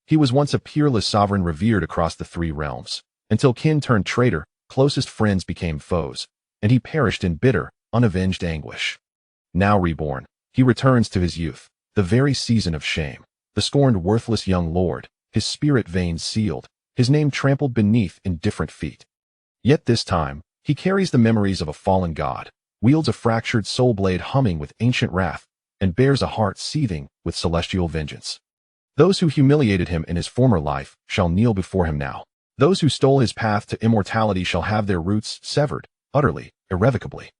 He was once a peerless sovereign revered across the three realms, until kin turned traitor, closest friends became foes, and he perished in bitter, unavenged anguish. Now reborn, he returns to his youth, the very season of shame, the scorned worthless young lord, his spirit veins sealed, his name trampled beneath indifferent feet. Yet this time, he carries the memories of a fallen god, wields a fractured soul blade humming with ancient wrath, and bears a heart seething with celestial vengeance. Those who humiliated him in his former life shall kneel before him now. Those who stole his path to immortality shall have their roots severed, utterly, irrevocably.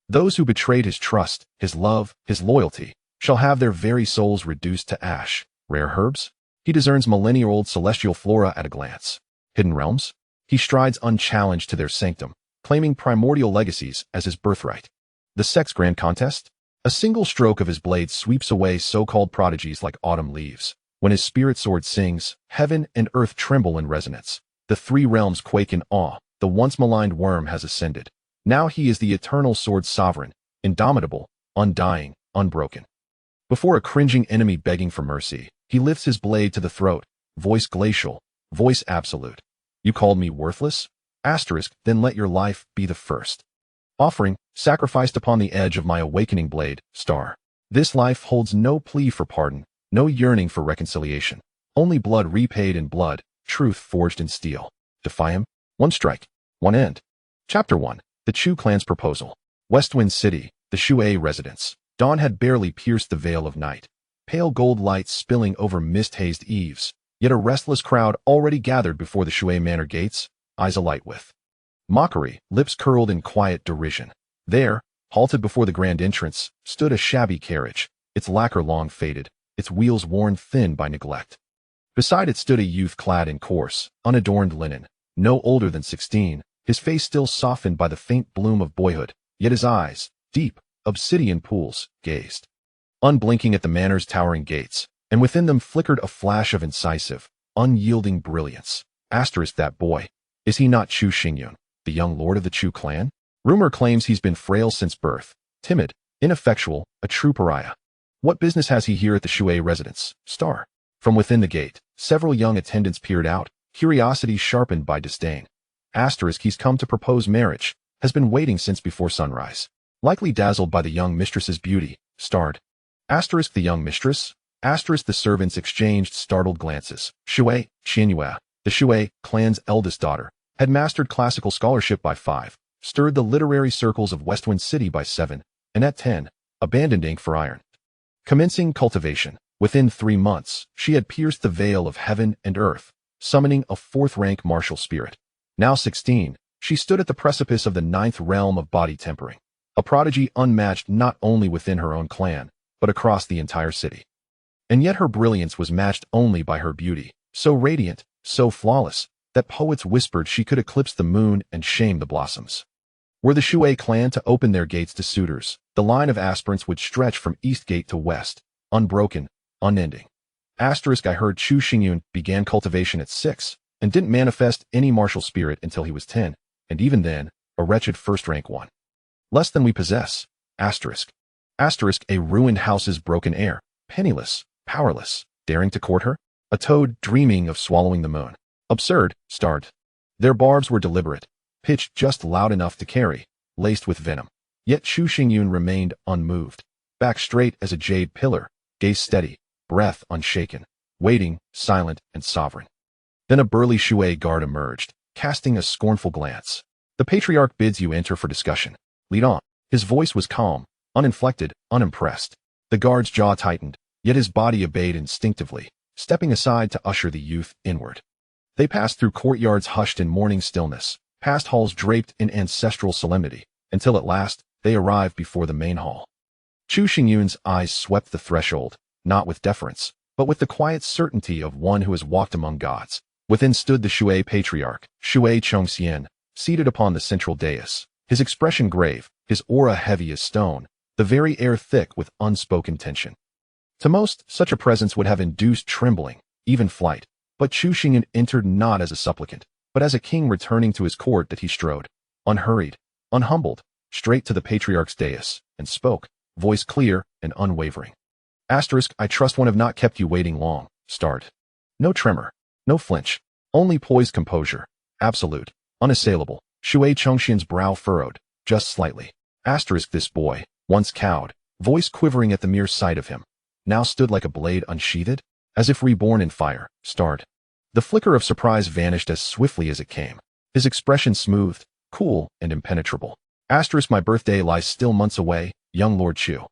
Those who betrayed his trust, his love, his loyalty, shall have their very souls reduced to ash. Rare herbs? He discerns millennia-old celestial flora at a glance. Hidden realms? He strides unchallenged to their sanctum, claiming primordial legacies as his birthright. The sex grand contest? A single stroke of his blade sweeps away so-called prodigies like autumn leaves. When his spirit sword sings, heaven and earth tremble in resonance. The three realms quake in awe. The once maligned worm has ascended. Now he is the eternal sword sovereign, indomitable, undying, unbroken. Before a cringing enemy begging for mercy, he lifts his blade to the throat, voice glacial, voice absolute. You called me worthless? Asterisk, then let your life be the first. Offering, sacrificed upon the edge of my awakening blade, star. This life holds no plea for pardon, no yearning for reconciliation. Only blood repaid in blood, truth forged in steel. Defy him? One strike, one end. Chapter 1. The Chu clan's proposal. Westwind City, the Shui residence. Dawn had barely pierced the veil of night. Pale gold lights spilling over mist-hazed eaves, yet a restless crowd already gathered before the Shui manor gates, eyes alight with mockery, lips curled in quiet derision. There, halted before the grand entrance, stood a shabby carriage, its lacquer long faded, its wheels worn thin by neglect. Beside it stood a youth clad in coarse, unadorned linen, no older than 16, his face still softened by the faint bloom of boyhood, yet his eyes, deep, obsidian pools, gazed unblinking at the manor's towering gates, and within them flickered a flash of incisive, unyielding brilliance. Asterisk, that boy. Is he not Chu Xingyun, the young lord of the Chu clan? Rumor claims he's been frail since birth, timid, ineffectual, a true pariah. What business has he here at the Shui residence? Star. From within the gate, several young attendants peered out, curiosity sharpened by disdain. Asterisk, he's come to propose marriage, has been waiting since before sunrise. Likely dazzled by the young mistress's beauty, starred. Asterisk, the young mistress? Asterisk, the servants exchanged startled glances. Shui, Qianyue, the Shui clan's eldest daughter, had mastered classical scholarship by 5, stirred the literary circles of Westwind City by 7, and at 10, abandoned ink for iron. Commencing cultivation, within 3 months, she had pierced the veil of heaven and earth, summoning a 4th-rank martial spirit. Now 16, she stood at the precipice of the 9th realm of body tempering, a prodigy unmatched not only within her own clan, but across the entire city. And yet her brilliance was matched only by her beauty, so radiant, so flawless, that poets whispered she could eclipse the moon and shame the blossoms. Were the Shui clan to open their gates to suitors, the line of aspirants would stretch from east gate to west, unbroken, unending. Asterisk, I heard Chu Xingyun began cultivation at 6, and didn't manifest any martial spirit until he was 10, and even then, a wretched first-rank one. Less than we possess. Asterisk. Asterisk, a ruined house's broken heir, penniless, powerless, daring to court her? A toad dreaming of swallowing the moon. Absurd, starred. Their barbs were deliberate, pitched just loud enough to carry, laced with venom. Yet Chu Xingyun remained unmoved, back straight as a jade pillar, gaze steady, breath unshaken, waiting, silent and sovereign. Then a burly Shui guard emerged, casting a scornful glance. The patriarch bids you enter for discussion. Lead on. His voice was calm, uninflected, unimpressed. The guard's jaw tightened, yet his body obeyed instinctively, stepping aside to usher the youth inward. They passed through courtyards hushed in mourning stillness, past halls draped in ancestral solemnity, until at last, they arrived before the main hall. Chu Xingyun's eyes swept the threshold, not with deference, but with the quiet certainty of one who has walked among gods. Within stood the Shui patriarch, Shui Chongxian, seated upon the central dais, his expression grave, his aura heavy as stone, the very air thick with unspoken tension. To most, such a presence would have induced trembling, even flight, but Chu Xingyun entered not as a supplicant, but as a king returning to his court that he strode, unhurried, unhumbled, straight to the patriarch's dais, and spoke, voice clear and unwavering. Asterisk, I trust one have not kept you waiting long, starred. No tremor. No flinch. Only poised composure. Absolute. Unassailable. Shui Chengxian's brow furrowed, just slightly. Asterisk this boy, once cowed, voice quivering at the mere sight of him, now stood like a blade unsheathed, as if reborn in fire, starred. The flicker of surprise vanished as swiftly as it came. His expression smoothed, cool, and impenetrable. Asterisk my birthday lies still months away, young Lord Chu.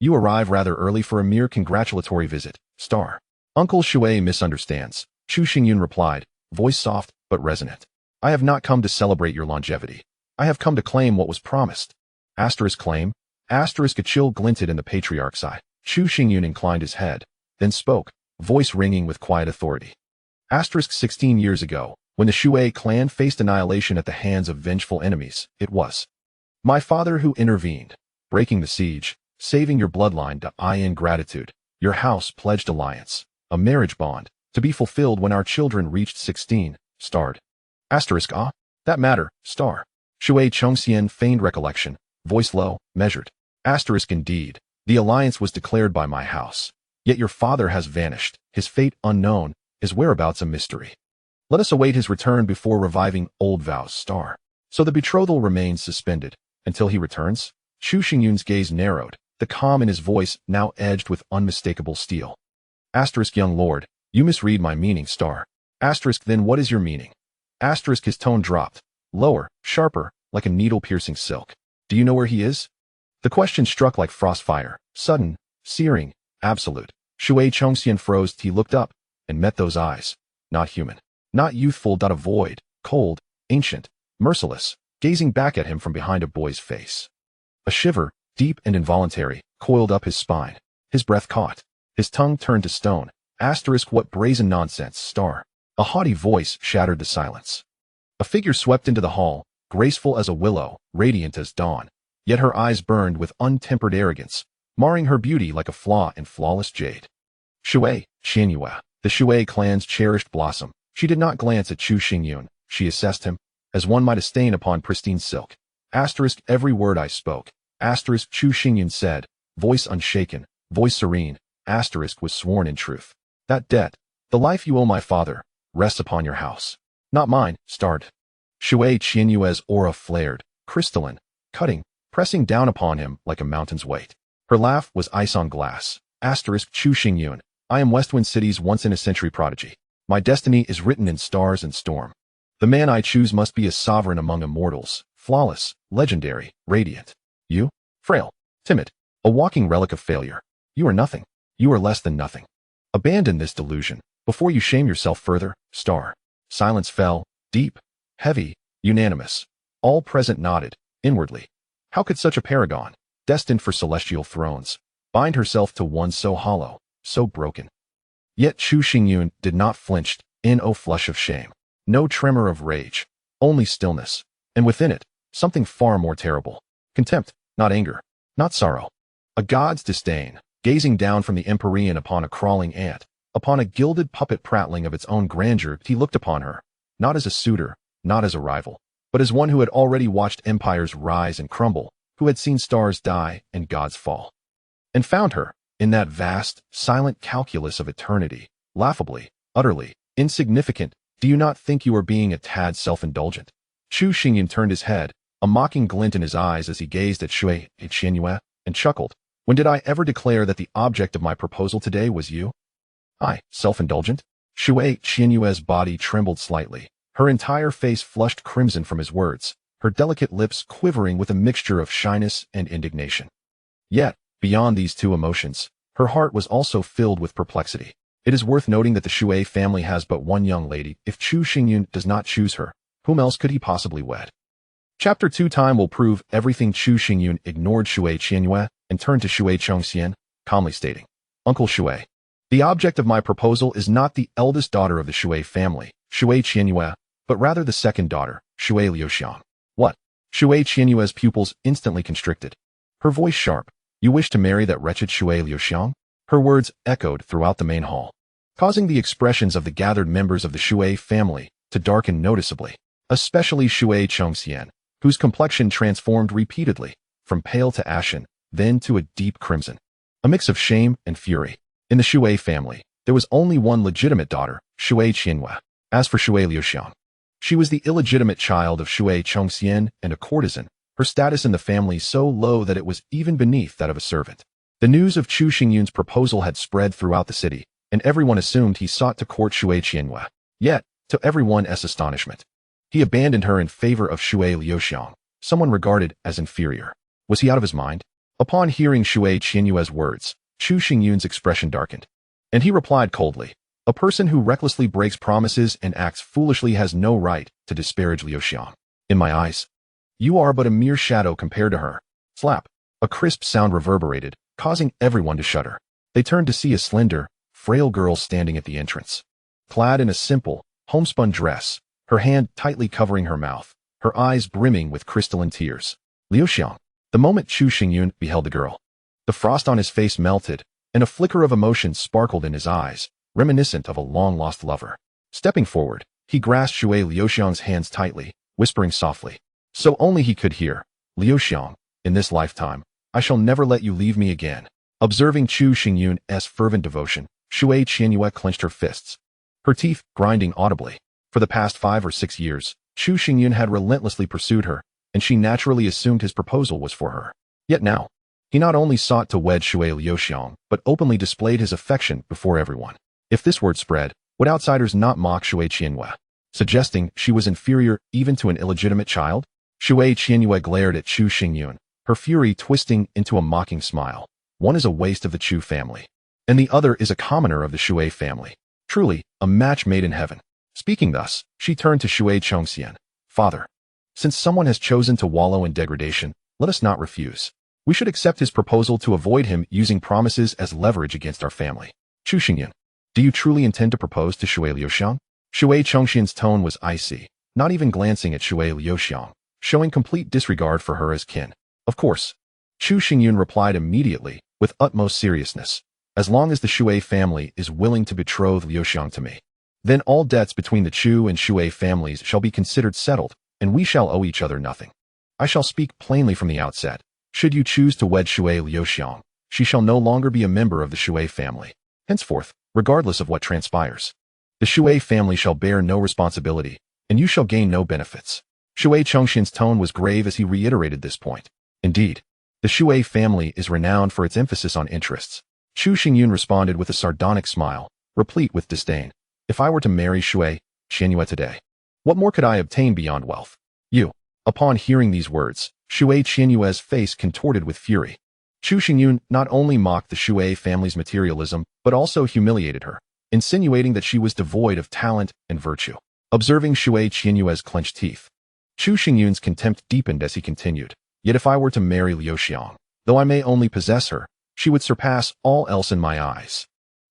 You arrive rather early for a mere congratulatory visit, star. Uncle Shui misunderstands, Chu Xingyun replied, voice soft but resonant. I have not come to celebrate your longevity. I have come to claim what was promised. Asterisk claim. Asterisk a chill glinted in the patriarch's eye. Chu Xingyun inclined his head, then spoke, voice ringing with quiet authority. Asterisk 16 years ago, when the Shui clan faced annihilation at the hands of vengeful enemies, it was my father who intervened, breaking the siege, saving your bloodline to in gratitude. Your house pledged alliance, a marriage bond, to be fulfilled when our children reached 16, starred. Asterisk that matter, star. Shui Chengxian feigned recollection, voice low, measured. Asterisk indeed, the alliance was declared by my house. Yet your father has vanished, his fate unknown, his whereabouts a mystery. Let us await his return before reviving old vows, star. So the betrothal remains suspended, until he returns? Chu Xingyun's gaze narrowed, the calm in his voice now edged with unmistakable steel. Asterisk young lord, you misread my meaning, star. Asterisk then what is your meaning? Asterisk his tone dropped, lower, sharper, like a needle-piercing silk. Do you know where he is? The question struck like frostfire, sudden, searing, absolute. Shui Chengxian froze. He looked up, and met those eyes. Not human. Not youthful. A void, cold, ancient, merciless, gazing back at him from behind a boy's face. A shiver, deep and involuntary, coiled up his spine. His breath caught. His tongue turned to stone. Asterisk what brazen nonsense, star. A haughty voice shattered the silence. A figure swept into the hall, graceful as a willow, radiant as dawn. Yet her eyes burned with untempered arrogance, marring her beauty like a flaw in flawless jade. Shui, Xianyue, the Shui clan's cherished blossom. She did not glance at Chu Xingyun. She assessed him, as one might a stain upon pristine silk. Asterisk every word I spoke. Asterisk Chu Xingyun said, voice unshaken, voice serene. Asterisk was sworn in truth. That debt, the life you owe my father, rests upon your house. Not mine, starred. Shui Qianyue's aura flared, crystalline, cutting, pressing down upon him like a mountain's weight. Her laugh was ice on glass. Asterisk Chu Xingyun, I am Westwind City's once-in-a-century prodigy. My destiny is written in stars and storm. The man I choose must be a sovereign among immortals, flawless, legendary, radiant. You? Frail, timid, a walking relic of failure. You are nothing. You are less than nothing. Abandon this delusion, before you shame yourself further, star. Silence fell, deep, heavy, unanimous. All present nodded, inwardly. How could such a paragon, destined for celestial thrones, bind herself to one so hollow, so broken? Yet Chu Xingyun did not flinch, in no flush of shame. No tremor of rage, only stillness, and within it, something far more terrible. Contempt, not anger, not sorrow. A god's disdain, gazing down from the empyrean upon a crawling ant, upon a gilded puppet prattling of its own grandeur. He looked upon her, not as a suitor, not as a rival, but as one who had already watched empires rise and crumble, who had seen stars die and gods fall. And found her, in that vast, silent calculus of eternity, laughably, utterly, insignificant. Do you not think you are being a tad self-indulgent? Chu Xingyun turned his head, a mocking glint in his eyes as he gazed at Shui Qianyue, and chuckled. When did I ever declare that the object of my proposal today was you? I, self-indulgent? Shui Qianyue's body trembled slightly, her entire face flushed crimson from his words, her delicate lips quivering with a mixture of shyness and indignation. Yet, beyond these two emotions, her heart was also filled with perplexity. It is worth noting that the Shui family has but one young lady. If Chu Xingyun does not choose her, whom else could he possibly wed? Chapter 2 time will prove everything. Chu Xingyun ignored Shui Qianyue and turned to Shui Chengxian, calmly stating, Uncle Shui, the object of my proposal is not the eldest daughter of the Shui family, Shui Qianyue, but rather the second daughter, Shui Liuxiang. What? Shui Qianyue's pupils instantly constricted. Her voice sharp. You wish to marry that wretched Shui Liuxiang? Her words echoed throughout the main hall, causing the expressions of the gathered members of the Shui family to darken noticeably, especially Shui Chengxian, whose complexion transformed repeatedly, from pale to ashen, then to a deep crimson. A mix of shame and fury. In the Shui family, There was only one legitimate daughter, Shui Qianhua. As for Shui Liuxiang, she was the illegitimate child of Shui Chongxian and a courtesan, her status in the family so low that it was even beneath that of a servant. The news of Chu Xingyun's proposal had spread throughout the city, and everyone assumed he sought to court Shui Qianhua. Yet, to everyone's astonishment, he abandoned her in favor of Shui Liuxiang, someone regarded as inferior. Was he out of his mind? Upon hearing Shui Qianhua's words, Chu Xingyun's expression darkened, and he replied coldly, "A person who recklessly breaks promises and acts foolishly has no right to disparage Liuxiang. In my eyes, you are but a mere shadow compared to her." Slap. A crisp sound reverberated, causing everyone to shudder. They turned to see a slender, frail girl standing at the entrance. Clad in a simple, homespun dress, her hand tightly covering her mouth, her eyes brimming with crystalline tears. Liuxiang. The moment Chu Xingyun beheld the girl, the frost on his face melted, and a flicker of emotion sparkled in his eyes, reminiscent of a long-lost lover. Stepping forward, he grasped Shui Liuxiang's hands tightly, whispering softly, so only he could hear, "Liuxiang, in this lifetime, I shall never let you leave me again." Observing Chu Xingyun's fervent devotion, Shui Qianhua clenched her fists, her teeth grinding audibly. For the past 5 or 6 years, Chu Xingyun had relentlessly pursued her, and she naturally assumed his proposal was for her. Yet now, he not only sought to wed Shui Liuxiang, but openly displayed his affection before everyone. If this word spread, would outsiders not mock Shui Qianhua, suggesting she was inferior even to an illegitimate child? Shui Qianhua glared at Chu Xingyun, her fury twisting into a mocking smile. One is a waste of the Chu family, and the other is a commoner of the Shui family. Truly, a match made in heaven. Speaking thus, she turned to Shui Chongxian. "Father, since someone has chosen to wallow in degradation, let us not refuse. We should accept his proposal to avoid him using promises as leverage against our family." Chu Xingyun, do you truly intend to propose to Shui Liuxiang? Shui Chongxian's tone was icy, not even glancing at Shui Liuxiang, showing complete disregard for her as kin. Of course. Chu Xingyun replied immediately, with utmost seriousness. "As long as the Shui family is willing to betroth Liuxiang to me, then all debts between the Chu and Shui families shall be considered settled, and we shall owe each other nothing. I shall speak plainly from the outset. Should you choose to wed Shui Liuxiang, she shall no longer be a member of the Shui family. Henceforth, regardless of what transpires, the Shui family shall bear no responsibility, and you shall gain no benefits." Shui Chongxian's tone was grave as he reiterated this point. Indeed, the Shui family is renowned for its emphasis on interests. Chu Xingyun responded with a sardonic smile, replete with disdain. "If I were to marry Shui Qianhua today, what more could I obtain beyond wealth? You." Upon hearing these words, Shui Qianhua's face contorted with fury. Chu Xingyun not only mocked the Shui family's materialism, but also humiliated her, insinuating that she was devoid of talent and virtue. Observing Shui Qianhua's clenched teeth, Chu Xingyun's contempt deepened as he continued. "Yet if I were to marry Liuxiang, though I may only possess her, she would surpass all else in my eyes."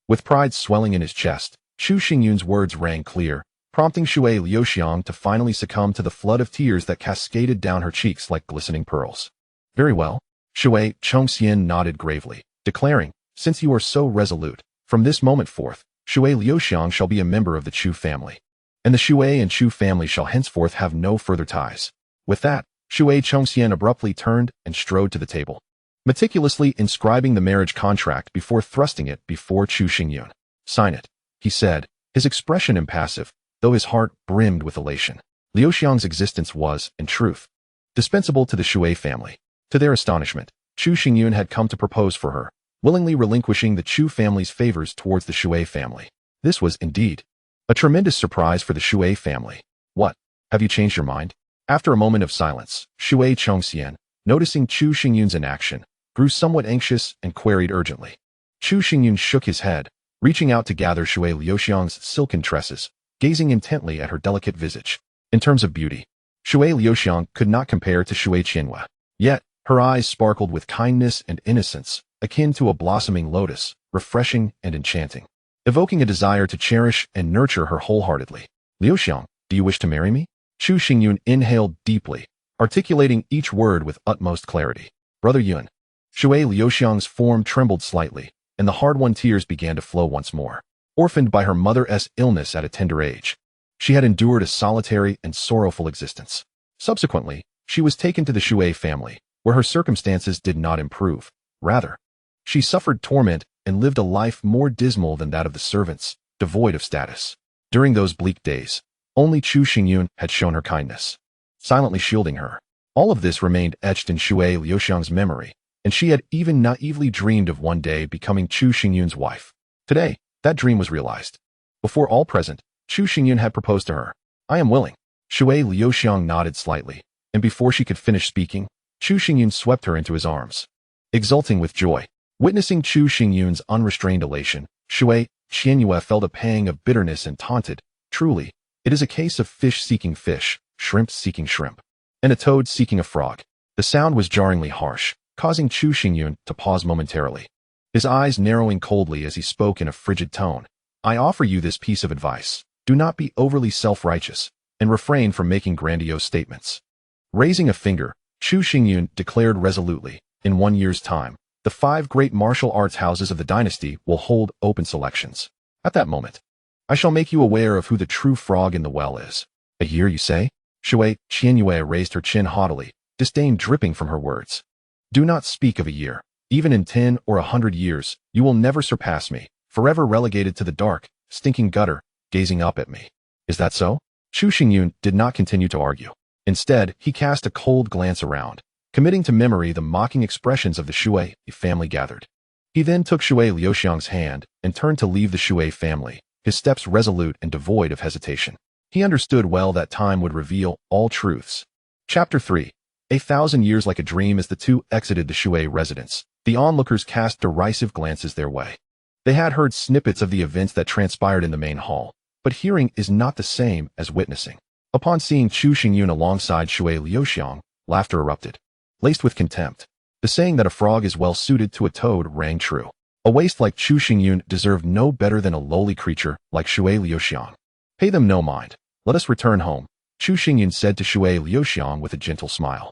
With pride swelling in his chest, Chu Xingyun's words rang clear, prompting Shui Liuxiang to finally succumb to the flood of tears that cascaded down her cheeks like glistening pearls. "Very well." Shui Chongxian nodded gravely, declaring, "Since you are so resolute, from this moment forth, Shui Liuxiang shall be a member of the Chu family, and the Shui and Chu family shall henceforth have no further ties." With that, Shui Chongxian abruptly turned and strode to the table, meticulously inscribing the marriage contract before thrusting it before Chu Xingyun. "Sign it," he said, his expression impassive, though his heart brimmed with elation. Liuxiang's existence was, in truth, dispensable to the Shui family. To their astonishment, Chu Xingyun had come to propose for her, willingly relinquishing the Chu family's favors towards the Shui family. This was, indeed, a tremendous surprise for the Shui family. "What? Have you changed your mind?" After a moment of silence, Shui Chongxian, noticing Chu Xingyun's inaction, grew somewhat anxious and queried urgently. Chu Xingyun shook his head, reaching out to gather Shui Liuxiang's silken tresses, gazing intently at her delicate visage. In terms of beauty, Shui Liuxiang could not compare to Shui Qianhua. Yet, her eyes sparkled with kindness and innocence, akin to a blossoming lotus, refreshing and enchanting, evoking a desire to cherish and nurture her wholeheartedly. "Liuxiang, do you wish to marry me?" Chu Xingyun inhaled deeply, articulating each word with utmost clarity. "Brother Yun." Shui Liuxiang's form trembled slightly, and the hard-won tears began to flow once more. Orphaned by her mother's illness at a tender age, she had endured a solitary and sorrowful existence. Subsequently, she was taken to the Shui family, where her circumstances did not improve. Rather, she suffered torment and lived a life more dismal than that of the servants, devoid of status. During those bleak days, only Chu Xingyun had shown her kindness, silently shielding her. All of this remained etched in Shui Liuxiang's memory, and she had even naively dreamed of one day becoming Chu Xingyun's wife. Today, that dream was realized. Before all present, Chu Xingyun had proposed to her. "I am willing." Shui Liuxiang nodded slightly, and before she could finish speaking, Chu Xingyun swept her into his arms. Exulting with joy, witnessing Chu Xingyun's unrestrained elation, Shui Qianyue felt a pang of bitterness and taunted. Truly, it is a case of fish seeking fish, shrimp seeking shrimp, and a toad seeking a frog. The sound was jarringly harsh, causing Chu Xingyun to pause momentarily, his eyes narrowing coldly as he spoke in a frigid tone. "I offer you this piece of advice. Do not be overly self-righteous, and refrain from making grandiose statements." Raising a finger, Chu Xingyun declared resolutely, "In 1 year's time, the 5 great martial arts houses of the dynasty will hold open selections. At that moment, I shall make you aware of who the true frog in the well is." "A year, you say?" Shui Qianyue raised her chin haughtily, disdain dripping from her words. "Do not speak of a year. Even in 10 or 100 years, you will never surpass me, forever relegated to the dark, stinking gutter, gazing up at me." "Is that so?" Chu Xingyun did not continue to argue. Instead, he cast a cold glance around, committing to memory the mocking expressions of the Shui family gathered. He then took Shui Liuxiang's hand and turned to leave the Shui family, his steps resolute and devoid of hesitation. He understood well that time would reveal all truths. Chapter 3. 1,000 years like a dream. As the two exited the Shui residence, the onlookers cast derisive glances their way. They had heard snippets of the events that transpired in the main hall, but hearing is not the same as witnessing. Upon seeing Chu Xingyun alongside Shui Liuxiang, laughter erupted, laced with contempt. The saying that a frog is well suited to a toad rang true. A waste like Chu Xingyun deserved no better than a lowly creature like Shui Liuxiang. "Pay them no mind. Let us return home," Chu Xingyun said to Shui Liuxiang with a gentle smile,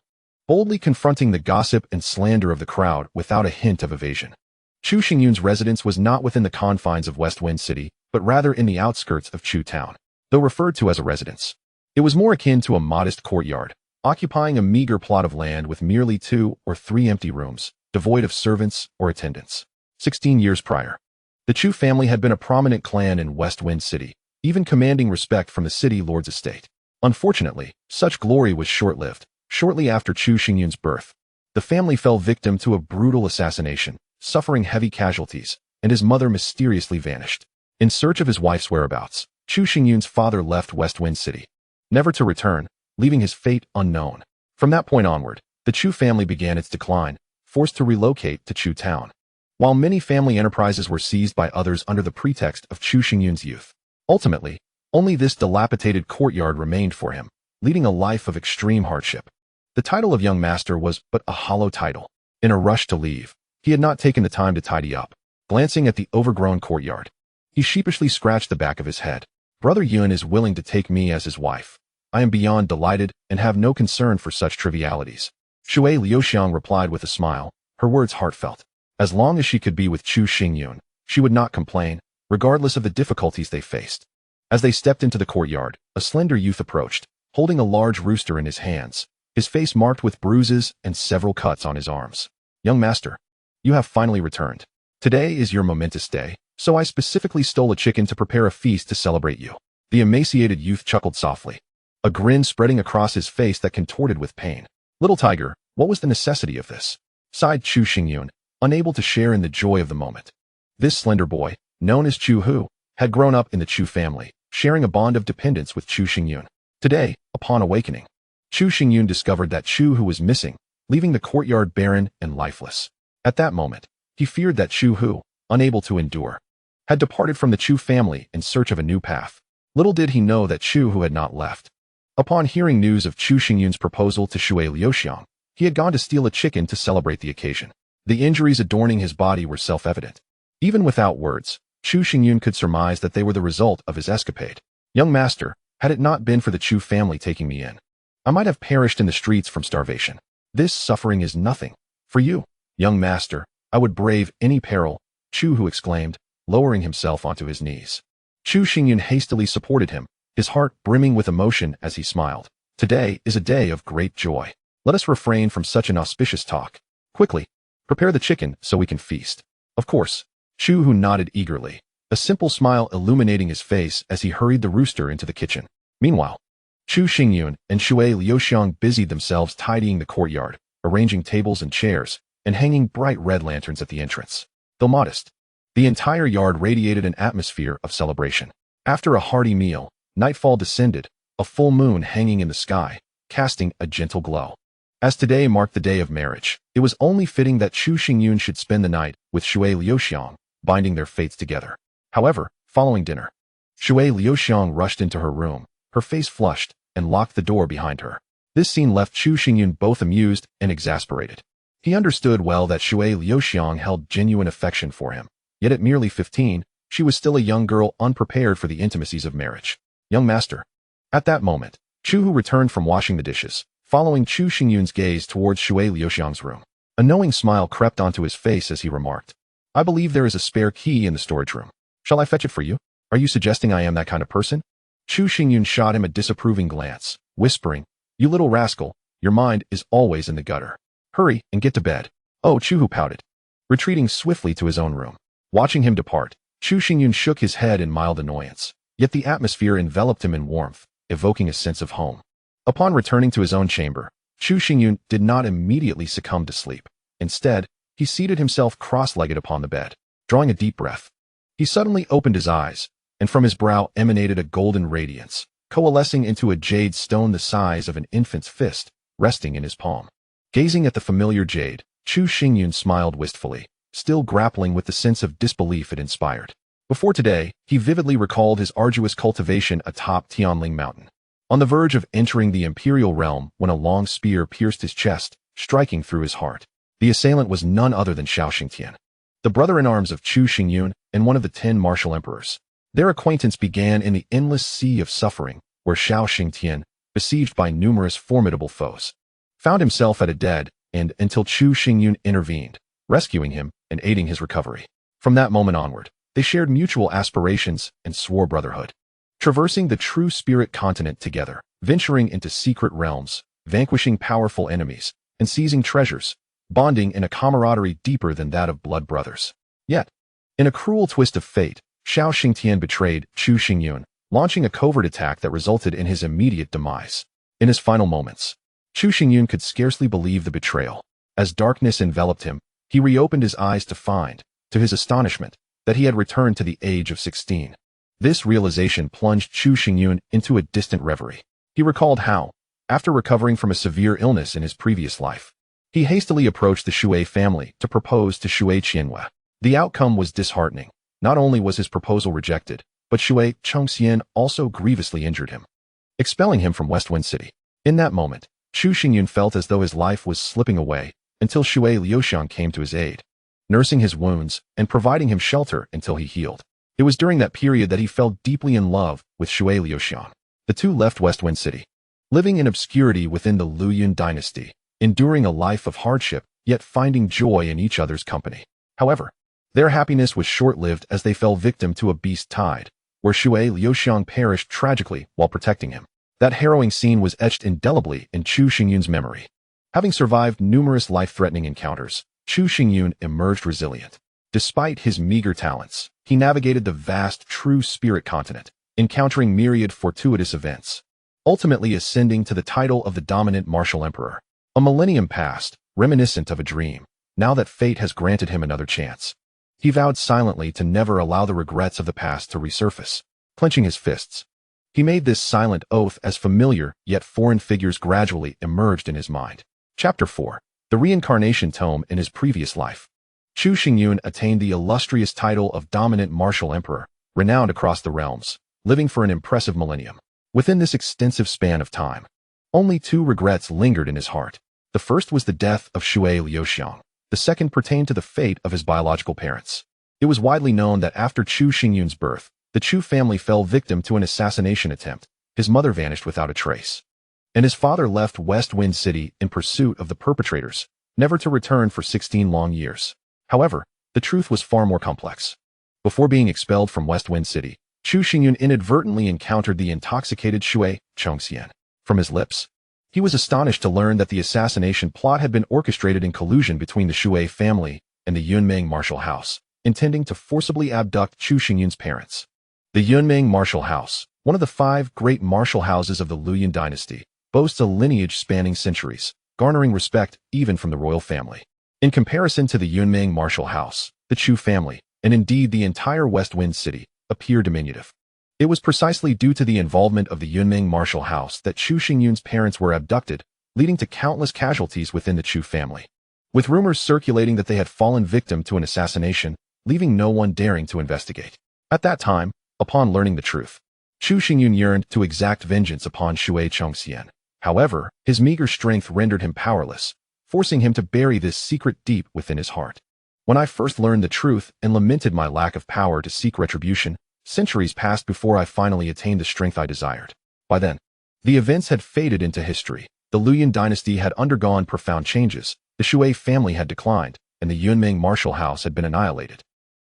boldly confronting the gossip and slander of the crowd without a hint of evasion. Chu Xingyun's residence was not within the confines of West Wind City, but rather in the outskirts of Chu Town. Though referred to as a residence, it was more akin to a modest courtyard, occupying a meager plot of land with merely 2 or 3 empty rooms, devoid of servants or attendants. 16 years prior, the Chu family had been a prominent clan in West Wind City, even commanding respect from the city lord's estate. Unfortunately, such glory was short-lived. Shortly after Chu Xingyun's birth, the family fell victim to a brutal assassination, suffering heavy casualties, and his mother mysteriously vanished. In search of his wife's whereabouts, Chu Xingyun's father left West Wind City, never to return, leaving his fate unknown. From that point onward, the Chu family began its decline, forced to relocate to Chu Town. While many family enterprises were seized by others under the pretext of Chu Xingyun's youth, ultimately, only this dilapidated courtyard remained for him, leading a life of extreme hardship. The title of young master was but a hollow title. In a rush to leave, he had not taken the time to tidy up. Glancing at the overgrown courtyard, he sheepishly scratched the back of his head. "Brother Yun is willing to take me as his wife. I am beyond delighted and have no concern for such trivialities." Shui Liuxiang replied with a smile, her words heartfelt. As long as she could be with Chu Xingyun, she would not complain, regardless of the difficulties they faced. As they stepped into the courtyard, a slender youth approached, holding a large rooster in his hands, his face marked with bruises and several cuts on his arms. "Young master, you have finally returned. Today is your momentous day, so I specifically stole a chicken to prepare a feast to celebrate you." The emaciated youth chuckled softly, a grin spreading across his face that contorted with pain. "Little tiger, what was the necessity of this?" sighed Chu Xingyun, unable to share in the joy of the moment. This slender boy, known as Chu Hu, had grown up in the Chu family, sharing a bond of dependence with Chu Xingyun. Today, upon awakening, Chu Xingyun discovered that Chu Hu was missing, leaving the courtyard barren and lifeless. At that moment, he feared that Chu Hu, unable to endure, had departed from the Chu family in search of a new path. Little did he know that Chu Hu had not left. Upon hearing news of Chu Xingyun's proposal to Shui Liuxiang, he had gone to steal a chicken to celebrate the occasion. The injuries adorning his body were self-evident. Even without words, Chu Xingyun could surmise that they were the result of his escapade. "Young master, had it not been for the Chu family taking me in, I might have perished in the streets from starvation. This suffering is nothing. For you, young master, I would brave any peril," Chu Hu exclaimed, lowering himself onto his knees. Chu Xingyun hastily supported him, his heart brimming with emotion as he smiled. "Today is a day of great joy. Let us refrain from such an auspicious talk. Quickly, prepare the chicken so we can feast." "Of course." Chu Hu nodded eagerly, a simple smile illuminating his face as he hurried the rooster into the kitchen. Meanwhile, Chu Xingyun and Shui Liuxiang busied themselves tidying the courtyard, arranging tables and chairs, and hanging bright red lanterns at the entrance. Though modest, the entire yard radiated an atmosphere of celebration. After a hearty meal, nightfall descended, a full moon hanging in the sky, casting a gentle glow. As today marked the day of marriage, it was only fitting that Chu Xingyun should spend the night with Shui Liuxiang, binding their fates together. However, following dinner, Shui Liuxiang rushed into her room, her face flushed, and locked the door behind her. This scene left Chu Xingyun both amused and exasperated. He understood well that Shui Liuxiang held genuine affection for him, yet at merely 15, she was still a young girl unprepared for the intimacies of marriage. Young master. At that moment, Chu Hu returned from washing the dishes, following Chu Xingyun's gaze towards Shui Liuxiang's room. A knowing smile crept onto his face as he remarked, "I believe there is a spare key in the storage room. Shall I fetch it for you? Are you suggesting I am that kind of person?" Chu Xingyun shot him a disapproving glance, whispering, "You little rascal, your mind is always in the gutter. Hurry and get to bed." Oh, Chu Hu pouted, retreating swiftly to his own room. Watching him depart, Chu Xingyun shook his head in mild annoyance, yet the atmosphere enveloped him in warmth, evoking a sense of home. Upon returning to his own chamber, Chu Xingyun did not immediately succumb to sleep. Instead, he seated himself cross-legged upon the bed. Drawing a deep breath, he suddenly opened his eyes, and from his brow emanated a golden radiance, coalescing into a jade stone the size of an infant's fist, resting in his palm. Gazing at the familiar jade, Chu Xingyun smiled wistfully, still grappling with the sense of disbelief it inspired. Before today, he vividly recalled his arduous cultivation atop Tianling Mountain, on the verge of entering the imperial realm when a long spear pierced his chest, striking through his heart. The assailant was none other than Xiao Xingtian, the brother-in-arms of Chu Xingyun and one of the 10 martial emperors. Their acquaintance began in the endless sea of suffering, where Xiao Xingtian, besieged by numerous formidable foes, found himself at a dead end until Chu Xingyun intervened, rescuing him and aiding his recovery. From that moment onward, they shared mutual aspirations and swore brotherhood. Traversing the true spirit continent together, venturing into secret realms, vanquishing powerful enemies, and seizing treasures, bonding in a camaraderie deeper than that of blood brothers. Yet, in a cruel twist of fate, Xiao Xingtian betrayed Chu Xingyun, launching a covert attack that resulted in his immediate demise. In his final moments, Chu Xingyun could scarcely believe the betrayal. As darkness enveloped him, he reopened his eyes to find, to his astonishment, that he had returned to the age of 16. This realization plunged Chu Xingyun into a distant reverie. He recalled how, after recovering from a severe illness in his previous life, he hastily approached the Shui family to propose to Shui Qianhua. The outcome was disheartening. Not only was his proposal rejected, but Shui Chongxian also grievously injured him, expelling him from Westwind City. In that moment, Chu Xingyun felt as though his life was slipping away until Shui Liuxiang came to his aid, nursing his wounds and providing him shelter until he healed. It was during that period that he fell deeply in love with Shui Liuxiang. The two left Westwind City, living in obscurity within the Luyun dynasty, enduring a life of hardship, yet finding joy in each other's company. However, their happiness was short-lived as they fell victim to a beast tide, where Shui Liuxiang perished tragically while protecting him. That harrowing scene was etched indelibly in Chu Xingyun's memory. Having survived numerous life-threatening encounters, Chu Xingyun emerged resilient. Despite his meager talents, he navigated the vast true spirit continent, encountering myriad fortuitous events, ultimately ascending to the title of the dominant martial emperor. A millennium passed, reminiscent of a dream, now that fate has granted him another chance. He vowed silently to never allow the regrets of the past to resurface. Clenching his fists, he made this silent oath as familiar yet foreign figures gradually emerged in his mind. Chapter 4. The Reincarnation Tome in his previous life. Chu Xingyun attained the illustrious title of dominant martial emperor, renowned across the realms, living for an impressive millennium. Within this extensive span of time, only 2 regrets lingered in his heart. The first was the death of Shui Liuxiang. The second pertained to the fate of his biological parents. It was widely known that after Chu Xingyun's birth, the Chu family fell victim to an assassination attempt. His mother vanished without a trace, and his father left Westwind City in pursuit of the perpetrators, never to return for 16 long years. However, the truth was far more complex. Before being expelled from Westwind City, Chu Xingyun inadvertently encountered the intoxicated Shui Chongxian. From his lips, he was astonished to learn that the assassination plot had been orchestrated in collusion between the Shui family and the Yunmeng martial house. intending to forcibly abduct Chu Xingyun's parents. The Yunming martial house, one of the 5 great martial houses of the Luoyuan dynasty, boasts a lineage spanning centuries, garnering respect even from the royal family. In comparison to the Yunming martial house, the Chu family, and indeed the entire West Wind city, appear diminutive. It was precisely due to the involvement of the Yunming martial house that Chu Xingyun's parents were abducted, leading to countless casualties within the Chu family, with rumors circulating that they had fallen victim to an assassination, leaving no one daring to investigate. At that time, upon learning the truth, Chu Xingyun yearned to exact vengeance upon Shui Chongxian. However, his meager strength rendered him powerless, forcing him to bury this secret deep within his heart. When I first learned the truth and lamented my lack of power to seek retribution, centuries passed before I finally attained the strength I desired. By then, the events had faded into history. The Luoyuan dynasty had undergone profound changes, the Shui family had declined, and the Yunming martial house had been annihilated,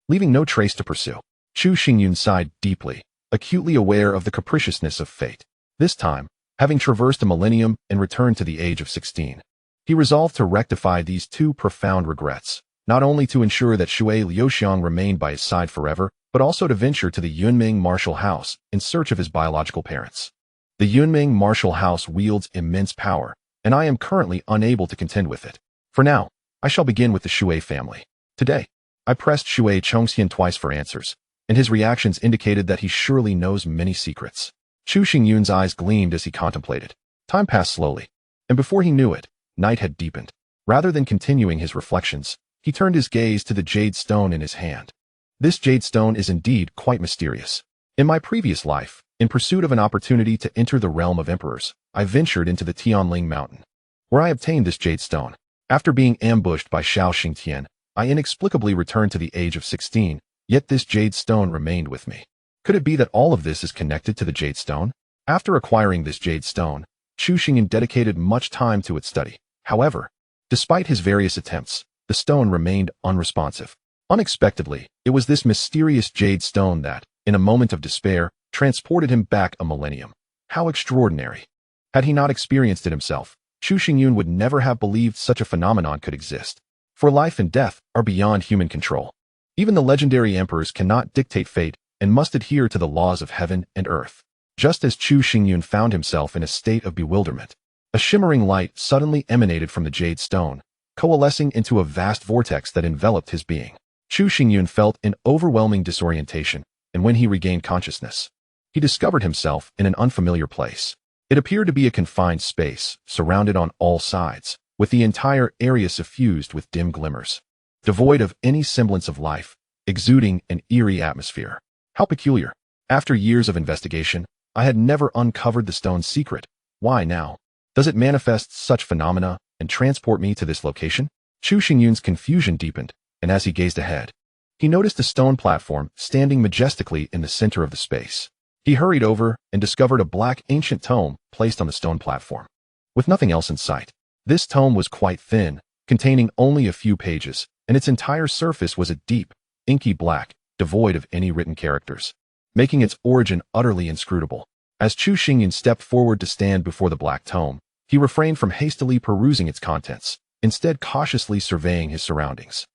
leaving no trace to pursue. Chu Xingyun sighed deeply, acutely aware of the capriciousness of fate. This time, having traversed a millennium and returned to the age of 16, he resolved to rectify these 2 profound regrets, not only to ensure that Shui Liuxiang remained by his side forever, but also to venture to the Yunming martial house in search of his biological parents. The Yunming martial house wields immense power, and I am currently unable to contend with it. For now, I shall begin with the Shui family. Today, I pressed Shui Chongxian twice for answers, and his reactions indicated that he surely knows many secrets. Chu Xingyun's eyes gleamed as he contemplated. Time passed slowly, and before he knew it, night had deepened. Rather than continuing his reflections, he turned his gaze to the jade stone in his hand. This jade stone is indeed quite mysterious. In my previous life, in pursuit of an opportunity to enter the realm of emperors, I ventured into the Tianling mountain, where I obtained this jade stone. After being ambushed by Xiao Xingtian, I inexplicably returned to the age of 16, yet this jade stone remained with me. Could it be that all of this is connected to the jade stone? After acquiring this jade stone, Chu Xingyun dedicated much time to its study. However, despite his various attempts, the stone remained unresponsive. Unexpectedly, it was this mysterious jade stone that, in a moment of despair, transported him back a millennium. How extraordinary! Had he not experienced it himself, Chu Xingyun would never have believed such a phenomenon could exist. For life and death are beyond human control. Even the legendary emperors cannot dictate fate and must adhere to the laws of heaven and earth. Just as Chu Xingyun found himself in a state of bewilderment, a shimmering light suddenly emanated from the jade stone, coalescing into a vast vortex that enveloped his being. Chu Xingyun felt an overwhelming disorientation, and when he regained consciousness, he discovered himself in an unfamiliar place. It appeared to be a confined space, surrounded on all sides, with the entire area suffused with dim glimmers, devoid of any semblance of life, exuding an eerie atmosphere. How peculiar! After years of investigation, I had never uncovered the stone's secret. Why now? Does it manifest such phenomena and transport me to this location? Chu Xingyun's confusion deepened, and as he gazed ahead, he noticed a stone platform standing majestically in the center of the space. He hurried over and discovered a black ancient tome placed on the stone platform, with nothing else in sight. This tome was quite thin, containing only a few pages, and its entire surface was a deep, inky black, devoid of any written characters, making its origin utterly inscrutable. As Chu Xingyun stepped forward to stand before the black tome, he refrained from hastily perusing its contents, instead cautiously surveying his surroundings.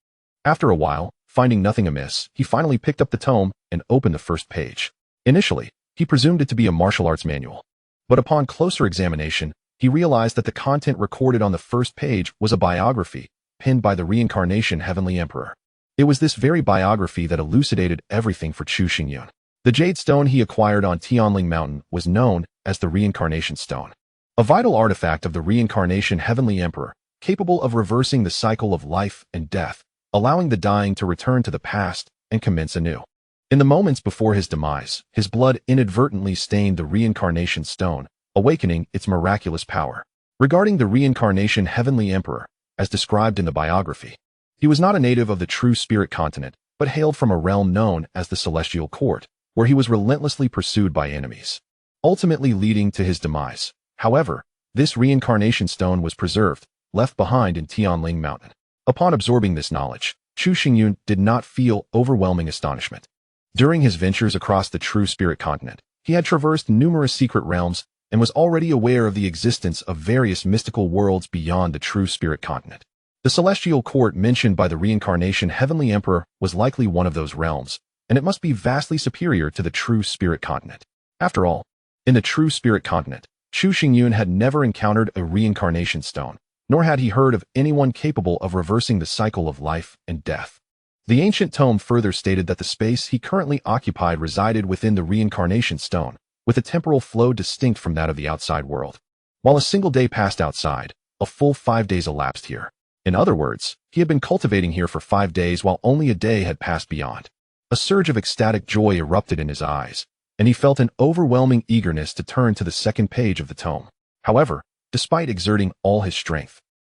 After a while, finding nothing amiss, he finally picked up the tome and opened the first page. Initially, he presumed it to be a martial arts manual, but upon closer examination, he realized that the content recorded on the first page was a biography penned by the reincarnation Heavenly Emperor. It was this very biography that elucidated everything for Chu Xingyun. The jade stone he acquired on Tianling Mountain was known as the Reincarnation Stone, a vital artifact of the reincarnation Heavenly Emperor, capable of reversing the cycle of life and death, allowing the dying to return to the past and commence anew. In the moments before his demise, his blood inadvertently stained the Reincarnation Stone, awakening its miraculous power. Regarding the Reincarnation Heavenly Emperor, as described in the biography, he was not a native of the true spirit continent, but hailed from a realm known as the Celestial Court, where he was relentlessly pursued by enemies, ultimately leading to his demise. However, this Reincarnation Stone was preserved, left behind in Tianling Mountain. Upon absorbing this knowledge, Chu Xingyun did not feel overwhelming astonishment. During his ventures across the true spirit continent, he had traversed numerous secret realms and was already aware of the existence of various mystical worlds beyond the true spirit continent. The celestial court mentioned by the reincarnation Heavenly Emperor was likely one of those realms, and it must be vastly superior to the true spirit continent. After all, in the true spirit continent, Chu Xingyun had never encountered a reincarnation stone, nor had he heard of anyone capable of reversing the cycle of life and death. The ancient tome further stated that the space he currently occupied resided within the reincarnation stone, with a temporal flow distinct from that of the outside world. While a single day passed outside, a full 5 days elapsed here. In other words, he had been cultivating here for 5 days while only a day had passed beyond. A surge of ecstatic joy erupted in his eyes, and he felt an overwhelming eagerness to turn to the second page of the tome. However, despite exerting all his strength,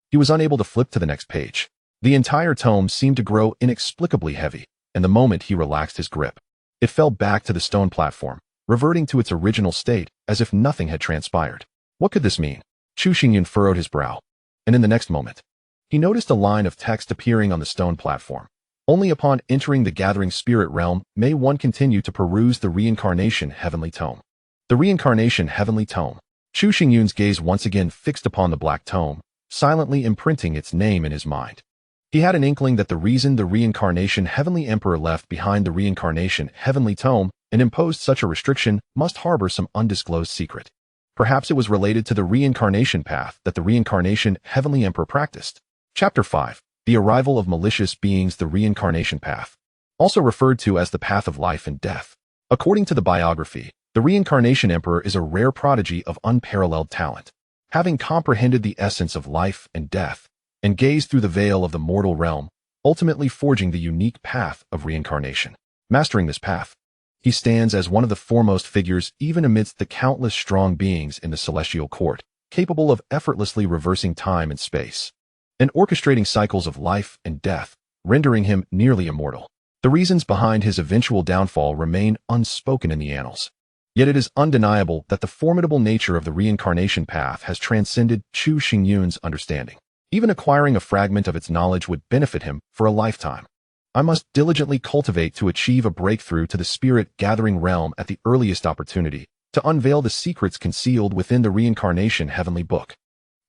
he was unable to flip to the next page. The entire tome seemed to grow inexplicably heavy, and the moment he relaxed his grip, it fell back to the stone platform, reverting to its original state as if nothing had transpired. What could this mean? Chu Xingyun furrowed his brow, and in the next moment, he noticed a line of text appearing on the stone platform. Only upon entering the gathering spirit realm may one continue to peruse the reincarnation heavenly tome. The reincarnation heavenly tome. Chu Xingyun's gaze once again fixed upon the black tome, silently imprinting its name in his mind. He had an inkling that the reason the reincarnation heavenly emperor left behind the reincarnation heavenly tome and imposed such a restriction must harbor some undisclosed secret. Perhaps it was related to the reincarnation path that the reincarnation heavenly emperor practiced. Chapter 5. The Arrival of Malicious Beings. The Reincarnation Path, also referred to as the Path of Life and Death. According to the biography, the Reincarnation Emperor is a rare prodigy of unparalleled talent. Having comprehended the essence of life and death, and gazed through the veil of the mortal realm, ultimately forging the unique path of reincarnation. Mastering this path, he stands as one of the foremost figures even amidst the countless strong beings in the celestial court, capable of effortlessly reversing time and space, and orchestrating cycles of life and death, rendering him nearly immortal. The reasons behind his eventual downfall remain unspoken in the annals. Yet it is undeniable that the formidable nature of the reincarnation path has transcended Chu Xingyun's understanding. Even acquiring a fragment of its knowledge would benefit him for a lifetime. I must diligently cultivate to achieve a breakthrough to the spirit-gathering realm at the earliest opportunity, to unveil the secrets concealed within the reincarnation heavenly book.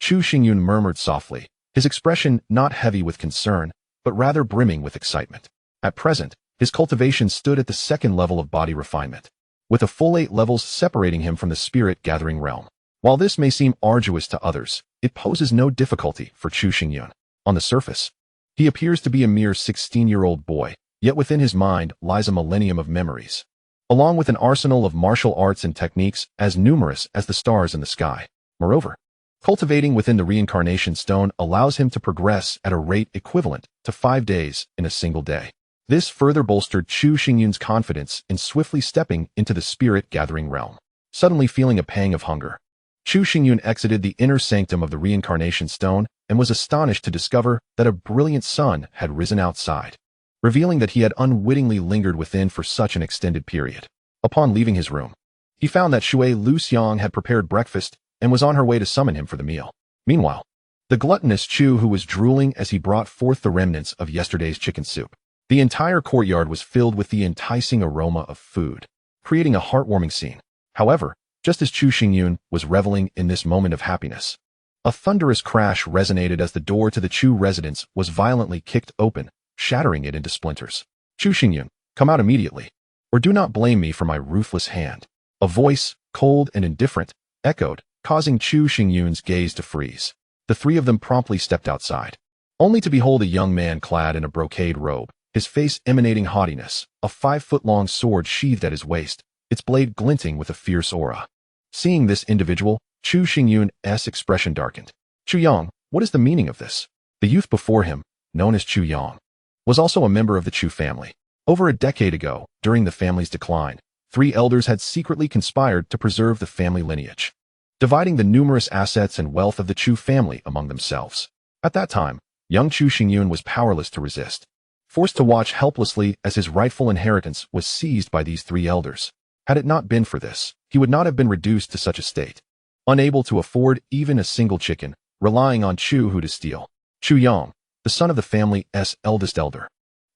Chu Xingyun murmured softly, his expression not heavy with concern, but rather brimming with excitement. At present, his cultivation stood at the second level of body refinement, with a full 8 levels separating him from the spirit-gathering realm. While this may seem arduous to others, it poses no difficulty for Chu Xingyun. On the surface, he appears to be a mere 16-year-old boy, yet within his mind lies a millennium of memories, along with an arsenal of martial arts and techniques as numerous as the stars in the sky. Moreover, cultivating within the reincarnation stone allows him to progress at a rate equivalent to 5 days in a single day. This further bolstered Chu Xingyun's confidence in swiftly stepping into the spirit-gathering realm. Suddenly feeling a pang of hunger, Chu Xingyun exited the inner sanctum of the reincarnation stone and was astonished to discover that a brilliant sun had risen outside, revealing that he had unwittingly lingered within for such an extended period. Upon leaving his room, he found that Shui Lu Xiang had prepared breakfast and was on her way to summon him for the meal. Meanwhile, the gluttonous Chu Hu was drooling as he brought forth the remnants of yesterday's chicken soup. The entire courtyard was filled with the enticing aroma of food, creating a heartwarming scene. However, just as Chu Xingyun was reveling in this moment of happiness, a thunderous crash resonated as the door to the Chu residence was violently kicked open, shattering it into splinters. Chu Xingyun, come out immediately, or do not blame me for my ruthless hand. A voice, cold and indifferent, echoed, causing Chu Xingyun's gaze to freeze. The 3 of them promptly stepped outside, only to behold a young man clad in a brocade robe, his face emanating haughtiness, a 5-foot-long sword sheathed at his waist, its blade glinting with a fierce aura. Seeing this individual, Chu Xingyun's expression darkened. Chu Yang, what is the meaning of this? The youth before him, known as Chu Yang, was also a member of the Chu family. Over a decade ago, during the family's decline, 3 elders had secretly conspired to preserve the family lineage, dividing the numerous assets and wealth of the Chu family among themselves. At that time, young Chu Xingyun was powerless to resist, forced to watch helplessly as his rightful inheritance was seized by these 3 elders. Had it not been for this, he would not have been reduced to such a state, unable to afford even a single chicken, relying on Chu Hu to steal. Chu Yang, the son of the family's eldest elder,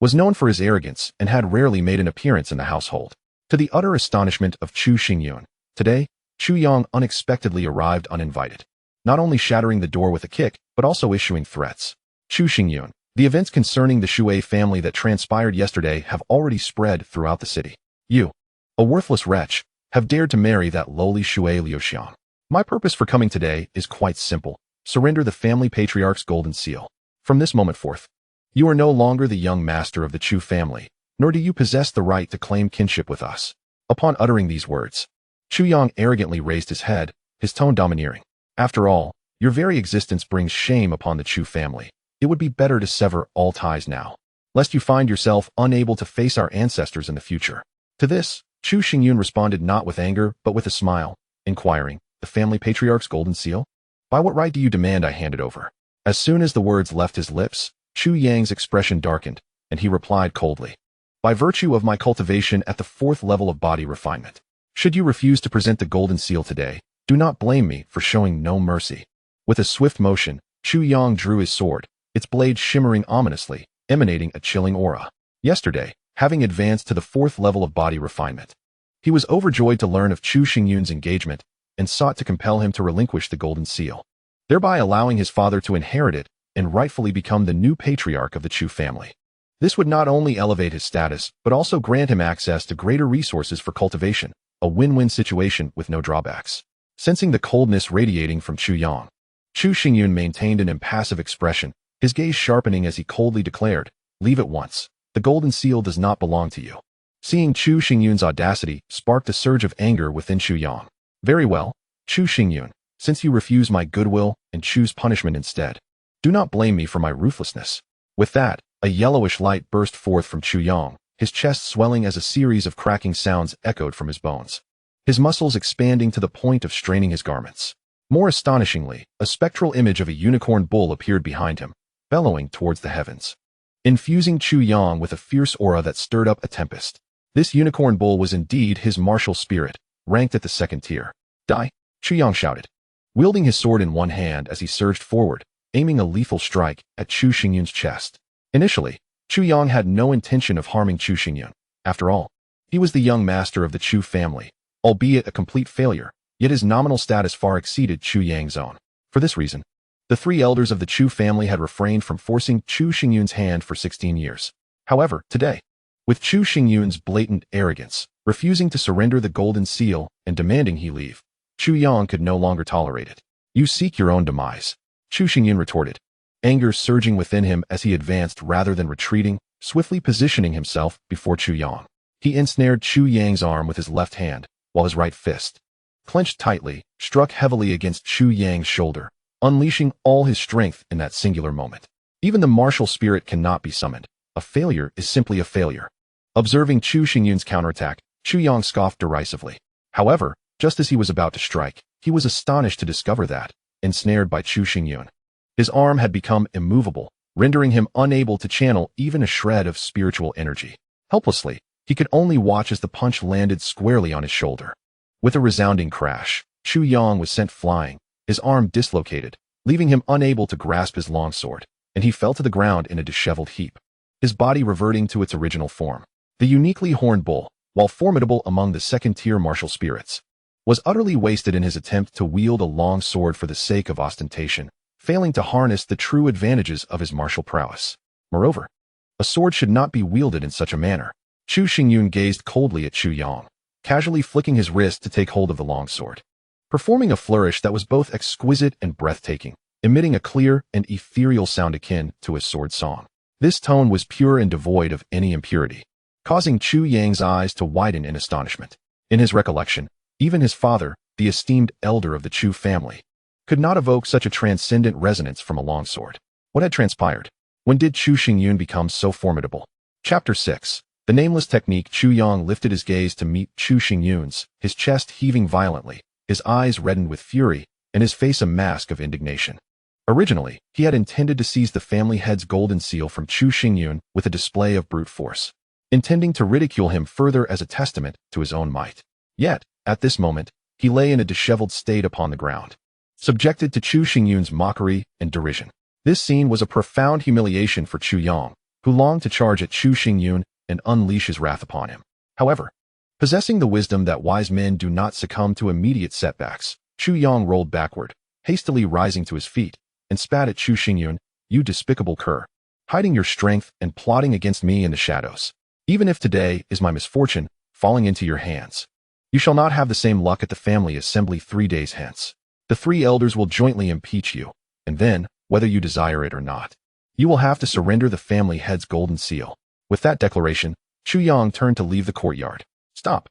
was known for his arrogance and had rarely made an appearance in the household. To the utter astonishment of Chu Xingyun, today, Chu Yang unexpectedly arrived uninvited, not only shattering the door with a kick, but also issuing threats. Chu Xingyun, the events concerning the Shui family that transpired yesterday have already spread throughout the city. You, a worthless wretch, have dared to marry that lowly Shui Liuxiang. My purpose for coming today is quite simple. Surrender the family patriarch's golden seal. From this moment forth, you are no longer the young master of the Chu family, nor do you possess the right to claim kinship with us. Upon uttering these words, Chu Yang arrogantly raised his head, his tone domineering. After all, your very existence brings shame upon the Chu family. It would be better to sever all ties now, lest you find yourself unable to face our ancestors in the future. To this, Chu Xingyun responded not with anger, but with a smile, inquiring, the family patriarch's golden seal? By what right do you demand I hand it over? As soon as the words left his lips, Chu Yang's expression darkened, and he replied coldly, by virtue of my cultivation at the 4th level of body refinement. Should you refuse to present the golden seal today, do not blame me for showing no mercy. With a swift motion, Chu Yang drew his sword, its blade shimmering ominously, emanating a chilling aura. Yesterday, having advanced to the 4th level of body refinement, he was overjoyed to learn of Chu Xingyun's engagement and sought to compel him to relinquish the golden seal, thereby allowing his father to inherit it and rightfully become the new patriarch of the Chu family. This would not only elevate his status, but also grant him access to greater resources for cultivation, a win-win situation with no drawbacks. Sensing the coldness radiating from Chu Yang, Chu Xingyun maintained an impassive expression, his gaze sharpening as he coldly declared, leave at once. The golden seal does not belong to you. Seeing Chu Xingyun's audacity sparked a surge of anger within Chu Yang. Very well, Chu Xingyun, since you refuse my goodwill and choose punishment instead, do not blame me for my ruthlessness. With that, a yellowish light burst forth from Chu Yang, his chest swelling as a series of cracking sounds echoed from his bones, his muscles expanding to the point of straining his garments. More astonishingly, a spectral image of a unicorn bull appeared behind him, bellowing towards the heavens, infusing Chu Yang with a fierce aura that stirred up a tempest. This unicorn bull was indeed his martial spirit, ranked at the 2nd tier. Die! Chu Yang shouted, wielding his sword in one hand as he surged forward, aiming a lethal strike at Chu Xingyun's chest. Initially, Chu Yang had no intention of harming Chu Xingyun. After all, he was the young master of the Chu family, albeit a complete failure, yet his nominal status far exceeded Chu Yang's own. For this reason, the 3 elders of the Chu family had refrained from forcing Chu Xingyun's hand for 16 years. However, today, with Chu Xingyun's blatant arrogance, refusing to surrender the golden seal and demanding he leave, Chu Yang could no longer tolerate it. You seek your own demise, Chu Xingyun retorted, anger surging within him as he advanced rather than retreating, swiftly positioning himself before Chu Yang. He ensnared Chu Yang's arm with his left hand, while his right fist, clenched tightly, struck heavily against Chu Yang's shoulder, unleashing all his strength in that singular moment. Even the martial spirit cannot be summoned. A failure is simply a failure. Observing Chu Xingyun's counterattack, Chu Yang scoffed derisively. However, just as he was about to strike, he was astonished to discover that, ensnared by Chu Xingyun, his arm had become immovable, rendering him unable to channel even a shred of spiritual energy. Helplessly, he could only watch as the punch landed squarely on his shoulder. With a resounding crash, Chu Yang was sent flying, his arm dislocated, leaving him unable to grasp his longsword, and he fell to the ground in a disheveled heap, his body reverting to its original form. The uniquely horned bull, while formidable among the 2nd-tier martial spirits, was utterly wasted in his attempt to wield a long sword for the sake of ostentation, failing to harness the true advantages of his martial prowess. Moreover, a sword should not be wielded in such a manner. Chu Xingyun gazed coldly at Chu Yang, casually flicking his wrist to take hold of the longsword, performing a flourish that was both exquisite and breathtaking, emitting a clear and ethereal sound akin to a sword song. This tone was pure and devoid of any impurity, causing Chu Yang's eyes to widen in astonishment. In his recollection, even his father, the esteemed elder of the Chu family, could not evoke such a transcendent resonance from a longsword. What had transpired? When did Chu Xingyun become so formidable? Chapter 6. The nameless technique. Chu Yang lifted his gaze to meet Chu Xingyun's, his chest heaving violently, his eyes reddened with fury, and his face a mask of indignation. Originally, he had intended to seize the family head's golden seal from Chu Xingyun with a display of brute force, intending to ridicule him further as a testament to his own might. Yet, at this moment, he lay in a disheveled state upon the ground, subjected to Chu Xingyun's mockery and derision. This scene was a profound humiliation for Chu Yang, who longed to charge at Chu Xingyun and unleash his wrath upon him. However, possessing the wisdom that wise men do not succumb to immediate setbacks, Chu Yang rolled backward, hastily rising to his feet, and spat at Chu Xingyun, you despicable cur, hiding your strength and plotting against me in the shadows. Even if today is my misfortune falling into your hands, you shall not have the same luck at the family assembly 3 days hence. The 3 elders will jointly impeach you, and then, whether you desire it or not, you will have to surrender the family head's golden seal. With that declaration, Chu Yang turned to leave the courtyard. Stop!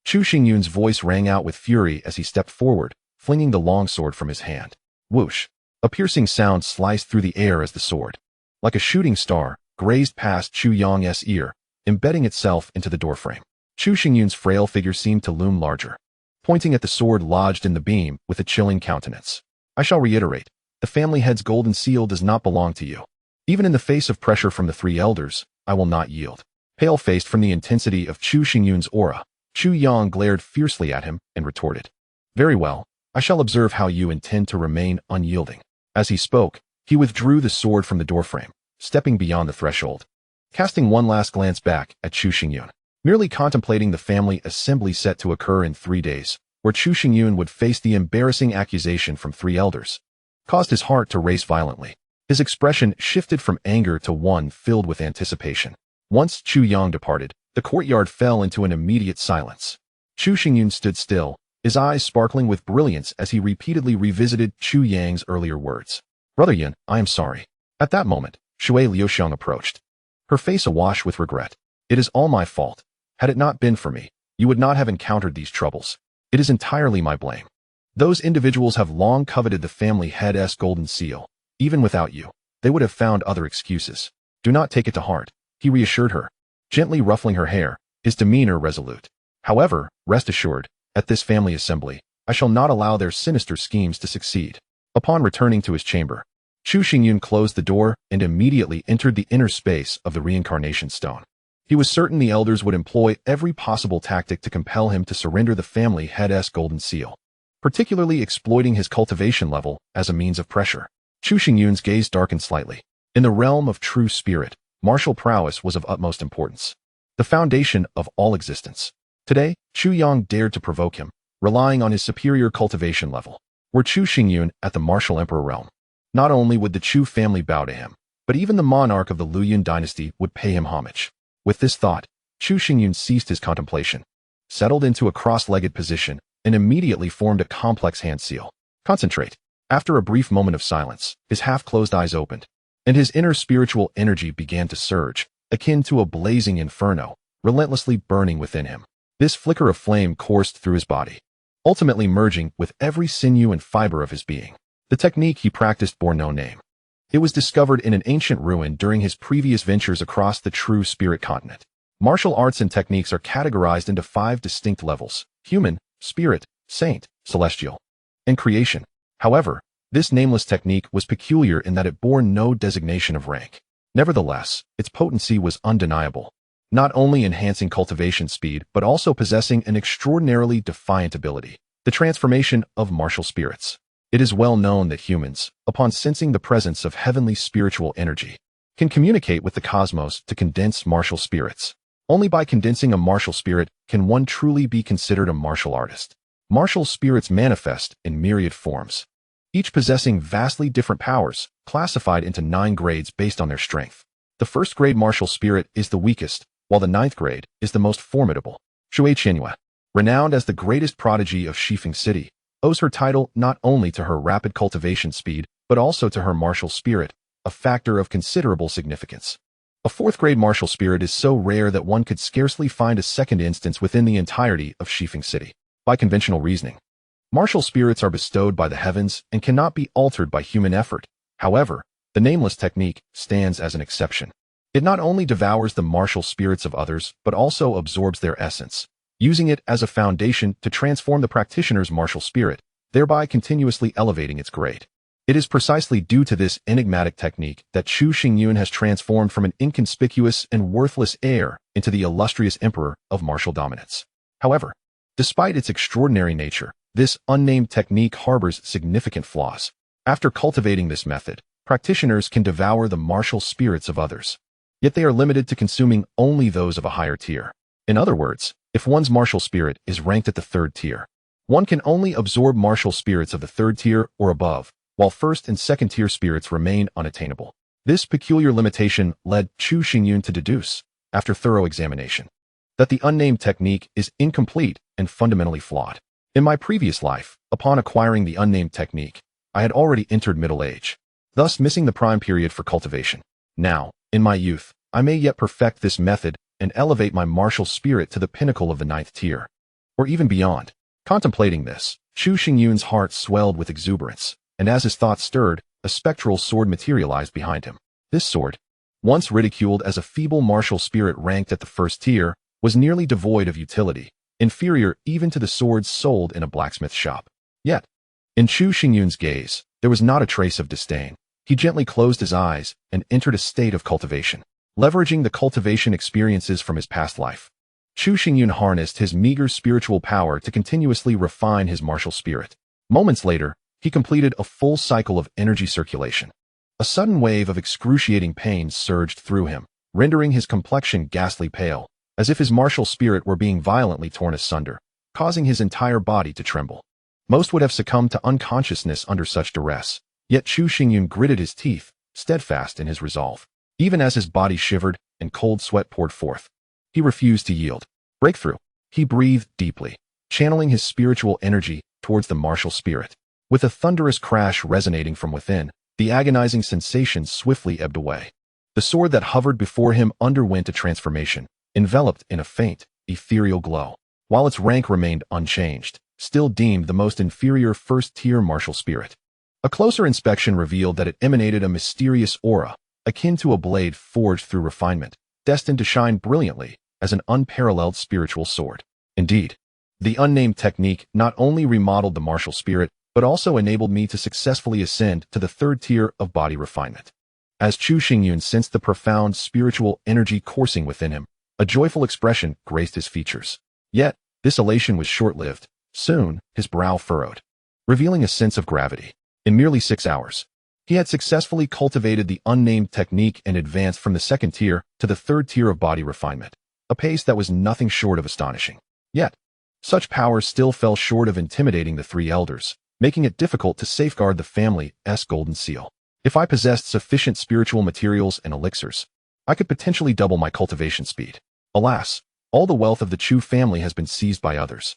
Chu Xingyun's voice rang out with fury as he stepped forward, flinging the longsword from his hand. Whoosh! A piercing sound sliced through the air as the sword, like a shooting star, grazed past Chu Yang's ear, embedding itself into the doorframe. Chu Xingyun's frail figure seemed to loom larger, pointing at the sword lodged in the beam with a chilling countenance. I shall reiterate, the family head's golden seal does not belong to you. Even in the face of pressure from the 3 elders, I will not yield. Pale-faced from the intensity of Chu Xingyun's aura, Chu Yang glared fiercely at him and retorted. Very well, I shall observe how you intend to remain unyielding. As he spoke, he withdrew the sword from the doorframe, stepping beyond the threshold. Casting one last glance back at Chu Xingyun, merely contemplating the family assembly set to occur in 3 days, where Chu Xingyun would face the embarrassing accusation from 3 elders, caused his heart to race violently. His expression shifted from anger to one filled with anticipation. Once Chu Yang departed, the courtyard fell into an immediate silence. Chu Xingyun stood still, his eyes sparkling with brilliance as he repeatedly revisited Chu Yang's earlier words. Brother Yun, I am sorry. At that moment, Shui Liuxiang approached, her face awash with regret. It is all my fault. Had it not been for me, you would not have encountered these troubles. It is entirely my blame. Those individuals have long coveted the family head's golden seal. Even without you, they would have found other excuses. Do not take it to heart, he reassured her, gently ruffling her hair, his demeanor resolute. However, rest assured, at this family assembly, I shall not allow their sinister schemes to succeed. Upon returning to his chamber, Chu Xingyun closed the door and immediately entered the inner space of the reincarnation stone. He was certain the elders would employ every possible tactic to compel him to surrender the family head's golden seal, particularly exploiting his cultivation level as a means of pressure. Chu Xingyun's gaze darkened slightly. In the realm of true spirit, martial prowess was of utmost importance, the foundation of all existence. Today, Chu Yang dared to provoke him, relying on his superior cultivation level. Were Chu Xingyun at the martial emperor realm, not only would the Chu family bow to him, but even the monarch of the Luyun dynasty would pay him homage. With this thought, Chu Xingyun ceased his contemplation, settled into a cross-legged position, and immediately formed a complex hand seal. Concentrate. After a brief moment of silence, his half-closed eyes opened, and his inner spiritual energy began to surge, akin to a blazing inferno, relentlessly burning within him. This flicker of flame coursed through his body, ultimately merging with every sinew and fiber of his being. The technique he practiced bore no name. It was discovered in an ancient ruin during his previous ventures across the true spirit continent. Martial arts and techniques are categorized into 5 distinct levels: human, spirit, saint, celestial, and creation. However, this nameless technique was peculiar in that it bore no designation of rank. Nevertheless, its potency was undeniable, not only enhancing cultivation speed but also possessing an extraordinarily defiant ability: the transformation of martial spirits. It is well known that humans, upon sensing the presence of heavenly spiritual energy, can communicate with the cosmos to condense martial spirits. Only by condensing a martial spirit can one truly be considered a martial artist. Martial spirits manifest in myriad forms, each possessing vastly different powers, classified into 9 grades based on their strength. The 1st grade martial spirit is the weakest, while the 9th grade is the most formidable. Shui Qianyue, renowned as the greatest prodigy of Shifeng City, owes her title not only to her rapid cultivation speed, but also to her martial spirit, a factor of considerable significance. A 4th grade martial spirit is so rare that one could scarcely find a second instance within the entirety of Shifeng City. By conventional reasoning, martial spirits are bestowed by the heavens and cannot be altered by human effort. However, the nameless technique stands as an exception. It not only devours the martial spirits of others, but also absorbs their essence, using it as a foundation to transform the practitioner's martial spirit, thereby continuously elevating its grade. It is precisely due to this enigmatic technique that Chu Xingyun has transformed from an inconspicuous and worthless heir into the illustrious emperor of martial dominance. However, despite its extraordinary nature, this unnamed technique harbors significant flaws. After cultivating this method, practitioners can devour the martial spirits of others, yet they are limited to consuming only those of a higher tier. In other words, if one's martial spirit is ranked at the 3rd tier, one can only absorb martial spirits of the 3rd tier or above, while 1st and 2nd tier spirits remain unattainable. This peculiar limitation led Chu Xingyun to deduce, after thorough examination, that the unnamed technique is incomplete and fundamentally flawed. In my previous life, upon acquiring the unnamed technique, I had already entered middle age, thus missing the prime period for cultivation. Now, in my youth, I may yet perfect this method and elevate my martial spirit to the pinnacle of the 9th tier, or even beyond. Contemplating this, Chu Xingyun's heart swelled with exuberance, and as his thoughts stirred, a spectral sword materialized behind him. This sword, once ridiculed as a feeble martial spirit ranked at the 1st tier, was nearly devoid of utility, inferior even to the swords sold in a blacksmith shop. Yet, in Chu Xingyun's gaze, there was not a trace of disdain. He gently closed his eyes and entered a state of cultivation. Leveraging the cultivation experiences from his past life, Chu Xingyun harnessed his meager spiritual power to continuously refine his martial spirit. Moments later, he completed a full cycle of energy circulation. A sudden wave of excruciating pain surged through him, rendering his complexion ghastly pale, as if his martial spirit were being violently torn asunder, causing his entire body to tremble. Most would have succumbed to unconsciousness under such duress, yet Chu Xingyun gritted his teeth, steadfast in his resolve. Even as his body shivered and cold sweat poured forth, he refused to yield. Breakthrough. He breathed deeply, channeling his spiritual energy towards the martial spirit. With a thunderous crash resonating from within, the agonizing sensation swiftly ebbed away. The sword that hovered before him underwent a transformation, enveloped in a faint, ethereal glow, while its rank remained unchanged, still deemed the most inferior 1st-tier martial spirit. A closer inspection revealed that it emanated a mysterious aura, akin to a blade forged through refinement, destined to shine brilliantly as an unparalleled spiritual sword. Indeed, the unnamed technique not only remodeled the martial spirit, but also enabled me to successfully ascend to the 3rd tier of body refinement. As Chu Xingyun sensed the profound spiritual energy coursing within him, a joyful expression graced his features. Yet, this elation was short-lived. Soon, his brow furrowed, revealing a sense of gravity. In merely 6 hours, he had successfully cultivated the unnamed technique and advanced from the 2nd tier to the 3rd tier of body refinement, a pace that was nothing short of astonishing. Yet, such power still fell short of intimidating the 3 elders, making it difficult to safeguard the family's golden seal. If I possessed sufficient spiritual materials and elixirs, I could potentially double my cultivation speed. Alas, all the wealth of the Chu family has been seized by others,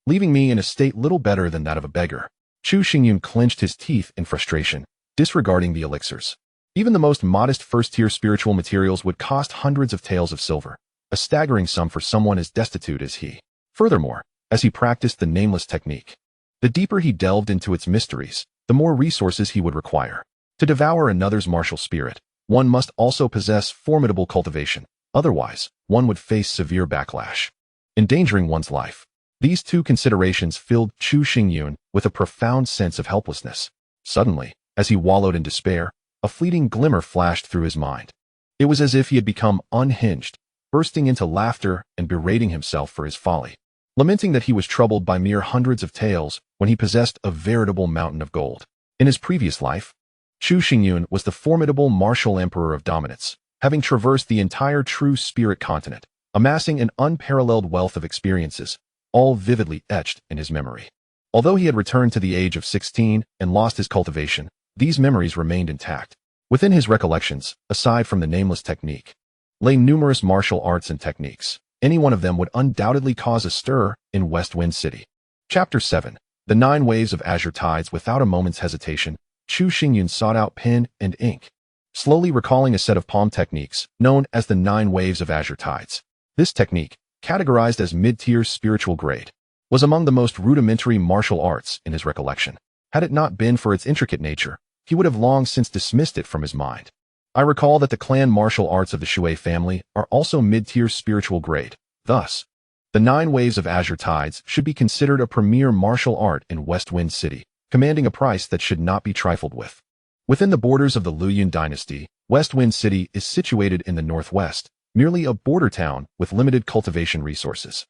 leaving me in a state little better than that of a beggar. Chu Xingyun clenched his teeth in frustration, disregarding the elixirs. Even the most modest 1st-tier spiritual materials would cost hundreds of taels of silver, a staggering sum for someone as destitute as he. Furthermore, as he practiced the nameless technique, the deeper he delved into its mysteries, the more resources he would require. To devour another's martial spirit, one must also possess formidable cultivation, otherwise, one would face severe backlash, endangering one's life. These 2 considerations filled Chu Xingyun with a profound sense of helplessness. Suddenly, as he wallowed in despair, a fleeting glimmer flashed through his mind. It was as if he had become unhinged, bursting into laughter and berating himself for his folly, lamenting that he was troubled by mere hundreds of taels when he possessed a veritable mountain of gold. In his previous life, Chu Xingyun was the formidable martial emperor of dominance, having traversed the entire true spirit continent, amassing an unparalleled wealth of experiences, all vividly etched in his memory. Although he had returned to the age of 16 and lost his cultivation, these memories remained intact. Within his recollections, aside from the nameless technique, lay numerous martial arts and techniques. Any one of them would undoubtedly cause a stir in West Wind City. Chapter 7. The 9 Waves of Azure Tides. Without a moment's hesitation, Chu Xingyun sought out pen and ink, slowly recalling a set of palm techniques known as the 9 Waves of Azure Tides. This technique, categorized as mid-tier spiritual grade, was among the most rudimentary martial arts in his recollection. Had it not been for its intricate nature, he would have long since dismissed it from his mind. I recall that the clan martial arts of the Shui family are also mid-tier spiritual grade. Thus, the 9 Waves of Azure Tides should be considered a premier martial art in West Wind City, commanding a price that should not be trifled with. Within the borders of the Luyun dynasty, West Wind City is situated in the northwest, merely a border town with limited cultivation resources.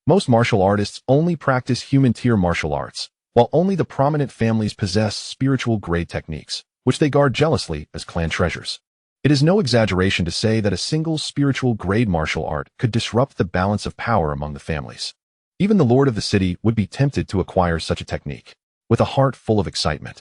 Most martial artists only practice human-tier martial arts, while only the prominent families possess spiritual grade techniques, which they guard jealously as clan treasures. It is no exaggeration to say that a single spiritual grade martial art could disrupt the balance of power among the families. Even the lord of the city would be tempted to acquire such a technique. With a heart full of excitement,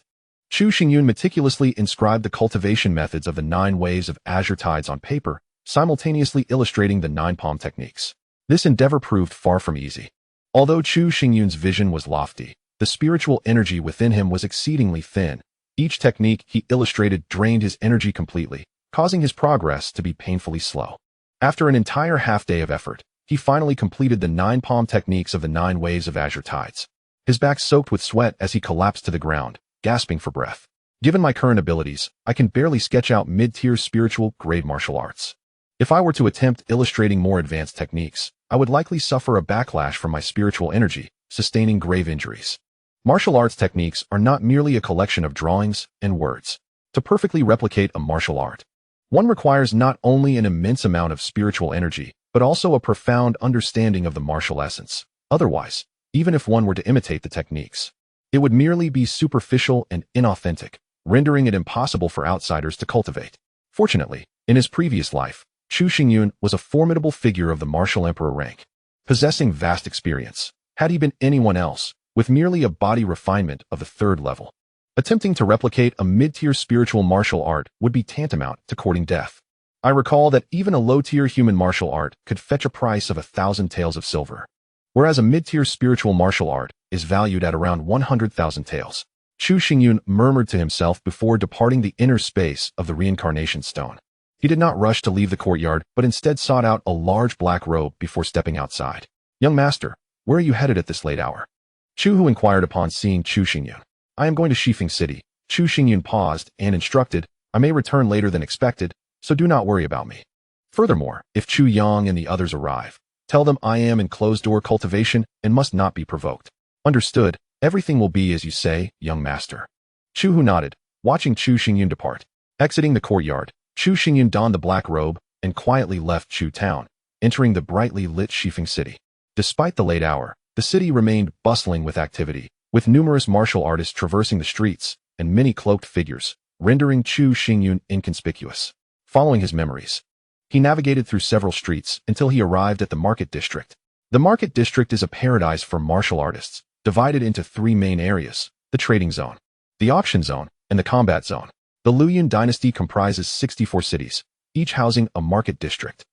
Chu Xingyun meticulously inscribed the cultivation methods of the 9 waves of azure tides on paper, simultaneously illustrating the 9 palm techniques. This endeavor proved far from easy. Although Chu Xingyun's vision was lofty, the spiritual energy within him was exceedingly thin. Each technique he illustrated drained his energy completely, causing his progress to be painfully slow. After an entire half-day of effort, he finally completed the 9 palm techniques of the 9 waves of azure tides. His back soaked with sweat as he collapsed to the ground, gasping for breath. Given my current abilities, I can barely sketch out mid-tier spiritual grade martial arts. If I were to attempt illustrating more advanced techniques, I would likely suffer a backlash from my spiritual energy, sustaining grave injuries. Martial arts techniques are not merely a collection of drawings and words. To perfectly replicate a martial art, one requires not only an immense amount of spiritual energy, but also a profound understanding of the martial essence. Otherwise, even if one were to imitate the techniques, it would merely be superficial and inauthentic, rendering it impossible for outsiders to cultivate. Fortunately, in his previous life, Chu Xingyun was a formidable figure of the martial emperor rank, possessing vast experience. Had he been anyone else, with merely a body refinement of the 3rd level, attempting to replicate a mid-tier spiritual martial art would be tantamount to courting death. I recall that even a low-tier human martial art could fetch a price of 1,000 taels of silver, whereas a mid-tier spiritual martial art is valued at around 100,000 taels. Chu Xingyun murmured to himself before departing the inner space of the reincarnation stone. He did not rush to leave the courtyard, but instead sought out a large black robe before stepping outside. "Young master, where are you headed at this late hour?" Chu Hu inquired upon seeing Chu Xingyun. "I am going to Shifeng City." Chu Xingyun paused and instructed, "I may return later than expected, so do not worry about me. Furthermore, if Chu Yang and the others arrive, tell them I am in closed-door cultivation and must not be provoked." "Understood. Everything will be as you say, young master." Chu Hu nodded, watching Chu Xingyun depart. Exiting the courtyard, Chu Xingyun donned the black robe and quietly left Chu Town, entering the brightly lit Shifeng City. Despite the late hour, the city remained bustling with activity, with numerous martial artists traversing the streets and many cloaked figures, rendering Chu Xingyun inconspicuous. Following his memories, he navigated through several streets until he arrived at the market district. The market district is a paradise for martial artists, divided into 3 main areas: the trading zone, the auction zone, and the combat zone. The Luoyuan dynasty comprises 64 cities, each housing a market district.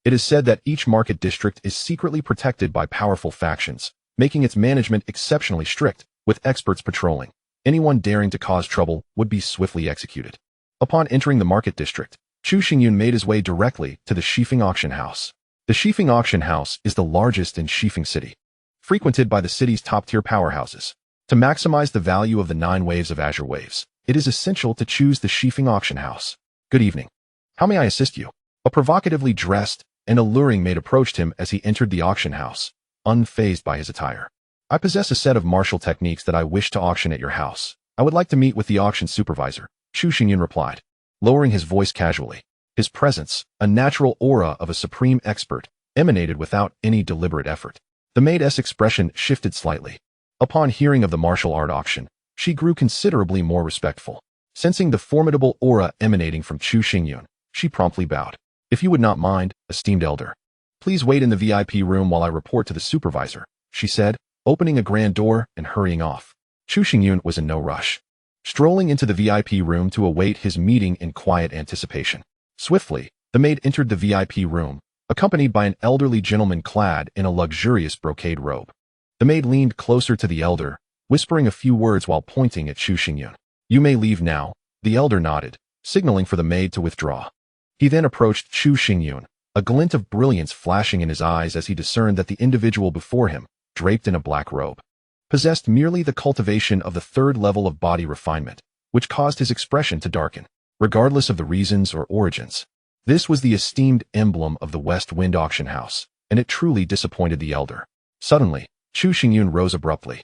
It is said that each market district is secretly protected by powerful factions, making its management exceptionally strict, with experts patrolling. Anyone daring to cause trouble would be swiftly executed. Upon entering the market district, Chu Xingyun made his way directly to the Shifeng auction house. The Shifeng auction house is the largest in Shifeng City, frequented by the city's top-tier powerhouses. To maximize the value of the 9 waves of azure waves, it is essential to choose the Shifeng auction house. "Good evening. How may I assist you?" A provocatively dressed and alluring maid approached him as he entered the auction house, unfazed by his attire. "I possess a set of martial techniques that I wish to auction at your house. I would like to meet with the auction supervisor," Chu Xingyun replied, lowering his voice casually. His presence, a natural aura of a supreme expert, emanated without any deliberate effort. The maid's expression shifted slightly. Upon hearing of the martial art auction, she grew considerably more respectful. Sensing the formidable aura emanating from Chu Xingyun, she promptly bowed. "If you would not mind, esteemed elder, please wait in the VIP room while I report to the supervisor," she said, opening a grand door and hurrying off. Chu Xingyun was in no rush, strolling into the VIP room to await his meeting in quiet anticipation. Swiftly, the maid entered the VIP room, accompanied by an elderly gentleman clad in a luxurious brocade robe. The maid leaned closer to the elder, whispering a few words while pointing at Chu Xingyun. "You may leave now," the elder nodded, signaling for the maid to withdraw. He then approached Chu Xingyun, a glint of brilliance flashing in his eyes as he discerned that the individual before him, draped in a black robe, possessed merely the cultivation of the 3rd level of body refinement, which caused his expression to darken, regardless of the reasons or origins. This was the esteemed emblem of the West Wind auction house, and it truly disappointed the elder. Suddenly, Chu Xingyun rose abruptly,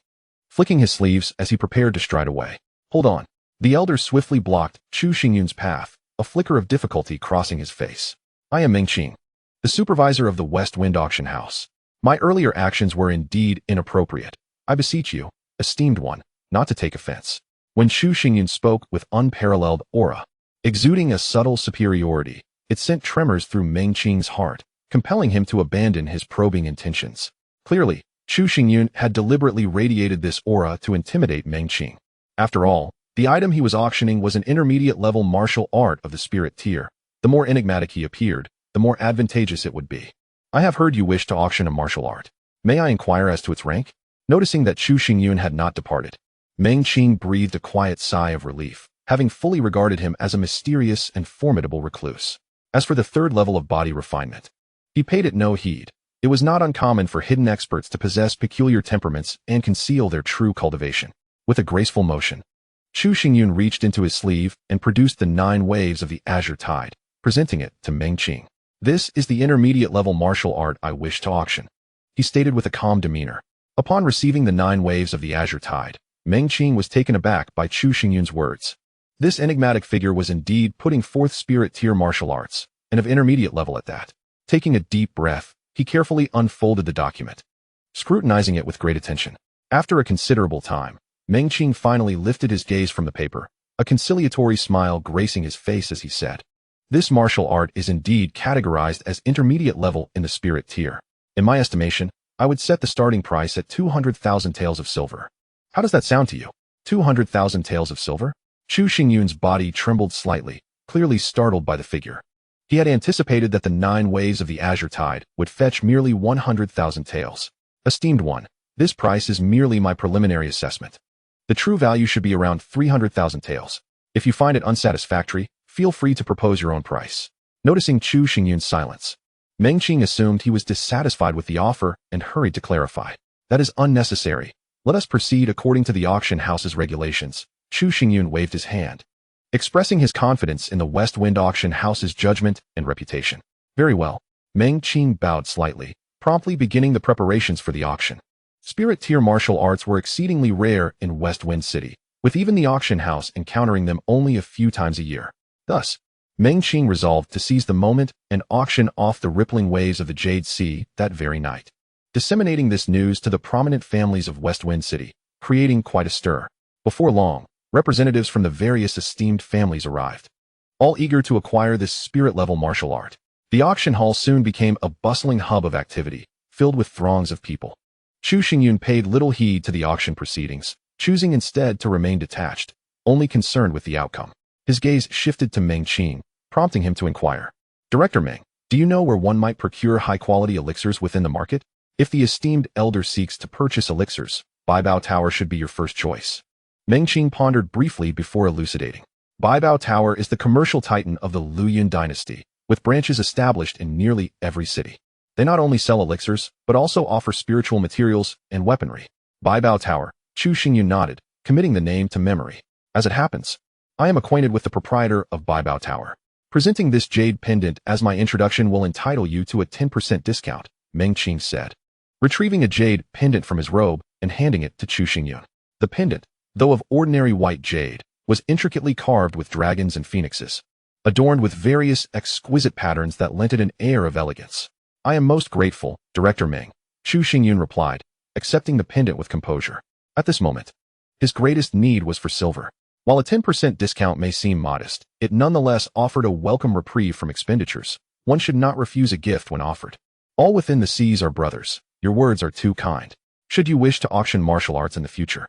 flicking his sleeves as he prepared to stride away. "Hold on." The elder swiftly blocked Chu Xingyun's path, a flicker of difficulty crossing his face. "I am Meng Qing, the supervisor of the West Wind auction house. My earlier actions were indeed inappropriate. I beseech you, esteemed one, not to take offense." When Chu Xingyun spoke with unparalleled aura, exuding a subtle superiority, it sent tremors through Meng Qing's heart, compelling him to abandon his probing intentions. Clearly, Chu Xingyun had deliberately radiated this aura to intimidate Meng Qing. After all, The item he was auctioning was an intermediate-level martial art of the spirit tier. The more enigmatic he appeared, the more advantageous it would be. I have heard you wish to auction a martial art. May I inquire as to its rank? Noticing that Chu Xingyun had not departed, Meng Qing breathed a quiet sigh of relief, having fully regarded him as a mysterious and formidable recluse. As for the third level of body refinement, he paid it no heed. It was not uncommon for hidden experts to possess peculiar temperaments and conceal their true cultivation. With a graceful motion, Chu Xingyun reached into his sleeve and produced the 9 waves of the azure tide, presenting it to Meng Qing. This is the intermediate-level martial art I wish to auction, he stated with a calm demeanor. Upon receiving the 9 waves of the azure tide, Meng Qing was taken aback by Chu Xingyun's words. This enigmatic figure was indeed putting forth spirit-tier martial arts, and of intermediate level at that. Taking a deep breath, he carefully unfolded the document, scrutinizing it with great attention. After a considerable time, Meng Qing finally lifted his gaze from the paper, a conciliatory smile gracing his face as he said, "This martial art is indeed categorized as intermediate level in the spirit tier. In my estimation, I would set the starting price at 200,000 taels of silver. How does that sound to you? 200,000 taels of silver?" Chu Xingyun's body trembled slightly, clearly startled by the figure. He had anticipated that the 9 waves of the azure tide would fetch merely 100,000 taels. Esteemed one, this price is merely my preliminary assessment. The true value should be around 300,000 taels. If you find it unsatisfactory, feel free to propose your own price. Noticing Chu Xingyun's silence, Meng Qing assumed he was dissatisfied with the offer and hurried to clarify. "That is unnecessary. Let us proceed according to the auction house's regulations." Chu Xingyun waved his hand, expressing his confidence in the West Wind Auction House's judgment and reputation. "Very well." Meng Qing bowed slightly, promptly beginning the preparations for the auction. Spirit-tier martial arts were exceedingly rare in West Wind City, with even the auction house encountering them only a few times a year. Thus, Meng Qing resolved to seize the moment and auction off the rippling waves of the Jade Sea that very night, disseminating this news to the prominent families of West Wind City, creating quite a stir. Before long, representatives from the various esteemed families arrived, all eager to acquire this spirit-level martial art. The auction hall soon became a bustling hub of activity, filled with throngs of people. Chu Xingyun paid little heed to the auction proceedings, choosing instead to remain detached, only concerned with the outcome. His gaze shifted to Meng Qing, prompting him to inquire, "Director Meng, do you know where one might procure high-quality elixirs within the market? If the esteemed elder seeks to purchase elixirs, Baibao Tower should be your first choice." Meng Qing pondered briefly before elucidating. Baibao Tower is the commercial titan of the Luoyun dynasty, with branches established in nearly every city. They not only sell elixirs, but also offer spiritual materials and weaponry. Baibao Tower, Chu Xingyun nodded, committing the name to memory. "As it happens, I am acquainted with the proprietor of Baibao Tower. Presenting this jade pendant as my introduction will entitle you to a 10% discount," Meng Qing said, retrieving a jade pendant from his robe and handing it to Chu Xingyun. The pendant, though of ordinary white jade, was intricately carved with dragons and phoenixes, adorned with various exquisite patterns that lent it an air of elegance. "I am most grateful, Director Meng," Chu Xingyun replied, accepting the pendant with composure. At this moment, his greatest need was for silver. While a 10% discount may seem modest, it nonetheless offered a welcome reprieve from expenditures. One should not refuse a gift when offered. "All within the seas are brothers. Your words are too kind. Should you wish to auction martial arts in the future,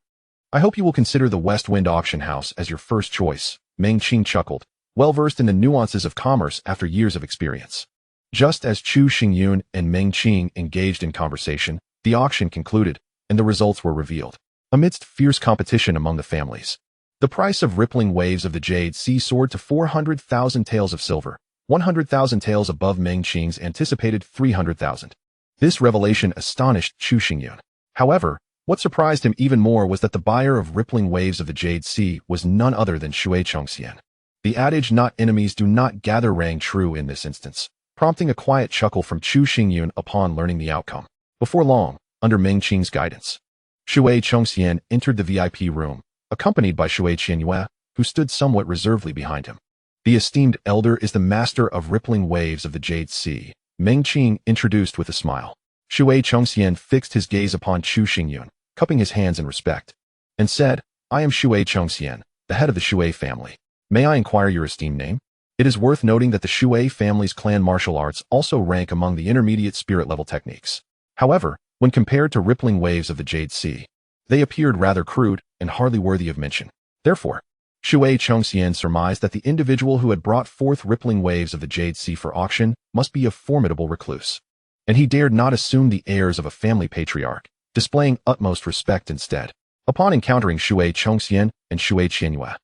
I hope you will consider the West Wind Auction House as your first choice." Meng Qing chuckled, well-versed in the nuances of commerce after years of experience. Just as Chu Xingyun and Meng Qing engaged in conversation, the auction concluded, and the results were revealed. Amidst fierce competition among the families, the price of rippling waves of the Jade Sea soared to 400,000 taels of silver, 100,000 taels above Meng Qing's anticipated 300,000. This revelation astonished Chu Xingyun. However, what surprised him even more was that the buyer of rippling waves of the Jade Sea was none other than Shui Chongxian. The adage "not enemies do not gather" rang true in this instance, prompting a quiet chuckle from Chu Xingyun upon learning the outcome. Before long, under Meng Qing's guidance, Shui Chongxian entered the VIP room, accompanied by Shui Qianyue, who stood somewhat reservedly behind him. "The esteemed elder is the master of rippling waves of the Jade Sea," Meng Qing introduced with a smile. Shui Chongxian fixed his gaze upon Chu Xingyun, cupping his hands in respect, and said, "I am Shui Chongxian, the head of the Shui family. May I inquire your esteemed name?" It is worth noting that the Shui family's clan martial arts also rank among the intermediate spirit-level techniques. However, when compared to rippling waves of the Jade Sea, they appeared rather crude and hardly worthy of mention. Therefore, Shui Chongxian surmised that the individual who had brought forth rippling waves of the Jade Sea for auction must be a formidable recluse. And he dared not assume the airs of a family patriarch, displaying utmost respect instead. Upon encountering Shui Chongxian and Shui Qianyue,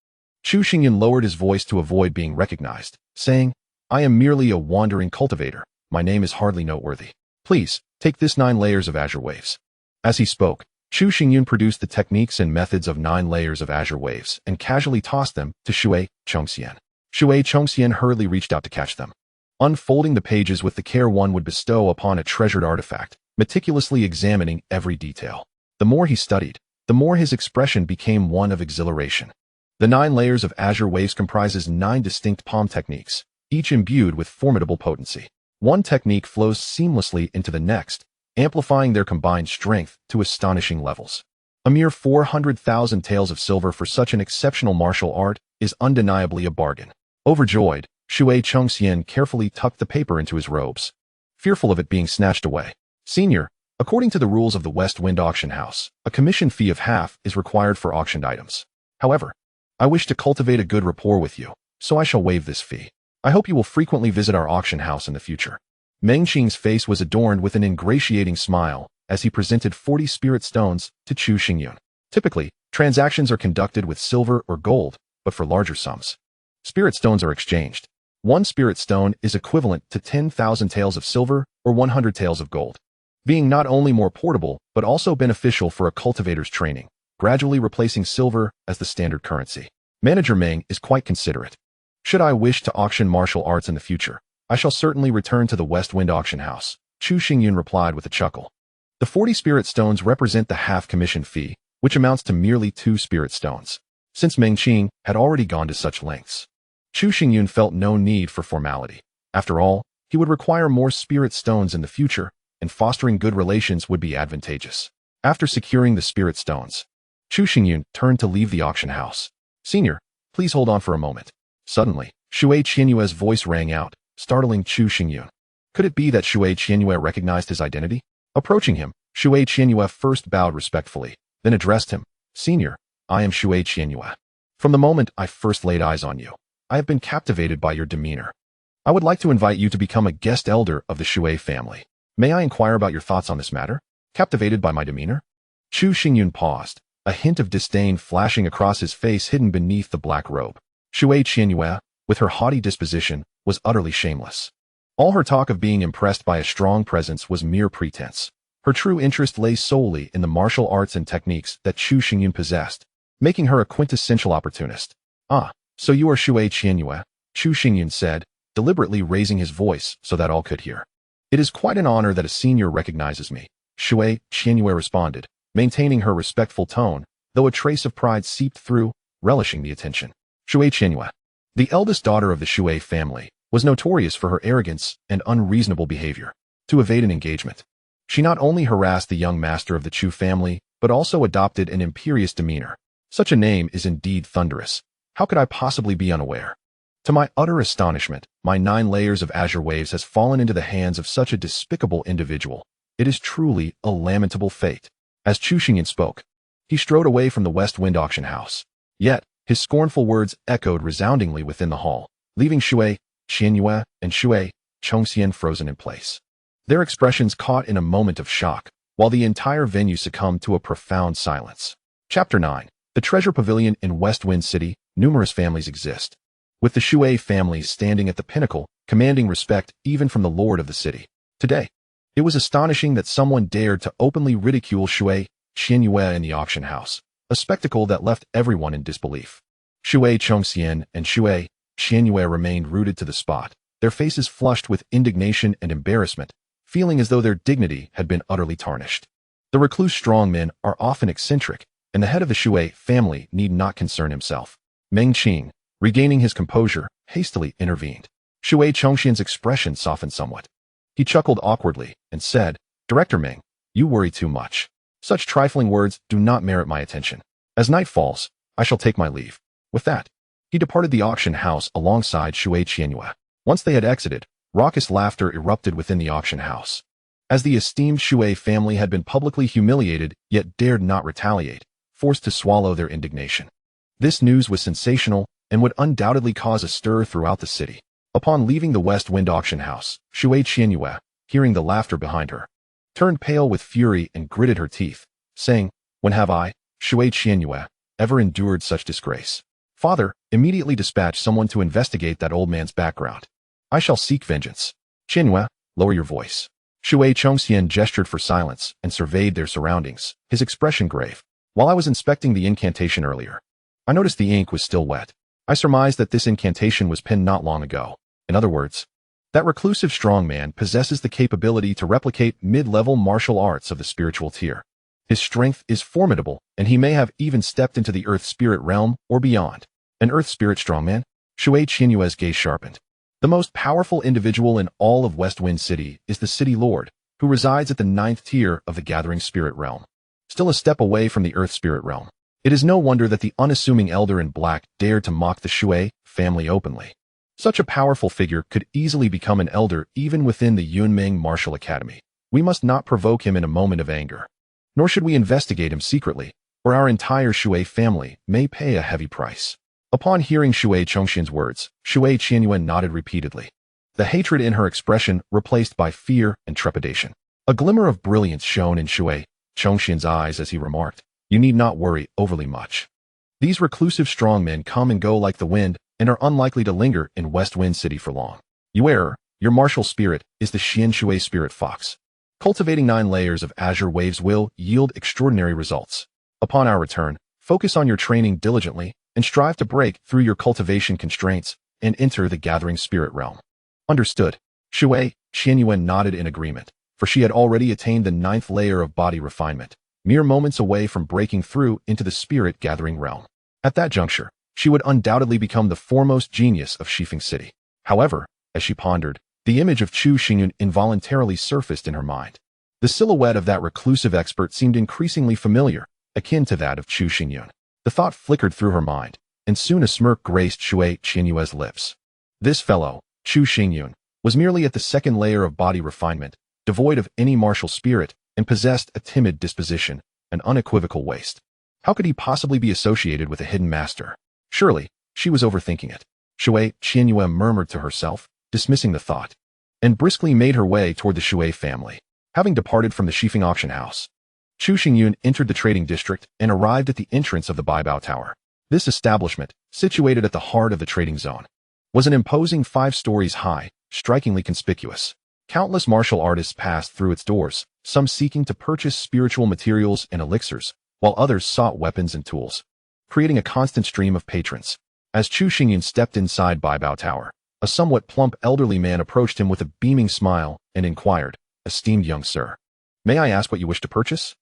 Chu Xingyan lowered his voice to avoid being recognized, saying, "I am merely a wandering cultivator. My name is hardly noteworthy. Please, take this 9 layers of azure waves." As he spoke, Chu Xingyun produced the techniques and methods of 9 layers of azure waves and casually tossed them to Shui Chongxian. Shui Chongxian hurriedly reached out to catch them, unfolding the pages with the care one would bestow upon a treasured artifact, meticulously examining every detail. The more he studied, the more his expression became one of exhilaration. The 9 layers of azure waves comprises 9 distinct palm techniques, each imbued with formidable potency. One technique flows seamlessly into the next, amplifying their combined strength to astonishing levels. A mere 400,000 taels of silver for such an exceptional martial art is undeniably a bargain. Overjoyed, Shui Chongxian carefully tucked the paper into his robes, fearful of it being snatched away. "Senior, according to the rules of the West Wind Auction House, a commission fee of half is required for auctioned items. However, I wish to cultivate a good rapport with you, so I shall waive this fee. I hope you will frequently visit our auction house in the future." Meng Qing's face was adorned with an ingratiating smile as he presented 40 spirit stones to Chu Xingyun. Typically, transactions are conducted with silver or gold, but for larger sums, spirit stones are exchanged. 1 spirit stone is equivalent to 10,000 taels of silver or 100 taels of gold, being not only more portable but also beneficial for a cultivator's training, gradually replacing silver as the standard currency. Manager Meng is quite considerate. "Should I wish to auction martial arts in the future, I shall certainly return to the West Wind Auction House," Chu Xingyun replied with a chuckle. The 40 spirit stones represent the half commission fee, which amounts to merely 2 spirit stones. Since Meng Qing had already gone to such lengths, Chu Xingyun felt no need for formality. After all, he would require more spirit stones in the future, and fostering good relations would be advantageous. After securing the spirit stones, Chu Xingyun turned to leave the auction house. "Senior, please hold on for a moment." Suddenly, Shui Qianyue's voice rang out, startling Chu Xingyun. Could it be that Shui Qianyue recognized his identity? Approaching him, Shui Qianyue first bowed respectfully, then addressed him. "Senior, I am Shui Qianyue. From the moment I first laid eyes on you, I have been captivated by your demeanor. I would like to invite you to become a guest elder of the Shui family. May I inquire about your thoughts on this matter?" Captivated by my demeanor? Chu Xingyun paused, a hint of disdain flashing across his face hidden beneath the black robe. Shui Qianyue, with her haughty disposition, was utterly shameless. All her talk of being impressed by a strong presence was mere pretense. Her true interest lay solely in the martial arts and techniques that Chu Xingyun possessed, making her a quintessential opportunist. "Ah, so you are Shui Qianyue," Chu Xingyun said, deliberately raising his voice so that all could hear. "It is quite an honor that a senior recognizes me," Shui Qianyue responded, maintaining her respectful tone, though a trace of pride seeped through, relishing the attention. Shui Qianyue, the eldest daughter of the Shui family, was notorious for her arrogance and unreasonable behavior. To evade an engagement, she not only harassed the young master of the Chu family, but also adopted an imperious demeanor. Such a name is indeed thunderous. How could I possibly be unaware? To my utter astonishment, my 9 layers of azure waves has fallen into the hands of such a despicable individual. It is truly a lamentable fate. As Chu Xingyun spoke, he strode away from the West Wind Auction House. Yet, his scornful words echoed resoundingly within the hall, leaving Shui Qianyue and Shui Chongxian frozen in place. Their expressions caught in a moment of shock, while the entire venue succumbed to a profound silence. Chapter 9. The Treasure Pavilion in West Wind City. Numerous families exist, with the Shui family standing at the pinnacle, commanding respect even from the lord of the city. Today, it was astonishing that someone dared to openly ridicule Shui Qianyue in the auction house, a spectacle that left everyone in disbelief. Shui Chongxian and Shui Qianyue remained rooted to the spot, their faces flushed with indignation and embarrassment, feeling as though their dignity had been utterly tarnished. The recluse strongmen are often eccentric, and the head of the Shui family need not concern himself. Meng Qing, regaining his composure, hastily intervened. Shui Chongxian's expression softened somewhat. He chuckled awkwardly and said, "Director Meng, you worry too much. Such trifling words do not merit my attention. As night falls, I shall take my leave." With that, he departed the auction house alongside Shui Qianyue. Once they had exited, raucous laughter erupted within the auction house. As the esteemed Shui family had been publicly humiliated yet dared not retaliate, forced to swallow their indignation. This news was sensational and would undoubtedly cause a stir throughout the city. Upon leaving the West Wind auction house, Shui Qianyue, hearing the laughter behind her, turned pale with fury and gritted her teeth, saying, "When have I, Shui Qianyue, ever endured such disgrace? Father, immediately dispatch someone to investigate that old man's background. I shall seek vengeance." "Qianyue, lower your voice." Shui Chongxian gestured for silence and surveyed their surroundings, his expression grave. "While I was inspecting the incantation earlier, I noticed the ink was still wet. I surmised that this incantation was penned not long ago. In other words, that reclusive strongman possesses the capability to replicate mid-level martial arts of the spiritual tier. His strength is formidable, and he may have even stepped into the Earth Spirit realm or beyond." "An Earth Spirit strongman?" Shui Qianyue's gaze sharpened. "The most powerful individual in all of West Wind City is the City Lord, who resides at the 9th tier of the Gathering Spirit realm, still a step away from the Earth Spirit realm. It is no wonder that the unassuming elder in black dared to mock the Shui family openly. Such a powerful figure could easily become an elder even within the Yunming Martial Academy. We must not provoke him in a moment of anger. Nor should we investigate him secretly, or our entire Shui family may pay a heavy price." Upon hearing Shui Chongxian's words, Shui Qianyue nodded repeatedly, the hatred in her expression replaced by fear and trepidation. A glimmer of brilliance shone in Shui Chongxian's eyes as he remarked, "You need not worry overly much. These reclusive strongmen come and go like the wind and are unlikely to linger in West Wind City for long. You err, your martial spirit is the Xian Shui spirit fox. Cultivating 9 layers of azure waves will yield extraordinary results. Upon our return, focus on your training diligently and strive to break through your cultivation constraints and enter the gathering spirit realm." "Understood." Shui Qianyue nodded in agreement, for she had already attained the 9th layer of body refinement, mere moments away from breaking through into the spirit gathering realm. At that juncture, she would undoubtedly become the foremost genius of Shifeng City. However, as she pondered, the image of Chu Xingyun involuntarily surfaced in her mind. The silhouette of that reclusive expert seemed increasingly familiar, akin to that of Chu Xingyun. The thought flickered through her mind, and soon a smirk graced Shui Qianyue's lips. This fellow, Chu Xingyun, was merely at the 2nd layer of body refinement, devoid of any martial spirit, and possessed a timid disposition, an unequivocal waste. How could he possibly be associated with a hidden master? Surely, she was overthinking it. Shui Qianyue murmured to herself, dismissing the thought, and briskly made her way toward the Shui family. Having departed from the Shifeng auction house, Chu Xingyun entered the trading district and arrived at the entrance of the Baibao Tower. This establishment, situated at the heart of the trading zone, was an imposing 5 stories high, strikingly conspicuous. Countless martial artists passed through its doors, some seeking to purchase spiritual materials and elixirs, while others sought weapons and tools, creating a constant stream of patrons. As Chu Xingyun stepped inside Baibao Tower, a somewhat plump elderly man approached him with a beaming smile and inquired, "Esteemed young sir, may I ask what you wish to purchase?"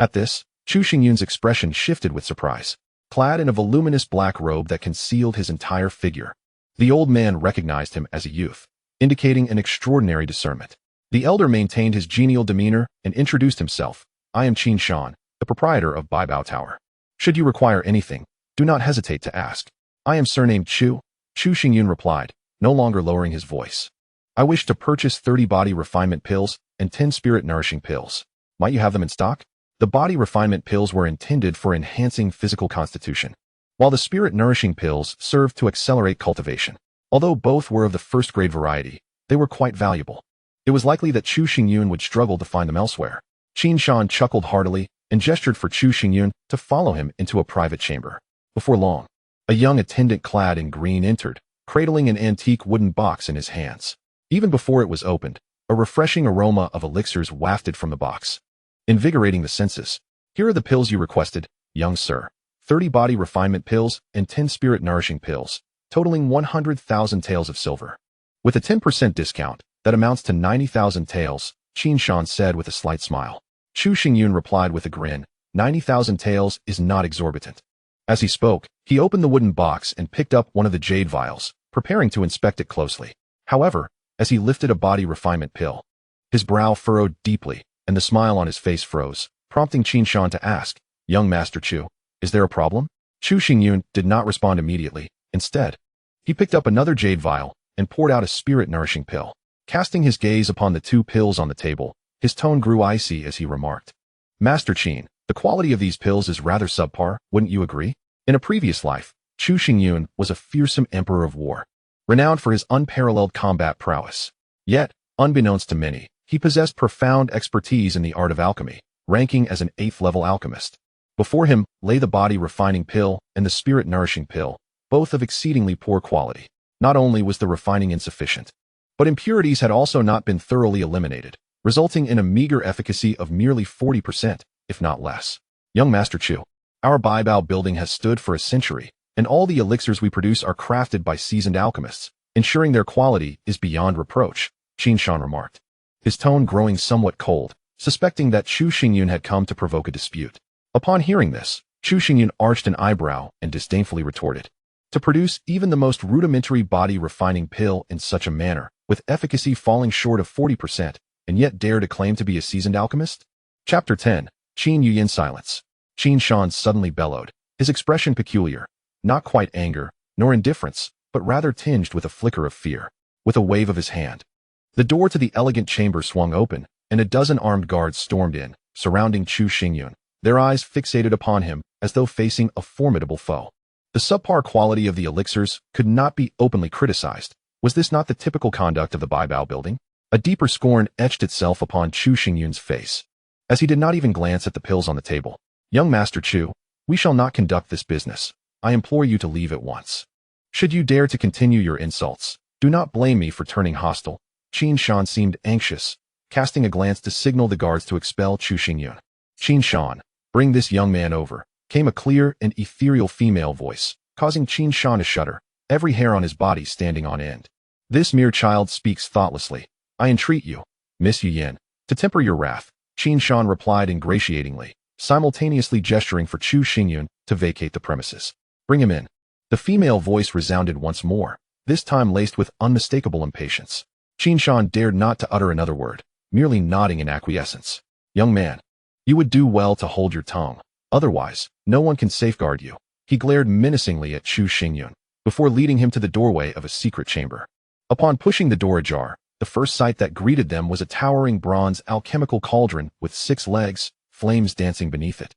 At this, Chu Xingyun's expression shifted with surprise. Clad in a voluminous black robe that concealed his entire figure, the old man recognized him as a youth, indicating an extraordinary discernment. The elder maintained his genial demeanor and introduced himself. "I am Qin Shan, the proprietor of Baibao Tower. Should you require anything, do not hesitate to ask." "I am surnamed Chu," Chu Xingyun replied, no longer lowering his voice. "I wish to purchase 30 body refinement pills and 10 spirit nourishing pills. Might you have them in stock?" The body refinement pills were intended for enhancing physical constitution, while the spirit nourishing pills served to accelerate cultivation. Although both were of the first-grade variety, they were quite valuable. It was likely that Chu Xingyun would struggle to find them elsewhere. Qin Shan chuckled heartily and gestured for Chu Xingyun to follow him into a private chamber. Before long, a young attendant clad in green entered, cradling an antique wooden box in his hands. Even before it was opened, a refreshing aroma of elixirs wafted from the box, invigorating the senses. "Here are the pills you requested, young sir. 30 body refinement pills and 10 spirit nourishing pills, totaling 100,000 taels of silver. With a 10% discount, that amounts to 90,000 taels, Qin Shan said with a slight smile. Chu Xingyun replied with a grin, 90,000 taels is not exorbitant. As he spoke, he opened the wooden box and picked up one of the jade vials, preparing to inspect it closely. However, as he lifted a body refinement pill, his brow furrowed deeply, and the smile on his face froze, prompting Qin Shan to ask, "Young Master Chu, is there a problem?" Chu Xingyun did not respond immediately. Instead, he picked up another jade vial and poured out a spirit-nourishing pill. Casting his gaze upon the 2 pills on the table, his tone grew icy as he remarked, "Master Qin, the quality of these pills is rather subpar, wouldn't you agree?" In a previous life, Chu Xingyun was a fearsome emperor of war, renowned for his unparalleled combat prowess. Yet, unbeknownst to many, he possessed profound expertise in the art of alchemy, ranking as an 8th-level alchemist. Before him lay the body-refining pill and the spirit-nourishing pill, both of exceedingly poor quality. Not only was the refining insufficient, but impurities had also not been thoroughly eliminated, resulting in a meager efficacy of merely 40%, if not less. Young Master Chu, our Baibao building has stood for a century, and all the elixirs we produce are crafted by seasoned alchemists, ensuring their quality is beyond reproach, Qin Shan remarked, his tone growing somewhat cold, suspecting that Chu Xingyun had come to provoke a dispute. Upon hearing this, Chu Xingyun arched an eyebrow and disdainfully retorted, to produce even the most rudimentary body-refining pill in such a manner, with efficacy falling short of 40%, and yet dare to claim to be a seasoned alchemist? Chapter 10. Qin Yuyin Silence. Qin Shan suddenly bellowed, his expression peculiar, not quite anger, nor indifference, but rather tinged with a flicker of fear. With a wave of his hand, the door to the elegant chamber swung open, and a dozen armed guards stormed in, surrounding Chu Xingyun, their eyes fixated upon him as though facing a formidable foe. The subpar quality of the elixirs could not be openly criticized. Was this not the typical conduct of the Baibao building? A deeper scorn etched itself upon Chu Xingyun's face, as he did not even glance at the pills on the table. Young Master Chu, we shall not conduct this business. I implore you to leave at once. Should you dare to continue your insults, do not blame me for turning hostile. Qin Shan seemed anxious, casting a glance to signal the guards to expel Chu Xingyun. Qin Shan, bring this young man over, came a clear and ethereal female voice, causing Qin Shan to shudder, every hair on his body standing on end. This mere child speaks thoughtlessly. I entreat you, Miss Yuyin, to temper your wrath, Qin Shan replied ingratiatingly, simultaneously gesturing for Chu Xingyun to vacate the premises. Bring him in. The female voice resounded once more, this time laced with unmistakable impatience. Qin Shan dared not to utter another word, merely nodding in acquiescence. Young man, you would do well to hold your tongue. Otherwise, no one can safeguard you. He glared menacingly at Chu Xingyun, before leading him to the doorway of a secret chamber. Upon pushing the door ajar, the first sight that greeted them was a towering bronze alchemical cauldron with 6 legs, flames dancing beneath it,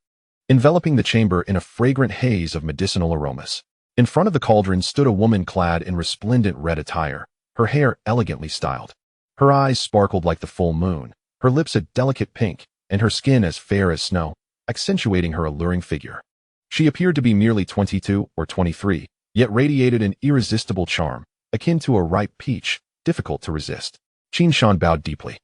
enveloping the chamber in a fragrant haze of medicinal aromas. In front of the cauldron stood a woman clad in resplendent red attire, her hair elegantly styled. Her eyes sparkled like the full moon, her lips a delicate pink, and her skin as fair as snow, accentuating her alluring figure. She appeared to be merely 22 or 23, yet radiated an irresistible charm, akin to a ripe peach, difficult to resist. Qin Shan bowed deeply,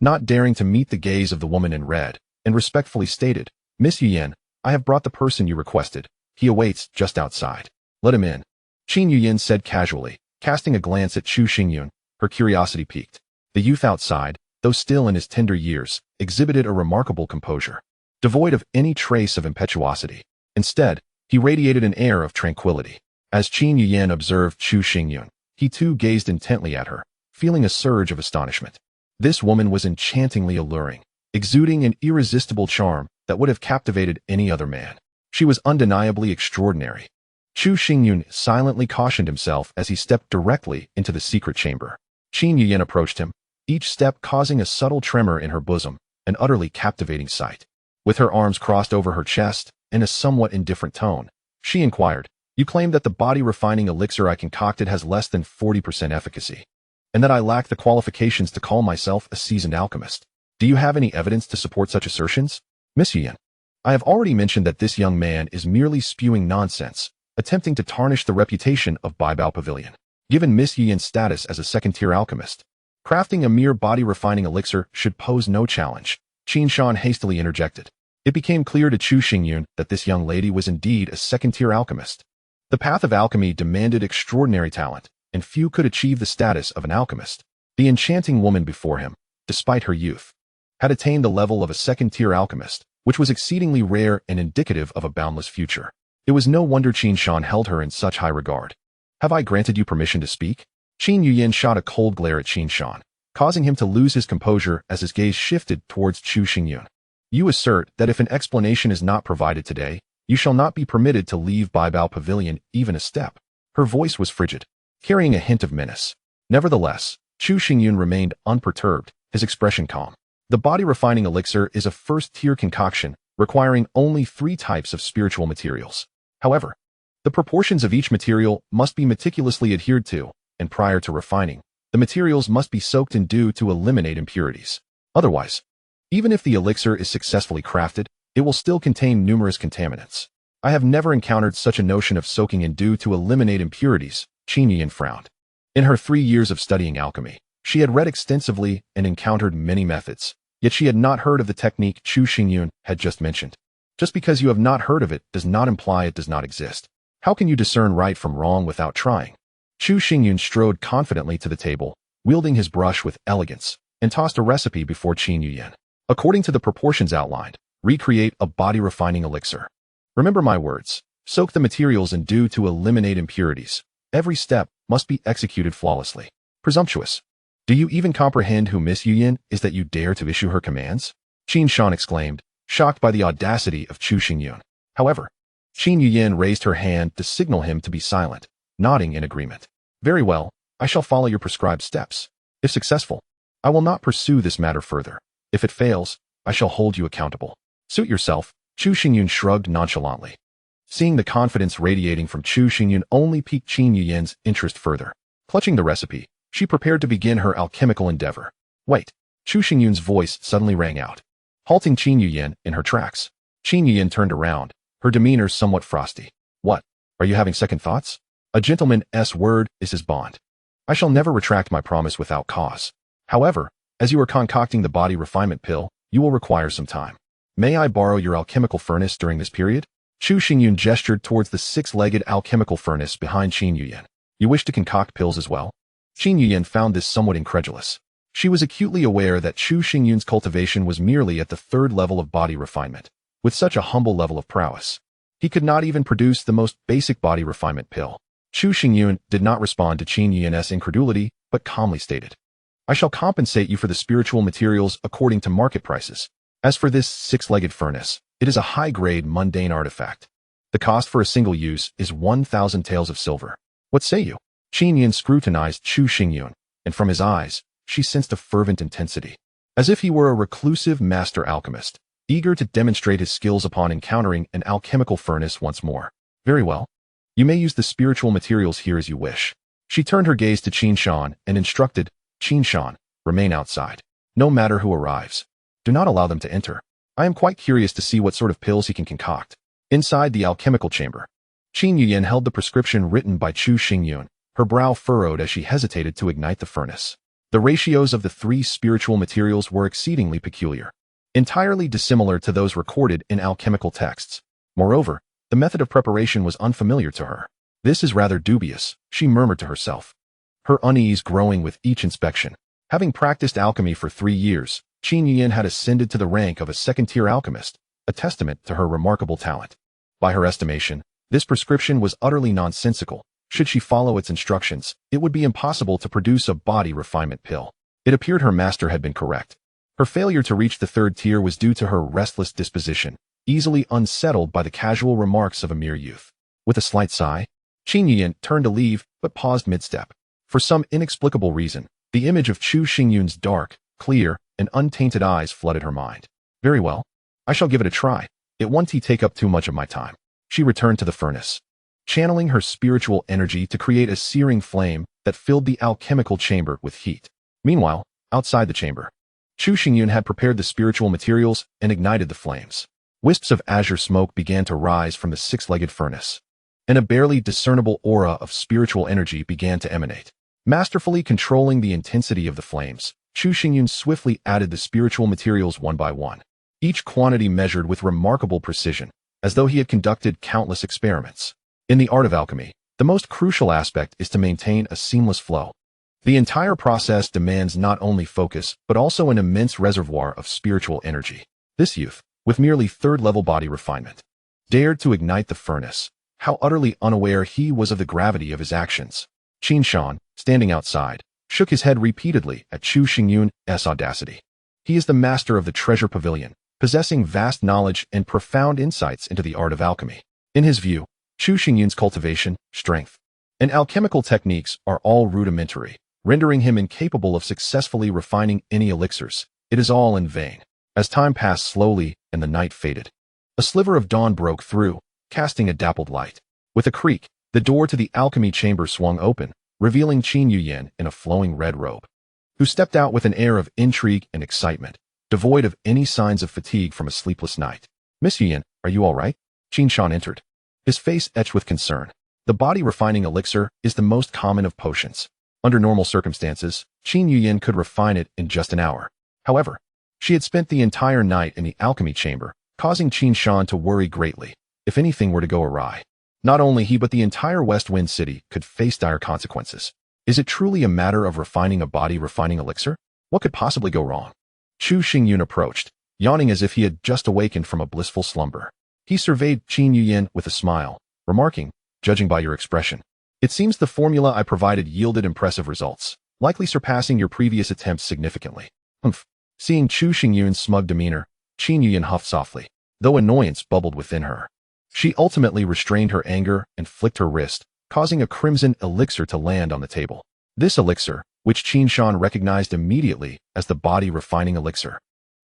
not daring to meet the gaze of the woman in red, and respectfully stated, Miss Yuyin, I have brought the person you requested. He awaits just outside. Let him in. Qin Yuyin said casually, casting a glance at Chu Xingyun, her curiosity piqued. The youth outside, though still in his tender years, exhibited a remarkable composure, devoid of any trace of impetuosity. Instead, he radiated an air of tranquility. As Qin Yuyin observed Chu Xingyun, he too gazed intently at her, feeling a surge of astonishment. This woman was enchantingly alluring, exuding an irresistible charm that would have captivated any other man. She was undeniably extraordinary. Chu Xingyun silently cautioned himself as he stepped directly into the secret chamber. Qin Yuyin approached him, each step causing a subtle tremor in her bosom, an utterly captivating sight. With her arms crossed over her chest, in a somewhat indifferent tone, she inquired, You claim that the body-refining elixir I concocted has less than 40% efficacy, and that I lack the qualifications to call myself a seasoned alchemist. Do you have any evidence to support such assertions? Miss Yuyin, I have already mentioned that this young man is merely spewing nonsense, attempting to tarnish the reputation of Baibao Pavilion. Given Miss Yuyin's status as a second-tier alchemist, crafting a mere body-refining elixir should pose no challenge. Qin Shan hastily interjected. It became clear to Chu Xingyun that this young lady was indeed a second-tier alchemist. The path of alchemy demanded extraordinary talent, and few could achieve the status of an alchemist. The enchanting woman before him, despite her youth, had attained the level of a second-tier alchemist, which was exceedingly rare and indicative of a boundless future. It was no wonder Qin Shan held her in such high regard. Have I granted you permission to speak? Qin Yuyin shot a cold glare at Qin Shan, causing him to lose his composure as his gaze shifted towards Chu Xingyun. You assert that if an explanation is not provided today, you shall not be permitted to leave Baibao Pavilion even a step. Her voice was frigid, carrying a hint of menace. Nevertheless, Chu Xingyun remained unperturbed, his expression calm. The body-refining elixir is a first-tier concoction, requiring only 3 types of spiritual materials. However, The proportions of each material must be meticulously adhered to, and prior to refining, the materials must be soaked in dew to eliminate impurities. Otherwise, even if the elixir is successfully crafted, it will still contain numerous contaminants. I have never encountered such a notion of soaking in dew to eliminate impurities, Qin Yuyan frowned. In her 3 years of studying alchemy, she had read extensively and encountered many methods, yet she had not heard of the technique Chu Xingyun had just mentioned. Just because you have not heard of it does not imply it does not exist. How can you discern right from wrong without trying? Chu Xingyun strode confidently to the table, wielding his brush with elegance, and tossed a recipe before Qin Yuyan. According to the proportions outlined, recreate a body-refining elixir. Remember my words. Soak the materials in dew to eliminate impurities. Every step must be executed flawlessly. Presumptuous. Do you even comprehend who Miss Yuyan is that you dare to issue her commands? Qin Shan exclaimed, shocked by the audacity of Chu Xingyun. However, Qin Yuyan raised her hand to signal him to be silent, nodding in agreement. Very well, I shall follow your prescribed steps. If successful, I will not pursue this matter further. If it fails, I shall hold you accountable. Suit yourself, Chu Xingyun shrugged nonchalantly. Seeing the confidence radiating from Chu Xingyun only piqued Qin Yuyan's interest further. Clutching the recipe, she prepared to begin her alchemical endeavor. Wait, Chu Xingyun's voice suddenly rang out, halting Qin Yuyan in her tracks. Qin Yuyan turned around, her demeanor somewhat frosty. What? Are you having second thoughts? A gentleman's word is his bond. I shall never retract my promise without cause. However, as you are concocting the body refinement pill, you will require some time. May I borrow your alchemical furnace during this period? Chu Xingyun gestured towards the 6-legged alchemical furnace behind Qin Yuyan. You wish to concoct pills as well? Qin Yuyan found this somewhat incredulous. She was acutely aware that Chu Xingyun's cultivation was merely at the 3rd level of body refinement, with such a humble level of prowess. He could not even produce the most basic body refinement pill. Chu Xingyun did not respond to Qin Yuyan's incredulity, but calmly stated, I shall compensate you for the spiritual materials according to market prices. As for this 6-legged furnace, it is a high-grade mundane artifact. The cost for a single use is 1,000 taels of silver. What say you? Qin Yuyan scrutinized Chu Xingyun, and from his eyes, she sensed a fervent intensity. As if he were a reclusive master alchemist, eager to demonstrate his skills upon encountering an alchemical furnace once more. Very well. You may use the spiritual materials here as you wish. She turned her gaze to Qin Shan and instructed, Qin Shan, remain outside. No matter who arrives, do not allow them to enter. I am quite curious to see what sort of pills he can concoct. Inside the alchemical chamber, Qin Yuyan held the prescription written by Chu Xingyun, her brow furrowed as she hesitated to ignite the furnace. The ratios of the 3 spiritual materials were exceedingly peculiar, entirely dissimilar to those recorded in alchemical texts. Moreover, the method of preparation was unfamiliar to her. This is rather dubious, she murmured to herself, her unease growing with each inspection. Having practiced alchemy for 3 years, Qin Yuyan had ascended to the rank of a 2nd-tier alchemist, a testament to her remarkable talent. By her estimation, this prescription was utterly nonsensical. Should she follow its instructions, it would be impossible to produce a body refinement pill. It appeared her master had been correct. Her failure to reach the 3rd tier was due to her restless disposition, easily unsettled by the casual remarks of a mere youth. With a slight sigh, Qin Yuyan turned to leave, but paused mid-step. For some inexplicable reason, the image of Chu Xingyun's dark, clear, and untainted eyes flooded her mind. Very well. I shall give it a try. It won't take up too much of my time. She returned to the furnace, channeling her spiritual energy to create a searing flame that filled the alchemical chamber with heat. Meanwhile, outside the chamber, Chu Xingyun had prepared the spiritual materials and ignited the flames. Wisps of azure smoke began to rise from the 6-legged furnace, and a barely discernible aura of spiritual energy began to emanate. Masterfully controlling the intensity of the flames, Chu Xingyun swiftly added the spiritual materials one by one, each quantity measured with remarkable precision, as though he had conducted countless experiments. In the art of alchemy, the most crucial aspect is to maintain a seamless flow. The entire process demands not only focus, but also an immense reservoir of spiritual energy. This youth, with merely 3rd-level body refinement, dared to ignite the furnace. How utterly unaware he was of the gravity of his actions. Qin Shan, standing outside, shook his head repeatedly at Chu Xingyun's audacity. He is the master of the treasure pavilion, possessing vast knowledge and profound insights into the art of alchemy. In his view, Chu Xingyun's cultivation, strength, and alchemical techniques are all rudimentary, rendering him incapable of successfully refining any elixirs. It is all in vain. As time passed slowly and the night faded, a sliver of dawn broke through, casting a dappled light. With a creak, the door to the alchemy chamber swung open, revealing Qin Yuyan in a flowing red robe, who stepped out with an air of intrigue and excitement, devoid of any signs of fatigue from a sleepless night. Miss Yuyan, are you all right? Qin Shan entered, his face etched with concern. The body-refining elixir is the most common of potions. Under normal circumstances, Qin Yuyan could refine it in just an hour. However, she had spent the entire night in the alchemy chamber, causing Qin Shan to worry greatly. If anything were to go awry, not only he but the entire West Wind City could face dire consequences. Is it truly a matter of refining a body-refining elixir? What could possibly go wrong? Chu Xingyun approached, yawning as if he had just awakened from a blissful slumber. He surveyed Qin Yuyan with a smile, remarking, judging by your expression, it seems the formula I provided yielded impressive results, likely surpassing your previous attempts significantly. Humph. Seeing Chu Xingyun's smug demeanor, Qin Yuyan huffed softly, though annoyance bubbled within her. She ultimately restrained her anger and flicked her wrist, causing a crimson elixir to land on the table. This elixir, which Qin Shan recognized immediately as the body-refining elixir,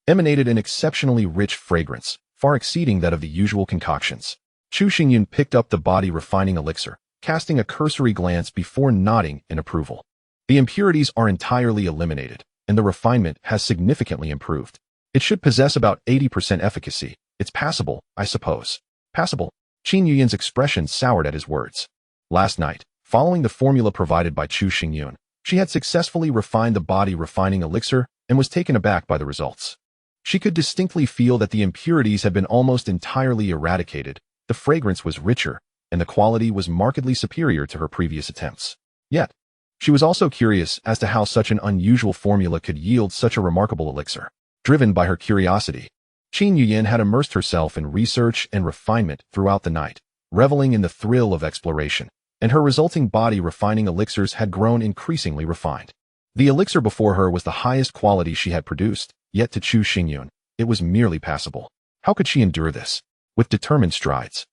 emanated an exceptionally rich fragrance, far exceeding that of the usual concoctions. Chu Xingyun picked up the body-refining elixir, casting a cursory glance before nodding in approval. The impurities are entirely eliminated, and the refinement has significantly improved. It should possess about 80% efficacy. It's passable, I suppose. Passable? Qin Yuyan's expression soured at his words. Last night, following the formula provided by Chu Xingyun, she had successfully refined the body-refining elixir and was taken aback by the results. She could distinctly feel that the impurities had been almost entirely eradicated, the fragrance was richer, and the quality was markedly superior to her previous attempts. Yet, she was also curious as to how such an unusual formula could yield such a remarkable elixir. Driven by her curiosity, Qin Yuyan had immersed herself in research and refinement throughout the night, reveling in the thrill of exploration, and her resulting body-refining elixirs had grown increasingly refined. The elixir before her was the highest quality she had produced, yet to Chu Xingyun, it was merely passable. How could she endure this? With determined strides,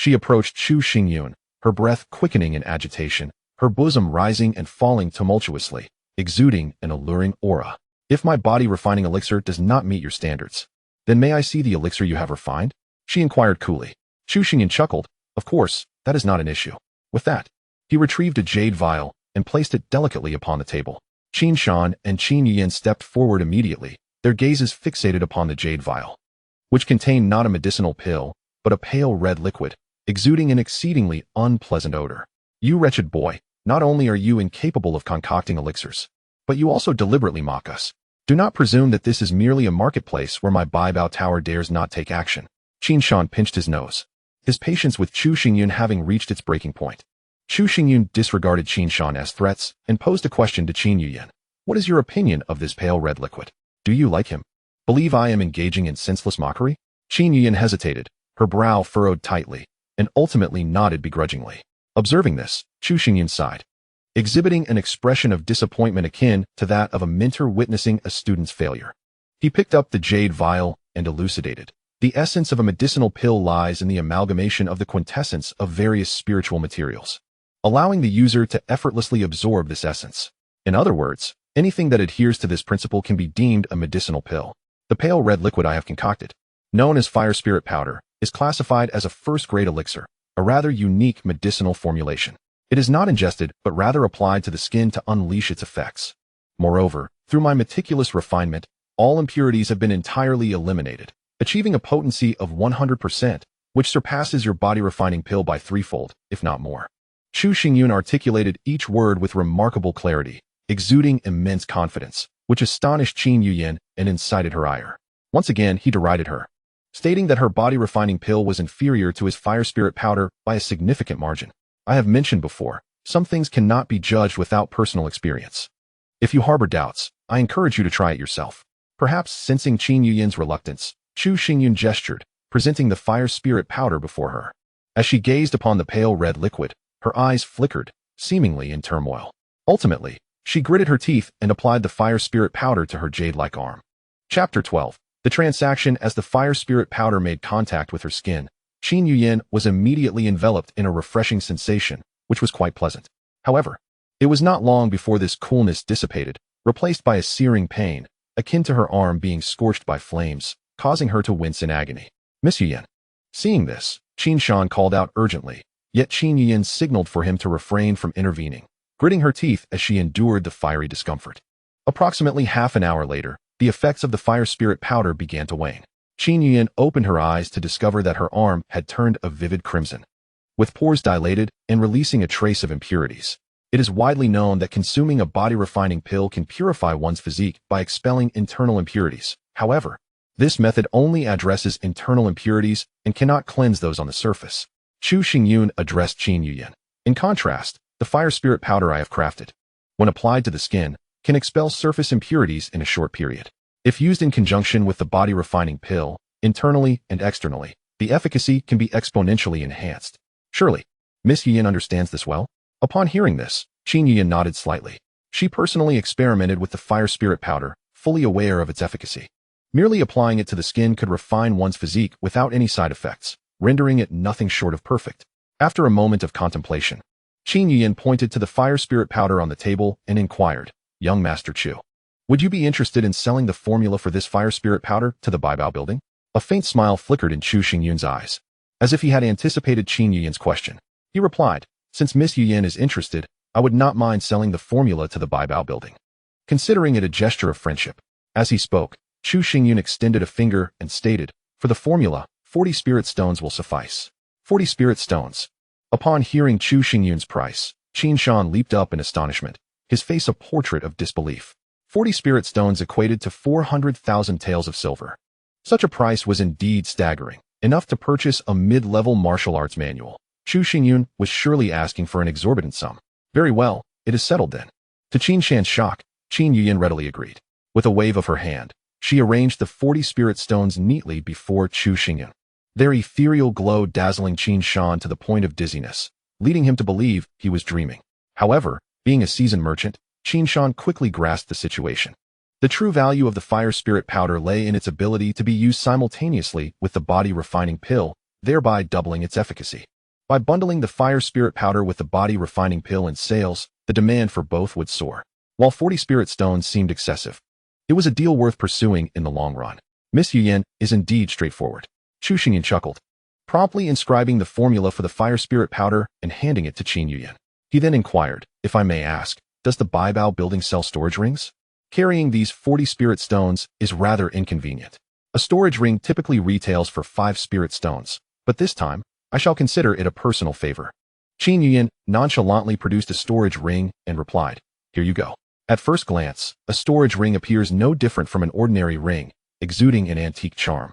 she approached Chu Xingyun, her breath quickening in agitation, her bosom rising and falling tumultuously, exuding an alluring aura. If my body-refining elixir does not meet your standards, then may I see the elixir you have refined? She inquired coolly. Chu Xingyun chuckled. Of course, that is not an issue. With that, he retrieved a jade vial and placed it delicately upon the table. Qin Shan and Qin Yuyan stepped forward immediately, their gazes fixated upon the jade vial, which contained not a medicinal pill, but a pale red liquid, exuding an exceedingly unpleasant odor. You wretched boy, not only are you incapable of concocting elixirs, but you also deliberately mock us. Do not presume that this is merely a marketplace where my Baibao Tower dares not take action. Qin Shan pinched his nose, his patience with Chu Xingyun having reached its breaking point. Chu Xingyun disregarded Qin Shan's threats and posed a question to Qin Yuyan. What is your opinion of this pale red liquid? Do you like him? Believe I am engaging in senseless mockery? Qin Yuyan hesitated, her brow furrowed tightly, and ultimately nodded begrudgingly. Observing this, Chu Xingyun sighed, exhibiting an expression of disappointment akin to that of a mentor witnessing a student's failure. He picked up the jade vial and elucidated. The essence of a medicinal pill lies in the amalgamation of the quintessence of various spiritual materials, allowing the user to effortlessly absorb this essence. In other words, anything that adheres to this principle can be deemed a medicinal pill. The pale red liquid I have concocted, known as fire spirit powder, is classified as a first-grade elixir, a rather unique medicinal formulation. It is not ingested, but rather applied to the skin to unleash its effects. Moreover, through my meticulous refinement, all impurities have been entirely eliminated, achieving a potency of 100%, which surpasses your body-refining pill by threefold, if not more. Chu Xingyun articulated each word with remarkable clarity, exuding immense confidence, which astonished Qin Yuyan and incited her ire. Once again, he derided her, stating that her body-refining pill was inferior to his fire spirit powder by a significant margin. I have mentioned before, some things cannot be judged without personal experience. If you harbor doubts, I encourage you to try it yourself. Perhaps sensing Qin Yuyan's reluctance, Chu Xingyun gestured, presenting the fire spirit powder before her. As she gazed upon the pale red liquid, her eyes flickered, seemingly in turmoil. Ultimately, she gritted her teeth and applied the fire spirit powder to her jade-like arm. Chapter 12. The transaction. As the fire spirit powder made contact with her skin, Qin Yuyan was immediately enveloped in a refreshing sensation, which was quite pleasant. However, it was not long before this coolness dissipated, replaced by a searing pain, akin to her arm being scorched by flames, causing her to wince in agony. Miss Yuyan. Seeing this, Qin Shan called out urgently, Yet Qin Yuyan signaled for him to refrain from intervening, gritting her teeth as she endured the fiery discomfort. Approximately half an hour later, the effects of the fire spirit powder began to wane. Qin Yuyan opened her eyes to discover that her arm had turned a vivid crimson, with pores dilated and releasing a trace of impurities. It is widely known that consuming a body-refining pill can purify one's physique by expelling internal impurities. However, this method only addresses internal impurities and cannot cleanse those on the surface. Chu Xingyun addressed Qin Yuyan. In contrast, the fire spirit powder I have crafted, when applied to the skin, can expel surface impurities in a short period. If used in conjunction with the body-refining pill, internally and externally, the efficacy can be exponentially enhanced. Surely, Miss Yuyan understands this well? Upon hearing this, Qin Yuyan nodded slightly. She personally experimented with the fire spirit powder, fully aware of its efficacy. Merely applying it to the skin could refine one's physique without any side effects, rendering it nothing short of perfect. After a moment of contemplation, Qin Yuyan pointed to the fire spirit powder on the table and inquired, "Young Master Chu, would you be interested in selling the formula for this fire spirit powder to the Baibao building?" A faint smile flickered in Chu Xingyun's eyes, as if he had anticipated Qin Yuyan's question. He replied, "Since Miss Yuyan is interested, I would not mind selling the formula to the Baibao building," considering it a gesture of friendship. As he spoke, Chu Xingyun extended a finger and stated, "For the formula, 40 spirit stones will suffice." 40 spirit stones. Upon hearing Chu Xingyun's price, Qin Shan leaped up in astonishment, his face a portrait of disbelief. 40 spirit stones equated to 400,000 taels of silver. Such a price was indeed staggering, enough to purchase a mid-level martial arts manual. Chu Xingyun was surely asking for an exorbitant sum. "Very well, it is settled then." To Qin Shan's shock, Qin Yuyan readily agreed. With a wave of her hand, she arranged the 40 spirit stones neatly before Chu Xingyun. Their ethereal glow dazzling Qin Shan to the point of dizziness, leading him to believe he was dreaming. However, being a seasoned merchant, Qin Shan quickly grasped the situation. The true value of the fire spirit powder lay in its ability to be used simultaneously with the body-refining pill, thereby doubling its efficacy. By bundling the fire spirit powder with the body-refining pill in sales, the demand for both would soar. While 40 spirit stones seemed excessive, it was a deal worth pursuing in the long run. Miss Yuyan is indeed straightforward. Chu Xingyun chuckled, promptly inscribing the formula for the fire spirit powder and handing it to Qin Yuyan. He then inquired, "If I may ask, does the Baibao building sell storage rings? Carrying these 40 spirit stones is rather inconvenient. A storage ring typically retails for 5 spirit stones, but this time, I shall consider it a personal favor." Qin Yuyan nonchalantly produced a storage ring and replied, "Here you go." At first glance, a storage ring appears no different from an ordinary ring, exuding an antique charm.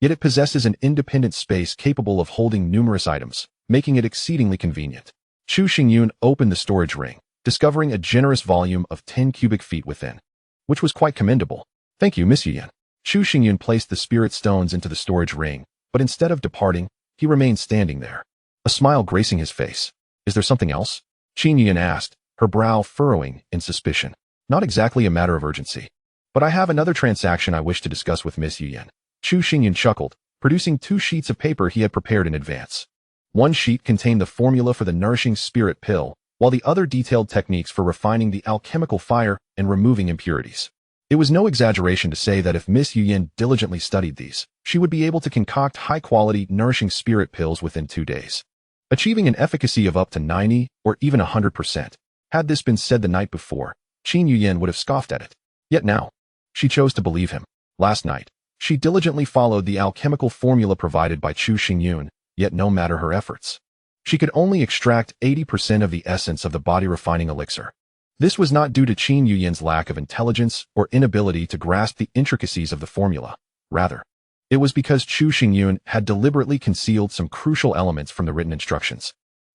Yet it possesses an independent space capable of holding numerous items, making it exceedingly convenient. Chu Xingyun opened the storage ring, discovering a generous volume of 10 cubic feet within, which was quite commendable. "Thank you, Miss Yuyan." Chu Xingyun placed the spirit stones into the storage ring, but instead of departing, he remained standing there, a smile gracing his face. "Is there something else?" Qin Yuyan asked, her brow furrowing in suspicion. "Not exactly a matter of urgency, but I have another transaction I wish to discuss with Miss Yuyan." Chu Xingyun chuckled, producing 2 sheets of paper he had prepared in advance. One sheet contained the formula for the nourishing spirit pill, while the other detailed techniques for refining the alchemical fire and removing impurities. It was no exaggeration to say that if Miss Yuyan diligently studied these, she would be able to concoct high-quality, nourishing spirit pills within 2 days, achieving an efficacy of up to 90 or even 100%. Had this been said the night before, Qin Yuyan would have scoffed at it. Yet now, she chose to believe him. Last night, she diligently followed the alchemical formula provided by Chu Xingyun, yet no matter her efforts, she could only extract 80% of the essence of the body-refining elixir. This was not due to Qin Yuyan's lack of intelligence or inability to grasp the intricacies of the formula. Rather, it was because Chu Xingyun had deliberately concealed some crucial elements from the written instructions.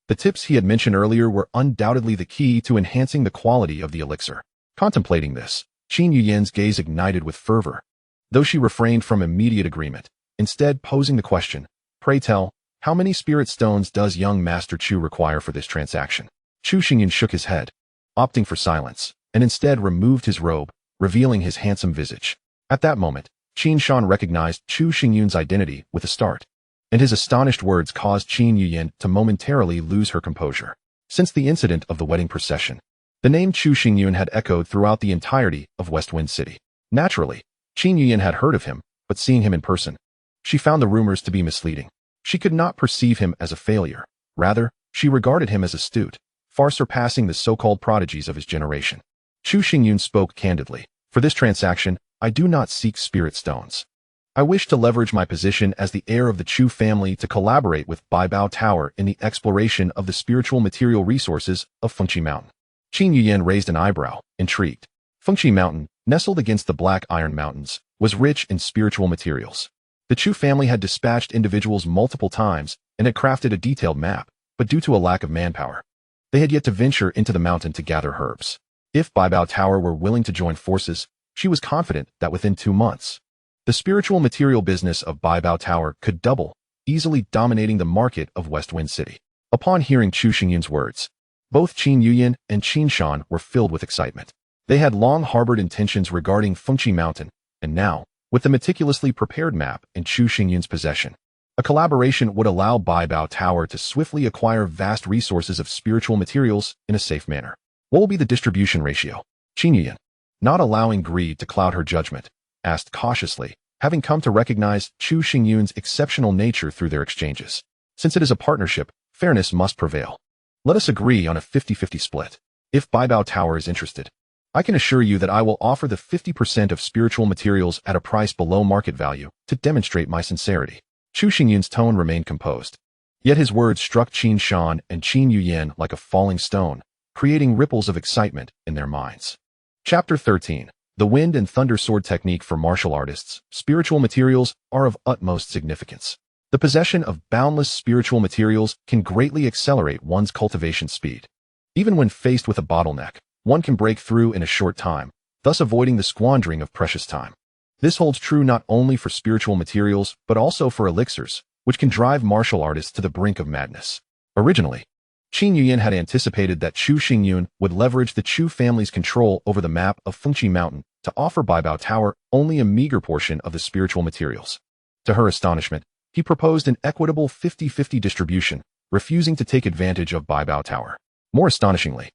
The tips he had mentioned earlier were undoubtedly the key to enhancing the quality of the elixir. Contemplating this, Qin Yuyan's gaze ignited with fervor, though she refrained from immediate agreement, instead posing the question, "Pray tell, how many spirit stones does young Master Chu require for this transaction?" Chu Xingyun shook his head, opting for silence, and instead removed his robe, revealing his handsome visage. At that moment, Qin Shan recognized Chu Xingyun's identity with a start, and his astonished words caused Qin Yuyan to momentarily lose her composure. Since the incident of the wedding procession, the name Chu Xingyun had echoed throughout the entirety of West Wind City. Naturally, Qin Yuyan had heard of him, but seeing him in person, she found the rumors to be misleading. She could not perceive him as a failure. Rather, She regarded him as astute, far surpassing the so-called prodigies of his generation. Chu Xingyun spoke candidly. For this transaction, I do not seek spirit stones. I wish to leverage my position as the heir of the Chu family to collaborate with Baibao Tower in the exploration of the spiritual material resources of Fengqi Mountain. Qin Yuyan raised an eyebrow, intrigued. Fengqi Mountain, nestled against the Black Iron Mountains, was rich in spiritual materials. The Chu family had dispatched individuals multiple times and had crafted a detailed map, but due to a lack of manpower, they had yet to venture into the mountain to gather herbs. If Baibao Tower were willing to join forces, she was confident that within 2 months, the spiritual material business of Baibao Tower could double, easily dominating the market of West Wind City. Upon hearing Chu Xingyun's words, both Qin Yuyan and Qin Shan were filled with excitement. They had long harbored intentions regarding Fengqi Mountain, and now, with the meticulously prepared map in Chu Xingyun's possession, a collaboration would allow Baibao Tower to swiftly acquire vast resources of spiritual materials in a safe manner. What will be the distribution ratio? Qin Yuyan, not allowing greed to cloud her judgment, asked cautiously, having come to recognize Chu Xingyun's exceptional nature through their exchanges. Since it is a partnership, fairness must prevail. Let us agree on a 50-50 split. If Baibao Tower is interested, I can assure you that I will offer the 50% of spiritual materials at a price below market value to demonstrate my sincerity. Chu Xingyun's tone remained composed. Yet his words struck Qin Shan and Qin Yuyan like a falling stone, creating ripples of excitement in their minds. Chapter 13. The Wind and Thunder Sword Technique for Martial Artists. Spiritual materials are of utmost significance. The possession of boundless spiritual materials can greatly accelerate one's cultivation speed. Even when faced with a bottleneck, one can break through in a short time, thus avoiding the squandering of precious time. This holds true not only for spiritual materials, but also for elixirs, which can drive martial artists to the brink of madness. Originally, Qin Yuyan had anticipated that Chu Xingyun would leverage the Chu family's control over the map of Fengqi Mountain to offer Baibao Tower only a meager portion of the spiritual materials. To her astonishment, he proposed an equitable 50-50 distribution, refusing to take advantage of Baibao Tower. More astonishingly,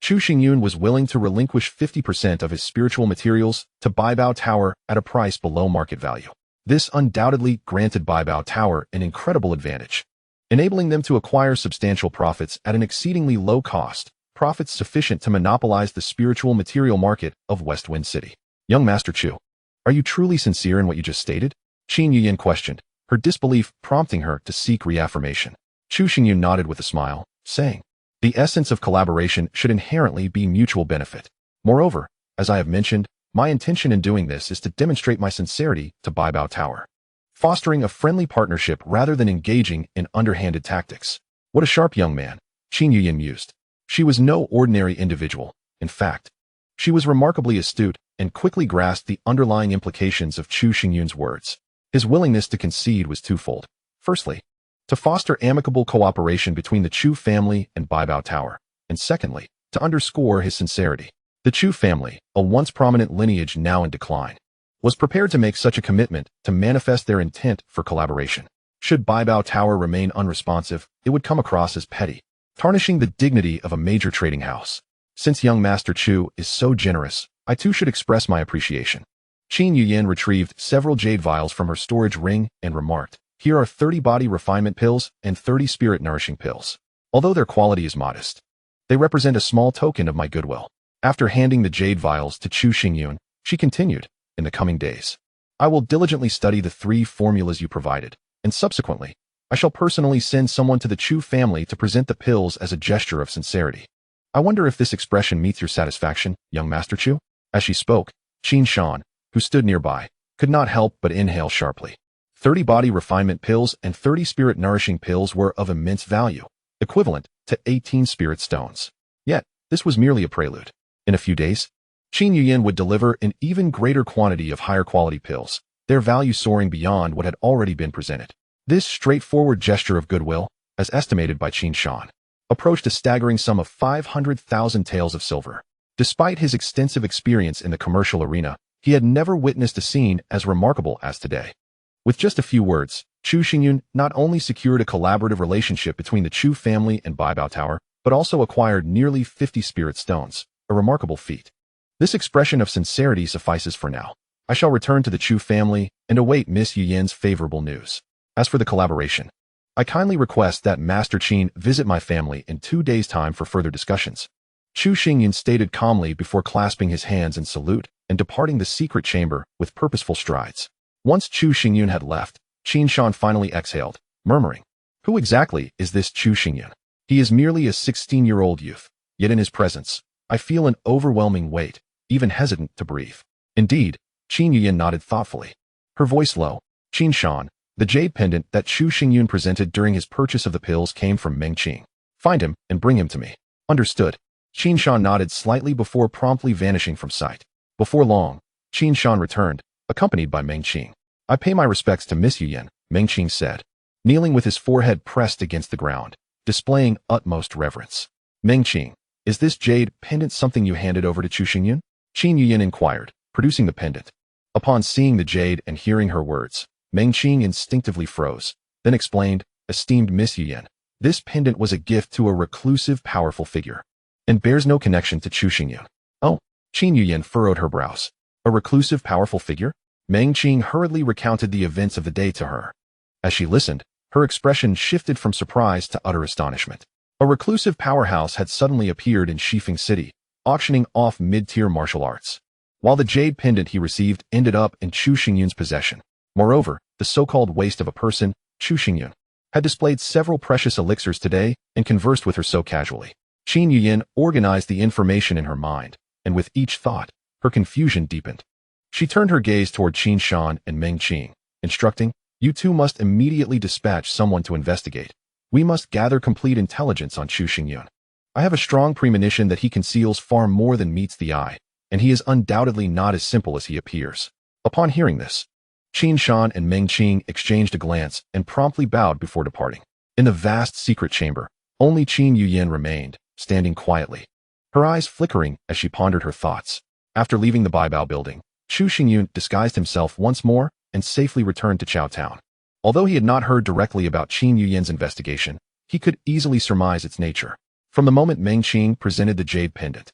Chu Xingyun was willing to relinquish 50% of his spiritual materials to Baibao Tower at a price below market value. This undoubtedly granted Baibao Tower an incredible advantage, enabling them to acquire substantial profits at an exceedingly low cost, profits sufficient to monopolize the spiritual material market of West Wind City. Young Master Chu, are you truly sincere in what you just stated? Qin Yuyan questioned, her disbelief prompting her to seek reaffirmation. Chu Xingyun nodded with a smile, saying, the essence of collaboration should inherently be mutual benefit. Moreover, as I have mentioned, my intention in doing this is to demonstrate my sincerity to Baibao Tower, fostering a friendly partnership rather than engaging in underhanded tactics. What a sharp young man, Qin Yuyan mused. She was no ordinary individual. In fact, she was remarkably astute and quickly grasped the underlying implications of Chu Xingyun's words. His willingness to concede was twofold. Firstly, to foster amicable cooperation between the Chu family and Baibao Tower, and secondly, to underscore his sincerity. The Chu family, a once prominent lineage now in decline, was prepared to make such a commitment to manifest their intent for collaboration. Should Baibao Tower remain unresponsive, it would come across as petty, tarnishing the dignity of a major trading house. Since young Master Chu is so generous, I too should express my appreciation. Qin Yuyan retrieved several jade vials from her storage ring and remarked, here are 30 body refinement pills and 30 spirit nourishing pills. Although their quality is modest, they represent a small token of my goodwill. After handing the jade vials to Chu Xingyun, she continued, in the coming days, I will diligently study the 3 formulas you provided, and subsequently, I shall personally send someone to the Chu family to present the pills as a gesture of sincerity. I wonder if this expression meets your satisfaction, young Master Chu? As she spoke, Qin Shan, who stood nearby, could not help but inhale sharply. 30 body refinement pills and 30 spirit nourishing pills were of immense value, equivalent to 18 spirit stones. Yet, this was merely a prelude. In a few days, Qin Yuyan would deliver an even greater quantity of higher quality pills, their value soaring beyond what had already been presented. This straightforward gesture of goodwill, as estimated by Qin Shan, approached a staggering sum of 500,000 taels of silver. Despite his extensive experience in the commercial arena, he had never witnessed a scene as remarkable as today. With just a few words, Chu Xingyun not only secured a collaborative relationship between the Chu family and Baibao Tower, but also acquired nearly 50 spirit stones, a remarkable feat. This expression of sincerity suffices for now. I shall return to the Chu family and await Miss Yuyan's favorable news. As for the collaboration, I kindly request that Master Qin visit my family in 2 days' time for further discussions. Chu Xingyun stated calmly before clasping his hands in salute and departing the secret chamber with purposeful strides. Once Chu Xingyun had left, Qin Shan finally exhaled, murmuring, "Who exactly is this Chu Xingyun? He is merely a 16-year-old youth, yet in his presence, I feel an overwhelming weight, even hesitant to breathe." Indeed, Qin Yuyin nodded thoughtfully. Her voice low. "Qin Shan, the jade pendant that Chu Xingyun presented during his purchase of the pills came from Meng Qing. Find him and bring him to me." "Understood." Qin Shan nodded slightly before promptly vanishing from sight. Before long, Qin Shan returned, accompanied by Meng Qing. "I pay my respects to Miss Yuyin," Meng Qing said, kneeling with his forehead pressed against the ground, displaying utmost reverence. "Meng Qing, is this jade pendant something you handed over to Chu Xingyun?" Qin Yuyin inquired, producing the pendant. Upon seeing the jade and hearing her words, Meng Qing instinctively froze, then explained, "Esteemed Miss Yuyin, this pendant was a gift to a reclusive, powerful figure, and bears no connection to Chu Xingyun." "Oh," Qin Yuyin furrowed her brows. "A reclusive, powerful figure?" Meng Qing hurriedly recounted the events of the day to her. As she listened, her expression shifted from surprise to utter astonishment. A reclusive powerhouse had suddenly appeared in Shifeng City, auctioning off mid-tier martial arts, while the jade pendant he received ended up in Chu Xingyun's possession. Moreover, the so-called waste of a person, Chu Xingyun, had displayed several precious elixirs today and conversed with her so casually. Qin Yuyin organized the information in her mind, and with each thought, her confusion deepened. She turned her gaze toward Qin Shan and Meng Qing, instructing, "You two must immediately dispatch someone to investigate. We must gather complete intelligence on Chu Xingyun. I have a strong premonition that he conceals far more than meets the eye, and he is undoubtedly not as simple as he appears." Upon hearing this, Qin Shan and Meng Qing exchanged a glance and promptly bowed before departing. In the vast secret chamber, only Qin Yuyin remained, standing quietly, her eyes flickering as she pondered her thoughts. After leaving the Baibao building, Chu Xingyun disguised himself once more and safely returned to Chao Town. Although he had not heard directly about Qin Yuyin's investigation, he could easily surmise its nature. From the moment Meng Qing presented the jade pendant,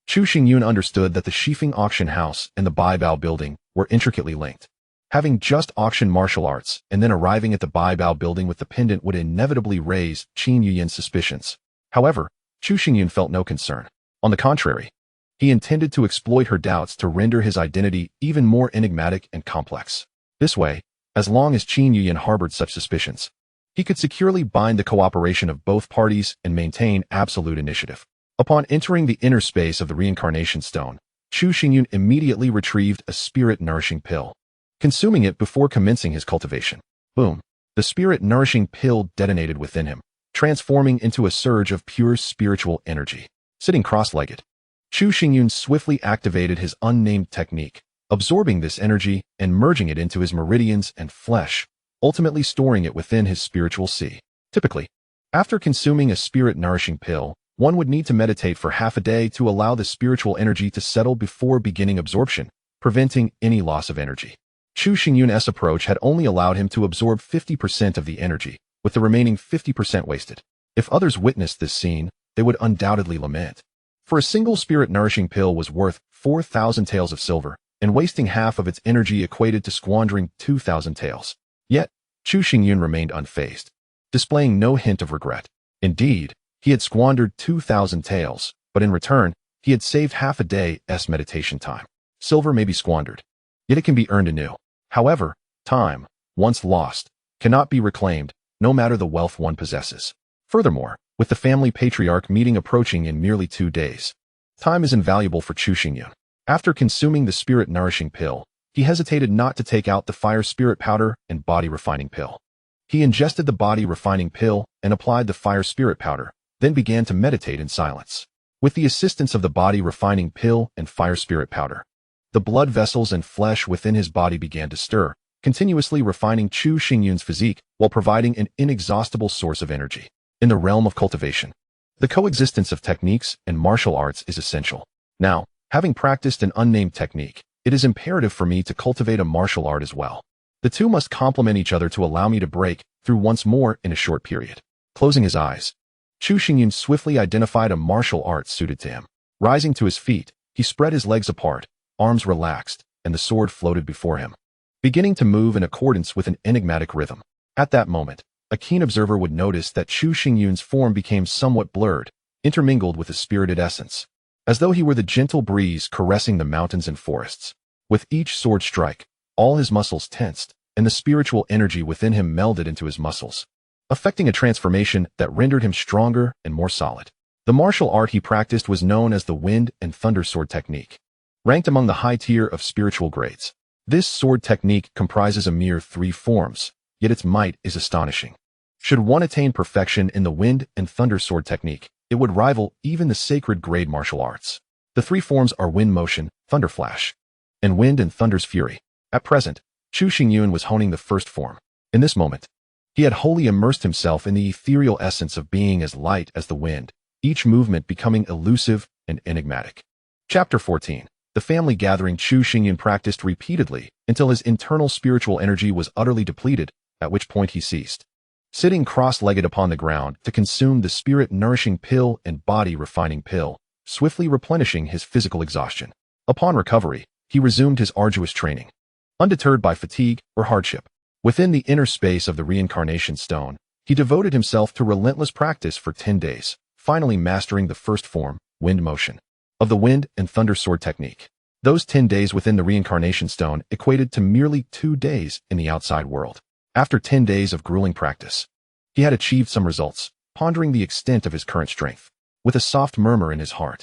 Chu Xingyun understood that the Shifeng auction house and the Baibao building were intricately linked. Having just auctioned martial arts and then arriving at the Baibao building with the pendant would inevitably raise Qin Yuyin's suspicions. However, Chu Xingyun felt no concern. On the contrary, he intended to exploit her doubts to render his identity even more enigmatic and complex. This way, as long as Qin Yuyin harbored such suspicions, he could securely bind the cooperation of both parties and maintain absolute initiative. Upon entering the inner space of the reincarnation stone, Chu Xingyun immediately retrieved a spirit-nourishing pill, consuming it before commencing his cultivation. Boom! The spirit-nourishing pill detonated within him, transforming into a surge of pure spiritual energy. Sitting cross-legged, Chu Xingyun swiftly activated his unnamed technique, absorbing this energy and merging it into his meridians and flesh, ultimately storing it within his spiritual sea. Typically, after consuming a spirit-nourishing pill, one would need to meditate for half a day to allow the spiritual energy to settle before beginning absorption, preventing any loss of energy. Chu Xingyun's approach had only allowed him to absorb 50% of the energy, with the remaining 50% wasted. If others witnessed this scene, they would undoubtedly lament. For a single spirit-nourishing pill was worth 4,000 taels of silver, and wasting half of its energy equated to squandering 2,000 taels. Yet, Chu Xingyun remained unfazed, displaying no hint of regret. Indeed, he had squandered 2,000 taels, but in return, he had saved half a day's meditation time. Silver may be squandered, yet it can be earned anew. However, time, once lost, cannot be reclaimed, no matter the wealth one possesses. Furthermore, with the family patriarch meeting approaching in merely 2 days, time is invaluable for Chu Xingyun. After consuming the spirit-nourishing pill, he hesitated not to take out the fire spirit powder and body refining pill. He ingested the body refining pill and applied the fire spirit powder, then began to meditate in silence. With the assistance of the body refining pill and fire spirit powder, the blood vessels and flesh within his body began to stir, continuously refining Chu Xingyun's physique while providing an inexhaustible source of energy. In the realm of cultivation, the coexistence of techniques and martial arts is essential. Now, having practiced an unnamed technique, it is imperative for me to cultivate a martial art as well. The two must complement each other to allow me to break through once more in a short period. Closing his eyes, Chu Xingyun swiftly identified a martial art suited to him. Rising to his feet, he spread his legs apart, arms relaxed, and the sword floated before him, beginning to move in accordance with an enigmatic rhythm. At that moment, a keen observer would notice that Chu Xingyun's form became somewhat blurred, intermingled with a spirited essence, as though he were the gentle breeze caressing the mountains and forests. With each sword strike, all his muscles tensed, and the spiritual energy within him melded into his muscles, affecting a transformation that rendered him stronger and more solid. The martial art he practiced was known as the wind and thunder sword technique, ranked among the high tier of spiritual grades. This sword technique comprises a mere 3 forms, yet its might is astonishing. Should one attain perfection in the wind and thunder sword technique, it would rival even the sacred grade martial arts. The 3 forms are wind motion, thunder flash, and wind and thunder's fury. At present, Chu Xingyun was honing the first form. In this moment, he had wholly immersed himself in the ethereal essence of being as light as the wind, each movement becoming elusive and enigmatic. Chapter 14. The family gathering Chu Xingyun practiced repeatedly until his internal spiritual energy was utterly depleted, at which point he ceased, sitting cross-legged upon the ground to consume the spirit-nourishing pill and body-refining pill, swiftly replenishing his physical exhaustion. Upon recovery, he resumed his arduous training, undeterred by fatigue or hardship. Within the inner space of the reincarnation stone, he devoted himself to relentless practice for 10 days, finally mastering the first form, wind motion, of the wind and thunder sword technique. Those 10 days within the reincarnation stone equated to merely 2 days in the outside world. After 10 days of grueling practice, he had achieved some results, pondering the extent of his current strength. With a soft murmur in his heart,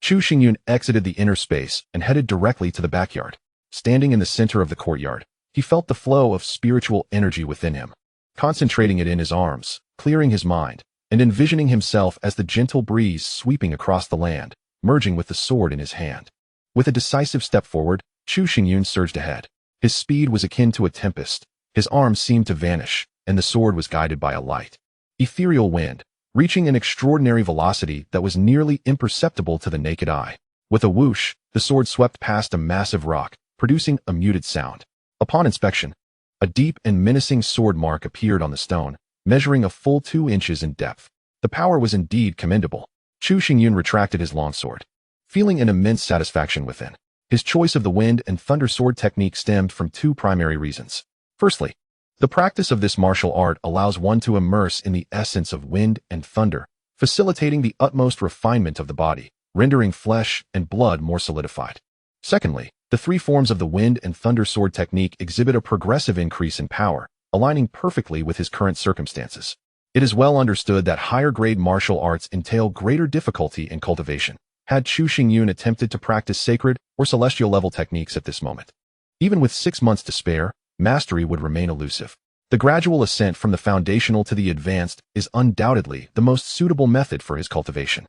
Chu Xingyun exited the inner space and headed directly to the backyard. Standing in the center of the courtyard, he felt the flow of spiritual energy within him, concentrating it in his arms, clearing his mind, and envisioning himself as the gentle breeze sweeping across the land, merging with the sword in his hand. With a decisive step forward, Chu Xingyun surged ahead. His speed was akin to a tempest, his arms seemed to vanish, and the sword was guided by a light, ethereal wind, reaching an extraordinary velocity that was nearly imperceptible to the naked eye. With a whoosh, the sword swept past a massive rock, producing a muted sound. Upon inspection, a deep and menacing sword mark appeared on the stone, measuring a full 2 inches in depth. The power was indeed commendable. Chu Xingyun retracted his longsword, feeling an immense satisfaction within. His choice of the wind and thunder sword technique stemmed from 2 primary reasons. Firstly, the practice of this martial art allows one to immerse in the essence of wind and thunder, facilitating the utmost refinement of the body, rendering flesh and blood more solidified. Secondly, the 3 forms of the wind and thunder sword technique exhibit a progressive increase in power, aligning perfectly with his current circumstances. It is well understood that higher-grade martial arts entail greater difficulty in cultivation. Had Chu Xingyun attempted to practice sacred or celestial-level techniques at this moment, even with 6 months to spare, mastery would remain elusive. The gradual ascent from the foundational to the advanced is undoubtedly the most suitable method for his cultivation.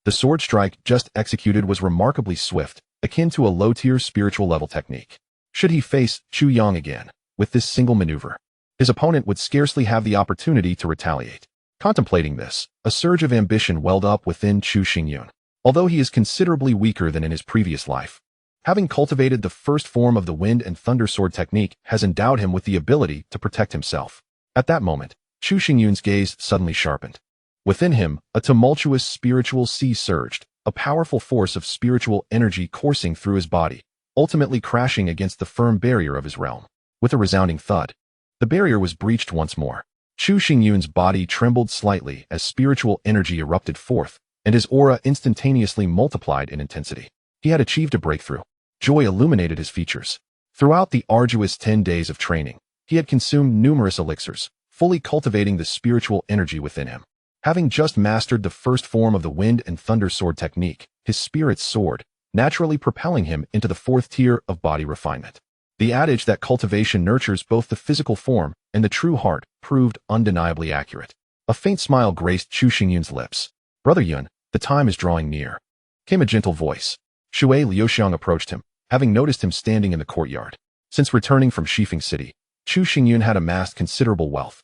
The sword strike just executed was remarkably swift, akin to a low-tier spiritual-level technique. Should he face Chu Yang again, with this single maneuver, his opponent would scarcely have the opportunity to retaliate. Contemplating this, a surge of ambition welled up within Chu Xingyun. Although he is considerably weaker than in his previous life, having cultivated the first form of the wind and thunder sword technique has endowed him with the ability to protect himself. At that moment, Chu Xingyun's gaze suddenly sharpened. Within him, a tumultuous spiritual sea surged, a powerful force of spiritual energy coursing through his body, ultimately crashing against the firm barrier of his realm. With a resounding thud, the barrier was breached once more. Chu Xingyun's body trembled slightly as spiritual energy erupted forth, and his aura instantaneously multiplied in intensity. He had achieved a breakthrough. Joy illuminated his features. Throughout the arduous 10 days of training, he had consumed numerous elixirs, fully cultivating the spiritual energy within him. Having just mastered the first form of the wind and thunder sword technique, his spirit soared, naturally propelling him into the 4th tier of body refinement. The adage that cultivation nurtures both the physical form and the true heart proved undeniably accurate. A faint smile graced Chu Xingyun's lips. "Brother Yun, the time is drawing near," came a gentle voice. Shui Liuxiang approached him, having noticed him standing in the courtyard. Since returning from Shifeng City, Chu Xingyun had amassed considerable wealth,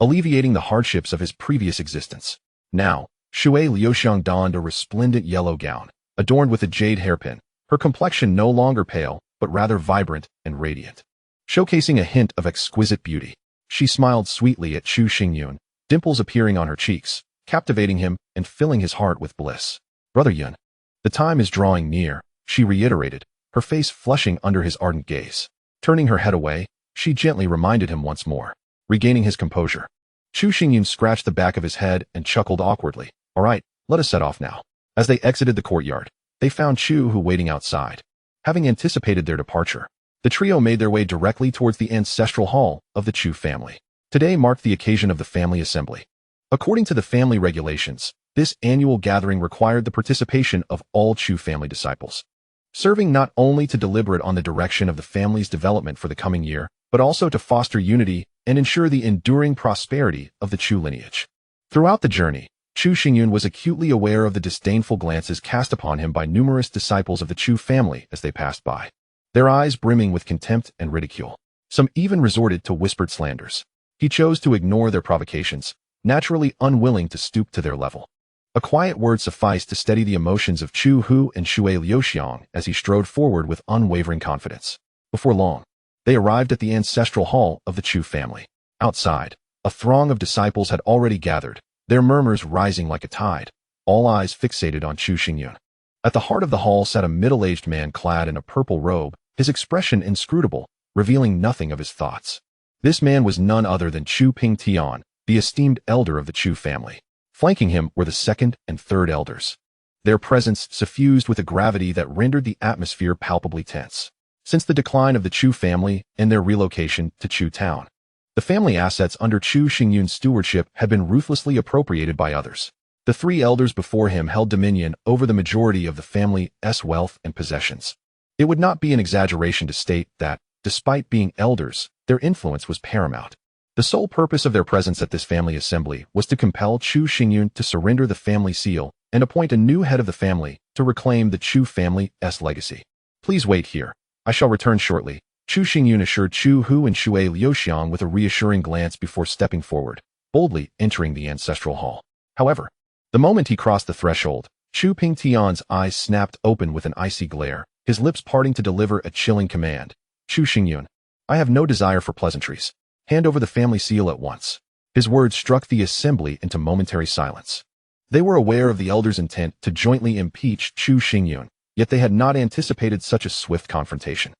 alleviating the hardships of his previous existence. Now, Shui Liuxiang donned a resplendent yellow gown, adorned with a jade hairpin, her complexion no longer pale, but rather vibrant and radiant, showcasing a hint of exquisite beauty. She smiled sweetly at Chu Xingyun, dimples appearing on her cheeks, captivating him and filling his heart with bliss. "Brother Yun, the time is drawing near," she reiterated, her face flushing under his ardent gaze. Turning her head away, she gently reminded him once more. Regaining his composure, Chu Xingyun scratched the back of his head and chuckled awkwardly. All right, let us set off now. As they exited the courtyard, they found Chu Hu waiting outside. Having anticipated their departure, the trio made their way directly towards the ancestral hall of the Chu family. Today marked the occasion of the family assembly. According to the family regulations, this annual gathering required the participation of all Chu family disciples, serving not only to deliberate on the direction of the family's development for the coming year, but also to foster unity and ensure the enduring prosperity of the Chu lineage. Throughout the journey, Chu Xingyun was acutely aware of the disdainful glances cast upon him by numerous disciples of the Chu family as they passed by, their eyes brimming with contempt and ridicule. Some even resorted to whispered slanders. He chose to ignore their provocations, naturally unwilling to stoop to their level. A quiet word sufficed to steady the emotions of Chu Hu and Xue Liuxiang as he strode forward with unwavering confidence. Before long, they arrived at the ancestral hall of the Chu family. Outside, a throng of disciples had already gathered, their murmurs rising like a tide, all eyes fixated on Chu Xingyun. At the heart of the hall sat a middle-aged man clad in a purple robe, his expression inscrutable, revealing nothing of his thoughts. This man was none other than Chu Pingtian, the esteemed elder of the Chu family. Flanking him were the second and third elders, their presence suffused with a gravity that rendered the atmosphere palpably tense. Since the decline of the Chu family and their relocation to Chu town, the family assets under Chu Xingyun's stewardship had been ruthlessly appropriated by others. The three elders before him held dominion over the majority of the family's wealth and possessions. It would not be an exaggeration to state that, despite being elders, their influence was paramount. The sole purpose of their presence at this family assembly was to compel Chu Xingyun to surrender the family seal and appoint a new head of the family to reclaim the Chu family's legacy. Please wait here. I shall return shortly, Chu Xingyun assured Chu Hu and Xue Liuxiang with a reassuring glance before stepping forward, boldly entering the ancestral hall. However, the moment he crossed the threshold, Chu Pingtian's eyes snapped open with an icy glare, his lips parting to deliver a chilling command. Chu Xingyun, I have no desire for pleasantries. Hand over the family seal at once. His words struck the assembly into momentary silence. They were aware of the elders' intent to jointly impeach Chu Xingyun, yet they had not anticipated such a swift confrontation.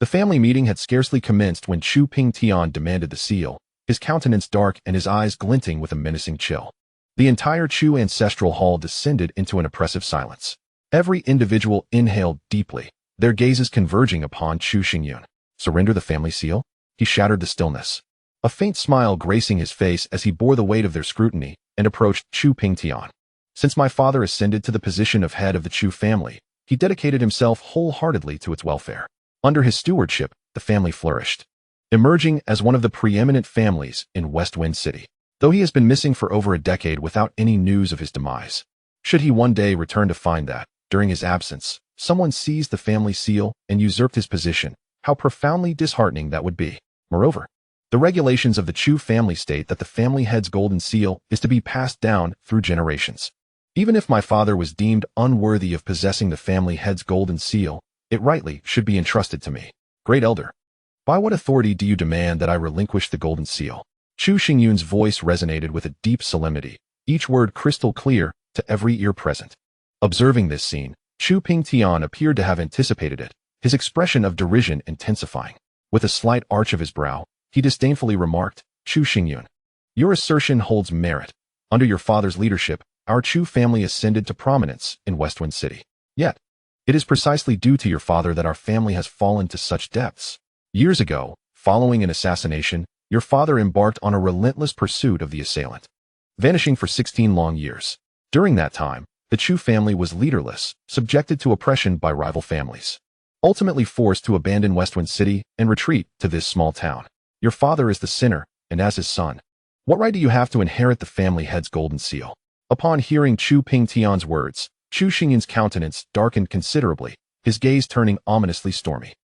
The family meeting had scarcely commenced when Chu Pingtian demanded the seal, his countenance dark and his eyes glinting with a menacing chill. The entire Chu ancestral hall descended into an oppressive silence. Every individual inhaled deeply, their gazes converging upon Chu Xingyun. Surrender the family seal? He shattered the stillness. A faint smile gracing his face as he bore the weight of their scrutiny and approached Chu Pingtian. Since my father ascended to the position of head of the Chu family, he dedicated himself wholeheartedly to its welfare. Under his stewardship, the family flourished, emerging as one of the preeminent families in Westwind City. Though he has been missing for over a decade without any news of his demise, should he one day return to find that, during his absence, someone seized the family seal and usurped his position, how profoundly disheartening that would be. Moreover, the regulations of the Chu family state that the family head's golden seal is to be passed down through generations. Even if my father was deemed unworthy of possessing the family head's golden seal, it rightly should be entrusted to me. Great elder, by what authority do you demand that I relinquish the golden seal? Chu Xingyun's voice resonated with a deep solemnity, each word crystal clear to every ear present. Observing this scene, Chu Pingtian appeared to have anticipated it, his expression of derision intensifying. With a slight arch of his brow, he disdainfully remarked, Chu Xingyun, your assertion holds merit. Under your father's leadership, our Chu family ascended to prominence in Westwind City. Yet, it is precisely due to your father that our family has fallen to such depths. Years ago, following an assassination, your father embarked on a relentless pursuit of the assailant, vanishing for 16 long years. During that time, the Chu family was leaderless, subjected to oppression by rival families, ultimately forced to abandon Westwind City and retreat to this small town. Your father is the sinner, and as his son, what right do you have to inherit the family head's golden seal? Upon hearing Chu Pingtian's words, Chu Xingyun's countenance darkened considerably, his gaze turning ominously stormy.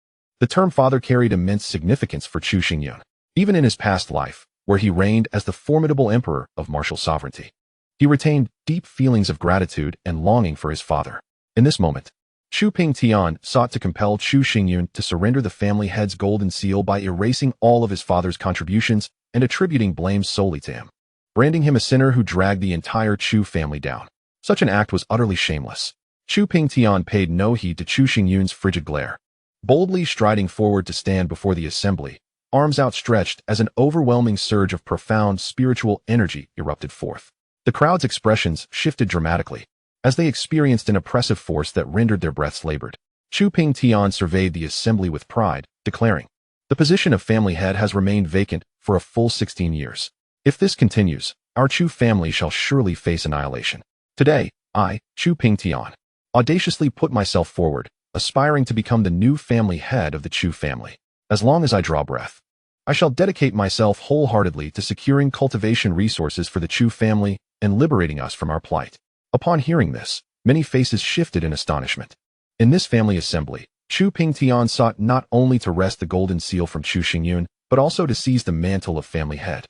The term father carried immense significance for Chu Xingyun, even in his past life, where he reigned as the formidable emperor of martial sovereignty. He retained deep feelings of gratitude and longing for his father. In this moment, Chu Pingtian sought to compel Chu Xingyun to surrender the family head's golden seal by erasing all of his father's contributions and attributing blame solely to him, branding him a sinner who dragged the entire Chu family down. Such an act was utterly shameless. Chu Pingtian paid no heed to Chu Xingyun's frigid glare. Boldly striding forward to stand before the assembly, arms outstretched as an overwhelming surge of profound spiritual energy erupted forth. The crowd's expressions shifted dramatically, as they experienced an oppressive force that rendered their breaths labored. Chu Pingtian surveyed the assembly with pride, declaring, "The position of family head has remained vacant for a full 16 years. If this continues, our Chu family shall surely face annihilation. Today, I, Chu Pingtian, audaciously put myself forward, aspiring to become the new family head of the Chu family. As long as I draw breath, I shall dedicate myself wholeheartedly to securing cultivation resources for the Chu family and liberating us from our plight." Upon hearing this, many faces shifted in astonishment. In this family assembly, Chu Pingtian sought not only to wrest the golden seal from Chu Xingyun, but also to seize the mantle of family head,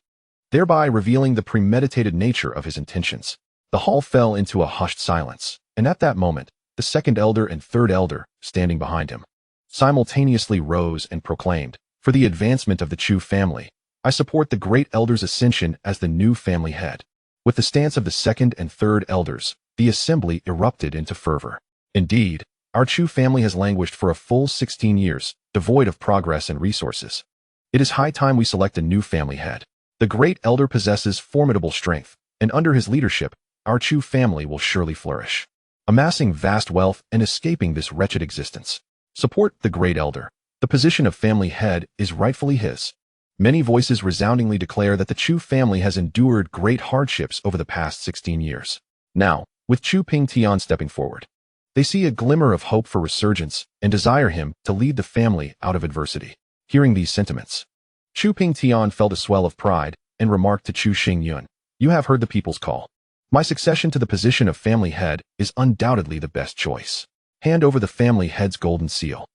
thereby revealing the premeditated nature of his intentions. The hall fell into a hushed silence, and at that moment, the second elder and third elder, standing behind him, simultaneously rose and proclaimed, "For the advancement of the Chu family, I support the great elder's ascension as the new family head." With the stance of the second and third elders, the assembly erupted into fervor. "Indeed, our Chu family has languished for a full 16 years, devoid of progress and resources. It is high time we select a new family head. The great elder possesses formidable strength, and under his leadership, our Chu family will surely flourish, amassing vast wealth and escaping this wretched existence. Support the great elder. The position of family head is rightfully his." Many voices resoundingly declare that the Chu family has endured great hardships over the past 16 years. Now, with Chu Pingtian stepping forward, they see a glimmer of hope for resurgence and desire him to lead the family out of adversity. Hearing these sentiments, Chu Pingtian felt a swell of pride and remarked to Chu Xingyun, "You have heard the people's call. My succession to the position of family head is undoubtedly the best choice. Hand over the family head's golden seal."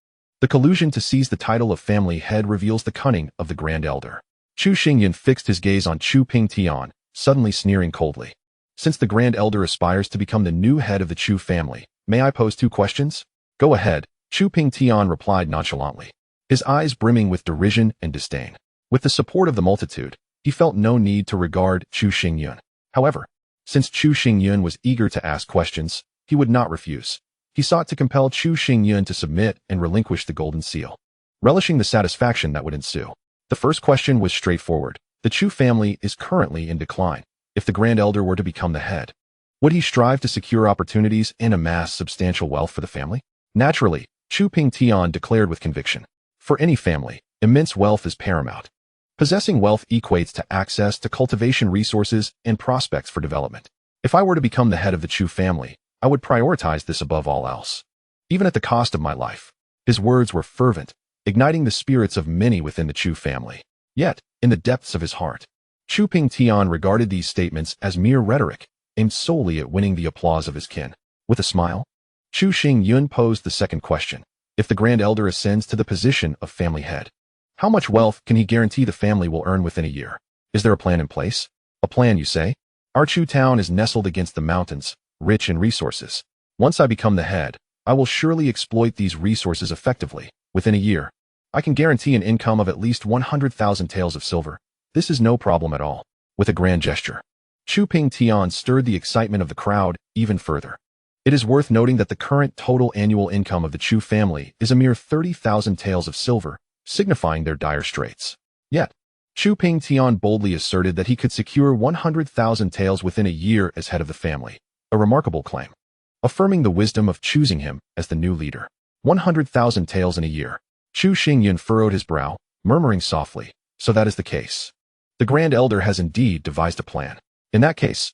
The collusion to seize the title of family head reveals the cunning of the grand elder. Chu Xingyun fixed his gaze on Chu Pingtian, suddenly sneering coldly. "Since the grand elder aspires to become the new head of the Chu family, may I pose 2 questions?" "Go ahead," Chu Pingtian replied nonchalantly, his eyes brimming with derision and disdain. With the support of the multitude, he felt no need to regard Chu Xingyun. However, since Chu Xingyun was eager to ask questions, he would not refuse. He sought to compel Chu Xingyun to submit and relinquish the golden seal, relishing the satisfaction that would ensue. The first question was straightforward. The Chu family is currently in decline. If the grand elder were to become the head, would he strive to secure opportunities and amass substantial wealth for the family? Naturally, Chu Pingtian declared with conviction. For any family, immense wealth is paramount. Possessing wealth equates to access to cultivation resources and prospects for development. If I were to become the head of the Chu family, I would prioritize this above all else, even at the cost of my life. His words were fervent, igniting the spirits of many within the Chu family. Yet, in the depths of his heart, Chu Pingtian regarded these statements as mere rhetoric, aimed solely at winning the applause of his kin. With a smile, Chu Xingyun posed the second question. If the grand elder ascends to the position of family head, how much wealth can he guarantee the family will earn within a year? Is there a plan in place? A plan, you say? Our Chu town is nestled against the mountains, rich in resources. Once I become the head, I will surely exploit these resources effectively. Within a year, I can guarantee an income of at least 100,000 taels of silver. This is no problem at all. With a grand gesture, Chu Pingtian stirred the excitement of the crowd even further. It is worth noting that the current total annual income of the Chu family is a mere 30,000 taels of silver, signifying their dire straits. Yet, Chu Pingtian boldly asserted that he could secure 100,000 taels within a year as head of the family. A remarkable claim, affirming the wisdom of choosing him as the new leader. 100,000 taels in a year. Chu Xingyun furrowed his brow, murmuring softly, "So that is the case. The grand elder has indeed devised a plan. In that case,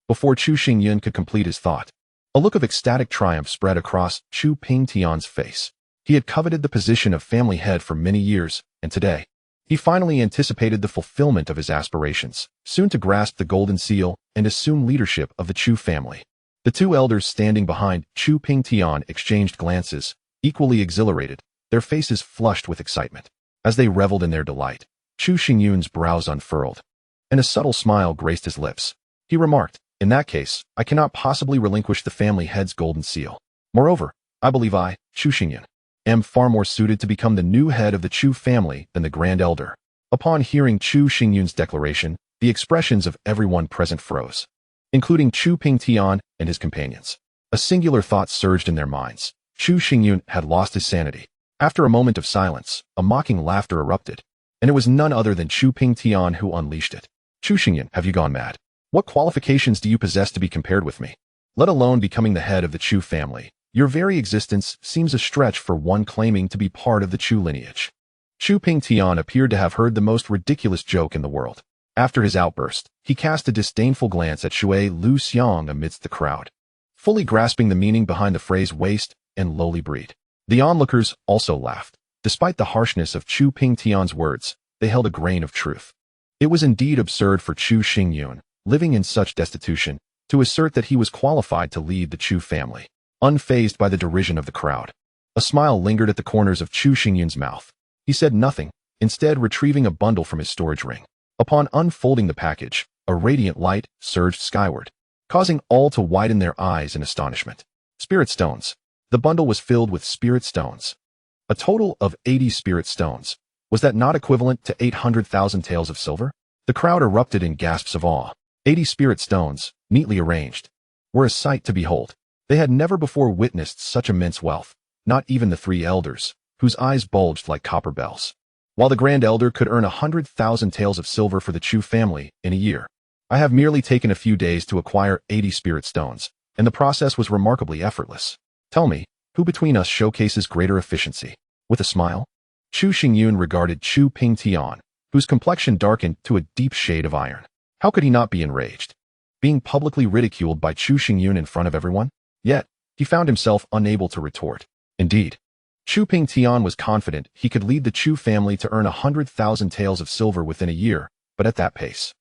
Before Chu Xingyun could complete his thought, a look of ecstatic triumph spread across Chu Pingtian's face. He had coveted the position of family head for many years, and today, he finally anticipated the fulfillment of his aspirations, soon to grasp the golden seal and assume leadership of the Chu family. The 2 elders standing behind Chu Pingtian exchanged glances, equally exhilarated, their faces flushed with excitement. As they reveled in their delight, Chu Xingyun's brows unfurled, and a subtle smile graced his lips. He remarked, "In that case, I cannot possibly relinquish the family head's golden seal. Moreover, I believe I, Chu Xingyun, am far more suited to become the new head of the Chu family than the grand elder." Upon hearing Chu Xingyun's declaration, the expressions of everyone present froze, including Chu Pingtian and his companions. A singular thought surged in their minds. Chu Xingyun had lost his sanity. After a moment of silence, a mocking laughter erupted. and it was none other than Chu Pingtian who unleashed it. Chu Xingyan, have you gone mad? What qualifications do you possess to be compared with me? Let alone becoming the head of the Chu family. Your very existence seems a stretch for one claiming to be part of the Chu lineage. Chu Pingtian appeared to have heard the most ridiculous joke in the world. After his outburst, he cast a disdainful glance at Shui Lu Xiang amidst the crowd, fully grasping the meaning behind the phrase waste and lowly breed. The onlookers also laughed. Despite the harshness of Chu Pingtian's words, they held a grain of truth. It was indeed absurd for Chu Xingyun, living in such destitution, to assert that he was qualified to lead the Chu family. Unfazed by the derision of the crowd, a smile lingered at the corners of Chu Xingyun's mouth. He said nothing, instead retrieving a bundle from his storage ring. Upon unfolding the package, a radiant light surged skyward, causing all to widen their eyes in astonishment. Spirit stones. The bundle was filled with spirit stones. A total of 80 spirit stones. Was that not equivalent to 800,000 taels of silver? The crowd erupted in gasps of awe. 80 spirit stones, neatly arranged, were a sight to behold. They had never before witnessed such immense wealth, not even the three elders, whose eyes bulged like copper bells. While the Grand Elder could earn 100,000 taels of silver for the Chu family in a year, I have merely taken a few days to acquire 80 spirit stones, and the process was remarkably effortless. Tell me, who between us showcases greater efficiency? With a smile, Chu Xingyun regarded Chu Pingtian, whose complexion darkened to a deep shade of iron. How could he not be enraged? Being publicly ridiculed by Chu Xingyun in front of everyone? Yet, he found himself unable to retort. Indeed, Chu Pingtian was confident he could lead the Chu family to earn 100,000 taels of silver within a year, but at that pace,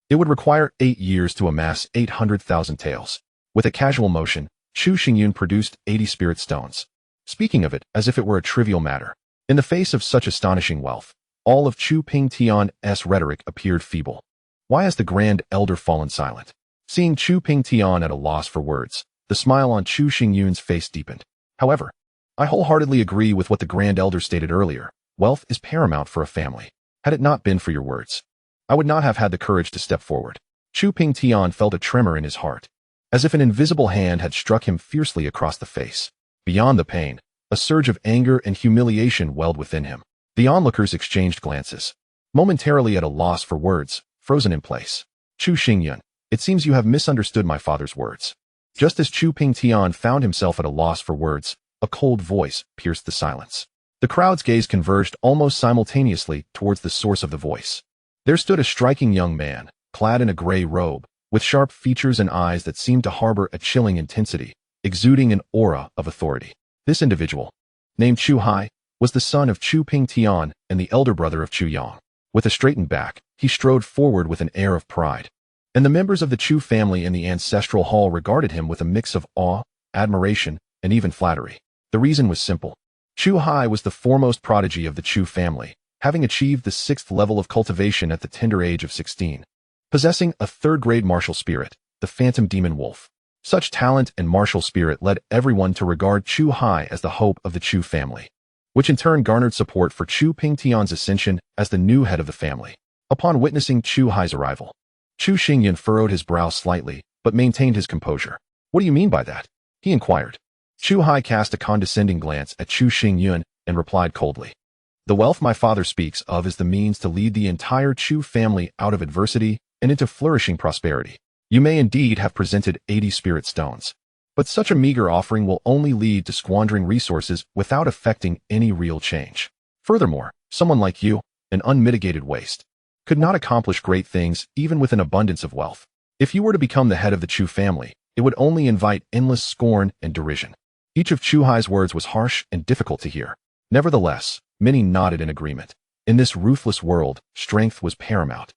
it would require 8 years to amass 800,000 taels. With a casual motion, Chu Xingyun produced 80 spirit stones, speaking of it as if it were a trivial matter. In the face of such astonishing wealth, all of Chu Pingtian's rhetoric appeared feeble. Why has the Grand Elder fallen silent? Seeing Chu Pingtian at a loss for words, the smile on Chu Xingyun's face deepened. However, I wholeheartedly agree with what the Grand Elder stated earlier. Wealth is paramount for a family. Had it not been for your words, I would not have had the courage to step forward. Chu Pingtian felt a tremor in his heart, as if an invisible hand had struck him fiercely across the face. Beyond the pain, a surge of anger and humiliation welled within him. The onlookers exchanged glances, momentarily at a loss for words, frozen in place. Chu Xingyun, it seems you have misunderstood my father's words. Just as Chu Pingtian found himself at a loss for words, a cold voice pierced the silence. The crowd's gaze converged almost simultaneously towards the source of the voice. There stood a striking young man, clad in a gray robe, with sharp features and eyes that seemed to harbor a chilling intensity, exuding an aura of authority. This individual, named Chu Hai, was the son of Chu Pingtian and the elder brother of Chu Yang. With a straightened back, he strode forward with an air of pride, and the members of the Chu family in the ancestral hall regarded him with a mix of awe, admiration, and even flattery. The reason was simple. Chu Hai was the foremost prodigy of the Chu family, having achieved the 6th level of cultivation at the tender age of 16. Possessing a 3rd-grade martial spirit, the Phantom Demon Wolf. Such talent and martial spirit led everyone to regard Chu Hai as the hope of the Chu family, which in turn garnered support for Chu Pingtian's ascension as the new head of the family. Upon witnessing Chu Hai's arrival, Chu Xingyun furrowed his brow slightly, but maintained his composure. What do you mean by that? He inquired. Chu Hai cast a condescending glance at Chu Xingyun and replied coldly. The wealth my father speaks of is the means to lead the entire Chu family out of adversity and into flourishing prosperity. You may indeed have presented 80 spirit stones, but such a meager offering will only lead to squandering resources without affecting any real change. Furthermore, someone like you, an unmitigated waste, could not accomplish great things even with an abundance of wealth. If you were to become the head of the Chu family, it would only invite endless scorn and derision. Each of Chu Hai's words was harsh and difficult to hear. Nevertheless, many nodded in agreement. In this ruthless world, strength was paramount,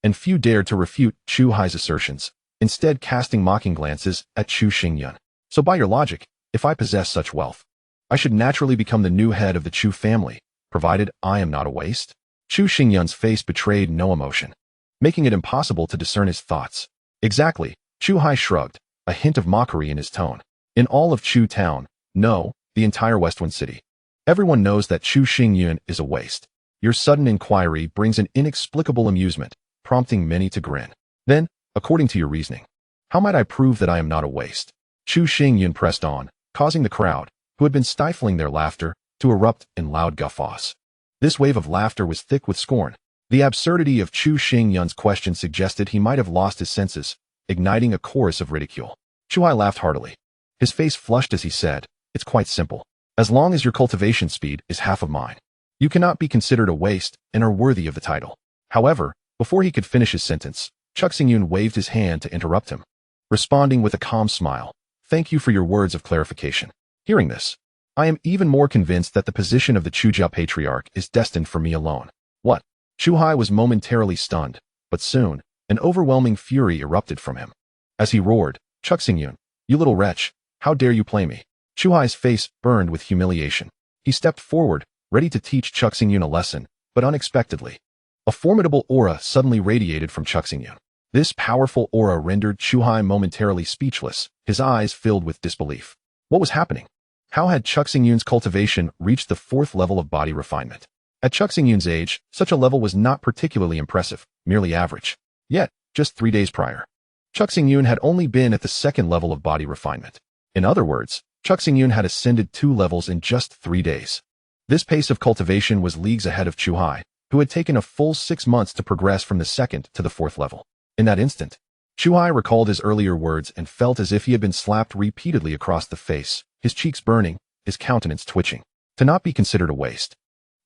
and few dared to refute Chu Hai's assertions, instead casting mocking glances at Chu Xingyun. So by your logic, if I possess such wealth, I should naturally become the new head of the Chu family, provided I am not a waste? Chu Xingyun's face betrayed no emotion, making it impossible to discern his thoughts. Exactly, Chu Hai shrugged, a hint of mockery in his tone. In all of Chu town, no, the entire Westwind city, everyone knows that Chu Xingyun is a waste. Your sudden inquiry brings an inexplicable amusement, prompting many to grin. Then, according to your reasoning, how might I prove that I am not a waste? Chu Xingyun pressed on, causing the crowd, who had been stifling their laughter, to erupt in loud guffaws. This wave of laughter was thick with scorn. The absurdity of Chu Xingyun's question suggested he might have lost his senses, igniting a chorus of ridicule. Chuhai laughed heartily. His face flushed as he said, "It's quite simple. As long as your cultivation speed is half of mine, you cannot be considered a waste and are worthy of the title." However, before he could finish his sentence, Chuck Xingyun waved his hand to interrupt him, responding with a calm smile. "Thank you for your words of clarification." Hearing this, I am even more convinced that the position of the Chujia Patriarch is destined for me alone. What? Chuhai was momentarily stunned, but soon, an overwhelming fury erupted from him. As he roared, "Chuck Xingyun, you little wretch, how dare you play me?" Chuhai's face burned with humiliation. He stepped forward, ready to teach Chuck Xingyun a lesson, but unexpectedly, a formidable aura suddenly radiated from Chuck Xingyun. This powerful aura rendered Chuhai momentarily speechless, his eyes filled with disbelief. What was happening? How had Chuck Xingyun's cultivation reached the 4th level of body refinement? At Chuck Xingyun's age, such a level was not particularly impressive, merely average. Yet, just 3 days prior, Chuck Xingyun had only been at the 2nd level of body refinement. In other words, Chuck Xingyun had ascended 2 levels in just 3 days. This pace of cultivation was leagues ahead of Chuhai, who had taken a full 6 months to progress from the 2nd to the 4th level. In that instant, Chuhai recalled his earlier words and felt as if he had been slapped repeatedly across the face, his cheeks burning, his countenance twitching. To not be considered a waste,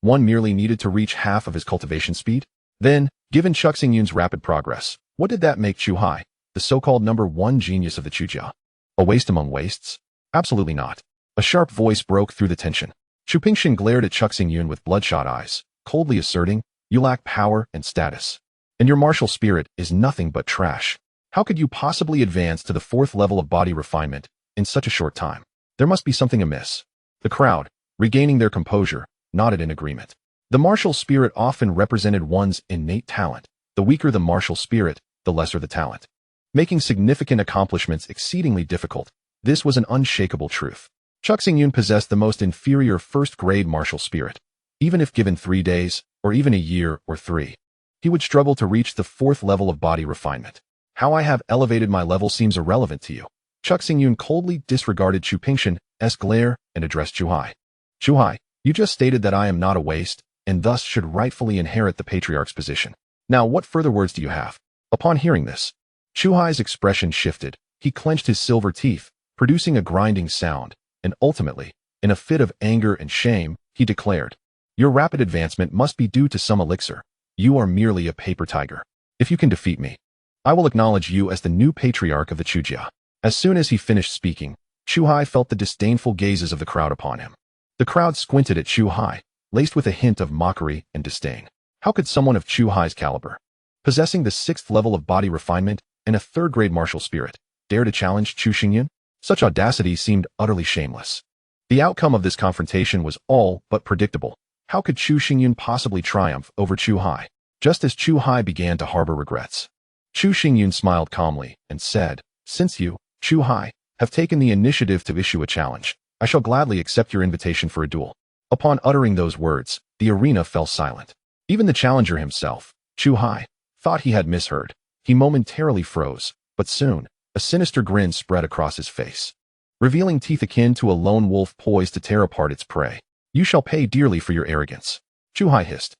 one merely needed to reach half of his cultivation speed? Then, given Chuck Xingyun's rapid progress, what did that make Chuhai, the so-called #1 genius of the Chujia? A waste among wastes? Absolutely not. A sharp voice broke through the tension. Chu Pingshan glared at Chuck Xingyun with bloodshot eyes, coldly asserting, "You lack power and status. And your martial spirit is nothing but trash. How could you possibly advance to the 4th level of body refinement in such a short time? There must be something amiss." The crowd, regaining their composure, nodded in agreement. The martial spirit often represented one's innate talent. The weaker the martial spirit, the lesser the talent, making significant accomplishments exceedingly difficult. This was an unshakable truth. Chuck Xingyun possessed the most inferior 1st-grade martial spirit. Even if given 3 days, or even a year or 3, he would struggle to reach the 4th level of body refinement. How I have elevated my level seems irrelevant to you. Chuck Xingyun coldly disregarded Chu Pingshan's glare and addressed Chuhai. "Chuhai, you just stated that I am not a waste, and thus should rightfully inherit the Patriarch's position. Now what further words do you have?" Upon hearing this, Chuhai's expression shifted. He clenched his silver teeth, producing a grinding sound, and ultimately, in a fit of anger and shame, he declared, "Your rapid advancement must be due to some elixir. You are merely a paper tiger. If you can defeat me, I will acknowledge you as the new Patriarch of the Chujia." As soon as he finished speaking, Chuhai felt the disdainful gazes of the crowd upon him. The crowd squinted at Chuhai, laced with a hint of mockery and disdain. How could someone of Chuhai's caliber, possessing the 6th level of body refinement and a 3rd-grade martial spirit, dare to challenge Chu Xingyun? Such audacity seemed utterly shameless. The outcome of this confrontation was all but predictable. How could Chu Xingyun possibly triumph over Chuhai? Just as Chuhai began to harbor regrets, Chu Xingyun smiled calmly and said, "Since you, Chuhai, have taken the initiative to issue a challenge, I shall gladly accept your invitation for a duel." Upon uttering those words, the arena fell silent. Even the challenger himself, Chuhai, thought he had misheard. He momentarily froze, but soon, a sinister grin spread across his face, revealing teeth akin to a lone wolf poised to tear apart its prey. "You shall pay dearly for your arrogance," Chuhai hissed,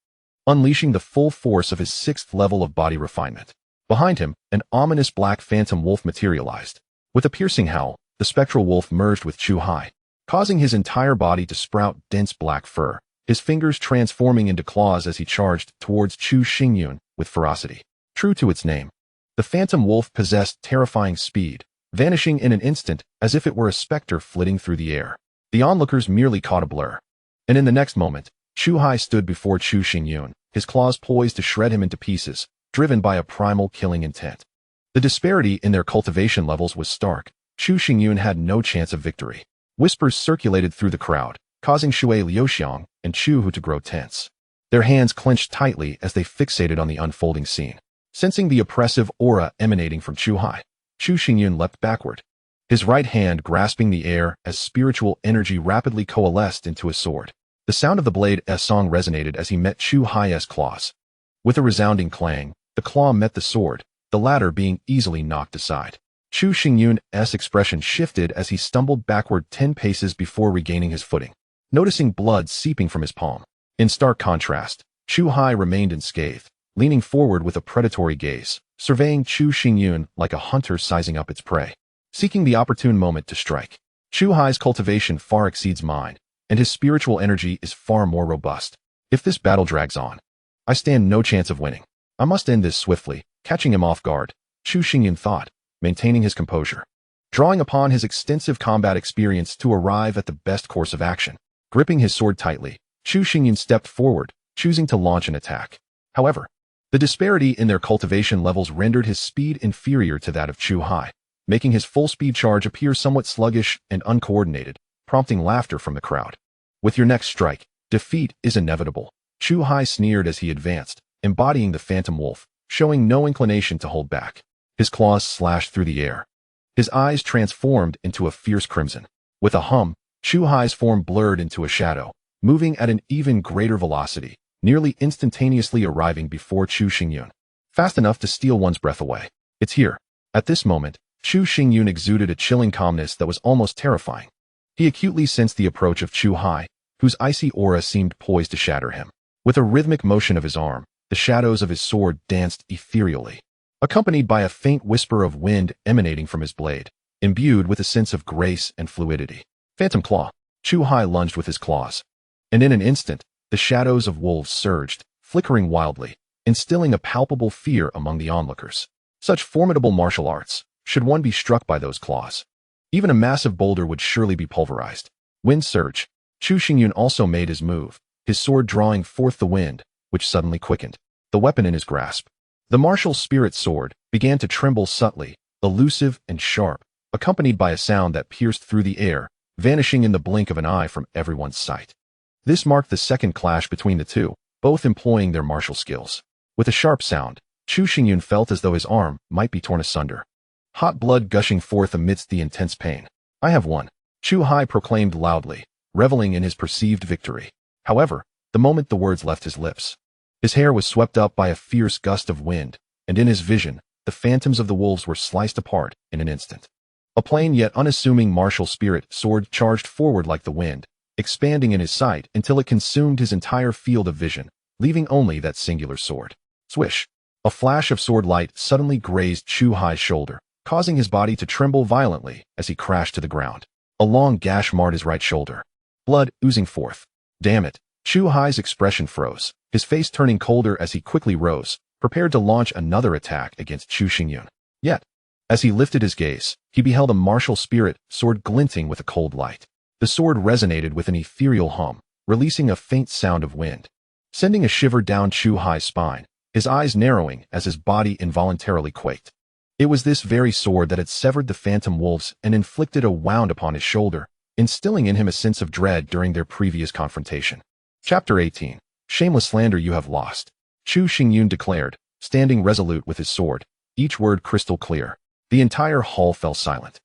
unleashing the full force of his 6th level of body refinement. Behind him, an ominous black phantom wolf materialized. With a piercing howl, the spectral wolf merged with Chuhai, causing his entire body to sprout dense black fur, his fingers transforming into claws as he charged towards Chu Xingyun with ferocity. True to its name, the phantom wolf possessed terrifying speed, vanishing in an instant as if it were a specter flitting through the air. The onlookers merely caught a blur. And in the next moment, Chuhai stood before Chu Xingyun, his claws poised to shred him into pieces, driven by a primal killing intent. The disparity in their cultivation levels was stark. Chu Xingyun had no chance of victory. Whispers circulated through the crowd, causing Shui Liuxiang and Chu Hu to grow tense. Their hands clenched tightly as they fixated on the unfolding scene. Sensing the oppressive aura emanating from Chuhai, Chu Xingyun leapt backward, his right hand grasping the air as spiritual energy rapidly coalesced into a sword. The sound of the blade's song resonated as he met Chuhai's claws. With a resounding clang, the claw met the sword, the latter being easily knocked aside. Chu Xingyun's expression shifted as he stumbled backward 10 paces before regaining his footing. Noticing blood seeping from his palm, In stark contrast, Chu Hai remained unscathed, leaning forward with a predatory gaze, surveying Chu Xingyun like a hunter sizing up its prey, seeking the opportune moment to strike. Chu Hai's cultivation far exceeds mine, and his spiritual energy is far more robust. If this battle drags on, I stand no chance of winning. I must end this swiftly, catching him off guard, Chu Xingyun thought, maintaining his composure. Drawing upon his extensive combat experience to arrive at the best course of action. Gripping his sword tightly, Chu Xingyun stepped forward, choosing to launch an attack. However, the disparity in their cultivation levels rendered his speed inferior to that of Chu Hai, making his full-speed charge appear somewhat sluggish and uncoordinated, prompting laughter from the crowd. With your next strike, defeat is inevitable, Chu Hai sneered as he advanced, embodying the phantom wolf, showing no inclination to hold back. His claws slashed through the air. His eyes transformed into a fierce crimson. With a hum, Chu Hai's form blurred into a shadow, moving at an even greater velocity, nearly instantaneously arriving before Chu Xingyun. Fast enough to steal one's breath away. It's here. At this moment, Chu Xingyun exuded a chilling calmness that was almost terrifying. He acutely sensed the approach of Chu Hai, whose icy aura seemed poised to shatter him. With a rhythmic motion of his arm, the shadows of his sword danced ethereally, accompanied by a faint whisper of wind emanating from his blade, imbued with a sense of grace and fluidity. Phantom claw. Chu Hai lunged with his claws. And in an instant, the shadows of wolves surged, flickering wildly, instilling a palpable fear among the onlookers. Such formidable martial arts, should one be struck by those claws, even a massive boulder would surely be pulverized. Wind surge. Chu Xingyun also made his move, his sword drawing forth the wind, which suddenly quickened. The weapon in his grasp, the martial spirit sword, began to tremble subtly, elusive and sharp, accompanied by a sound that pierced through the air, vanishing in the blink of an eye from everyone's sight. This marked the second clash between the two, both employing their martial skills. With a sharp sound, Chu Xingyun felt as though his arm might be torn asunder. Hot blood gushing forth amidst the intense pain. I have won, Chu Hai proclaimed loudly, reveling in his perceived victory. However, the moment the words left his lips, his hair was swept up by a fierce gust of wind, and in his vision, the phantoms of the wolves were sliced apart in an instant. A plain yet unassuming martial spirit sword charged forward like the wind, expanding in his sight until it consumed his entire field of vision, leaving only that singular sword. Swish! A flash of sword light suddenly grazed Chu Hai's shoulder, causing his body to tremble violently as he crashed to the ground. A long gash marred his right shoulder, blood oozing forth. Damn it! Chu Hai's expression froze, his face turning colder as he quickly rose, prepared to launch another attack against Chu Xingyun. Yet, as he lifted his gaze, he beheld a martial spirit sword glinting with a cold light. The sword resonated with an ethereal hum, releasing a faint sound of wind, sending a shiver down Chu Hai's spine, his eyes narrowing as his body involuntarily quaked. It was this very sword that had severed the phantom wolves and inflicted a wound upon his shoulder, instilling in him a sense of dread during their previous confrontation. Chapter 18. Shameless slander you have lost, Chu Xingyun declared, standing resolute with his sword, each word crystal clear. The entire hall fell silent,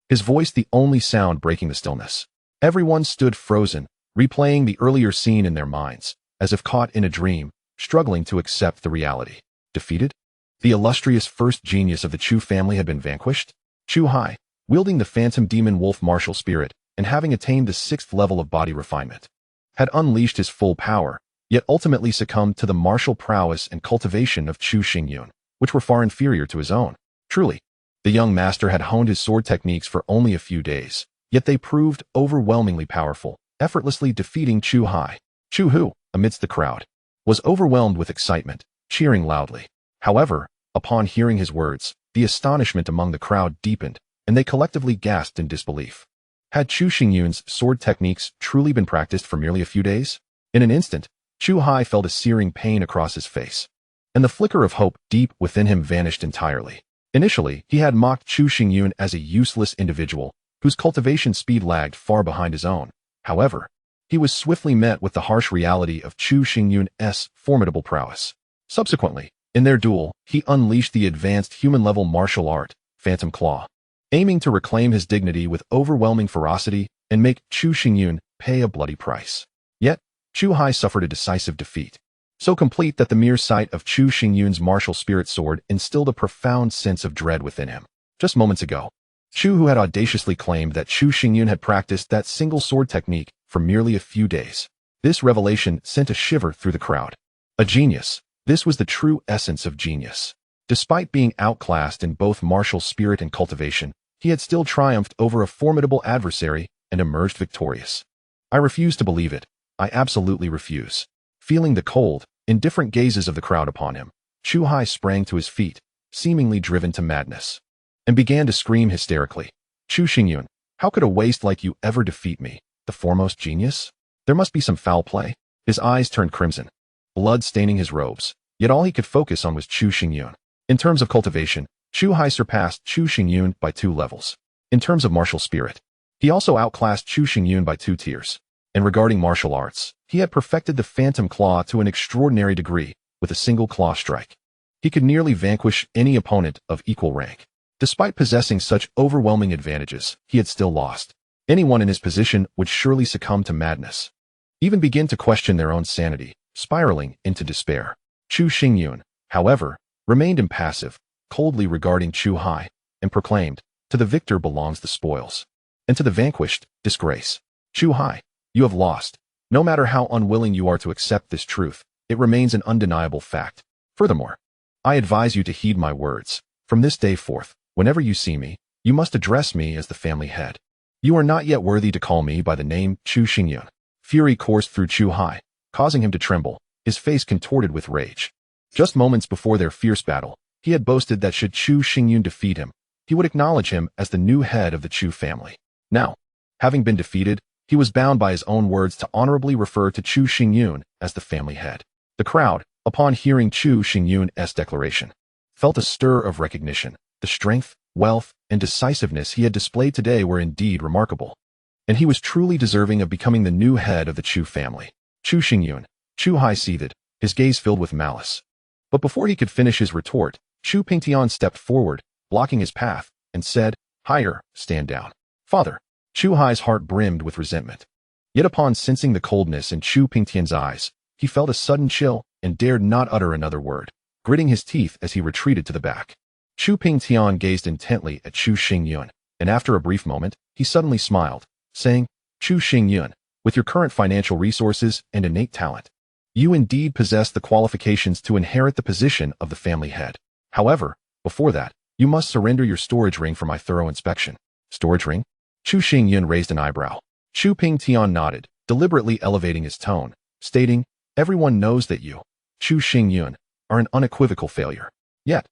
his voice the only sound breaking the stillness. Everyone stood frozen, replaying the earlier scene in their minds, as if caught in a dream, struggling to accept the reality. Defeated? The illustrious first genius of the Chu family had been vanquished? Chu Hai, wielding the phantom demon wolf martial spirit, and having attained the 6th level of body refinement, had unleashed his full power, yet ultimately succumbed to the martial prowess and cultivation of Chu Xingyun, which were far inferior to his own. Truly, the young master had honed his sword techniques for only a few days, yet they proved overwhelmingly powerful, effortlessly defeating Chu Hai. Chu Hu, amidst the crowd, was overwhelmed with excitement, cheering loudly. However, upon hearing his words, the astonishment among the crowd deepened, and they collectively gasped in disbelief. Had Chu Xingyun's sword techniques truly been practiced for merely a few days? In an instant, Chu Hai felt a searing pain across his face, and the flicker of hope deep within him vanished entirely. Initially, he had mocked Chu Xingyun as a useless individual, whose cultivation speed lagged far behind his own. However, he was swiftly met with the harsh reality of Chu Xingyun's formidable prowess. Subsequently, in their duel, he unleashed the advanced human-level martial art, Phantom Claw, aiming to reclaim his dignity with overwhelming ferocity and make Chu Xingyun pay a bloody price. Yet, Chu Hai suffered a decisive defeat, so complete that the mere sight of Chu Xingyun's martial spirit sword instilled a profound sense of dread within him. Just moments ago, Chu Hu had audaciously claimed that Chu Xingyun had practiced that single sword technique for merely a few days. This revelation sent a shiver through the crowd. A genius. This was the true essence of genius. Despite being outclassed in both martial spirit and cultivation, he had still triumphed over a formidable adversary and emerged victorious. I refuse to believe it. I absolutely refuse. Feeling the cold, indifferent gazes of the crowd upon him, Chu Hai sprang to his feet, seemingly driven to madness, and began to scream hysterically. Chu Xingyun, how could a waste like you ever defeat me, the foremost genius? There must be some foul play. His eyes turned crimson, blood staining his robes, yet all he could focus on was Chu Xingyun. In terms of cultivation, Chu Hai surpassed Chu Xingyun by 2 levels. In terms of martial spirit, he also outclassed Chu Xingyun by 2 tiers. And regarding martial arts, he had perfected the phantom claw to an extraordinary degree with a single claw strike. He could nearly vanquish any opponent of equal rank. Despite possessing such overwhelming advantages, he had still lost. Anyone in his position would surely succumb to madness, even begin to question their own sanity, spiraling into despair. Chu Xingyun, however, remained impassive, coldly regarding Chu Hai, and proclaimed, "To the victor belongs the spoils, and to the vanquished, disgrace. Chu Hai, you have lost. No matter how unwilling you are to accept this truth, it remains an undeniable fact. Furthermore, I advise you to heed my words. From this day forth, whenever you see me, you must address me as the family head. You are not yet worthy to call me by the name Chu Xingyun." Fury coursed through Chu Hai, causing him to tremble, his face contorted with rage. Just moments before their fierce battle, he had boasted that should Chu Xingyun defeat him, he would acknowledge him as the new head of the Chu family. Now, having been defeated, he was bound by his own words to honorably refer to Chu Xingyun as the family head. The crowd, upon hearing Chu Xingyun's declaration, felt a stir of recognition. The strength, wealth, and decisiveness he had displayed today were indeed remarkable, and he was truly deserving of becoming the new head of the Chu family. Chu Xingyun, Chu Hai seethed, his gaze filled with malice. But before he could finish his retort, Chu Pingtian stepped forward, blocking his path, and said, "Higher, stand down." "Father." Chu Hai's heart brimmed with resentment. Yet upon sensing the coldness in Chu Pingtian's eyes, he felt a sudden chill and dared not utter another word, gritting his teeth as he retreated to the back. Chu Pingtian gazed intently at Chu Xingyun, and after a brief moment, he suddenly smiled, saying, "Chu Xingyun, with your current financial resources and innate talent, you indeed possess the qualifications to inherit the position of the family head. However, before that, you must surrender your storage ring for my thorough inspection." "Storage ring?" Chu Xingyun raised an eyebrow. Chu Pingtian nodded, deliberately elevating his tone, stating, "Everyone knows that you, Chu Xingyun, are an unequivocal failure. Yet,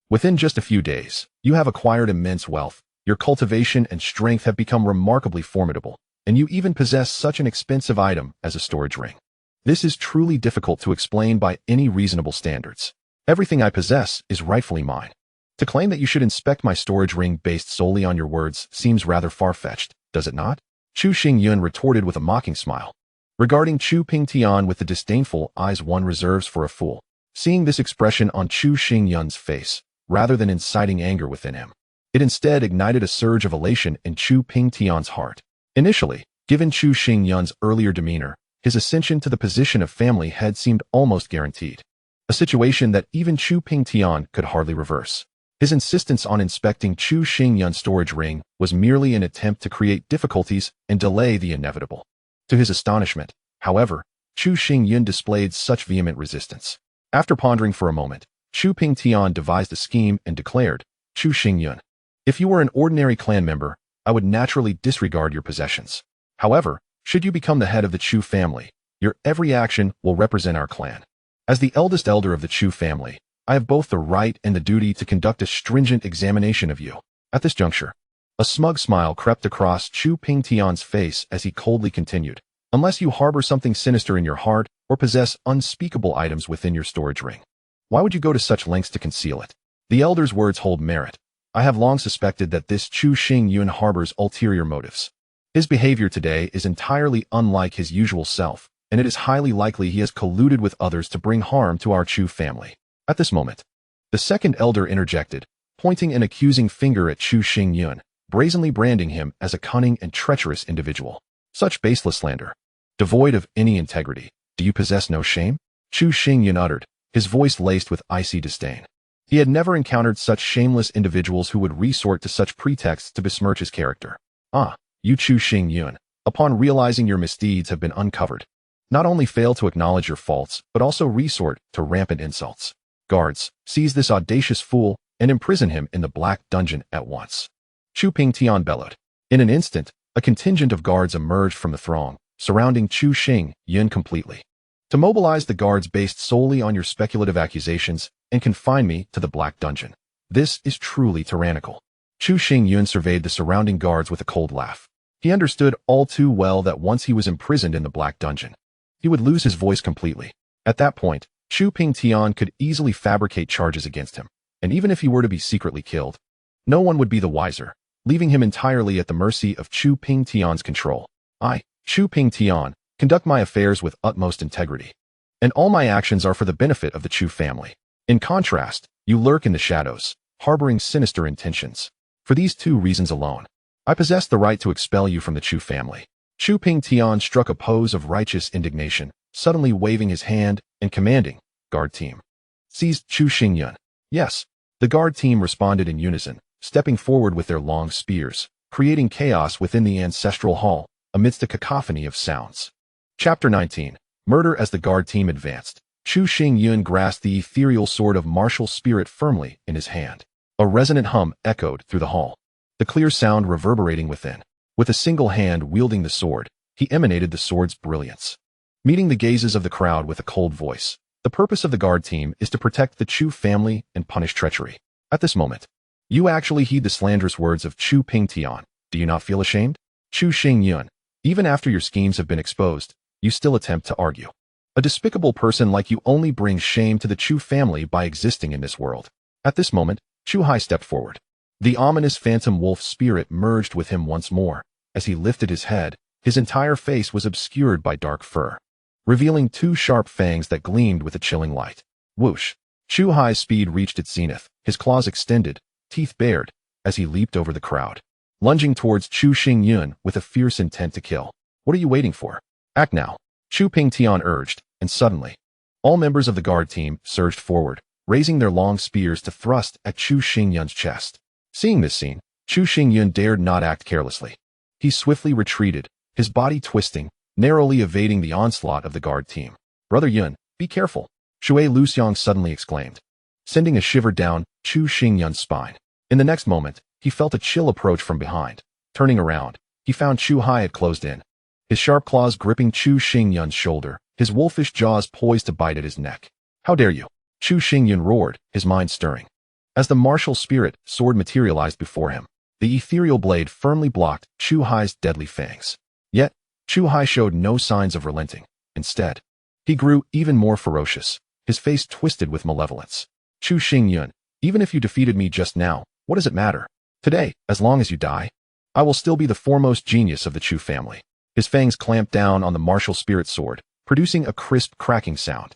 within just a few days, you have acquired immense wealth, your cultivation and strength have become remarkably formidable, and you even possess such an expensive item as a storage ring. This is truly difficult to explain by any reasonable standards. Everything I possess is rightfully mine. To claim that you should inspect my storage ring based solely on your words seems rather far-fetched, does it not?" Chu Xingyun retorted with a mocking smile, regarding Chu Pingtian with the disdainful eyes one reserves for a fool. Seeing this expression on Chu Xingyun's face, rather than inciting anger within him, it instead ignited a surge of elation in Chu Pingtian's heart. Initially, given Chu Xingyun's earlier demeanor, his ascension to the position of family head seemed almost guaranteed, a situation that even Chu Pingtian could hardly reverse. His insistence on inspecting Chu Xingyun's storage ring was merely an attempt to create difficulties and delay the inevitable. To his astonishment, however, Chu Xingyun displayed such vehement resistance. After pondering for a moment, Chu Pingtian devised a scheme and declared, "Chu Xingyun, if you were an ordinary clan member, I would naturally disregard your possessions. However, should you become the head of the Chu family, your every action will represent our clan. As the eldest elder of the Chu family, I have both the right and the duty to conduct a stringent examination of you." At this juncture, a smug smile crept across Chu Pingtian's face as he coldly continued, "Unless you harbor something sinister in your heart or possess unspeakable items within your storage ring, why would you go to such lengths to conceal it? The elder's words hold merit. I have long suspected that this Chu Xingyun harbors ulterior motives. His behavior today is entirely unlike his usual self, and it is highly likely he has colluded with others to bring harm to our Chu family." At this moment, the second elder interjected, pointing an accusing finger at Chu Xingyun, brazenly branding him as a cunning and treacherous individual. "Such baseless slander, devoid of any integrity. Do you possess no shame?" Chu Xingyun uttered, his voice laced with icy disdain. He had never encountered such shameless individuals who would resort to such pretexts to besmirch his character. "Ah, you Chu Xingyun, upon realizing your misdeeds have been uncovered, Not only fail to acknowledge your faults, but also resort to rampant insults. Guards, seize this audacious fool and imprison him in the black dungeon at once. Chu Pingtian bellowed. In an instant, a contingent of guards emerged from the throng, surrounding Chu Xingyun completely. To mobilize the guards based solely on your speculative accusations and confine me to the black dungeon. This is truly tyrannical. Chu Xingyun surveyed the surrounding guards with a cold laugh. He understood all too well that once he was imprisoned in the black dungeon, he would lose his voice completely. At that point, Chu Pingtian could easily fabricate charges against him, and even if he were to be secretly killed, no one would be the wiser, leaving him entirely at the mercy of Chu Pingtian's control. I, Chu Pingtian, conduct my affairs with utmost integrity, and all my actions are for the benefit of the Chu family. In contrast, you lurk in the shadows, harboring sinister intentions. For these two reasons alone, I possess the right to expel you from the Chu family. Chu Pingtian struck a pose of righteous indignation, suddenly waving his hand and commanding, "Guard team, seize Chu Xingyun." Yes, the guard team responded in unison, stepping forward with their long spears, creating chaos within the ancestral hall, amidst a cacophony of sounds. Chapter 19. Murder. As the guard team advanced, Chu Xingyun grasped the ethereal sword of martial spirit firmly in his hand. A resonant hum echoed through the hall, the clear sound reverberating within. With a single hand wielding the sword, he emanated the sword's brilliance. Meeting the gazes of the crowd with a cold voice, the purpose of the guard team is to protect the Chu family and punish treachery. At this moment, you actually heed the slanderous words of Chu Pingtian. Do you not feel ashamed? Chu Xingyun, even after your schemes have been exposed, you still attempt to argue. A despicable person like you only brings shame to the Chu family by existing in this world. At this moment, Chu Hai stepped forward. The ominous phantom wolf spirit merged with him once more. As he lifted his head, his entire face was obscured by dark fur, revealing two sharp fangs that gleamed with a chilling light. Whoosh! Chu Hai's speed reached its zenith, his claws extended, teeth bared, as he leaped over the crowd, lunging towards Chu Xingyun with a fierce intent to kill. What are you waiting for? Act now, Chu Pingtian urged, and suddenly, all members of the guard team surged forward, raising their long spears to thrust at Chu Xingyun's chest. Seeing this scene, Chu Xingyun dared not act carelessly. He swiftly retreated, his body twisting, narrowly evading the onslaught of the guard team. Brother Yun, be careful, Shui Luxiang suddenly exclaimed, sending a shiver down Chu Xingyun's spine. In the next moment, he felt a chill approach from behind. Turning around, he found Chu Hai had closed in, his sharp claws gripping Chu Xingyun's shoulder, his wolfish jaws poised to bite at his neck. How dare you? Chu Xingyun roared, his mind stirring. As the martial spirit sword materialized before him, the ethereal blade firmly blocked Chu Hai's deadly fangs. Yet, Chu Hai showed no signs of relenting. Instead, he grew even more ferocious, his face twisted with malevolence. Chu Xingyun, even if you defeated me just now, what does it matter? Today, as long as you die, I will still be the foremost genius of the Chu family. His fangs clamped down on the martial spirit sword, producing a crisp cracking sound.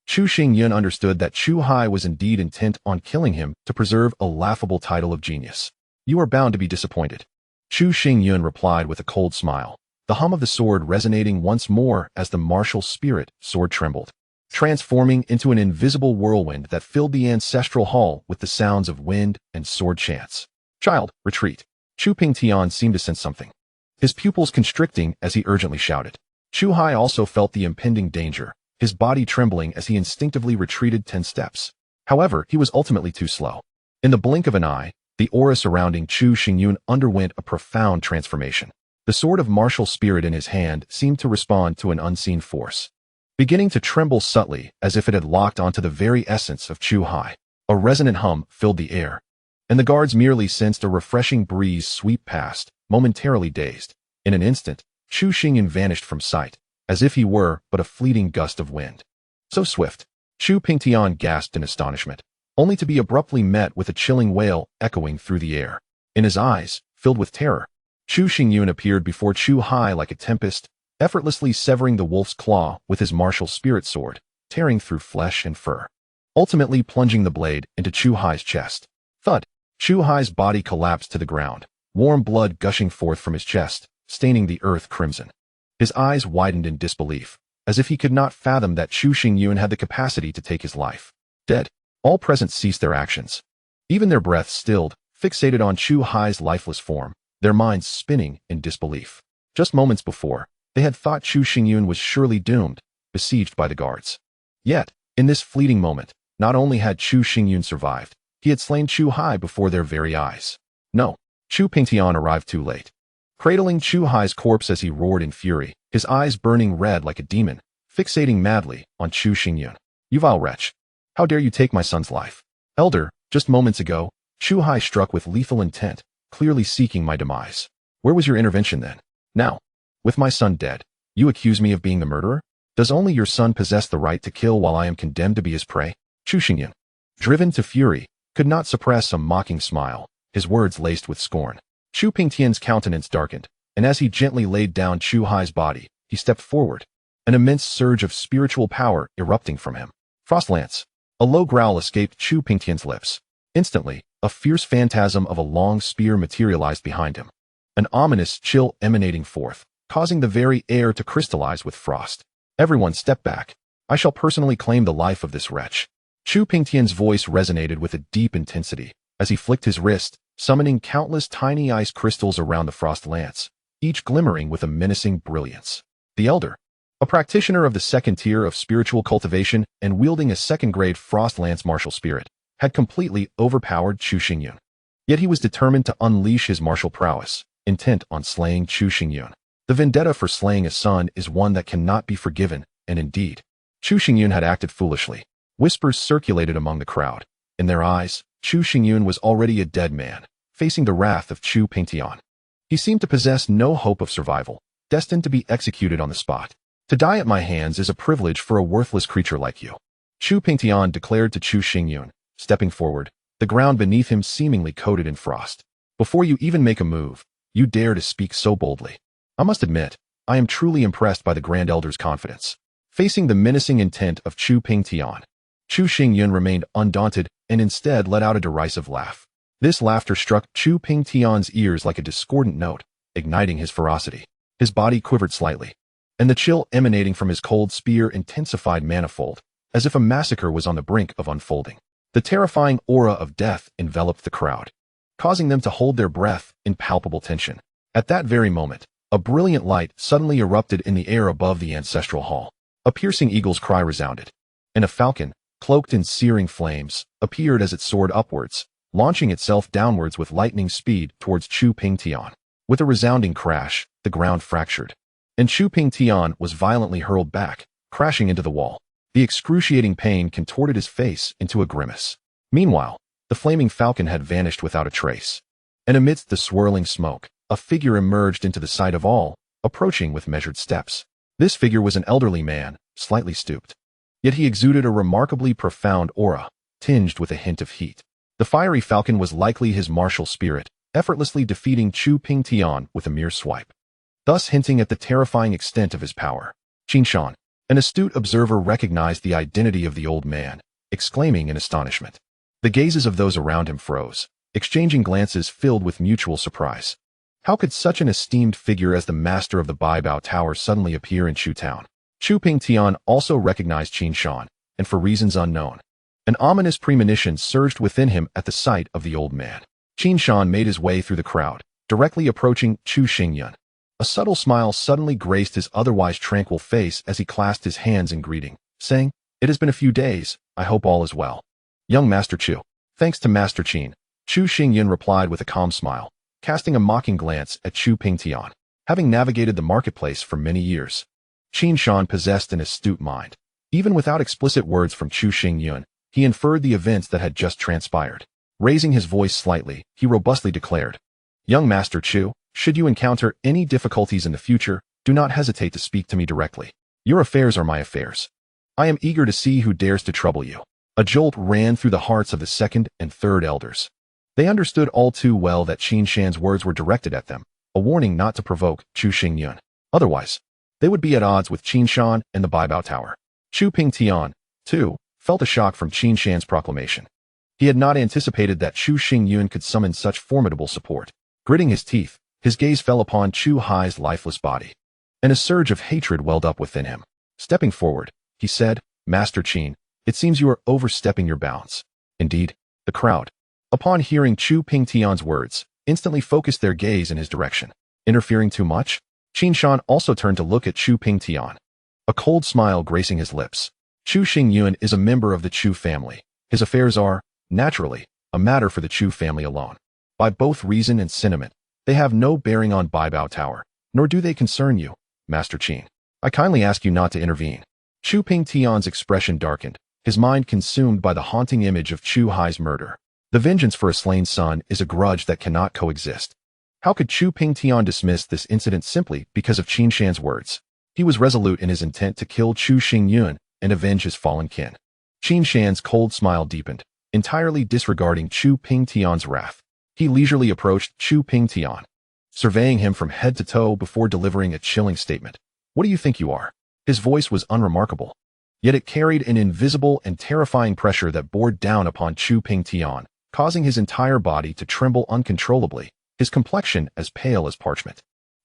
Chu Xingyun understood that Chu Hai was indeed intent on killing him to preserve a laughable title of genius. You are bound to be disappointed. Chu Xingyun replied with a cold smile, the hum of the sword resonating once more as the martial spirit sword trembled, transforming into an invisible whirlwind that filled the ancestral hall with the sounds of wind and sword chants. Child, retreat. Chu Pingtian seemed to sense something, his pupils constricting as he urgently shouted. Chu Hai also felt the impending danger, his body trembling as he instinctively retreated 10 steps. However, he was ultimately too slow. In the blink of an eye, the aura surrounding Chu Xingyun underwent a profound transformation. The sword of martial spirit in his hand seemed to respond to an unseen force, beginning to tremble subtly as if it had locked onto the very essence of Chu Hai. A resonant hum filled the air, and the guards merely sensed a refreshing breeze sweep past, momentarily dazed. In an instant, Chu Xingyun vanished from sight, as if he were but a fleeting gust of wind. So swift, Chu Pingtian gasped in astonishment, only to be abruptly met with a chilling wail echoing through the air. In his eyes, filled with terror, Chu Xingyun appeared before Chu Hai like a tempest, effortlessly severing the wolf's claw with his martial spirit sword, tearing through flesh and fur, ultimately plunging the blade into Chu Hai's chest. Thud! Chu Hai's body collapsed to the ground, warm blood gushing forth from his chest, staining the earth crimson. His eyes widened in disbelief, as if he could not fathom that Chu Xingyun had the capacity to take his life. Dead, all present ceased their actions. Even their breaths stilled, fixated on Chu Hai's lifeless form, their minds spinning in disbelief. Just moments before, they had thought Chu Xingyun was surely doomed, besieged by the guards. Yet, in this fleeting moment, not only had Chu Xingyun survived, he had slain Chu Hai before their very eyes. No, Chu Pingtian arrived too late. Cradling Chu Hai's corpse as he roared in fury, his eyes burning red like a demon, fixating madly on Chu Xingyun. "You vile wretch! How dare you take my son's life? Elder, just moments ago, Chu Hai struck with lethal intent, clearly seeking my demise. Where was your intervention then? Now, with my son dead, you accuse me of being the murderer? Does only your son possess the right to kill while I am condemned to be his prey?" Chu Xingyun, driven to fury, could not suppress a mocking smile, his words laced with scorn. Chu Pingtian's countenance darkened, and as he gently laid down Chu Hai's body, he stepped forward, an immense surge of spiritual power erupting from him. "Frost Lance!" A low growl escaped Chu Pingtian's lips. Instantly, a fierce phantasm of a long spear materialized behind him, an ominous chill emanating forth, causing the very air to crystallize with frost. "Everyone step back. I shall personally claim the life of this wretch." Chu Pingtian's voice resonated with a deep intensity as he flicked his wrist, summoning countless tiny ice crystals around the frost lance, each glimmering with a menacing brilliance. The Elder, a practitioner of the second tier of spiritual cultivation and wielding a second-grade frost lance martial spirit, had completely overpowered Chu Xingyun. Yet he was determined to unleash his martial prowess, intent on slaying Chu Xingyun. The vendetta for slaying a son is one that cannot be forgiven, and indeed, Chu Xingyun had acted foolishly. Whispers circulated among the crowd. In their eyes, Chu Xingyun was already a dead man, facing the wrath of Chu Pingtian. He seemed to possess no hope of survival, destined to be executed on the spot. "To die at my hands is a privilege for a worthless creature like you," Chu Pingtian declared to Chu Xingyun, stepping forward, the ground beneath him seemingly coated in frost. "Before you even make a move, you dare to speak so boldly. I must admit, I am truly impressed by the Grand Elder's confidence." Facing the menacing intent of Chu Pingtian, Chu Xingyun remained undaunted and instead let out a derisive laugh. This laughter struck Chu Pingtian's ears like a discordant note, igniting his ferocity. His body quivered slightly, and the chill emanating from his cold spear intensified manifold, as if a massacre was on the brink of unfolding. The terrifying aura of death enveloped the crowd, causing them to hold their breath in palpable tension. At that very moment, a brilliant light suddenly erupted in the air above the ancestral hall. A piercing eagle's cry resounded, and a falcon, cloaked in searing flames, appeared as it soared upwards, launching itself downwards with lightning speed towards Chu Pingtian. With a resounding crash, the ground fractured, and Chu Pingtian was violently hurled back, crashing into the wall. The excruciating pain contorted his face into a grimace. Meanwhile, the flaming falcon had vanished without a trace, and amidst the swirling smoke, a figure emerged into the sight of all, approaching with measured steps. This figure was an elderly man, slightly stooped. Yet he exuded a remarkably profound aura, tinged with a hint of heat. The fiery falcon was likely his martial spirit, effortlessly defeating Chu Pingtian with a mere swipe, thus hinting at the terrifying extent of his power. Qin Shan, an astute observer, recognized the identity of the old man, exclaiming in astonishment. The gazes of those around him froze, exchanging glances filled with mutual surprise. How could such an esteemed figure as the master of the Baibao Tower suddenly appear in Chu Town? Chu Pingtian also recognized Qin Shan, and for reasons unknown, an ominous premonition surged within him at the sight of the old man. Qin Shan made his way through the crowd, directly approaching Chu Xingyun. A subtle smile suddenly graced his otherwise tranquil face as he clasped his hands in greeting, saying, "It has been a few days, I hope all is well." "Young Master Chu." "Thanks to Master Qin," Chu Xingyun replied with a calm smile, casting a mocking glance at Chu Pingtian. Having navigated the marketplace for many years, Qin Shan possessed an astute mind. Even without explicit words from Chu Xingyun, he inferred the events that had just transpired. Raising his voice slightly, he robustly declared, "Young Master Chu, should you encounter any difficulties in the future, do not hesitate to speak to me directly. Your affairs are my affairs. I am eager to see who dares to trouble you." A jolt ran through the hearts of the second and third elders. They understood all too well that Qin Shan's words were directed at them, a warning not to provoke Chu Xingyun. Otherwise, they would be at odds with Qin Shan and the Baibao Tower. Chu Pingtian, too, felt a shock from Qin Shan's proclamation. He had not anticipated that Chu Xingyun could summon such formidable support. Gritting his teeth, his gaze fell upon Chu Hai's lifeless body, and a surge of hatred welled up within him. Stepping forward, he said, "Master Qin, it seems you are overstepping your bounds." Indeed, the crowd, upon hearing Chu Pingtian's words, instantly focused their gaze in his direction. Interfering too much? Qin Shan also turned to look at Chu Pingtian. a cold smile gracing his lips. Chu Xingyun is a member of the Chu family. His affairs are, naturally, a matter for the Chu family alone. By both reason and sentiment, they have no bearing on Baibao Tower, nor do they concern you, Master Qin. I kindly ask you not to intervene. Chu Pingtian's expression darkened, his mind consumed by the haunting image of Chu Hai's murder. The vengeance for a slain son is a grudge that cannot coexist. How could Chu Pingtian dismiss this incident simply because of Qin Shan's words? He was resolute in his intent to kill Chu Xingyun and avenge his fallen kin. Qin Shan's cold smile deepened, entirely disregarding Chu Pingtian's wrath. He leisurely approached Chu Pingtian, surveying him from head to toe before delivering a chilling statement. What do you think you are? His voice was unremarkable, yet it carried an invisible and terrifying pressure that bore down upon Chu Pingtian, causing his entire body to tremble uncontrollably, his complexion as pale as parchment.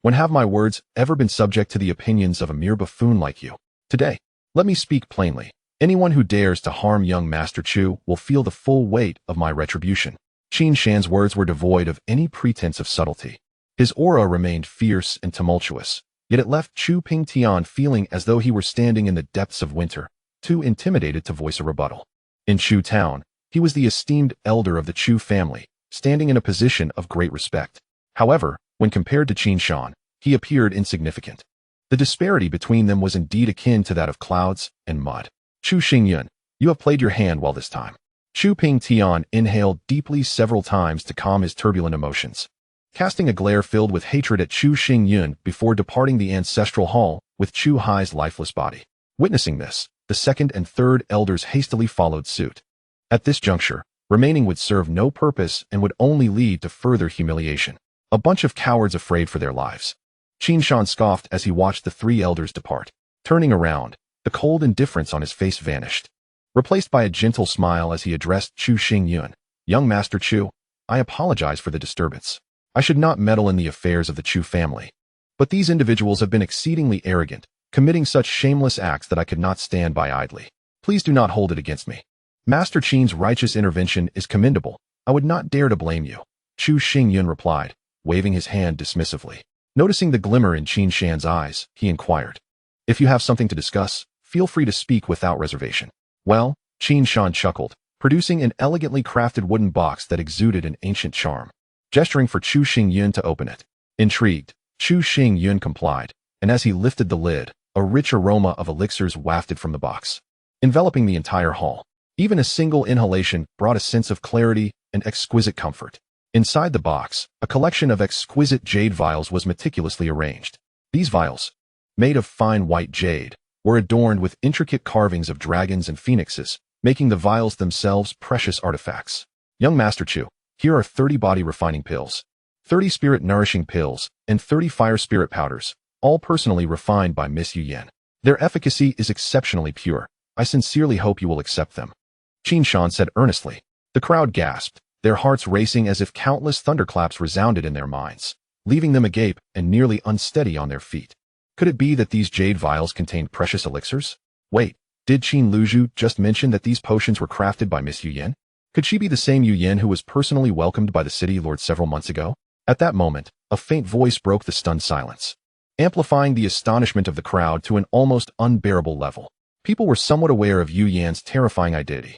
When have my words ever been subject to the opinions of a mere buffoon like you? Today, let me speak plainly. Anyone who dares to harm young Master Chu will feel the full weight of my retribution. Qin Shan's words were devoid of any pretense of subtlety. His aura remained fierce and tumultuous, yet it left Chu Pingtian feeling as though he were standing in the depths of winter, too intimidated to voice a rebuttal. In Chu Town, he was the esteemed elder of the Chu family, standing in a position of great respect. However, when compared to Qin Shan, he appeared insignificant. The disparity between them was indeed akin to that of clouds and mud. Chu Xingyun, you have played your hand well this time. Chu Pingtian inhaled deeply several times to calm his turbulent emotions, casting a glare filled with hatred at Chu Xingyun before departing the ancestral hall with Chu Hai's lifeless body. Witnessing this, the second and third elders hastily followed suit. At this juncture, remaining would serve no purpose and would only lead to further humiliation. A bunch of cowards afraid for their lives. Qin Shan scoffed as he watched the three elders depart. Turning around, the cold indifference on his face vanished, replaced by a gentle smile as he addressed Chu Xingyun. Young Master Chu, I apologize for the disturbance. I should not meddle in the affairs of the Chu family. But these individuals have been exceedingly arrogant, committing such shameless acts that I could not stand by idly. Please do not hold it against me. Master Qin's righteous intervention is commendable. I would not dare to blame you, Chu Xingyun replied, waving his hand dismissively. Noticing the glimmer in Qin Shan's eyes, he inquired, if you have something to discuss, feel free to speak without reservation. Well, Qin Shan chuckled, producing an elegantly crafted wooden box that exuded an ancient charm, gesturing for Chu Xingyun to open it. Intrigued, Chu Xingyun complied, and as he lifted the lid, a rich aroma of elixirs wafted from the box, enveloping the entire hall. Even a single inhalation brought a sense of clarity and exquisite comfort. Inside the box, a collection of exquisite jade vials was meticulously arranged. These vials, made of fine white jade, were adorned with intricate carvings of dragons and phoenixes, making the vials themselves precious artifacts. Young Master Chu, here are 30 body refining pills, 30 spirit nourishing pills, and 30 fire spirit powders, all personally refined by Miss Yu Yan. Their efficacy is exceptionally pure. I sincerely hope you will accept them. Qin Shan said earnestly. The crowd gasped, their hearts racing as if countless thunderclaps resounded in their minds, leaving them agape and nearly unsteady on their feet. Could it be that these jade vials contained precious elixirs? Wait, did Qin Luzhu just mention that these potions were crafted by Miss Yu Yan? Could she be the same Yu Yan who was personally welcomed by the city lord several months ago? At that moment, a faint voice broke the stunned silence, amplifying the astonishment of the crowd to an almost unbearable level. People were somewhat aware of Yu Yan's terrifying identity.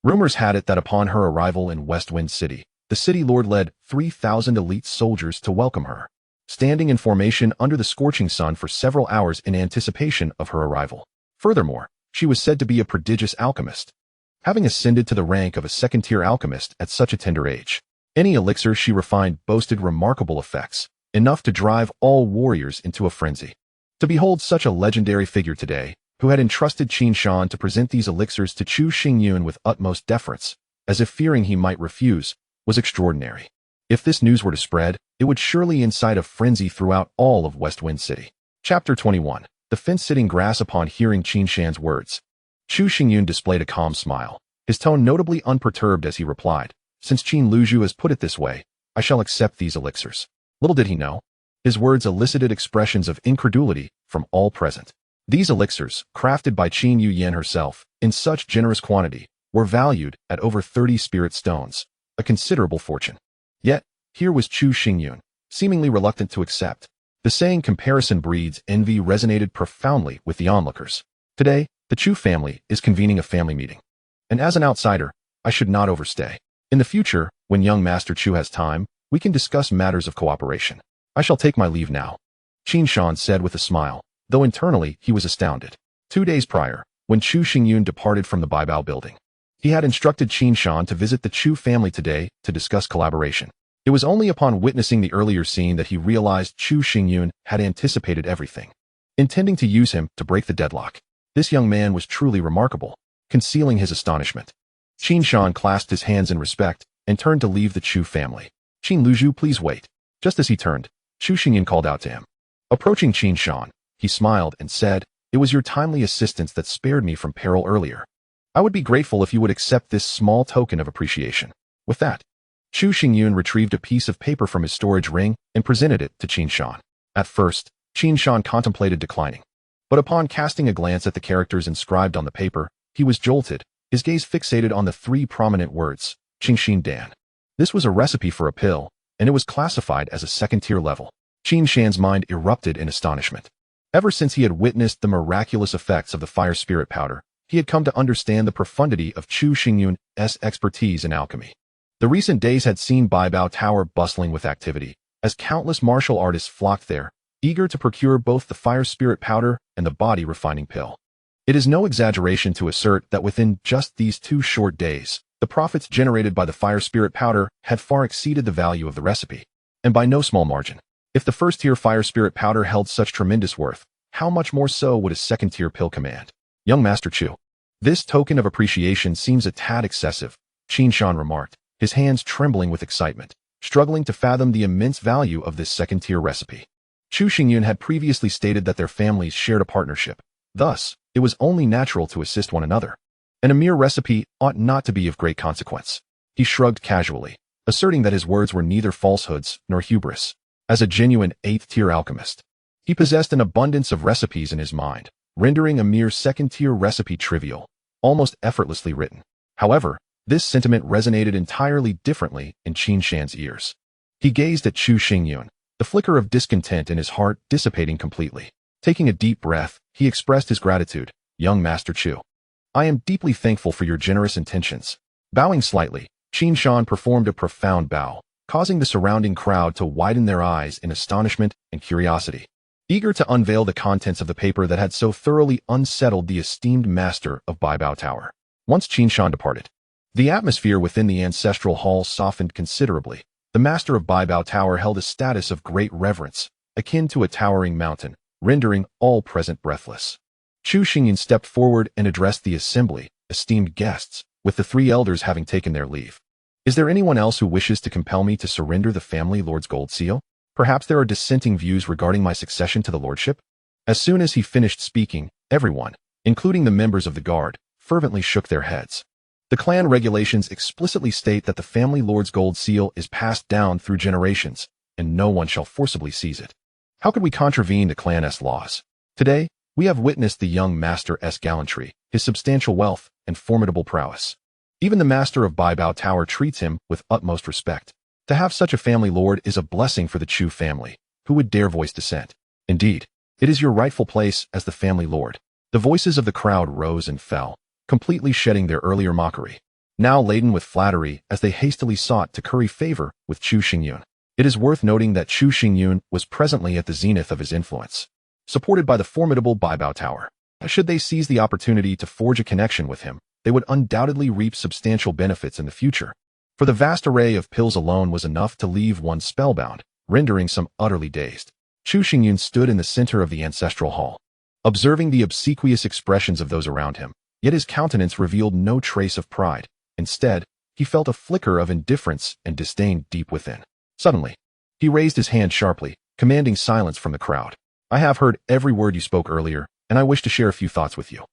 Rumors had it that upon her arrival in Westwind City, the city lord led 3,000 elite soldiers to welcome her, standing in formation under the scorching sun for several hours in anticipation of her arrival. Furthermore, she was said to be a prodigious alchemist, having ascended to the rank of a second-tier alchemist at such a tender age. Any elixir she refined boasted remarkable effects, enough to drive all warriors into a frenzy. To behold such a legendary figure today, who had entrusted Qin Shan to present these elixirs to Chu Xingyun with utmost deference, as if fearing he might refuse, was extraordinary. If this news were to spread, it would surely incite a frenzy throughout all of Westwind City. Chapter 21. The fence-sitting grass. Upon hearing Qin Shan's words, Chu Xingyun displayed a calm smile, his tone notably unperturbed as he replied, since Qin Luzhu has put it this way, I shall accept these elixirs. Little did he know, his words elicited expressions of incredulity from all present. These elixirs, crafted by Qin Yu Yan herself, in such generous quantity, were valued at over 30 spirit stones, a considerable fortune. Yet, here was Chu Xingyun, seemingly reluctant to accept. The saying comparison breeds envy resonated profoundly with the onlookers. Today, the Chu family is convening a family meeting. And as an outsider, I should not overstay. In the future, when young Master Chu has time, we can discuss matters of cooperation. I shall take my leave now, Qin Shan said with a smile, though internally he was astounded. 2 days prior, when Chu Xingyun departed from the Baibao building, he had instructed Qin Shan to visit the Chu family today to discuss collaboration. It was only upon witnessing the earlier scene that he realized Chu Xingyun had anticipated everything, intending to use him to break the deadlock. This young man was truly remarkable, concealing his astonishment. Qin Shan clasped his hands in respect and turned to leave the Chu family. Qin Luzhu, please wait. Just as he turned, Chu Xingyun called out to him. Approaching Qin Shan, he smiled and said, "It was your timely assistance that spared me from peril earlier. I would be grateful if you would accept this small token of appreciation." With that, Chu Xingyun retrieved a piece of paper from his storage ring and presented it to Qin Shan. At first, Qin Shan contemplated declining. But upon casting a glance at the characters inscribed on the paper, he was jolted, his gaze fixated on the 3 prominent words, Qingxin Dan. This was a recipe for a pill, and it was classified as a second-tier level. Qin Shan's mind erupted in astonishment. Ever since he had witnessed the miraculous effects of the fire spirit powder, he had come to understand the profundity of Chu Xingyun's expertise in alchemy. The recent days had seen Baibao Tower bustling with activity, as countless martial artists flocked there, eager to procure both the fire spirit powder and the body refining pill. It is no exaggeration to assert that within just these 2 short days, the profits generated by the fire spirit powder had far exceeded the value of the recipe, and by no small margin. If the first-tier fire spirit powder held such tremendous worth, how much more so would a second-tier pill command? Young Master Chu, this token of appreciation seems a tad excessive, Qin Shan remarked, his hands trembling with excitement, struggling to fathom the immense value of this second-tier recipe. Chu Xingyun had previously stated that their families shared a partnership. Thus, it was only natural to assist one another, and a mere recipe ought not to be of great consequence. He shrugged casually, asserting that his words were neither falsehoods nor hubris. As a genuine 8th-tier alchemist, he possessed an abundance of recipes in his mind, rendering a mere second-tier recipe trivial, almost effortlessly written. However, this sentiment resonated entirely differently in Qin Shan's ears. He gazed at Chu Xingyun, the flicker of discontent in his heart dissipating completely. Taking a deep breath, he expressed his gratitude. "Young Master Chu, I am deeply thankful for your generous intentions." Bowing slightly, Qin Shan performed a profound bow, causing the surrounding crowd to widen their eyes in astonishment and curiosity, eager to unveil the contents of the paper that had so thoroughly unsettled the esteemed master of Baibao Tower. Once Qin Shan departed, the atmosphere within the ancestral hall softened considerably. The master of Baibao Tower held a status of great reverence, akin to a towering mountain, rendering all present breathless. Chu Xingyun stepped forward and addressed the assembly, esteemed guests, with the 3 elders having taken their leave. "Is there anyone else who wishes to compel me to surrender the family lord's gold seal? Perhaps there are dissenting views regarding my succession to the lordship?" As soon as he finished speaking, everyone, including the members of the guard, fervently shook their heads. The clan regulations explicitly state that the family lord's gold seal is passed down through generations, and no one shall forcibly seize it. How could we contravene the clan's laws? Today, we have witnessed the young master's gallantry, his substantial wealth, and formidable prowess. Even the master of Baibao Tower treats him with utmost respect. To have such a family lord is a blessing for the Chu family, who would dare voice dissent. Indeed, it is your rightful place as the family lord. The voices of the crowd rose and fell, completely shedding their earlier mockery, now laden with flattery as they hastily sought to curry favor with Chu Xingyun. It is worth noting that Chu Xingyun was presently at the zenith of his influence, supported by the formidable Baibao Tower. Should they seize the opportunity to forge a connection with him, they would undoubtedly reap substantial benefits in the future. For the vast array of pills alone was enough to leave one spellbound, rendering some utterly dazed. Chu Xingyun stood in the center of the ancestral hall, observing the obsequious expressions of those around him, yet his countenance revealed no trace of pride. Instead, he felt a flicker of indifference and disdain deep within. Suddenly, he raised his hand sharply, commanding silence from the crowd. "I have heard every word you spoke earlier, and I wish to share a few thoughts with you."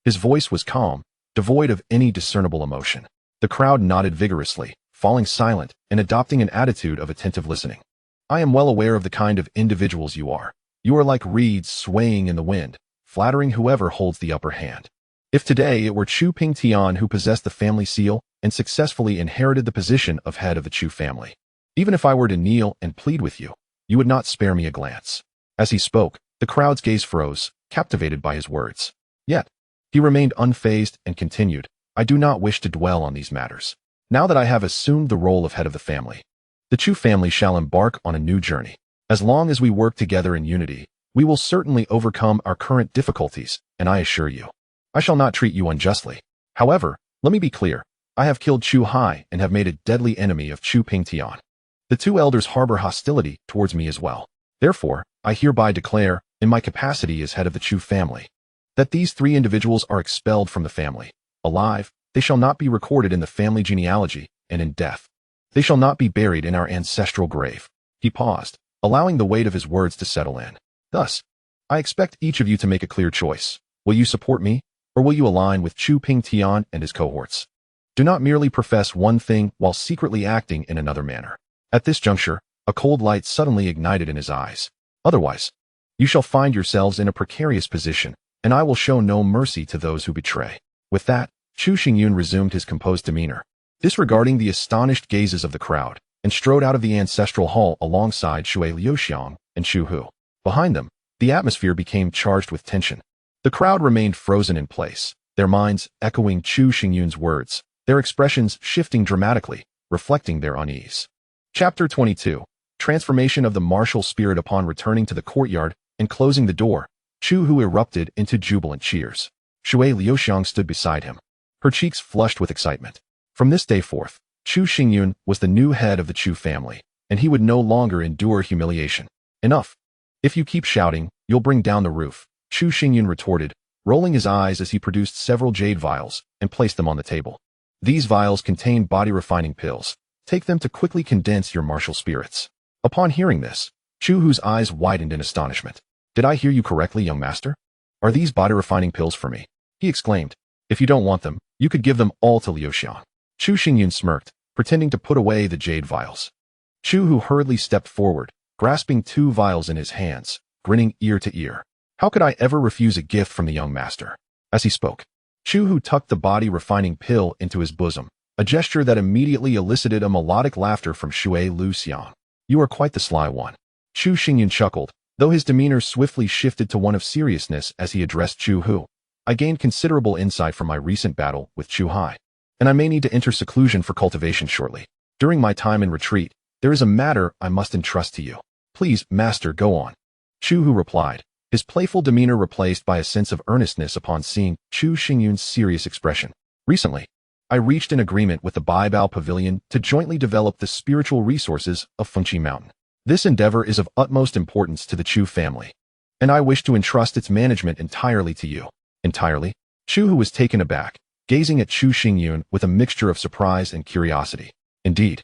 His voice was calm, devoid of any discernible emotion. The crowd nodded vigorously, falling silent and adopting an attitude of attentive listening. "I am well aware of the kind of individuals you are. You are like reeds swaying in the wind, flattering whoever holds the upper hand. If today it were Chu Pingtian who possessed the family seal and successfully inherited the position of head of the Chu family, even if I were to kneel and plead with you, you would not spare me a glance. As he spoke, the crowd's gaze froze, captivated by his words. Yet, he remained unfazed and continued, I do not wish to dwell on these matters. Now that I have assumed the role of head of the family, the Chu family shall embark on a new journey. As long as we work together in unity, we will certainly overcome our current difficulties, and I assure you, I shall not treat you unjustly. However, let me be clear, I have killed Chu Hai and have made a deadly enemy of Chu Pingtian. The two elders harbor hostility towards me as well. Therefore, I hereby declare, in my capacity as head of the Chu family, that these three individuals are expelled from the family. Alive, they shall not be recorded in the family genealogy, and in death, they shall not be buried in our ancestral grave. He paused, allowing the weight of his words to settle in. Thus, I expect each of you to make a clear choice. Will you support me, or will you align with Chu Pingtian and his cohorts? Do not merely profess one thing while secretly acting in another manner. At this juncture, a cold light suddenly ignited in his eyes. Otherwise, you shall find yourselves in a precarious position, and I will show no mercy to those who betray. With that, Chu Xingyun resumed his composed demeanor, disregarding the astonished gazes of the crowd, and strode out of the ancestral hall alongside Shui Liuxiang and Chu Hu. Behind them, the atmosphere became charged with tension. The crowd remained frozen in place, their minds echoing Chu Xingyun's words, their expressions shifting dramatically, reflecting their unease. Chapter 22. Transformation of the martial spirit. Upon returning to the courtyard and closing the door, Chu Hu erupted into jubilant cheers. Shui Liuxiang stood beside him, her cheeks flushed with excitement. From this day forth, Chu Xingyun was the new head of the Chu family, and he would no longer endure humiliation. Enough. If you keep shouting, you'll bring down the roof, Chu Xingyun retorted, rolling his eyes as he produced several jade vials and placed them on the table. These vials contain body-refining pills. Take them to quickly condense your martial spirits. Upon hearing this, Chu Hu's eyes widened in astonishment. Did I hear you correctly, young master? Are these body-refining pills for me? He exclaimed. If you don't want them, you could give them all to Liuxiang. Chu Xingyun smirked, pretending to put away the jade vials. Chu Hu hurriedly stepped forward, grasping 2 vials in his hands, grinning ear to ear. How could I ever refuse a gift from the young master? As he spoke, Chu Hu tucked the body-refining pill into his bosom, a gesture that immediately elicited a melodic laughter from Shui Liuxiang. You are quite the sly one. Chu Xingyun chuckled, though his demeanor swiftly shifted to one of seriousness as he addressed Chu Hu. I gained considerable insight from my recent battle with Chu Hai, and I may need to enter seclusion for cultivation shortly. During my time in retreat, there is a matter I must entrust to you. Please, master, go on. Chu Hu replied, his playful demeanor replaced by a sense of earnestness upon seeing Chu Xingyun's serious expression. Recently, I reached an agreement with the Baibao Pavilion to jointly develop the spiritual resources of Fengqi Mountain. This endeavor is of utmost importance to the Chu family, and I wish to entrust its management entirely to you. Entirely? Chu Hu was taken aback, gazing at Chu Xingyun with a mixture of surprise and curiosity. Indeed,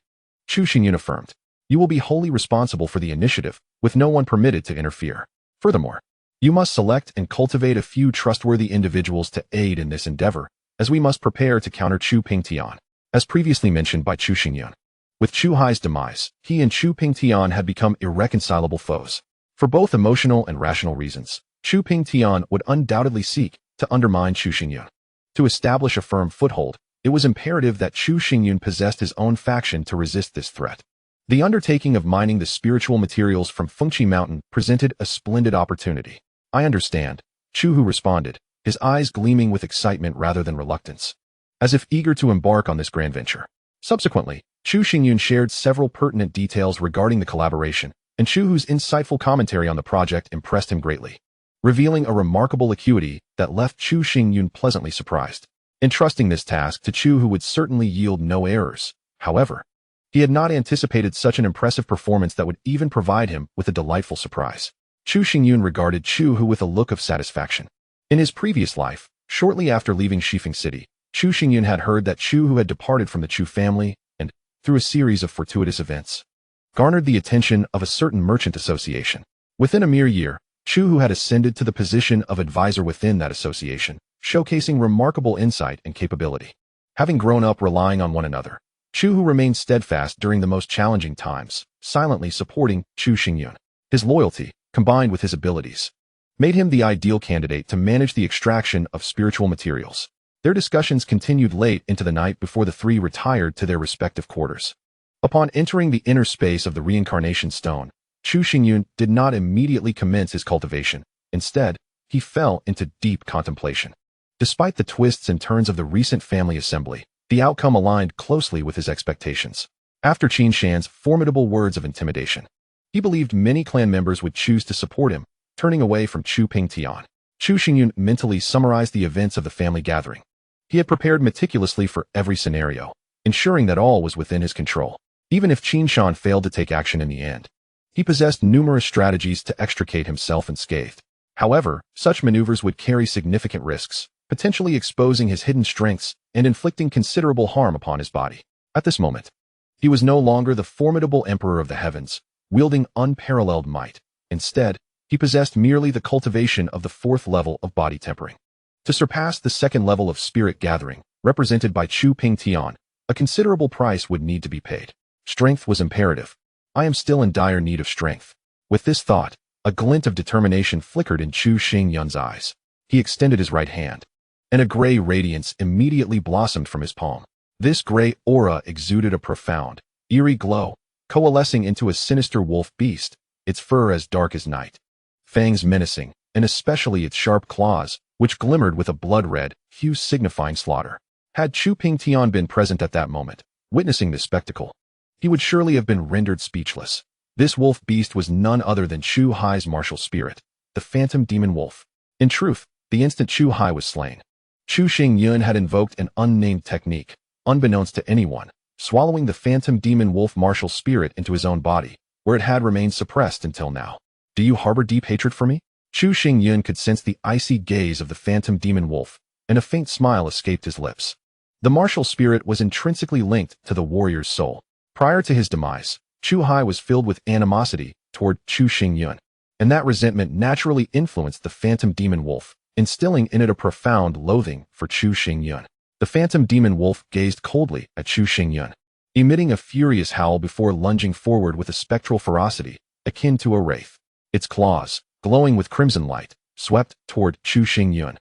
Chu Xingyun affirmed, you will be wholly responsible for the initiative, with no one permitted to interfere. Furthermore, you must select and cultivate a few trustworthy individuals to aid in this endeavor, as we must prepare to counter Chu Pingtian. As previously mentioned by Chu Xingyun, with Chu Hai's demise, he and Chu Pingtian had become irreconcilable foes. For both emotional and rational reasons, Chu Pingtian would undoubtedly seek to undermine Chu Xingyun. To establish a firm foothold, it was imperative that Chu Xingyun possessed his own faction to resist this threat. The undertaking of mining the spiritual materials from Fengqi Mountain presented a splendid opportunity. I understand, Chu Hu responded, his eyes gleaming with excitement rather than reluctance, as if eager to embark on this grand venture. Subsequently, Chu Xingyun shared several pertinent details regarding the collaboration, and Chu Hu's insightful commentary on the project impressed him greatly, revealing a remarkable acuity that left Chu Xingyun pleasantly surprised. Entrusting this task to Chu Hu would certainly yield no errors. However, he had not anticipated such an impressive performance that would even provide him with a delightful surprise. Chu Xingyun regarded Chu Hu with a look of satisfaction. In his previous life, shortly after leaving Shifeng City, Chu Xingyun had heard that Chu Hu had departed from the Chu family and, through a series of fortuitous events, garnered the attention of a certain merchant association. Within a mere year, Chu Hu had ascended to the position of advisor within that association, showcasing remarkable insight and capability. Having grown up relying on one another, Chu Hu remained steadfast during the most challenging times, silently supporting Chu Xingyun. His loyalty, combined with his abilities, made him the ideal candidate to manage the extraction of spiritual materials. Their discussions continued late into the night before the three retired to their respective quarters. Upon entering the inner space of the reincarnation stone, Chu Xingyun did not immediately commence his cultivation. Instead, he fell into deep contemplation. Despite the twists and turns of the recent family assembly, the outcome aligned closely with his expectations. After Qin Shan's formidable words of intimidation, he believed many clan members would choose to support him, turning away from Chu Pingtian. Chu Xingyun mentally summarized the events of the family gathering. He had prepared meticulously for every scenario, ensuring that all was within his control. Even if Qin Shan failed to take action in the end, he possessed numerous strategies to extricate himself unscathed. However, such maneuvers would carry significant risks, potentially exposing his hidden strengths and inflicting considerable harm upon his body. At this moment, he was no longer the formidable emperor of the heavens, wielding unparalleled might. Instead, he possessed merely the cultivation of the fourth level of body tempering. To surpass the second level of spirit gathering, represented by Chu Pingtian, a considerable price would need to be paid. Strength was imperative. I am still in dire need of strength. With this thought, a glint of determination flickered in Chu Xingyun's eyes. He extended his right hand, and a gray radiance immediately blossomed from his palm. This gray aura exuded a profound, eerie glow, coalescing into a sinister wolf beast, its fur as dark as night, fangs menacing, and especially its sharp claws, which glimmered with a blood-red hue signifying slaughter. Had Chu Pingtian been present at that moment, witnessing this spectacle, he would surely have been rendered speechless. This wolf beast was none other than Chu Hai's martial spirit, the phantom demon wolf. In truth, the instant Chu Hai was slain, Chu Xingyun had invoked an unnamed technique, unbeknownst to anyone, swallowing the phantom demon wolf martial spirit into his own body, where it had remained suppressed until now. Do you harbor deep hatred for me? Chu Xingyun could sense the icy gaze of the phantom demon wolf, and a faint smile escaped his lips. The martial spirit was intrinsically linked to the warrior's soul. Prior to his demise, Chu Hai was filled with animosity toward Chu Xingyun, and that resentment naturally influenced the phantom demon wolf, instilling in it a profound loathing for Chu Xingyun. The phantom demon wolf gazed coldly at Chu Xingyun, emitting a furious howl before lunging forward with a spectral ferocity, akin to a wraith. Its claws, glowing with crimson light, swept toward Chu Xingyun,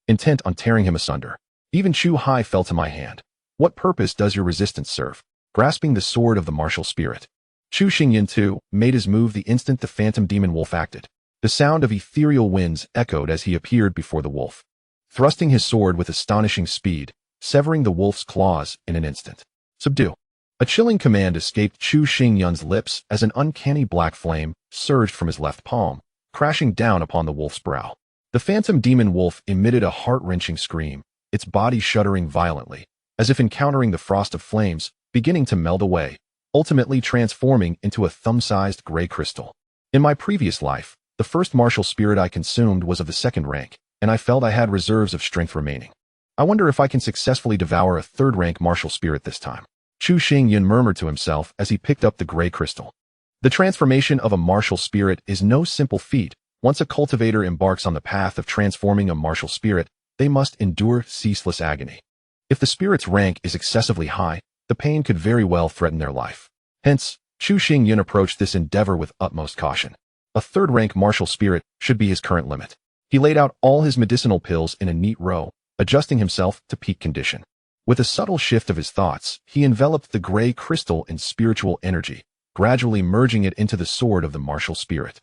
intent on tearing him asunder. Even Chu Hai fell to my hand. What purpose does your resistance serve? Grasping the sword of the martial spirit, Chu Xingyun too made his move the instant the phantom demon wolf acted. The sound of ethereal winds echoed as he appeared before the wolf, thrusting his sword with astonishing speed, severing the wolf's claws in an instant. Subdue. A chilling command escaped Chu Xingyun's lips as an uncanny black flame surged from his left palm, crashing down upon the wolf's brow. The phantom demon wolf emitted a heart-wrenching scream, its body shuddering violently, as if encountering the frost of flames, beginning to melt away, ultimately transforming into a thumb-sized gray crystal. In my previous life, the first martial spirit I consumed was of the second rank, and I felt I had reserves of strength remaining. I wonder if I can successfully devour a third-rank martial spirit this time. Chu Xingyun murmured to himself as he picked up the gray crystal. The transformation of a martial spirit is no simple feat. Once a cultivator embarks on the path of transforming a martial spirit, they must endure ceaseless agony. If the spirit's rank is excessively high, the pain could very well threaten their life. Hence, Chu Xingyun approached this endeavor with utmost caution. A third-rank martial spirit should be his current limit. He laid out all his medicinal pills in a neat row, adjusting himself to peak condition. With a subtle shift of his thoughts, he enveloped the gray crystal in spiritual energy, gradually merging it into the sword of the martial spirit.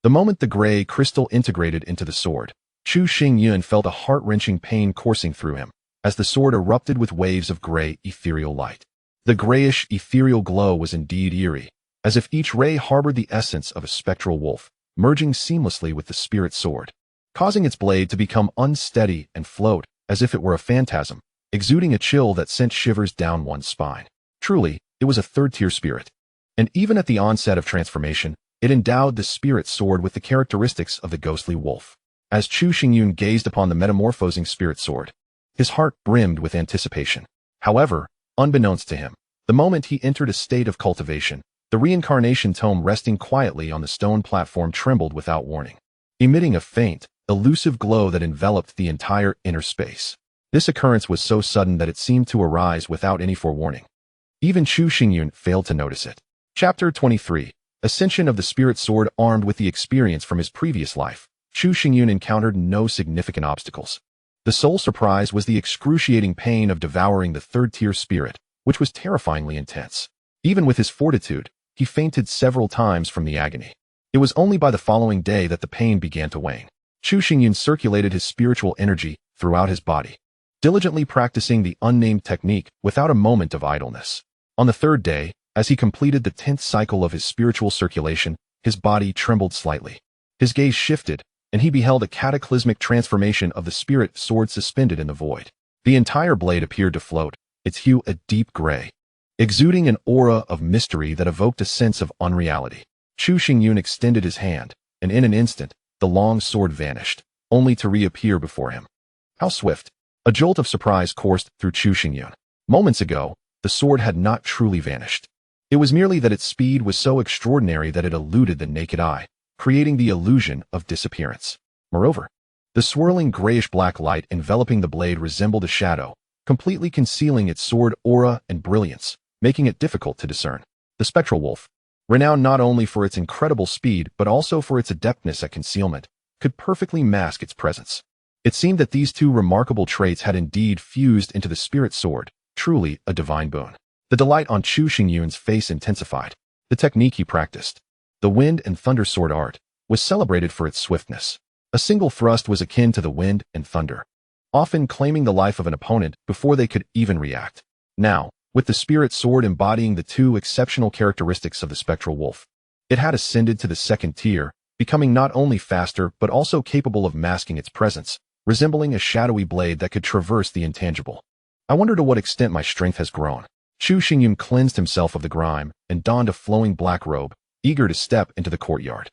The moment the gray crystal integrated into the sword, Chu Xingyun felt a heart-wrenching pain coursing through him, as the sword erupted with waves of gray ethereal light. The grayish ethereal glow was indeed eerie, as if each ray harbored the essence of a spectral wolf, merging seamlessly with the spirit sword, causing its blade to become unsteady and float as if it were a phantasm, exuding a chill that sent shivers down one's spine. Truly, it was a third-tier spirit. And even at the onset of transformation, it endowed the spirit sword with the characteristics of the ghostly wolf. As Chu Xingyun gazed upon the metamorphosing spirit sword, his heart brimmed with anticipation. However, unbeknownst to him, the moment he entered a state of cultivation, the reincarnation tome resting quietly on the stone platform trembled without warning, emitting a faint, elusive glow that enveloped the entire inner space. This occurrence was so sudden that it seemed to arise without any forewarning. Even Chu Xingyun failed to notice it. Chapter 23. Ascension of the Spirit Sword. Armed with the experience from his previous life, Chu Xingyun encountered no significant obstacles. The sole surprise was the excruciating pain of devouring the third-tier spirit, which was terrifyingly intense. Even with his fortitude, he fainted several times from the agony. It was only by the following day that the pain began to wane. Chu Xingyun circulated his spiritual energy throughout his body, diligently practicing the unnamed technique without a moment of idleness. On the third day, as he completed the 10th cycle of his spiritual circulation, his body trembled slightly. His gaze shifted, and he beheld a cataclysmic transformation of the spirit sword suspended in the void. The entire blade appeared to float, its hue a deep gray, exuding an aura of mystery that evoked a sense of unreality. Chu Xingyun extended his hand, and in an instant, the long sword vanished, only to reappear before him. How swift! A jolt of surprise coursed through Chu Xingyun. Moments ago, the sword had not truly vanished. It was merely that its speed was so extraordinary that it eluded the naked eye, creating the illusion of disappearance. Moreover, the swirling grayish-black light enveloping the blade resembled a shadow, completely concealing its sword aura and brilliance, making it difficult to discern. The spectral wolf, renowned not only for its incredible speed but also for its adeptness at concealment, could perfectly mask its presence. It seemed that these two remarkable traits had indeed fused into the spirit sword, truly a divine boon. The delight on Chu Xingyun's face intensified. The technique he practiced, the wind and thunder sword art, was celebrated for its swiftness. A single thrust was akin to the wind and thunder, often claiming the life of an opponent before they could even react. Now, with the spirit sword embodying the two exceptional characteristics of the spectral wolf, it had ascended to the second tier, becoming not only faster but also capable of masking its presence, resembling a shadowy blade that could traverse the intangible. I wonder to what extent my strength has grown. Chu Xingyun cleansed himself of the grime and donned a flowing black robe, eager to step into the courtyard.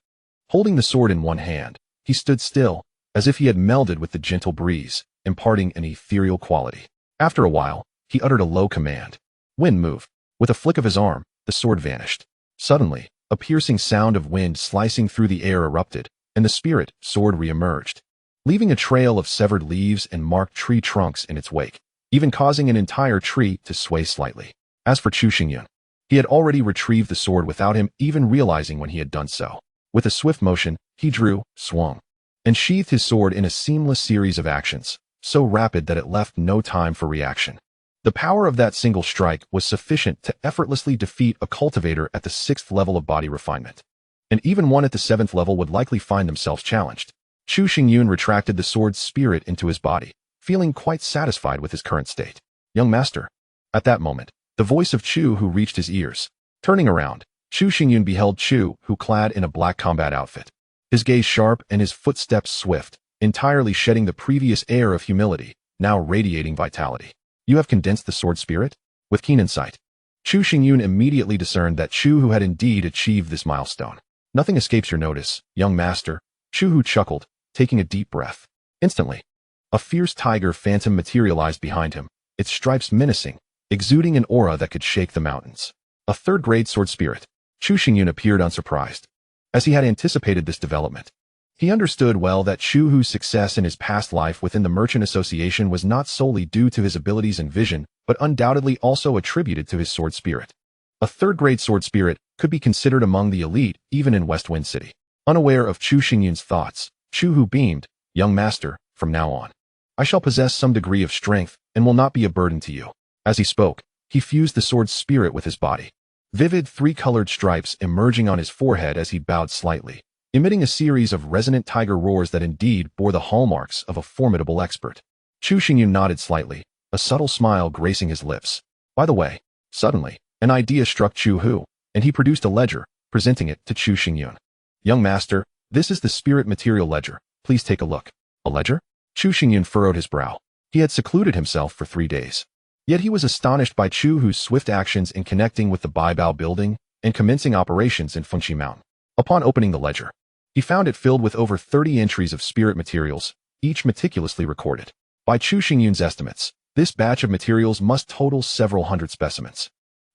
Holding the sword in one hand, he stood still, as if he had melded with the gentle breeze, imparting an ethereal quality. After a while, he uttered a low command. Wind, move. With a flick of his arm, the sword vanished. Suddenly, a piercing sound of wind slicing through the air erupted, and the spirit sword re-emerged, leaving a trail of severed leaves and marked tree trunks in its wake, even causing an entire tree to sway slightly. As for Chu Xingyun, he had already retrieved the sword without him even realizing when he had done so. With a swift motion, he drew, swung, and sheathed his sword in a seamless series of actions, so rapid that it left no time for reaction. The power of that single strike was sufficient to effortlessly defeat a cultivator at the 6th level of body refinement, and even one at the 7th level would likely find themselves challenged. Chu Xingyun retracted the sword's spirit into his body, feeling quite satisfied with his current state. Young master. At that moment, the voice of Chu Hu reached his ears. Turning around, Chu Xingyun beheld Chu Hu clad in a black combat outfit, his gaze sharp and his footsteps swift, entirely shedding the previous air of humility, now radiating vitality. You have condensed the sword spirit? With keen insight, Chu Xingyun immediately discerned that Chu Hu had indeed achieved this milestone. Nothing escapes your notice, young master, Chu Hu chuckled, taking a deep breath. Instantly, a fierce tiger phantom materialized behind him, its stripes menacing, exuding an aura that could shake the mountains. A third-grade sword spirit. Chu Xingyun appeared unsurprised, as he had anticipated this development. He understood well that Chu Hu's success in his past life within the Merchant Association was not solely due to his abilities and vision, but undoubtedly also attributed to his sword spirit. A third-grade sword spirit could be considered among the elite even in West Wind City. Unaware of Chu Xingyun's thoughts, Chu Hu beamed, young master, from now on, I shall possess some degree of strength and will not be a burden to you. As he spoke, he fused the sword's spirit with his body. Vivid three-colored stripes emerging on his forehead as he bowed slightly, emitting a series of resonant tiger roars that indeed bore the hallmarks of a formidable expert. Chu Xingyun nodded slightly, a subtle smile gracing his lips. By the way, suddenly, an idea struck Chu Hu, and he produced a ledger, presenting it to Chu Xingyun. Young master, this is the spirit material ledger. Please take a look. A ledger? Chu Xingyun furrowed his brow. He had secluded himself for 3 days. Yet he was astonished by Chu Hu's swift actions in connecting with the Baibao building and commencing operations in Fengqi Mountain. Upon opening the ledger, he found it filled with over 30 entries of spirit materials, each meticulously recorded. By Chu Xingyun's estimates, this batch of materials must total several hundred specimens.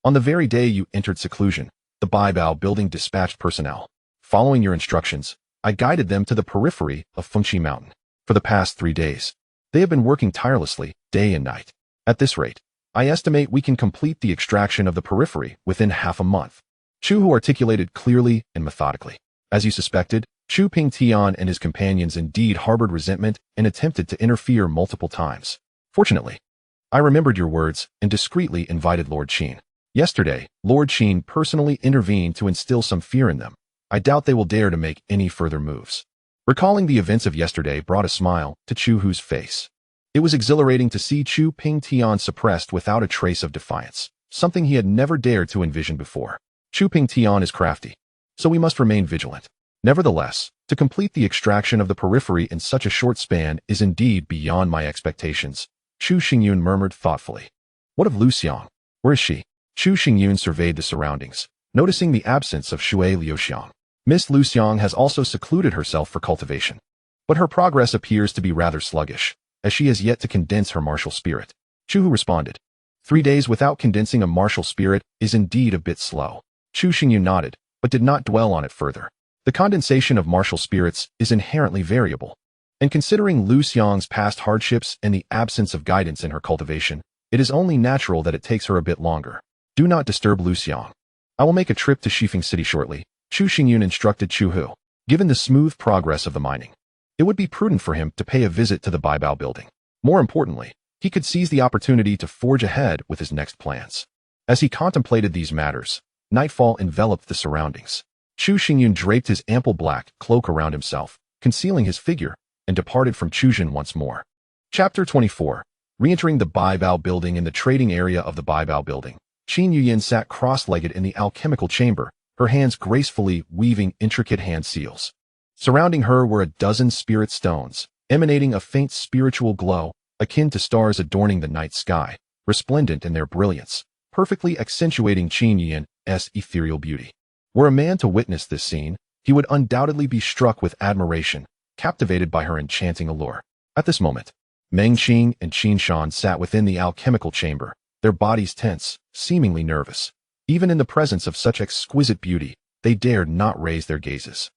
On the very day you entered seclusion, the Baibao building dispatched personnel. Following your instructions, I guided them to the periphery of Fengqi Mountain. For the past 3 days, they have been working tirelessly, day and night. At this rate, I estimate we can complete the extraction of the periphery within half a month. Chu Hu articulated clearly and methodically. As you suspected, Chu Pingtian and his companions indeed harbored resentment and attempted to interfere multiple times. Fortunately, I remembered your words and discreetly invited Lord Qin. Yesterday, Lord Qin personally intervened to instill some fear in them. I doubt they will dare to make any further moves. Recalling the events of yesterday brought a smile to Chu Hu's face. It was exhilarating to see Chu Pingtian suppressed without a trace of defiance, something he had never dared to envision before. Chu Pingtian is crafty, so we must remain vigilant. Nevertheless, to complete the extraction of the periphery in such a short span is indeed beyond my expectations, Chu Xingyun murmured thoughtfully. What of Lu Xiang? Where is she? Chu Xingyun surveyed the surroundings, noticing the absence of Shui Liuxiang. Miss Lu Xiang has also secluded herself for cultivation. But her progress appears to be rather sluggish, as she has yet to condense her martial spirit. Chu Hu responded. 3 days without condensing a martial spirit is indeed a bit slow. Chu Xingyun nodded, but did not dwell on it further. The condensation of martial spirits is inherently variable, and considering Lu Xiang's past hardships and the absence of guidance in her cultivation, it is only natural that it takes her a bit longer. Do not disturb Lu Xiang. I will make a trip to Shifeng City shortly, Chu Xingyun instructed Chu Hu. Given the smooth progress of the mining, it would be prudent for him to pay a visit to the Baibao building. More importantly, he could seize the opportunity to forge ahead with his next plans. As he contemplated these matters, nightfall enveloped the surroundings. Chu Xingyun draped his ample black cloak around himself, concealing his figure, and departed from Chuzhen once more. Chapter 24. Re-entering the Baibao building. In the trading area of the Baibao building, Qin Yuyan sat cross-legged in the alchemical chamber, her hands gracefully weaving intricate hand seals. Surrounding her were a dozen spirit stones, emanating a faint spiritual glow, akin to stars adorning the night sky, resplendent in their brilliance, perfectly accentuating Qin Yuyan's ethereal beauty. Were a man to witness this scene, he would undoubtedly be struck with admiration, captivated by her enchanting allure. At this moment, Meng Qing and Qin Shan sat within the alchemical chamber, their bodies tense, seemingly nervous. Even in the presence of such exquisite beauty, they dared not raise their gazes.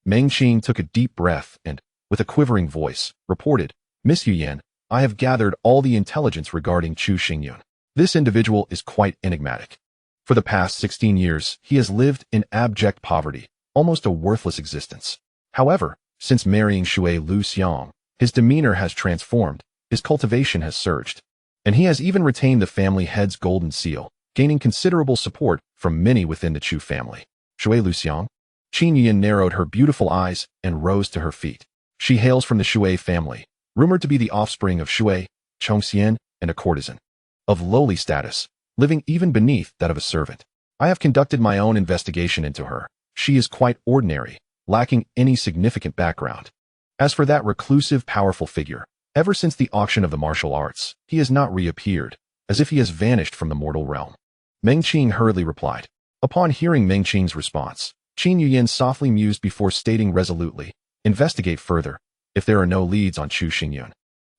Meng Qing took a deep breath and, with a quivering voice, reported, Miss Yuyan, I have gathered all the intelligence regarding Chu Xingyun. This individual is quite enigmatic. For the past 16 years, he has lived in abject poverty, almost a worthless existence. However, since marrying Shui Lu Xiang, his demeanor has transformed, his cultivation has surged, and he has even retained the family head's golden seal, gaining considerable support from many within the Chu family. Shui Lu Xiang? Qin Yuyan narrowed her beautiful eyes and rose to her feet. She hails from the Shui family, rumored to be the offspring of Shui, Chongxian, and a courtesan of lowly status, living even beneath that of a servant. I have conducted my own investigation into her. She is quite ordinary, lacking any significant background. As for that reclusive, powerful figure, ever since the auction of the martial arts, he has not reappeared, as if he has vanished from the mortal realm. Meng Qing hurriedly replied. Upon hearing Meng Qing's response, Qin Yuyan softly mused before stating resolutely, investigate further. If there are no leads on Chu Xingyun,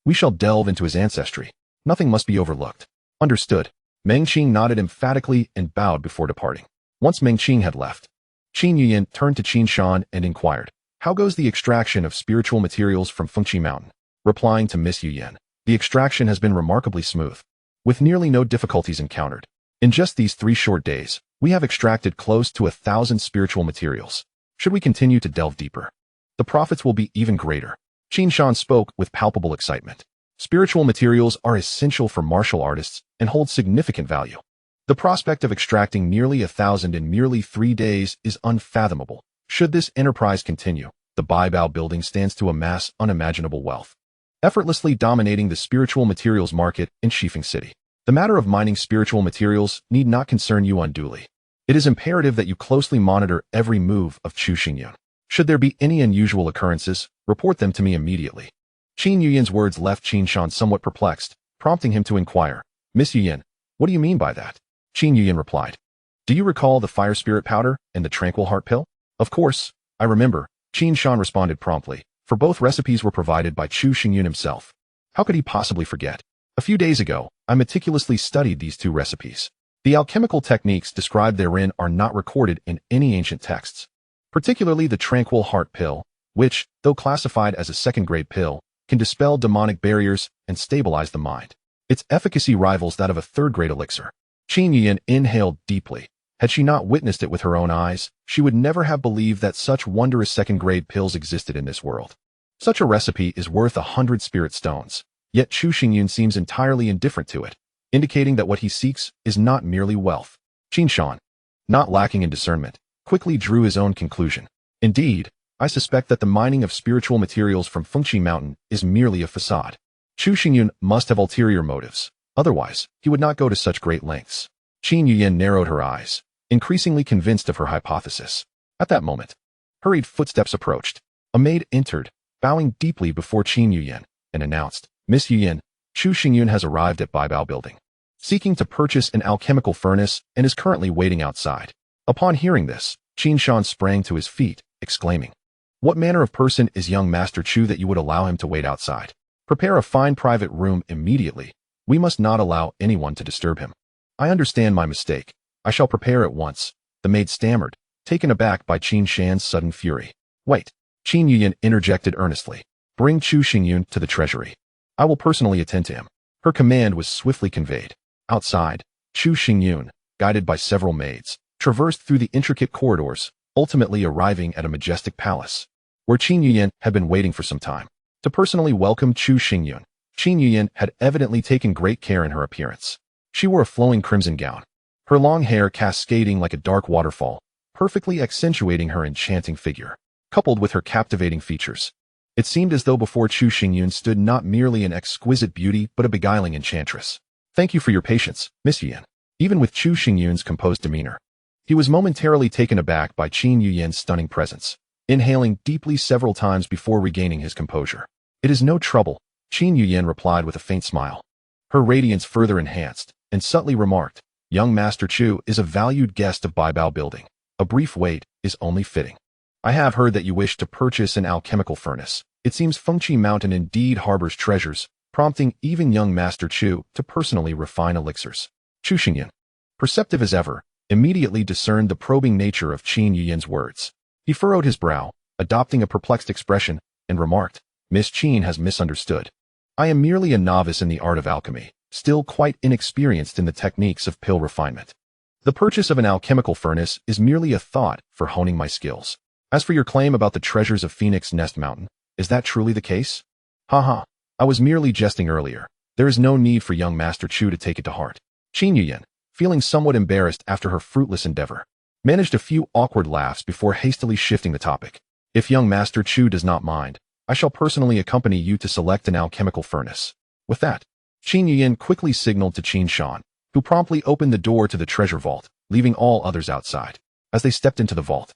we shall delve into his ancestry. Nothing must be overlooked. Understood. Meng Qing nodded emphatically and bowed before departing. Once Meng Qing had left, Qin Yuyan turned to Qin Shan and inquired, how goes the extraction of spiritual materials from Fengqi Mountain? Replying to Miss Yuyan, the extraction has been remarkably smooth, with nearly no difficulties encountered. In just these 3 short days, we have extracted close to 1,000 spiritual materials. Should we continue to delve deeper, the profits will be even greater. Qin Shan spoke with palpable excitement. Spiritual materials are essential for martial artists and hold significant value. The prospect of extracting nearly 1,000 in merely 3 days is unfathomable. Should this enterprise continue, the Baibao building stands to amass unimaginable wealth, effortlessly dominating the spiritual materials market in Shifeng City. The matter of mining spiritual materials need not concern you unduly. It is imperative that you closely monitor every move of Chu Xingyun. Should there be any unusual occurrences, report them to me immediately. Qin Yuyan's words left Qin Shan somewhat perplexed, prompting him to inquire, Miss Yuyan, what do you mean by that? Qin Yuyan replied, do you recall the fire spirit powder and the tranquil heart pill? Of course, I remember, Qin Shan responded promptly, for both recipes were provided by Chu Xingyun himself. How could he possibly forget? A few days ago, I meticulously studied these 2 recipes. The alchemical techniques described therein are not recorded in any ancient texts, particularly the tranquil heart pill, which, though classified as a second-grade pill, can dispel demonic barriers and stabilize the mind. Its efficacy rivals that of a third-grade elixir. Qin Yuyan inhaled deeply. Had she not witnessed it with her own eyes, she would never have believed that such wondrous second-grade pills existed in this world. Such a recipe is worth 100 spirit stones, yet Chu Xingyun seems entirely indifferent to it, indicating that what he seeks is not merely wealth, Qin Shan, not lacking in discernment, quickly drew his own conclusion. Indeed, I suspect that the mining of spiritual materials from Fengqi Mountain is merely a facade. Chu Xingyun must have ulterior motives. Otherwise, he would not go to such great lengths. Qin Yuyan narrowed her eyes, increasingly convinced of her hypothesis. At that moment, hurried footsteps approached. A maid entered, bowing deeply before Qin Yuyan, and announced, "Miss Yuyan, Chu Xingyun has arrived at Baibao Building, seeking to purchase an alchemical furnace and is currently waiting outside." Upon hearing this, Qin Shan sprang to his feet, exclaiming, "What manner of person is young Master Chu that you would allow him to wait outside? Prepare a fine private room immediately. We must not allow anyone to disturb him." "I understand my mistake. I shall prepare at once," the maid stammered, taken aback by Qin Shan's sudden fury. "Wait," Qin Yuyan interjected earnestly. "Bring Chu Xingyun to the treasury. I will personally attend to him." Her command was swiftly conveyed. Outside, Chu Xingyun, guided by several maids, traversed through the intricate corridors, ultimately arriving at a majestic palace, where Qin Yuyan had been waiting for some time. To personally welcome Chu Xingyun, Qin Yuyan had evidently taken great care in her appearance. She wore a flowing crimson gown, her long hair cascading like a dark waterfall, perfectly accentuating her enchanting figure, coupled with her captivating features. It seemed as though before Chu Xingyun stood not merely an exquisite beauty but a beguiling enchantress. "Thank you for your patience, Miss Yuyan." Even with Chu Xingyun's composed demeanor, he was momentarily taken aback by Qin Yuyan's stunning presence, inhaling deeply several times before regaining his composure. "It is no trouble," Qin Yuyan replied with a faint smile. Her radiance further enhanced, and subtly remarked, "Young Master Chu is a valued guest of Baibao Building. A brief wait is only fitting. I have heard that you wish to purchase an alchemical furnace. It seems Fengqi Mountain indeed harbors treasures, prompting even young Master Chu to personally refine elixirs." Chu Xingyun, perceptive as ever, immediately discerned the probing nature of Qin Yuyan's words. He furrowed his brow, adopting a perplexed expression, and remarked, "Miss Qin has misunderstood. I am merely a novice in the art of alchemy, still quite inexperienced in the techniques of pill refinement. The purchase of an alchemical furnace is merely a thought for honing my skills. As for your claim about the treasures of Phoenix Nest Mountain, is that truly the case? Haha, I was merely jesting earlier. There is no need for young Master Chu to take it to heart." Qin Yuyan, feeling somewhat embarrassed after her fruitless endeavor, managed a few awkward laughs before hastily shifting the topic. "If young Master Chu does not mind, I shall personally accompany you to select an alchemical furnace." With that, Qin Yuyan quickly signaled to Qin Shan, who promptly opened the door to the treasure vault, leaving all others outside. As they stepped into the vault,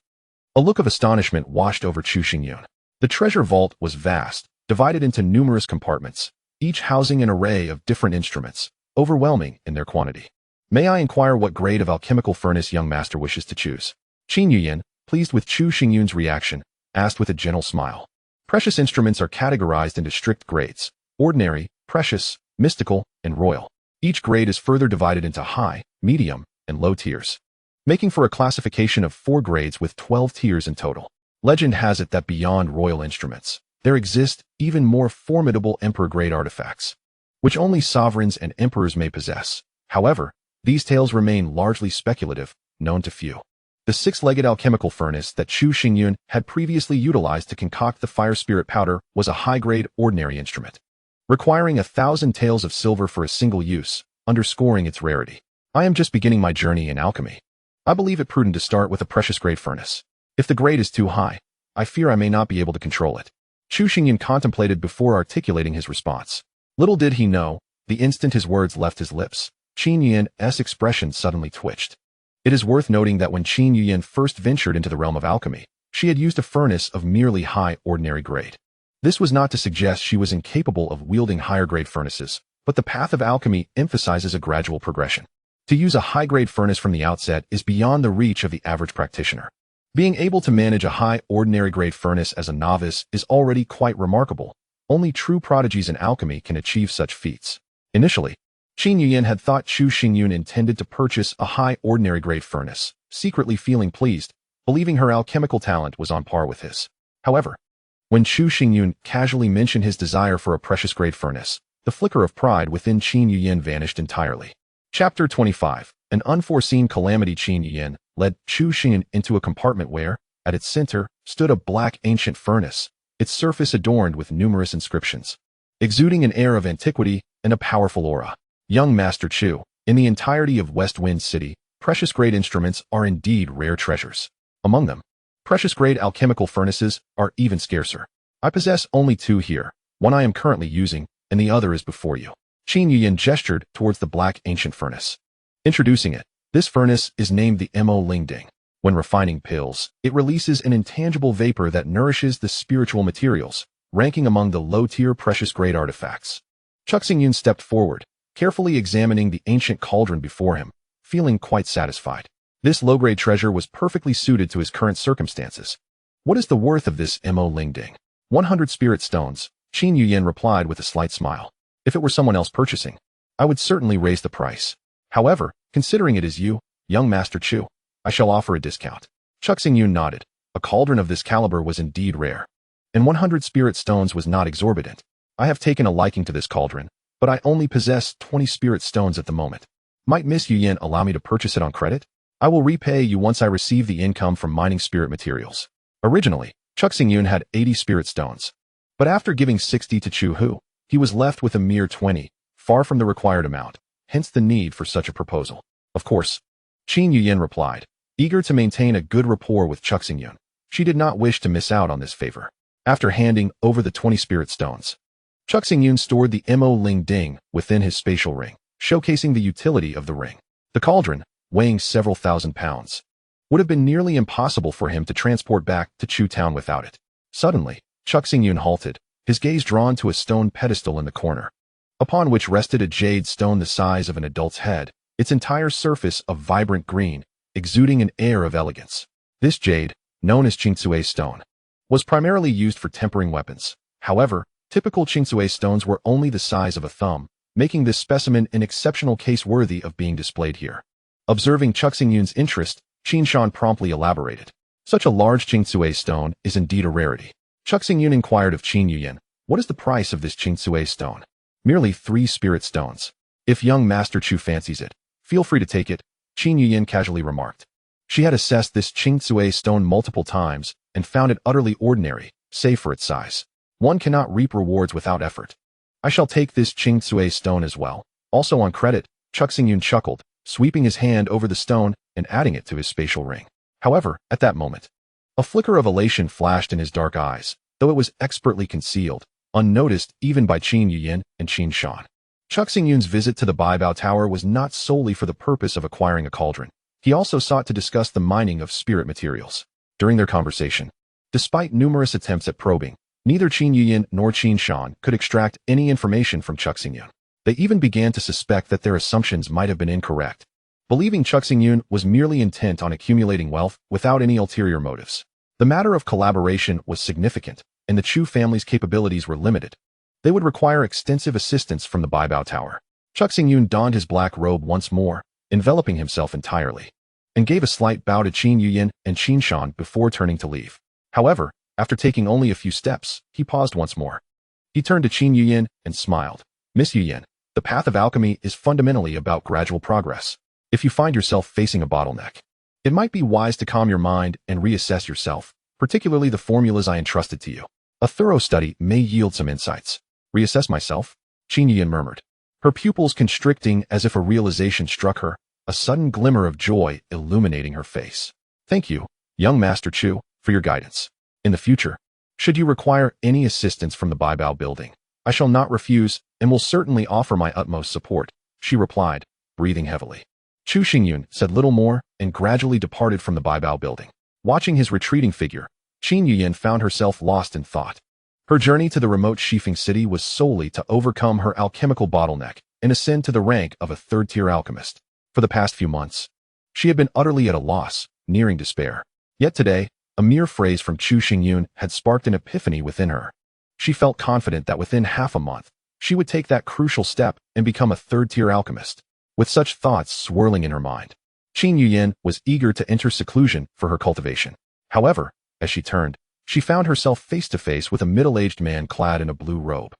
a look of astonishment washed over Chu Xingyun. The treasure vault was vast, divided into numerous compartments, each housing an array of different instruments, overwhelming in their quantity. "May I inquire what grade of alchemical furnace young master wishes to choose?" Qin Yuyan, pleased with Chu Xingyun's reaction, asked with a gentle smile. Precious instruments are categorized into strict grades: ordinary, precious, mystical, and royal. Each grade is further divided into high, medium, and low tiers, making for a classification of 4 grades with 12 tiers in total. Legend has it that beyond royal instruments, there exist even more formidable emperor-grade artifacts, which only sovereigns and emperors may possess. However, these tales remain largely speculative, known to few. The 6-legged alchemical furnace that Chu Xingyun had previously utilized to concoct the fire spirit powder was a high-grade ordinary instrument, requiring 1,000 taels of silver for a single use, underscoring its rarity. "I am just beginning my journey in alchemy. I believe it prudent to start with a precious-grade furnace. If the grade is too high, I fear I may not be able to control it." Chu Xingyun contemplated before articulating his response. Little did he know, the instant his words left his lips, Qin Yuyan's expression suddenly twitched. It is worth noting that when Qin Yuyan first ventured into the realm of alchemy, she had used a furnace of merely high ordinary grade. This was not to suggest she was incapable of wielding higher-grade furnaces, but the path of alchemy emphasizes a gradual progression. To use a high-grade furnace from the outset is beyond the reach of the average practitioner. Being able to manage a high ordinary-grade furnace as a novice is already quite remarkable. Only true prodigies in alchemy can achieve such feats. Initially, Qin Yuyan had thought Chu Xingyun intended to purchase a high ordinary-grade furnace, secretly feeling pleased, believing her alchemical talent was on par with his. However, when Chu Xingyun casually mentioned his desire for a precious-grade furnace, the flicker of pride within Qin Yuyan vanished entirely. Chapter 25. An unforeseen calamity. Qin Yuyan led Chu Xingyun into a compartment where, at its center, stood a black ancient furnace, its surface adorned with numerous inscriptions, exuding an air of antiquity and a powerful aura. "Young Master Chu, in the entirety of West Wind City, precious-grade instruments are indeed rare treasures. Among them, precious-grade alchemical furnaces are even scarcer. I possess only two here. One I am currently using, and the other is before you. Qin Yuyan gestured towards the black ancient furnace. Introducing it, this furnace is named the Mo-Ling-Ding. When refining pills, it releases an intangible vapor that nourishes the spiritual materials, ranking among the low-tier precious-grade artifacts. Chuxingyun stepped forward, carefully examining the ancient cauldron before him, feeling quite satisfied. This low-grade treasure was perfectly suited to his current circumstances. What is the worth of this Mo-Ling-Ding? 100 spirit stones, Qin Yuyan replied with a slight smile. If it were someone else purchasing, I would certainly raise the price. However, considering it is you, young Master Chu, I shall offer a discount. Chuxingyun nodded. A cauldron of this caliber was indeed rare. And 100 spirit stones was not exorbitant. I have taken a liking to this cauldron, but I only possess 20 spirit stones at the moment. Might Miss Yuyan allow me to purchase it on credit? I will repay you once I receive the income from mining spirit materials. Originally, Chuxingyun had 80 spirit stones. But after giving 60 to Chu Hu, he was left with a mere 20, far from the required amount, hence the need for such a proposal. Of course, Qin Yuyan replied, eager to maintain a good rapport with Chuxingyun. She did not wish to miss out on this favor. After handing over the 20 spirit stones, Chuxingyun stored the Mo-Ling-Ding within his spatial ring, showcasing the utility of the ring. The cauldron, weighing several thousand pounds, would have been nearly impossible for him to transport back to Chu Town without it. Suddenly, Chuxingyun halted, his gaze drawn to a stone pedestal in the corner, upon which rested a jade stone the size of an adult's head, its entire surface of vibrant green, exuding an air of elegance. This jade, known as Qingcue stone, was primarily used for tempering weapons. However, typical Qingcue stones were only the size of a thumb, making this specimen an exceptional case worthy of being displayed here. Observing Chuxingyun's interest, Qin Shan promptly elaborated. Such a large Qingcue stone is indeed a rarity. Chuxingyun inquired of Qin Yuyan, what is the price of this Qingcue stone? Merely 3 spirit stones. If young Master Chu fancies it, feel free to take it, Qin Yuyan casually remarked. She had assessed this Qingcue stone multiple times and found it utterly ordinary, save for its size. One cannot reap rewards without effort. I shall take this Qingcue stone as well. Also on credit, Chuxingyun chuckled, sweeping his hand over the stone and adding it to his spatial ring. However, at that moment, a flicker of elation flashed in his dark eyes, though it was expertly concealed, unnoticed even by Qin Yuyan and Qin Shan. Chuxingyun's visit to the Baibao Tower was not solely for the purpose of acquiring a cauldron. He also sought to discuss the mining of spirit materials. During their conversation, despite numerous attempts at probing, neither Qin Yuyan nor Qin Shan could extract any information from Chuxingyun. They even began to suspect that their assumptions might have been incorrect, believing Chuxingyun was merely intent on accumulating wealth without any ulterior motives. The matter of collaboration was significant, and the Chu family's capabilities were limited. They would require extensive assistance from the Baibao Tower. Chuxingyun donned his black robe once more, enveloping himself entirely, and gave a slight bow to Qin Yuyan and Qin Shan before turning to leave. However, after taking only a few steps, he paused once more. He turned to Qin Yuyan and smiled. Miss Yuyan, the path of alchemy is fundamentally about gradual progress. If you find yourself facing a bottleneck, it might be wise to calm your mind and reassess yourself, particularly the formulas I entrusted to you. A thorough study may yield some insights. Reassess myself? Qin Yuyan murmured, her pupils constricting as if a realization struck her, a sudden glimmer of joy illuminating her face. Thank you, young Master Chu, for your guidance. In the future, should you require any assistance from the Baibao building, I shall not refuse and will certainly offer my utmost support, she replied, breathing heavily. Chu Xingyun said little more and gradually departed from the Baibao building. Watching his retreating figure, Qin Yuyan found herself lost in thought. Her journey to the remote Shifeng city was solely to overcome her alchemical bottleneck and ascend to the rank of a third-tier alchemist. For the past few months, she had been utterly at a loss, nearing despair. Yet today, a mere phrase from Chu Xingyun had sparked an epiphany within her. She felt confident that within half a month, she would take that crucial step and become a third-tier alchemist. With such thoughts swirling in her mind, Qin Yuyan was eager to enter seclusion for her cultivation. However, as she turned, she found herself face to face with a middle-aged man clad in a blue robe,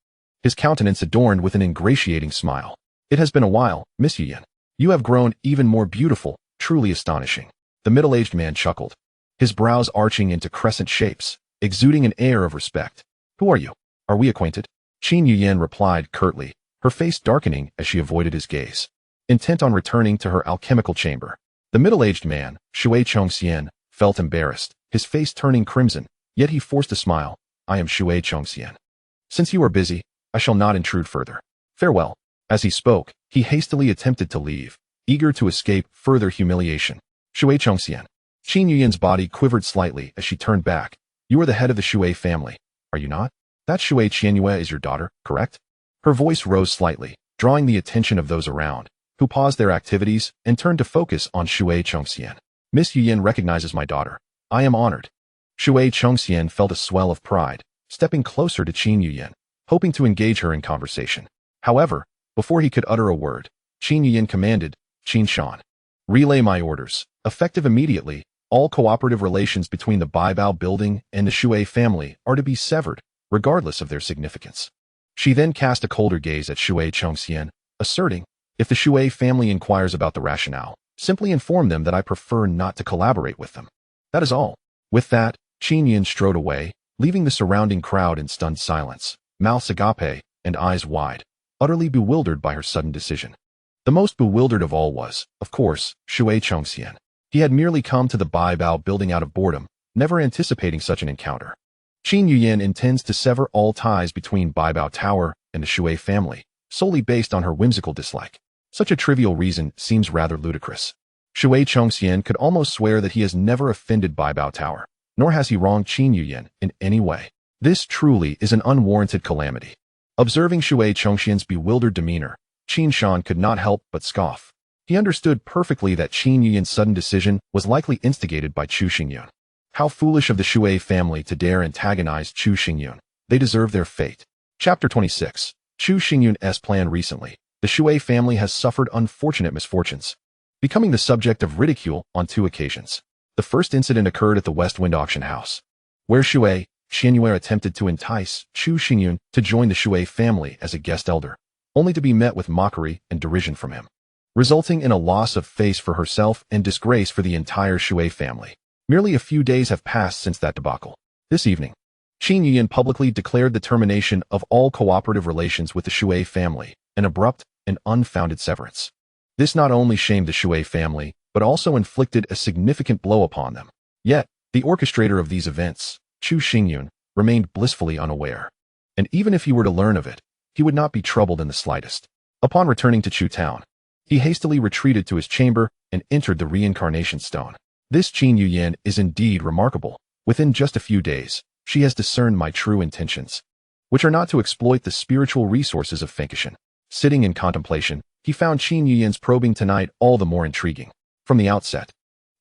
his countenance adorned with an ingratiating smile. It has been a while, Miss Yuyan. You have grown even more beautiful, truly astonishing. The middle-aged man chuckled, his brows arching into crescent shapes, exuding an air of respect. Who are you? Are we acquainted? Qin Yuyan replied curtly, her face darkening as she avoided his gaze, intent on returning to her alchemical chamber. The middle-aged man, Shui Chongxian, felt embarrassed, his face turning crimson, yet he forced a smile. I am Shui Chongxian. Since you are busy, I shall not intrude further. Farewell. As he spoke, he hastily attempted to leave, eager to escape further humiliation. Shui Chongxian. Qin Yuyan's body quivered slightly as she turned back. You are the head of the Shui family, are you not? That Shui Qianyue is your daughter, correct? Her voice rose slightly, drawing the attention of those around, who paused their activities and turned to focus on Shui Chongxian. Miss Yuyan recognizes my daughter. I am honored. Shui Chongxian felt a swell of pride, stepping closer to Qin Yuyan, hoping to engage her in conversation. However, before he could utter a word, Qin Yuyan commanded, Qin Shan. Relay my orders. Effective immediately, all cooperative relations between the Baibao building and the Shui family are to be severed, regardless of their significance. She then cast a colder gaze at Shui Chongxian, asserting, if the Shui family inquires about the rationale, simply inform them that I prefer not to collaborate with them. That is all. With that, Qin Yuyan strode away, leaving the surrounding crowd in stunned silence, mouths agape and eyes wide, utterly bewildered by her sudden decision. The most bewildered of all was, of course, Shui Chongxian. He had merely come to the Baibao building out of boredom, never anticipating such an encounter. Qin Yuyan intends to sever all ties between Baibao Tower and the Shui family, solely based on her whimsical dislike. Such a trivial reason seems rather ludicrous. Shui Chongxian could almost swear that he has never offended Baibao Tower, nor has he wronged Qin Yuyan in any way. This truly is an unwarranted calamity. Observing Shui Chongxian's bewildered demeanor, Qin Shan could not help but scoff. He understood perfectly that Qin Yuyan's sudden decision was likely instigated by Chu Xingyun. How foolish of the Shui family to dare antagonize Chu Xingyun. They deserve their fate. Chapter 26. Chu Xingyun's plan. Recently, the Shui family has suffered unfortunate misfortunes, becoming the subject of ridicule on 2 occasions. The first incident occurred at the West Wind auction house, where Shui Qianyue attempted to entice Chu Xingyun to join the Shui family as a guest elder, only to be met with mockery and derision from him, resulting in a loss of face for herself and disgrace for the entire Shui family. Merely a few days have passed since that debacle. This evening, Qin Yuyan publicly declared the termination of all cooperative relations with the Shui family, an abrupt and unfounded severance. This not only shamed the Shui family, but also inflicted a significant blow upon them. Yet, the orchestrator of these events, Chu Xingyun, remained blissfully unaware. And even if he were to learn of it, he would not be troubled in the slightest. Upon returning to Chu Town, he hastily retreated to his chamber and entered the reincarnation stone. This Qin Yuyan is indeed remarkable. Within just a few days, she has discerned my true intentions, which are not to exploit the spiritual resources of Fenkishan. Sitting in contemplation, he found Qin Yuyan's probing tonight all the more intriguing. From the outset,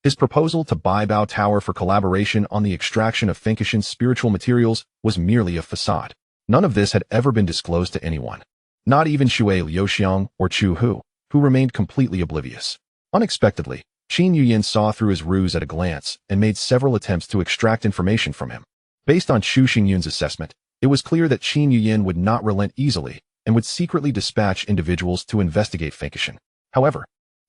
his proposal to Baibao Tower for collaboration on the extraction of Fenkishan's spiritual materials was merely a facade. None of this had ever been disclosed to anyone, not even Shui Liuxiang or Chu Hu, who remained completely oblivious. Unexpectedly, Qin Yuyan saw through his ruse at a glance and made several attempts to extract information from him. Based on Chu Xingyun's assessment, it was clear that Qin Yuyan would not relent easily and would secretly dispatch individuals to investigate Fenkishan. However,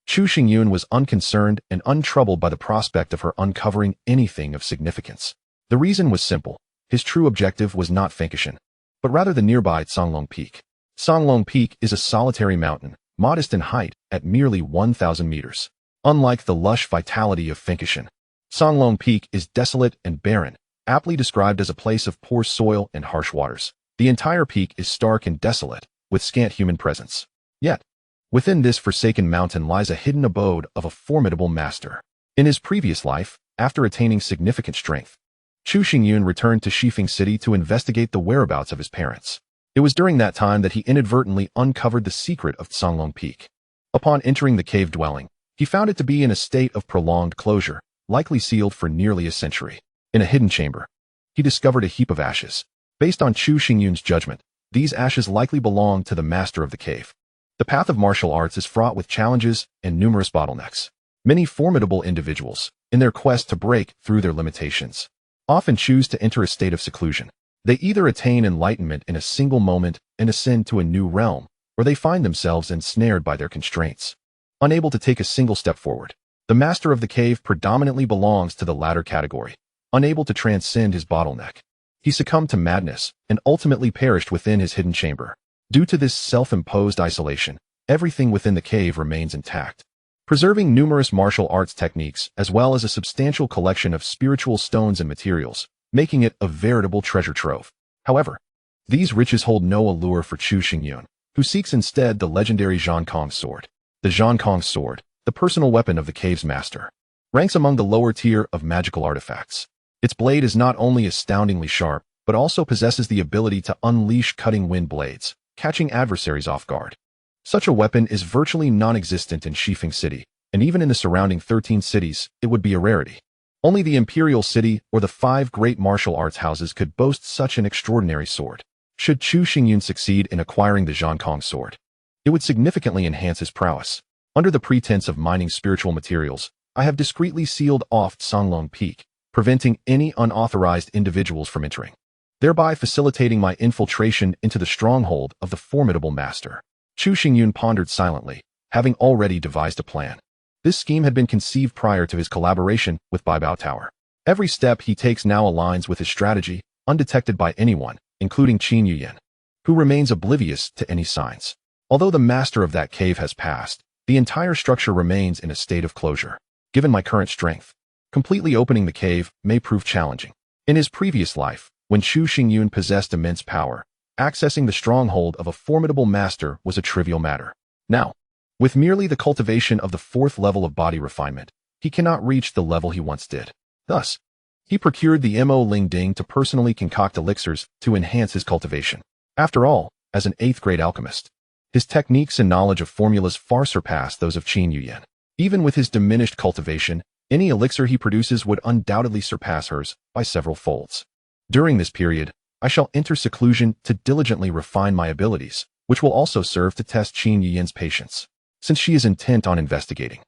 Chu Xingyun was unconcerned and untroubled by the prospect of her uncovering anything of significance. The reason was simple. His true objective was not Fenkishan, but rather the nearby Songlong Peak. Songlong Peak is a solitary mountain, modest in height at merely 1,000 meters. Unlike the lush vitality of Fenkishan, Songlong Peak is desolate and barren, aptly described as a place of poor soil and harsh waters. The entire peak is stark and desolate, with scant human presence. Yet, within this forsaken mountain lies a hidden abode of a formidable master. In his previous life, after attaining significant strength, Chu Xingyun returned to Shifeng City to investigate the whereabouts of his parents. It was during that time that he inadvertently uncovered the secret of Songlong Peak. Upon entering the cave dwelling, he found it to be in a state of prolonged closure, likely sealed for nearly a century. In a hidden chamber, he discovered a heap of ashes. Based on Chu Xingyun's judgment, these ashes likely belonged to the master of the cave. The path of martial arts is fraught with challenges and numerous bottlenecks. Many formidable individuals, in their quest to break through their limitations, often choose to enter a state of seclusion. They either attain enlightenment in a single moment and ascend to a new realm, or they find themselves ensnared by their constraints, unable to take a single step forward. The master of the cave predominantly belongs to the latter category. Unable to transcend his bottleneck, he succumbed to madness and ultimately perished within his hidden chamber. Due to this self-imposed isolation, everything within the cave remains intact. preserving numerous martial arts techniques as well as a substantial collection of spiritual stones and materials, making it a veritable treasure trove. However, these riches hold no allure for Chu Xingyun, who seeks instead the legendary Zhang Kong sword. The Zhang Kong sword, the personal weapon of the cave's master, ranks among the lower tier of magical artifacts. Its blade is not only astoundingly sharp, but also possesses the ability to unleash cutting wind blades, catching adversaries off guard. Such a weapon is virtually non-existent in Shifeng City, and even in the surrounding 13 cities, it would be a rarity. Only the Imperial City or the 5 great martial arts houses could boast such an extraordinary sword. Should Chu Xingyun succeed in acquiring the Zhang Kong sword, it would significantly enhance his prowess. Under the pretense of mining spiritual materials, I have discreetly sealed off Songlong Peak, preventing any unauthorized individuals from entering, thereby facilitating my infiltration into the stronghold of the formidable master. Chu Xingyun pondered silently, having already devised a plan. This scheme had been conceived prior to his collaboration with Baibao Tower. Every step he takes now aligns with his strategy, undetected by anyone, including Qin Yuyan, who remains oblivious to any signs. Although the master of that cave has passed, the entire structure remains in a state of closure. Given my current strength, completely opening the cave may prove challenging. In his previous life, when Chu Xingyun possessed immense power, accessing the stronghold of a formidable master was a trivial matter. Now, with merely the cultivation of the 4th level of body refinement, he cannot reach the level he once did. Thus, he procured the Mo Ling Ding to personally concoct elixirs to enhance his cultivation. After all, as an 8th grade alchemist, his techniques and knowledge of formulas far surpass those of Qin Yuyan. Even with his diminished cultivation, any elixir he produces would undoubtedly surpass hers by several folds. During this period, I shall enter seclusion to diligently refine my abilities, which will also serve to test Qin Yuyan's patience. Since she is intent on investigating,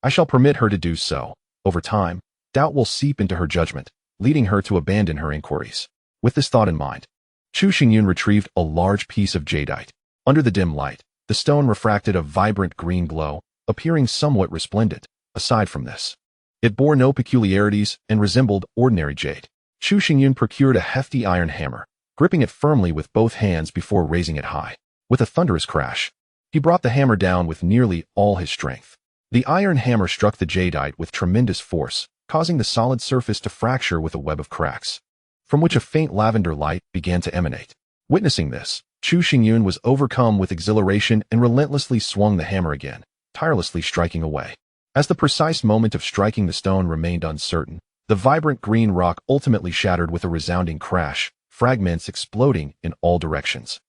I shall permit her to do so. Over time, doubt will seep into her judgment, leading her to abandon her inquiries. With this thought in mind, Chu Xingyun retrieved a large piece of jadeite. Under the dim light, the stone refracted a vibrant green glow, appearing somewhat resplendent. Aside from this, it bore no peculiarities and resembled ordinary jade. Chu Xingyun procured a hefty iron hammer, gripping it firmly with both hands before raising it high. With a thunderous crash, he brought the hammer down with nearly all his strength. The iron hammer struck the jadeite with tremendous force, causing the solid surface to fracture with a web of cracks, from which a faint lavender light began to emanate. Witnessing this, Chu Xingyun was overcome with exhilaration and relentlessly swung the hammer again, tirelessly striking away. As the precise moment of striking the stone remained uncertain, the vibrant green rock ultimately shattered with a resounding crash, fragments exploding in all directions,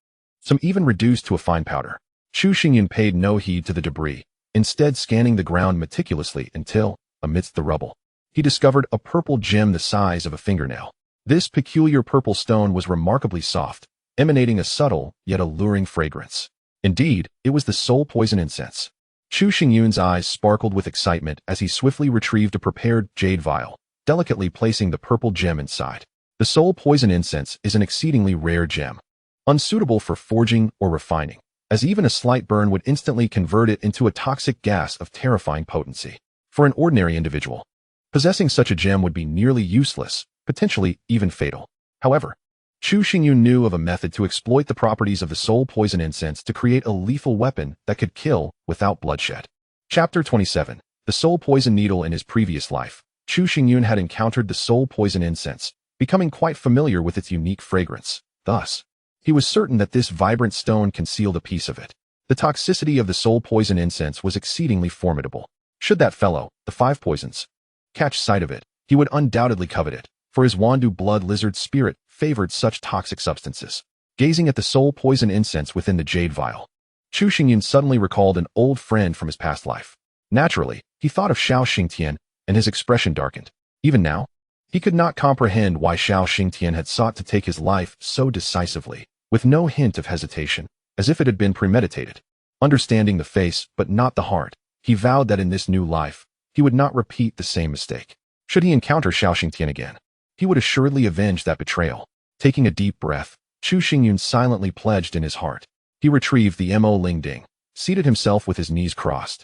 some even reduced to a fine powder. Chu Xingyun paid no heed to the debris, instead scanning the ground meticulously until, amidst the rubble, he discovered a purple gem the size of a fingernail. This peculiar purple stone was remarkably soft, emanating a subtle yet alluring fragrance. Indeed, it was the soul poison incense. Chu Xingyun's eyes sparkled with excitement as he swiftly retrieved a prepared jade vial, delicately placing the purple gem inside. The soul poison incense is an exceedingly rare gem, unsuitable for forging or refining, as even a slight burn would instantly convert it into a toxic gas of terrifying potency. For an ordinary individual, possessing such a gem would be nearly useless, potentially even fatal. However, Chu Xingyun knew of a method to exploit the properties of the soul poison incense to create a lethal weapon that could kill without bloodshed. Chapter 27. The soul poison needle. In his previous life, Chu Xingyun had encountered the soul poison incense, becoming quite familiar with its unique fragrance. Thus, he was certain that this vibrant stone concealed a piece of it. The toxicity of the soul poison incense was exceedingly formidable. Should that fellow, the 5 poisons, catch sight of it, he would undoubtedly covet it, for his Wandu blood lizard spirit favored such toxic substances. Gazing at the soul poison incense within the jade vial, Chu Xingyun suddenly recalled an old friend from his past life. Naturally, he thought of Xiao Xingtian, and his expression darkened. Even now, he could not comprehend why Xiao Xingtian had sought to take his life so decisively, with no hint of hesitation, as if it had been premeditated. Understanding the face but not the heart, he vowed that in this new life, he would not repeat the same mistake. Should he encounter Xiao Xingtian again, he would assuredly avenge that betrayal. Taking a deep breath, Chu Xingyun silently pledged in his heart. He retrieved the Mo Ling Ding, seated himself with his knees crossed,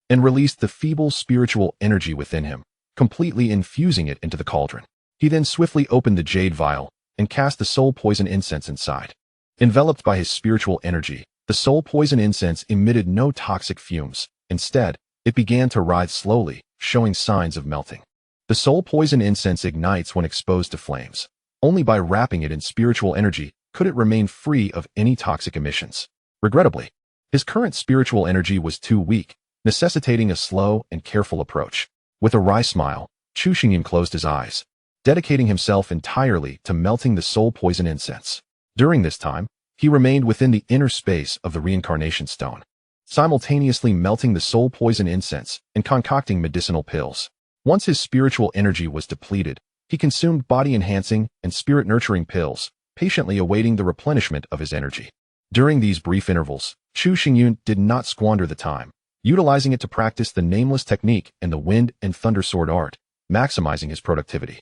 and released the feeble spiritual energy within him, completely infusing it into the cauldron. He then swiftly opened the jade vial and cast the soul poison incense inside. Enveloped by his spiritual energy, the soul poison incense emitted no toxic fumes. Instead, It began to writhe slowly, showing signs of melting. The soul poison incense ignites when exposed to flames. Only by wrapping it in spiritual energy could it remain free of any toxic emissions. Regrettably, his current spiritual energy was too weak, necessitating a slow and careful approach. With a wry smile, Chu Xingyun closed his eyes, dedicating himself entirely to melting the soul poison incense. During this time, he remained within the inner space of the reincarnation stone, simultaneously melting the soul poison incense and concocting medicinal pills. Once his spiritual energy was depleted, he consumed body-enhancing and spirit-nurturing pills, patiently awaiting the replenishment of his energy. During these brief intervals, Chu Xingyun did not squander the time, utilizing it to practice the nameless technique and the wind and thunder sword art, maximizing his productivity.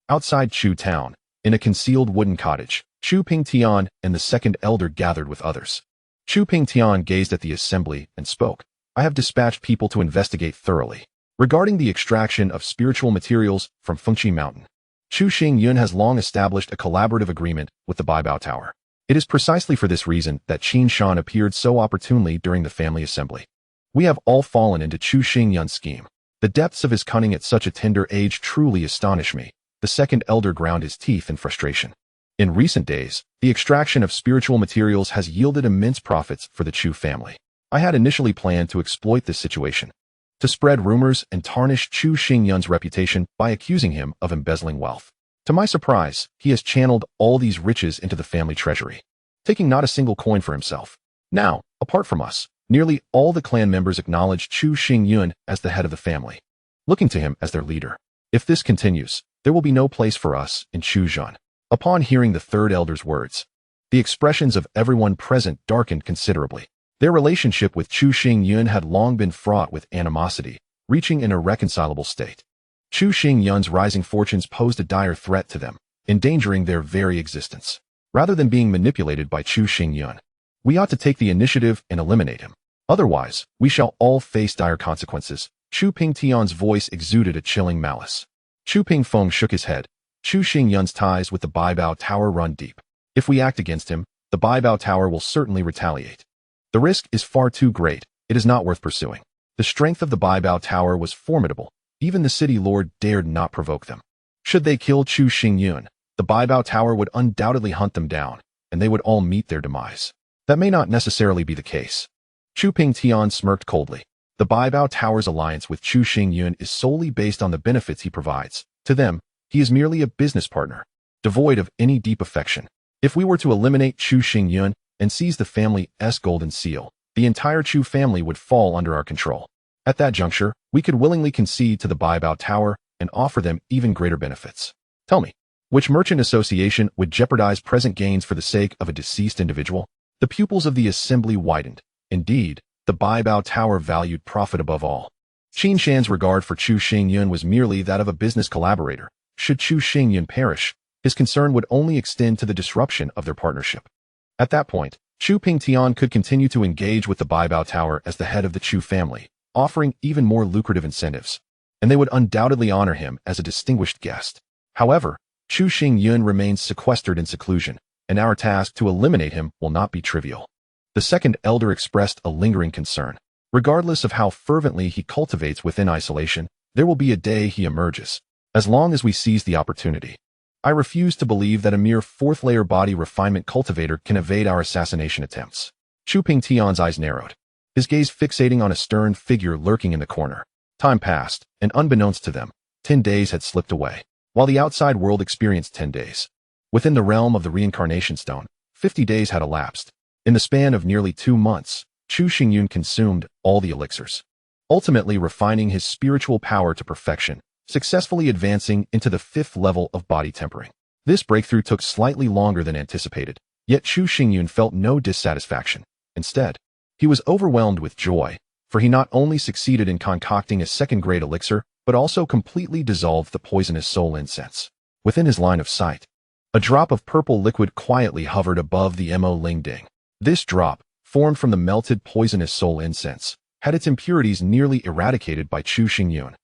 Outside Chu Town, in a concealed wooden cottage, Chu Pingtian and the second elder gathered with others. Chu Pingtian gazed at the assembly and spoke. I have dispatched people to investigate thoroughly regarding the extraction of spiritual materials from Fengqi Mountain. Chu Xingyun has long established a collaborative agreement with the Baibao Tower. It is precisely for this reason that Qin Shan appeared so opportunely during the family assembly. We have all fallen into Chu Xingyun's scheme. The depths of his cunning at such a tender age truly astonish me. The second elder ground his teeth in frustration. In recent days, the extraction of spiritual materials has yielded immense profits for the Chu family. I had initially planned to exploit this situation, to spread rumors and tarnish Chu Xingyun's reputation by accusing him of embezzling wealth. To my surprise, he has channeled all these riches into the family treasury, taking not a single coin for himself. Now, apart from us, nearly all the clan members acknowledge Chu Xingyun as the head of the family, looking to him as their leader. If this continues, there will be no place for us in Chuzhan. Upon hearing the third elder's words, the expressions of everyone present darkened considerably. Their relationship with Chu Xingyun had long been fraught with animosity, reaching an irreconcilable state. Chu Xingyun's rising fortunes posed a dire threat to them, endangering their very existence. Rather than being manipulated by Chu Xingyun, we ought to take the initiative and eliminate him. Otherwise, we shall all face dire consequences. Chu Pingtian's voice exuded a chilling malice. Chu Pingfeng shook his head. Chu Xingyun's ties with the Baibao Tower run deep. If we act against him, the Baibao Tower will certainly retaliate. The risk is far too great. It is not worth pursuing. The strength of the Baibao Tower was formidable. Even the city lord dared not provoke them. Should they kill Chu Xingyun, the Baibao Tower would undoubtedly hunt them down, and they would all meet their demise. That may not necessarily be the case. Chu Pingtian smirked coldly. The Baibao Tower's alliance with Chu Xingyun is solely based on the benefits he provides. To them, he is merely a business partner, devoid of any deep affection. If we were to eliminate Chu Xingyun and seize the family's golden seal, the entire Chu family would fall under our control. At that juncture, we could willingly concede to the Baibao Tower and offer them even greater benefits. Tell me, which merchant association would jeopardize present gains for the sake of a deceased individual? The pupils of the assembly widened. Indeed, the Baibao Tower valued profit above all. Qin Shan's regard for Chu Xingyun was merely that of a business collaborator. Should Chu Xingyun perish, his concern would only extend to the disruption of their partnership. At that point, Chu Pingtian could continue to engage with the Baibao Tower as the head of the Chu family, offering even more lucrative incentives, and they would undoubtedly honor him as a distinguished guest. However, Chu Xingyun remains sequestered in seclusion, and our task to eliminate him will not be trivial. The second elder expressed a lingering concern. Regardless of how fervently he cultivates within isolation, there will be a day he emerges. As long as we seize the opportunity, I refuse to believe that a mere fourth-layer body refinement cultivator can evade our assassination attempts. Chu Pingtian's eyes narrowed, his gaze fixating on a stern figure lurking in the corner. Time passed, and unbeknownst to them, 10 days had slipped away, while the outside world experienced 10 days. Within the realm of the reincarnation stone, 50 days had elapsed. In the span of nearly 2 months, Chu Xingyun consumed all the elixirs, ultimately refining his spiritual power to perfection, successfully advancing into the 5th level of body tempering. This breakthrough took slightly longer than anticipated, yet Chu Xingyun felt no dissatisfaction. Instead, he was overwhelmed with joy, for he not only succeeded in concocting a second-grade elixir, but also completely dissolved the poisonous soul incense. Within his line of sight, a drop of purple liquid quietly hovered above the Mo Ling Ding. This drop, formed from the melted poisonous soul incense, had its impurities nearly eradicated by Chu Xingyun,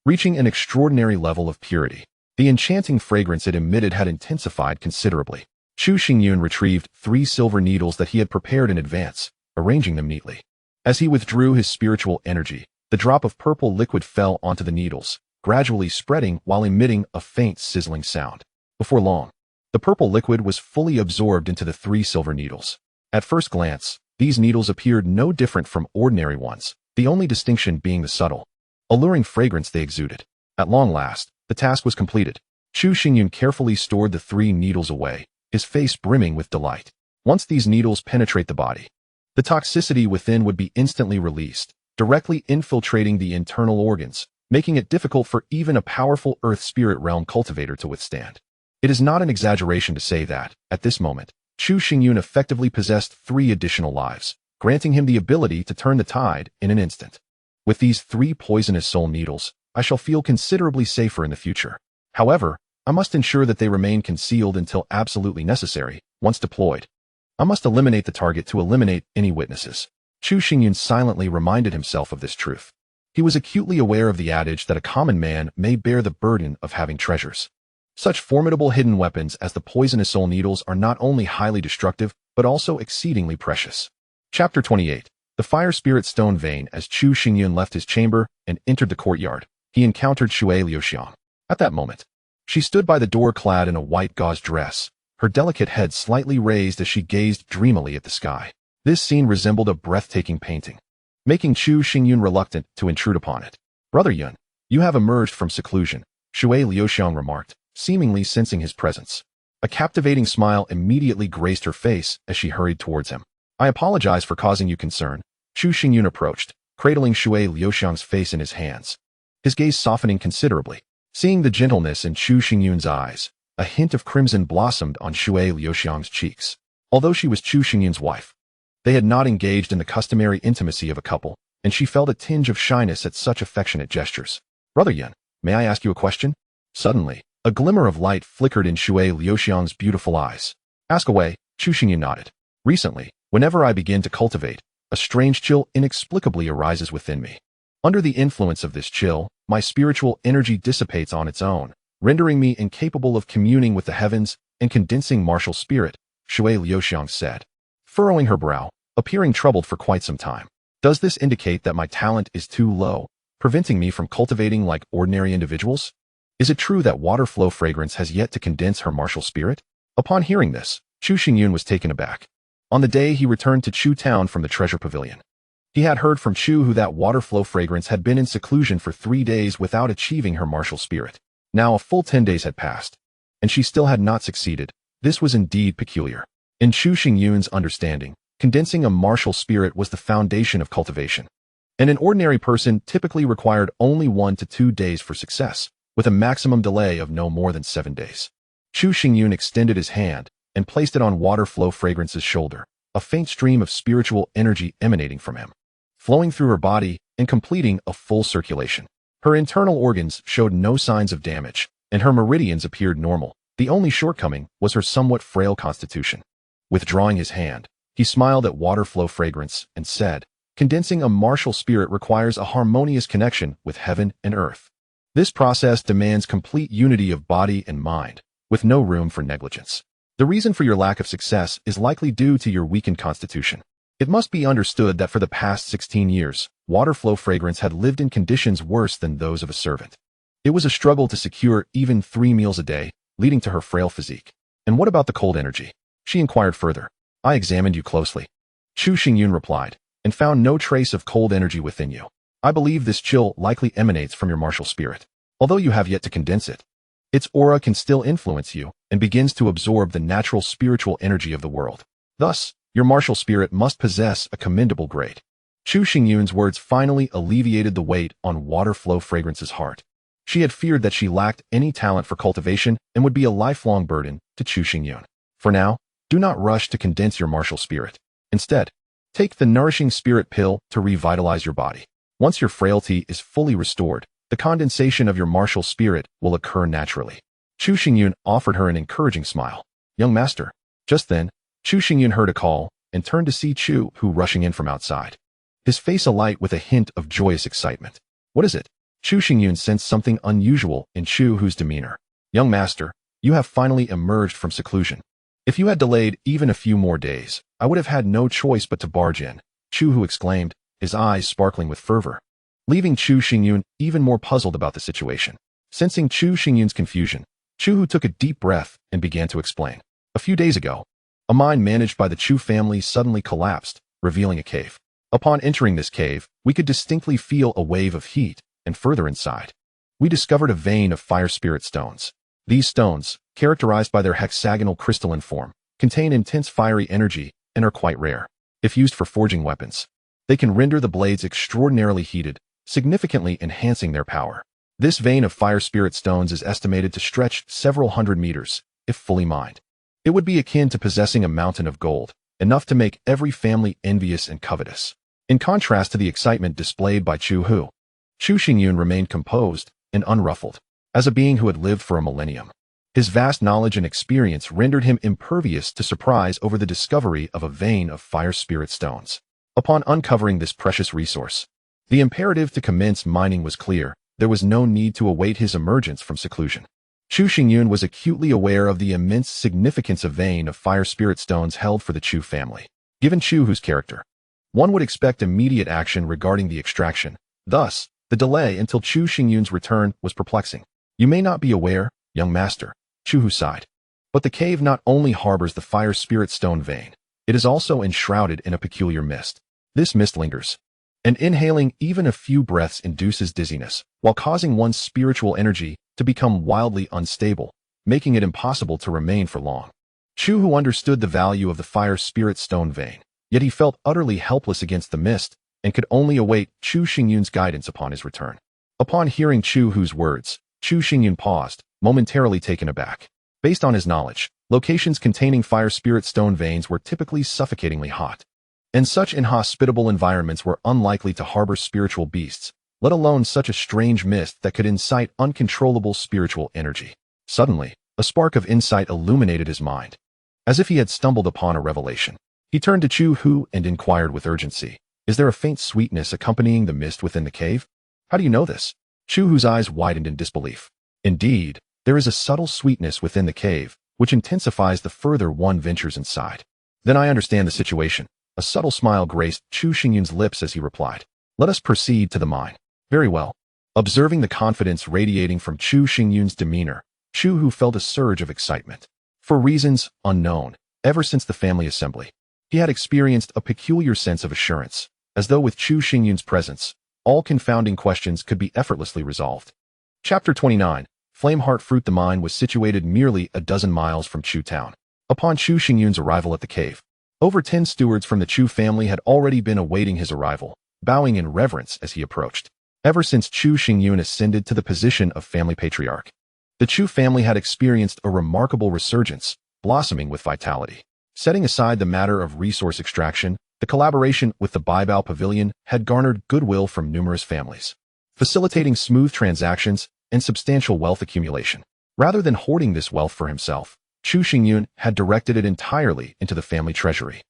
reaching an extraordinary level of purity. The enchanting fragrance it emitted had intensified considerably. Chu Xingyun retrieved 3 silver needles that he had prepared in advance, arranging them neatly. As he withdrew his spiritual energy, The drop of purple liquid fell onto the needles, gradually spreading while emitting a faint sizzling sound. Before long, the purple liquid was fully absorbed into the 3 silver needles. At first glance, these needles appeared no different from ordinary ones, the only distinction being the subtle, alluring fragrance they exuded. At long last, the task was completed. Chu Xingyun carefully stored the 3 needles away, his face brimming with delight. Once these needles penetrate the body, the toxicity within would be instantly released, directly infiltrating the internal organs, making it difficult for even a powerful Earth Spirit Realm cultivator to withstand. It is not an exaggeration to say that, at this moment, Chu Xingyun effectively possessed 3 additional lives, granting him the ability to turn the tide in an instant. With these 3 poisonous soul needles, I shall feel considerably safer in the future. However, I must ensure that they remain concealed until absolutely necessary. Once deployed, I must eliminate the target to eliminate any witnesses. Chu Xingyun silently reminded himself of this truth. He was acutely aware of the adage that a common man may bear the burden of having treasures. Such formidable hidden weapons as the poisonous soul needles are not only highly destructive, but also exceedingly precious. Chapter 28. The Fire Spirit Stone Vein. As Chu Xingyun left his chamber and entered the courtyard, he encountered Shui Liuxiang. At that moment, she stood by the door clad in a white gauze dress, her delicate head slightly raised as she gazed dreamily at the sky. This scene resembled a breathtaking painting, making Chu Xingyun reluctant to intrude upon it. Brother Yun, you have emerged from seclusion, Shui Liuxiang remarked, seemingly sensing his presence. A captivating smile immediately graced her face as she hurried towards him. I apologize for causing you concern. Chu Xingyun approached, cradling Shui Liuxiang's face in his hands, his gaze softening considerably. Seeing the gentleness in Chu Xingyun's eyes, a hint of crimson blossomed on Shui Liuxiang's cheeks. Although she was Chu Xingyun's wife, they had not engaged in the customary intimacy of a couple, and she felt a tinge of shyness at such affectionate gestures. Brother Yun, may I ask you a question? Suddenly, a glimmer of light flickered in Shui Liuxiang's beautiful eyes. Ask away, Chu Xingyun nodded. Recently, whenever I begin to cultivate, a strange chill inexplicably arises within me. Under the influence of this chill, my spiritual energy dissipates on its own, rendering me incapable of communing with the heavens and condensing martial spirit, Shui Liuxiang said, furrowing her brow, appearing troubled for quite some time. Does this indicate that my talent is too low, preventing me from cultivating like ordinary individuals? Is it true that water flow fragrance has yet to condense her martial spirit? Upon hearing this, Chu Xingyun was taken aback. On the day he returned to Chu Town from the treasure pavilion, he had heard from Chu who that water flow fragrance had been in seclusion for 3 days without achieving her martial spirit. Now a full 10 days had passed, and she still had not succeeded. This was indeed peculiar. In Chu Xingyun's understanding, condensing a martial spirit was the foundation of cultivation, and an ordinary person typically required only 1 to 2 days for success, with a maximum delay of no more than 7 days. Chu Xingyun extended his hand and placed it on water flow fragrance's shoulder, a faint stream of spiritual energy emanating from him, flowing through her body and completing a full circulation. Her internal organs showed no signs of damage, and her meridians appeared normal. The only shortcoming was her somewhat frail constitution. Withdrawing his hand, he smiled at water flow fragrance and said, condensing a martial spirit requires a harmonious connection with heaven and earth. This process demands complete unity of body and mind, with no room for negligence. The reason for your lack of success is likely due to your weakened constitution. It must be understood that for the past 16 years, water flow fragrance had lived in conditions worse than those of a servant. It was a struggle to secure even 3 meals a day, leading to her frail physique. And what about the cold energy? She inquired further. I examined you closely, Chu Xingyun replied, and found no trace of cold energy within you. I believe this chill likely emanates from your martial spirit. Although you have yet to condense it, its aura can still influence you and begins to absorb the natural spiritual energy of the world. Thus, your martial spirit must possess a commendable grade. Chu Xingyun's words finally alleviated the weight on water flow fragrance's heart. She had feared that she lacked any talent for cultivation and would be a lifelong burden to Chu Xingyun. For now, do not rush to condense your martial spirit. Instead, take the nourishing spirit pill to revitalize your body. Once your frailty is fully restored, the condensation of your martial spirit will occur naturally. Chu Xingyun offered her an encouraging smile. Young master. Just then, Chu Xingyun heard a call and turned to see Chu, who rushing in from outside, his face alight with a hint of joyous excitement. What is it? Chu Xingyun sensed something unusual in Chu, whose demeanor. Young master, you have finally emerged from seclusion. If you had delayed even a few more days, I would have had no choice but to barge in, Chu, who exclaimed, his eyes sparkling with fervor. leaving Chu Xingyun even more puzzled about the situation. Sensing Chu Xingyun's confusion, Chu Hu took a deep breath and began to explain. A few days ago, a mine managed by the Chu family suddenly collapsed, revealing a cave. Upon entering this cave, we could distinctly feel a wave of heat, and further inside, we discovered a vein of fire spirit stones. These stones, characterized by their hexagonal crystalline form, contain intense fiery energy and are quite rare. If used for forging weapons, they can render the blades extraordinarily heated, significantly enhancing their power. This vein of fire spirit stones is estimated to stretch several hundred meters, if fully mined. It would be akin to possessing a mountain of gold, enough to make every family envious and covetous. In contrast to the excitement displayed by Chu Hu, Chu Xingyun remained composed and unruffled. As a being who had lived for a millennium, his vast knowledge and experience rendered him impervious to surprise over the discovery of a vein of fire spirit stones. Upon uncovering this precious resource, the imperative to commence mining was clear. There was no need to await his emergence from seclusion. Chu Xingyun was acutely aware of the immense significance a vein of fire spirit stones held for the Chu family. Given Chu Hu's character, one would expect immediate action regarding the extraction. Thus, the delay until Chu Xingyun's return was perplexing. You may not be aware, young master, Chu Hu sighed, but the cave not only harbors the fire spirit stone vein, it is also enshrouded in a peculiar mist. This mist lingers, and inhaling even a few breaths induces dizziness, while causing one's spiritual energy to become wildly unstable, making it impossible to remain for long. Chu Hu understood the value of the fire spirit stone vein, yet he felt utterly helpless against the mist and could only await Chu Xingyun's guidance upon his return. Upon hearing Chu Hu's words, Chu Xingyun paused, momentarily taken aback. Based on his knowledge, locations containing fire spirit stone veins were typically suffocatingly hot, and such inhospitable environments were unlikely to harbor spiritual beasts, let alone such a strange mist that could incite uncontrollable spiritual energy. Suddenly, a spark of insight illuminated his mind, as if he had stumbled upon a revelation. He turned to Chu Hu and inquired with urgency, "Is there a faint sweetness accompanying the mist within the cave? How do you know this?" Chu Hu's eyes widened in disbelief. Indeed, there is a subtle sweetness within the cave, which intensifies the further one ventures inside. Then I understand the situation. A subtle smile graced Chu Xingyun's lips as he replied, "Let us proceed to the mine." Very well. Observing the confidence radiating from Chu Xingyun's demeanor, Chu Hu felt a surge of excitement. For reasons unknown, ever since the family assembly, he had experienced a peculiar sense of assurance, as though with Chu Xingyun's presence, all confounding questions could be effortlessly resolved. Chapter 29. Flameheart Fruit. The mine was situated merely a dozen miles from Chu town. Upon Chu Xingyun's arrival at the cave, over 10 stewards from the Chu family had already been awaiting his arrival, bowing in reverence as he approached. Ever since Chu Xingyun ascended to the position of family patriarch, the Chu family had experienced a remarkable resurgence, blossoming with vitality. Setting aside the matter of resource extraction, the collaboration with the Baibao Pavilion had garnered goodwill from numerous families, facilitating smooth transactions and substantial wealth accumulation. Rather than hoarding this wealth for himself, Chu Xingyun had directed it entirely into the family treasury,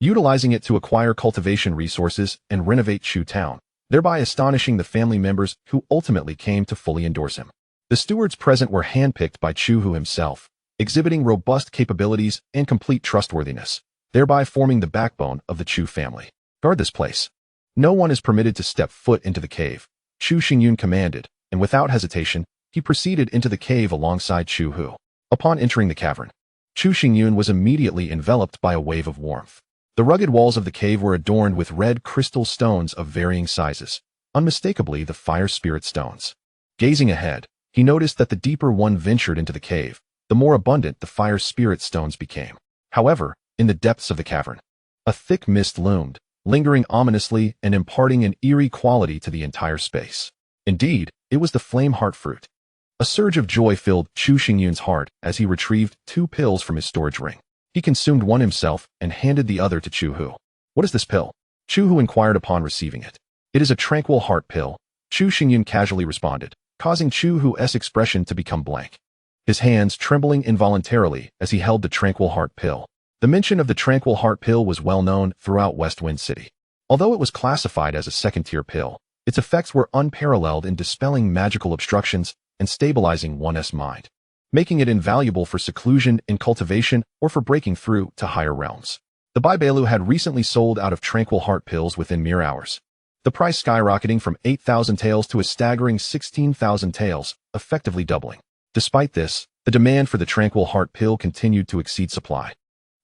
utilizing it to acquire cultivation resources and renovate Chu town, thereby astonishing the family members who ultimately came to fully endorse him. The stewards present were handpicked by Chu Hu himself, exhibiting robust capabilities and complete trustworthiness, thereby forming the backbone of the Chu family. "Guard this place. No one is permitted to step foot into the cave," Chu Xingyun commanded, and without hesitation, he proceeded into the cave alongside Chu Hu. Upon entering the cavern, Chu Xingyun was immediately enveloped by a wave of warmth. The rugged walls of the cave were adorned with red crystal stones of varying sizes, unmistakably the fire spirit stones. Gazing ahead, he noticed that the deeper one ventured into the cave, the more abundant the fire spirit stones became. However, in the depths of the cavern, a thick mist loomed, lingering ominously and imparting an eerie quality to the entire space. Indeed, it was the Flameheart Fruit. A surge of joy filled Chu Xingyun's heart as he retrieved 2 pills from his storage ring. He consumed one himself and handed the other to Chu Hu. "What is this pill?" Chu Hu inquired upon receiving it. "It is a tranquil heart pill," Chu Xingyun casually responded, causing Chu Hu's expression to become blank, his hands trembling involuntarily as he held the tranquil heart pill. The mention of the tranquil heart pill was well known throughout West Wind City. Although it was classified as a second-tier pill, its effects were unparalleled in dispelling magical obstructions and stabilizing one's mind, making it invaluable for seclusion in cultivation or for breaking through to higher realms. The Baibelu had recently sold out of tranquil heart pills within mere hours. the price skyrocketing from 8,000 taels to a staggering 16,000 taels, effectively doubling. Despite this, the demand for the Tranquil Heart pill continued to exceed supply,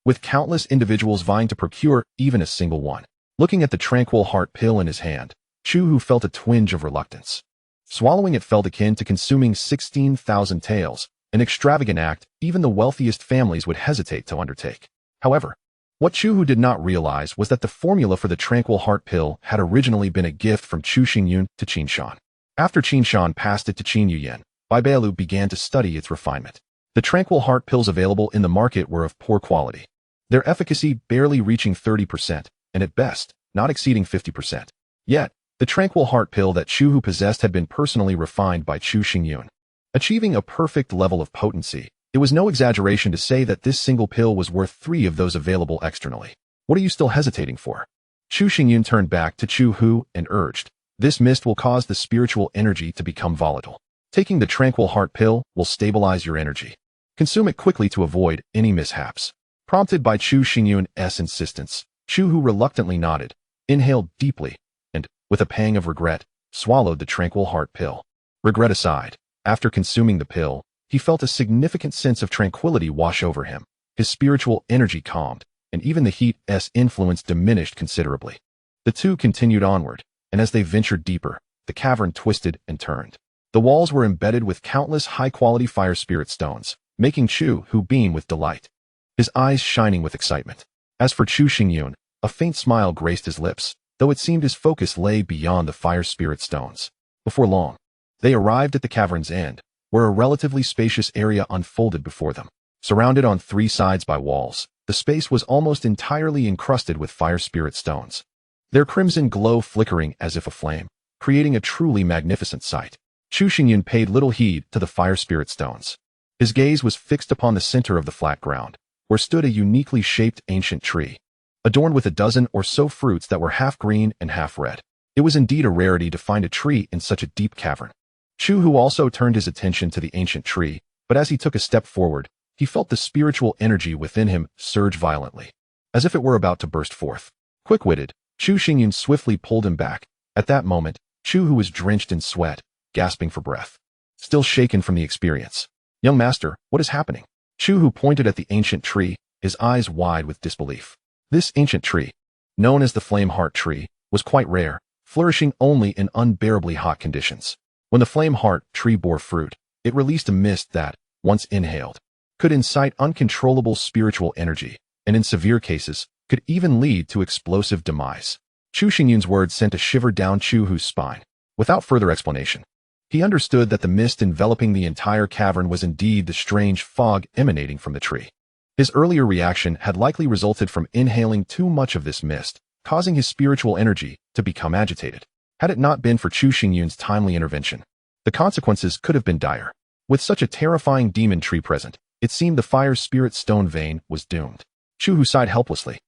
with countless individuals vying to procure even a single one. Looking at the Tranquil Heart pill in his hand, Chu felt a twinge of reluctance. Swallowing it felt akin to consuming 16,000 taels, an extravagant act even the wealthiest families would hesitate to undertake. However, what Chu did not realize was that the formula for the Tranquil Heart pill had originally been a gift from Chu Xingyun to Qin Shan. After Qin Shan passed it to Qin Yuyan, Bai Bailu began to study its refinement. The Tranquil Heart pills available in the market were of poor quality, their efficacy barely reaching 30%, and at best, not exceeding 50%. Yet, the Tranquil Heart pill that Chu possessed had been personally refined by Chu Xingyun, achieving a perfect level of potency. It was no exaggeration to say that this single pill was worth 3 of those available externally. What are you still hesitating for? Chu Xingyun turned back to Chu Hu and urged, this mist will cause the spiritual energy to become volatile. Taking the Tranquil Heart pill will stabilize your energy. Consume it quickly to avoid any mishaps. Prompted by Chu Xingyun's insistence, Chu Hu reluctantly nodded, inhaled deeply, and, with a pang of regret, swallowed the Tranquil Heart pill. Regret aside, after consuming the pill, he felt a significant sense of tranquility wash over him. His spiritual energy calmed, and even the heat's influence diminished considerably. The two continued onward, and as they ventured deeper, the cavern twisted and turned. The walls were embedded with countless high-quality fire spirit stones, making Chu Hu beam with delight, his eyes shining with excitement. As for Chu Xingyun, a faint smile graced his lips, though it seemed his focus lay beyond the fire spirit stones. Before long, they arrived at the cavern's end, where a relatively spacious area unfolded before them. Surrounded on 3 sides by walls, the space was almost entirely encrusted with fire spirit stones, their crimson glow flickering as if aflame, creating a truly magnificent sight. Chu Xingyun paid little heed to the fire spirit stones. His gaze was fixed upon the center of the flat ground, where stood a uniquely shaped ancient tree, adorned with a dozen or so fruits that were half green and half red. It was indeed a rarity to find a tree in such a deep cavern. Chu Hu also turned his attention to the ancient tree, but as he took a step forward, he felt the spiritual energy within him surge violently, as if it were about to burst forth. Quick-witted, Chu Xingyun swiftly pulled him back. At that moment, Chu Hu was drenched in sweat, gasping for breath, still shaken from the experience. Young master, what is happening? Chu Hu pointed at the ancient tree, his eyes wide with disbelief. This ancient tree, known as the Flame Heart tree, was quite rare, flourishing only in unbearably hot conditions. When the Flame Heart tree bore fruit, it released a mist that, once inhaled, could incite uncontrollable spiritual energy, and in severe cases, could even lead to explosive demise. Chu Xingyun's words sent a shiver down Chu Hu's spine. Without further explanation, he understood that the mist enveloping the entire cavern was indeed the strange fog emanating from the tree. His earlier reaction had likely resulted from inhaling too much of this mist, causing his spiritual energy to become agitated. Had it not been for Chu Xingyun's timely intervention, the consequences could have been dire. With such a terrifying demon tree present, it seemed the fire spirit stone vein was doomed. Chu Hu sighed helplessly.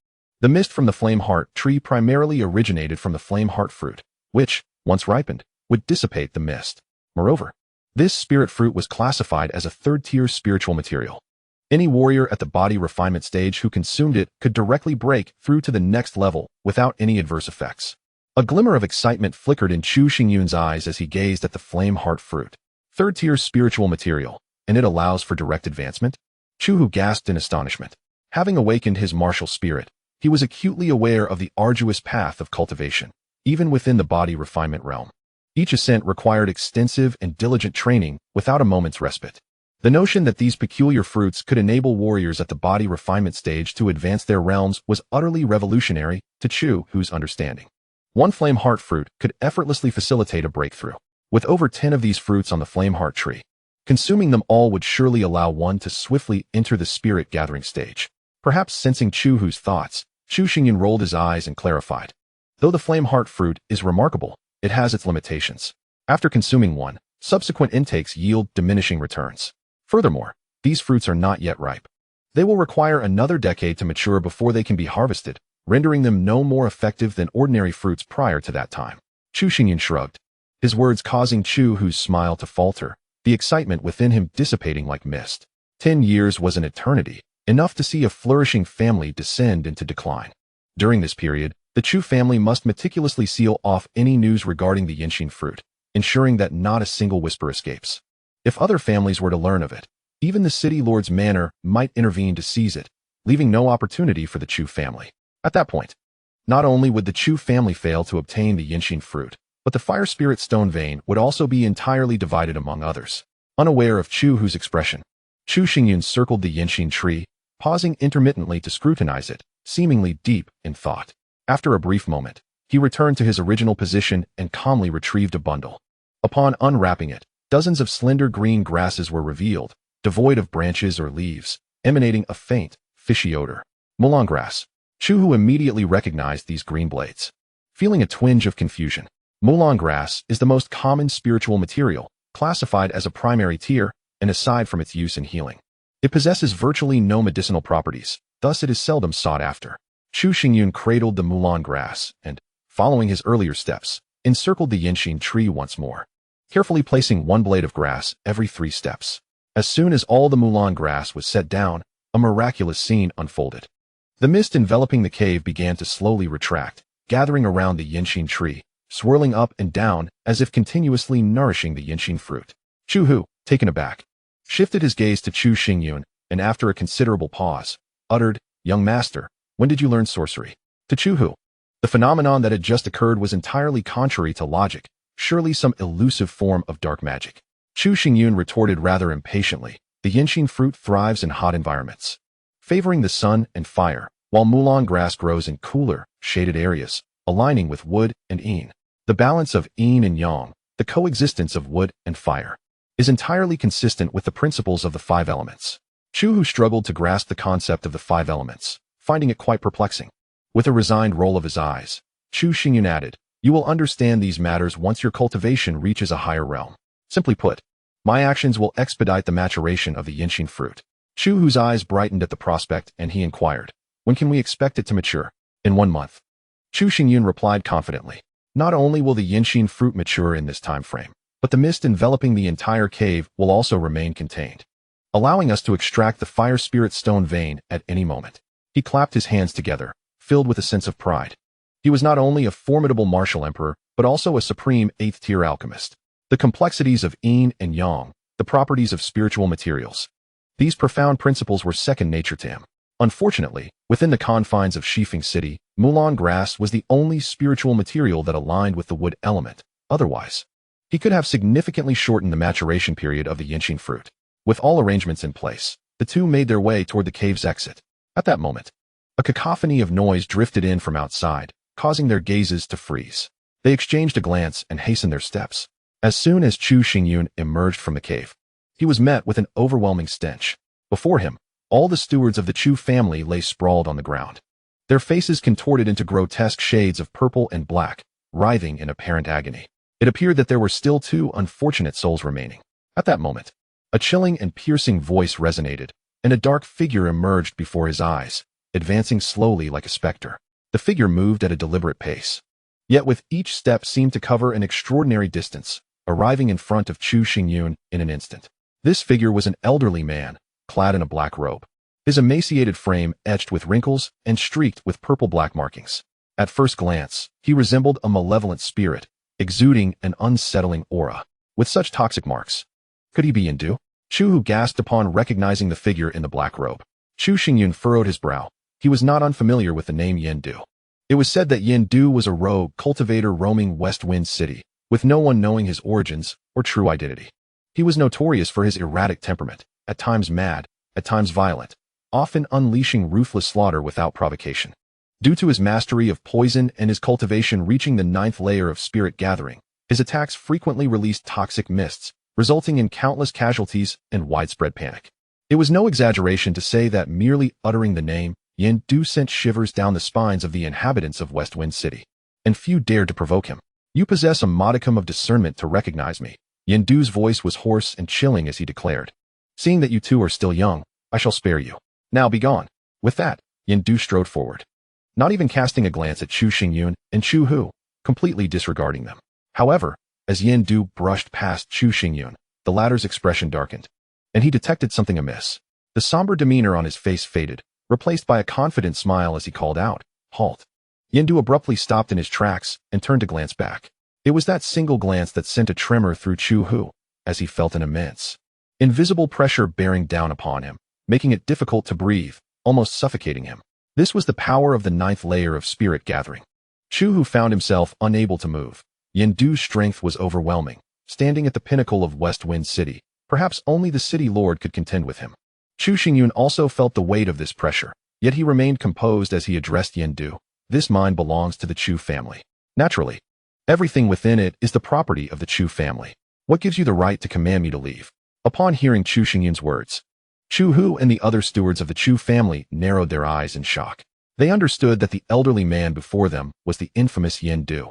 The mist from the Flame Heart tree primarily originated from the Flame Heart fruit, which, once ripened, would dissipate the mist. Moreover, this spirit fruit was classified as a 3rd-tier spiritual material. Any warrior at the body refinement stage who consumed it could directly break through to the next level without any adverse effects. A glimmer of excitement flickered in Chu Xingyun's eyes as he gazed at the Flame Heart fruit. 3rd-tier spiritual material, and it allows for direct advancement? Chu Hu gasped in astonishment. Having awakened his martial spirit, he was acutely aware of the arduous path of cultivation, even within the body refinement realm. Each ascent required extensive and diligent training without a moment's respite. The notion that these peculiar fruits could enable warriors at the body refinement stage to advance their realms was utterly revolutionary to Chu Hu's understanding. One Flame Heart fruit could effortlessly facilitate a breakthrough. With over 10 of these fruits on the Flame Heart tree, consuming them all would surely allow one to swiftly enter the spirit gathering stage. Perhaps sensing Chu Hu's thoughts, Chu Xingyun rolled his eyes and clarified. Though the Flame Heart fruit is remarkable, it has its limitations. After consuming one, subsequent intakes yield diminishing returns. Furthermore, these fruits are not yet ripe. They will require another decade to mature before they can be harvested, rendering them no more effective than ordinary fruits prior to that time. Chu Xingyun shrugged, his words causing Chu Hu's smile to falter, the excitement within him dissipating like mist. 10 years was an eternity, enough to see a flourishing family descend into decline. During this period, The Chu family must meticulously seal off any news regarding the Yinxin fruit, ensuring that not a single whisper escapes. If other families were to learn of it, even the city lord's manor might intervene to seize it, leaving no opportunity for the Chu family. At that point, not only would the Chu family fail to obtain the Yinxin fruit, but the fire spirit stone vein would also be entirely divided among others. Unaware of Chu Hu's expression, Chu Xingyun circled the Yinxin tree, pausing intermittently to scrutinize it, seemingly deep in thought. After a brief moment, he returned to his original position and calmly retrieved a bundle. Upon unwrapping it, dozens of slender green grasses were revealed, devoid of branches or leaves, emanating a faint, fishy odor. Mulong grass. Chu Hu immediately recognized these green blades. Feeling a twinge of confusion, Mulong grass is the most common spiritual material, classified as a primary tier, and aside from its use in healing, it possesses virtually no medicinal properties, thus it is seldom sought after. Chu Xingyun cradled the Mulong grass and, following his earlier steps, encircled the Yinxin tree once more, carefully placing one blade of grass every 3 steps. As soon as all the Mulong grass was set down, a miraculous scene unfolded. The mist enveloping the cave began to slowly retract, gathering around the Yinxin tree, swirling up and down as if continuously nourishing the Yinxin fruit. Chu Hu, taken aback, shifted his gaze to Chu Xingyun, and after a considerable pause, uttered, "Young master, when did you learn sorcery?" To Chu Hu, the phenomenon that had just occurred was entirely contrary to logic, surely some elusive form of dark magic. Chu Xingyun retorted rather impatiently, "The Yinxin fruit thrives in hot environments, favoring the sun and fire, while Mulong grass grows in cooler, shaded areas, aligning with wood and yin. The balance of yin and yang, the coexistence of wood and fire, is entirely consistent with the principles of the 5 elements." Chu Hu struggled to grasp the concept of the 5 elements, finding it quite perplexing. With a resigned roll of his eyes, Chu Xingyun added, "You will understand these matters once your cultivation reaches a higher realm. Simply put, my actions will expedite the maturation of the Yinxin fruit." Chu Hu's eyes brightened at the prospect and he inquired, "When can we expect it to mature?" "In 1 month." Chu Xingyun replied confidently, "Not only will the Yinxin fruit mature in this time frame, but the mist enveloping the entire cave will also remain contained, allowing us to extract the fire spirit stone vein at any moment." He clapped his hands together, filled with a sense of pride. He was not only a formidable martial emperor, but also a supreme 8th-tier alchemist. The complexities of yin and yang, the properties of spiritual materials, these profound principles were second nature to him. Unfortunately, within the confines of Shifeng City, Mulong grass was the only spiritual material that aligned with the wood element. Otherwise, he could have significantly shortened the maturation period of the Yinxin fruit. With all arrangements in place, the two made their way toward the cave's exit. At that moment, a cacophony of noise drifted in from outside, causing their gazes to freeze. They exchanged a glance and hastened their steps. As soon as Chu Xingyun emerged from the cave, he was met with an overwhelming stench. Before him, all the stewards of the Chu family lay sprawled on the ground, their faces contorted into grotesque shades of purple and black, writhing in apparent agony. It appeared that there were still 2 unfortunate souls remaining. At that moment, a chilling and piercing voice resonated, and a dark figure emerged before his eyes, advancing slowly like a specter. The figure moved at a deliberate pace, yet with each step seemed to cover an extraordinary distance, arriving in front of Chu Xingyun in an instant. This figure was an elderly man, clad in a black robe, his emaciated frame etched with wrinkles and streaked with purple-black markings. At first glance, he resembled a malevolent spirit, exuding an unsettling aura. With such toxic marks, could he be Yendu? Chu Hu gasped upon recognizing the figure in the black robe. Chu Xingyun furrowed his brow. He was not unfamiliar with the name Yendu. It was said that Yendu was a rogue cultivator roaming West Wind City, with no one knowing his origins or true identity. He was notorious for his erratic temperament, at times mad, at times violent, often unleashing ruthless slaughter without provocation. Due to his mastery of poison and his cultivation reaching the 9th layer of spirit gathering, his attacks frequently released toxic mists, resulting in countless casualties and widespread panic. It was no exaggeration to say that merely uttering the name Yendu sent shivers down the spines of the inhabitants of West Wind City, and few dared to provoke him. "You possess a modicum of discernment to recognize me." Yendu's voice was hoarse and chilling as he declared. "Seeing that you two are still young, I shall spare you. Now be gone." With that, Yendu strode forward, not even casting a glance at Chu Xingyun and Chu Hu, completely disregarding them. However, as Yendu brushed past Chu Xingyun, the latter's expression darkened, and he detected something amiss. The somber demeanor on his face faded, replaced by a confident smile as he called out, "Halt." Yendu abruptly stopped in his tracks and turned to glance back. It was that single glance that sent a tremor through Chu Hu, as he felt an immense, invisible pressure bearing down upon him, making it difficult to breathe, almost suffocating him. This was the power of the ninth layer of spirit gathering. Chu Hu found himself unable to move. Yendu's strength was overwhelming. Standing at the pinnacle of West Wind City, perhaps only the city lord could contend with him. Chu Xingyun also felt the weight of this pressure, yet he remained composed as he addressed Yendu. This mind belongs to the Chu family. Naturally, everything within it is the property of the Chu family. What gives you the right to command me to leave? Upon hearing Chu Xingyun's words, Chu Hu and the other stewards of the Chu family narrowed their eyes in shock. They understood that the elderly man before them was the infamous Yendu.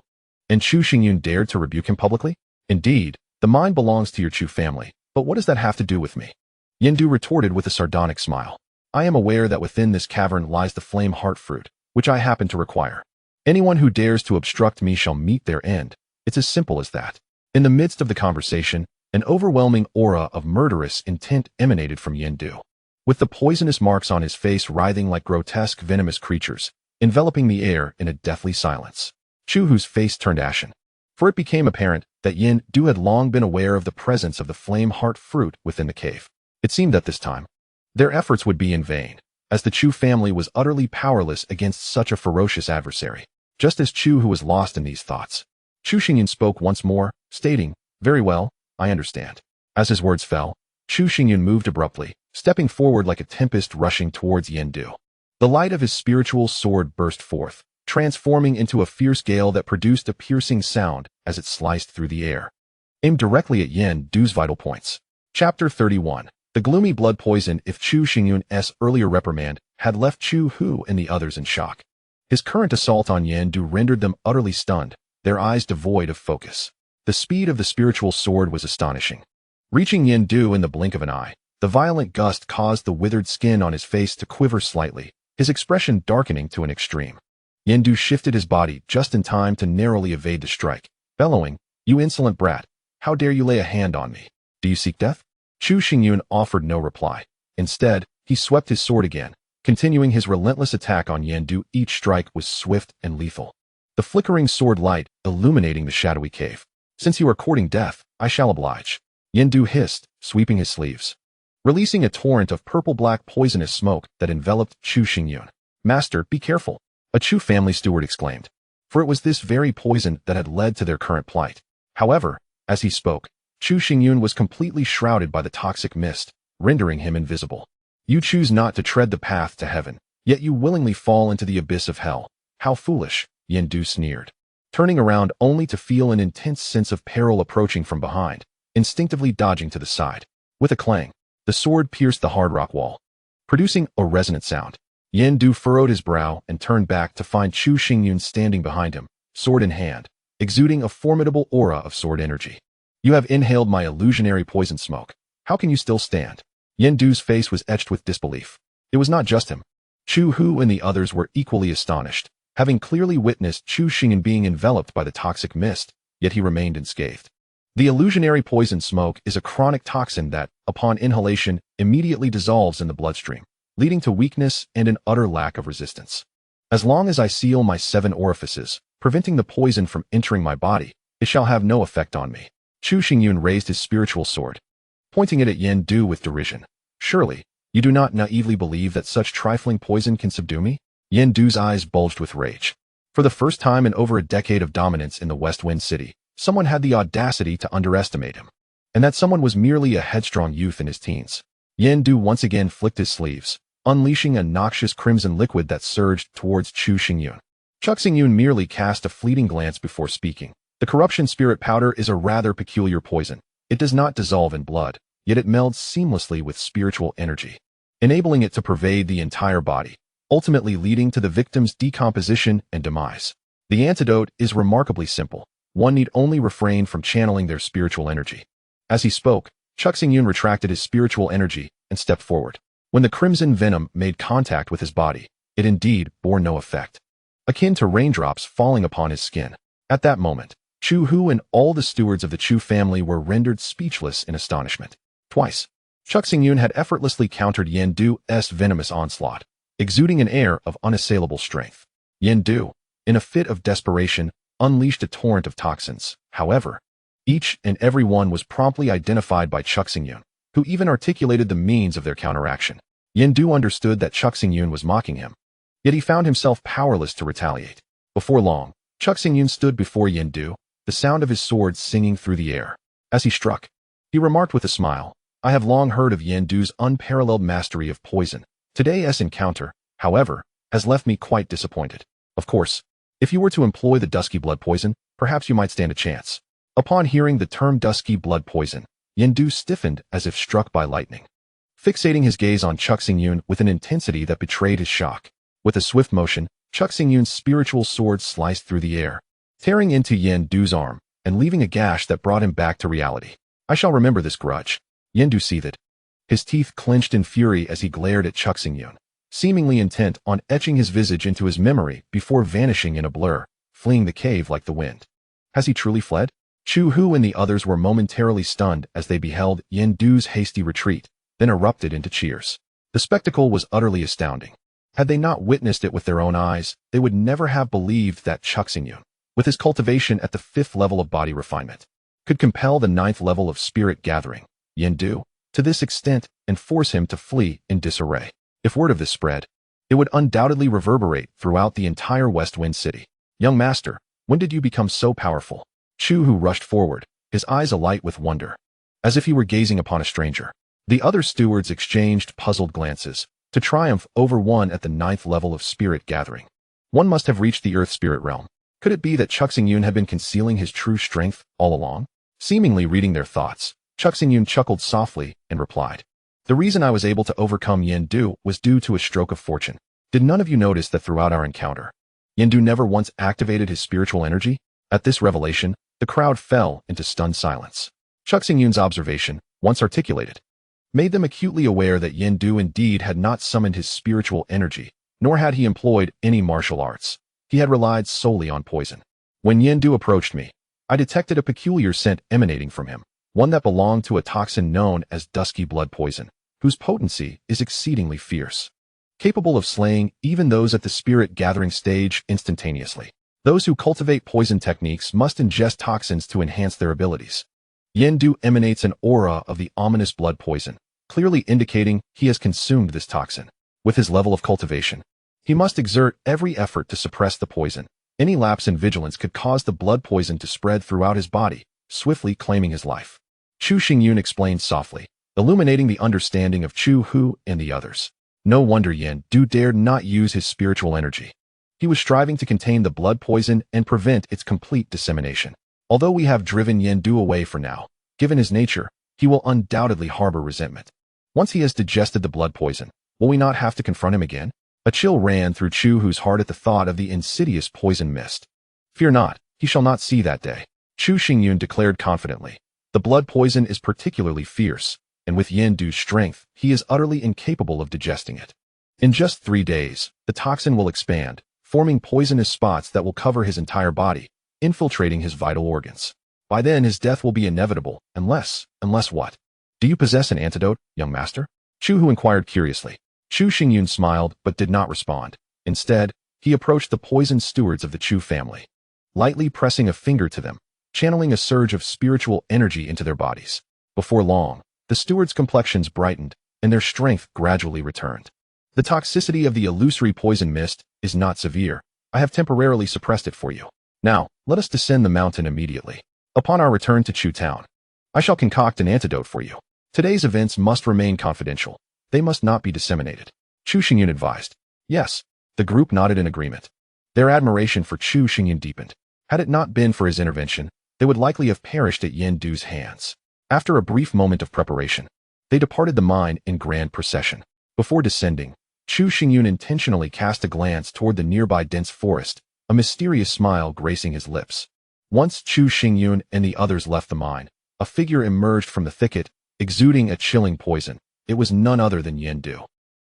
And Chu Xingyun dared to rebuke him publicly? Indeed, the mind belongs to your Chu family, but what does that have to do with me? Yendu retorted with a sardonic smile. I am aware that within this cavern lies the flame heart fruit, which I happen to require. Anyone who dares to obstruct me shall meet their end. It's as simple as that. In the midst of the conversation, an overwhelming aura of murderous intent emanated from Yendu. With the poisonous marks on his face writhing like grotesque venomous creatures, enveloping the air in a deathly silence. Chu Hu's face turned ashen. For it became apparent that Yendu had long been aware of the presence of the flame heart fruit within the cave. It seemed that this time, their efforts would be in vain, as the Chu family was utterly powerless against such a ferocious adversary. Just as Chu Hu was lost in these thoughts, Chu Xingyun spoke once more, stating, Very well, I understand. As his words fell, Chu Xingyun moved abruptly, stepping forward like a tempest rushing towards Yendu. The light of his spiritual sword burst forth, transforming into a fierce gale that produced a piercing sound as it sliced through the air, aimed directly at Yendu's vital points. Chapter 31. The gloomy blood poison. If Chu Xingyun's earlier reprimand had left Chu Hu and the others in shock, his current assault on Yendu rendered them utterly stunned, their eyes devoid of focus. The speed of the spiritual sword was astonishing. Reaching Yendu in the blink of an eye, the violent gust caused the withered skin on his face to quiver slightly, his expression darkening to an extreme. Yendu shifted his body just in time to narrowly evade the strike, bellowing, You insolent brat, how dare you lay a hand on me? Do you seek death? Chu Xingyun offered no reply. Instead, he swept his sword again, continuing his relentless attack on Yendu. Each strike was swift and lethal, the flickering sword light illuminating the shadowy cave. Since you are courting death, I shall oblige. Yendu hissed, sweeping his sleeves, releasing a torrent of purple-black poisonous smoke that enveloped Chu Xingyun. Master, be careful, a Chu family steward exclaimed, for it was this very poison that had led to their current plight. However, as he spoke, Chu Xingyun was completely shrouded by the toxic mist, rendering him invisible. You choose not to tread the path to heaven, yet you willingly fall into the abyss of hell. How foolish, Yendu sneered, turning around only to feel an intense sense of peril approaching from behind, instinctively dodging to the side. With a clang, the sword pierced the hard rock wall, producing a resonant sound. Yendu furrowed his brow and turned back to find Chu Xingyun standing behind him, sword in hand, exuding a formidable aura of sword energy. You have inhaled my illusionary poison smoke. How can you still stand? Yendu's face was etched with disbelief. It was not just him. Chu Hu and the others were equally astonished, having clearly witnessed Chu Xingyun being enveloped by the toxic mist, yet he remained unscathed. The illusionary poison smoke is a chronic toxin that, upon inhalation, immediately dissolves in the bloodstream, leading to weakness and an utter lack of resistance. As long as I seal my 7 orifices, preventing the poison from entering my body, it shall have no effect on me. Chu Xingyun raised his spiritual sword, pointing it at Yendu with derision. Surely, you do not naively believe that such trifling poison can subdue me? Yendu's eyes bulged with rage. For the first time in over a decade of dominance in the West Wind City, someone had the audacity to underestimate him. And that someone was merely a headstrong youth in his teens. Yendu once again flicked his sleeves, unleashing a noxious crimson liquid that surged towards Chu Xingyun. Chu Xingyun merely cast a fleeting glance before speaking. The corruption spirit powder is a rather peculiar poison. It does not dissolve in blood, yet it melds seamlessly with spiritual energy, enabling it to pervade the entire body, ultimately leading to the victim's decomposition and demise. The antidote is remarkably simple. One need only refrain from channeling their spiritual energy. As he spoke, Chu Xingyun retracted his spiritual energy and stepped forward. When the crimson venom made contact with his body, it indeed bore no effect, akin to raindrops falling upon his skin. At that moment, Chu Hu and all the stewards of the Chu family were rendered speechless in astonishment. Twice, Chu Xingyun had effortlessly countered Yendu's venomous onslaught, exuding an air of unassailable strength. Yendu, in a fit of desperation, unleashed a torrent of toxins. However, each and every one was promptly identified by Chuxingyun, who even articulated the means of their counteraction. Yendu understood that Chuxingyun was mocking him, yet he found himself powerless to retaliate. Before long, Chuxingyun stood before Yendu, the sound of his sword singing through the air. As he struck, he remarked with a smile, "I have long heard of Yendu's unparalleled mastery of poison. Today's encounter, however, has left me quite disappointed. Of course, if you were to employ the dusky blood poison, perhaps you might stand a chance." Upon hearing the term dusky blood poison, Yendu stiffened as if struck by lightning, fixating his gaze on Chuxingyun with an intensity that betrayed his shock. With a swift motion, Chuxingyun's spiritual sword sliced through the air, tearing into Yendu's arm and leaving a gash that brought him back to reality. "I shall remember this grudge." Yendu seethed. His teeth clenched in fury as he glared at Chuxingyun, seemingly intent on etching his visage into his memory before vanishing in a blur, fleeing the cave like the wind. Has he truly fled? Chu Hu and the others were momentarily stunned as they beheld Yendu's hasty retreat, then erupted into cheers. The spectacle was utterly astounding. Had they not witnessed it with their own eyes, they would never have believed that Chuxingyun, with his cultivation at the 5th level of body refinement, could compel the 9th level of spirit gathering, Yendu, to this extent and force him to flee in disarray. If word of this spread, it would undoubtedly reverberate throughout the entire West Wind City. "Young master, when did you become so powerful?" Chu Hu rushed forward, his eyes alight with wonder, as if he were gazing upon a stranger. The other stewards exchanged puzzled glances, to triumph over one at the 9th level of spirit gathering. One must have reached the earth spirit realm. Could it be that Chuxingyun had been concealing his true strength all along? Seemingly reading their thoughts, Chuxingyun chuckled softly and replied, "The reason I was able to overcome Yendu was due to a stroke of fortune. Did none of you notice that throughout our encounter, Yendu never once activated his spiritual energy?" At this revelation, the crowd fell into stunned silence. Chuxingyun's observation, once articulated, made them acutely aware that Yendu indeed had not summoned his spiritual energy, nor had he employed any martial arts. He had relied solely on poison. "When Yendu approached me, I detected a peculiar scent emanating from him, one that belonged to a toxin known as dusky blood poison, whose potency is exceedingly fierce, capable of slaying even those at the spirit gathering stage instantaneously. Those who cultivate poison techniques must ingest toxins to enhance their abilities. Yendu emanates an aura of the ominous blood poison, clearly indicating he has consumed this toxin. With his level of cultivation, he must exert every effort to suppress the poison. Any lapse in vigilance could cause the blood poison to spread throughout his body, swiftly claiming his life." Chu Xingyun explained softly, illuminating the understanding of Chu Hu and the others. No wonder Yendu dared not use his spiritual energy. He was striving to contain the blood poison and prevent its complete dissemination. Although we have driven Yendu away for now, given his nature, he will undoubtedly harbor resentment. Once he has digested the blood poison, will we not have to confront him again? A chill ran through Chu Hu's heart at the thought of the insidious poison mist. "Fear not, he shall not see that day," Chu Xingyun declared confidently. "The blood poison is particularly fierce, and with Yendu's strength, he is utterly incapable of digesting it. In just 3 days, the toxin will expand, forming poisonous spots that will cover his entire body, infiltrating his vital organs. By then his death will be inevitable, unless what? Do you possess an antidote, young master?" Chu Hu inquired curiously. Chu Xingyun smiled but did not respond. Instead, he approached the poisoned stewards of the Chu family, lightly pressing a finger to them, channeling a surge of spiritual energy into their bodies. Before long, the stewards' complexions brightened, and their strength gradually returned. "The toxicity of the illusory poison mist is not severe. I have temporarily suppressed it for you. Now, let us descend the mountain immediately. Upon our return to Chu Town, I shall concoct an antidote for you. Today's events must remain confidential. They must not be disseminated," Chu Xingyun advised. "Yes." The group nodded in agreement. Their admiration for Chu Xingyun deepened. Had it not been for his intervention, they would likely have perished at Yendu's hands. After a brief moment of preparation, they departed the mine in grand procession. Before descending, Chu Xingyun intentionally cast a glance toward the nearby dense forest, a mysterious smile gracing his lips. Once Chu Xingyun and the others left the mine, a figure emerged from the thicket, exuding a chilling poison. It was none other than Yendu.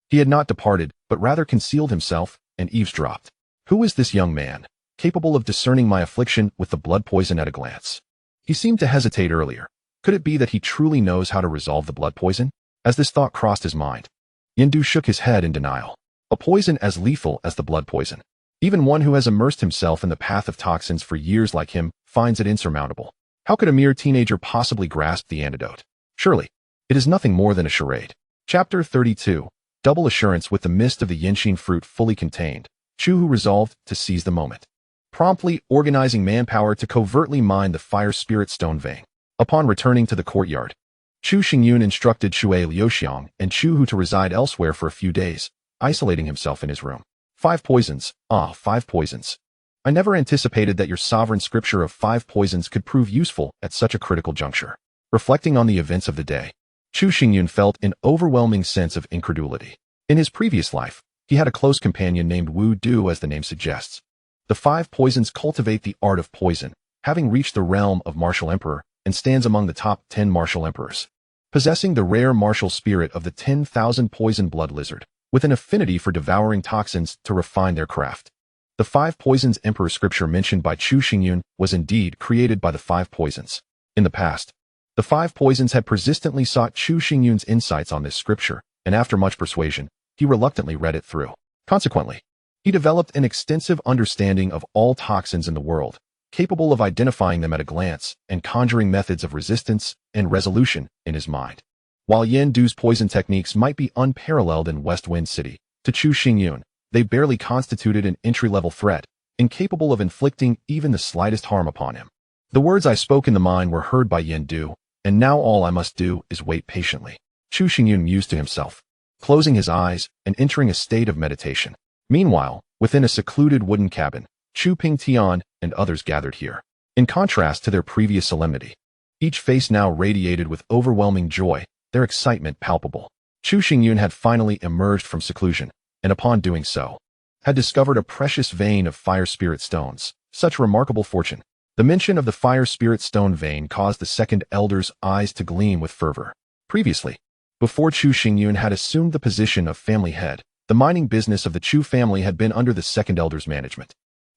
He had not departed, but rather concealed himself and eavesdropped. Who is this young man, capable of discerning my affliction with the blood poison at a glance? He seemed to hesitate earlier. Could it be that he truly knows how to resolve the blood poison? As this thought crossed his mind, Yendu shook his head in denial. A poison as lethal as the blood poison, Even one who has immersed himself in the path of toxins for years like him finds it insurmountable. How could a mere teenager possibly grasp the antidote? Surely, it is nothing more than a charade. Chapter 32. Double assurance. With the mist of the Yinxin fruit fully contained, Chu resolved to seize the moment, promptly organizing manpower to covertly mine the fire spirit stone vein. Upon returning to the courtyard, Chu Xingyun instructed Shui Liuxiang and Chu Hu to reside elsewhere for a few days, isolating himself in his room. 5 poisons. 5 poisons. I never anticipated that your sovereign scripture of 5 poisons could prove useful at such a critical juncture. Reflecting on the events of the day, Chu Xingyun felt an overwhelming sense of incredulity. In his previous life, he had a close companion named Wu Du, as the name suggests. The 5 poisons cultivate the art of poison, having reached the realm of martial emperor, and stands among the top 10 martial emperors. Possessing the rare martial spirit of the 10,000 poison blood lizard, with an affinity for devouring toxins to refine their craft. The 5 poisons emperor scripture mentioned by Chu Xingyun was indeed created by the 5 poisons. In the past, the 5 poisons had persistently sought Chu Xingyun's insights on this scripture, and after much persuasion, he reluctantly read it through. Consequently, he developed an extensive understanding of all toxins in the world, capable of identifying them at a glance and conjuring methods of resistance and resolution in his mind. While Yen Du's poison techniques might be unparalleled in West Wind City, to Chu Xingyun, they barely constituted an entry-level threat, incapable of inflicting even the slightest harm upon him. The words I spoke in the mine were heard by Yen Du, and now all I must do is wait patiently. Chu Xingyun mused to himself, closing his eyes and entering a state of meditation. Meanwhile, within a secluded wooden cabin, Chu Pingtian and others gathered here. In contrast to their previous solemnity, each face now radiated with overwhelming joy, their excitement palpable. Chu Xingyun had finally emerged from seclusion, and upon doing so, had discovered a precious vein of fire spirit stones. Such remarkable fortune. The mention of the fire spirit stone vein caused the second elder's eyes to gleam with fervor. Previously, before Chu Xingyun had assumed the position of family head, the mining business of the Chu family had been under the second elder's management.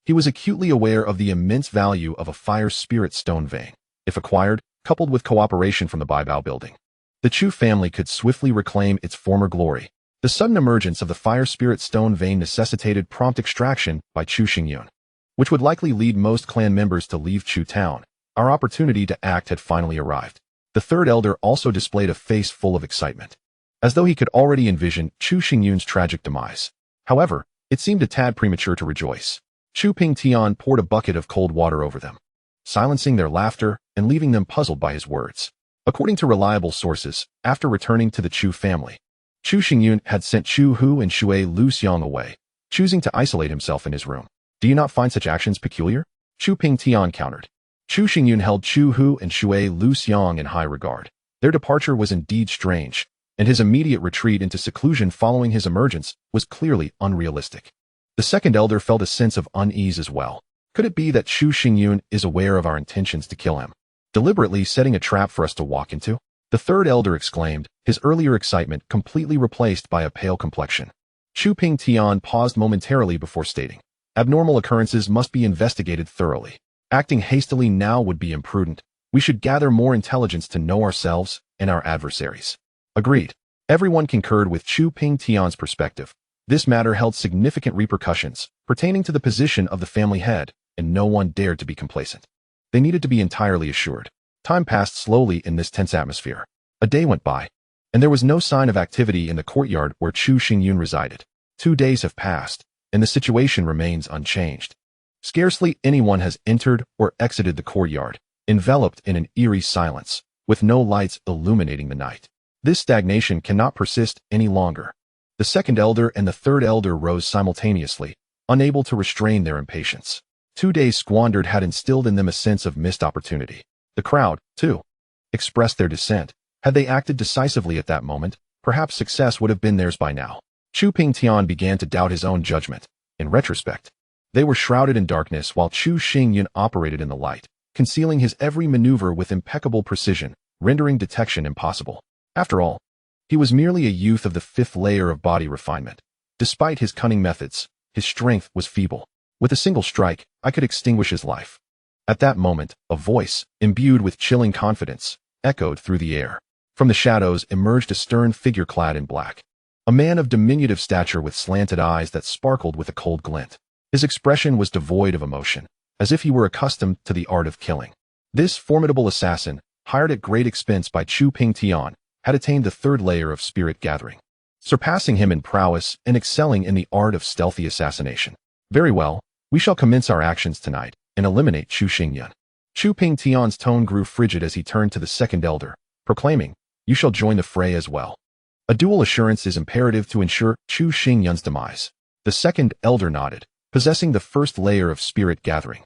He was acutely aware of the immense value of a fire spirit stone vein. If acquired, coupled with cooperation from the Baibao building, the Chu family could swiftly reclaim its former glory. The sudden emergence of the fire spirit stone vein necessitated prompt extraction by Chu Xingyun, which would likely lead most clan members to leave Chu town. Our opportunity to act had finally arrived. The third elder also displayed a face full of excitement, as though he could already envision Chu Xingyun's tragic demise. However, it seemed a tad premature to rejoice. Chu Pingtian poured a bucket of cold water over them, silencing their laughter and leaving them puzzled by his words. According to reliable sources, after returning to the Chu family, Chu Xingyun had sent Chu Hu and Shui Liuxiang away, choosing to isolate himself in his room. Do you not find such actions peculiar? Chu Pingtian countered. Chu Xingyun held Chu Hu and Shui Liuxiang in high regard. Their departure was indeed strange, and his immediate retreat into seclusion following his emergence was clearly unrealistic. The second elder felt a sense of unease as well. Could it be that Chu Xingyun is aware of our intentions to kill him, deliberately setting a trap for us to walk into? The third elder exclaimed, his earlier excitement completely replaced by a pale complexion. Chu Pingtian paused momentarily before stating, abnormal occurrences must be investigated thoroughly. Acting hastily now would be imprudent. We should gather more intelligence to know ourselves and our adversaries. Agreed. Everyone concurred with Chu Pingtian's perspective. This matter held significant repercussions pertaining to the position of the family head, and no one dared to be complacent. They needed to be entirely assured. Time passed slowly in this tense atmosphere. A day went by, and there was no sign of activity in the courtyard where Chu Xingyun resided. 2 days have passed, and the situation remains unchanged. Scarcely anyone has entered or exited the courtyard, enveloped in an eerie silence, with no lights illuminating the night. This stagnation cannot persist any longer. The second elder and the third elder rose simultaneously, unable to restrain their impatience. 2 days squandered had instilled in them a sense of missed opportunity. The crowd, too, expressed their dissent. Had they acted decisively at that moment, perhaps success would have been theirs by now. Chu Pingtian began to doubt his own judgment. In retrospect, they were shrouded in darkness while Chu Xingyun operated in the light, concealing his every maneuver with impeccable precision, rendering detection impossible. After all, he was merely a youth of the 5th layer of body refinement. Despite his cunning methods, his strength was feeble. With a single strike, I could extinguish his life. At that moment, a voice, imbued with chilling confidence, echoed through the air. From the shadows emerged a stern figure clad in black. A man of diminutive stature with slanted eyes that sparkled with a cold glint. His expression was devoid of emotion, as if he were accustomed to the art of killing. This formidable assassin, hired at great expense by Chu Pingtian, had attained the third layer of spirit gathering, surpassing him in prowess and excelling in the art of stealthy assassination. Very well, we shall commence our actions tonight and eliminate Chu Xingyun. Chu Pingtian's tone grew frigid as he turned to the second elder, proclaiming, "You shall join the fray as well." A dual assurance is imperative to ensure Chu Xingyun's demise. The second elder nodded, possessing the first layer of spirit gathering.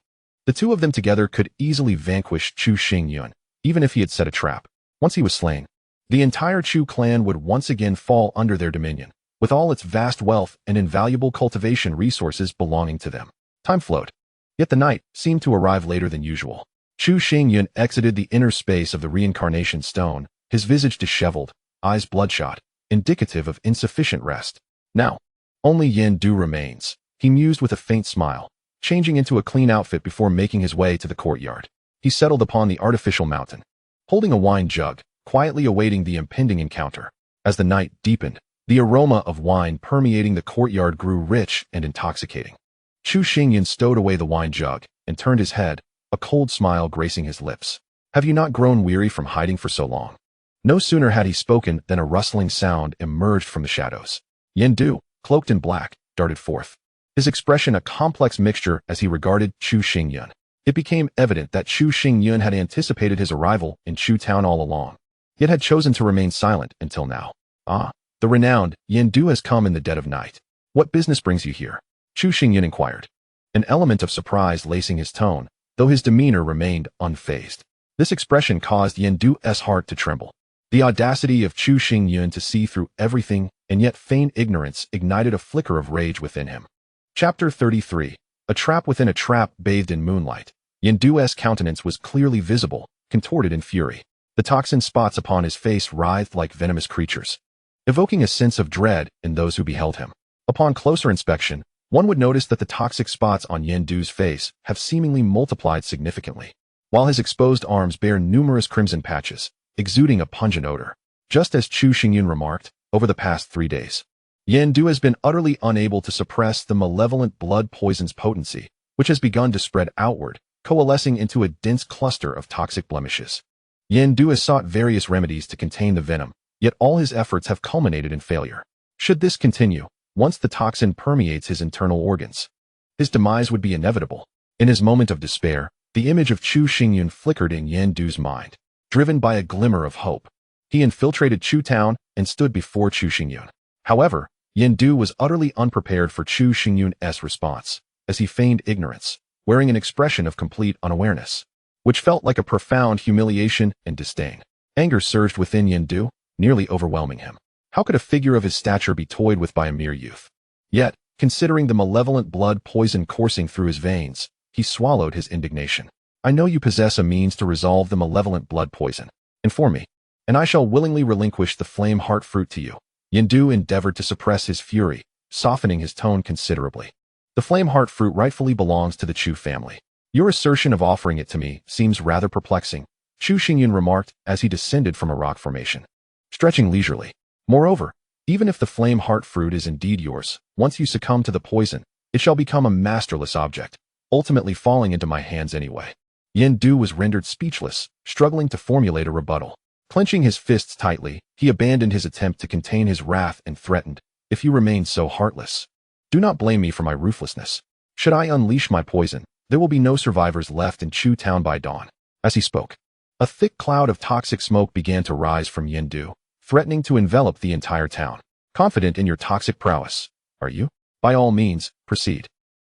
The two of them together could easily vanquish Chu Xingyun, even if he had set a trap. Once he was slain, the entire Chu clan would once again fall under their dominion, with all its vast wealth and invaluable cultivation resources belonging to them. Time flowed. Yet the night seemed to arrive later than usual. Chu Xingyun exited the inner space of the reincarnation stone, his visage disheveled, eyes bloodshot, indicative of insufficient rest. Now, only Yen Du remains, he mused with a faint smile, changing into a clean outfit before making his way to the courtyard. He settled upon the artificial mountain, holding a wine jug, quietly awaiting the impending encounter. As the night deepened, the aroma of wine permeating the courtyard grew rich and intoxicating. Chu Xingyun stowed away the wine jug and turned his head, a cold smile gracing his lips. "Have you not grown weary from hiding for so long?" No sooner had he spoken than a rustling sound emerged from the shadows. Yen Du, cloaked in black, darted forth, his expression a complex mixture as he regarded Chu Xingyun. It became evident that Chu Xingyun had anticipated his arrival in Chu Town all along, yet had chosen to remain silent until now. "Ah, the renowned Yen Du has come in the dead of night. What business brings you here?" Chu Xingyun inquired, an element of surprise lacing his tone, though his demeanor remained unfazed. This expression caused Yen Du's heart to tremble. The audacity of Chu Xingyun to see through everything and yet feign ignorance ignited a flicker of rage within him. Chapter 33. A trap within a trap bathed in moonlight. Yen Du's countenance was clearly visible, contorted in fury. The toxin spots upon his face writhed like venomous creatures, evoking a sense of dread in those who beheld him. Upon closer inspection, one would notice that the toxic spots on Yen Du's face have seemingly multiplied significantly, while his exposed arms bear numerous crimson patches, exuding a pungent odor. Just as Chu Xingyun remarked, over the past 3 days, Yen Du has been utterly unable to suppress the malevolent blood poison's potency, which has begun to spread outward, coalescing into a dense cluster of toxic blemishes. Yen Du has sought various remedies to contain the venom, yet all his efforts have culminated in failure. Should this continue, once the toxin permeates his internal organs, his demise would be inevitable. In his moment of despair, the image of Chu Xingyun flickered in Yen Du's mind. Driven by a glimmer of hope, he infiltrated Chu Town and stood before Chu Xingyun. However, Yen Du was utterly unprepared for Chu Xingyun's response, as he feigned ignorance, wearing an expression of complete unawareness, which felt like a profound humiliation and disdain. Anger surged within Yen Du, nearly overwhelming him. How could a figure of his stature be toyed with by a mere youth? Yet, considering the malevolent blood poison coursing through his veins, he swallowed his indignation. "I know you possess a means to resolve the malevolent blood poison. Inform me, and I shall willingly relinquish the flame heart fruit to you." Yen Du endeavored to suppress his fury, softening his tone considerably. "The flame heart fruit rightfully belongs to the Chu family. Your assertion of offering it to me seems rather perplexing," Chu Xingyun remarked as he descended from a rock formation, stretching leisurely. "Moreover, even if the flame heart fruit is indeed yours, once you succumb to the poison, it shall become a masterless object, ultimately falling into my hands anyway." Yen Du was rendered speechless, struggling to formulate a rebuttal. Clenching his fists tightly, he abandoned his attempt to contain his wrath and threatened, "If you remain so heartless, do not blame me for my ruthlessness. Should I unleash my poison, there will be no survivors left in Chu Town by dawn." As he spoke, a thick cloud of toxic smoke began to rise from Yen Du, threatening to envelop the entire town. "Confident in your toxic prowess, are you? By all means, proceed.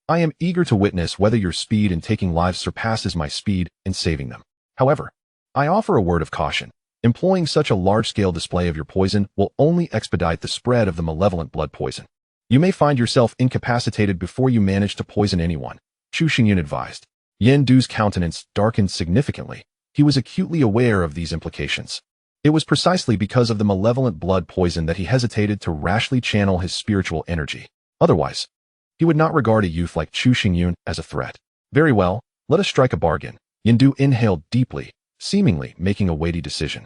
I am eager to witness whether your speed in taking lives surpasses my speed in saving them. However, I offer a word of caution. Employing such a large-scale display of your poison will only expedite the spread of the malevolent blood poison. You may find yourself incapacitated before you manage to poison anyone," Chu Xingyun advised. Yen Du's countenance darkened significantly. He was acutely aware of these implications. It was precisely because of the malevolent blood poison that he hesitated to rashly channel his spiritual energy. Otherwise, he would not regard a youth like Chu Xingyun as a threat. "Very well, let us strike a bargain." Yen Du inhaled deeply, seemingly making a weighty decision.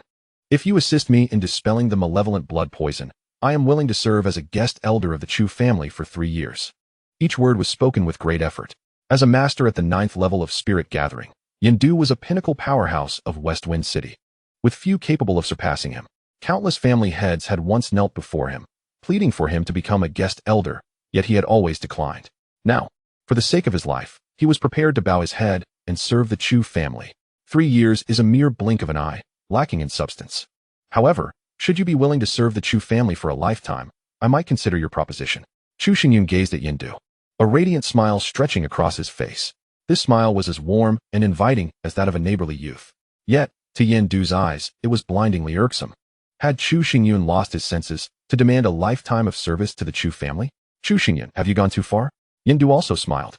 "If you assist me in dispelling the malevolent blood poison, I am willing to serve as a guest elder of the Chu family for 3 years. Each word was spoken with great effort. As a master at the 9th level of spirit gathering, Yendu was a pinnacle powerhouse of West Wind City, with few capable of surpassing him. Countless family heads had once knelt before him, pleading for him to become a guest elder, yet he had always declined. Now, for the sake of his life, he was prepared to bow his head and serve the Chu family. 3 years is a mere blink of an eye, lacking in substance. However, should you be willing to serve the Chu family for a lifetime, I might consider your proposition. Chu Xingyun gazed at Yendu, a radiant smile stretching across his face. This smile was as warm and inviting as that of a neighborly youth. Yet, to Yendu's eyes, it was blindingly irksome. Had Chu Xingyun lost his senses to demand a lifetime of service to the Chu family? Chu Xingyun, have you gone too far? Yendu also smiled,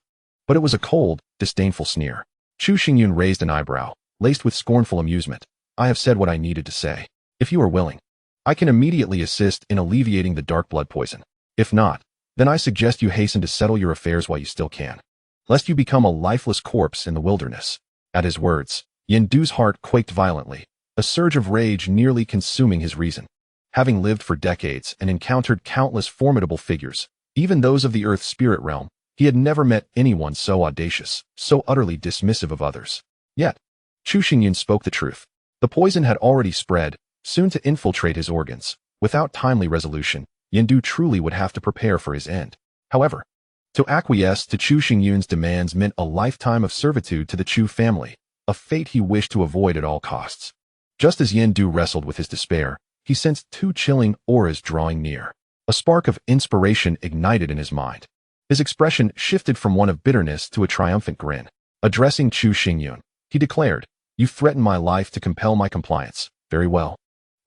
but it was a cold, disdainful sneer. Chu Xingyun raised an eyebrow, laced with scornful amusement. I have said what I needed to say. If you are willing, I can immediately assist in alleviating the dark blood poison. If not, then I suggest you hasten to settle your affairs while you still can, lest you become a lifeless corpse in the wilderness. At his words, Yendu's heart quaked violently, a surge of rage nearly consuming his reason. Having lived for decades and encountered countless formidable figures, even those of the Earth spirit realm, he had never met anyone so audacious, so utterly dismissive of others. Yet, Chu Xingyun spoke the truth. The poison had already spread, soon to infiltrate his organs. Without timely resolution, Yendu truly would have to prepare for his end. However, to acquiesce to Chu Xingyun's demands meant a lifetime of servitude to the Chu family, a fate he wished to avoid at all costs. Just as Yendu wrestled with his despair, he sensed 2 chilling auras drawing near. A spark of inspiration ignited in his mind. His expression shifted from one of bitterness to a triumphant grin. Addressing Chu Xingyun, he declared, "You threaten my life to compel my compliance. Very well.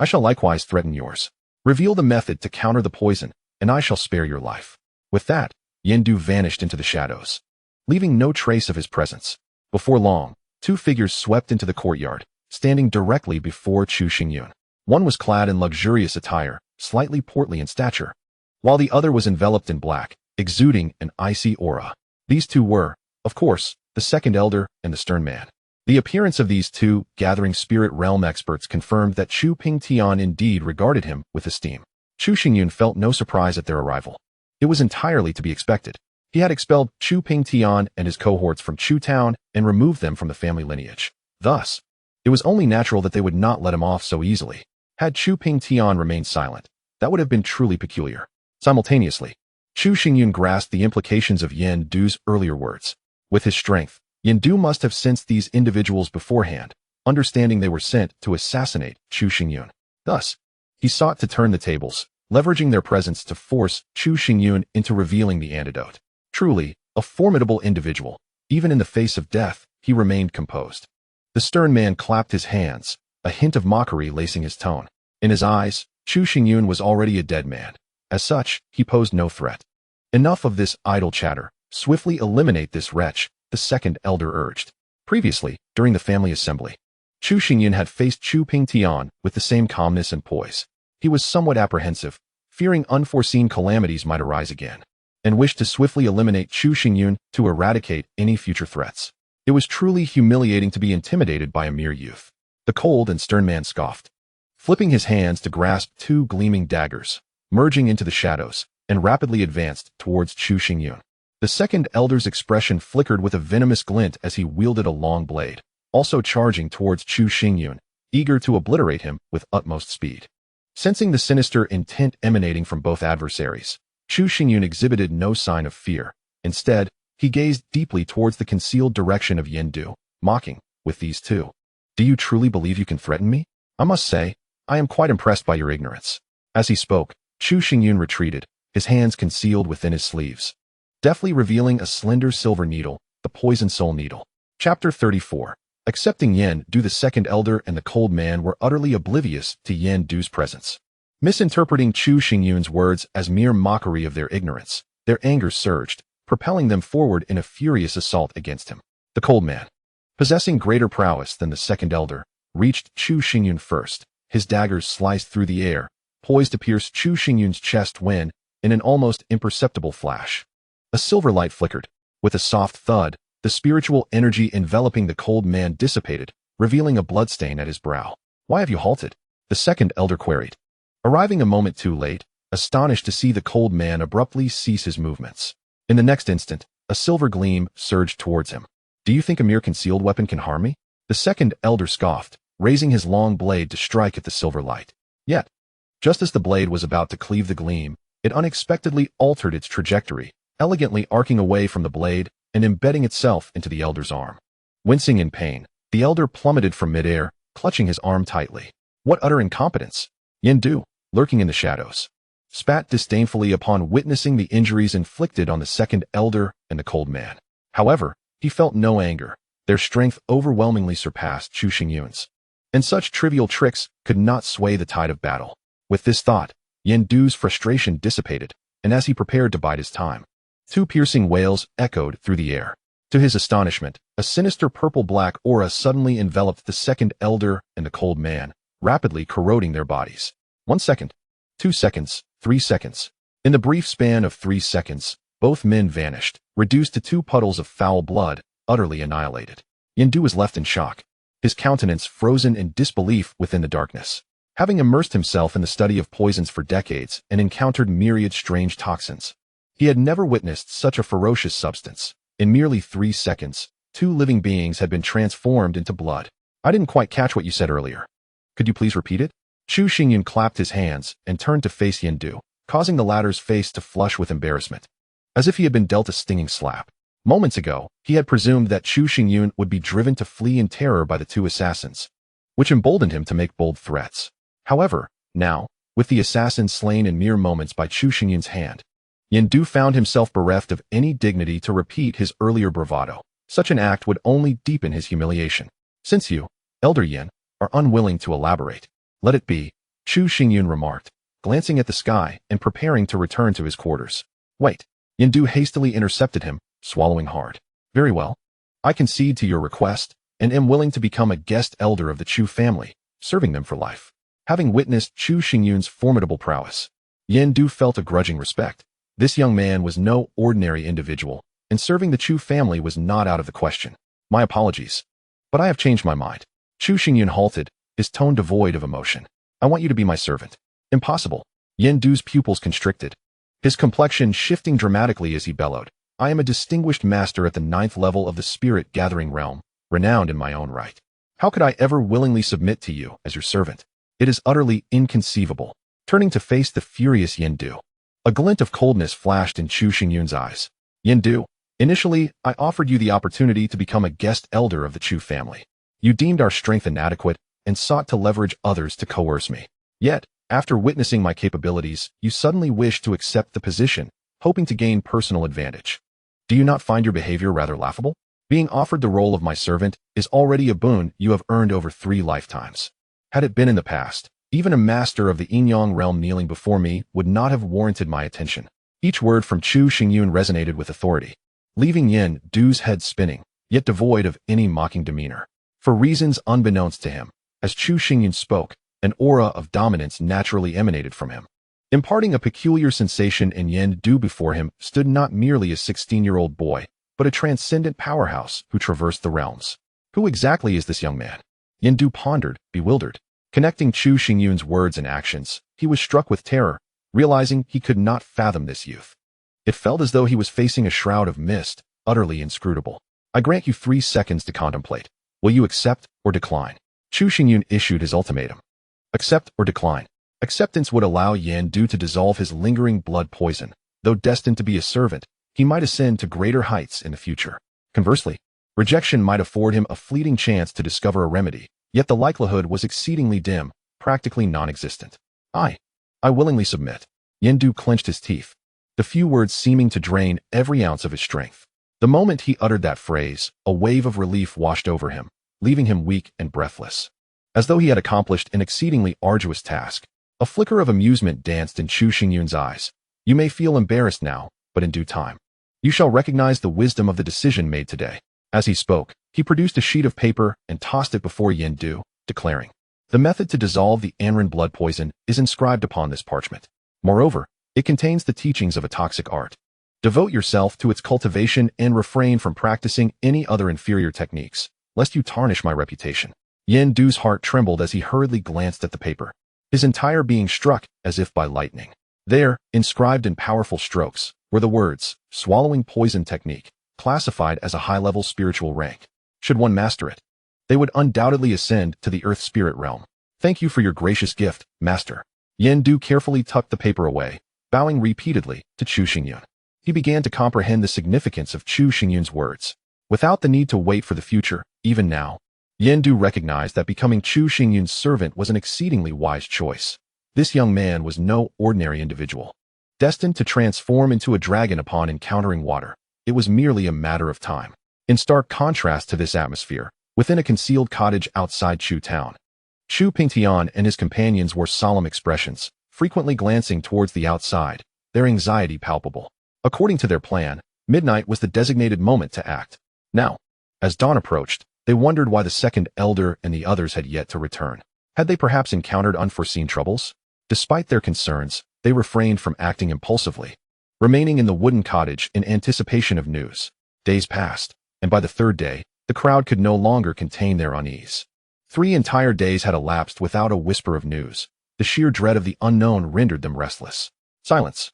I shall likewise threaten yours. Reveal the method to counter the poison, and I shall spare your life." With that, Yendu vanished into the shadows, leaving no trace of his presence. Before long, 2 figures swept into the courtyard, standing directly before Chu Xingyun. One was clad in luxurious attire, slightly portly in stature, while the other was enveloped in black, exuding an icy aura. These 2 were, of course, the second elder and the stern man. The appearance of these 2 gathering spirit realm experts confirmed that Chu Pingtian indeed regarded him with esteem. Chu Xingyun felt no surprise at their arrival. It was entirely to be expected. He had expelled Chu Pingtian and his cohorts from Chu Town and removed them from the family lineage. Thus, it was only natural that they would not let him off so easily. Had Chu Pingtian remained silent, that would have been truly peculiar. Simultaneously, Chu Xingyun grasped the implications of Yendu's earlier words. With his strength, Yendu must have sensed these individuals beforehand, understanding they were sent to assassinate Chu Xingyun. Thus, he sought to turn the tables, leveraging their presence to force Chu Xingyun into revealing the antidote. Truly, a formidable individual. Even in the face of death, he remained composed. The stern man clapped his hands, a hint of mockery lacing his tone. In his eyes, Chu Xingyun was already a dead man. As such, he posed no threat. Enough of this idle chatter. Swiftly eliminate this wretch, the second elder urged. Previously, during the family assembly, Chu Xingyun had faced Chu Pingtian with the same calmness and poise. He was somewhat apprehensive, fearing unforeseen calamities might arise again, and wished to swiftly eliminate Chu Xingyun to eradicate any future threats. It was truly humiliating to be intimidated by a mere youth. The cold and stern man scoffed, flipping his hands to grasp 2 gleaming daggers, merging into the shadows, and rapidly advanced towards Chu Xingyun. The second elder's expression flickered with a venomous glint as he wielded a long blade, also charging towards Chu Xingyun, eager to obliterate him with utmost speed. Sensing the sinister intent emanating from both adversaries, Chu Xingyun exhibited no sign of fear. Instead, he gazed deeply towards the concealed direction of Yendu, mocking, "With these 2, do you truly believe you can threaten me? I must say, I am quite impressed by your ignorance." As he spoke, Chu Xingyun retreated, his hands concealed within his sleeves, deftly revealing a slender silver needle, the poison soul needle. Chapter 34. Accepting Yendu, the second elder and the cold man were utterly oblivious to Yendu's presence. Misinterpreting Chu Xingyun's words as mere mockery of their ignorance, their anger surged, propelling them forward in a furious assault against him. The cold man, possessing greater prowess than the second elder, reached Chu Xingyun first. His daggers sliced through the air, poised to pierce Chu Xingyun's chest when, in an almost imperceptible flash, a silver light flickered. With a soft thud, the spiritual energy enveloping the cold man dissipated, revealing a bloodstain at his brow. "Why have you halted?" the second elder queried, arriving a moment too late, astonished to see the cold man abruptly cease his movements. In the next instant, a silver gleam surged towards him. Do you think a mere concealed weapon can harm me? The second elder scoffed, raising his long blade to strike at the silver light. Yet, just as the blade was about to cleave the gleam, it unexpectedly altered its trajectory, elegantly arcing away from the blade and embedding itself into the elder's arm. Wincing in pain, the elder plummeted from midair, clutching his arm tightly. What utter incompetence! Yendu, lurking in the shadows, spat disdainfully upon witnessing the injuries inflicted on the second elder and the cold man. However, he felt no anger. Their strength overwhelmingly surpassed Chu Xingyun's, and such trivial tricks could not sway the tide of battle. With this thought, Yendu's frustration dissipated, and as he prepared to bide his time, two piercing wails echoed through the air. To his astonishment, a sinister purple-black aura suddenly enveloped the second elder and the cold man, rapidly corroding their bodies. 1 second, 2 seconds, 3 seconds. In the brief span of 3 seconds, both men vanished, reduced to two puddles of foul blood, utterly annihilated. Yendu was left in shock, his countenance frozen in disbelief within the darkness. Having immersed himself in the study of poisons for decades and encountered myriad strange toxins, he had never witnessed such a ferocious substance. In merely 3 seconds, two living beings had been transformed into blood. I didn't quite catch what you said earlier. Could you please repeat it? Chu Xingyun clapped his hands and turned to face Yendu, causing the latter's face to flush with embarrassment, as if he had been dealt a stinging slap. Moments ago, he had presumed that Chu Xingyun would be driven to flee in terror by the two assassins, which emboldened him to make bold threats. However, now, with the assassin slain in mere moments by Chu Xingyun's hand, Yendu found himself bereft of any dignity to repeat his earlier bravado. Such an act would only deepen his humiliation. Since you, Elder Yen, are unwilling to elaborate, let it be, Chu Xingyun remarked, glancing at the sky and preparing to return to his quarters. Wait. Yendu hastily intercepted him, swallowing hard. Very well. I concede to your request and am willing to become a guest elder of the Chu family, serving them for life. Having witnessed Chu Xingyun's formidable prowess, Yendu felt a grudging respect. This young man was no ordinary individual, and serving the Chu family was not out of the question. My apologies, but I have changed my mind. Chu Xingyun halted, his tone devoid of emotion. I want you to be my servant. Impossible. Yendu's pupils constricted, his complexion shifting dramatically as he bellowed. I am a distinguished master at the 9th level of the spirit-gathering realm, renowned in my own right. How could I ever willingly submit to you as your servant? It is utterly inconceivable. Turning to face the furious Yendu, a glint of coldness flashed in Chu Xingyun's eyes. Yendu, initially, I offered you the opportunity to become a guest elder of the Chu family. You deemed our strength inadequate and sought to leverage others to coerce me. Yet, after witnessing my capabilities, you suddenly wished to accept the position, hoping to gain personal advantage. Do you not find your behavior rather laughable? Being offered the role of my servant is already a boon you have earned over 3 lifetimes. Had it been in the past, even a master of the Yin-Yang realm kneeling before me would not have warranted my attention. Each word from Chu Xingyun resonated with authority, leaving Yendu's head spinning, yet devoid of any mocking demeanor. For reasons unbeknownst to him, as Chu Xingyun spoke, an aura of dominance naturally emanated from him, imparting a peculiar sensation. In Yendu before him stood not merely a 16-year-old boy, but a transcendent powerhouse who traversed the realms. Who exactly is this young man? Yendu pondered, bewildered. Connecting Chu Xingyun's words and actions, he was struck with terror, realizing he could not fathom this youth. It felt as though he was facing a shroud of mist, utterly inscrutable. I grant you 3 seconds to contemplate. Will you accept or decline? Chu Xingyun issued his ultimatum. Accept or decline. Acceptance would allow Yendu to dissolve his lingering blood poison. Though destined to be a servant, he might ascend to greater heights in the future. Conversely, rejection might afford him a fleeting chance to discover a remedy, yet the likelihood was exceedingly dim, practically non-existent. I willingly submit. Yendu clenched his teeth, the few words seeming to drain every ounce of his strength. The moment he uttered that phrase, a wave of relief washed over him, leaving him weak and breathless, as though he had accomplished an exceedingly arduous task. A flicker of amusement danced in Chu Xingyun's eyes. You may feel embarrassed now, but in due time, you shall recognize the wisdom of the decision made today. As he spoke, he produced a sheet of paper and tossed it before Yendu, declaring, the method to dissolve the Anren blood poison is inscribed upon this parchment. Moreover, it contains the teachings of a toxic art. Devote yourself to its cultivation and refrain from practicing any other inferior techniques, lest you tarnish my reputation. Yendu's heart trembled as he hurriedly glanced at the paper, his entire being struck as if by lightning. There, inscribed in powerful strokes, were the words, swallowing poison technique, classified as a high-level spiritual rank. Should one master it, they would undoubtedly ascend to the earth spirit realm. Thank you for your gracious gift, master. Yendu carefully tucked the paper away, bowing repeatedly to Chu Xingyun. He began to comprehend the significance of Chu Xingyun's words. Without the need to wait for the future, even now, Yendu recognized that becoming Chu Xingyun's servant was an exceedingly wise choice. This young man was no ordinary individual. Destined to transform into a dragon upon encountering water, it was merely a matter of time. In stark contrast to this atmosphere, within a concealed cottage outside Chu Town, Chu Pingtian and his companions wore solemn expressions, frequently glancing towards the outside, their anxiety palpable. According to their plan, midnight was the designated moment to act. Now, as dawn approached, they wondered why the second elder and the others had yet to return. Had they perhaps encountered unforeseen troubles? Despite their concerns, they refrained from acting impulsively, remaining in the wooden cottage in anticipation of news. Days passed, and by the third day, the crowd could no longer contain their unease. 3 entire days had elapsed without a whisper of news. The sheer dread of the unknown rendered them restless. Silence.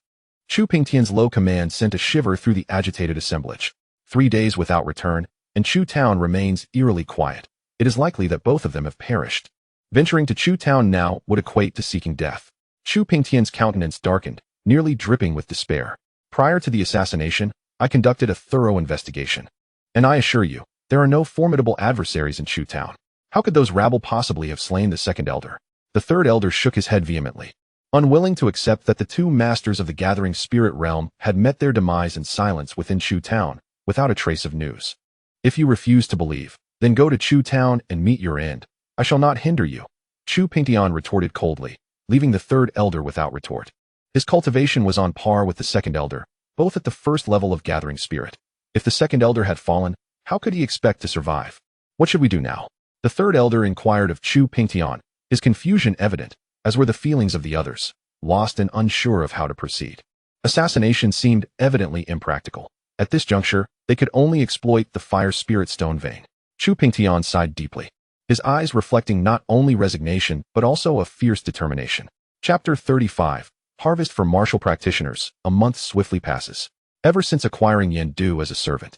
Chu Pingtian's low command sent a shiver through the agitated assemblage. 3 days without return, and Chu Town remains eerily quiet. It is likely that both of them have perished. Venturing to Chu Town now would equate to seeking death. Chu Pingtian's countenance darkened, nearly dripping with despair. Prior to the assassination, I conducted a thorough investigation. And I assure you, there are no formidable adversaries in Chu Town. How could those rabble possibly have slain the second elder? The third elder shook his head vehemently, unwilling to accept that the 2 masters of the gathering spirit realm had met their demise in silence within Chu Town, without a trace of news. If you refuse to believe, then go to Chu Town and meet your end. I shall not hinder you. Chu Pingtian retorted coldly, leaving the third elder without retort. His cultivation was on par with the second elder, both at the first level of gathering spirit. If the second elder had fallen, how could he expect to survive? What should we do now? The third elder inquired of Chu Pingtian, his confusion evident, as were the feelings of the others, lost and unsure of how to proceed. Assassination seemed evidently impractical. At this juncture, they could only exploit the fire spirit stone vein. Chu Pingtian sighed deeply, his eyes reflecting not only resignation but also a fierce determination. Chapter 35. Harvest for Martial Practitioners. A month swiftly passes. Ever since acquiring Yendu as a servant,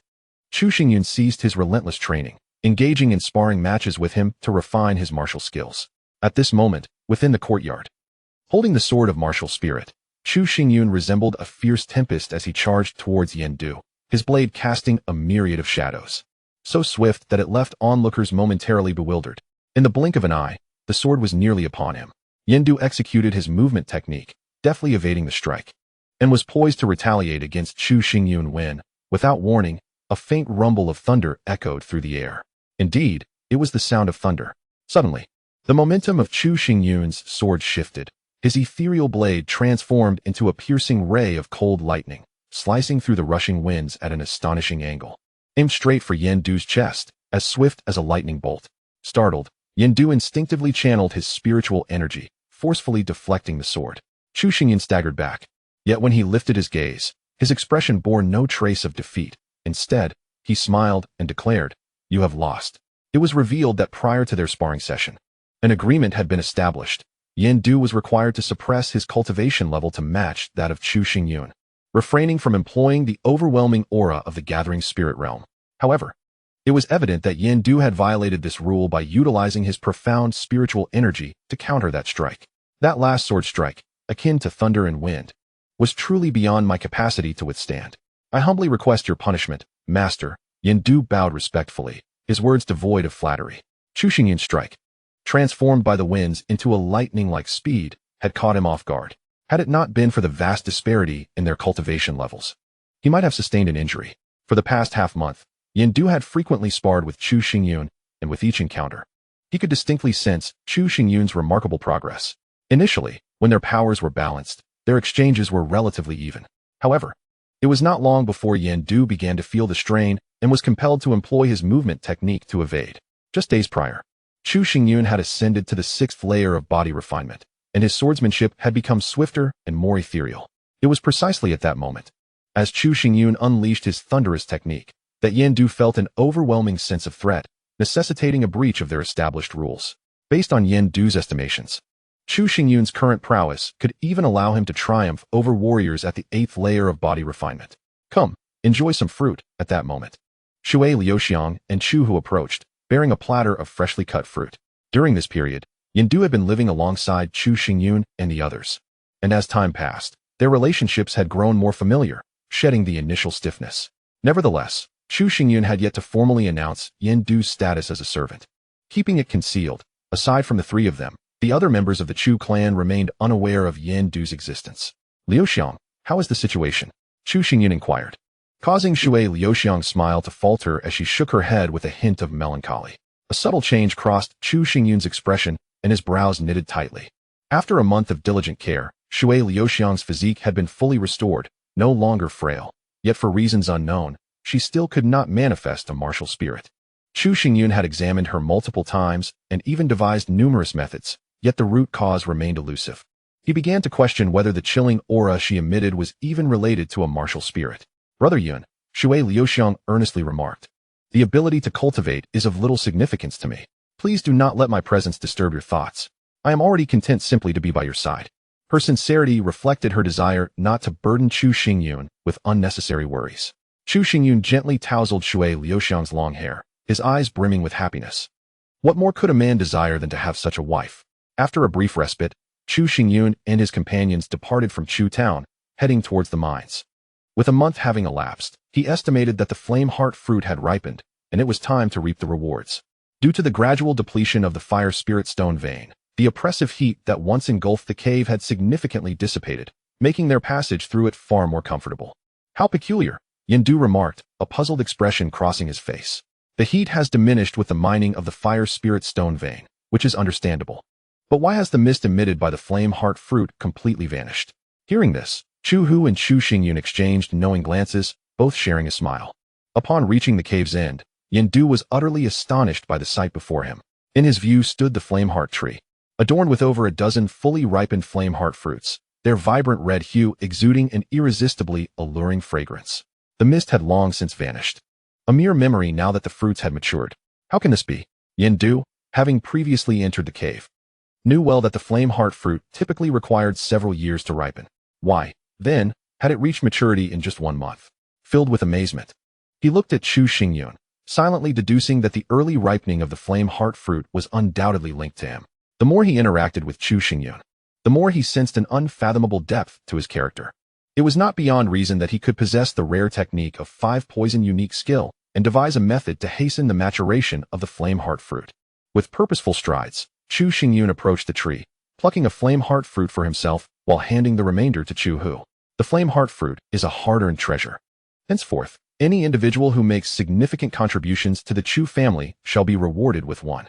Chu Xingyun ceased his relentless training, engaging in sparring matches with him to refine his martial skills. At this moment, within the courtyard, holding the sword of martial spirit, Chu Xingyun resembled a fierce tempest as he charged towards Yendu, his blade casting a myriad of shadows, so swift that it left onlookers momentarily bewildered. In the blink of an eye, the sword was nearly upon him. Yendu executed his movement technique, deftly evading the strike, and was poised to retaliate against Chu Xingyun when, without warning, a faint rumble of thunder echoed through the air. Indeed, it was the sound of thunder. Suddenly, the momentum of Chu Xingyun's sword shifted. His ethereal blade transformed into a piercing ray of cold lightning, slicing through the rushing winds at an astonishing angle. Aimed straight for Yendu's chest, as swift as a lightning bolt. Startled, Yendu instinctively channeled his spiritual energy, forcefully deflecting the sword. Chu Xingyun staggered back. Yet when he lifted his gaze, his expression bore no trace of defeat. Instead, he smiled and declared, "You have lost." It was revealed that prior to their sparring session, an agreement had been established. Yendu was required to suppress his cultivation level to match that of Chu Xingyun, refraining from employing the overwhelming aura of the gathering spirit realm. However, it was evident that Yendu had violated this rule by utilizing his profound spiritual energy to counter that strike. That last sword strike, akin to thunder and wind, was truly beyond my capacity to withstand. I humbly request your punishment, master. Yendu bowed respectfully, his words devoid of flattery. Chu Xingyun's strike, transformed by the winds into a lightning-like speed, had caught him off guard. Had it not been for the vast disparity in their cultivation levels, he might have sustained an injury. For the past half-month, Yendu had frequently sparred with Chu Xingyun, and with each encounter, he could distinctly sense Chu Xingyun's remarkable progress. Initially, when their powers were balanced, their exchanges were relatively even. However, it was not long before Yendu began to feel the strain and was compelled to employ his movement technique to evade. Just days prior, Chu Xingyun had ascended to the 6th layer of body refinement, and his swordsmanship had become swifter and more ethereal. It was precisely at that moment, as Chu Xingyun unleashed his thunderous technique, that Yendu felt an overwhelming sense of threat, necessitating a breach of their established rules. Based on Yendu's estimations, Chu Xingyun's current prowess could even allow him to triumph over warriors at the 8th layer of body refinement. Come, enjoy some fruit. At that moment, Shui Liuxiang and Chu Hu approached, bearing a platter of freshly cut fruit. During this period, Yindu had been living alongside Chu Xingyun and the others. And as time passed, their relationships had grown more familiar, shedding the initial stiffness. Nevertheless, Chu Xingyun had yet to formally announce Yindu's status as a servant. Keeping it concealed, aside from the three of them, the other members of the Chu clan remained unaware of Yindu's existence. Liuxiang, how is the situation? Chu Xingyun inquired, causing Shui Liuxiang's smile to falter as she shook her head with a hint of melancholy. A subtle change crossed Chu Xingyun's expression, and his brows knitted tightly. After a month of diligent care, Shui Liuxiang's physique had been fully restored, no longer frail. Yet for reasons unknown, she still could not manifest a martial spirit. Chu Xingyun had examined her multiple times and even devised numerous methods, yet the root cause remained elusive. He began to question whether the chilling aura she emitted was even related to a martial spirit. Brother Yun, Shui Liuxiang earnestly remarked, the ability to cultivate is of little significance to me. Please do not let my presence disturb your thoughts. I am already content simply to be by your side. Her sincerity reflected her desire not to burden Chu Xingyun with unnecessary worries. Chu Xingyun gently tousled Shui Liuxiang's long hair, his eyes brimming with happiness. What more could a man desire than to have such a wife? After a brief respite, Chu Xingyun and his companions departed from Chu Town, heading towards the mines. With a month having elapsed, he estimated that the flame heart fruit had ripened, and it was time to reap the rewards. Due to the gradual depletion of the fire spirit stone vein, the oppressive heat that once engulfed the cave had significantly dissipated, making their passage through it far more comfortable. How peculiar, Yindu remarked, a puzzled expression crossing his face. The heat has diminished with the mining of the fire spirit stone vein, which is understandable. But why has the mist emitted by the flame heart fruit completely vanished? Hearing this, Chu Hu and Chu Xingyun exchanged knowing glances, both sharing a smile. Upon reaching the cave's end, Yindu was utterly astonished by the sight before him. In his view stood the flame heart tree, adorned with over a dozen fully ripened flame heart fruits, their vibrant red hue exuding an irresistibly alluring fragrance. The mist had long since vanished, a mere memory now that the fruits had matured. How can this be? Yindu, having previously entered the cave, knew well that the flame heart fruit typically required several years to ripen. Why, then, had it reached maturity in just 1 month? Filled with amazement, he looked at Chu Xingyun, silently deducing that the early ripening of the flame heart fruit was undoubtedly linked to him. The more he interacted with Chu Xingyun, the more he sensed an unfathomable depth to his character. It was not beyond reason that he could possess the rare technique of 5 poison unique skill and devise a method to hasten the maturation of the flame heart fruit. With purposeful strides, Chu Xingyun approached the tree, plucking a flame heart fruit for himself while handing the remainder to Chu Hu. The flame heart fruit is a hard-earned treasure. Henceforth, any individual who makes significant contributions to the Chu family shall be rewarded with one.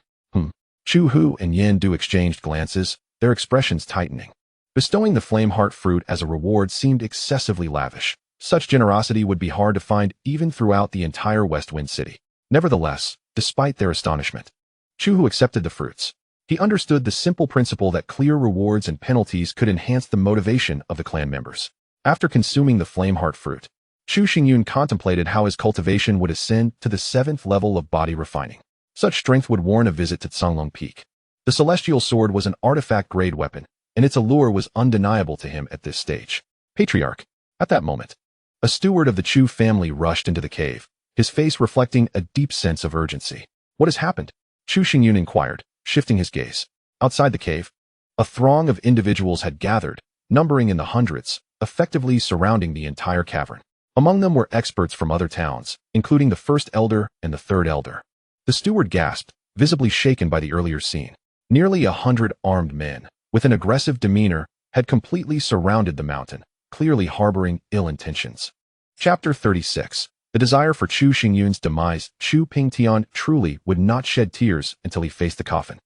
Chu Hu and Yindu exchanged glances, their expressions tightening. Bestowing the flame heart fruit as a reward seemed excessively lavish. Such generosity would be hard to find even throughout the entire West Wind City. Nevertheless, despite their astonishment, Chu Hu accepted the fruits. He understood the simple principle that clear rewards and penalties could enhance the motivation of the clan members. After consuming the flame heart fruit, Chu Xingyun contemplated how his cultivation would ascend to the 7th level of body refining. Such strength would warrant a visit to Canglong Peak. The celestial sword was an artifact-grade weapon, and its allure was undeniable to him at this stage. Patriarch. At that moment, a steward of the Chu family rushed into the cave, his face reflecting a deep sense of urgency. What has happened? Chu Xingyun inquired, shifting his gaze. Outside the cave, a throng of individuals had gathered, numbering in the hundreds, effectively surrounding the entire cavern. Among them were experts from other towns, including the first elder and the third elder. The steward gasped, visibly shaken by the earlier scene. Nearly 100 armed men, with an aggressive demeanor, had completely surrounded the mountain, clearly harboring ill intentions. Chapter 36. The desire for Chu Xingyun's demise. Chu Pingtian truly would not shed tears until he faced the coffin.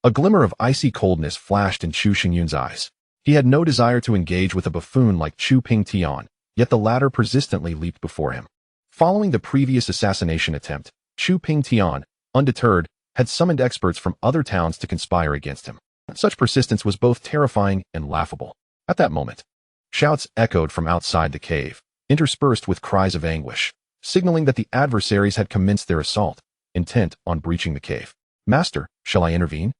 A glimmer of icy coldness flashed in Chu Xingyun's eyes. He had no desire to engage with a buffoon like Chu Pingtian, yet the latter persistently leaped before him. Following the previous assassination attempt, Chu Pingtian, undeterred, had summoned experts from other towns to conspire against him. Such persistence was both terrifying and laughable. At that moment, shouts echoed from outside the cave, interspersed with cries of anguish, signaling that the adversaries had commenced their assault, intent on breaching the cave. Master, shall I intervene?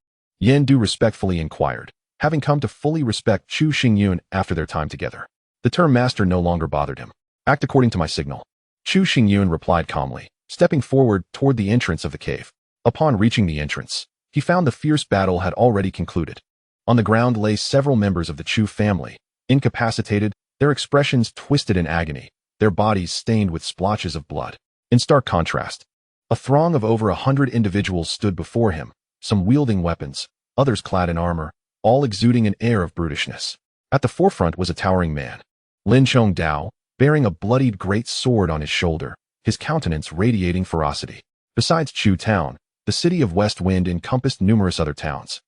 Yindu respectfully inquired, having come to fully respect Chu Xingyun after their time together. The term master no longer bothered him. Act according to my signal. Chu Xingyun replied calmly, stepping forward toward the entrance of the cave. Upon reaching the entrance, he found the fierce battle had already concluded. On the ground lay several members of the Chu family, incapacitated, their expressions twisted in agony, their bodies stained with splotches of blood. In stark contrast, a throng of over 100 individuals stood before him, some wielding weapons, others clad in armor, all exuding an air of brutishness. At the forefront was a towering man, Lin Chongdao, bearing a bloodied great sword on his shoulder, his countenance radiating ferocity. Besides Chu Town, the city of West Wind encompassed numerous other towns,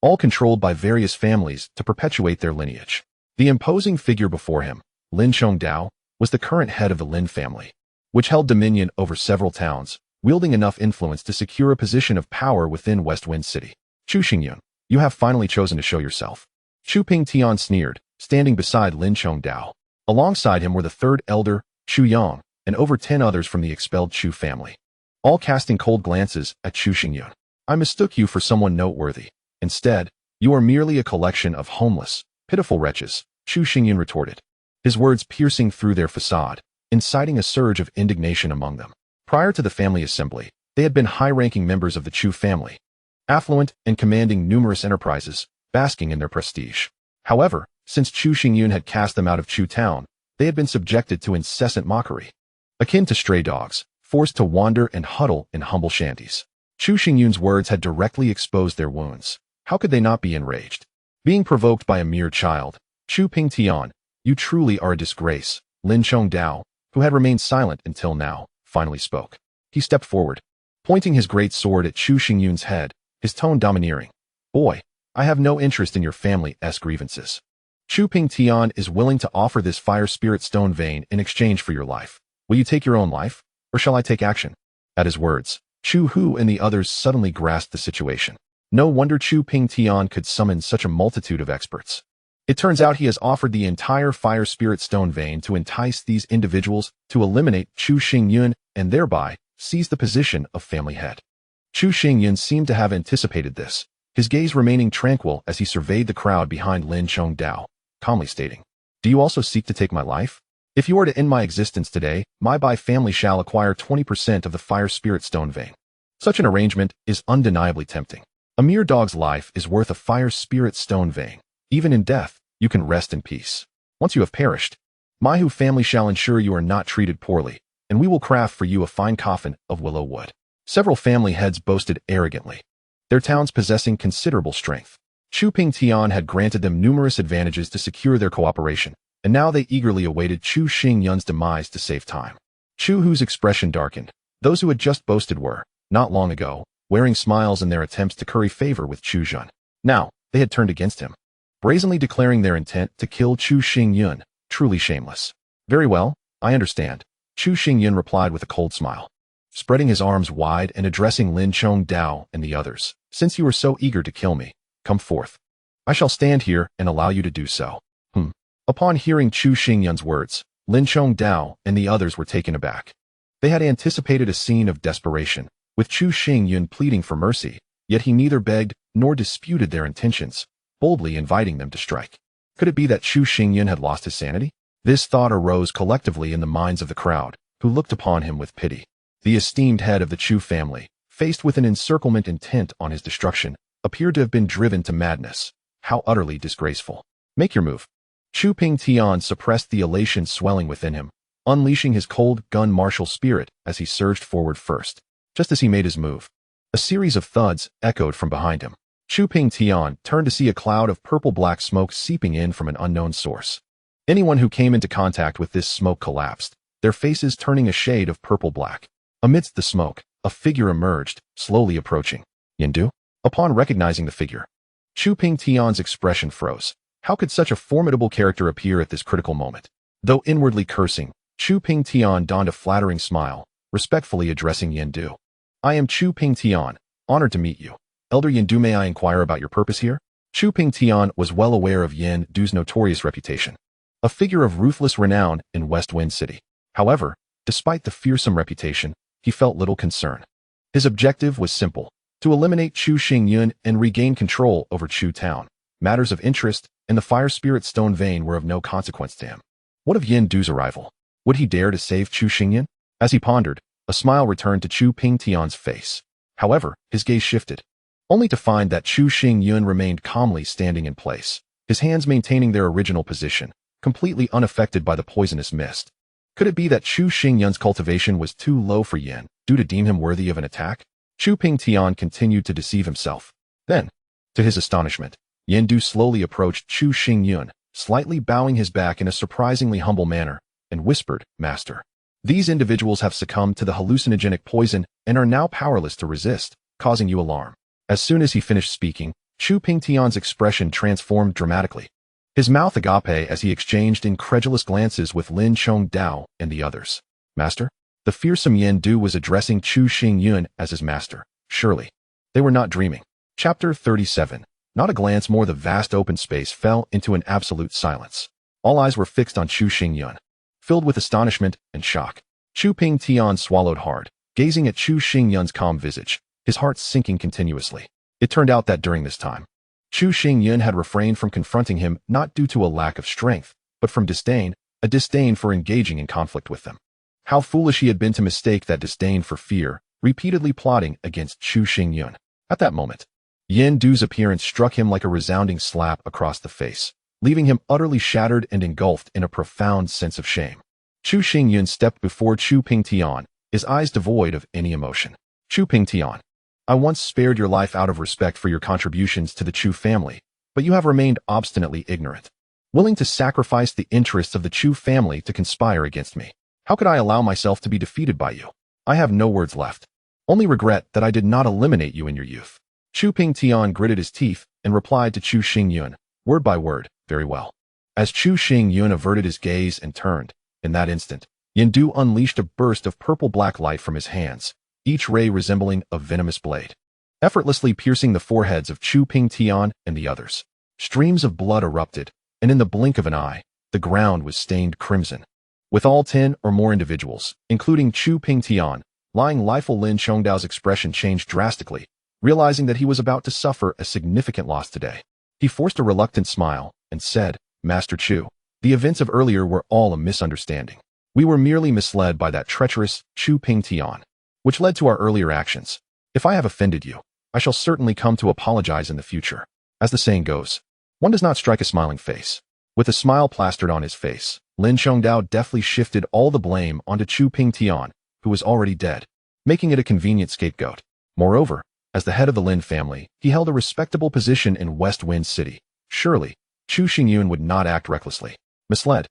all controlled by various families to perpetuate their lineage. The imposing figure before him, Lin Chongdao, was the current head of the Lin family, which held dominion over several towns, wielding enough influence to secure a position of power within West Wind City. Chu Xingyun, you have finally chosen to show yourself. Chu Pingtian sneered, standing beside Lin Chongdao. Alongside him were the third elder, Chu Yang, and over 10 others from the expelled Chu family, all casting cold glances at Chu Xingyun. I mistook you for someone noteworthy. Instead, you are merely a collection of homeless, pitiful wretches, Chu Xingyun retorted, his words piercing through their facade, inciting a surge of indignation among them. Prior to the family assembly, they had been high-ranking members of the Chu family, affluent and commanding numerous enterprises, basking in their prestige. However, since Chu Xingyun had cast them out of Chu Town, they had been subjected to incessant mockery, akin to stray dogs, forced to wander and huddle in humble shanties. Chu Xingyun's words had directly exposed their wounds. How could they not be enraged? Being provoked by a mere child, Chu Pingtian, you truly are a disgrace. Lin Chongdao, who had remained silent until now, finally spoke. He stepped forward, pointing his great sword at Chu Xingyun's head, his tone domineering. Boy, I have no interest in your family's grievances. Chu Pingtian is willing to offer this fire spirit stone vein in exchange for your life. Will you take your own life, or shall I take action? At his words, Chu Hu and the others suddenly grasped the situation. No wonder Chu Pingtian could summon such a multitude of experts. It turns out he has offered the entire fire spirit stone vein to entice these individuals to eliminate Chu Xingyun and thereby seize the position of family head. Chu Xingyun seemed to have anticipated this, his gaze remaining tranquil as he surveyed the crowd behind Lin Chongdao, calmly stating, do you also seek to take my life? If you are to end my existence today, my family shall acquire 20% of the fire spirit stone vein. Such an arrangement is undeniably tempting. A mere dog's life is worth a fire spirit stone vein. Even in death, you can rest in peace. Once you have perished, my Hu family shall ensure you are not treated poorly, and we will craft for you a fine coffin of willow wood. Several family heads boasted arrogantly, their towns possessing considerable strength. Chu Pingtian had granted them numerous advantages to secure their cooperation, and now they eagerly awaited Chu Xingyun's demise to save time. Chu Hu's expression darkened. Those who had just boasted were, not long ago, wearing smiles in their attempts to curry favor with Chu Xun. Now, they had turned against him, brazenly declaring their intent to kill Chu Xingyun, truly shameless. Very well, I understand, Chu Xingyun replied with a cold smile, spreading his arms wide and addressing Lin Chongdao and the others. Since you are so eager to kill me, come forth. I shall stand here and allow you to do so. Upon hearing Chu Xingyun's words, Lin Chongdao and the others were taken aback. They had anticipated a scene of desperation, with Chu Xingyun pleading for mercy, yet he neither begged nor disputed their intentions, boldly inviting them to strike. Could it be that Chu Xingyun had lost his sanity? This thought arose collectively in the minds of the crowd, who looked upon him with pity. The esteemed head of the Chu family, faced with an encirclement intent on his destruction, appeared to have been driven to madness. How utterly disgraceful. Make your move. Chu Pingtian suppressed the elation swelling within him, unleashing his cold gun martial spirit as he surged forward first. Just as he made his move, a series of thuds echoed from behind him. Chu Pingtian turned to see a cloud of purple-black smoke seeping in from an unknown source. Anyone who came into contact with this smoke collapsed, their faces turning a shade of purple-black. Amidst the smoke, a figure emerged, slowly approaching. Yindu? Upon recognizing the figure, Chu Pingtian's expression froze. How could such a formidable character appear at this critical moment? Though inwardly cursing, Chu Pingtian donned a flattering smile, respectfully addressing Yindu. I am Chu Pingtian, honored to meet you. Elder Yindu, may I inquire about your purpose here? Chu Pingtian was well aware of Yindu's notorious reputation, a figure of ruthless renown in West Wind City. However, despite the fearsome reputation, he felt little concern. His objective was simple, to eliminate Chu Xingyun and regain control over Chu Town. matters of interest, and the fire spirit stone vein were of no consequence to him. What of Yin Du's arrival? Would he dare to save Chu Xingyan? As he pondered, a smile returned to Chu Pingtian's face. However, his gaze shifted, only to find that Chu Xingyun remained calmly standing in place, his hands maintaining their original position, completely unaffected by the poisonous mist. Could it be that Chu Xingyun's cultivation was too low for Yin Du to deem him worthy of an attack? Chu Pingtian continued to deceive himself. Then, to his astonishment, Yin Du slowly approached Chu Xingyun, slightly bowing his back in a surprisingly humble manner, and whispered, "Master, these individuals have succumbed to the hallucinogenic poison and are now powerless to resist, causing you alarm." As soon as he finished speaking, Chu Pingtian's expression transformed dramatically. His mouth agape as he exchanged incredulous glances with Lin Chongdao and the others. "Master?" The fearsome Yin Du was addressing Chu Xingyun as his master. Surely, they were not dreaming. Chapter 37. Not a glance more, the vast open space fell into an absolute silence. All eyes were fixed on Chu Xingyun, filled with astonishment and shock. Chu Pingtian swallowed hard, gazing at Chu Xingyun's calm visage, his heart sinking continuously. It turned out that during this time, Chu Xingyun had refrained from confronting him not due to a lack of strength, but from disdain, a disdain for engaging in conflict with them. How foolish he had been to mistake that disdain for fear, repeatedly plotting against Chu Xingyun. At that moment, Yin Du's appearance struck him like a resounding slap across the face, leaving him utterly shattered and engulfed in a profound sense of shame. Chu Xingyun stepped before Chu Pingtian, his eyes devoid of any emotion. "Chu Pingtian, I once spared your life out of respect for your contributions to the Chu family, but you have remained obstinately ignorant, willing to sacrifice the interests of the Chu family to conspire against me. How could I allow myself to be defeated by you? I have no words left. Only regret that I did not eliminate you in your youth." Chu Pingtian gritted his teeth and replied to Chu Xingyun, word by word, "Very well." As Chu Xingyun averted his gaze and turned, in that instant, Yin Du unleashed a burst of purple-black light from his hands, each ray resembling a venomous blade, effortlessly piercing the foreheads of Chu Pingtian and the others. Streams of blood erupted, and in the blink of an eye, the ground was stained crimson. With all 10 or more individuals, including Chu Pingtian, lying lifeless, Lin Chongdao's expression changed drastically, realizing that he was about to suffer a significant loss today. He forced a reluctant smile and said, "Master Chu, the events of earlier were all a misunderstanding. We were merely misled by that treacherous Chu Pingtian, which led to our earlier actions. If I have offended you, I shall certainly come to apologize in the future. As the saying goes, one does not strike a smiling face." With a smile plastered on his face, Lin Chongdao deftly shifted all the blame onto Chu Pingtian, who was already dead, making it a convenient scapegoat. Moreover, as the head of the Lin family, he held a respectable position in West Wind City. Surely, Chu Xingyun would not act recklessly. "Misled,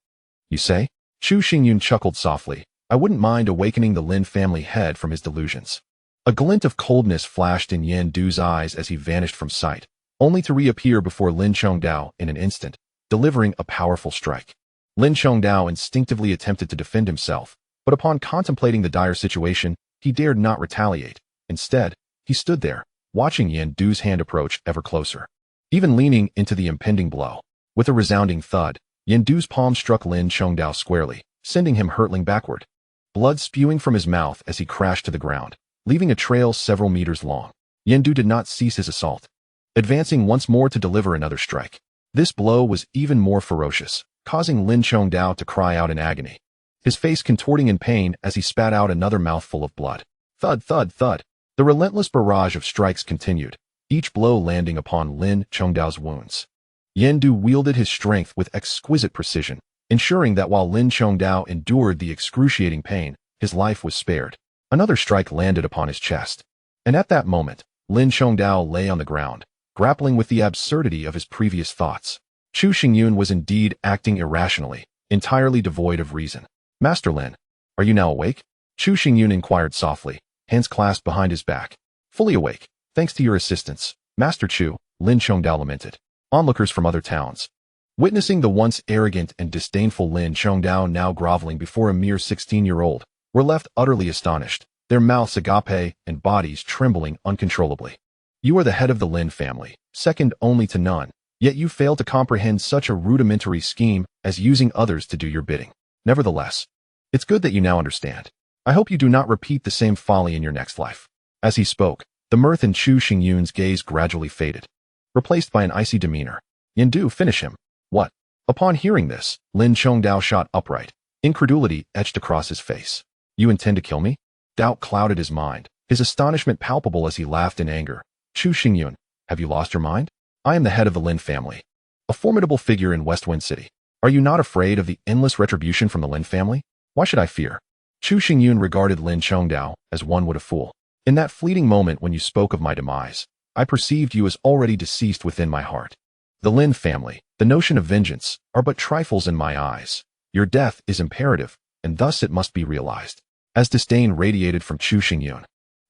you say?" Chu Xingyun chuckled softly. "I wouldn't mind awakening the Lin family head from his delusions." A glint of coldness flashed in Yin Du's eyes as he vanished from sight, only to reappear before Lin Chongdao in an instant, delivering a powerful strike. Lin Chongdao instinctively attempted to defend himself, but upon contemplating the dire situation, he dared not retaliate. Instead, he stood there, watching Yin Du's hand approach ever closer, even leaning into the impending blow. With a resounding thud, Yin Du's palm struck Lin Chongdao squarely, sending him hurtling backward, blood spewing from his mouth as he crashed to the ground, leaving a trail several meters long. Yin Du did not cease his assault, advancing once more to deliver another strike. This blow was even more ferocious, causing Lin Chongdao to cry out in agony, his face contorting in pain as he spat out another mouthful of blood. Thud, thud, thud. The relentless barrage of strikes continued, each blow landing upon Lin Chongdao's wounds. Yin Du wielded his strength with exquisite precision, ensuring that while Lin Chongdao endured the excruciating pain, his life was spared. Another strike landed upon his chest, and at that moment, Lin Chongdao lay on the ground, grappling with the absurdity of his previous thoughts. Chu Xingyun was indeed acting irrationally, entirely devoid of reason. "Master Lin, are you now awake?" Chu Xingyun inquired softly, hands clasped behind his back. "Fully awake, thanks to your assistance, Master Chu," Lin Chongdao lamented. Onlookers from other towns, witnessing the once arrogant and disdainful Lin Chongdao now groveling before a mere 16-year-old, were left utterly astonished, their mouths agape and bodies trembling uncontrollably. "You are the head of the Lin family, second only to none, yet you fail to comprehend such a rudimentary scheme as using others to do your bidding. Nevertheless, it's good that you now understand. I hope you do not repeat the same folly in your next life." As he spoke, the mirth in Chu Xingyun's gaze gradually faded, replaced by an icy demeanor. Yendu, finish him. What? Upon hearing this, Lin Chongdao shot upright. Incredulity etched across his face. You intend to kill me? Doubt clouded his mind, his astonishment palpable as he laughed in anger. Chu Xingyun, have you lost your mind? I am the head of the Lin family, a formidable figure in Westwind City. Are you not afraid of the endless retribution from the Lin family? Why should I fear? Chu Xingyun regarded Lin Chongdao as one would a fool. In that fleeting moment when you spoke of my demise, I perceived you as already deceased within my heart. The Lin family, the notion of vengeance, are but trifles in my eyes. Your death is imperative, and thus it must be realized. As disdain radiated from Chu Xingyun,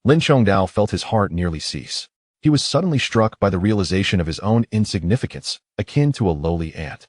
Lin Chongdao felt his heart nearly cease. He was suddenly struck by the realization of his own insignificance, akin to a lowly ant,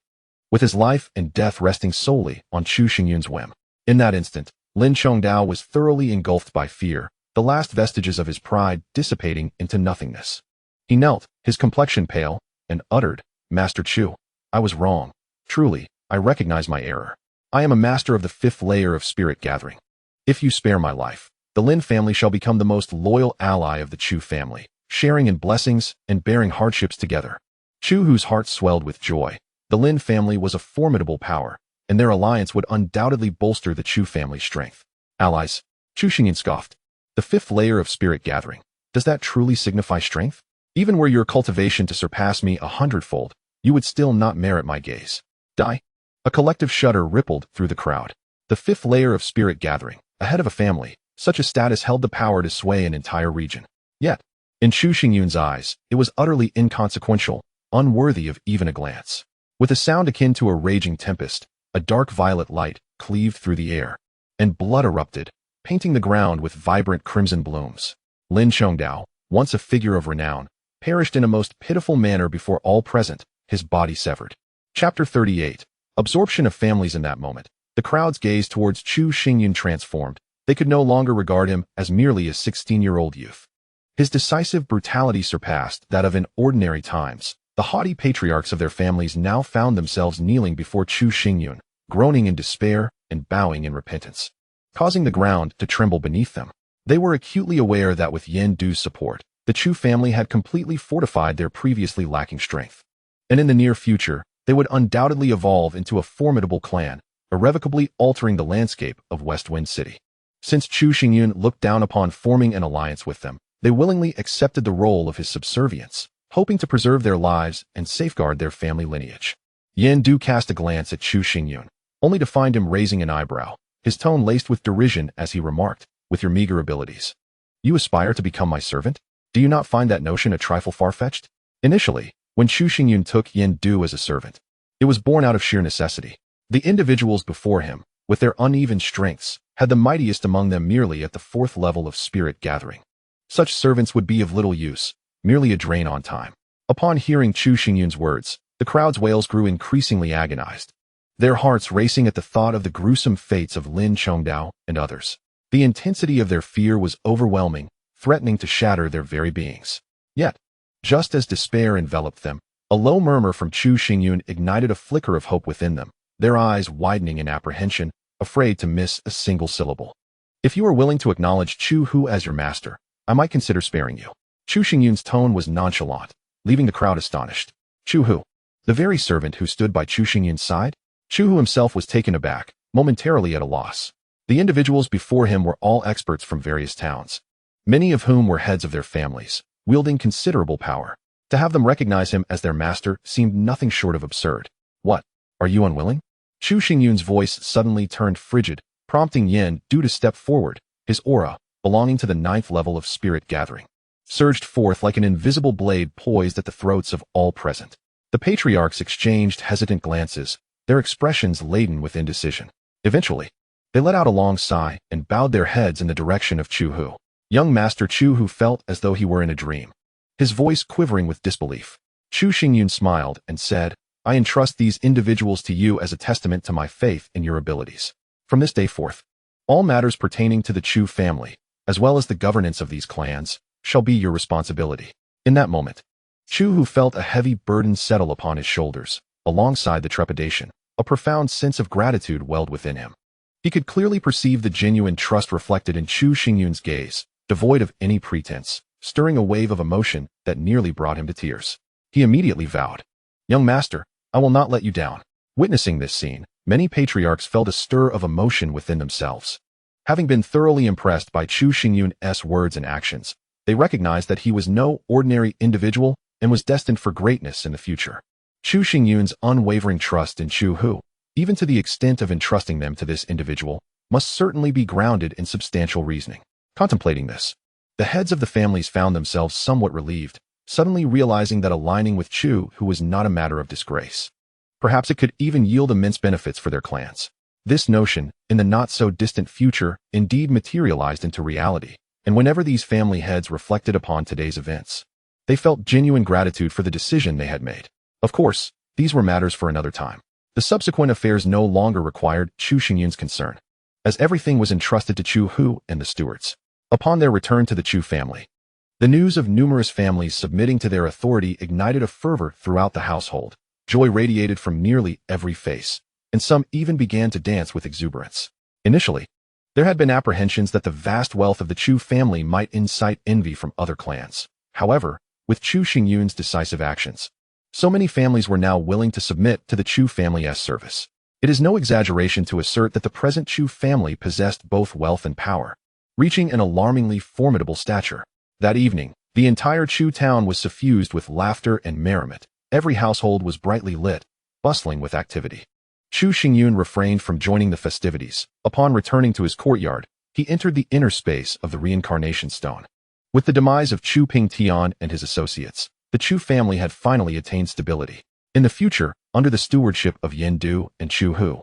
with his life and death resting solely on Chu Xingyun's whim. In that instant, Lin Chongdao was thoroughly engulfed by fear, the last vestiges of his pride dissipating into nothingness. He knelt, his complexion pale, and uttered, Master Chu, I was wrong. Truly, I recognize my error. I am a master of the 5th layer of spirit gathering. If you spare my life, the Lin family shall become the most loyal ally of the Chu family, sharing in blessings and bearing hardships together. Chu Hu's heart swelled with joy. The Lin family was a formidable power, and their alliance would undoubtedly bolster the Chu family's strength. Allies, Chu Xingyun scoffed. The 5th layer of spirit gathering, does that truly signify strength? Even were your cultivation to surpass me 100-fold, you would still not merit my gaze. Die? A collective shudder rippled through the crowd. The 5th layer of spirit gathering, a head of a family, such a status held the power to sway an entire region. Yet, in Chu Xingyun's eyes, it was utterly inconsequential, unworthy of even a glance. With a sound akin to a raging tempest, a dark violet light cleaved through the air, and blood erupted, painting the ground with vibrant crimson blooms. Lin Chongdao, once a figure of renown, perished in a most pitiful manner before all present, his body severed. Chapter 38. Absorption of families. In that moment, the crowd's gaze towards Chu Xingyun transformed. They could no longer regard him as merely a 16-year-old youth. His decisive brutality surpassed that of in ordinary times. The haughty patriarchs of their families now found themselves kneeling before Chu Xingyun, groaning in despair and bowing in repentance, causing the ground to tremble beneath them. They were acutely aware that with Yendu's support, the Chu family had completely fortified their previously lacking strength. And in the near future, they would undoubtedly evolve into a formidable clan, irrevocably altering the landscape of Westwind City. Since Chu Xingyun looked down upon forming an alliance with them, they willingly accepted the role of his subservience, hoping to preserve their lives and safeguard their family lineage. Yendu cast a glance at Chu Xingyun, only to find him raising an eyebrow, his tone laced with derision as he remarked, with your meager abilities, you aspire to become my servant? Do you not find that notion a trifle far-fetched? Initially, when Chu Xingyun took Yendu as a servant, it was born out of sheer necessity. The individuals before him, with their uneven strengths, had the mightiest among them merely at the 4th level of spirit gathering. Such servants would be of little use, merely a drain on time. Upon hearing Chu Xingyun's words, the crowd's wails grew increasingly agonized, their hearts racing at the thought of the gruesome fates of Lin Chongdao and others. The intensity of their fear was overwhelming, threatening to shatter their very beings. Yet, just as despair enveloped them, a low murmur from Chu Xingyun ignited a flicker of hope within them, their eyes widening in apprehension, afraid to miss a single syllable. If you are willing to acknowledge Chu Hu as your master, I might consider sparing you. Chu Xingyun's tone was nonchalant, leaving the crowd astonished. Chu Hu, the very servant who stood by Chu Xingyun's side? Chu Hu himself was taken aback, momentarily at a loss. The individuals before him were all experts from various towns, many of whom were heads of their families, wielding considerable power. To have them recognize him as their master seemed nothing short of absurd. What? Are you unwilling? Chu Xingyun's voice suddenly turned frigid, prompting Yendu to step forward. His aura, belonging to the 9th level of spirit gathering, surged forth like an invisible blade poised at the throats of all present. The patriarchs exchanged hesitant glances, their expressions laden with indecision. Eventually, they let out a long sigh and bowed their heads in the direction of Chu Hu. Young Master Chu Hu felt as though he were in a dream, his voice quivering with disbelief. Chu Xingyun smiled and said, I entrust these individuals to you as a testament to my faith in your abilities. From this day forth, all matters pertaining to the Chu family, as well as the governance of these clans, shall be your responsibility. In that moment, Chu Hu felt a heavy burden settle upon his shoulders. Alongside the trepidation, a profound sense of gratitude welled within him. He could clearly perceive the genuine trust reflected in Chu Xingyun's gaze, devoid of any pretense, stirring a wave of emotion that nearly brought him to tears. He immediately vowed, "Young master, I will not let you down." Witnessing this scene, many patriarchs felt a stir of emotion within themselves. Having been thoroughly impressed by Chu Xingyun's words and actions, they recognized that he was no ordinary individual and was destined for greatness in the future. Chu Xingyun's unwavering trust in Chu Hu, even to the extent of entrusting them to this individual, must certainly be grounded in substantial reasoning. Contemplating this, the heads of the families found themselves somewhat relieved, suddenly realizing that aligning with Chu Hu was not a matter of disgrace. Perhaps it could even yield immense benefits for their clans. This notion, in the not-so-distant future, indeed materialized into reality, and whenever these family heads reflected upon today's events, they felt genuine gratitude for the decision they had made. Of course, these were matters for another time. The subsequent affairs no longer required Chu Xingyun's concern, as everything was entrusted to Chu Hu and the stewards. Upon their return to the Chu family, the news of numerous families submitting to their authority ignited a fervor throughout the household. Joy radiated from nearly every face, and some even began to dance with exuberance. Initially, there had been apprehensions that the vast wealth of the Chu family might incite envy from other clans. However, with Chu Xingyun's decisive actions, so many families were now willing to submit to the Chu family's service. It is no exaggeration to assert that the present Chu family possessed both wealth and power, reaching an alarmingly formidable stature. That evening, the entire Chu town was suffused with laughter and merriment. Every household was brightly lit, bustling with activity. Chu Xingyun refrained from joining the festivities. Upon returning to his courtyard, he entered the inner space of the reincarnation stone. With the demise of Chu Pingtian and his associates, the Chu family had finally attained stability. In the future, under the stewardship of Yin Du and Chu Hu,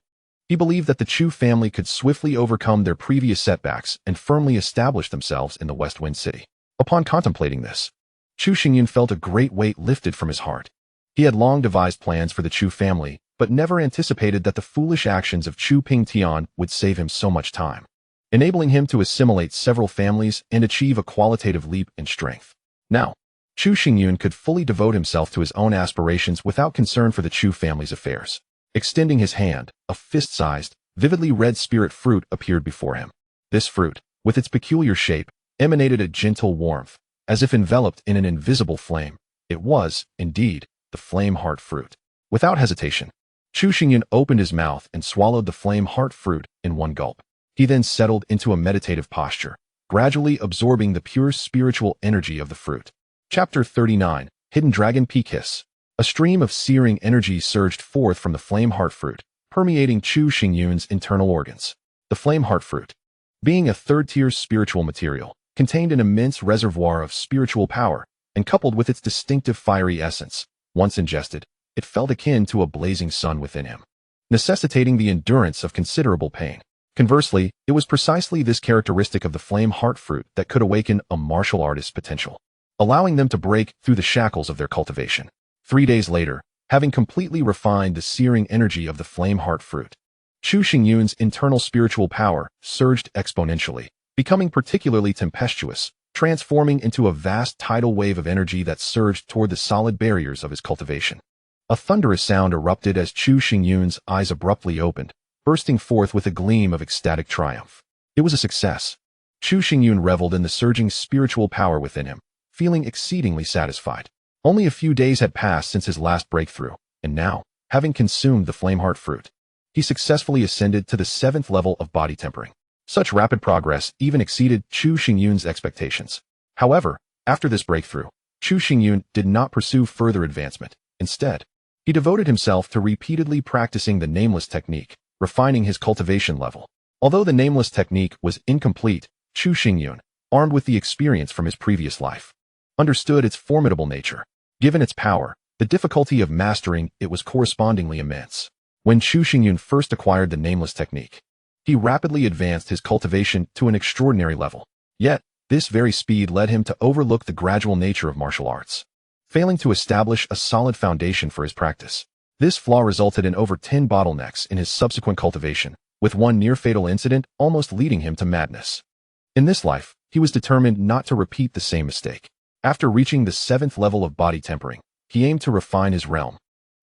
he believed that the Chu family could swiftly overcome their previous setbacks and firmly establish themselves in the West Wind City. Upon contemplating this, Chu Xingyun felt a great weight lifted from his heart. He had long devised plans for the Chu family, but never anticipated that the foolish actions of Chu Pingtian would save him so much time, enabling him to assimilate several families and achieve a qualitative leap in strength. Now, Chu Xingyun could fully devote himself to his own aspirations without concern for the Chu family's affairs. Extending his hand, a fist-sized, vividly red spirit fruit appeared before him. This fruit, with its peculiar shape, emanated a gentle warmth, as if enveloped in an invisible flame. It was, indeed, the flame heart fruit. Without hesitation, Chu Xingyun opened his mouth and swallowed the flame heart fruit in one gulp. He then settled into a meditative posture, gradually absorbing the pure spiritual energy of the fruit. Chapter 39, Hidden Dragon Peakiss. A stream of searing energy surged forth from the flame heart fruit, permeating Chu Xingyun's internal organs. The flame heart fruit, being a third-tier spiritual material, contained an immense reservoir of spiritual power, and coupled with its distinctive fiery essence, once ingested, it felt akin to a blazing sun within him, necessitating the endurance of considerable pain. Conversely, it was precisely this characteristic of the flame heart fruit that could awaken a martial artist's potential, allowing them to break through the shackles of their cultivation. 3 days later, having completely refined the searing energy of the flame heart fruit, Chu Xingyun's internal spiritual power surged exponentially, becoming particularly tempestuous, transforming into a vast tidal wave of energy that surged toward the solid barriers of his cultivation. A thunderous sound erupted as Chu Xingyun's eyes abruptly opened, bursting forth with a gleam of ecstatic triumph. It was a success. Chu Xingyun reveled in the surging spiritual power within him, feeling exceedingly satisfied. Only a few days had passed since his last breakthrough, and now, having consumed the flameheart fruit, he successfully ascended to the 7th level of body tempering. Such rapid progress even exceeded Chu Xingyun's expectations. However, after this breakthrough, Chu Xingyun did not pursue further advancement. Instead, he devoted himself to repeatedly practicing the nameless technique, refining his cultivation level. Although the nameless technique was incomplete, Chu Xingyun, armed with the experience from his previous life, understood its formidable nature. Given its power, the difficulty of mastering it was correspondingly immense. When Chu Xingyun first acquired the nameless technique, he rapidly advanced his cultivation to an extraordinary level. Yet, this very speed led him to overlook the gradual nature of martial arts, failing to establish a solid foundation for his practice. This flaw resulted in over 10 bottlenecks in his subsequent cultivation, with one near-fatal incident almost leading him to madness. In this life, he was determined not to repeat the same mistake. After reaching the 7th level of body tempering, he aimed to refine his realm,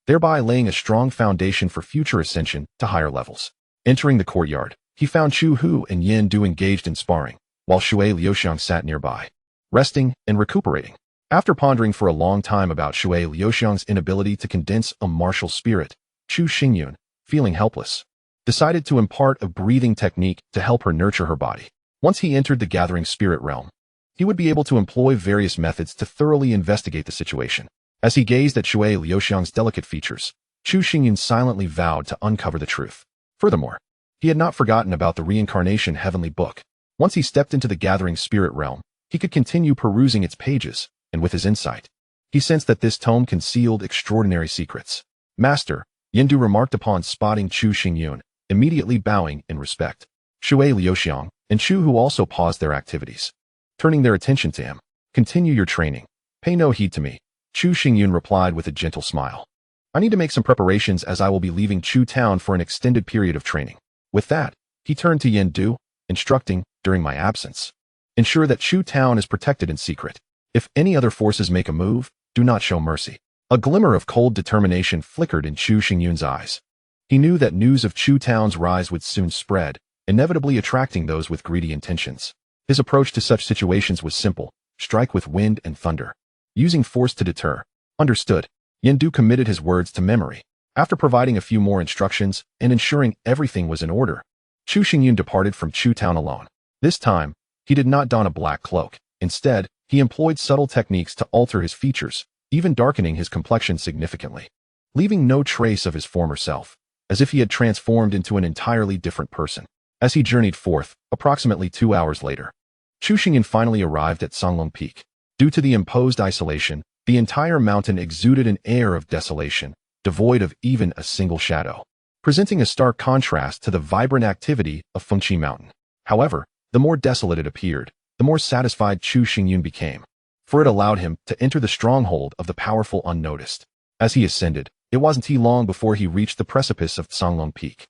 thereby laying a strong foundation for future ascension to higher levels. Entering the courtyard, he found Chu Hu and Yin Du engaged in sparring, while Shui Liuxiang sat nearby, resting and recuperating. After pondering for a long time about Shui Liuxiang's inability to condense a martial spirit, Chu Xingyun, feeling helpless, decided to impart a breathing technique to help her nurture her body. Once he entered the gathering spirit realm, he would be able to employ various methods to thoroughly investigate the situation. As he gazed at Shui Liuxiang's delicate features, Chu Xingyun silently vowed to uncover the truth. Furthermore, he had not forgotten about the reincarnation heavenly book. Once he stepped into the gathering spirit realm, he could continue perusing its pages, and with his insight, he sensed that this tome concealed extraordinary secrets. Master, Yindu remarked upon spotting Chu Xingyun, immediately bowing in respect. Shui Liuxiang and Chu Hu also paused their activities, turning their attention to him. Continue your training. Pay no heed to me, Chu Xingyun replied with a gentle smile. I need to make some preparations as I will be leaving Chu Town for an extended period of training. With that, he turned to Yindu, instructing, during my absence, ensure that Chu Town is protected in secret. If any other forces make a move, do not show mercy. A glimmer of cold determination flickered in Chu Xingyun's eyes. He knew that news of Chu Town's rise would soon spread, inevitably attracting those with greedy intentions. His approach to such situations was simple: strike with wind and thunder, using force to deter. Understood. Yindu committed his words to memory. After providing a few more instructions and ensuring everything was in order, Chu Xingyun departed from Chu Town alone. This time, he did not don a black cloak. Instead, he employed subtle techniques to alter his features, even darkening his complexion significantly, leaving no trace of his former self, as if he had transformed into an entirely different person. As he journeyed forth, approximately 2 hours later, Chu Xingyun finally arrived at Songlong Peak. Due to the imposed isolation, the entire mountain exuded an air of desolation, devoid of even a single shadow, presenting a stark contrast to the vibrant activity of Fengqi Mountain. However, the more desolate it appeared, the more satisfied Chu Xingyun became, for it allowed him to enter the stronghold of the powerful unnoticed. As he ascended, it wasn't long before he reached the precipice of Songlong Peak.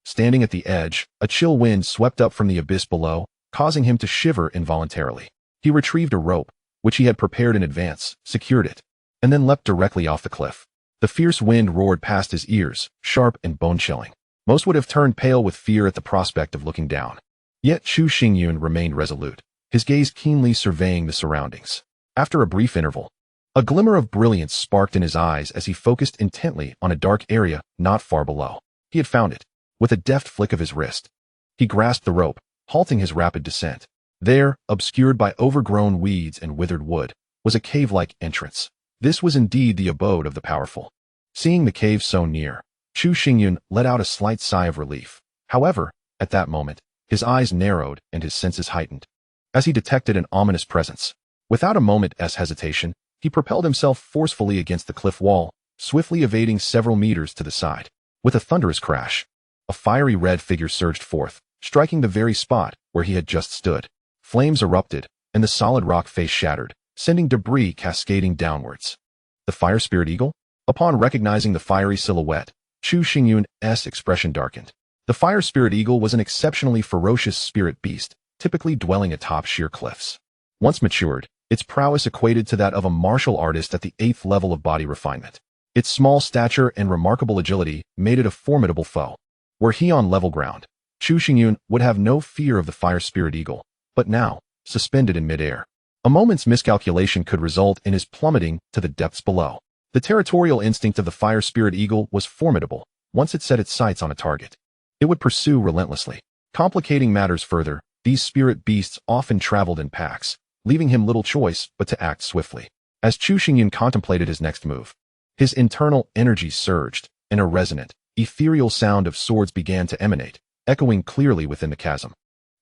Standing at the edge, a chill wind swept up from the abyss below, causing him to shiver involuntarily. He retrieved a rope, which he had prepared in advance, secured it, and then leapt directly off the cliff. The fierce wind roared past his ears, sharp and bone-chilling. Most would have turned pale with fear at the prospect of looking down. Yet Chu Xingyun remained resolute, his gaze keenly surveying the surroundings. After a brief interval, a glimmer of brilliance sparked in his eyes as he focused intently on a dark area not far below. He had found it. With a deft flick of his wrist, he grasped the rope, halting his rapid descent. There, obscured by overgrown weeds and withered wood, was a cave-like entrance. This was indeed the abode of the powerful. Seeing the cave so near, Chu Xingyun let out a slight sigh of relief. However, at that moment, his eyes narrowed and his senses heightened, as he detected an ominous presence. Without a moment's hesitation, he propelled himself forcefully against the cliff wall, swiftly evading several meters to the side. With a thunderous crash, a fiery red figure surged forth, striking the very spot where he had just stood. Flames erupted, and the solid rock face shattered, sending debris cascading downwards. The fire spirit eagle? Upon recognizing the fiery silhouette, Chu Xingyun's expression darkened. The fire spirit eagle was an exceptionally ferocious spirit beast, typically dwelling atop sheer cliffs. Once matured, its prowess equated to that of a martial artist at the 8th level of body refinement. Its small stature and remarkable agility made it a formidable foe. Were he on level ground, Chu Xingyun would have no fear of the fire spirit eagle, but now, suspended in midair, a moment's miscalculation could result in his plummeting to the depths below. The territorial instinct of the fire spirit eagle was formidable. Once it set its sights on a target, it would pursue relentlessly. Complicating matters further, these spirit beasts often traveled in packs, leaving him little choice but to act swiftly. As Chu Xingyun contemplated his next move, his internal energy surged, and a resonant, ethereal sound of swords began to emanate, echoing clearly within the chasm.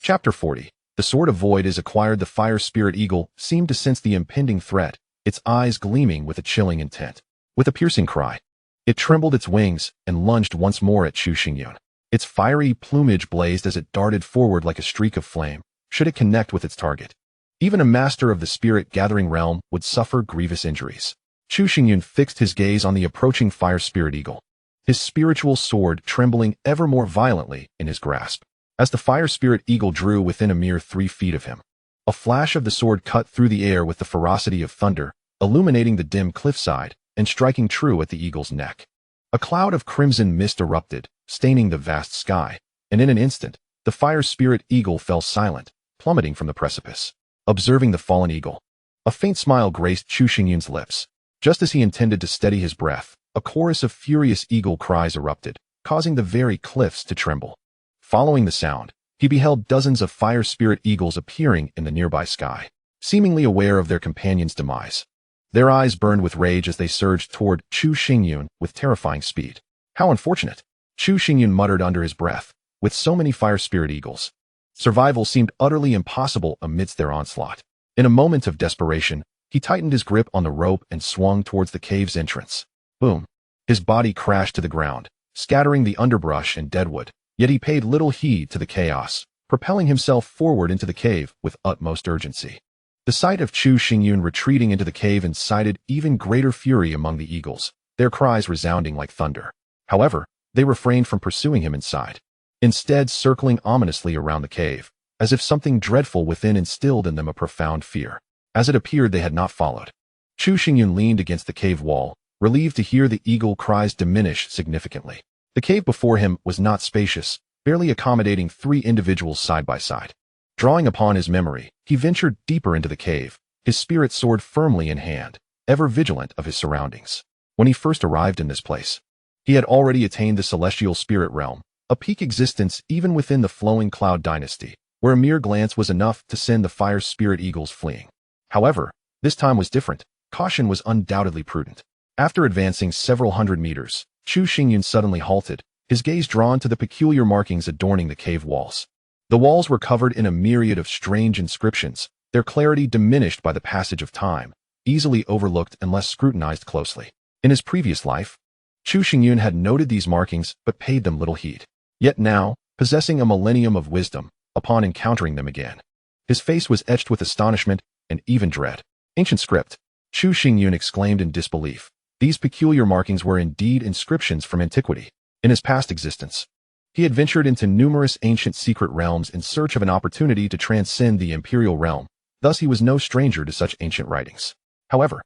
Chapter 40. The Sword of Void is acquired. The fire spirit eagle seemed to sense the impending threat, its eyes gleaming with a chilling intent. With a piercing cry, it trembled its wings and lunged once more at Chu Xingyun. Its fiery plumage blazed as it darted forward like a streak of flame, should it connect with its target. Even a master of the spirit-gathering realm would suffer grievous injuries. Chu Xingyun fixed his gaze on the approaching fire spirit eagle, his spiritual sword trembling ever more violently in his grasp. As the fire spirit eagle drew within a mere 3 feet of him, a flash of the sword cut through the air with the ferocity of thunder, illuminating the dim cliffside and striking true at the eagle's neck. A cloud of crimson mist erupted, staining the vast sky, and in an instant, the fire spirit eagle fell silent, plummeting from the precipice. Observing the fallen eagle, A faint smile graced Chu Xingyun's lips. Just as he intended to steady his breath, a chorus of furious eagle cries erupted, causing the very cliffs to tremble. Following the sound, he beheld dozens of fire spirit eagles appearing in the nearby sky, seemingly aware of their companion's demise. Their eyes burned with rage as they surged toward Chu Xingyun with terrifying speed. How unfortunate! Chu Xingyun muttered under his breath. With so many fire spirit eagles, survival seemed utterly impossible amidst their onslaught. In a moment of desperation, he tightened his grip on the rope and swung towards the cave's entrance. Boom! His body crashed to the ground, scattering the underbrush and deadwood, yet he paid little heed to the chaos, propelling himself forward into the cave with utmost urgency. The sight of Chu Xingyun retreating into the cave incited even greater fury among the eagles, their cries resounding like thunder. However, they refrained from pursuing him inside, instead circling ominously around the cave, as if something dreadful within instilled in them a profound fear. As it appeared they had not followed. Chu Xingyun leaned against the cave wall, relieved to hear the eagle cries diminish significantly. The cave before him was not spacious, barely accommodating 3 individuals side by side. Drawing upon his memory, he ventured deeper into the cave, his spirit sword firmly in hand, ever vigilant of his surroundings. When he first arrived in this place, he had already attained the celestial spirit realm, a peak existence even within the flowing cloud dynasty, where a mere glance was enough to send the fire spirit eagles fleeing. However, this time was different. Caution was undoubtedly prudent. After advancing several hundred meters, Chu Xingyun suddenly halted, his gaze drawn to the peculiar markings adorning the cave walls. The walls were covered in a myriad of strange inscriptions, their clarity diminished by the passage of time, easily overlooked unless scrutinized closely. In his previous life, Chu Xingyun had noted these markings but paid them little heed. Yet now, possessing a millennium of wisdom, upon encountering them again, his face was etched with astonishment and even dread. Ancient script, Chu Xingyun exclaimed in disbelief. These peculiar markings were indeed inscriptions from antiquity. In his past existence, he had ventured into numerous ancient secret realms in search of an opportunity to transcend the imperial realm, thus he was no stranger to such ancient writings. However,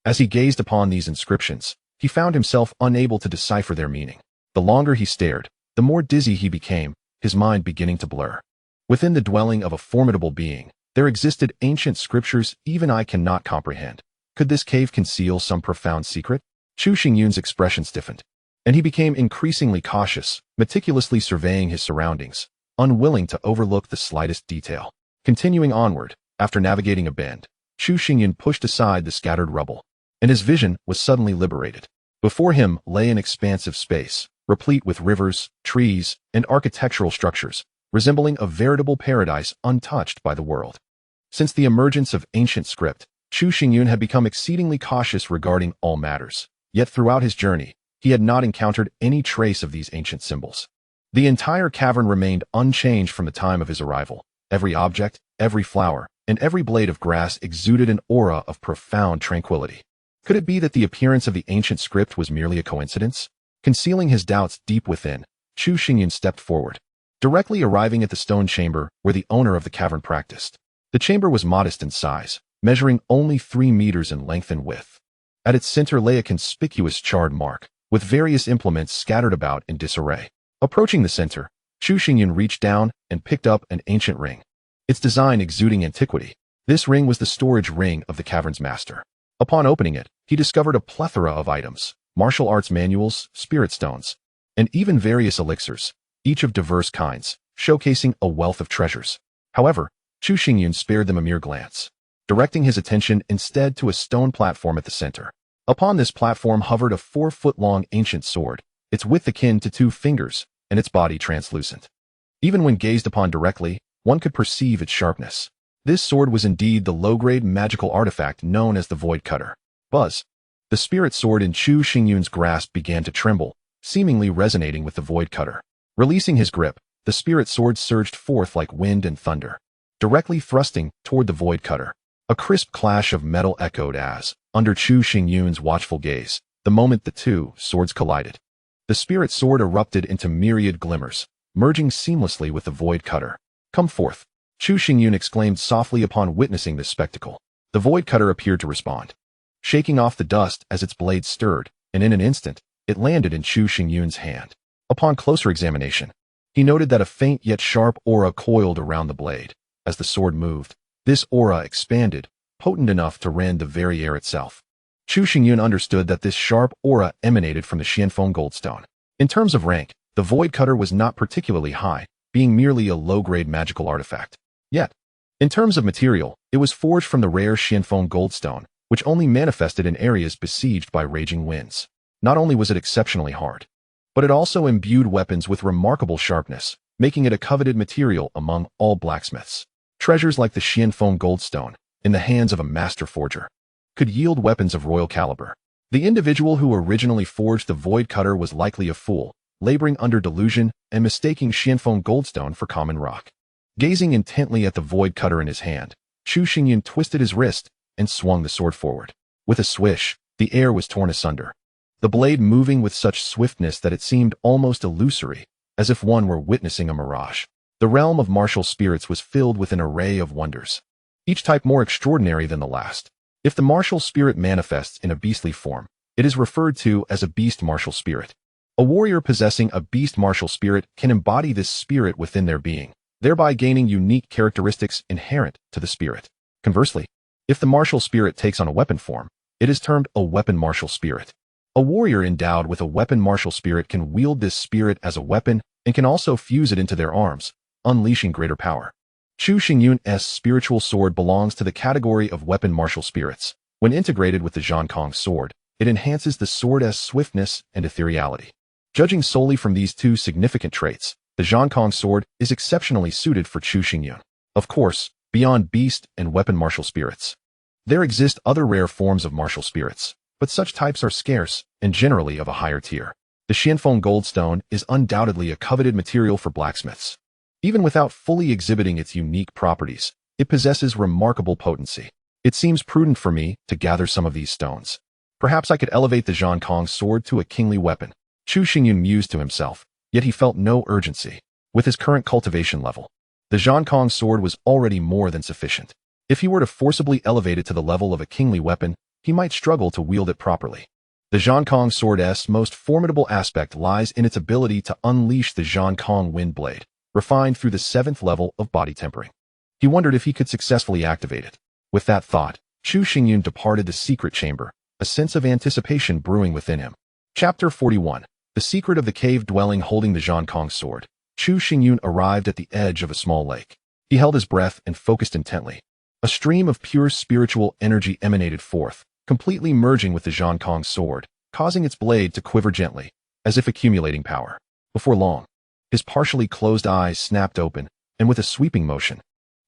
as he gazed upon these inscriptions, he found himself unable to decipher their meaning. The longer he stared, the more dizzy he became, his mind beginning to blur. Within the dwelling of a formidable being, there existed ancient scriptures even I cannot comprehend. Could this cave conceal some profound secret? Chu Xingyun's expression stiffened, and he became increasingly cautious, meticulously surveying his surroundings, unwilling to overlook the slightest detail. Continuing onward, after navigating a bend, Chu Xingyun pushed aside the scattered rubble, and his vision was suddenly liberated. Before him lay an expansive space, replete with rivers, trees, and architectural structures, resembling a veritable paradise untouched by the world. Since the emergence of ancient script, Chu Xingyun had become exceedingly cautious regarding all matters, yet throughout his journey, he had not encountered any trace of these ancient symbols. The entire cavern remained unchanged from the time of his arrival. Every object, every flower, and every blade of grass exuded an aura of profound tranquility. Could it be that the appearance of the ancient script was merely a coincidence? Concealing his doubts deep within, Chu Xingyun stepped forward, directly arriving at the stone chamber where the owner of the cavern practiced. The chamber was modest in size, measuring only 3 meters in length and width. At its center lay a conspicuous charred mark, with various implements scattered about in disarray. Approaching the center, Chu Xingyun reached down and picked up an ancient ring, its design exuding antiquity. This ring was the storage ring of the cavern's master. Upon opening it, he discovered a plethora of items, martial arts manuals, spirit stones, and even various elixirs, each of diverse kinds, showcasing a wealth of treasures. However, Chu Xingyun spared them a mere glance, directing his attention instead to a stone platform at the center. Upon this platform hovered a 4-foot-long ancient sword, its width akin to 2 fingers, and its body translucent. Even when gazed upon directly, one could perceive its sharpness. This sword was indeed the low-grade magical artifact known as the Void Cutter. Buzz! The spirit sword in Chu Xingyun's grasp began to tremble, seemingly resonating with the Void Cutter. Releasing his grip, the spirit sword surged forth like wind and thunder, directly thrusting toward the Void Cutter. A crisp clash of metal echoed as, under Chu Xingyun's watchful gaze, the moment the 2 swords collided, the spirit sword erupted into myriad glimmers, merging seamlessly with the Void Cutter. Come forth! Chu Xingyun exclaimed softly upon witnessing this spectacle. The Void Cutter appeared to respond, shaking off the dust as its blade stirred, and in an instant, it landed in Chu Xingyun's hand. Upon closer examination, he noted that a faint yet sharp aura coiled around the blade. As the sword moved, this aura expanded, potent enough to rend the very air itself. Chu Xingyun understood that this sharp aura emanated from the Xianfeng Goldstone. In terms of rank, the Void Cutter was not particularly high, being merely a low-grade magical artifact. Yet, in terms of material, it was forged from the rare Xianfeng Goldstone, which only manifested in areas besieged by raging winds. Not only was it exceptionally hard, but it also imbued weapons with remarkable sharpness, making it a coveted material among all blacksmiths. Treasures like the Xianfeng Goldstone, in the hands of a master forger, could yield weapons of royal caliber. The individual who originally forged the Void Cutter was likely a fool, laboring under delusion and mistaking Xianfeng Goldstone for common rock. Gazing intently at the Void Cutter in his hand, Chu Xingyun twisted his wrist and swung the sword forward. With a swish, the air was torn asunder, the blade moving with such swiftness that it seemed almost illusory, as if one were witnessing a mirage. The realm of martial spirits was filled with an array of wonders, each type more extraordinary than the last. If the martial spirit manifests in a beastly form, it is referred to as a beast martial spirit. A warrior possessing a beast martial spirit can embody this spirit within their being, thereby gaining unique characteristics inherent to the spirit. Conversely, if the martial spirit takes on a weapon form, it is termed a weapon martial spirit. A warrior endowed with a weapon martial spirit can wield this spirit as a weapon and can also fuse it into their arms, unleashing greater power. Chu Xingyun's spiritual sword belongs to the category of weapon martial spirits. When integrated with the Zhankong sword, it enhances the sword's swiftness and ethereality. Judging solely from these two significant traits, the Zhankong sword is exceptionally suited for Chu Xingyun. Of course, beyond beast and weapon martial spirits, there exist other rare forms of martial spirits, but such types are scarce and generally of a higher tier. The Xianfeng Goldstone is undoubtedly a coveted material for blacksmiths. Even without fully exhibiting its unique properties, it possesses remarkable potency. It seems prudent for me to gather some of these stones. Perhaps I could elevate the Zhankong sword to a kingly weapon. Chu Xingyun mused to himself, yet he felt no urgency. With his current cultivation level, the Zhankong sword was already more than sufficient. If he were to forcibly elevate it to the level of a kingly weapon, he might struggle to wield it properly. The Zhankong sword's most formidable aspect lies in its ability to unleash the Zhankong wind blade, refined through the 7th level of body tempering. He wondered if he could successfully activate it. With that thought, Chu Xingyun departed the secret chamber, a sense of anticipation brewing within him. Chapter 41. The secret of the cave dwelling. Holding the Zhankong sword, Chu Xingyun arrived at the edge of a small lake. He held his breath and focused intently. A stream of pure spiritual energy emanated forth, completely merging with the Zhankong sword, causing its blade to quiver gently, as if accumulating power. Before long, his partially closed eyes snapped open, and with a sweeping motion,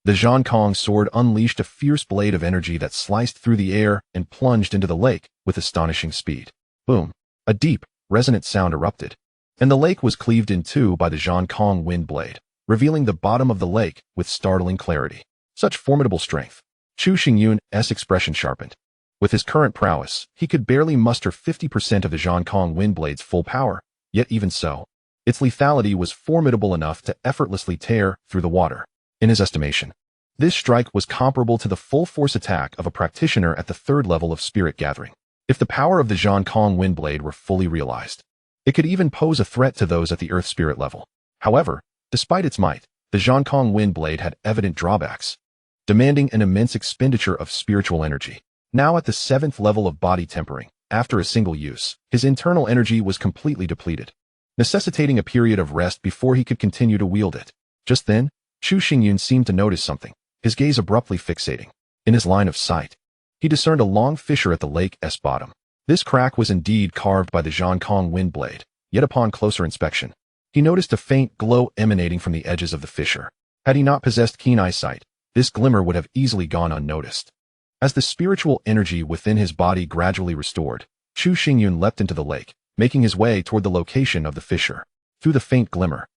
the Zhankong sword unleashed a fierce blade of energy that sliced through the air and plunged into the lake with astonishing speed. Boom! A deep, resonant sound erupted, and the lake was cleaved in two by the Zhankong wind blade, revealing the bottom of the lake with startling clarity. Such formidable strength! Chu Xingyun's expression sharpened. With his current prowess, he could barely muster 50% of the Zhankong wind blade's full power, yet even so, its lethality was formidable enough to effortlessly tear through the water. In his estimation, this strike was comparable to the full-force attack of a practitioner at the 3rd level of spirit gathering. If the power of the Zhankong wind blade were fully realized, it could even pose a threat to those at the earth spirit level. However, despite its might, the Zhankong wind blade had evident drawbacks, demanding an immense expenditure of spiritual energy. Now at the 7th level of body tempering, after a single use, his internal energy was completely depleted, necessitating a period of rest before he could continue to wield it. Just then, Chu Xingyun seemed to notice something, his gaze abruptly fixating. In his line of sight, he discerned a long fissure at the lake's bottom. This crack was indeed carved by the Zhankong wind blade, yet upon closer inspection, he noticed a faint glow emanating from the edges of the fissure. Had he not possessed keen eyesight, this glimmer would have easily gone unnoticed. As the spiritual energy within his body gradually restored, Chu Xingyun leapt into the lake, making his way toward the location of the fissure. Through the faint glimmer,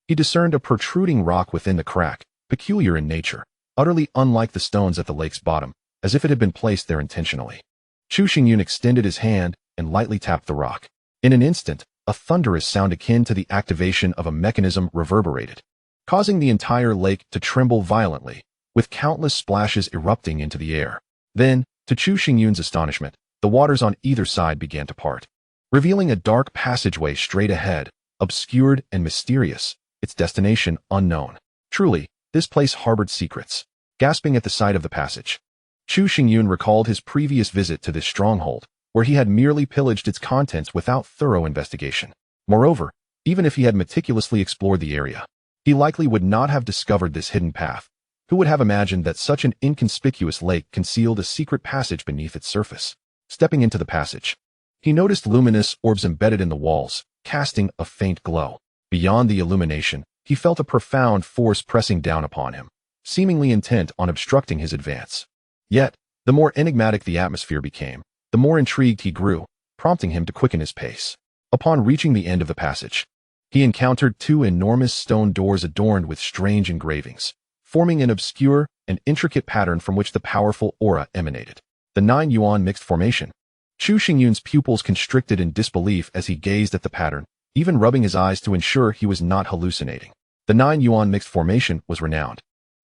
he discerned a protruding rock within the crack, peculiar in nature, utterly unlike the stones at the lake's bottom, as if it had been placed there intentionally. Chu Xingyun extended his hand and lightly tapped the rock. In an instant, a thunderous sound akin to the activation of a mechanism reverberated, causing the entire lake to tremble violently, with countless splashes erupting into the air. Then, to Chu Xingyun's astonishment, the waters on either side began to part, revealing a dark passageway straight ahead, obscured and mysterious, its destination unknown. Truly, this place harbored secrets. Gasping at the sight of the passage, Chu Xingyun recalled his previous visit to this stronghold, where he had merely pillaged its contents without thorough investigation. Moreover, even if he had meticulously explored the area, he likely would not have discovered this hidden path. Who would have imagined that such an inconspicuous lake concealed a secret passage beneath its surface? Stepping into the passage, he noticed luminous orbs embedded in the walls, casting a faint glow. Beyond the illumination, he felt a profound force pressing down upon him, seemingly intent on obstructing his advance. Yet, the more enigmatic the atmosphere became, the more intrigued he grew, prompting him to quicken his pace. Upon reaching the end of the passage, he encountered two enormous stone doors adorned with strange engravings, forming an obscure and intricate pattern from which the powerful aura emanated. The 9 yuan mixed formation. Chu Xingyun's pupils constricted in disbelief as he gazed at the pattern, even rubbing his eyes to ensure he was not hallucinating. The 9 yuan mixed formation was renowned.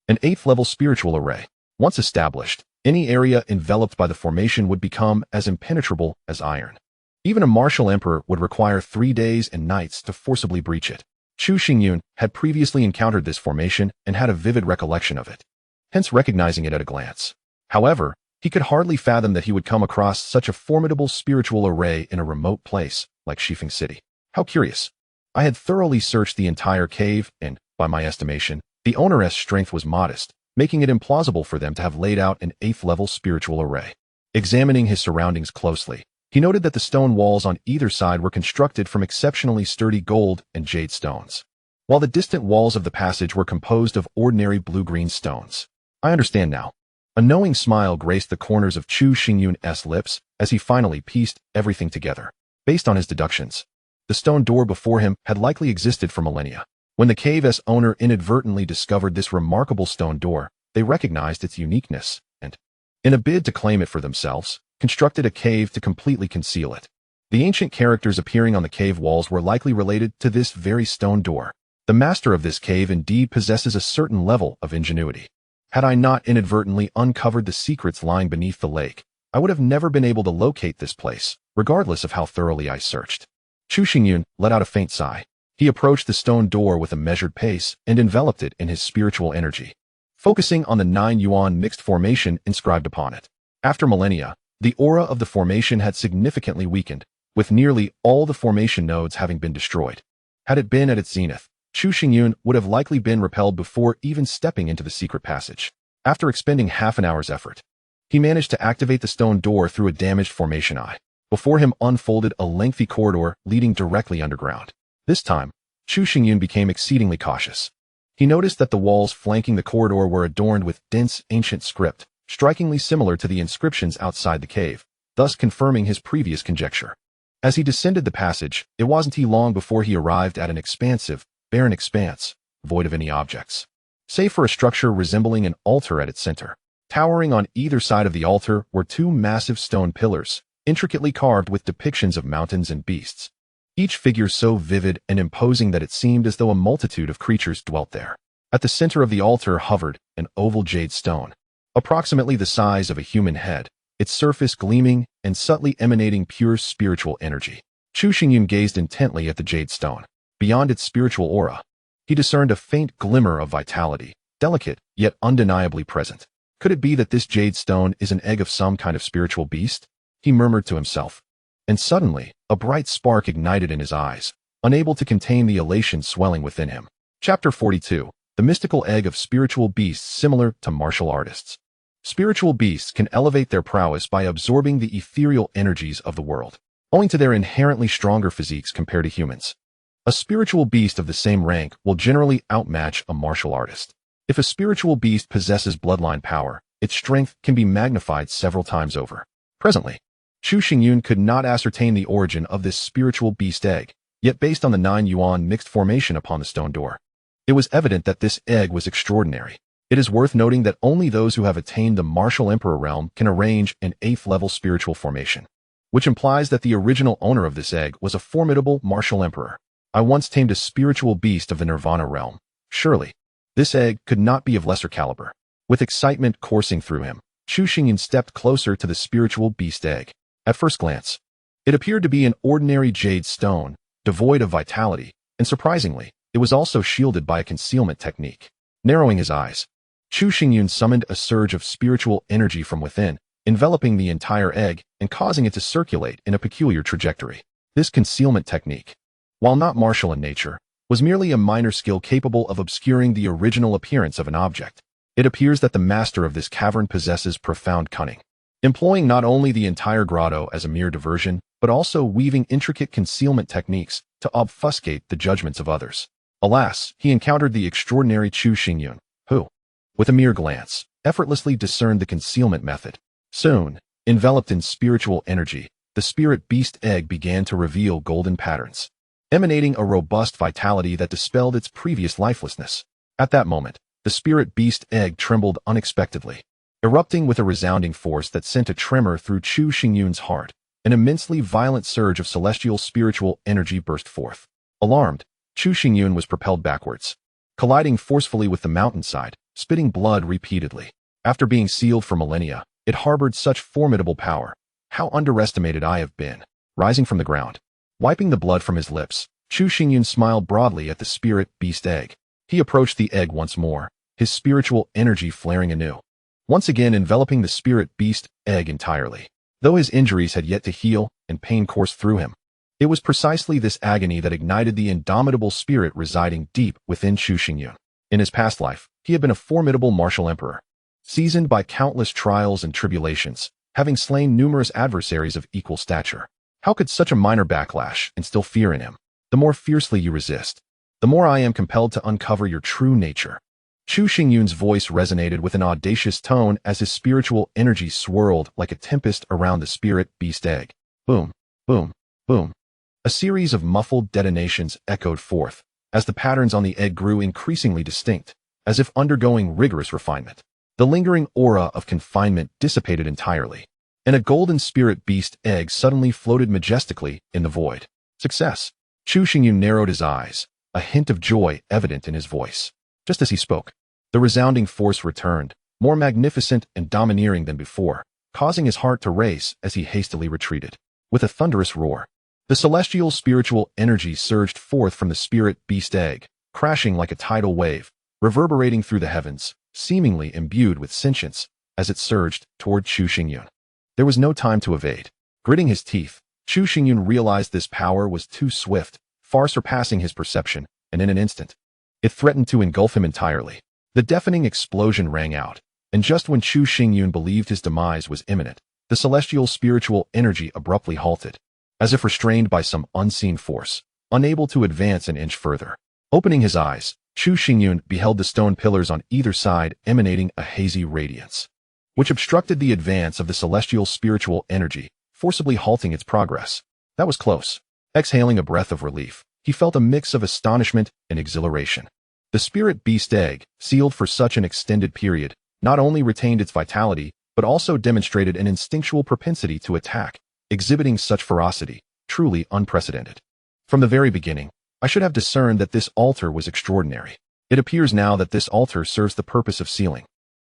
An 8th-level spiritual array. Once established, any area enveloped by the formation would become as impenetrable as iron. Even a martial emperor would require 3 days and nights to forcibly breach it. Chu Xingyun had previously encountered this formation and had a vivid recollection of it, hence recognizing it at a glance. However, he could hardly fathom that he would come across such a formidable spiritual array in a remote place like Shifeng City. How curious. I had thoroughly searched the entire cave and, by my estimation, the owner's strength was modest, making it implausible for them to have laid out an 8th-level spiritual array. Examining his surroundings closely, he noted that the stone walls on either side were constructed from exceptionally sturdy gold and jade stones, while the distant walls of the passage were composed of ordinary blue-green stones. I understand now. A knowing smile graced the corners of Chu Xingyun's lips as he finally pieced everything together. Based on his deductions, the stone door before him had likely existed for millennia. When the cave's owner inadvertently discovered this remarkable stone door, they recognized its uniqueness and, in a bid to claim it for themselves, constructed a cave to completely conceal it. The ancient characters appearing on the cave walls were likely related to this very stone door. The master of this cave indeed possesses a certain level of ingenuity. Had I not inadvertently uncovered the secrets lying beneath the lake, I would have never been able to locate this place, regardless of how thoroughly I searched. Chu Xingyun let out a faint sigh. He approached the stone door with a measured pace and enveloped it in his spiritual energy, focusing on the 9 yuan mixed formation inscribed upon it. After millennia, the aura of the formation had significantly weakened, with nearly all the formation nodes having been destroyed. Had it been at its zenith, Chu Xingyun would have likely been repelled before even stepping into the secret passage. After expending half an hour's effort, he managed to activate the stone door through a damaged formation eye. Before him unfolded a lengthy corridor leading directly underground. This time, Chu Xingyun became exceedingly cautious. He noticed that the walls flanking the corridor were adorned with dense ancient script, strikingly similar to the inscriptions outside the cave, thus confirming his previous conjecture. As he descended the passage, it wasn't long before he arrived at an expansive, barren expanse, void of any objects, save for a structure resembling an altar at its center. Towering on either side of the altar were two massive stone pillars, intricately carved with depictions of mountains and beasts, each figure so vivid and imposing that it seemed as though a multitude of creatures dwelt there. At the center of the altar hovered an oval jade stone, approximately the size of a human head, its surface gleaming and subtly emanating pure spiritual energy. Chu Xingyun gazed intently at the jade stone. Beyond its spiritual aura, he discerned a faint glimmer of vitality, delicate yet undeniably present. Could it be that this jade stone is an egg of some kind of spiritual beast? He murmured to himself. And suddenly, a bright spark ignited in his eyes, unable to contain the elation swelling within him. Chapter 42. The mystical egg of spiritual beasts similar to martial artists. Spiritual beasts can elevate their prowess by absorbing the ethereal energies of the world, owing to their inherently stronger physiques compared to humans. A spiritual beast of the same rank will generally outmatch a martial artist. If a spiritual beast possesses bloodline power, its strength can be magnified several times over. Presently, Chu Xingyun could not ascertain the origin of this spiritual beast egg, yet based on the 9 yuan mixed formation upon the stone door, it was evident that this egg was extraordinary. It is worth noting that only those who have attained the martial emperor realm can arrange an 8th-level spiritual formation, which implies that the original owner of this egg was a formidable martial emperor. I once tamed a spiritual beast of the nirvana realm. Surely, this egg could not be of lesser caliber. With excitement coursing through him, Chu Xingyun stepped closer to the spiritual beast egg. At first glance, it appeared to be an ordinary jade stone, devoid of vitality, and surprisingly, it was also shielded by a concealment technique. Narrowing his eyes, Chu Xingyun summoned a surge of spiritual energy from within, enveloping the entire egg and causing it to circulate in a peculiar trajectory. This concealment technique, while not martial in nature, was merely a minor skill capable of obscuring the original appearance of an object. It appears that the master of this cavern possesses profound cunning, employing not only the entire grotto as a mere diversion, but also weaving intricate concealment techniques to obfuscate the judgments of others. Alas, he encountered the extraordinary Chu Xingyun, who, with a mere glance, effortlessly discerned the concealment method. Soon, enveloped in spiritual energy, the spirit beast egg began to reveal golden patterns, emanating a robust vitality that dispelled its previous lifelessness. At that moment, the spirit beast egg trembled unexpectedly, erupting with a resounding force that sent a tremor through Chu Xingyun's heart. An immensely violent surge of celestial spiritual energy burst forth. Alarmed, Chu Xingyun was propelled backwards, colliding forcefully with the mountainside, spitting blood repeatedly. After being sealed for millennia, it harbored such formidable power. How underestimated I have been. Rising from the ground, wiping the blood from his lips, Chu Xingyun smiled broadly at the spirit beast egg. He approached the egg once more, his spiritual energy flaring anew, once again enveloping the spirit beast egg entirely. Though his injuries had yet to heal and pain coursed through him, it was precisely this agony that ignited the indomitable spirit residing deep within Chu Xingyun. In his past life, he had been a formidable martial emperor, seasoned by countless trials and tribulations, having slain numerous adversaries of equal stature. How could such a minor backlash instill fear in him? The more fiercely you resist, the more I am compelled to uncover your true nature. Chu Xingyun's voice resonated with an audacious tone as his spiritual energy swirled like a tempest around the spirit beast egg. Boom, boom, boom. A series of muffled detonations echoed forth as the patterns on the egg grew increasingly distinct, as if undergoing rigorous refinement. The lingering aura of confinement dissipated entirely, and a golden spirit beast egg suddenly floated majestically in the void. Success! Chu Xingyun narrowed his eyes, a hint of joy evident in his voice. Just as he spoke, the resounding force returned, more magnificent and domineering than before, causing his heart to race as he hastily retreated. With a thunderous roar, the celestial spiritual energy surged forth from the spirit beast egg, crashing like a tidal wave, reverberating through the heavens, seemingly imbued with sentience, as it surged toward Chu Xingyun. There was no time to evade. Gritting his teeth, Chu Xingyun realized this power was too swift, far surpassing his perception, and in an instant, it threatened to engulf him entirely. The deafening explosion rang out, and just when Chu Xingyun believed his demise was imminent, the celestial spiritual energy abruptly halted, as if restrained by some unseen force, unable to advance an inch further. Opening his eyes, Chu Xingyun beheld the stone pillars on either side emanating a hazy radiance, which obstructed the advance of the celestial spiritual energy, forcibly halting its progress. That was close. Exhaling a breath of relief, he felt a mix of astonishment and exhilaration. The spirit beast egg, sealed for such an extended period, not only retained its vitality, but also demonstrated an instinctual propensity to attack, exhibiting such ferocity, truly unprecedented. From the very beginning, I should have discerned that this altar was extraordinary. It appears now that this altar serves the purpose of sealing,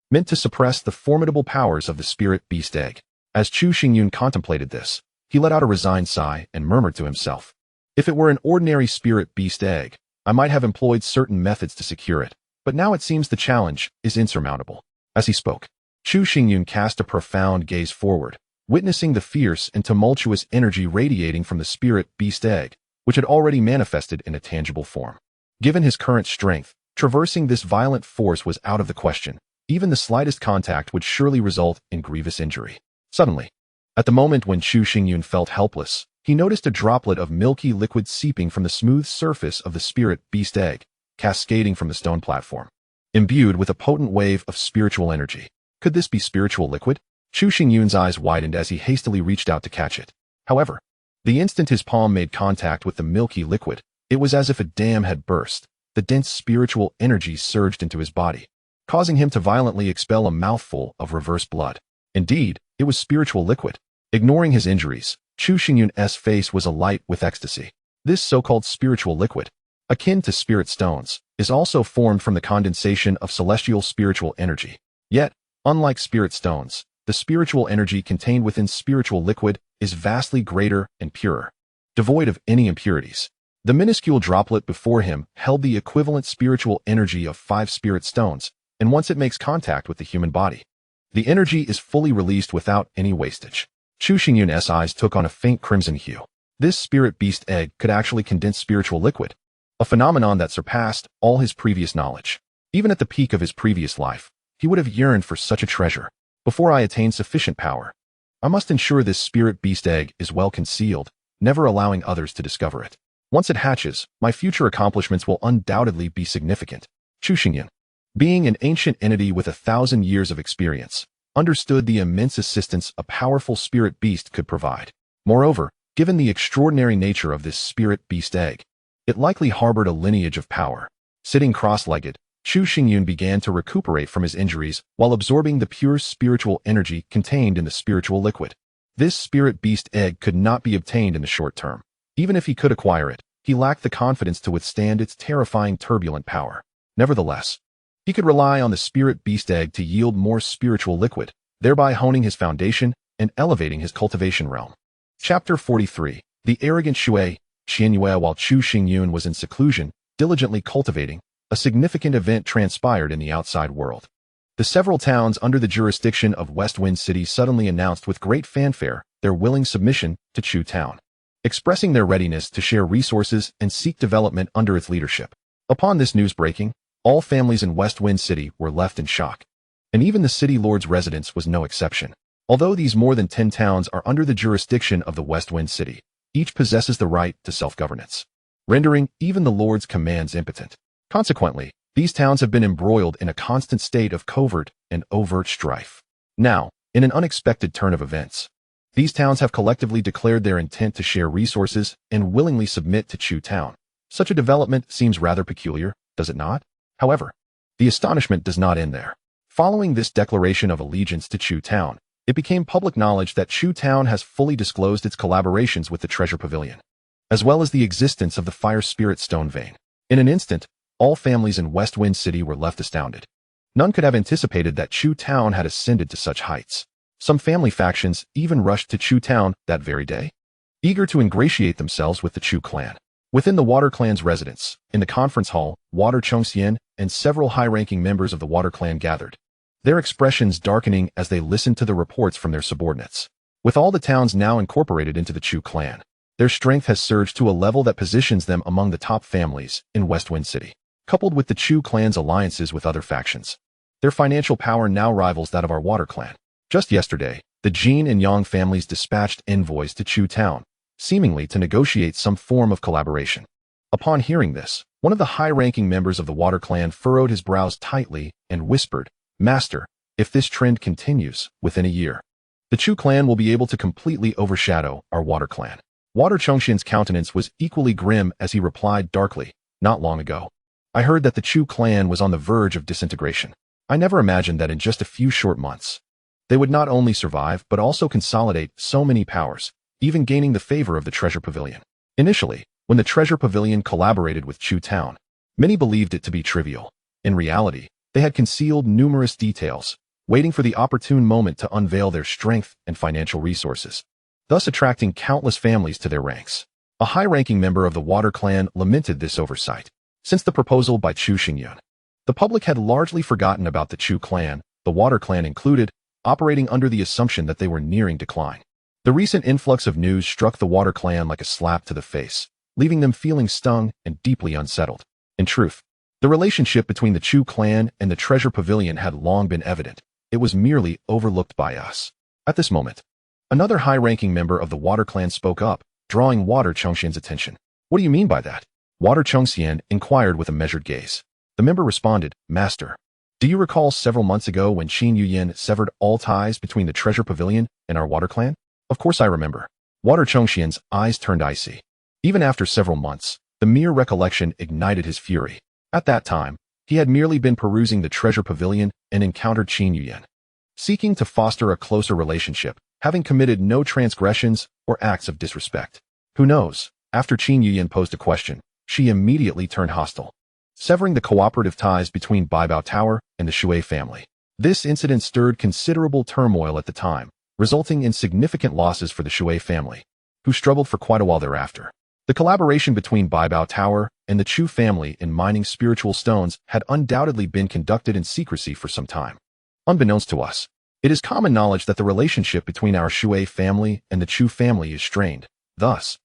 meant to suppress the formidable powers of the spirit beast egg. As Chu Xingyun contemplated this, he let out a resigned sigh and murmured to himself, "If it were an ordinary spirit beast egg, I might have employed certain methods to secure it, but now it seems the challenge is insurmountable." As he spoke, Chu Xingyun cast a profound gaze forward, witnessing the fierce and tumultuous energy radiating from the spirit beast egg, which had already manifested in a tangible form. Given his current strength, traversing this violent force was out of the question. Even the slightest contact would surely result in grievous injury. Suddenly, at the moment when Chu Xingyun felt helpless, he noticed a droplet of milky liquid seeping from the smooth surface of the spirit beast egg, cascading from the stone platform, imbued with a potent wave of spiritual energy. Could this be spiritual liquid? Chu Xingyun's eyes widened as he hastily reached out to catch it. However, the instant his palm made contact with the milky liquid, it was as if a dam had burst. The dense spiritual energy surged into his body, causing him to violently expel a mouthful of reverse blood. Indeed, it was spiritual liquid. Ignoring his injuries, Chu Xingyun's face was alight with ecstasy. This so-called spiritual liquid, akin to spirit stones, is also formed from the condensation of celestial spiritual energy. Yet, unlike spirit stones, the spiritual energy contained within spiritual liquid is vastly greater and purer, devoid of any impurities. The minuscule droplet before him held the equivalent spiritual energy of 5 spirit stones, and once it makes contact with the human body, the energy is fully released without any wastage. Chu Xingyun's eyes took on a faint crimson hue. This spirit beast egg could actually condense spiritual liquid, a phenomenon that surpassed all his previous knowledge. Even at the peak of his previous life, he would have yearned for such a treasure. Before I attain sufficient power, I must ensure this spirit beast egg is well concealed, never allowing others to discover it. Once it hatches, my future accomplishments will undoubtedly be significant. Chu Xingyun, being an ancient entity with 1,000 years of experience, understood the immense assistance a powerful spirit beast could provide. Moreover, given the extraordinary nature of this spirit beast egg, it likely harbored a lineage of power. Sitting cross-legged, Chu Xingyun began to recuperate from his injuries while absorbing the pure spiritual energy contained in the spiritual liquid. This spirit beast egg could not be obtained in the short term. Even if he could acquire it, he lacked the confidence to withstand its terrifying turbulent power. Nevertheless, he could rely on the spirit beast egg to yield more spiritual liquid, thereby honing his foundation and elevating his cultivation realm. Chapter 43. The arrogant Shui, Qianyue. While Chu Xingyun was in seclusion, diligently cultivating, a significant event transpired in the outside world. The several towns under the jurisdiction of West Wind City suddenly announced with great fanfare their willing submission to Chu Town, expressing their readiness to share resources and seek development under its leadership. Upon this news breaking, all families in West Wind City were left in shock, and even the city lord's residence was no exception. Although these more than 10 towns are under the jurisdiction of the West Wind City, each possesses the right to self-governance, rendering even the lord's commands impotent. Consequently, these towns have been embroiled in a constant state of covert and overt strife. Now, in an unexpected turn of events, these towns have collectively declared their intent to share resources and willingly submit to Chu Town. Such a development seems rather peculiar, does it not? However, the astonishment does not end there. Following this declaration of allegiance to Chu Town, it became public knowledge that Chu Town has fully disclosed its collaborations with the Treasure Pavilion, as well as the existence of the Fire Spirit Stone Vein. In an instant, all families in West Wind City were left astounded. None could have anticipated that Chu Town had ascended to such heights. Some family factions even rushed to Chu Town that very day, eager to ingratiate themselves with the Chu clan. Within the Water Clan's residence, in the conference hall, Water Chongxian and several high-ranking members of the Water Clan gathered, their expressions darkening as they listened to the reports from their subordinates. With all the towns now incorporated into the Chu clan, their strength has surged to a level that positions them among the top families in West Wind City. Coupled with the Chu clan's alliances with other factions, their financial power now rivals that of our Water Clan. Just yesterday, the Jin and Yang families dispatched envoys to Chu Town, seemingly to negotiate some form of collaboration. Upon hearing this, one of the high-ranking members of the Water Clan furrowed his brows tightly and whispered, "Master, if this trend continues, within a year, the Chu clan will be able to completely overshadow our Water Clan." Water Chongxian's countenance was equally grim as he replied darkly, "Not long ago, I heard that the Chu clan was on the verge of disintegration. I never imagined that in just a few short months, they would not only survive but also consolidate so many powers, even gaining the favor of the Treasure Pavilion." Initially, when the Treasure Pavilion collaborated with Chu Town, many believed it to be trivial. In reality, they had concealed numerous details, waiting for the opportune moment to unveil their strength and financial resources, thus attracting countless families to their ranks. A high-ranking member of the Water Clan lamented this oversight. Since the proposal by Chu Xingyun, the public had largely forgotten about the Chu clan, the Water Clan included, operating under the assumption that they were nearing decline. The recent influx of news struck the Water Clan like a slap to the face, leaving them feeling stung and deeply unsettled. In truth, the relationship between the Chu clan and the Treasure Pavilion had long been evident. It was merely overlooked by us. At this moment, another high-ranking member of the Water Clan spoke up, drawing Water Chongxian's attention. "What do you mean by that?" Water Chongxian inquired with a measured gaze. The member responded, "Master, do you recall several months ago when Qin Yuyan severed all ties between the Treasure Pavilion and our Water Clan?" "Of course I remember." Water Chongxian's eyes turned icy. Even after several months, the mere recollection ignited his fury. At that time, he had merely been perusing the Treasure Pavilion and encountered Qin Yuyan, seeking to foster a closer relationship, having committed no transgressions or acts of disrespect. Who knows, after Qin Yuyan posed a question, she immediately turned hostile, severing the cooperative ties between Baibao Tower and the Shui family. This incident stirred considerable turmoil at the time, resulting in significant losses for the Shui family, who struggled for quite a while thereafter. The collaboration between Baibao Tower and the Chu family in mining spiritual stones had undoubtedly been conducted in secrecy for some time. Unbeknownst to us, it is common knowledge that the relationship between our Shui family and the Chu family is strained. Thus,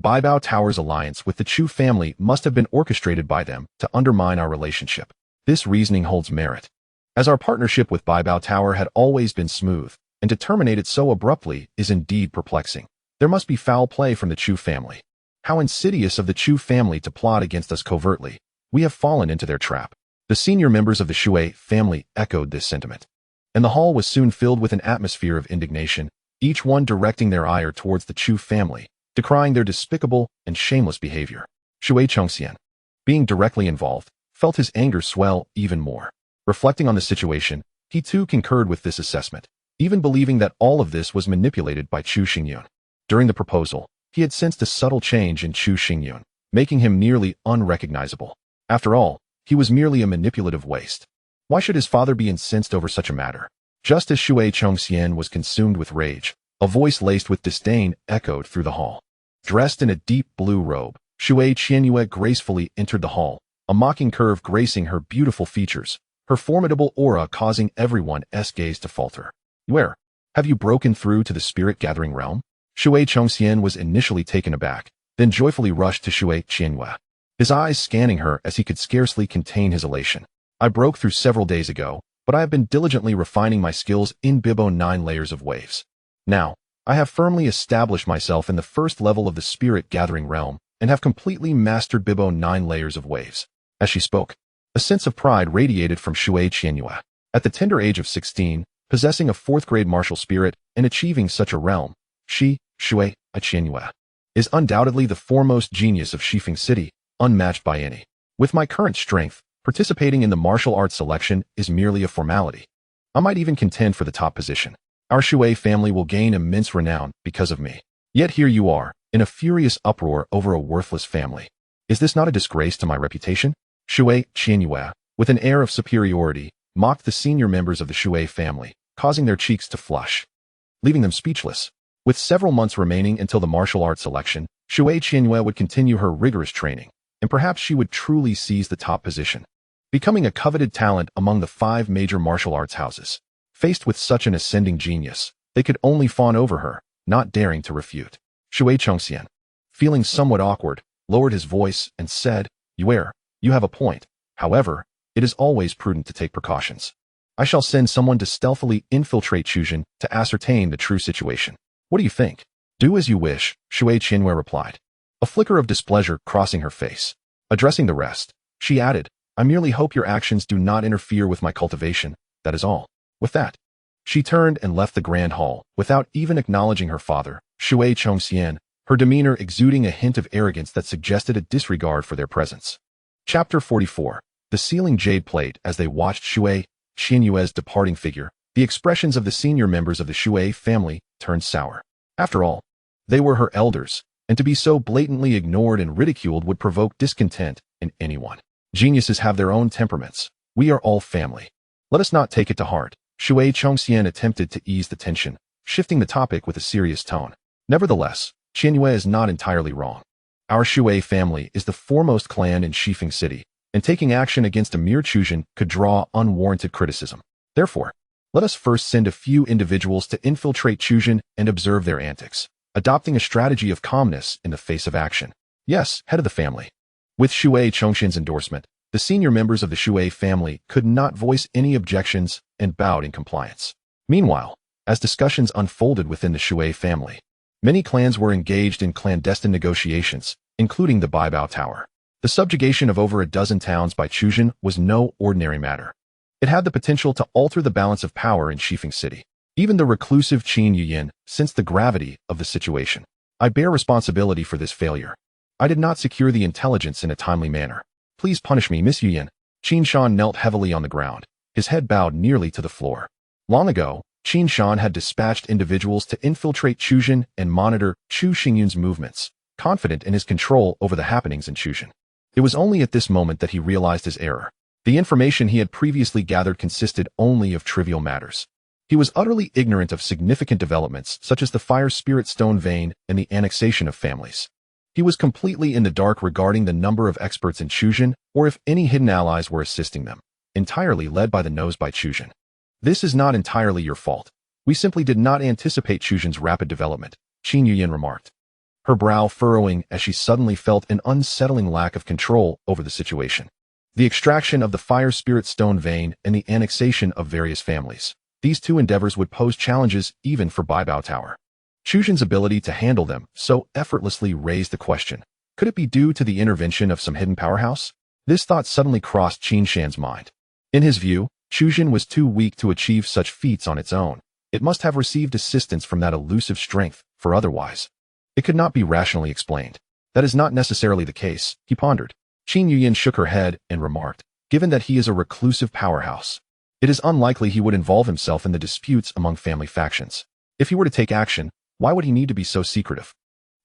Baibao Tower's alliance with the Chu family must have been orchestrated by them to undermine our relationship. This reasoning holds merit, as our partnership with Baibao Tower had always been smooth, and to terminate it so abruptly is indeed perplexing. There must be foul play from the Chu family. How insidious of the Chu family to plot against us covertly. We have fallen into their trap. The senior members of the Shui family echoed this sentiment, and the hall was soon filled with an atmosphere of indignation, each one directing their ire towards the Chu family, decrying their despicable and shameless behavior. Shui Chongxian, being directly involved, felt his anger swell even more. Reflecting on the situation, he too concurred with this assessment, even believing that all of this was manipulated by Chu Xingyun. During the proposal, he had sensed a subtle change in Chu Xingyun, making him nearly unrecognizable. After all, he was merely a manipulative waste. Why should his father be incensed over such a matter? Just as Shui Chongxian was consumed with rage, a voice laced with disdain echoed through the hall. Dressed in a deep blue robe, Shui Qianyue gracefully entered the hall, a mocking curve gracing her beautiful features, her formidable aura causing everyone's gaze to falter. Where? Have you broken through to the spirit-gathering realm? Shui Chongxian was initially taken aback, then joyfully rushed to Shui Qianyue, his eyes scanning her as he could scarcely contain his elation. I broke through several days ago, but I have been diligently refining my skills in Bibo 9 layers of waves. Now, I have firmly established myself in the first level of the spirit-gathering realm and have completely mastered Bibo 9 layers of waves. As she spoke, a sense of pride radiated from Shui Qianyue. At the tender age of 16, possessing a 4th-grade martial spirit and achieving such a realm, she, Shui Qianyue, is undoubtedly the foremost genius of Shifeng City, unmatched by any. With my current strength, participating in the martial arts selection is merely a formality. I might even contend for the top position. Our Shui family will gain immense renown because of me. Yet here you are, in a furious uproar over a worthless family. Is this not a disgrace to my reputation? Shui Qianyue, with an air of superiority, mocked the senior members of the Shui family, causing their cheeks to flush, leaving them speechless. With several months remaining until the martial arts selection, Shui Qianyue would continue her rigorous training, and perhaps she would truly seize the top position, becoming a coveted talent among the 5 major martial arts houses. Faced with such an ascending genius, they could only fawn over her, not daring to refute. Shui Chongxian, feeling somewhat awkward, lowered his voice and said, you have a point. However, it is always prudent to take precautions. I shall send someone to stealthily infiltrate Chuzhen to ascertain the true situation. What do you think? Do as you wish, Shui Qianyue replied, a flicker of displeasure crossing her face. Addressing the rest, she added, I merely hope your actions do not interfere with my cultivation, that is all. With that, she turned and left the grand hall, without even acknowledging her father, Shui Chongxian, her demeanor exuding a hint of arrogance that suggested a disregard for their presence. Chapter 44. The sealing jade plate. As they watched Shui Qianyue's departing figure, the expressions of the senior members of the Shui family turned sour. After all, they were her elders, and to be so blatantly ignored and ridiculed would provoke discontent in anyone. Geniuses have their own temperaments. We are all family. Let us not take it to heart. Shui Chongxian attempted to ease the tension, shifting the topic with a serious tone. Nevertheless, Qianyue is not entirely wrong. Our Shui family is the foremost clan in Shifeng City, and taking action against a mere Chuzhen could draw unwarranted criticism. Therefore, let us first send a few individuals to infiltrate Chuzhen and observe their antics, adopting a strategy of calmness in the face of action. Yes, head of the family. With Shui Chongxian's endorsement, the senior members of the Shui family could not voice any objections and bowed in compliance. Meanwhile, as discussions unfolded within the Shui family, many clans were engaged in clandestine negotiations, including the Baibao Tower. The subjugation of over a dozen towns by Chuzhen was no ordinary matter. It had the potential to alter the balance of power in Shifeng City. Even the reclusive Qin Yuyin sensed the gravity of the situation. I bear responsibility for this failure. I did not secure the intelligence in a timely manner. Please punish me, Miss Yuyin. Qin Shan knelt heavily on the ground, his head bowed nearly to the floor. Long ago, Qin Shan had dispatched individuals to infiltrate Chuzhen and monitor Chu Xingyun's movements, confident in his control over the happenings in Chuzhen. It was only at this moment that he realized his error. The information he had previously gathered consisted only of trivial matters. He was utterly ignorant of significant developments such as the fire spirit stone vein and the annexation of families. He was completely in the dark regarding the number of experts in Chujin or if any hidden allies were assisting them, entirely led by the nose by Chujin. This is not entirely your fault. We simply did not anticipate Chujin's rapid development, Qin Yuyan remarked, her brow furrowing as she suddenly felt an unsettling lack of control over the situation. The extraction of the fire spirit stone vein and the annexation of various families. These two endeavors would pose challenges even for Baibao Tower. Chujin's ability to handle them so effortlessly raised the question, could it be due to the intervention of some hidden powerhouse? This thought suddenly crossed Qin Shan's mind. In his view, Chujin was too weak to achieve such feats on its own. It must have received assistance from that elusive strength, for otherwise it could not be rationally explained. That is not necessarily the case, he pondered. Qin Yuyan shook her head and remarked, given that he is a reclusive powerhouse, it is unlikely he would involve himself in the disputes among family factions. If he were to take action, why would he need to be so secretive?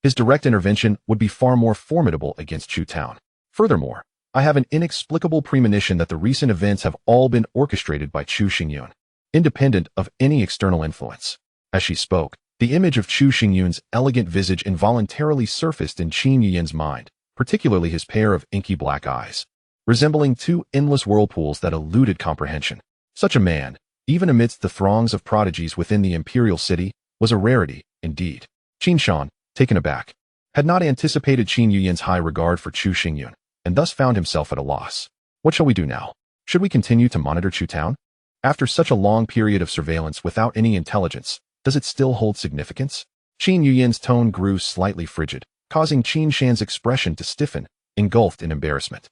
His direct intervention would be far more formidable against Chu Town. Furthermore, I have an inexplicable premonition that the recent events have all been orchestrated by Chu Xingyun, independent of any external influence. As she spoke, the image of Chu Xingyun's elegant visage involuntarily surfaced in Qin Yuyan's mind, particularly his pair of inky black eyes, resembling two endless whirlpools that eluded comprehension. Such a man, even amidst the throngs of prodigies within the imperial city, was a rarity, indeed. Qin Shan, taken aback, had not anticipated Qin Yuyan's high regard for Chu Xingyun, and thus found himself at a loss. What shall we do now? Should we continue to monitor Chu Town? After such a long period of surveillance without any intelligence, does it still hold significance? Qin Yuyan's tone grew slightly frigid, causing Qin Shan's expression to stiffen, engulfed in embarrassment.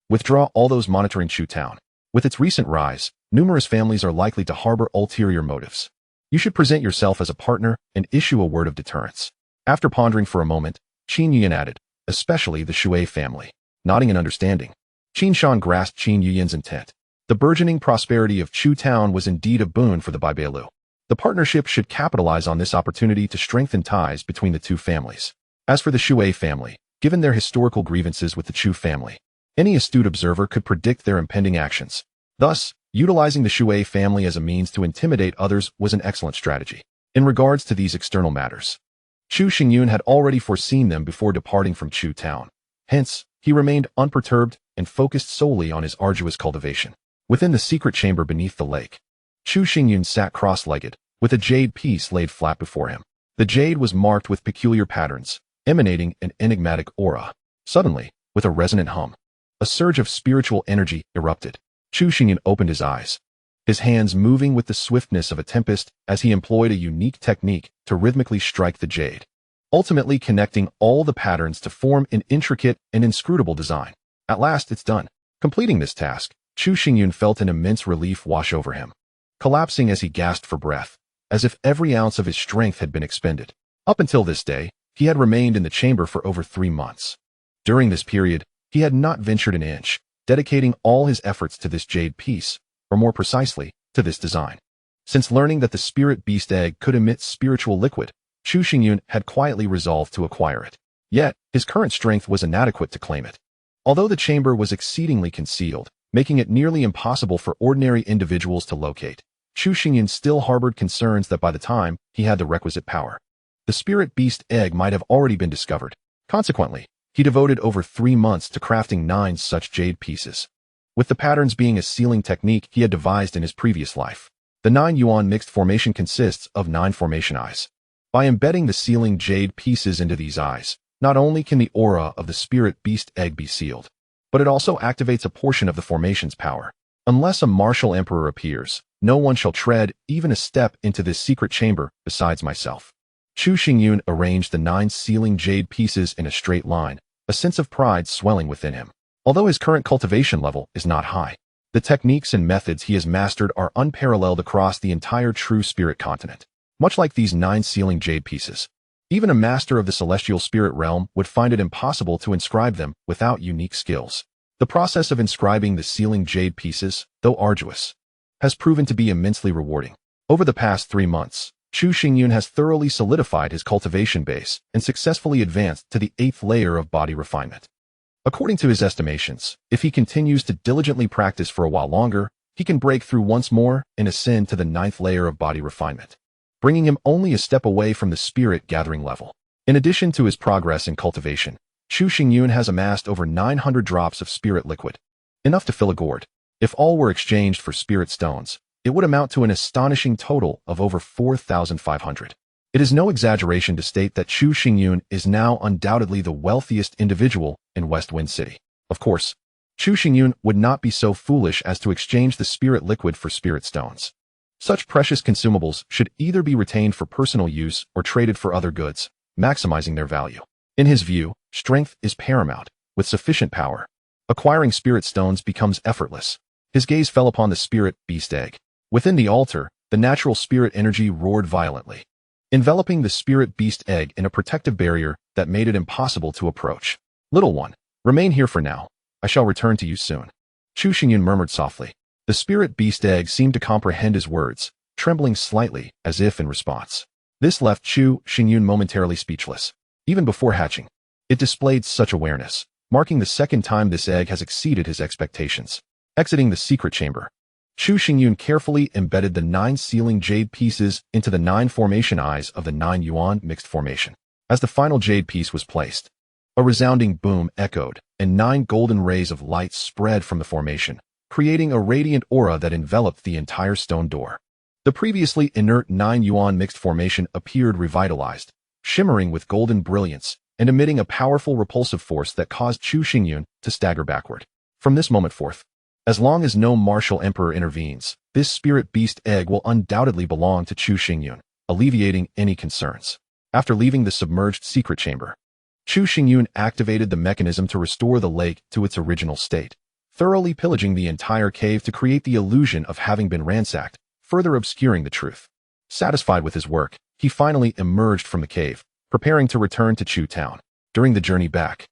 Withdraw all those monitoring Chu Town. With its recent rise, numerous families are likely to harbor ulterior motives. You should present yourself as a partner and issue a word of deterrence. After pondering for a moment, Qin Yuyan added, especially the Shui family. Nodding in understanding, Qin Shan grasped Qin Yuyan's intent. The burgeoning prosperity of Chu Town was indeed a boon for the Baibeilu. The partnership should capitalize on this opportunity to strengthen ties between the two families. As for the Shui family, given their historical grievances with the Chu family, any astute observer could predict their impending actions. Thus, utilizing the Shui family as a means to intimidate others was an excellent strategy. In regards to these external matters, Chu Xingyun had already foreseen them before departing from Chu Town. Hence, he remained unperturbed and focused solely on his arduous cultivation. Within the secret chamber beneath the lake, Chu Xingyun sat cross-legged, with a jade piece laid flat before him. The jade was marked with peculiar patterns, emanating an enigmatic aura. Suddenly, with a resonant hum, a surge of spiritual energy erupted. Chu Xingyun opened his eyes, his hands moving with the swiftness of a tempest as he employed a unique technique to rhythmically strike the jade, ultimately connecting all the patterns to form an intricate and inscrutable design. At last, it's done. Completing this task, Chu Xingyun felt an immense relief wash over him, collapsing as he gasped for breath, as if every ounce of his strength had been expended. Up until this day, he had remained in the chamber for over 3 months. During this period, he had not ventured an inch, dedicating all his efforts to this jade piece, or more precisely, to this design. Since learning that the spirit beast egg could emit spiritual liquid, Chu Xingyun had quietly resolved to acquire it. Yet, his current strength was inadequate to claim it. Although the chamber was exceedingly concealed, making it nearly impossible for ordinary individuals to locate, Chu Xingyun still harbored concerns that by the time he had the requisite power, the spirit beast egg might have already been discovered. Consequently, he devoted over 3 months to crafting 9 such jade pieces, with the patterns being a sealing technique he had devised in his previous life. The 9 yuan mixed formation consists of 9 formation eyes. By embedding the sealing jade pieces into these eyes, not only can the aura of the spirit beast egg be sealed, but it also activates a portion of the formation's power. Unless a martial emperor appears, no one shall tread even a step into this secret chamber besides myself. Chu Xingyun arranged the 9 sealing jade pieces in a straight line, a sense of pride swelling within him. Although his current cultivation level is not high, the techniques and methods he has mastered are unparalleled across the entire true spirit continent. Much like these 9 sealing jade pieces, even a master of the celestial spirit realm would find it impossible to inscribe them without unique skills. The process of inscribing the sealing jade pieces, though arduous, has proven to be immensely rewarding. Over the past 3 months, Chu Xingyun has thoroughly solidified his cultivation base and successfully advanced to the 8th layer of body refinement. According to his estimations, if he continues to diligently practice for a while longer, he can break through once more and ascend to the 9th layer of body refinement, bringing him only a step away from the spirit gathering level. In addition to his progress in cultivation, Chu Xingyun has amassed over 900 drops of spirit liquid, enough to fill a gourd. If all were exchanged for spirit stones, it would amount to an astonishing total of over 4,500. It is no exaggeration to state that Chu Xingyun is now undoubtedly the wealthiest individual in West Wind City. Of course, Chu Xingyun would not be so foolish as to exchange the spirit liquid for spirit stones. Such precious consumables should either be retained for personal use or traded for other goods, maximizing their value. In his view, strength is paramount. With sufficient power, acquiring spirit stones becomes effortless. His gaze fell upon the spirit beast egg. Within the altar, the natural spirit energy roared violently, enveloping the spirit beast egg in a protective barrier that made it impossible to approach. Little one, remain here for now. I shall return to you soon. Chu Xingyun murmured softly. The spirit beast egg seemed to comprehend his words, trembling slightly as if in response. This left Chu Xingyun momentarily speechless. Even before hatching, it displayed such awareness, marking the second time this egg has exceeded his expectations. Exiting the secret chamber, Chu Xingyun carefully embedded the 9 sealing jade pieces into the 9 formation eyes of the 9 yuan mixed formation. As the final jade piece was placed, a resounding boom echoed, and 9 golden rays of light spread from the formation, creating a radiant aura that enveloped the entire stone door. The previously inert 9 yuan mixed formation appeared revitalized, shimmering with golden brilliance and emitting a powerful repulsive force that caused Chu Xingyun to stagger backward. From this moment forth, as long as no martial emperor intervenes, this spirit beast egg will undoubtedly belong to Chu Xingyun, alleviating any concerns. After leaving the submerged secret chamber, Chu Xingyun activated the mechanism to restore the lake to its original state, thoroughly pillaging the entire cave to create the illusion of having been ransacked, further obscuring the truth. Satisfied with his work, he finally emerged from the cave, preparing to return to Chu Town. During the journey back,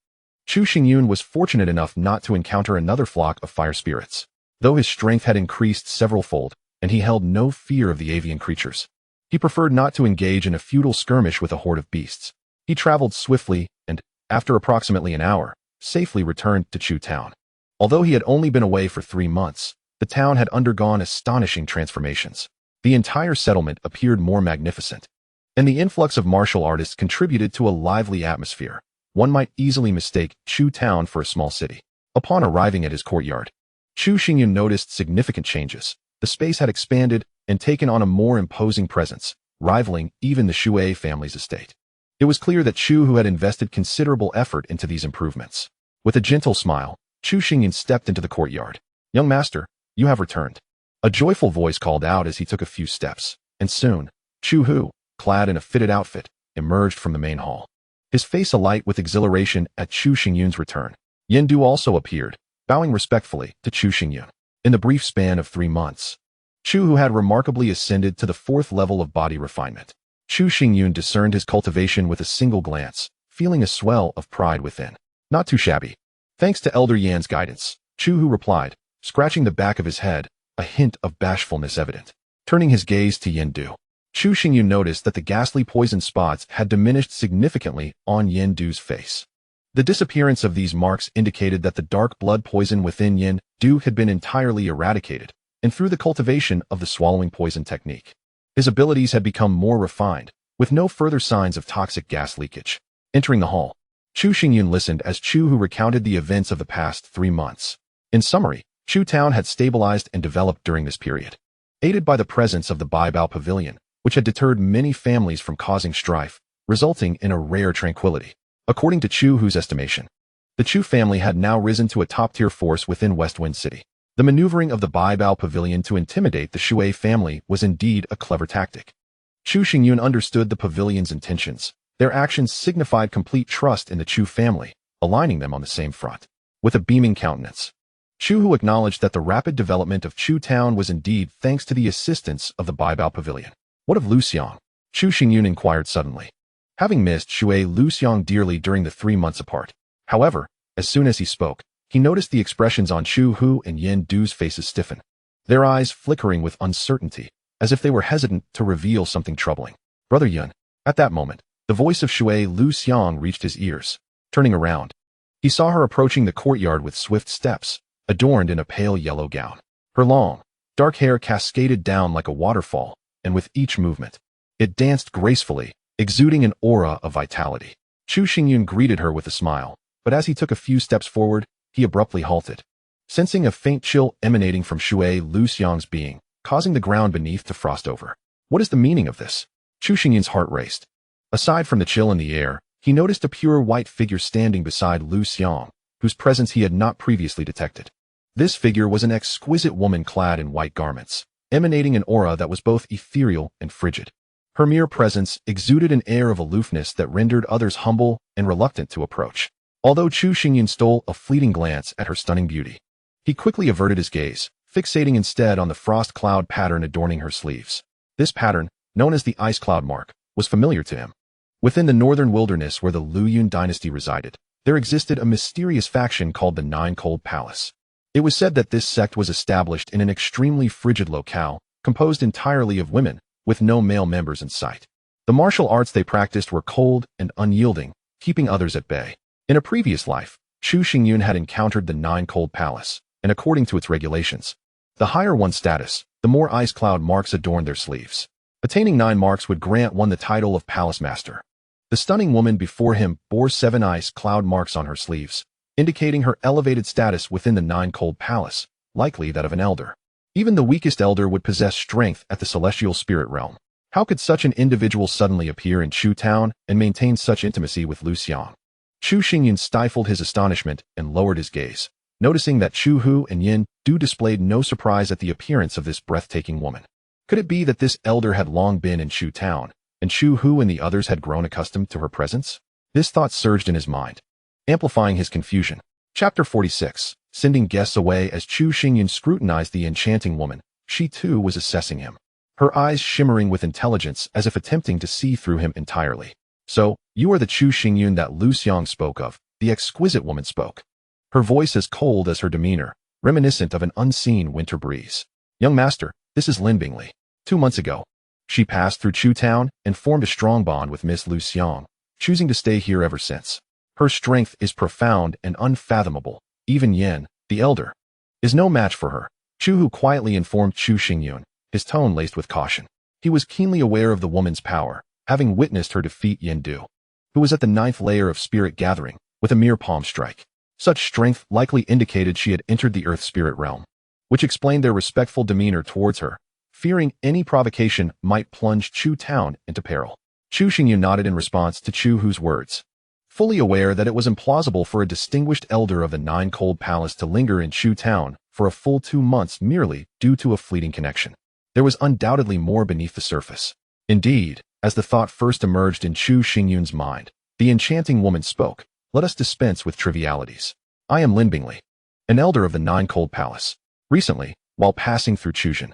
Chu Xingyun was fortunate enough not to encounter another flock of fire spirits, though his strength had increased several-fold, and he held no fear of the avian creatures. He preferred not to engage in a futile skirmish with a horde of beasts. He traveled swiftly and, after approximately an hour, safely returned to Chu Town. Although he had only been away for 3 months, the town had undergone astonishing transformations. The entire settlement appeared more magnificent, and the influx of martial artists contributed to a lively atmosphere. One might easily mistake Chu Town for a small city. Upon arriving at his courtyard, Chu Xingyun noticed significant changes. The space had expanded and taken on a more imposing presence, rivaling even the Shui family's estate. It was clear that Chu Hu had invested considerable effort into these improvements. With a gentle smile, Chu Xingyun stepped into the courtyard. "Young master, you have returned." A joyful voice called out as he took a few steps, and soon, Chu Hu, clad in a fitted outfit, emerged from the main hall, his face alight with exhilaration at Chu Xingyun's return. Yen Du also appeared, bowing respectfully to Chu Xingyun. In the brief span of 3 months, Chu Hu had remarkably ascended to the 4th level of body refinement. Chu Xingyun discerned his cultivation with a single glance, feeling a swell of pride within. "Not too shabby. Thanks to Elder Yan's guidance," Chu Hu replied, scratching the back of his head, a hint of bashfulness evident. Turning his gaze to Yen Du, Chu Xingyun noticed that the ghastly poison spots had diminished significantly on Yen Du's face. The disappearance of these marks indicated that the dark blood poison within Yen Du had been entirely eradicated, and through the cultivation of the swallowing poison technique, his abilities had become more refined, with no further signs of toxic gas leakage. Entering the hall, Chu Xingyun listened as Chu Hu recounted the events of the past 3 months. In summary, Chu Town had stabilized and developed during this period, aided by the presence of the Baibao Pavilion, which had deterred many families from causing strife, resulting in a rare tranquility. According to Chu Hu's estimation, the Chu family had now risen to a top-tier force within West Wind City. The maneuvering of the Baibao Pavilion to intimidate the Shui family was indeed a clever tactic. Chu Xingyun understood the pavilion's intentions. Their actions signified complete trust in the Chu family, aligning them on the same front. With a beaming countenance, Chu Hu acknowledged that the rapid development of Chu Town was indeed thanks to the assistance of the Baibao Pavilion. "What of Lu Xiang?" Chu Xingyun inquired suddenly, having missed Shui Lu Xiang dearly during the 3 months apart. However, as soon as he spoke, he noticed the expressions on Chu Hu and Yen Du's faces stiffen, their eyes flickering with uncertainty, as if they were hesitant to reveal something troubling. "Brother Yun." At that moment, the voice of Shui Lu Xiang reached his ears. Turning around, he saw her approaching the courtyard with swift steps, adorned in a pale yellow gown. Her long, dark hair cascaded down like a waterfall, and with each movement, it danced gracefully, exuding an aura of vitality. Chu Xingyun greeted her with a smile, but as he took a few steps forward, he abruptly halted, sensing a faint chill emanating from Shui Luxiang's being, causing the ground beneath to frost over. What is the meaning of this? Chu Xingyun's heart raced. Aside from the chill in the air, he noticed a pure white figure standing beside Lu Xiang, whose presence he had not previously detected. This figure was an exquisite woman clad in white garments, emanating an aura that was both ethereal and frigid. Her mere presence exuded an air of aloofness that rendered others humble and reluctant to approach. Although Chu Xingyun stole a fleeting glance at her stunning beauty, he quickly averted his gaze, fixating instead on the frost cloud pattern adorning her sleeves. This pattern, known as the ice cloud mark, was familiar to him. Within the northern wilderness where the Liu Yun dynasty resided, there existed a mysterious faction called the Nine Cold Palace. It was said that this sect was established in an extremely frigid locale, composed entirely of women, with no male members in sight. The martial arts they practiced were cold and unyielding, keeping others at bay. In a previous life, Chu Xingyun had encountered the Nine Cold Palace, and according to its regulations, the higher one's status, the more ice cloud marks adorned their sleeves. Attaining 9 marks would grant one the title of Palace Master. The stunning woman before him bore 7 ice cloud marks on her sleeves, indicating her elevated status within the Nine Cold Palace, likely that of an elder. Even the weakest elder would possess strength at the celestial spirit realm. How could such an individual suddenly appear in Chu Town and maintain such intimacy with Lu Xiang? Chu Xingyun stifled his astonishment and lowered his gaze, noticing that Chu Hu and Yin Du displayed no surprise at the appearance of this breathtaking woman. Could it be that this elder had long been in Chu Town, and Chu Hu and the others had grown accustomed to her presence? This thought surged in his mind, amplifying his confusion. Chapter 46. Sending guests away. As Chu Xingyun scrutinized the enchanting woman, she too was assessing him, her eyes shimmering with intelligence as if attempting to see through him entirely. So, you are the Chu Xingyun that Lu Xiang spoke of, the exquisite woman spoke. Her voice as cold as her demeanor, reminiscent of an unseen winter breeze. Young master, this is Lin Bingley. 2 months ago, she passed through Chu Town and formed a strong bond with Miss Lu Xiang, choosing to stay here ever since. Her strength is profound and unfathomable. Even Yin, the elder, is no match for her. Chu Hu quietly informed Chu Xingyun, his tone laced with caution. He was keenly aware of the woman's power, having witnessed her defeat Yin Du, who was at the 9th layer of spirit gathering, with a mere palm strike. Such strength likely indicated she had entered the earth spirit realm, which explained their respectful demeanor towards her, fearing any provocation might plunge Chu Town into peril. Chu Xingyun nodded in response to Chu Hu's words, fully aware that it was implausible for a distinguished elder of the Nine Cold Palace to linger in Chu Town for a full 2 months merely due to a fleeting connection. There was undoubtedly more beneath the surface. Indeed, as the thought first emerged in Chu Xingyun's mind, the enchanting woman spoke. Let us dispense with trivialities. I am Lin Bingley, an elder of the Nine Cold Palace. Recently, while passing through Chuzhen,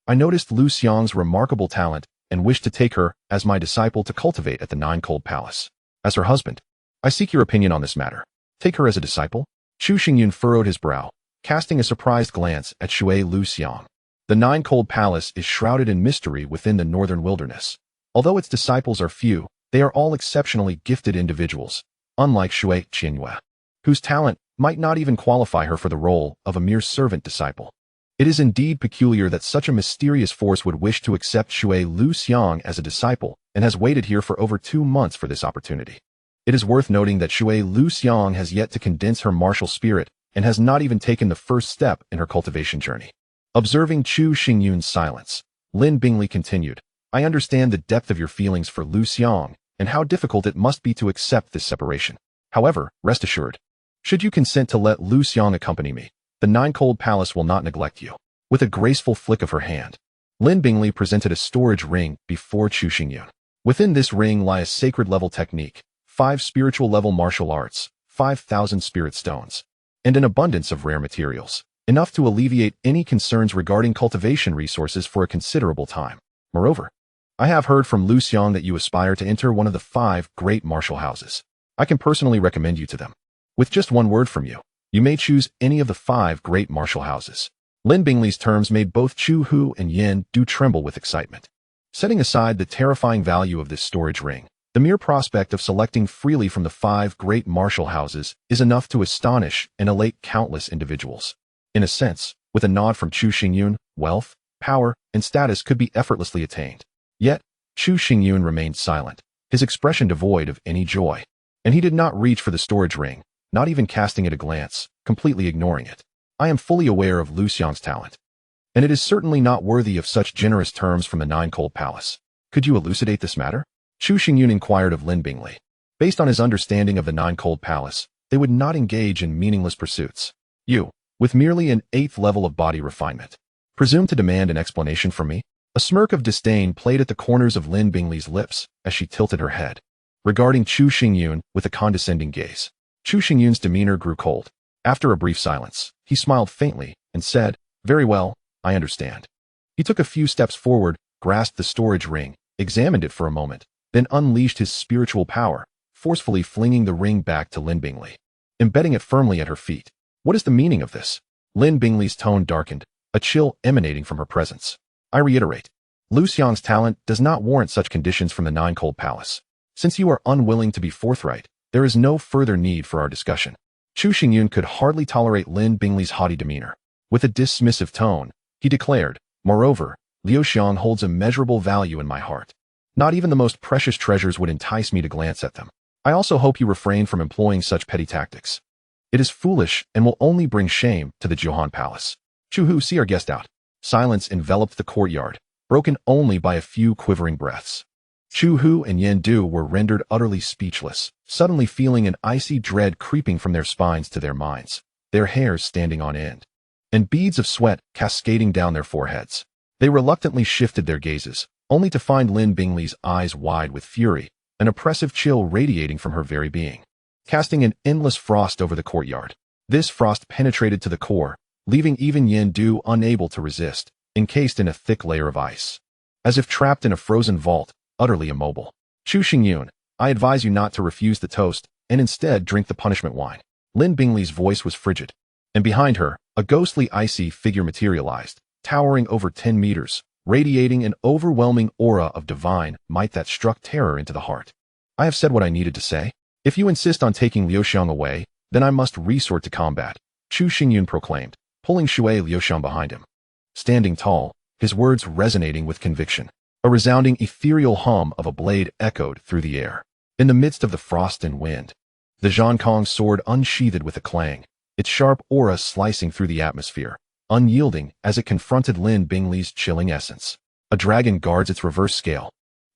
I noticed Lu Xiang's remarkable talent and wished to take her as my disciple to cultivate at the Nine Cold Palace. As her husband, I seek your opinion on this matter. Take her as a disciple? Chu Xingyun furrowed his brow, casting a surprised glance at Shui Lu Xiang. The Nine Cold Palace is shrouded in mystery within the northern wilderness. Although its disciples are few, they are all exceptionally gifted individuals, unlike Shui Qianyue, whose talent might not even qualify her for the role of a mere servant disciple. It is indeed peculiar that such a mysterious force would wish to accept Shui Lu Xiang as a disciple and has waited here for over 2 months for this opportunity. It is worth noting that Shui Lu Xiang has yet to condense her martial spirit and has not even taken the first step in her cultivation journey. Observing Chu Xingyun's silence, Lin Bingley continued, I understand the depth of your feelings for Lu Xiang and how difficult it must be to accept this separation. However, rest assured, should you consent to let Lu Xiang accompany me, the Nine Cold Palace will not neglect you. With a graceful flick of her hand, Lin Bingley presented a storage ring before Chu Xingyun. Within this ring lie a sacred level technique, 5 spiritual level martial arts, 5,000 spirit stones, and an abundance of rare materials, enough to alleviate any concerns regarding cultivation resources for a considerable time. Moreover, I have heard from Lu Xiang that you aspire to enter one of the 5 great martial houses. I can personally recommend you to them. With just one word from you, you may choose any of the 5 great martial houses. Lin Bingley's terms made both Chu Hu and Yin Du tremble with excitement. Setting aside the terrifying value of this storage ring, the mere prospect of selecting freely from the 5 great martial houses is enough to astonish and elate countless individuals. In a sense, with a nod from Chu Xingyun, wealth, power, and status could be effortlessly attained. Yet, Chu Xingyun remained silent, his expression devoid of any joy. And he did not reach for the storage ring, not even casting it a glance, completely ignoring it. I am fully aware of Lu Xiang's talent, and it is certainly not worthy of such generous terms from the Nine-Cold Palace. Could you elucidate this matter? Chu Xingyun inquired of Lin Bingley. Based on his understanding of the Nine-Cold Palace, they would not engage in meaningless pursuits. You, with merely an 8th level of body refinement, presume to demand an explanation from me? A smirk of disdain played at the corners of Lin Bingley's lips as she tilted her head, regarding Chu Xingyun with a condescending gaze. Chu Xingyun's demeanor grew cold. After a brief silence, he smiled faintly and said, "Very well, I understand." He took a few steps forward, grasped the storage ring, examined it for a moment, then unleashed his spiritual power, forcefully flinging the ring back to Lin Bingley, embedding it firmly at her feet. What is the meaning of this? Lin Bingley's tone darkened, a chill emanating from her presence. I reiterate, Lu Xiang's talent does not warrant such conditions from the Nine-Cold Palace. Since you are unwilling to be forthright, there is no further need for our discussion. Chu Xingyun could hardly tolerate Lin Bingley's haughty demeanor. With a dismissive tone, he declared, "Moreover, Liu Xiang holds immeasurable value in my heart. Not even the most precious treasures would entice me to glance at them. I also hope you refrain from employing such petty tactics. It is foolish and will only bring shame to the Johan Palace." "Chu Hu, see our guest out." Silence enveloped the courtyard, broken only by a few quivering breaths. Chu Hu and Yen Du were rendered utterly speechless, suddenly feeling an icy dread creeping from their spines to their minds, their hairs standing on end, and beads of sweat cascading down their foreheads. They reluctantly shifted their gazes, only to find Lin Bingley's eyes wide with fury, an oppressive chill radiating from her very being, casting an endless frost over the courtyard. This frost penetrated to the core, leaving even Yen Du unable to resist, encased in a thick layer of ice, as if trapped in a frozen vault, utterly immobile. "Chu Xingyun, I advise you not to refuse the toast, and instead drink the punishment wine." Lin Bingley's voice was frigid, and behind her, a ghostly icy figure materialized, towering over 10 meters, radiating an overwhelming aura of divine might that struck terror into the heart. "I have said what I needed to say. If you insist on taking Liu Xiang away, then I must resort to combat," Chu Xingyun proclaimed, pulling Shui Liu Xiang behind him. Standing tall, his words resonating with conviction. A resounding ethereal hum of a blade echoed through the air. In the midst of the frost and wind, the Zhankong sword unsheathed with a clang, its sharp aura slicing through the atmosphere, unyielding as it confronted Lin Bingley's chilling essence. A dragon guards its reverse scale,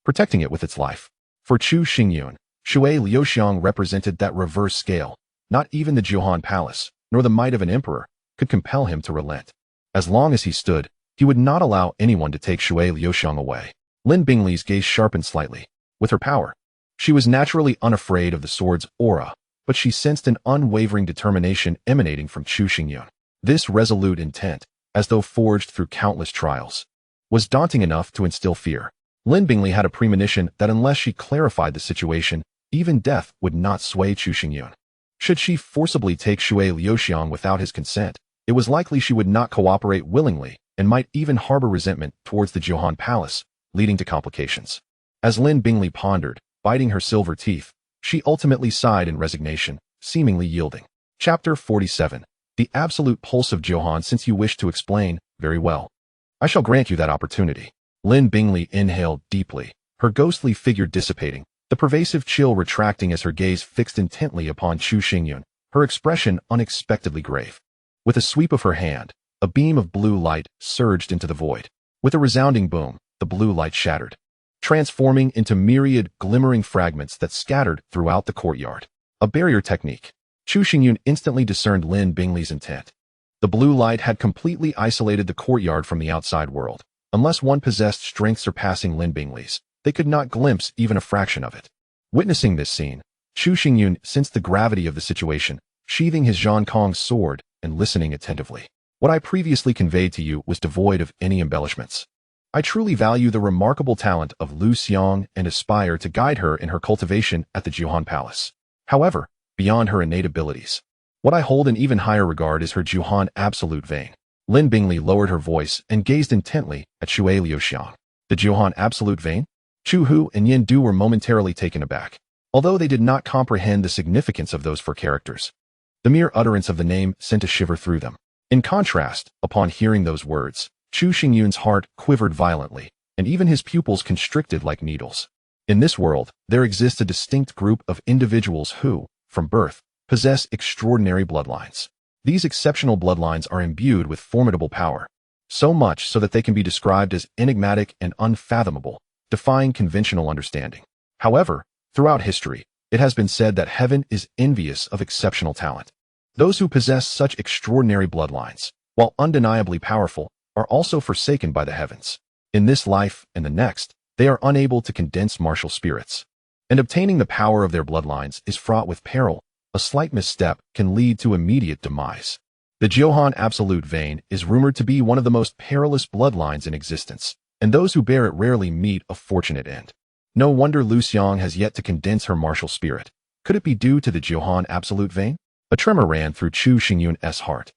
protecting it with its life. For Chu Xingyun, Shui Liu Xiang represented that reverse scale. Not even the Johan Palace, nor the might of an emperor, could compel him to relent. As long as he stood, he would not allow anyone to take Shui Liu Xiang away. Lin Bingley's gaze sharpened slightly. With her power, she was naturally unafraid of the sword's aura, but she sensed an unwavering determination emanating from Chu Xingyun. This resolute intent, as though forged through countless trials, was daunting enough to instill fear. Lin Bingley had a premonition that unless she clarified the situation, even death would not sway Chu Xingyun. Should she forcibly take Shui Liu Xiang without his consent, it was likely she would not cooperate willingly and might even harbor resentment towards the Johan Palace, leading to complications. As Lin Bingley pondered, biting her silver teeth, she ultimately sighed in resignation, seemingly yielding. Chapter 47. The absolute pulse of Johan. Since you wish to explain, very well. I shall grant you that opportunity. Lin Bingley inhaled deeply, her ghostly figure dissipating, the pervasive chill retracting as her gaze fixed intently upon Chu Xingyun, her expression unexpectedly grave. With a sweep of her hand, a beam of blue light surged into the void. With a resounding boom, the blue light shattered, transforming into myriad glimmering fragments that scattered throughout the courtyard. A barrier technique. Chu Xingyun instantly discerned Lin Bingley's intent. The blue light had completely isolated the courtyard from the outside world. Unless one possessed strength surpassing Lin Bingley's, they could not glimpse even a fraction of it. Witnessing this scene, Chu Xingyun sensed the gravity of the situation, sheathing his Zhankong sword and listening attentively. What I previously conveyed to you was devoid of any embellishments. I truly value the remarkable talent of Lu Xiang and aspire to guide her in her cultivation at the Johan Palace. However, beyond her innate abilities, what I hold in even higher regard is her Johan absolute vein. Lin Bingley lowered her voice and gazed intently at Shui Liu Xiang. The Johan absolute vein? Chu Hu and Yen Du were momentarily taken aback, although they did not comprehend the significance of those four characters. The mere utterance of the name sent a shiver through them. In contrast, upon hearing those words, Chu Xingyun's heart quivered violently, and even his pupils constricted like needles. In this world, there exists a distinct group of individuals who, from birth, possess extraordinary bloodlines. These exceptional bloodlines are imbued with formidable power, so much so that they can be described as enigmatic and unfathomable, defying conventional understanding. However, throughout history, it has been said that heaven is envious of exceptional talent. Those who possess such extraordinary bloodlines, while undeniably powerful, are also forsaken by the heavens. In this life and the next, they are unable to condense martial spirits. And obtaining the power of their bloodlines is fraught with peril. A slight misstep can lead to immediate demise. The Johan Absolute vein is rumored to be one of the most perilous bloodlines in existence, and those who bear it rarely meet a fortunate end. No wonder Lu Xiang has yet to condense her martial spirit. Could it be due to the Johan Absolute vein? A tremor ran through Chu Xingyun's heart.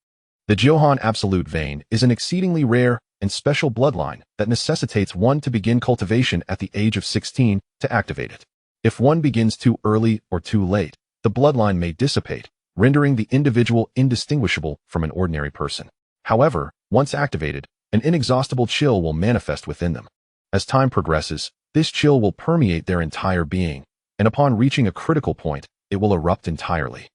The Johan Absolute vein is an exceedingly rare and special bloodline that necessitates one to begin cultivation at the age of 16 to activate it. If one begins too early or too late, the bloodline may dissipate, rendering the individual indistinguishable from an ordinary person. However, once activated, an inexhaustible chill will manifest within them. As time progresses, this chill will permeate their entire being, and upon reaching a critical point, it will erupt entirely,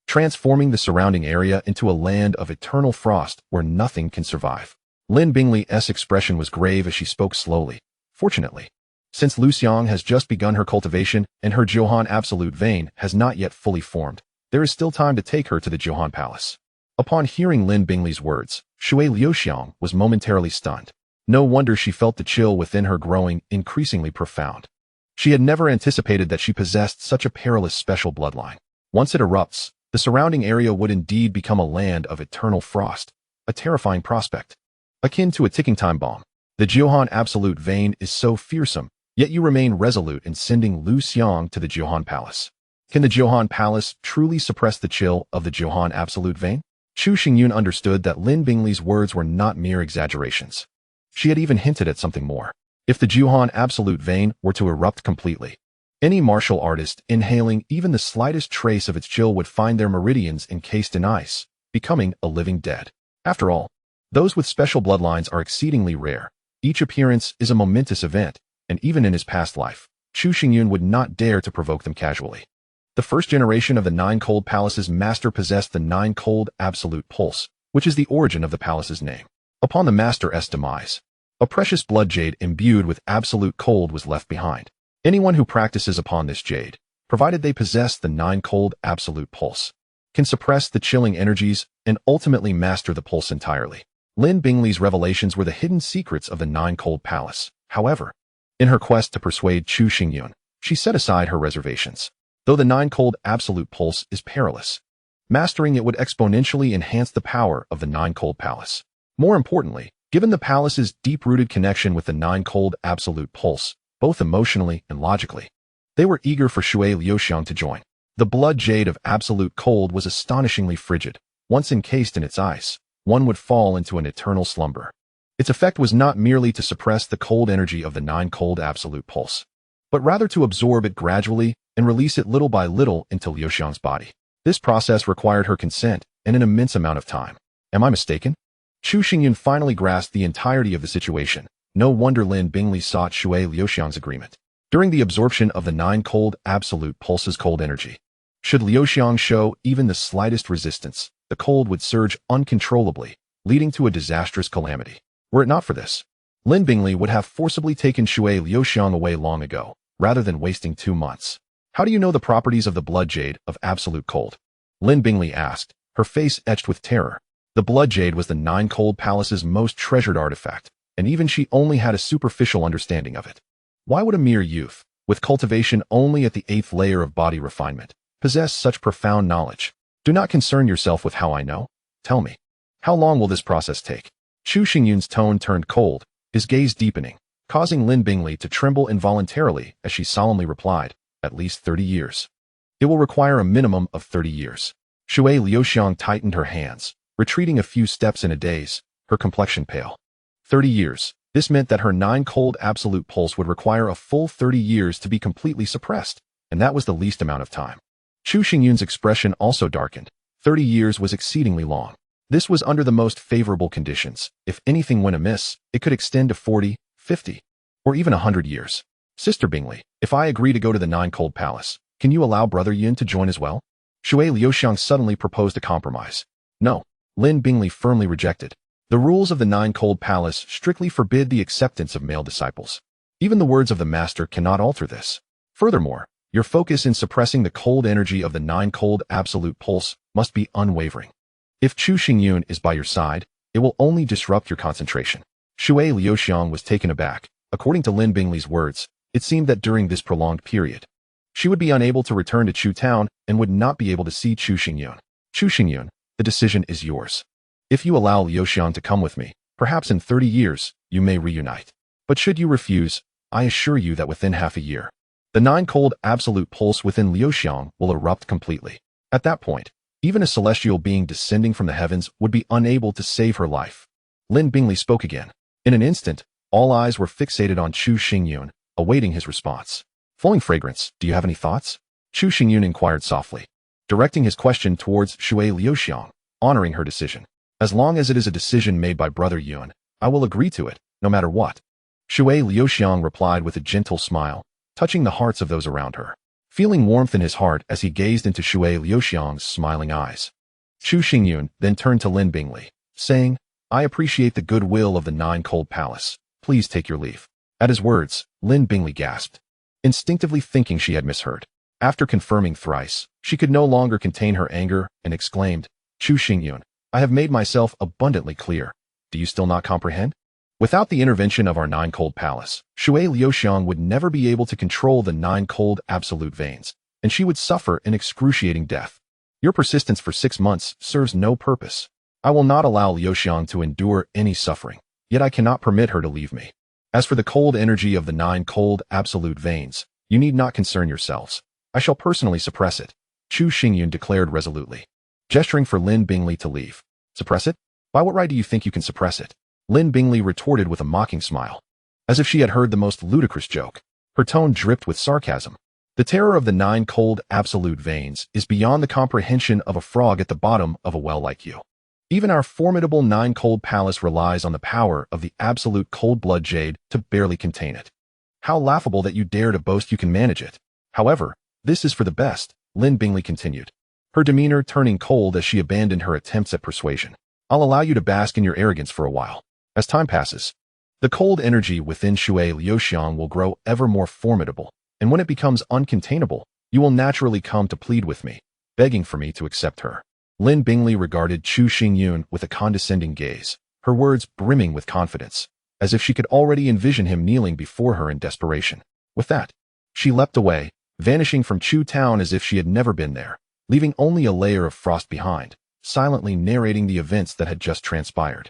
transforming the surrounding area into a land of eternal frost where nothing can survive. Lin Bingli's expression was grave as she spoke slowly. Fortunately, since Lu Xiang has just begun her cultivation and her Johan Absolute vein has not yet fully formed, there is still time to take her to the Johan Palace. Upon hearing Lin Bingli's words, Shui Liuxiang was momentarily stunned. No wonder she felt the chill within her growing increasingly profound. She had never anticipated that she possessed such a perilous special bloodline. Once it erupts, the surrounding area would indeed become a land of eternal frost, a terrifying prospect, akin to a ticking time bomb. The Johan Absolute vein is so fearsome, yet you remain resolute in sending Lu Xiang to the Johan Palace. Can the Johan Palace truly suppress the chill of the Johan Absolute vein? Chu Xingyun understood that Lin Bingli's words were not mere exaggerations. She had even hinted at something more. If the Johan Absolute vein were to erupt completely, any martial artist inhaling even the slightest trace of its chill would find their meridians encased in ice, becoming a living dead. After all, those with special bloodlines are exceedingly rare. Each appearance is a momentous event, and even in his past life, Chu Xingyun would not dare to provoke them casually. The first generation of the Nine Cold Palace's master possessed the Nine Cold Absolute Pulse, which is the origin of the palace's name. Upon the master's demise, a precious blood jade imbued with absolute cold was left behind. Anyone who practices upon this jade, provided they possess the Nine Cold Absolute Pulse, can suppress the chilling energies and ultimately master the pulse entirely. Lin Bingli's revelations were the hidden secrets of the Nine Cold Palace. However, in her quest to persuade Chu Xingyun, she set aside her reservations. Though the Nine Cold Absolute Pulse is perilous, mastering it would exponentially enhance the power of the Nine Cold Palace. More importantly, given the palace's deep-rooted connection with the Nine Cold Absolute Pulse, both emotionally and logically, they were eager for Shui Liuxiang to join. The blood jade of absolute cold was astonishingly frigid. Once encased in its ice, one would fall into an eternal slumber. Its effect was not merely to suppress the cold energy of the Nine Cold Absolute Pulse, but rather to absorb it gradually and release it little by little into Liuxiang's body. This process required her consent and an immense amount of time. Am I mistaken? Chu Xingyun finally grasped the entirety of the situation. No wonder Lin Bingli sought Shui Liuxiang's agreement. During the absorption of the Nine Cold Absolute Pulse's cold energy, should Liuxiang show even the slightest resistance, the cold would surge uncontrollably, leading to a disastrous calamity. Were it not for this, Lin Bingli would have forcibly taken Shui Liuxiang away long ago, rather than wasting 2 months. How do you know the properties of the blood jade of absolute cold? Lin Bingli asked, her face etched with terror. The blood jade was the Nine Cold Palace's most treasured artifact, and even she only had a superficial understanding of it. Why would a mere youth, with cultivation only at the 8th layer of body refinement, possess such profound knowledge? Do not concern yourself with how I know. Tell me, how long will this process take? Chu Xingyun's tone turned cold, his gaze deepening, causing Lin Bingli to tremble involuntarily as she solemnly replied, at least 30 years. It will require a minimum of 30 years. Shui Liuxiang tightened her hands, retreating a few steps in a daze, her complexion pale. 30 years. This meant that her Nine Cold Absolute Pulse would require a full 30 years to be completely suppressed, and that was the least amount of time. Chu Xingyun's expression also darkened. 30 years was exceedingly long. This was under the most favorable conditions. If anything went amiss, it could extend to 40, 50, or even 100 years. Sister Bingli, if I agree to go to the Nine Cold Palace, can you allow Brother Yun to join as well? Shui Liuxiang suddenly proposed a compromise. No, Lin Bingley firmly rejected. The rules of the Nine Cold Palace strictly forbid the acceptance of male disciples. Even the words of the master cannot alter this. Furthermore, your focus in suppressing the cold energy of the Nine Cold Absolute Pulse must be unwavering. If Chu Xingyun is by your side, it will only disrupt your concentration. Shui Liuxiang was taken aback. According to Lin Bingley's words, it seemed that during this prolonged period, she would be unable to return to Chu Town and would not be able to see Chu Xingyun. Chu Xingyun, the decision is yours. If you allow Liuxiang to come with me, perhaps in 30 years, you may reunite. But should you refuse, I assure you that within half a year, the Nine Cold Absolute Pulse within Liuxiang will erupt completely. At that point, even a celestial being descending from the heavens would be unable to save her life. Lin Bingley spoke again. In an instant, all eyes were fixated on Chu Xingyun, awaiting his response. Flowing fragrance, do you have any thoughts? Chu Xingyun inquired softly, directing his question towards Shui Liuxiang, honoring her decision. As long as it is a decision made by Brother Yuan, I will agree to it, no matter what. Shui Liuxiang replied with a gentle smile, touching the hearts of those around her, feeling warmth in his heart as he gazed into Shui Liuxiang's smiling eyes. Chu Xingyun then turned to Lin Bingley, saying, I appreciate the goodwill of the Nine Cold Palace. Please take your leave. At his words, Lin Bingley gasped, instinctively thinking she had misheard. After confirming thrice, she could no longer contain her anger and exclaimed, Chu Xingyun, I have made myself abundantly clear. Do you still not comprehend? Without the intervention of our Nine Cold Palace, Shui Liuxiang would never be able to control the Nine Cold Absolute Veins, and she would suffer an excruciating death. Your persistence for 6 months serves no purpose. I will not allow Liuxiang to endure any suffering, yet I cannot permit her to leave me. As for the cold energy of the Nine Cold Absolute Veins, you need not concern yourselves. I shall personally suppress it, Chu Xingyun declared resolutely, gesturing for Lin Bingley to leave. Suppress it? By what right do you think you can suppress it? Lin Bingley retorted with a mocking smile, as if she had heard the most ludicrous joke. Her tone dripped with sarcasm. The terror of the Nine Cold Absolute Veins is beyond the comprehension of a frog at the bottom of a well like you. Even our formidable Nine Cold Palace relies on the power of the absolute cold blood jade to barely contain it. How laughable that you dare to boast you can manage it. However, this is for the best, Lin Bingley continued, her demeanor turning cold as she abandoned her attempts at persuasion. I'll allow you to bask in your arrogance for a while. As time passes, the cold energy within Shui Liuxiang will grow ever more formidable, and when it becomes uncontainable, you will naturally come to plead with me, begging for me to accept her. Lin Bingley regarded Chu Xingyun with a condescending gaze, her words brimming with confidence, as if she could already envision him kneeling before her in desperation. With that, she leapt away, vanishing from Chu Town as if she had never been there, leaving only a layer of frost behind, silently narrating the events that had just transpired.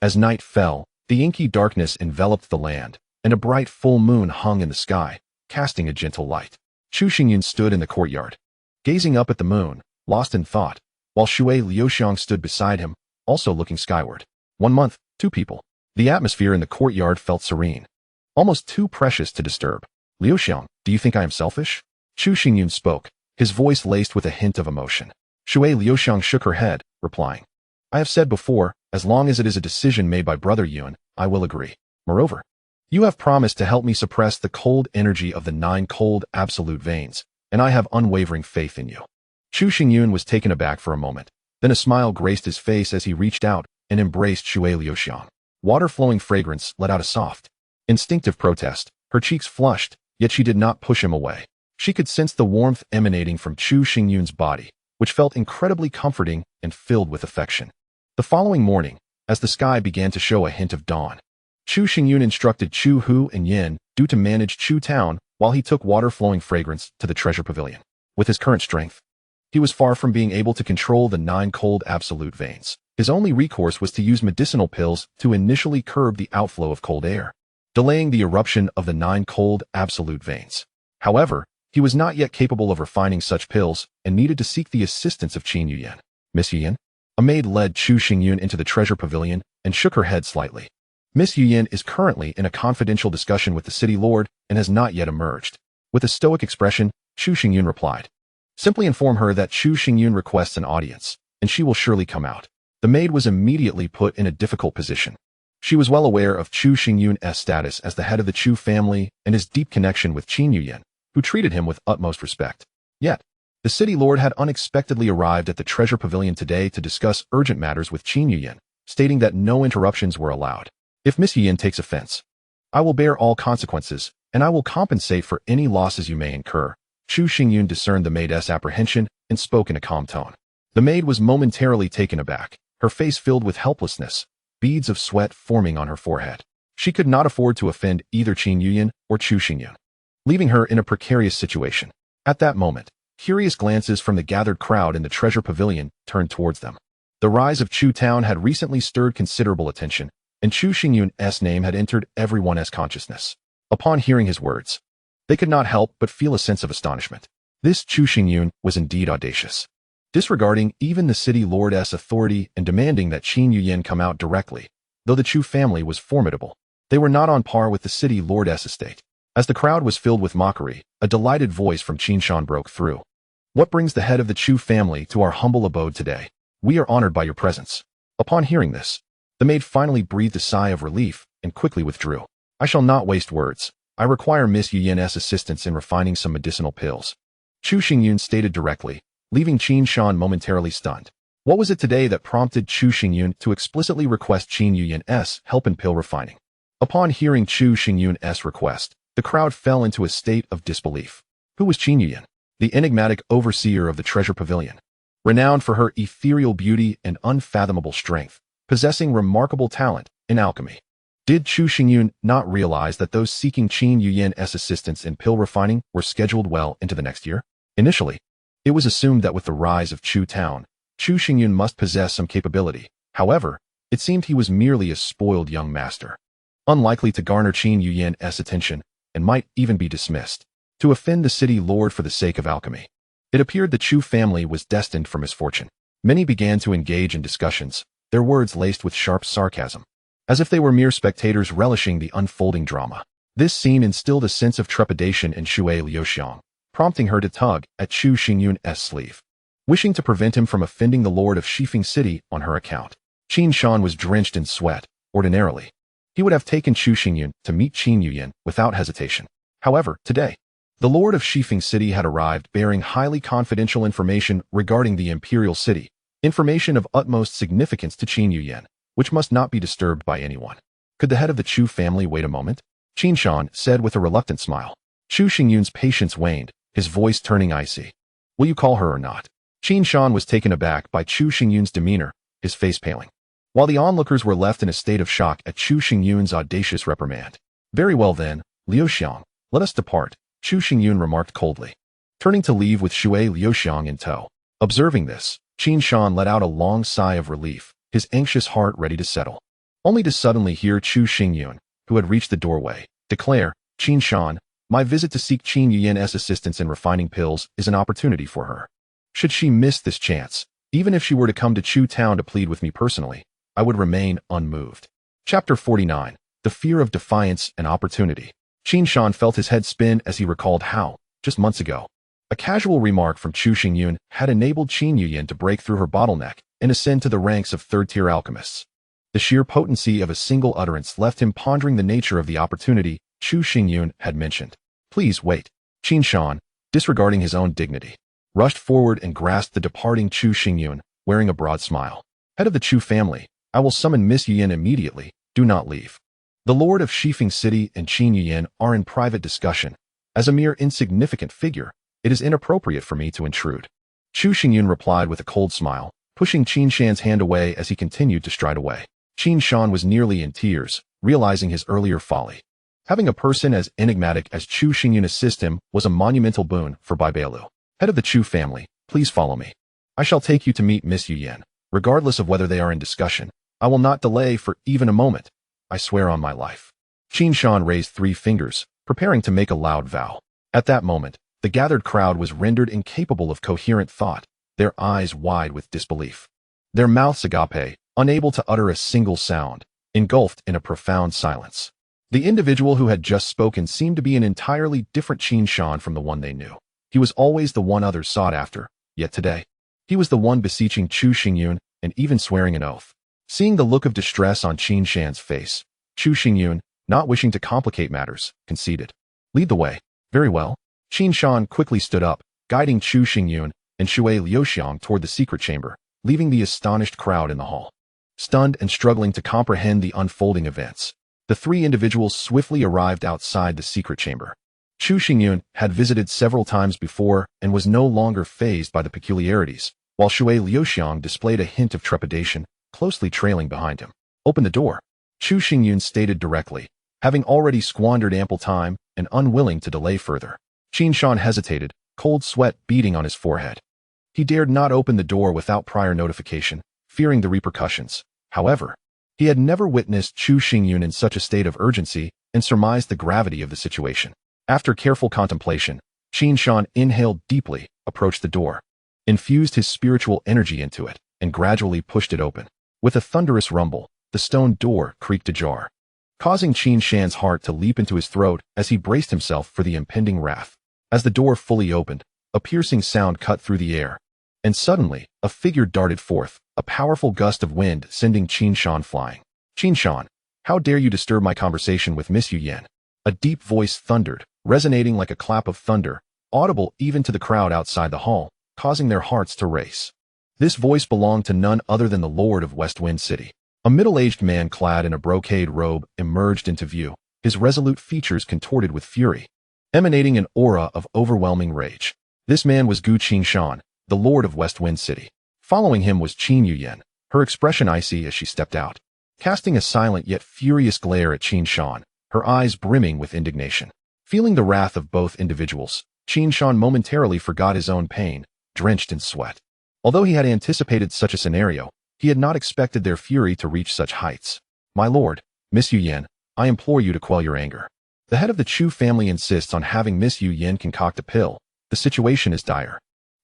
As night fell, the inky darkness enveloped the land, and a bright full moon hung in the sky, casting a gentle light. Chu Xingyun stood in the courtyard, gazing up at the moon, lost in thought, while Shui Liuxiang stood beside him, also looking skyward. 1 month, 2 people. The atmosphere in the courtyard felt serene, almost too precious to disturb. Liuxiang, do you think I am selfish? Chu Xingyun spoke, his voice laced with a hint of emotion. Shui Liuxiang shook her head, replying, I have said before, as long as it is a decision made by Brother Yuan, I will agree. Moreover, you have promised to help me suppress the cold energy of the Nine Cold Absolute Veins, and I have unwavering faith in you. Chu Xingyun was taken aback for a moment, then a smile graced his face as he reached out and embraced Shui Liuxiang. Water-flowing fragrance let out a soft, instinctive protest. Her cheeks flushed, yet she did not push him away. She could sense the warmth emanating from Chu Xingyun's body, which felt incredibly comforting and filled with affection. The following morning, as the sky began to show a hint of dawn, Chu Xingyun instructed Chu Hu and Yin to manage Chu Town while he took water-flowing fragrance to the treasure pavilion. With his current strength, he was far from being able to control the Nine Cold Absolute Veins. His only recourse was to use medicinal pills to initially curb the outflow of cold air, delaying the eruption of the Nine Cold Absolute Veins. However, he was not yet capable of refining such pills and needed to seek the assistance of Qin Yuyan. Miss Yuyan? A maid led Chu Xingyun into the treasure pavilion and shook her head slightly. Miss Yuyan is currently in a confidential discussion with the city lord and has not yet emerged. With a stoic expression, Chu Xingyun replied, simply inform her that Chu Xingyun requests an audience, and she will surely come out. The maid was immediately put in a difficult position. She was well aware of Chu Xingyun's status as the head of the Chu family and his deep connection with Qin Yuyan, who treated him with utmost respect. Yet, The city lord had unexpectedly arrived at the treasure pavilion today to discuss urgent matters with Qin Yuyan, stating that no interruptions were allowed. If Miss Yuyan takes offense, I will bear all consequences, and I will compensate for any losses you may incur. Chu Xingyun discerned the maid's apprehension and spoke in a calm tone. The maid was momentarily taken aback, her face filled with helplessness, beads of sweat forming on her forehead. She could not afford to offend either Qin Yuyan or Chu Xingyun, leaving her in a precarious situation. At that moment, curious glances from the gathered crowd in the treasure pavilion turned towards them. The rise of Chu Town had recently stirred considerable attention, and Chu Xingyun's name had entered everyone's consciousness. Upon hearing his words, they could not help but feel a sense of astonishment. This Chu Xingyun was indeed audacious. Disregarding even the city lord's authority and demanding that Qin Yuyan come out directly, though the Chu family was formidable, they were not on par with the city lord's estate. As the crowd was filled with mockery, a delighted voice from Qin Shan broke through. What brings the head of the Chu family to our humble abode today? We are honored by your presence. Upon hearing this, the maid finally breathed a sigh of relief and quickly withdrew. I shall not waste words. I require Miss Yuyan's assistance in refining some medicinal pills. Chu Xingyun stated directly, leaving Qin Shan momentarily stunned. What was it today that prompted Chu Xingyun to explicitly request Qin Yuyan's help in pill refining? Upon hearing Chu Xingyun's request, the crowd fell into a state of disbelief. Who was Qin Yuyan? The enigmatic overseer of the treasure pavilion. Renowned for her ethereal beauty and unfathomable strength, possessing remarkable talent in alchemy. Did Chu Xingyun not realize that those seeking Qin Yuyan's assistance in pill refining were scheduled well into the next year? Initially, it was assumed that with the rise of Chu Town, Chu Xingyun must possess some capability. However, it seemed he was merely a spoiled young master, unlikely to garner Qin Yuyan's attention, and might even be dismissed, to offend the city lord for the sake of alchemy. It appeared the Chu family was destined for misfortune. Many began to engage in discussions, their words laced with sharp sarcasm, as if they were mere spectators relishing the unfolding drama. This scene instilled a sense of trepidation in Shui Liuxiang, prompting her to tug at Chu Xingyun's sleeve, wishing to prevent him from offending the lord of Shifeng City on her account. Qin Shan was drenched in sweat. Ordinarily, he would have taken Chu Xingyun to meet Qin Yuyan without hesitation. However, today, the lord of Shifeng City had arrived bearing highly confidential information regarding the imperial city, information of utmost significance to Qin Yuyan, which must not be disturbed by anyone. Could the head of the Chu family wait a moment? Qin Shan said with a reluctant smile. Chu Xingyun's patience waned, his voice turning icy. Will you call her or not? Qin Shan was taken aback by Chu Xingyun's demeanor, his face paling, while the onlookers were left in a state of shock at Chu Xingyun's audacious reprimand. Very well then, Liuxiang, let us depart, Chu Xingyun remarked coldly, turning to leave with Shui Liuxiang in tow. Observing this, Qin Shan let out a long sigh of relief, his anxious heart ready to settle, only to suddenly hear Chu Xingyun, who had reached the doorway, declare, Qin Shan, my visit to seek Qin Yuyan's assistance in refining pills is an opportunity for her. Should she miss this chance, even if she were to come to Chu Town to plead with me personally, I would remain unmoved. Chapter 49. The Fear of Defiance and Opportunity. Qin Shan felt his head spin as he recalled how, just months ago, a casual remark from Chu Xingyun had enabled Qin Yuyan to break through her bottleneck and ascend to the ranks of third-tier alchemists. The sheer potency of a single utterance left him pondering the nature of the opportunity Chu Xingyun had mentioned. Please wait. Qin Shan, disregarding his own dignity, rushed forward and grasped the departing Chu Xingyun, wearing a broad smile. Head of the Chu family, I will summon Miss Yuyan immediately. Do not leave. The lord of Shifeng City and Qin Yuyan are in private discussion. As a mere insignificant figure, it is inappropriate for me to intrude. Chu Xingyun replied with a cold smile, pushing Qin Shan's hand away as he continued to stride away. Qin Shan was nearly in tears, realizing his earlier folly. Having a person as enigmatic as Chu Xingyun assist him was a monumental boon for Bai Bailu. Head of the Chu family, please follow me. I shall take you to meet Miss Yuyan. Regardless of whether they are in discussion, I will not delay for even a moment. I swear on my life. Qin Shan raised 3 fingers, preparing to make a loud vow. At that moment, the gathered crowd was rendered incapable of coherent thought, their eyes wide with disbelief, their mouths agape, unable to utter a single sound, engulfed in a profound silence. The individual who had just spoken seemed to be an entirely different Qin Shan from the one they knew. He was always the one others sought after, yet today, he was the one beseeching Chu Xingyun and even swearing an oath. Seeing the look of distress on Qin Shan's face, Chu Xingyun, not wishing to complicate matters, conceded. Lead the way. Very well. Qin Shan quickly stood up, guiding Chu Xingyun and Shui Liuxiang toward the secret chamber, leaving the astonished crowd in the hall. Stunned and struggling to comprehend the unfolding events, the three individuals swiftly arrived outside the secret chamber. Chu Xingyun had visited several times before and was no longer fazed by the peculiarities, while Shui Liuxiang displayed a hint of trepidation, closely trailing behind him. "Open the door," Chu Xingyun stated directly, having already squandered ample time and unwilling to delay further. Qin Shan hesitated, cold sweat beading on his forehead. He dared not open the door without prior notification, fearing the repercussions. However, he had never witnessed Chu Xingyun in such a state of urgency and surmised the gravity of the situation. After careful contemplation, Qin Shan inhaled deeply, approached the door, infused his spiritual energy into it, and gradually pushed it open. With a thunderous rumble, the stone door creaked ajar, causing Qin Shan's heart to leap into his throat as he braced himself for the impending wrath. As the door fully opened, a piercing sound cut through the air, and suddenly, a figure darted forth, a powerful gust of wind sending Qin Shan flying. "Qin Shan, how dare you disturb my conversation with Miss Yu Yan?" A deep voice thundered, resonating like a clap of thunder, audible even to the crowd outside the hall, causing their hearts to race. This voice belonged to none other than the Lord of West Wind City. A middle-aged man clad in a brocade robe emerged into view, his resolute features contorted with fury, emanating an aura of overwhelming rage. This man was Gu Qingshan, the Lord of West Wind City. Following him was Qin Yuyan, her expression icy as she stepped out, casting a silent yet furious glare at Qin Shan, her eyes brimming with indignation. Feeling the wrath of both individuals, Qin Shan momentarily forgot his own pain, drenched in sweat. Although he had anticipated such a scenario, he had not expected their fury to reach such heights. "My lord, Miss Yu Yan, I implore you to quell your anger. The head of the Chu family insists on having Miss Yu Yan concoct a pill. The situation is dire,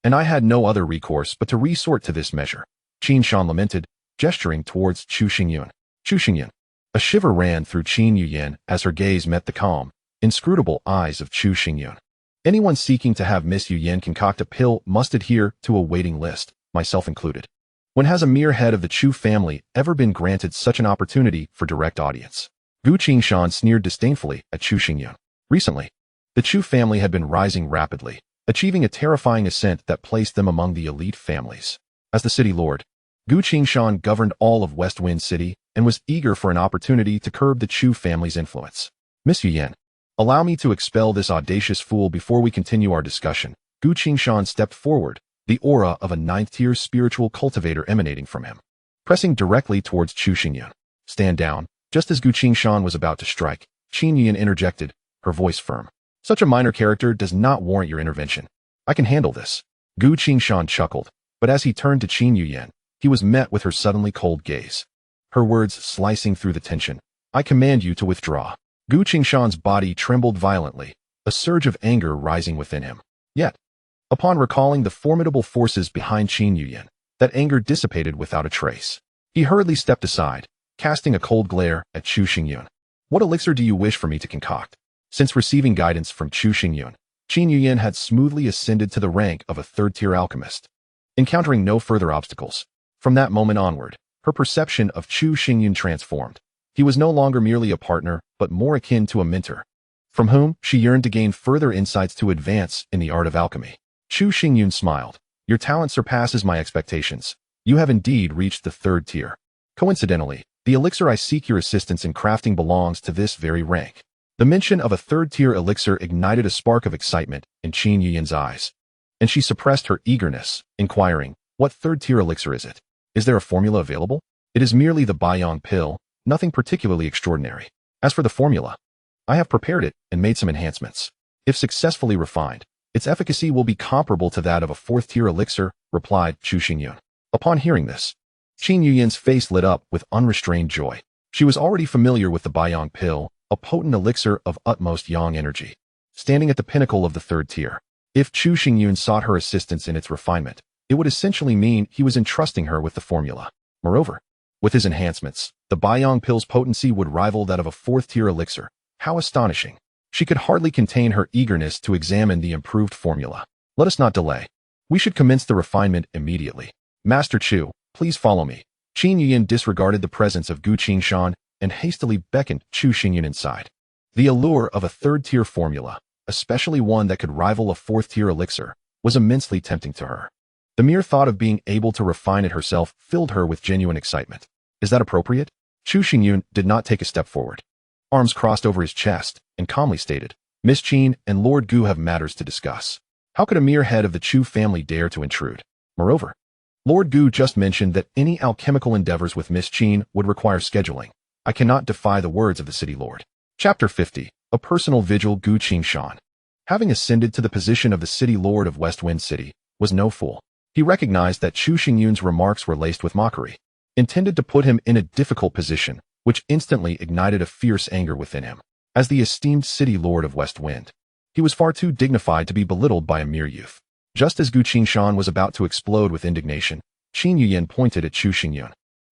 and I had no other recourse but to resort to this measure," Qin Shan lamented, gesturing towards Chu Xingyun. "Chu Xingyun." A shiver ran through Qin Yuyan as her gaze met the calm, inscrutable eyes of Chu Xingyun. "Anyone seeking to have Miss Yu Yan concoct a pill must adhere to a waiting list, myself included. When has a mere head of the Chu family ever been granted such an opportunity for direct audience?" Gu Qingshan sneered disdainfully at Chu Xingyun. Recently, the Chu family had been rising rapidly, achieving a terrifying ascent that placed them among the elite families. As the city lord, Gu Qingshan governed all of West Wind City and was eager for an opportunity to curb the Chu family's influence. "Miss Yu Yan, allow me to expel this audacious fool before we continue our discussion." Gu Qingshan stepped forward, the aura of a ninth-tier spiritual cultivator emanating from him, pressing directly towards Chu Xingyun. "Stand down." Just as Gu Qingshan was about to strike, Qin Yuyan interjected, her voice firm. "Such a minor character does not warrant your intervention. I can handle this." Gu Qingshan chuckled, but as he turned to Qin Yuyan, he was met with her suddenly cold gaze, her words slicing through the tension. "I command you to withdraw." Gu Qingshan's body trembled violently, a surge of anger rising within him. Yet, upon recalling the formidable forces behind Qin Yuyan, that anger dissipated without a trace. He hurriedly stepped aside, casting a cold glare at Chu Xingyun. "What elixir do you wish for me to concoct?" Since receiving guidance from Chu Xingyun, Qin Yuyan had smoothly ascended to the rank of a third-tier alchemist, encountering no further obstacles. From that moment onward, her perception of Chu Xingyun transformed. He was no longer merely a partner, but more akin to a mentor, from whom she yearned to gain further insights to advance in the art of alchemy. Chu Xingyun smiled. "Your talent surpasses my expectations. You have indeed reached the third tier. Coincidentally, the elixir I seek your assistance in crafting belongs to this very rank." The mention of a third-tier elixir ignited a spark of excitement in Qin Yuyan's eyes, and she suppressed her eagerness, inquiring, "What third-tier elixir is it? Is there a formula available?" "It is merely the Baiyang pill, nothing particularly extraordinary. As for the formula, I have prepared it and made some enhancements. If successfully refined, its efficacy will be comparable to that of a fourth-tier elixir," replied Chu Xingyun. Upon hearing this, Qin Yuyan's face lit up with unrestrained joy. She was already familiar with the Baiyang pill, a potent elixir of utmost yang energy, standing at the pinnacle of the third tier. If Chu Xingyun sought her assistance in its refinement, it would essentially mean he was entrusting her with the formula. Moreover, with his enhancements, the Baiyang pill's potency would rival that of a fourth-tier elixir. How astonishing! She could hardly contain her eagerness to examine the improved formula. "Let us not delay. We should commence the refinement immediately. Master Chu, please follow me." Qin Yuyan disregarded the presence of Gu Qingshan and hastily beckoned Chu Xingyun inside. The allure of a third-tier formula, especially one that could rival a fourth-tier elixir, was immensely tempting to her. The mere thought of being able to refine it herself filled her with genuine excitement. Is that appropriate? Chu Xingyun did not take a step forward. Arms crossed over his chest, and calmly stated, Miss Qin and Lord Gu have matters to discuss. How could a mere head of the Chu family dare to intrude? Moreover, Lord Gu just mentioned that any alchemical endeavors with Miss Qin would require scheduling. I cannot defy the words of the city lord. Chapter 50. A personal vigil. Gu Qingshan, having ascended to the position of the city lord of West Wind City, was no fool. He recognized that Chu Xingyun's remarks were laced with mockery, intended to put him in a difficult position, which instantly ignited a fierce anger within him. As the esteemed city lord of West Wind, he was far too dignified to be belittled by a mere youth. Just as Gu Qingshan was about to explode with indignation, Qin Yuyan pointed at Chu Xingyun.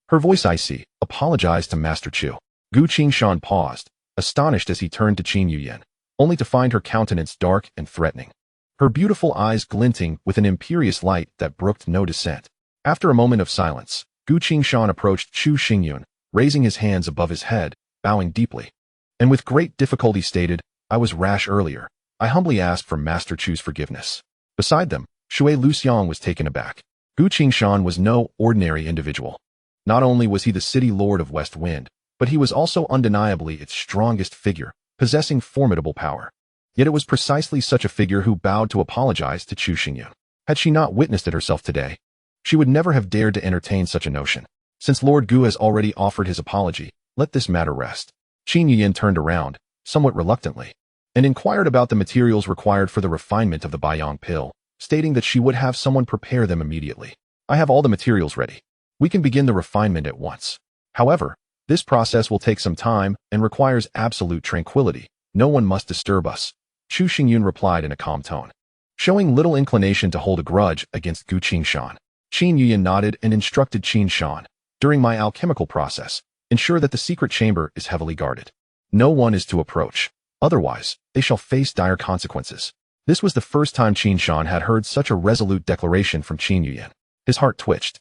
Her voice icy, apologized to Master Chu. Gu Qingshan paused, astonished as he turned to Qin Yuyan, only to find her countenance dark and threatening, her beautiful eyes glinting with an imperious light that brooked no dissent. After a moment of silence, Gu Qingshan approached Chu Xingyun, raising his hands above his head, bowing deeply, and with great difficulty stated, I was rash earlier. I humbly asked for Master Chu's forgiveness. Beside them, Shui Luxiang was taken aback. Gu Qingshan was no ordinary individual. Not only was he the city lord of West Wind, but he was also undeniably its strongest figure, possessing formidable power. Yet it was precisely such a figure who bowed to apologize to Chu Xingyun. Had she not witnessed it herself today, she would never have dared to entertain such a notion. Since Lord Gu has already offered his apology, let this matter rest. Qin Yuyan turned around, somewhat reluctantly, and inquired about the materials required for the refinement of the Baiyang pill, stating that she would have someone prepare them immediately. I have all the materials ready. We can begin the refinement at once. However, this process will take some time and requires absolute tranquility. No one must disturb us. Chu Xingyun replied in a calm tone, showing little inclination to hold a grudge against Gu Qingshan. Qin Yuyan nodded and instructed Qin Shan, during my alchemical process, ensure that the secret chamber is heavily guarded. No one is to approach. Otherwise, they shall face dire consequences. This was the first time Qin Shan had heard such a resolute declaration from Qin Yuyan. His heart twitched,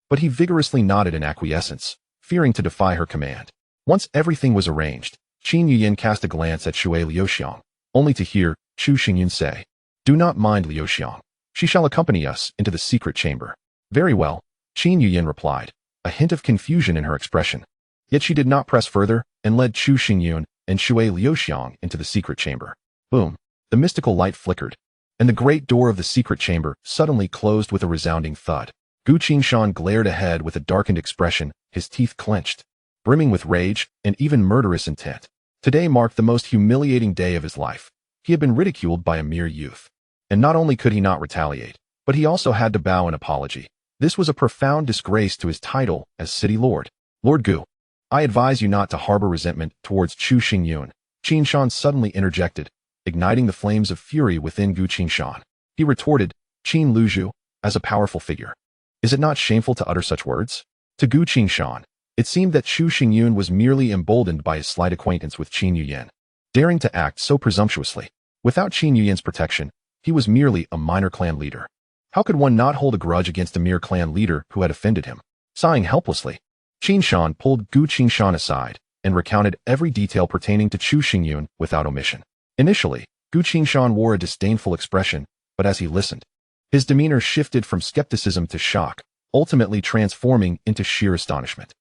but he vigorously nodded in acquiescence, fearing to defy her command. Once everything was arranged, Qin Yuyan cast a glance at Shui Liuxiang, only to hear Chu Xingyun say, Do not mind Liuxiang. She shall accompany us into the secret chamber. Very well, Qin Yuyan replied, a hint of confusion in her expression. Yet she did not press further and led Chu Xingyun and Shui Liuxiang into the secret chamber. Boom! The mystical light flickered, and the great door of the secret chamber suddenly closed with a resounding thud. Gu Qingshan glared ahead with a darkened expression, his teeth clenched, brimming with rage and even murderous intent. Today marked the most humiliating day of his life. He had been ridiculed by a mere youth. And not only could he not retaliate, but he also had to bow in apology. This was a profound disgrace to his title as city lord. Lord Gu, I advise you not to harbor resentment towards Chu Xingyun. Qin Shan suddenly interjected, igniting the flames of fury within Gu Qingshan. He retorted, Qin Luzhu, as a powerful figure. Is it not shameful to utter such words? To Gu Qingshan, it seemed that Chu Xingyun was merely emboldened by his slight acquaintance with Qin Yuyan, daring to act so presumptuously. Without Qin Yuyan's protection, he was merely a minor clan leader. How could one not hold a grudge against a mere clan leader who had offended him? Sighing helplessly, Qin Shan pulled Gu Qingshan aside and recounted every detail pertaining to Chu Xingyun without omission. Initially, Gu Qingshan wore a disdainful expression, but as he listened, his demeanor shifted from skepticism to shock, ultimately transforming into sheer astonishment.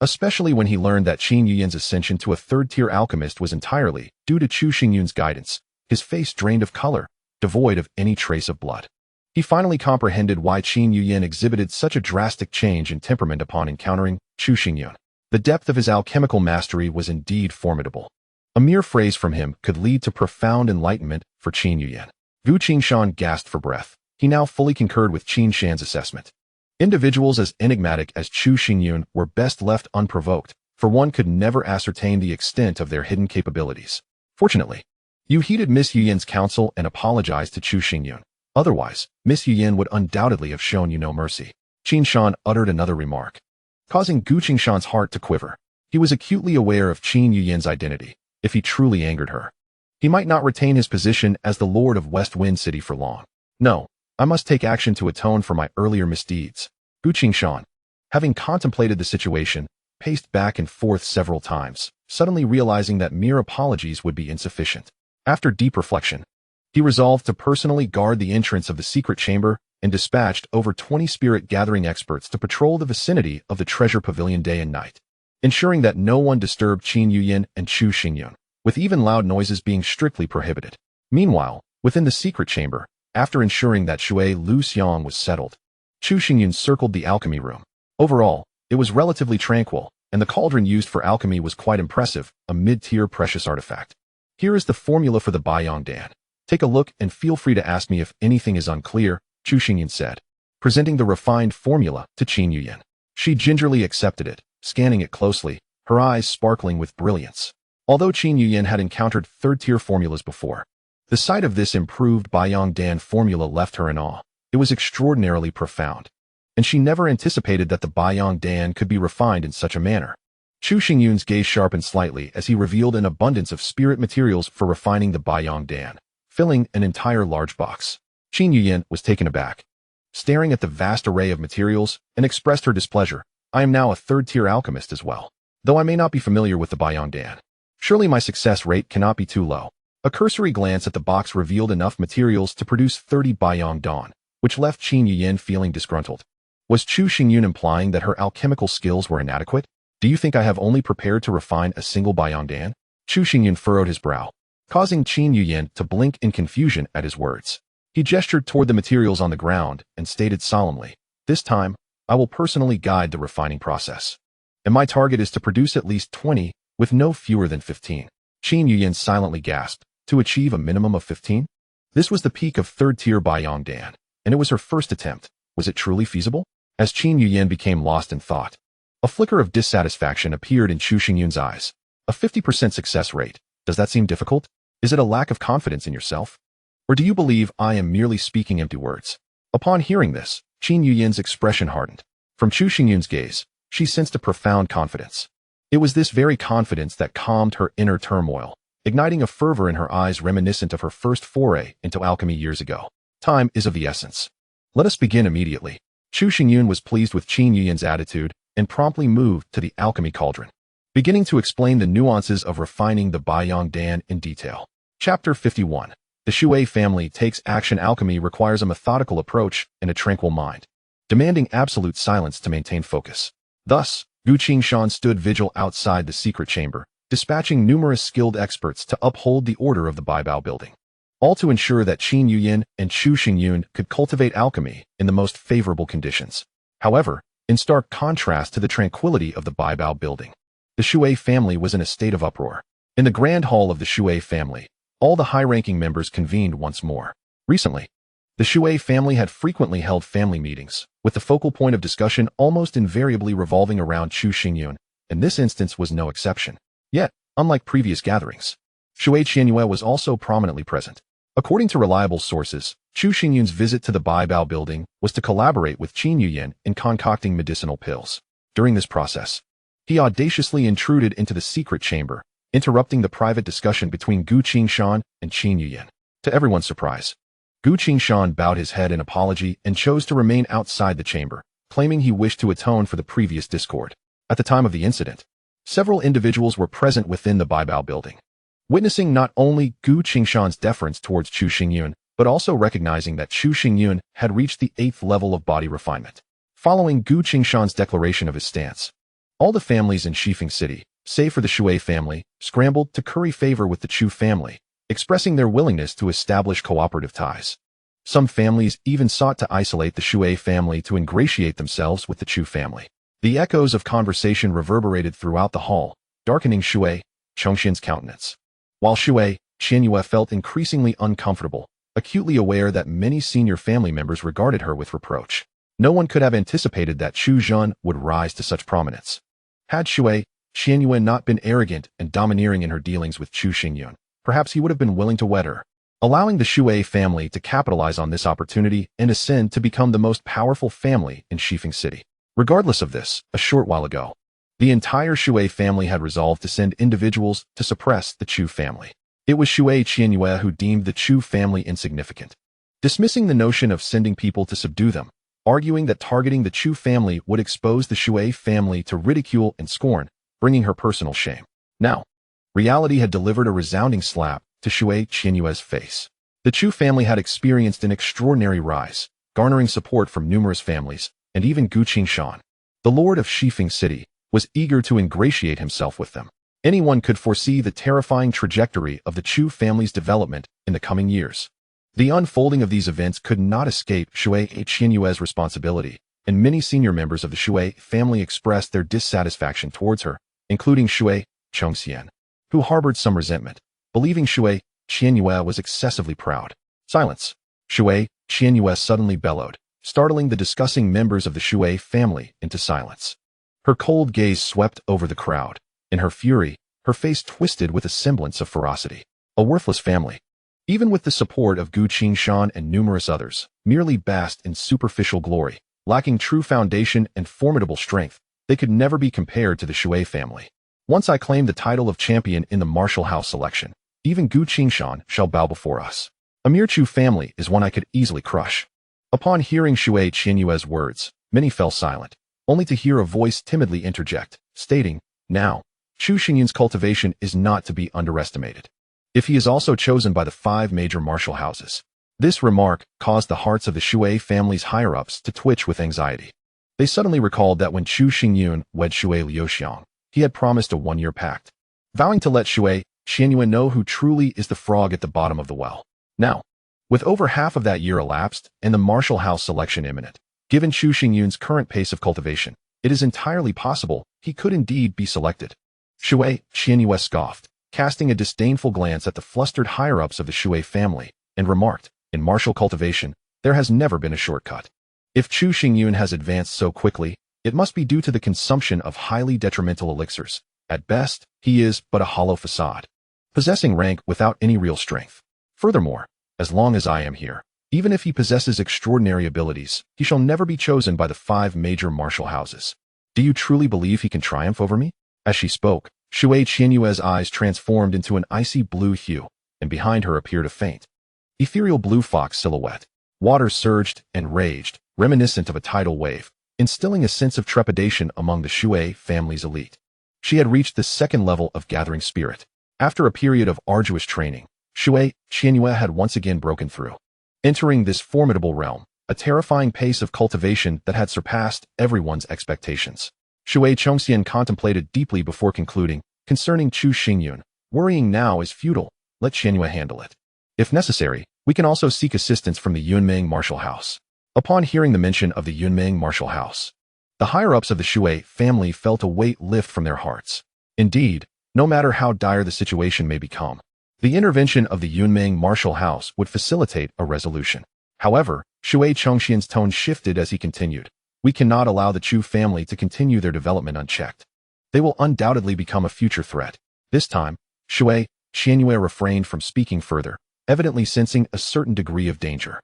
Especially when he learned that Qin Yuyan's ascension to a third-tier alchemist was entirely due to Chu Xingyun's guidance. His face drained of color, devoid of any trace of blood. He finally comprehended why Qin Yuyan exhibited such a drastic change in temperament upon encountering Chu Xingyun. The depth of his alchemical mastery was indeed formidable. A mere phrase from him could lead to profound enlightenment for Qin Yuyan. Gu Qingshan gasped for breath. He now fully concurred with Qin Shan's assessment. Individuals as enigmatic as Chu Xingyun were best left unprovoked, for one could never ascertain the extent of their hidden capabilities. Fortunately, you heeded Miss Yuyan's counsel and apologized to Chu Xingyun. Otherwise, Miss Yuyan would undoubtedly have shown you no mercy. Qin Shan uttered another remark, causing Gu Qingshan's heart to quiver. He was acutely aware of Qin Yuyan's identity. If he truly angered her, he might not retain his position as the Lord of West Wind City for long. No, I must take action to atone for my earlier misdeeds. Gu Qingshan, having contemplated the situation, paced back and forth several times, suddenly realizing that mere apologies would be insufficient. After deep reflection, He resolved to personally guard the entrance of the secret chamber and dispatched over 20 spirit-gathering experts to patrol the vicinity of the treasure pavilion day and night, ensuring that no one disturbed Qin Yuyan and Chu Xingyun, with even loud noises being strictly prohibited. Meanwhile, within the secret chamber, after ensuring that Shui Lu Xiang was settled, Chu Xingyun circled the alchemy room. Overall, it was relatively tranquil, and the cauldron used for alchemy was quite impressive, a mid-tier precious artifact. Here is the formula for the Baiyang Dan. Take a look and feel free to ask me if anything is unclear, Chu Xingyun said, presenting the refined formula to Qin Yuyan. She gingerly accepted it, scanning it closely, her eyes sparkling with brilliance. Although Qin Yuyan had encountered third-tier formulas before, the sight of this improved Baiyang Dan formula left her in awe. It was extraordinarily profound, and she never anticipated that the Baiyang Dan could be refined in such a manner. Chu Xingyun's gaze sharpened slightly as he revealed an abundance of spirit materials for refining the Baiyang Dan, filling an entire large box. Qin Yuyan was taken aback, staring at the vast array of materials, and expressed her displeasure. I am now a third-tier alchemist as well, though I may not be familiar with the Baiyang Dan. Surely my success rate cannot be too low. A cursory glance at the box revealed enough materials to produce 30 Baiyang Dan, which left Qin Yuyan feeling disgruntled. Was Chu Xingyun implying that her alchemical skills were inadequate? Do you think I have only prepared to refine a single Baiyang Dan? Chu Xingyun furrowed his brow, causing Qin Yuyan to blink in confusion at his words. He gestured toward the materials on the ground and stated solemnly, "This time, I will personally guide the refining process. And my target is to produce at least 20, with no fewer than 15. Qin Yuyan silently gasped, to achieve a minimum of 15? This was the peak of third-tier Baiyang Dan, and it was her first attempt. Was it truly feasible? As Qin Yuyan became lost in thought, a flicker of dissatisfaction appeared in Chu Xingyun's eyes. A 50% success rate. Does that seem difficult? Is it a lack of confidence in yourself? Or do you believe I am merely speaking empty words? Upon hearing this, Qin Yuyan's expression hardened. From Chu Xingyun's gaze, she sensed a profound confidence. It was this very confidence that calmed her inner turmoil, igniting a fervor in her eyes reminiscent of her first foray into alchemy years ago. Time is of the essence. Let us begin immediately. Chu Xingyun was pleased with Qin Yuyan's attitude and promptly moved to the alchemy cauldron, beginning to explain the nuances of refining the Baiyang Dan in detail. Chapter 51. The Shui family takes action. Alchemy requires a methodical approach and a tranquil mind, demanding absolute silence to maintain focus. Thus, Gu Qingshan stood vigil outside the secret chamber, dispatching numerous skilled experts to uphold the order of the Baibao building, all to ensure that Qin Yuyan and Chu Xingyun could cultivate alchemy in the most favorable conditions. However, in stark contrast to the tranquility of the Baibao building, the Shui family was in a state of uproar. In the grand hall of the Shui family, all the high-ranking members convened once more. Recently, the Shui family had frequently held family meetings, with the focal point of discussion almost invariably revolving around Chu Xingyun, and this instance was no exception. Yet, unlike previous gatherings, Shui Qianyue was also prominently present. According to reliable sources, Chu Xingyun's visit to the Baibao building was to collaborate with Qin Yuyan in concocting medicinal pills. During this process, he audaciously intruded into the secret chamber, interrupting the private discussion between Gu Qingshan and Qin Yuyan. To everyone's surprise, Gu Qingshan bowed his head in apology and chose to remain outside the chamber, claiming he wished to atone for the previous discord. At the time of the incident, several individuals were present within the Baibao building, witnessing not only Gu Qingshan's deference towards Chu Xingyun, but also recognizing that Chu Xingyun had reached the 8th level of body refinement. Following Gu Qingshan's declaration of his stance, all the families in Shifeng City, save for the Shui family, scrambled to curry favor with the Chu family, expressing their willingness to establish cooperative ties. Some families even sought to isolate the Shui family to ingratiate themselves with the Chu family. The echoes of conversation reverberated throughout the hall, darkening Shui Chongxin's countenance. While Shui Qianyue felt increasingly uncomfortable, acutely aware that many senior family members regarded her with reproach. No one could have anticipated that Chu Zhen would rise to such prominence. Had Shui Qianyue not been arrogant and domineering in her dealings with Chu Xingyun, perhaps he would have been willing to wed her, allowing the Shui family to capitalize on this opportunity and ascend to become the most powerful family in Shifeng City. Regardless of this, a short while ago, the entire Shui family had resolved to send individuals to suppress the Chu family. It was Shui Qianyue who deemed the Chu family insignificant, dismissing the notion of sending people to subdue them, arguing that targeting the Chu family would expose the Shui family to ridicule and scorn, bringing her personal shame. Now, reality had delivered a resounding slap to Shui Qianyue's face. The Chu family had experienced an extraordinary rise, garnering support from numerous families, and even Gu Qingshan, the lord of Shifeng City, was eager to ingratiate himself with them. Anyone could foresee the terrifying trajectory of the Chu family's development in the coming years. The unfolding of these events could not escape Shui Qianyue's responsibility, and many senior members of the Shui family expressed their dissatisfaction towards her, including Shui Chongxian, who harbored some resentment, believing Shui Qianyue was excessively proud. Silence. Shui Qianyue suddenly bellowed, startling the discussing members of the Shui family into silence. Her cold gaze swept over the crowd. In her fury, her face twisted with a semblance of ferocity. A worthless family. Even with the support of Gu Qingshan and numerous others, merely basked in superficial glory, lacking true foundation and formidable strength, they could never be compared to the Shui family. Once I claim the title of champion in the martial house selection, even Gu Qingshan shall bow before us. A mere Chu family is one I could easily crush. Upon hearing Shui Qianyue's words, many fell silent, only to hear a voice timidly interject, stating, "Now, Chu Xingyun's cultivation is not to be underestimated. If he is also chosen by the 5 major martial houses." This remark caused the hearts of the Shui family's higher-ups to twitch with anxiety. They suddenly recalled that when Chu Xingyun wed Shui Liuxiang, he had promised a 1-year pact, vowing to let Shui Qianyue know who truly is the frog at the bottom of the well. Now, with over half of that year elapsed and the martial house selection imminent, given Chu Xingyun's current pace of cultivation, it is entirely possible he could indeed be selected. Shui Qianyue scoffed, casting a disdainful glance at the flustered higher-ups of the Shui family, and remarked, "In martial cultivation, there has never been a shortcut. If Chu Xingyun has advanced so quickly, it must be due to the consumption of highly detrimental elixirs. At best, he is but a hollow facade, possessing rank without any real strength. Furthermore, as long as I am here, even if he possesses extraordinary abilities, he shall never be chosen by the 5 major martial houses. Do you truly believe he can triumph over me?" As she spoke, Shui Qianyue's eyes transformed into an icy blue hue, and behind her appeared a faint, ethereal blue fox silhouette. Water surged and raged, reminiscent of a tidal wave, instilling a sense of trepidation among the Shui family's elite. She had reached the 2nd level of gathering spirit. After a period of arduous training, Shui Qianyue had once again broken through, entering this formidable realm, a terrifying pace of cultivation that had surpassed everyone's expectations. Shui Chongxian contemplated deeply before concluding, "Concerning Chu Xingyun, worrying now is futile. Let Qianyue handle it. If necessary, we can also seek assistance from the Yunmeng martial house." Upon hearing the mention of the Yunmeng martial house, the higher-ups of the Shui family felt a weight lift from their hearts. Indeed, no matter how dire the situation may become, the intervention of the Yunmeng martial house would facilitate a resolution. However, Shui Chongxian's tone shifted as he continued, "We cannot allow the Chu family to continue their development unchecked. They will undoubtedly become a future threat." This time, Shui Qianyue refrained from speaking further, evidently sensing a certain degree of danger.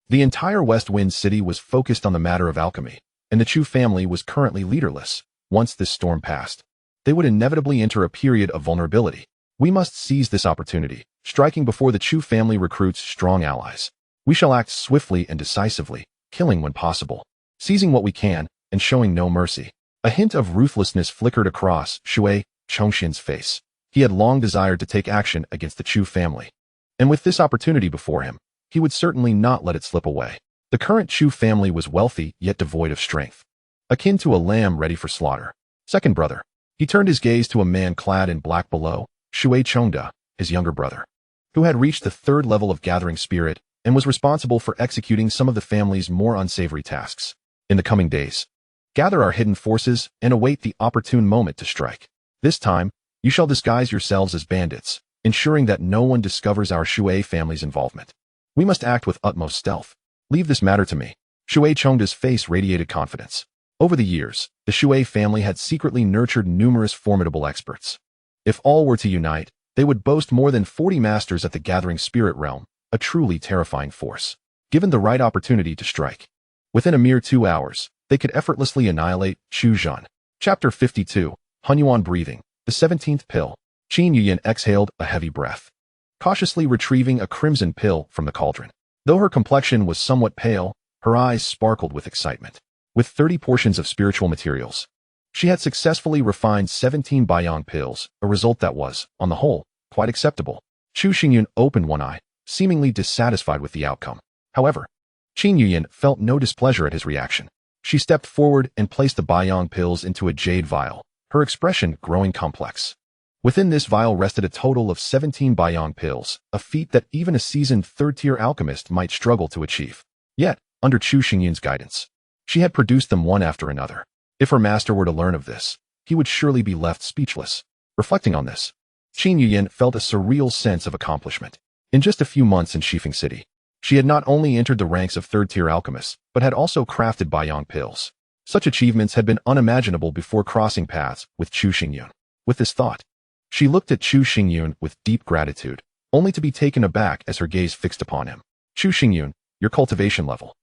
The entire West Wind City was focused on the matter of alchemy, and the Chu family was currently leaderless. Once this storm passed, they would inevitably enter a period of vulnerability. We must seize this opportunity, striking before the Chu family recruits strong allies. We shall act swiftly and decisively, killing when possible, seizing what we can, and showing no mercy. A hint of ruthlessness flickered across Shui Chongxian's face. He had long desired to take action against the Chu family, and with this opportunity before him, he would certainly not let it slip away. The current Chu family was wealthy yet devoid of strength, akin to a lamb ready for slaughter. "Second brother." He turned his gaze to a man clad in black below, Shui Chongda, his younger brother, who had reached the 3rd level of gathering spirit and was responsible for executing some of the family's more unsavory tasks. "In the coming days, gather our hidden forces and await the opportune moment to strike. This time, you shall disguise yourselves as bandits, ensuring that no one discovers our Shui family's involvement. We must act with utmost stealth. Leave this matter to me." Shui Chongda's face radiated confidence. Over the years, the Shui family had secretly nurtured numerous formidable experts. If all were to unite, they would boast more than 40 masters at the gathering spirit realm, a truly terrifying force. Given the right opportunity to strike, within a mere 2 hours, they could effortlessly annihilate Chu Zhan. Chapter 52, Hunyuan Breathing, the 17th Pill. Qin Yuyan exhaled a heavy breath, cautiously retrieving a crimson pill from the cauldron. Though her complexion was somewhat pale, her eyes sparkled with excitement. With 30 portions of spiritual materials, she had successfully refined 17 Baiyang pills, a result that was, on the whole, quite acceptable. Chu Xingyun opened one eye, seemingly dissatisfied with the outcome. However, Qin Yuyan felt no displeasure at his reaction. She stepped forward and placed the Baiyang pills into a jade vial, her expression growing complex. Within this vial rested a total of 17 Baiyang pills, a feat that even a seasoned third-tier alchemist might struggle to achieve. Yet, under Chu Xingyun's guidance, she had produced them one after another. If her master were to learn of this, he would surely be left speechless. Reflecting on this, Qin Yuyan felt a surreal sense of accomplishment. In just a few months in Shifeng City, she had not only entered the ranks of third-tier alchemists, but had also crafted Baiyang pills. Such achievements had been unimaginable before crossing paths with Chu Xingyun. With this thought, she looked at Chu Xingyun with deep gratitude, only to be taken aback as her gaze fixed upon him. Chu Xingyun, your cultivation level.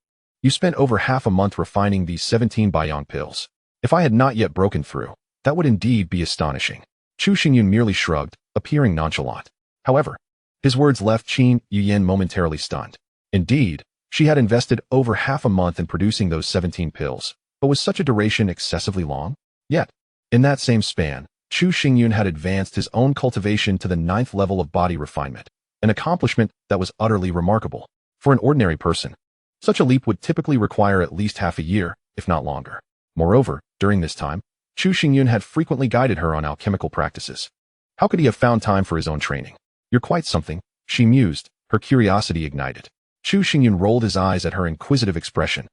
You spent over half a month refining these 17 Baiyang pills. If I had not yet broken through, that would indeed be astonishing. Chu Xingyun merely shrugged, appearing nonchalant. However, his words left Qin Yuyan momentarily stunned. Indeed, she had invested over half a month in producing those 17 pills, but was such a duration excessively long? Yet, in that same span, Chu Xingyun had advanced his own cultivation to the 9th level of body refinement, an accomplishment that was utterly remarkable. For an ordinary person, such a leap would typically require at least half a year, if not longer. Moreover, during this time, Chu Xingyun had frequently guided her on alchemical practices. How could he have found time for his own training? You're quite something, she mused, her curiosity ignited. Chu Xingyun rolled his eyes at her inquisitive expression.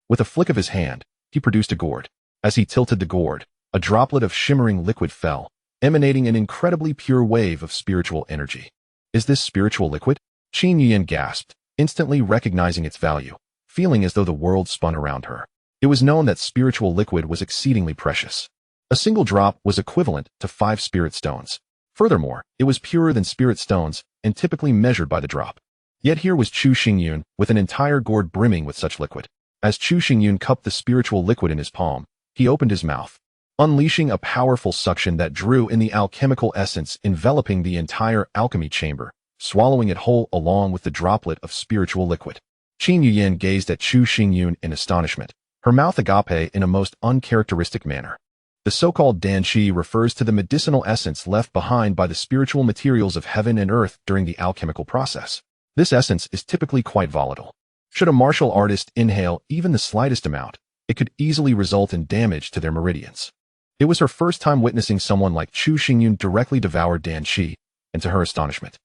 With a flick of his hand, he produced a gourd. As he tilted the gourd, a droplet of shimmering liquid fell, emanating an incredibly pure wave of spiritual energy. Is this spiritual liquid? Qin Yuyan gasped, instantly recognizing its value, feeling as though the world spun around her. It was known that spiritual liquid was exceedingly precious. A single drop was equivalent to 5 spirit stones. Furthermore, it was purer than spirit stones and typically measured by the drop. Yet here was Chu Xingyun with an entire gourd brimming with such liquid. As Chu Xingyun cupped the spiritual liquid in his palm, he opened his mouth, unleashing a powerful suction that drew in the alchemical essence enveloping the entire alchemy chamber, swallowing it whole along with the droplet of spiritual liquid. Qin Yuyan gazed at Chu Xingyun in astonishment, her mouth agape in a most uncharacteristic manner. The so-called danqi refers to the medicinal essence left behind by the spiritual materials of heaven and earth during the alchemical process. This essence is typically quite volatile. Should a martial artist inhale even the slightest amount, it could easily result in damage to their meridians. It was her first time witnessing someone like Chu Xingyun directly devour danqi, and to her astonishment,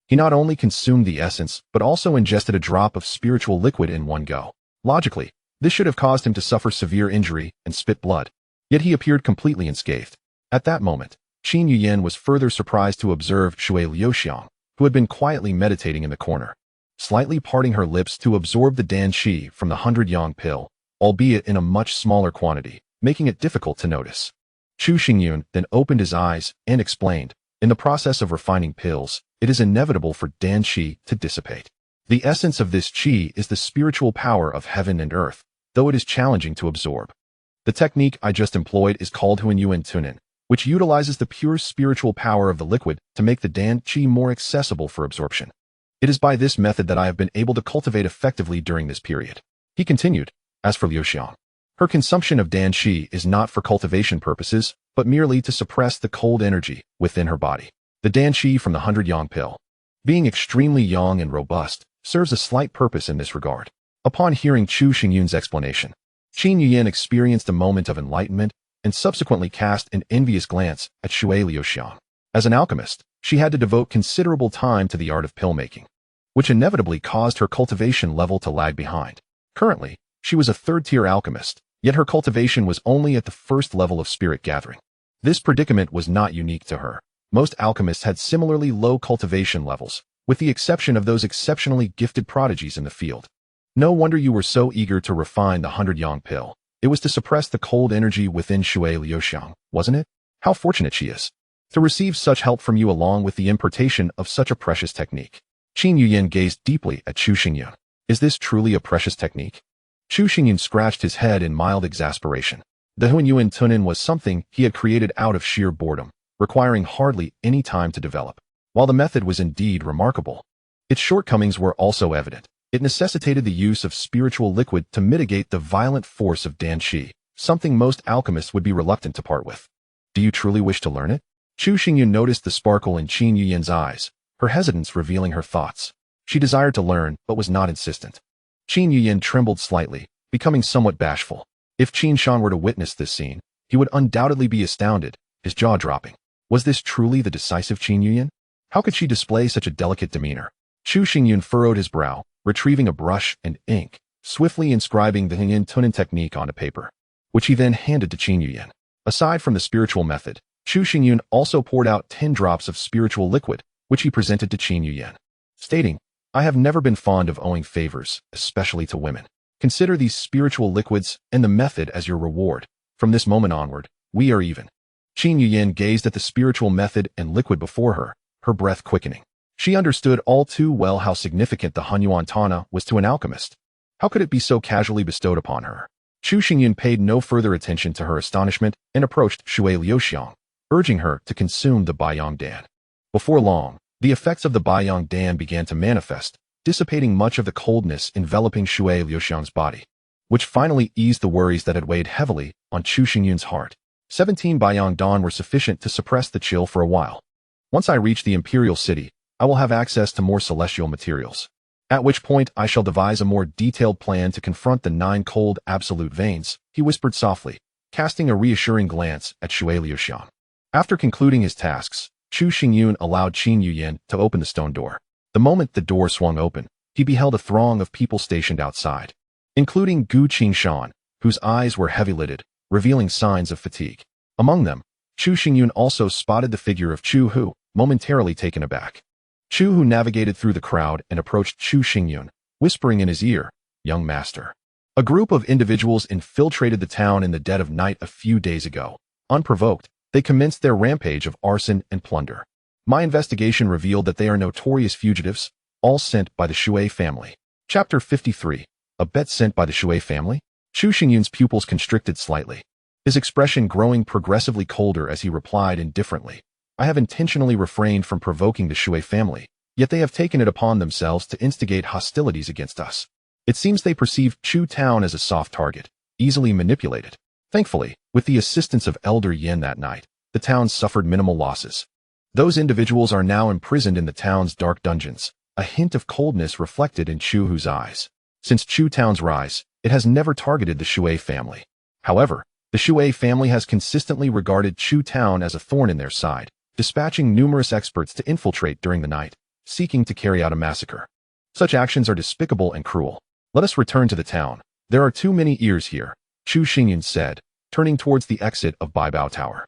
he not only consumed the essence, but also ingested a drop of spiritual liquid in one go. Logically, this should have caused him to suffer severe injury and spit blood. Yet he appeared completely unscathed. At that moment, Qin Yuyan was further surprised to observe Shui Liuxiang, who had been quietly meditating in the corner, slightly parting her lips to absorb the danqi from the 100 yang pill, albeit in a much smaller quantity, making it difficult to notice. Chu Xingyun then opened his eyes and explained, in the process of refining pills, it is inevitable for danqi to dissipate. The essence of this qi is the spiritual power of heaven and earth, though it is challenging to absorb. The technique I just employed is called Huanyuan Tunin, which utilizes the pure spiritual power of the liquid to make the danqi more accessible for absorption. It is by this method that I have been able to cultivate effectively during this period. He continued, as for Liuxiang, her consumption of danqi is not for cultivation purposes, but merely to suppress the cold energy within her body. The danqi from the 100 yang pill, being extremely young and robust, serves a slight purpose in this regard. Upon hearing Chu Xingyun's explanation, Qin Yuyan experienced a moment of enlightenment and subsequently cast an envious glance at Shui Liuxiang. As an alchemist, she had to devote considerable time to the art of pill making, which inevitably caused her cultivation level to lag behind. Currently, she was a third-tier alchemist, yet her cultivation was only at the 1st level of spirit gathering. This predicament was not unique to her. Most alchemists had similarly low cultivation levels, with the exception of those exceptionally gifted prodigies in the field. No wonder you were so eager to refine the 100 yang pill. It was to suppress the cold energy within Shui Liuxiang, wasn't it? How fortunate she is to receive such help from you along with the importation of such a precious technique. Qin Yuyan gazed deeply at Chu Xingyun. Is this truly a precious technique? Chu Xingyun scratched his head in mild exasperation. The Huanyuan Tunin was something he had created out of sheer boredom, requiring hardly any time to develop. While the method was indeed remarkable, its shortcomings were also evident. It necessitated the use of spiritual liquid to mitigate the violent force of danqi, something most alchemists would be reluctant to part with. Do you truly wish to learn it? Chu Xingyun noticed the sparkle in Qin Yuyan's eyes, her hesitance revealing her thoughts. She desired to learn, but was not insistent. Qin Yuyin trembled slightly, becoming somewhat bashful. If Qin Shan were to witness this scene, he would undoubtedly be astounded, his jaw dropping. Was this truly the decisive Qin Yuyin? How could she display such a delicate demeanor? Chu Xingyun furrowed his brow, retrieving a brush and ink, swiftly inscribing the Hingyan Tunin technique onto paper, which he then handed to Qin Yuyin. Aside from the spiritual method, Chu Xingyun also poured out 10 drops of spiritual liquid, which he presented to Qin Yuyin, stating, I have never been fond of owing favors, especially to women. Consider these spiritual liquids and the method as your reward. From this moment onward, we are even. Qin Yuyin gazed at the spiritual method and liquid before her, her breath quickening. She understood all too well how significant the Hunyuan Tana was to an alchemist. How could it be so casually bestowed upon her? Chu Xingyun paid no further attention to her astonishment and approached Shui Liuxiang, urging her to consume the Baiyang Dan. Before long, the effects of the Baiyang Dan began to manifest, dissipating much of the coldness enveloping Shui Liuxiang's body, which finally eased the worries that had weighed heavily on Chu Xingyun's heart. 17 Baiyang Dan were sufficient to suppress the chill for a while. Once I reach the imperial city, I will have access to more celestial materials, at which point I shall devise a more detailed plan to confront the 9 cold absolute veins, he whispered softly, casting a reassuring glance at Shui Liuxiang. After concluding his tasks, Chu Xingyun allowed Qin Yuyin to open the stone door. The moment the door swung open, he beheld a throng of people stationed outside, including Gu Qingshan, whose eyes were heavy-lidded, revealing signs of fatigue. Among them, Chu Xingyun also spotted the figure of Chu Hu, momentarily taken aback. Chu Hu navigated through the crowd and approached Chu Xingyun, whispering in his ear, young master. A group of individuals infiltrated the town in the dead of night a few days ago. Unprovoked, they commenced their rampage of arson and plunder. My investigation revealed that they are notorious fugitives, all sent by the Shui family. Chapter 53. A bet sent by the Shui family? Chu Xingyun's pupils constricted slightly, his expression growing progressively colder as he replied indifferently. I have intentionally refrained from provoking the Shui family, yet they have taken it upon themselves to instigate hostilities against us. It seems they perceive Chu Town as a soft target, easily manipulated. Thankfully, with the assistance of Elder Yin that night, the town suffered minimal losses. Those individuals are now imprisoned in the town's dark dungeons, a hint of coldness reflected in Chu Hu's eyes. Since Chu Town's rise, it has never targeted the Shui family. However, the Shui family has consistently regarded Chu Town as a thorn in their side, dispatching numerous experts to infiltrate during the night, seeking to carry out a massacre. Such actions are despicable and cruel. Let us return to the town. There are too many ears here, Chu Xingyun said, turning towards the exit of Baibao Tower.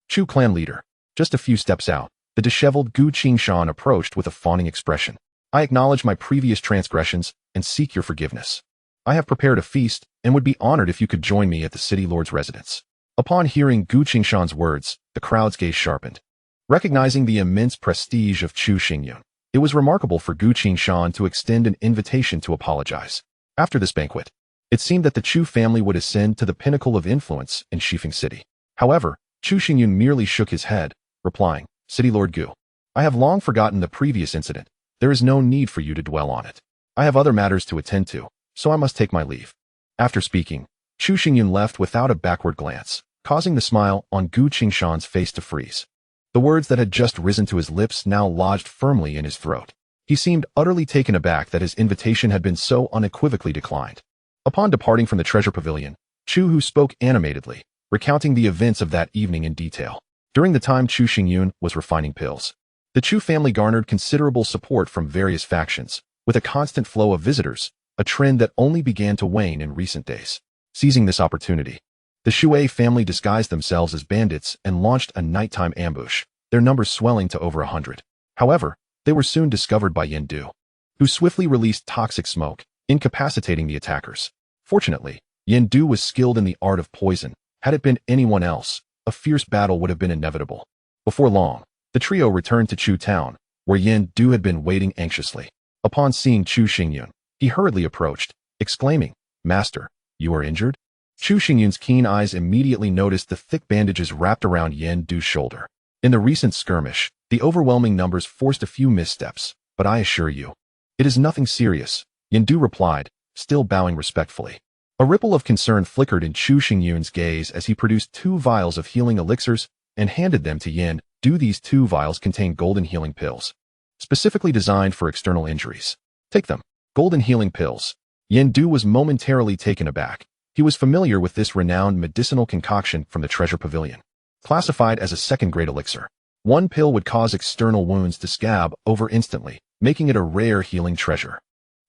Chu clan leader. Just a few steps out, the disheveled Gu Qingshan approached with a fawning expression. I acknowledge my previous transgressions and seek your forgiveness. I have prepared a feast and would be honored if you could join me at the city lord's residence. Upon hearing Gu Qingshan's words, the crowd's gaze sharpened. Recognizing the immense prestige of Chu Xingyun, it was remarkable for Gu Qingshan to extend an invitation to apologize. After this banquet, it seemed that the Chu family would ascend to the pinnacle of influence in Shifeng City. However, Chu Xingyun merely shook his head, replying, City Lord Gu, I have long forgotten the previous incident. There is no need for you to dwell on it. I have other matters to attend to, so I must take my leave. After speaking, Chu Xingyun left without a backward glance, causing the smile on Gu Qingshan's face to freeze. The words that had just risen to his lips now lodged firmly in his throat. He seemed utterly taken aback that his invitation had been so unequivocally declined. Upon departing from the treasure pavilion, Chu Hu spoke animatedly, recounting the events of that evening in detail. During the time Chu Xingyun was refining pills, the Chu family garnered considerable support from various factions, with a constant flow of visitors, a trend that only began to wane in recent days. Seizing this opportunity, the Shui family disguised themselves as bandits and launched a nighttime ambush, their numbers swelling to over 100. However, they were soon discovered by Yin Du, who swiftly released toxic smoke, incapacitating the attackers. Fortunately, Yin Du was skilled in the art of poison. Had it been anyone else, a fierce battle would have been inevitable. Before long, the trio returned to Chu Town, where Yin Du had been waiting anxiously. Upon seeing Chu Xingyun, he hurriedly approached, exclaiming, Master, you are injured? Chu Xingyun's keen eyes immediately noticed the thick bandages wrapped around Yin Du's shoulder. In the recent skirmish, the overwhelming numbers forced a few missteps, but I assure you, it is nothing serious, Yin Du replied, still bowing respectfully. A ripple of concern flickered in Chu Xingyun's gaze as he produced 2 vials of healing elixirs and handed them to Yin Du. These 2 vials contained golden healing pills, specifically designed for external injuries. Take them. Golden healing pills. Yen Du was momentarily taken aback. He was familiar with this renowned medicinal concoction from the treasure pavilion. Classified as a second-grade elixir, one pill would cause external wounds to scab over instantly, making it a rare healing treasure.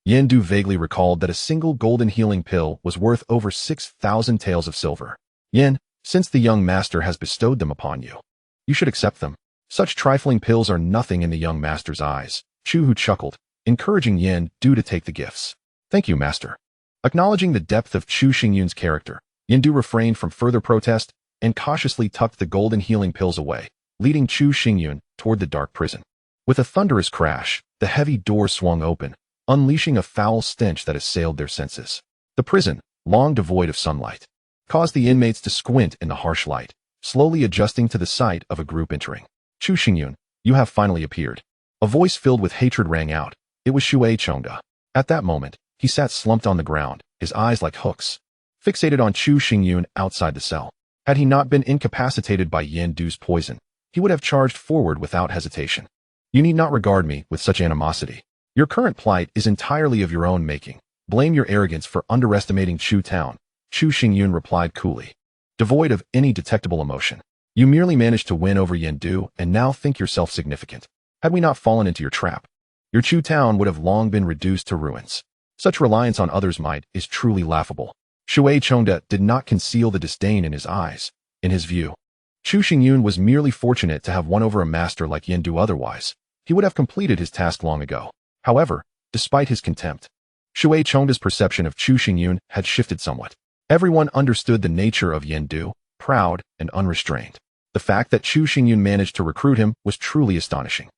Yen Du vaguely recalled that a single golden healing pill was worth over 6,000 taels of silver. Yen, since the young master has bestowed them upon you, you should accept them. Such trifling pills are nothing in the young master's eyes. Chu Hu chuckled, encouraging Yen Du to take the gifts. Thank you, master. Acknowledging the depth of Chu Xingyun's character, Yen Du refrained from further protest and cautiously tucked the golden healing pills away, leading Chu Xingyun toward the dark prison. With a thunderous crash, the heavy door swung open, unleashing a foul stench that assailed their senses. The prison, long devoid of sunlight, caused the inmates to squint in the harsh light, slowly adjusting to the sight of a group entering. Chu Xingyun, you have finally appeared. A voice filled with hatred rang out. It was Shui Chongda. At that moment, he sat slumped on the ground, his eyes like hooks, fixated on Chu Xingyun outside the cell. Had he not been incapacitated by Yen Du's poison, he would have charged forward without hesitation. You need not regard me with such animosity. Your current plight is entirely of your own making. Blame your arrogance for underestimating Chu Town, Chu Xingyun replied coolly, devoid of any detectable emotion. You merely managed to win over Yen Du and now think yourself significant. Had we not fallen into your trap, your Chu Town would have long been reduced to ruins. Such reliance on others' might is truly laughable. Shui Chongda did not conceal the disdain in his eyes. In his view, Chu Xingyun was merely fortunate to have won over a master like Yen Du. Otherwise, he would have completed his task long ago. However, despite his contempt, Shui Chongda's perception of Chu Xingyun had shifted somewhat. Everyone understood the nature of Yen Du, proud and unrestrained. The fact that Chu Xingyun managed to recruit him was truly astonishing.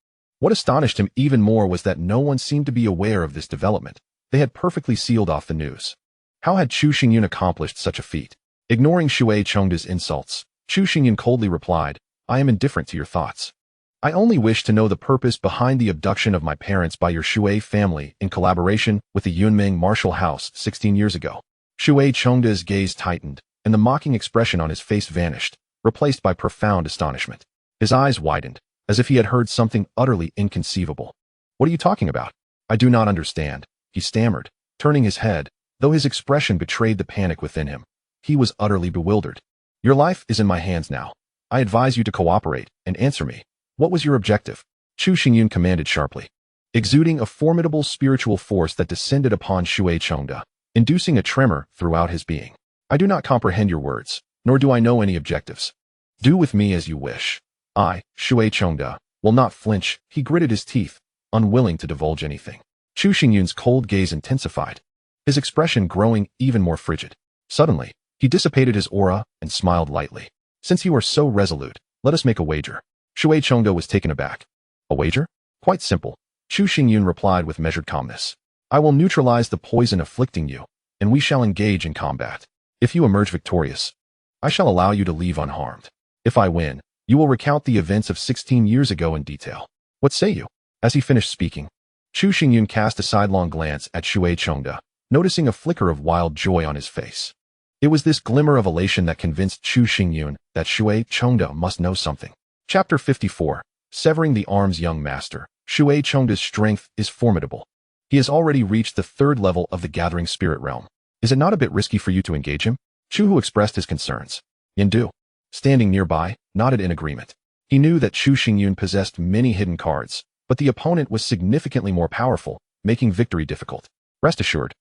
What astonished him even more was that no one seemed to be aware of this development. They had perfectly sealed off the news. How had Chu Xingyun accomplished such a feat? Ignoring Shui Chongda's insults, Chu Xingyun coldly replied, I am indifferent to your thoughts. I only wish to know the purpose behind the abduction of my parents by your Shui family in collaboration with the Yunming martial house 16 years ago. Shui Chongda's gaze tightened, and the mocking expression on his face vanished, replaced by profound astonishment. His eyes widened, as if he had heard something utterly inconceivable. What are you talking about? I do not understand, he stammered, turning his head, though his expression betrayed the panic within him. He was utterly bewildered. Your life is in my hands now. I advise you to cooperate and answer me. What was your objective? Chu Xingyun commanded sharply, exuding a formidable spiritual force that descended upon Shui Chongda, inducing a tremor throughout his being. I do not comprehend your words, nor do I know any objectives. Do with me as you wish. I, Shui Chongda, will not flinch, he gritted his teeth, unwilling to divulge anything. Chu Xingyun's cold gaze intensified, his expression growing even more frigid. Suddenly, he dissipated his aura and smiled lightly. Since you are so resolute, let us make a wager. Shui Chongda was taken aback. A wager? Quite simple, Chu Xingyun replied with measured calmness. I will neutralize the poison afflicting you, and we shall engage in combat. If you emerge victorious, I shall allow you to leave unharmed. If I win, you will recount the events of 16 years ago in detail. What say you? As he finished speaking, Chu Xingyun cast a sidelong glance at Shui Chongda, noticing a flicker of wild joy on his face. It was this glimmer of elation that convinced Chu Xingyun that Shui Chongda must know something. Chapter 54. Severing the Arm's Young Master. Shui Chongda's strength is formidable. He has already reached the 3rd level of the Gathering Spirit Realm. Is it not a bit risky for you to engage him? Chu Hu expressed his concerns. Yen Du, standing nearby, nodded in agreement. He knew that Chu Xingyun possessed many hidden cards, but the opponent was significantly more powerful, making victory difficult. Rest assured,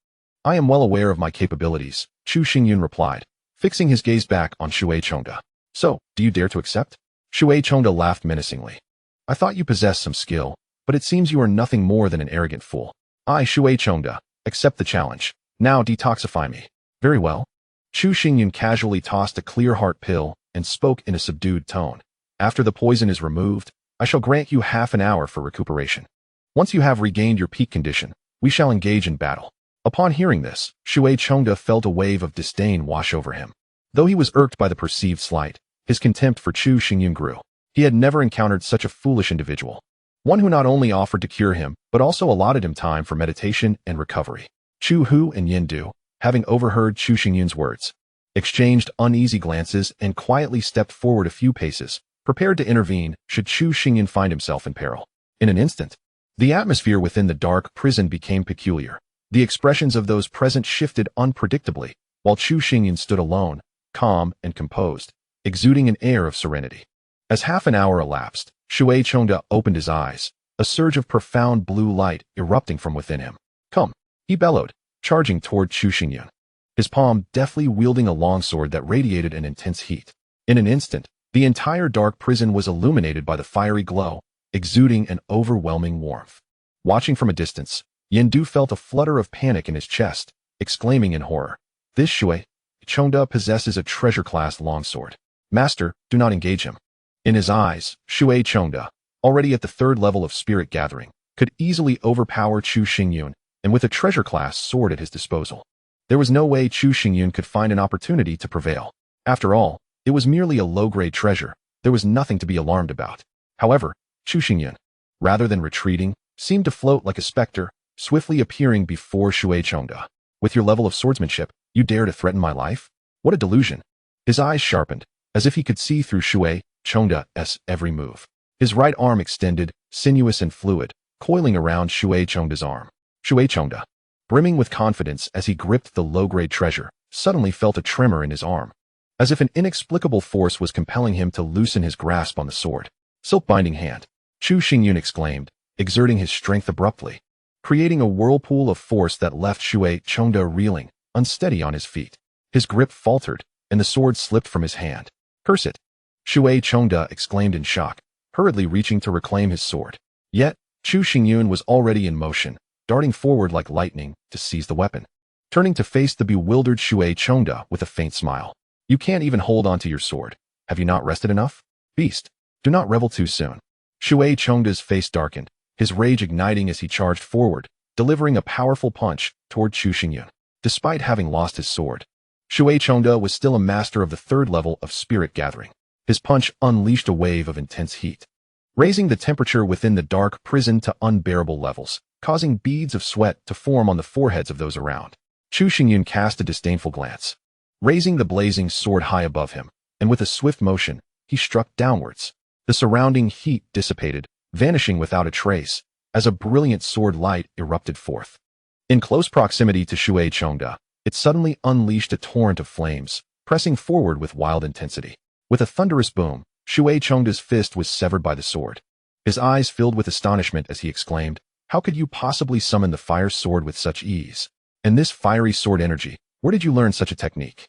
I am well aware of my capabilities, Chu Xingyun replied, fixing his gaze back on Shui Chongda. So, do you dare to accept? Shui Chongda laughed menacingly. I thought you possessed some skill, but it seems you are nothing more than an arrogant fool. I, Shui Chongda, accept the challenge. Now detoxify me. Very well. Chu Xingyun casually tossed a clear heart pill and spoke in a subdued tone. After the poison is removed, I shall grant you half an hour for recuperation. Once you have regained your peak condition, we shall engage in battle. Upon hearing this, Shui Chongda felt a wave of disdain wash over him. Though he was irked by the perceived slight, his contempt for Chu Xingyun grew. He had never encountered such a foolish individual. One who not only offered to cure him, but also allotted him time for meditation and recovery. Chu Hu and Yen Du, having overheard Chu Xingyun's words, exchanged uneasy glances and quietly stepped forward a few paces, prepared to intervene should Chu Xingyun find himself in peril. In an instant, The atmosphere within the dark prison became peculiar. The expressions of those present shifted unpredictably, while Chu Xingyun stood alone, calm and composed, exuding an air of serenity. As half an hour elapsed, Shui Chongda opened his eyes, a surge of profound blue light erupting from within him. "Come," he bellowed, charging toward Chu Xingyun, his palm deftly wielding a longsword that radiated an intense heat. In an instant, the entire dark prison was illuminated by the fiery glow, exuding an overwhelming warmth. Watching from a distance, Yendu felt a flutter of panic in his chest, exclaiming in horror, "This Shui Chongda possesses a treasure-class longsword. Master, do not engage him." In his eyes, Shui Chongda, already at the third level of spirit gathering, could easily overpower Chu Xingyun, and with a treasure-class sword at his disposal. There was no way Chu Xingyun could find an opportunity to prevail. After all, it was merely a low-grade treasure. There was nothing to be alarmed about. However, Chu Xingyun, rather than retreating, seemed to float like a specter, swiftly appearing before Shui Chongda. "With your level of swordsmanship, you dare to threaten my life? What a delusion." His eyes sharpened, as if he could see through Shui Chongda's every move. His right arm extended, sinuous and fluid, coiling around Shui Chongda's arm. Shui Chongda, brimming with confidence as he gripped the low-grade treasure, suddenly felt a tremor in his arm, as if an inexplicable force was compelling him to loosen his grasp on the sword. "Silk-binding hand," Chu Xingyun exclaimed, exerting his strength abruptly, creating a whirlpool of force that left Shui Chongda reeling, unsteady on his feet. His grip faltered, and the sword slipped from his hand. "Curse it!" Shui Chongda exclaimed in shock, hurriedly reaching to reclaim his sword. Yet, Chu Xingyun was already in motion, darting forward like lightning to seize the weapon. Turning to face the bewildered Shui Chongda with a faint smile. "You can't even hold onto your sword. Have you not rested enough? Beast, do not revel too soon." Shui Chongda's face darkened, his rage igniting as he charged forward, delivering a powerful punch toward Chu Xingyun. Despite having lost his sword, Shui Chongda was still a master of the third level of spirit gathering. His punch unleashed a wave of intense heat, raising the temperature within the dark prison to unbearable levels, causing beads of sweat to form on the foreheads of those around. Chu Xingyun cast a disdainful glance, raising the blazing sword high above him, and with a swift motion, he struck downwards. The surrounding heat dissipated, vanishing without a trace, as a brilliant sword light erupted forth. In close proximity to Shui Chongda, it suddenly unleashed a torrent of flames, pressing forward with wild intensity. With a thunderous boom, Shui Chongda's fist was severed by the sword. His eyes filled with astonishment as he exclaimed, "How could you possibly summon the fire sword with such ease? And this fiery sword energy, where did you learn such a technique?"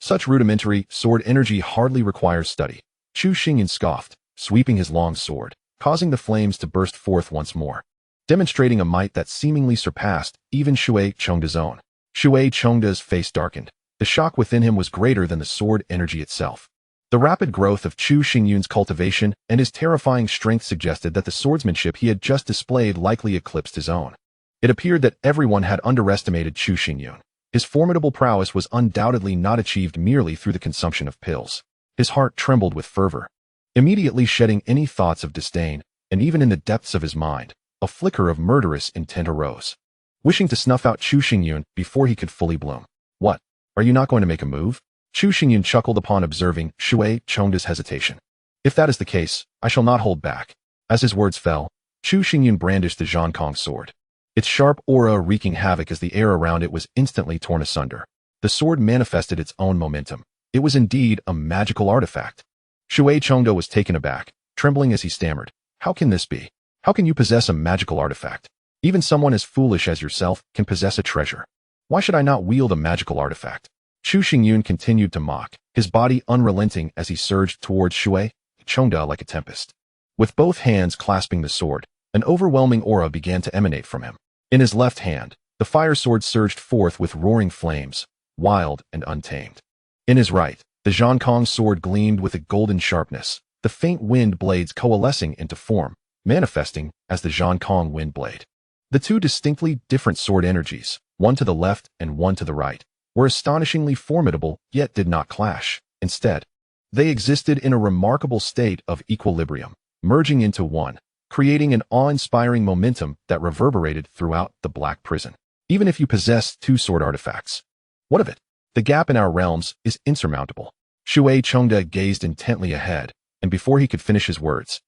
"Such rudimentary sword energy hardly requires study," Chu Xingyun scoffed, sweeping his long sword, causing the flames to burst forth once more, demonstrating a might that seemingly surpassed even Shui Chongda's own. Shui Chongda's face darkened. The shock within him was greater than the sword energy itself. The rapid growth of Chu Xingyun's cultivation and his terrifying strength suggested that the swordsmanship he had just displayed likely eclipsed his own. It appeared that everyone had underestimated Chu Xingyun. His formidable prowess was undoubtedly not achieved merely through the consumption of pills. His heart trembled with fervor, immediately shedding any thoughts of disdain, and even in the depths of his mind, a flicker of murderous intent arose, wishing to snuff out Chu Xingyun before he could fully bloom. "What? Are you not going to make a move?" Chu Xingyun chuckled upon observing Shui Chongda's hesitation. "If that is the case, I shall not hold back." As his words fell, Chu Xingyun brandished the Zhankong sword, its sharp aura wreaking havoc as the air around it was instantly torn asunder. The sword manifested its own momentum. It was indeed a magical artifact. Shui Chongda was taken aback, trembling as he stammered, "How can this be? How can you possess a magical artifact? Even someone as foolish as yourself can possess a treasure. Why should I not wield a magical artifact?" Chu Xingyun continued to mock, his body unrelenting as he surged towards Shui Chongda like a tempest. With both hands clasping the sword, an overwhelming aura began to emanate from him. In his left hand, the fire sword surged forth with roaring flames, wild and untamed. In his right, the Zhankong sword gleamed with a golden sharpness, the faint wind blades coalescing into form, manifesting as the Zhankong wind blade. The two distinctly different sword energies, one to the left and one to the right, were astonishingly formidable yet did not clash. Instead, they existed in a remarkable state of equilibrium, merging into one, creating an awe-inspiring momentum that reverberated throughout the Black Prison. Even if you possess two sword artifacts, what of it? The gap in our realms is insurmountable. Shui Chongda gazed intently ahead, and before he could finish his words,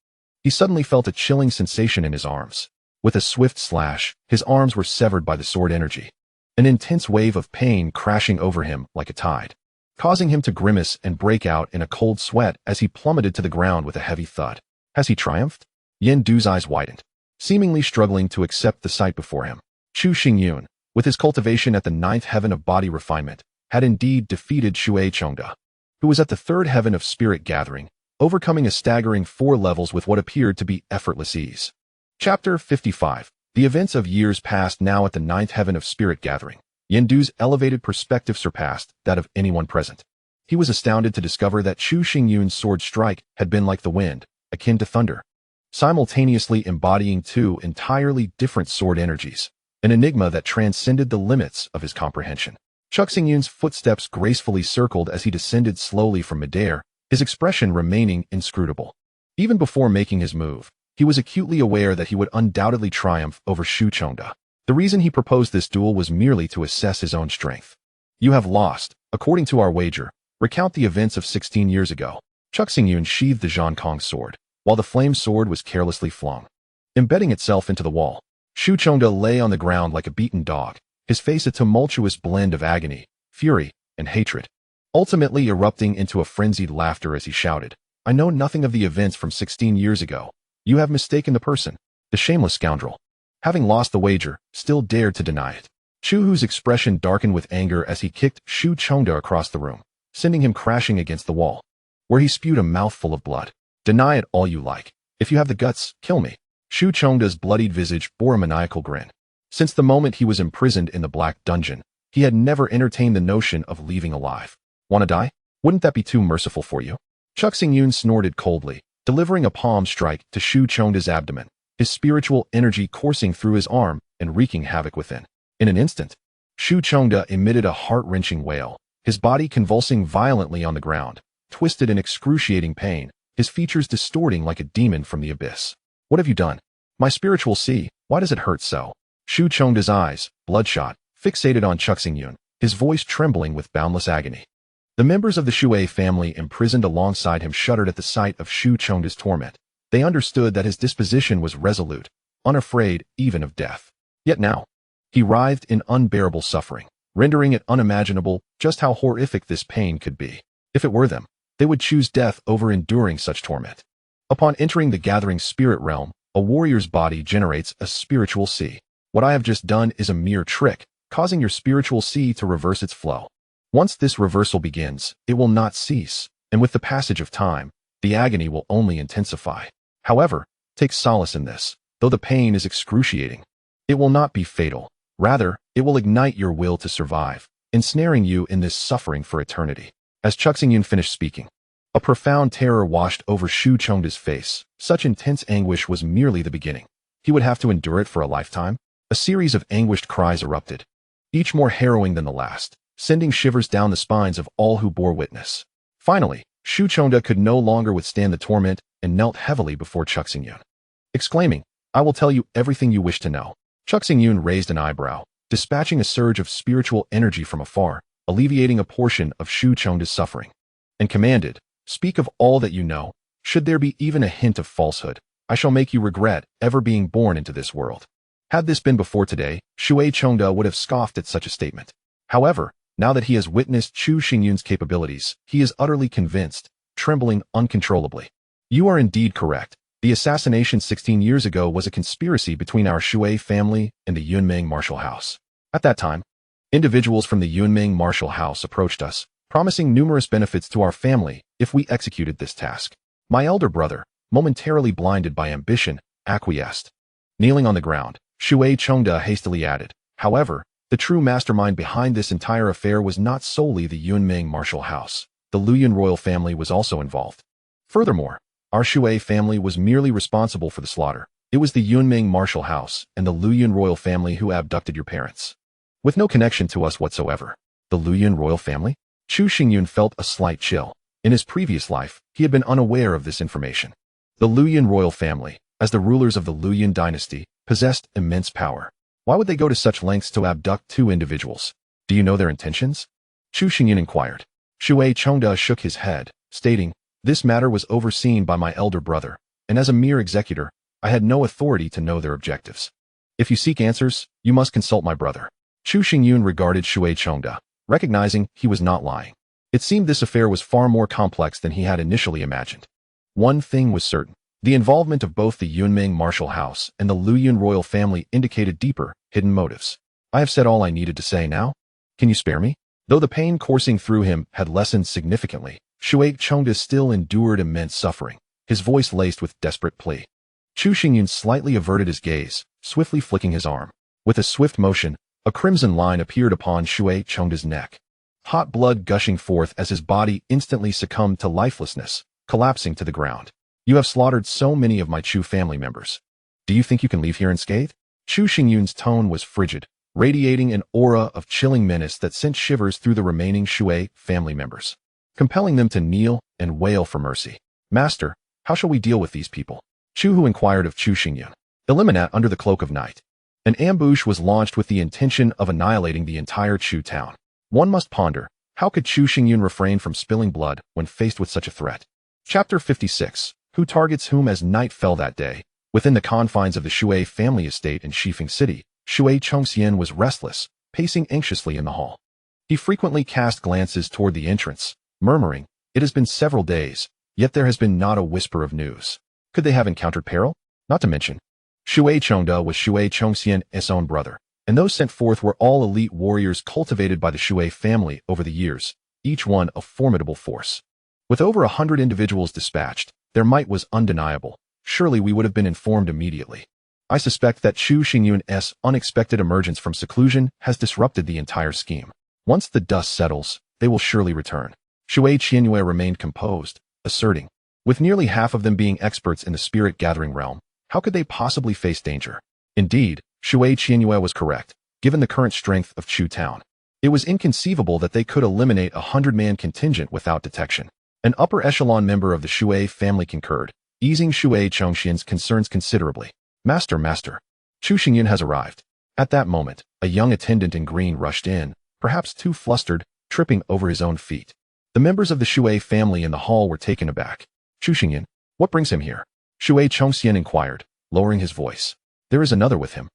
he suddenly felt a chilling sensation in his arms. With a swift slash, his arms were severed by the sword energy. An intense wave of pain crashing over him like a tide, causing him to grimace and break out in a cold sweat as he plummeted to the ground with a heavy thud. Has he triumphed? Yen Du's eyes widened, seemingly struggling to accept the sight before him. Chu Xingyun, with his cultivation at the 9th heaven of body refinement, had indeed defeated Shui Chongda, who was at the 3rd heaven of spirit gathering, overcoming a staggering 4 levels with what appeared to be effortless ease. Chapter 55. The events of years past now at the 9th heaven of spirit gathering. Yen Du's elevated perspective surpassed that of anyone present. He was astounded to discover that Chu Xingyun's sword strike had been like the wind, akin to thunder, simultaneously embodying 2 entirely different sword energies, an enigma that transcended the limits of his comprehension. Chu Xingyun's footsteps gracefully circled as he descended slowly from midair, his expression remaining inscrutable. Even before making his move, he was acutely aware that he would undoubtedly triumph over Shu Chongda. The reason he proposed this duel was merely to assess his own strength. You have lost, according to our wager. Recount the events of 16 years ago. Chu Xingyun sheathed the Zhang Kong sword, while the flame sword was carelessly flung, embedding itself into the wall. Shu Chongda lay on the ground like a beaten dog, his face a tumultuous blend of agony, fury, and hatred, ultimately erupting into a frenzied laughter as he shouted, I know nothing of the events from 16 years ago. You have mistaken the person. The shameless scoundrel, having lost the wager, still dared to deny it. Chu Hu's expression darkened with anger as he kicked Shu Chongda across the room, sending him crashing against the wall, where he spewed a mouthful of blood. Deny it all you like. If you have the guts, kill me. Shu Chongda's bloodied visage bore a maniacal grin. Since the moment he was imprisoned in the Black Dungeon, he had never entertained the notion of leaving alive. Wanna die? Wouldn't that be too merciful for you? Chu Xingyun snorted coldly, delivering a palm strike to Shu Chongda's abdomen, his spiritual energy coursing through his arm and wreaking havoc within. In an instant, Shu Chongda emitted a heart-wrenching wail, his body convulsing violently on the ground, twisted in excruciating pain, his features distorting like a demon from the abyss. What have you done? My spiritual sea, why does it hurt so? Shu Chongda's eyes, bloodshot, fixated on Chu Xingyun, his voice trembling with boundless agony. The members of the Shui family imprisoned alongside him shuddered at the sight of Shu Chongda's torment. They understood that his disposition was resolute, unafraid even of death. Yet now, he writhed in unbearable suffering, rendering it unimaginable just how horrific this pain could be. If it were them, they would choose death over enduring such torment. Upon entering the gathering spirit realm, a warrior's body generates a spiritual sea. What I have just done is a mere trick, causing your spiritual sea to reverse its flow. Once this reversal begins, it will not cease, and with the passage of time, the agony will only intensify. However, take solace in this. Though the pain is excruciating, it will not be fatal. Rather, it will ignite your will to survive, ensnaring you in this suffering for eternity. As Chu Xingyun finished speaking, a profound terror washed over Shu Chongda's face. Such intense anguish was merely the beginning. He would have to endure it for a lifetime. A series of anguished cries erupted, each more harrowing than the last, sending shivers down the spines of all who bore witness. Finally, Shu Chongda could no longer withstand the torment and knelt heavily before Chu Xingyun, exclaiming, I will tell you everything you wish to know. Chu Xingyun raised an eyebrow, dispatching a surge of spiritual energy from afar, alleviating a portion of Shu Chongda's suffering, and commanded, Speak of all that you know. Should there be even a hint of falsehood, I shall make you regret ever being born into this world. Had this been before today, Shui Chongda would have scoffed at such a statement. However, now that he has witnessed Chu Xingyun's capabilities, he is utterly convinced, trembling uncontrollably. You are indeed correct. The assassination 16 years ago was a conspiracy between our Shui family and the Yunming martial house. At that time, individuals from the Yunming martial house approached us, promising numerous benefits to our family if we executed this task. My elder brother, momentarily blinded by ambition, acquiesced. Kneeling on the ground, Shui Chongda hastily added, However, the true mastermind behind this entire affair was not solely the Yunming martial house. The Luyuan royal family was also involved. Furthermore, our Shui family was merely responsible for the slaughter. It was the Yunming martial house and the Luyuan royal family who abducted your parents, with no connection to us whatsoever. The Luyuan royal family? Chu Xingyun felt a slight chill. In his previous life, he had been unaware of this information. The Luyuan royal family, as the rulers of the Luyuan dynasty, possessed immense power. Why would they go to such lengths to abduct 2 individuals? Do you know their intentions? Chu Xingyun inquired. Shui Chongda shook his head, stating, This matter was overseen by my elder brother, and as a mere executor, I had no authority to know their objectives. If you seek answers, you must consult my brother. Chu Xingyun regarded Shui Chengde, recognizing he was not lying. It seemed this affair was far more complex than he had initially imagined. One thing was certain. The involvement of both the Yunming martial house and the Luyun royal family indicated deeper, hidden motives. I have said all I needed to say now. Can you spare me? Though the pain coursing through him had lessened significantly, Shui Chengde still endured immense suffering, his voice laced with desperate plea. Chu Xingyun slightly averted his gaze, swiftly flicking his arm. With a swift motion, a crimson line appeared upon Shui Chengde's neck. Hot blood gushing forth as his body instantly succumbed to lifelessness, collapsing to the ground. You have slaughtered so many of my Chu family members. Do you think you can leave here unscathed? Chu Xingyun's tone was frigid, radiating an aura of chilling menace that sent shivers through the remaining Shui family members, compelling them to kneel and wail for mercy. Master, how shall we deal with these people? Chu Hu inquired of Chu Xingyun. Eliminate under the cloak of night. An ambush was launched with the intention of annihilating the entire Chu town. One must ponder, how could Chu Xingyun refrain from spilling blood when faced with such a threat? Chapter 56. Who targets whom? As night fell that day, within the confines of the Shui family estate in Shifeng City, Shui Chongxian was restless, pacing anxiously in the hall. He frequently cast glances toward the entrance, murmuring, "It has been several days, yet there has been not a whisper of news. Could they have encountered peril? Not to mention, Shui Chengde was Shui Chongxian's own brother, and those sent forth were all elite warriors cultivated by the Shui family over the years, each one a formidable force. With over 100 individuals dispatched, their might was undeniable. Surely we would have been informed immediately. I suspect that Chu Xingyun's unexpected emergence from seclusion has disrupted the entire scheme. Once the dust settles, they will surely return." Shui Qianyue remained composed, asserting, "With nearly half of them being experts in the spirit-gathering realm, how could they possibly face danger?" Indeed, Shui Qianyue was correct, given the current strength of Chu Town. It was inconceivable that they could eliminate a 100-man contingent without detection. An upper-echelon member of the Shui family concurred, easing Shui Chongxian's concerns considerably. Master, Chu Xingyun has arrived." At that moment, a young attendant in green rushed in, perhaps too flustered, tripping over his own feet. The members of the Shui family in the hall were taken aback. "Chu Xingyun, what brings him here?" Shui Chongxian inquired, lowering his voice. "There is another with him.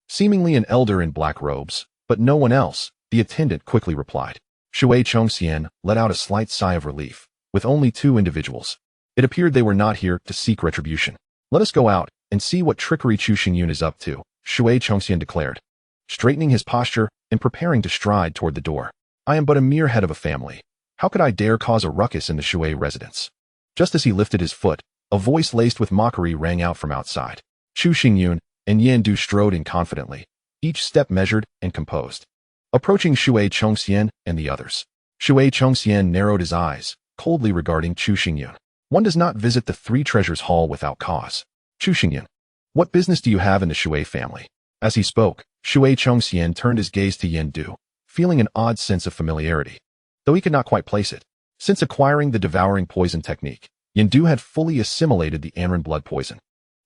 Seemingly an elder in black robes, but no one else," the attendant quickly replied. Shui Chongxian let out a slight sigh of relief. With only 2 individuals, it appeared they were not here to seek retribution. "Let us go out and see what trickery Chu Xingyun is up to," Shui Chongxian declared, straightening his posture and preparing to stride toward the door. "I am but a mere head of a family. How could I dare cause a ruckus in the Shui residence?" Just as he lifted his foot, a voice laced with mockery rang out from outside. Chu Xingyun and Yan Du strode in confidently, each step measured and composed, approaching Shui Chongxian and the others. Shui Chongxian narrowed his eyes, coldly regarding Chu Xingyun. One does not visit the 3 treasures hall without cause. "Chu Xingyun, what business do you have in the Shui family?" As he spoke, Shui Chongxian turned his gaze to Yan Du, feeling an odd sense of familiarity, though he could not quite place it. Since acquiring the devouring poison technique, Yan Du had fully assimilated the Anran blood poison,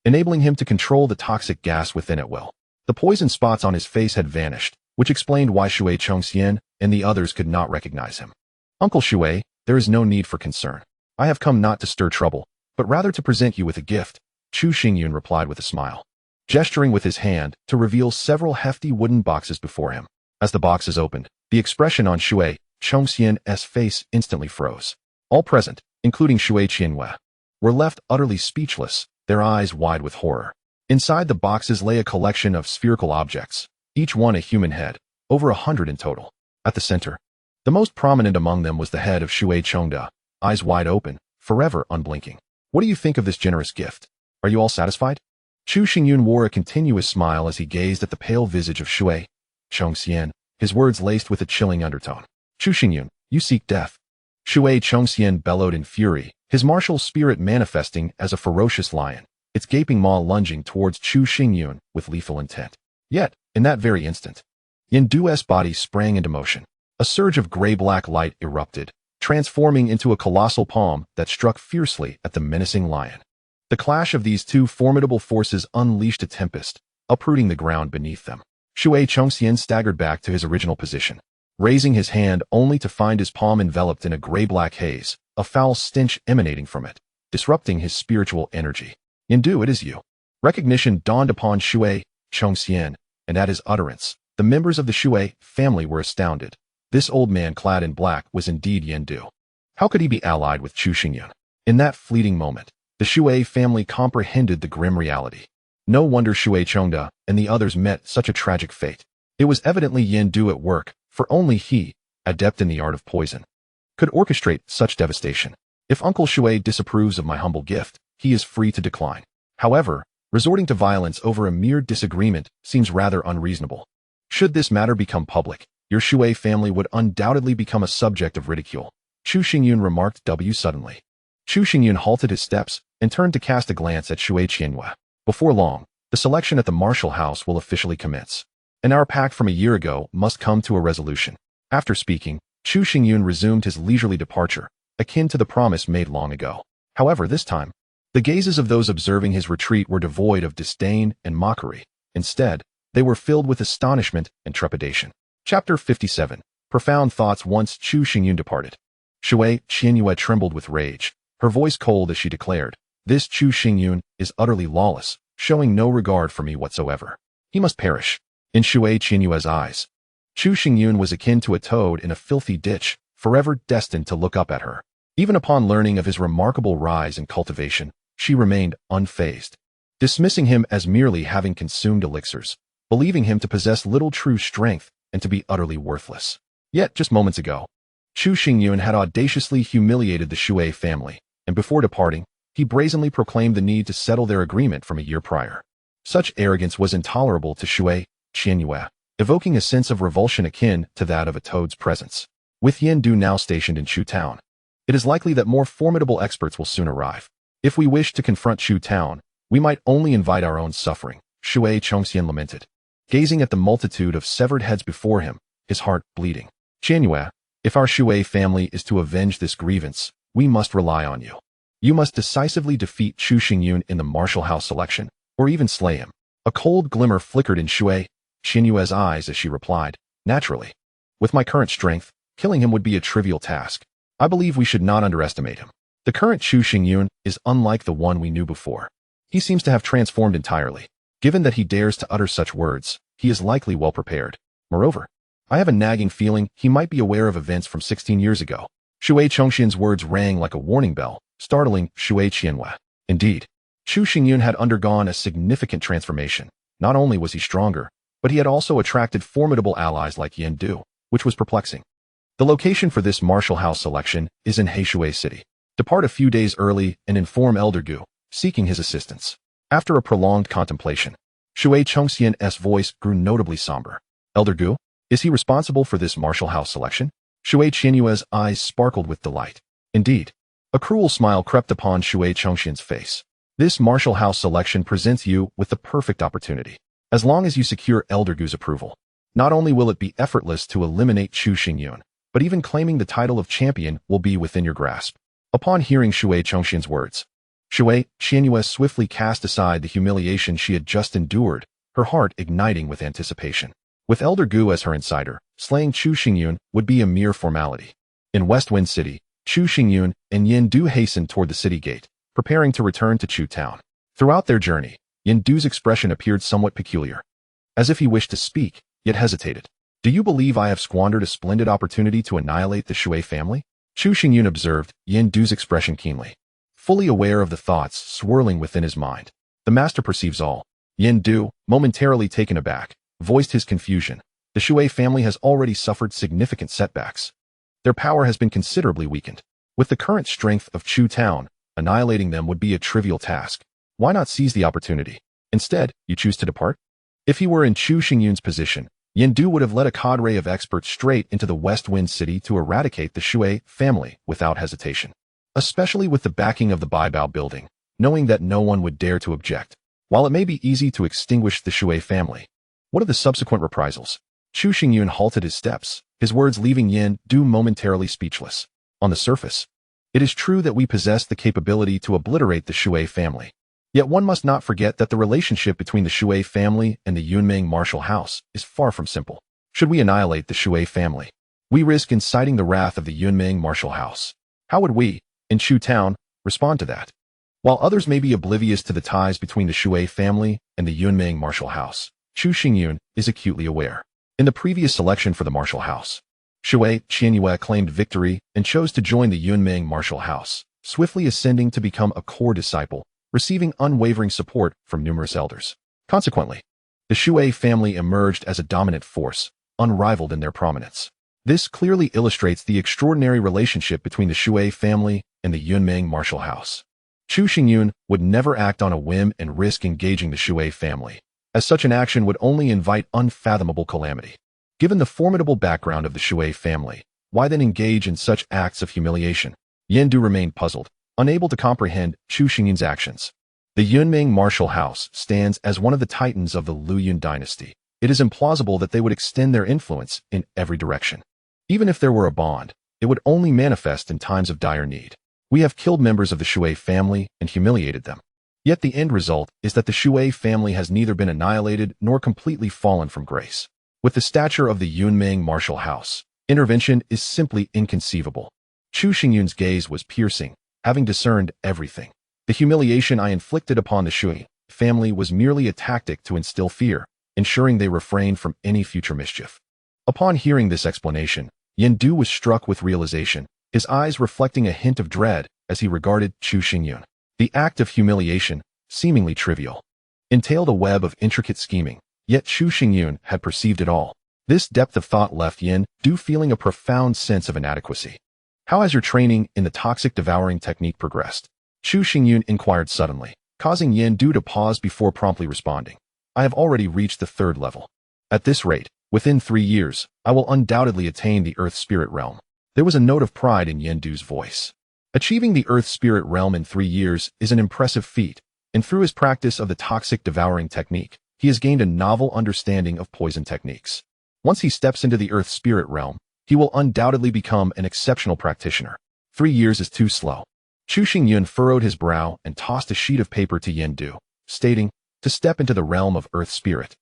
enabling him to control the toxic gas within at will. The poison spots on his face had vanished, which explained why Shui Chongxian and the others could not recognize him. "Uncle Shui, there is no need for concern. I have come not to stir trouble, but rather to present you with a gift," Chu Xingyun replied with a smile, gesturing with his hand to reveal several hefty wooden boxes before him. As the boxes opened, the expression on Shui Chongxian's face instantly froze. All present, including Shui Qianyue, were left utterly speechless, their eyes wide with horror. Inside the boxes lay a collection of spherical objects, each one a human head, over 100 in total. At the center, the most prominent among them was the head of Shui Chengde, eyes wide open, forever unblinking. "What do you think of this generous gift? Are you all satisfied?" Chu Xingyun wore a continuous smile as he gazed at the pale visage of Shui Chongxian, his words laced with a chilling undertone. "Chu Xingyun, you seek death." Shui Chongxian bellowed in fury, his martial spirit manifesting as a ferocious lion, its gaping maw lunging towards Chu Xingyun with lethal intent. Yet, in that very instant, Yan Du's body sprang into motion. A surge of gray-black light erupted, transforming into a colossal palm that struck fiercely at the menacing lion. The clash of these 2 formidable forces unleashed a tempest, uprooting the ground beneath them. Shui Chongxian staggered back to his original position, raising his hand only to find his palm enveloped in a gray-black haze, a foul stench emanating from it, disrupting his spiritual energy. "Yan Du, it is you." Recognition dawned upon Shui Chongxian, and at his utterance, the members of the Shui family were astounded. This old man clad in black was indeed Yin Du. How could he be allied with Chu Xingyun? In that fleeting moment, the Shui family comprehended the grim reality. No wonder Shui Chongda and the others met such a tragic fate. It was evidently Yin Du at work, for only he, adept in the art of poison, could orchestrate such devastation. If Uncle Shui disapproves of my humble gift, he is free to decline. However, resorting to violence over a mere disagreement seems rather unreasonable. Should this matter become public, your Shui family would undoubtedly become a subject of ridicule. Chu Xingyun remarked suddenly. Chu Xingyun halted his steps and turned to cast a glance at Shui Qianhua. Before long, the selection at the martial house will officially commence, and our pact from a year ago must come to a resolution. After speaking, Chu Xingyun resumed his leisurely departure, akin to the promise made long ago. However, this time, the gazes of those observing his retreat were devoid of disdain and mockery. Instead, they were filled with astonishment and trepidation. Chapter 57. Profound thoughts. Once Chu Xingyun departed, Shui Qianhua trembled with rage, her voice cold as she declared, "This Chu Xingyun is utterly lawless, showing no regard for me whatsoever. He must perish." In Shui Qianhua's eyes, Chu Xingyun was akin to a toad in a filthy ditch, forever destined to look up at her. Even upon learning of his remarkable rise and cultivation, she remained unfazed, dismissing him as merely having consumed elixirs, believing him to possess little true strength and to be utterly worthless. Yet, just moments ago, Chu Xingyun had audaciously humiliated the Shui family, and before departing, he brazenly proclaimed the need to settle their agreement from a year prior. Such arrogance was intolerable to Shui Qianhua, evoking a sense of revulsion akin to that of a toad's presence. With Yin Du now stationed in Chu Town, it is likely that more formidable experts will soon arrive. If we wish to confront Chu Town, we might only invite our own suffering, Shui Chongxian lamented, gazing at the multitude of severed heads before him, his heart bleeding. Qianhua, if our Shui family is to avenge this grievance, we must rely on you. You must decisively defeat Chu Xingyun in the martial house selection, or even slay him. A cold glimmer flickered in Shui Qianhua's eyes as she replied, "Naturally. With my current strength, killing him would be a trivial task. I believe we should not underestimate him. The current Chu Xingyun is unlike the one we knew before. He seems to have transformed entirely. Given that he dares to utter such words, he is likely well prepared. Moreover, I have a nagging feeling he might be aware of events from 16 years ago." Shui Chongxian's words rang like a warning bell, startling Shui Qianhua. Indeed, Chu Xingyun had undergone a significant transformation. Not only was he stronger, but he had also attracted formidable allies like Yin Du, which was perplexing. The location for this martial house selection is in Heishui City. Depart a few days early and inform Elder Gu, seeking his assistance. After a prolonged contemplation, Shui Chongxian's voice grew notably somber. Elder Gu? Is he responsible for this martial house selection? Shui Qianhua's eyes sparkled with delight. Indeed, a cruel smile crept upon Shui Chongxian's face. This martial house selection presents you with the perfect opportunity. As long as you secure Elder Gu's approval, not only will it be effortless to eliminate Chu Xingyun, but even claiming the title of champion will be within your grasp. Upon hearing Shui Chongxian's words, Shui Qianhua swiftly cast aside the humiliation she had just endured, her heart igniting with anticipation. With Elder Gu as her insider, slaying Chu Xingyun would be a mere formality. In West Wind City, Chu Xingyun and Yin Du hastened toward the city gate, preparing to return to Chu Town. Throughout their journey, Yin Du's expression appeared somewhat peculiar, as if he wished to speak, yet hesitated. "Do you believe I have squandered a splendid opportunity to annihilate the Shui family?" Chu Xingyun observed Yin Du's expression keenly, fully aware of the thoughts swirling within his mind. The master perceives all. Yin Du, momentarily taken aback, voiced his confusion. The Shui family has already suffered significant setbacks. Their power has been considerably weakened. With the current strength of Chu Town, annihilating them would be a trivial task. Why not seize the opportunity? Instead, you choose to depart? If he were in Chu Xingyun's position, Yin Du would have led a cadre of experts straight into the West Wind City to eradicate the Shui family without hesitation. Especially with the backing of the Baibao building, knowing that no one would dare to object. While it may be easy to extinguish the Shui family, what are the subsequent reprisals? Chu Xingyun halted his steps, his words leaving Yin Du momentarily speechless. On the surface, it is true that we possess the capability to obliterate the Shui family. Yet one must not forget that the relationship between the Shui family and the Yunming martial house is far from simple. Should we annihilate the Shui family, we risk inciting the wrath of the Yunming martial house. How would we, in Chu Town, respond to that? While others may be oblivious to the ties between the Shui family and the Yunming martial house, Chu Xingyun is acutely aware. In the previous selection for the martial house, Shui Qianyue claimed victory and chose to join the Yunming martial house, swiftly ascending to become a core disciple, receiving unwavering support from numerous elders. Consequently, the Shui family emerged as a dominant force, unrivaled in their prominence. This clearly illustrates the extraordinary relationship between the Shui family and the Yunming martial house. Chu Xingyun would never act on a whim and risk engaging the Shui family, as such an action would only invite unfathomable calamity. Given the formidable background of the Shui family, why then engage in such acts of humiliation? Yandu remained puzzled, unable to comprehend Chu Xingyun's actions. The Yunming martial house stands as one of the titans of the Liu Yun dynasty. It is implausible that they would extend their influence in every direction. Even if there were a bond, it would only manifest in times of dire need. We have killed members of the Shui family and humiliated them. Yet the end result is that the Shui family has neither been annihilated nor completely fallen from grace. With the stature of the Yunming martial house, intervention is simply inconceivable. Chu Xingyun's gaze was piercing, having discerned everything. The humiliation I inflicted upon the Shui family was merely a tactic to instill fear, ensuring they refrained from any future mischief. Upon hearing this explanation, Yandu was struck with realization, his eyes reflecting a hint of dread as he regarded Chu Xingyun. The act of humiliation, seemingly trivial, entailed a web of intricate scheming, yet Chu Xingyun had perceived it all. This depth of thought left Yandu feeling a profound sense of inadequacy. How has your training in the toxic devouring technique progressed? Chu Xingyun inquired suddenly, causing Yandu to pause before promptly responding. I have already reached the 3rd level. At this rate, within 3 years, I will undoubtedly attain the Earth Spirit realm. There was a note of pride in Yandu's voice. Achieving the Earth Spirit realm in 3 years is an impressive feat, and through his practice of the toxic devouring technique, he has gained a novel understanding of poison techniques. Once he steps into the Earth Spirit realm, he will undoubtedly become an exceptional practitioner. 3 years is too slow. Chu Xingyun furrowed his brow and tossed a sheet of paper to Yandu, stating, to step into the realm of Earth Spirit,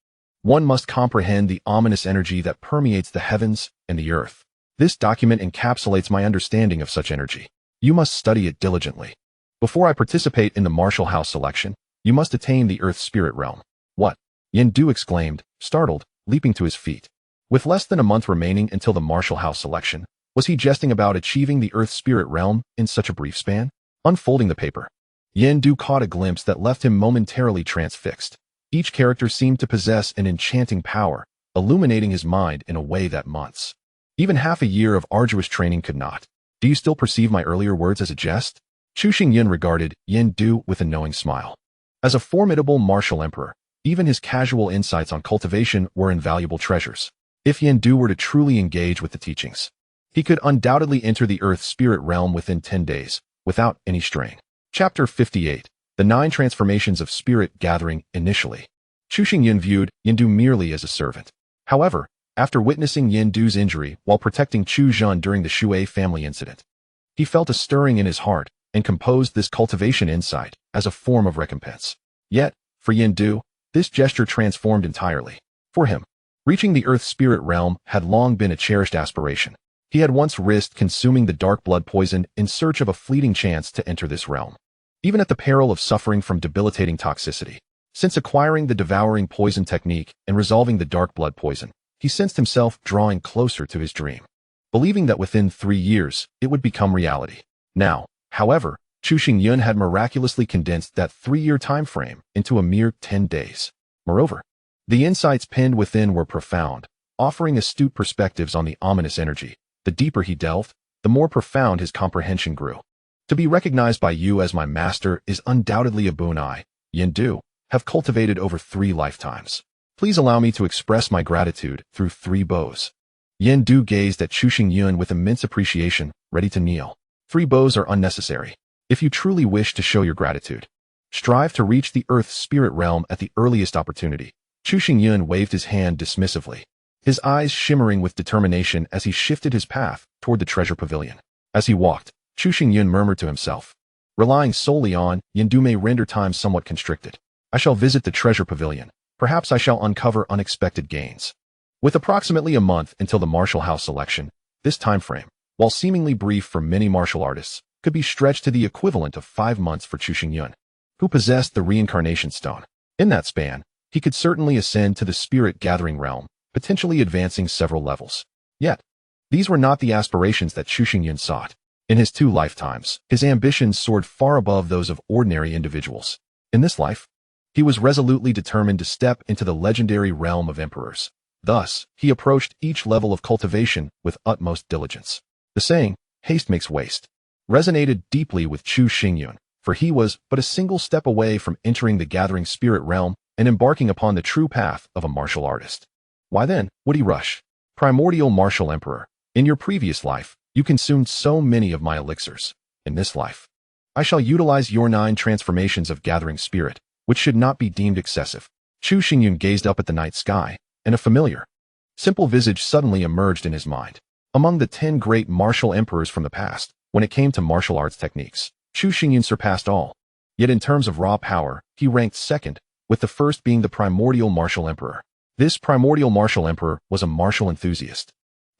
one must comprehend the ominous energy that permeates the heavens and the earth. This document encapsulates my understanding of such energy. You must study it diligently. Before I participate in the martial house selection, you must attain the Earth Spirit realm. What? Yandu exclaimed, startled, leaping to his feet. With less than a month remaining until the martial house selection, was he jesting about achieving the Earth Spirit realm in such a brief span? Unfolding the paper, Yandu caught a glimpse that left him momentarily transfixed. Each character seemed to possess an enchanting power, illuminating his mind in a way that months, even half a year of arduous training could not. Do you still perceive my earlier words as a jest? Chu Xingyun regarded Yandu with a knowing smile. As a formidable martial emperor, even his casual insights on cultivation were invaluable treasures. If Yandu were to truly engage with the teachings, he could undoubtedly enter the Earth Spirit realm within 10 days, without any strain. Chapter 58. The 9 Transformations of Spirit Gathering. Initially, Chu Xingyun viewed Yandu merely as a servant. However, after witnessing Yandu's injury while protecting Chu Zhan during the Shui family incident, he felt a stirring in his heart and composed this cultivation insight as a form of recompense. Yet, for Yandu, this gesture transformed entirely. For him, reaching the Earth Spirit realm had long been a cherished aspiration. He had once risked consuming the dark blood poison in search of a fleeting chance to enter this realm, even at the peril of suffering from debilitating toxicity. Since acquiring the devouring poison technique and resolving the dark blood poison, he sensed himself drawing closer to his dream, believing that within 3 years, it would become reality. Now, however, Chu Xingyun had miraculously condensed that 3-year time frame into a mere 10 days. Moreover, the insights penned within were profound, offering astute perspectives on the ominous energy. The deeper he delved, the more profound his comprehension grew. To be recognized by you as my master is undoubtedly a boon I, Yandu, have cultivated over 3 lifetimes. Please allow me to express my gratitude through 3 bows. Yandu gazed at Chu Xingyun with immense appreciation, ready to kneel. 3 bows are unnecessary. If you truly wish to show your gratitude, strive to reach the Earth Spirit realm at the earliest opportunity. Chu Xingyun waved his hand dismissively, his eyes shimmering with determination as he shifted his path toward the treasure pavilion. As he walked, Chu Xingyun murmured to himself, relying solely on Yandu may render time somewhat constricted. I shall visit the treasure pavilion. Perhaps I shall uncover unexpected gains. With approximately a month until the martial house selection, this time frame, while seemingly brief for many martial artists, could be stretched to the equivalent of 5 months for Chu Xingyun, who possessed the reincarnation stone. In that span, he could certainly ascend to the spirit-gathering realm, potentially advancing several levels. Yet, these were not the aspirations that Chu Xingyun sought. In his 2 lifetimes, his ambitions soared far above those of ordinary individuals. In this life, he was resolutely determined to step into the legendary realm of emperors. Thus, he approached each level of cultivation with utmost diligence. The saying, "Haste makes waste," resonated deeply with Chu Xingyun, for he was but a single step away from entering the gathering spirit realm and embarking upon the true path of a martial artist. Why then would he rush? Primordial martial emperor, in your previous life, you consumed so many of my elixirs. In this life, I shall utilize your 9 transformations of gathering spirit, which should not be deemed excessive. Chu Xingyun gazed up at the night sky, and a familiar, simple visage suddenly emerged in his mind. Among the 10 great martial emperors from the past, when it came to martial arts techniques, Chu Xingyun surpassed all. Yet in terms of raw power, he ranked second, with the first being the primordial martial emperor. This primordial martial emperor was a martial enthusiast,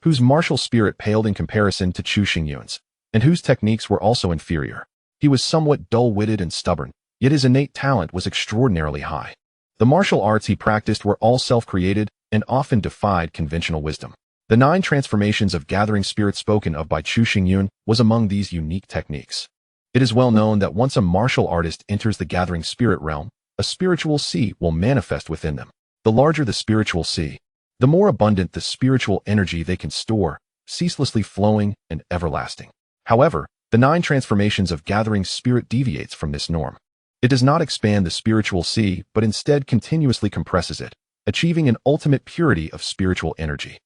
whose martial spirit paled in comparison to Chu Xingyun's, and whose techniques were also inferior. He was somewhat dull-witted and stubborn, yet his innate talent was extraordinarily high. The martial arts he practiced were all self-created and often defied conventional wisdom. The 9 transformations of gathering spirit spoken of by Chu Xingyun was among these unique techniques. It is well known that once a martial artist enters the gathering spirit realm, a spiritual sea will manifest within them. The larger the spiritual sea, the more abundant the spiritual energy they can store, ceaselessly flowing and everlasting. However, the 9 transformations of gathering spirit deviates from this norm. It does not expand the spiritual sea, but instead continuously compresses it, achieving an ultimate purity of spiritual energy.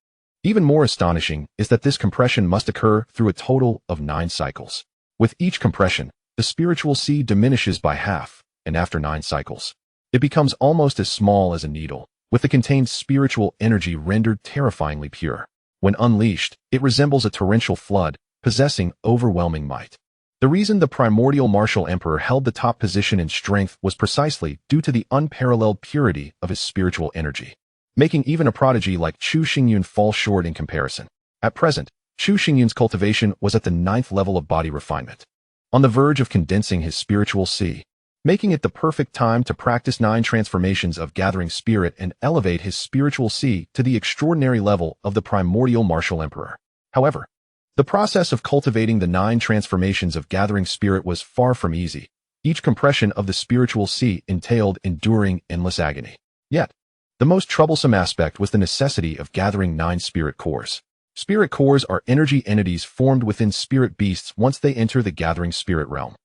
Even more astonishing is that this compression must occur through a total of 9 cycles. With each compression, the spiritual sea diminishes by half, and after 9 cycles, it becomes almost as small as a needle, with the contained spiritual energy rendered terrifyingly pure. When unleashed, it resembles a torrential flood, possessing overwhelming might. The reason the primordial martial emperor held the top position in strength was precisely due to the unparalleled purity of his spiritual energy, making even a prodigy like Chu Xingyun fall short in comparison. At present, Chu Xingyun's cultivation was at the 9th level of body refinement, on the verge of condensing his spiritual sea, making it the perfect time to practice 9 transformations of gathering spirit and elevate his spiritual sea to the extraordinary level of the primordial martial emperor. However, the process of cultivating the 9 transformations of gathering spirit was far from easy. Each compression of the spiritual sea entailed enduring endless agony. Yet, the most troublesome aspect was the necessity of gathering 9 spirit cores. Spirit cores are energy entities formed within spirit beasts once they enter the gathering spirit realm.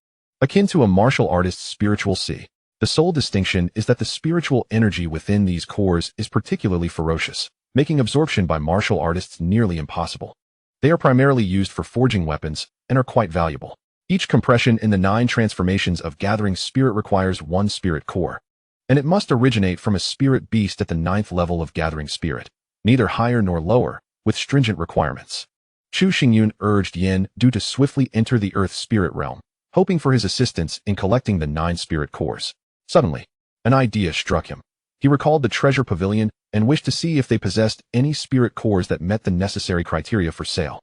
Akin to a martial artist's spiritual sea, the sole distinction is that the spiritual energy within these cores is particularly ferocious, making absorption by martial artists nearly impossible. They are primarily used for forging weapons and are quite valuable. Each compression in the 9 transformations of gathering spirit requires 1 spirit core, and it must originate from a spirit beast at the 9th level of gathering spirit, neither higher nor lower, with stringent requirements. Chu Xingyun urged Yin Du to swiftly enter the earth spirit realm, hoping for his assistance in collecting the 9 spirit cores. Suddenly, an idea struck him. He recalled the treasure pavilion and wished to see if they possessed any spirit cores that met the necessary criteria for sale.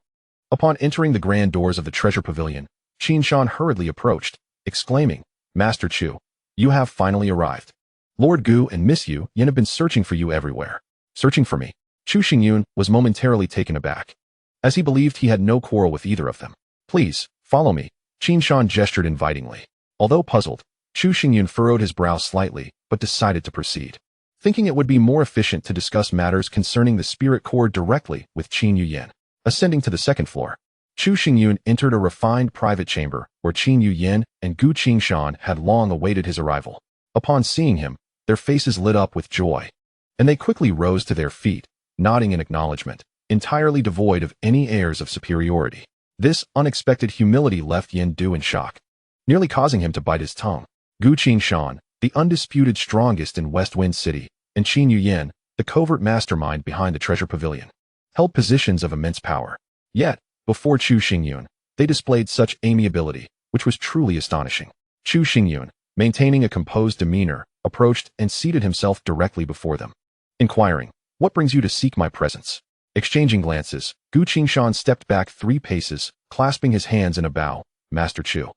Upon entering the grand doors of the treasure pavilion, Qin Shan hurriedly approached, exclaiming, "Master Chu, you have finally arrived. Lord Gu and Miss Yu Yin have been searching for you everywhere." Searching for me? Chu Xingyun was momentarily taken aback, as he believed he had no quarrel with either of them. "Please, follow me." Qin Shan gestured invitingly. Although puzzled, Chu Xingyun furrowed his brow slightly, but decided to proceed, thinking it would be more efficient to discuss matters concerning the spirit core directly with Qin Yuyan. Ascending to the 2nd floor, Chu Xingyun entered a refined private chamber where Qin Yuyan and Gu Qingshan had long awaited his arrival. Upon seeing him, their faces lit up with joy, and they quickly rose to their feet, nodding in acknowledgement, entirely devoid of any airs of superiority. This unexpected humility left Yin Du in shock, nearly causing him to bite his tongue. Gu Qingshan, the undisputed strongest in West Wind City, and Qin Yuyan, the covert mastermind behind the treasure pavilion, held positions of immense power. Yet, before Chu Xingyun, they displayed such amiability, which was truly astonishing. Chu Xingyun, maintaining a composed demeanor, approached and seated himself directly before them, inquiring, "What brings you to seek my presence?" Exchanging glances, Gu Qingshan stepped back 3 paces, clasping his hands in a bow, Master Chu.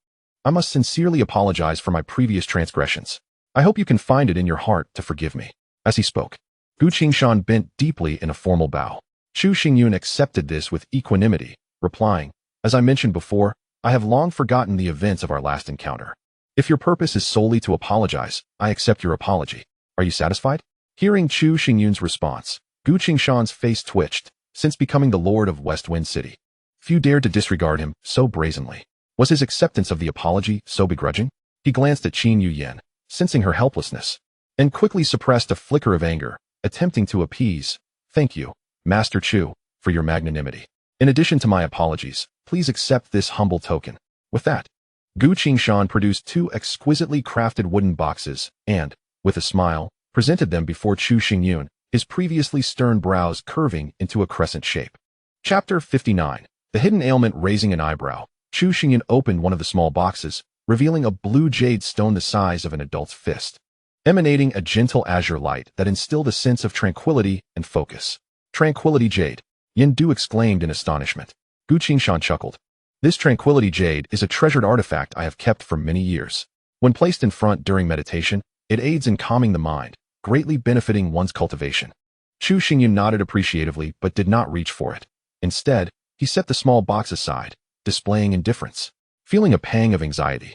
I must sincerely apologize for my previous transgressions. I hope you can find it in your heart to forgive me." As he spoke, Gu Qingshan bent deeply in a formal bow. Chu Xingyun accepted this with equanimity, replying, "As I mentioned before, I have long forgotten the events of our last encounter. If your purpose is solely to apologize, I accept your apology. Are you satisfied?" Hearing Chu Xingyun's response, Gu Qingshan's face twitched. Since becoming the lord of West Wind City, few dared to disregard him so brazenly. Was his acceptance of the apology so begrudging? He glanced at Qin Yuyan, sensing her helplessness, and quickly suppressed a flicker of anger, attempting to appease. "Thank you, Master Chu, for your magnanimity. In addition to my apologies, please accept this humble token." With that, Gu Qingshan produced 2 exquisitely crafted wooden boxes and, with a smile, presented them before Chu Xingyun, his previously stern brows curving into a crescent shape. Chapter 59. The Hidden Ailment. Raising an eyebrow, Chu Xingyun opened one of the small boxes, revealing a blue jade stone the size of an adult's fist, emanating a gentle azure light that instilled a sense of tranquility and focus. "Tranquility Jade," Yin Du exclaimed in astonishment. Gu Qingshan chuckled. "This Tranquility Jade is a treasured artifact I have kept for many years. When placed in front during meditation, it aids in calming the mind, greatly benefiting one's cultivation." Chu Xingyun nodded appreciatively but did not reach for it. Instead, he set the small box aside, displaying indifference. Feeling a pang of anxiety,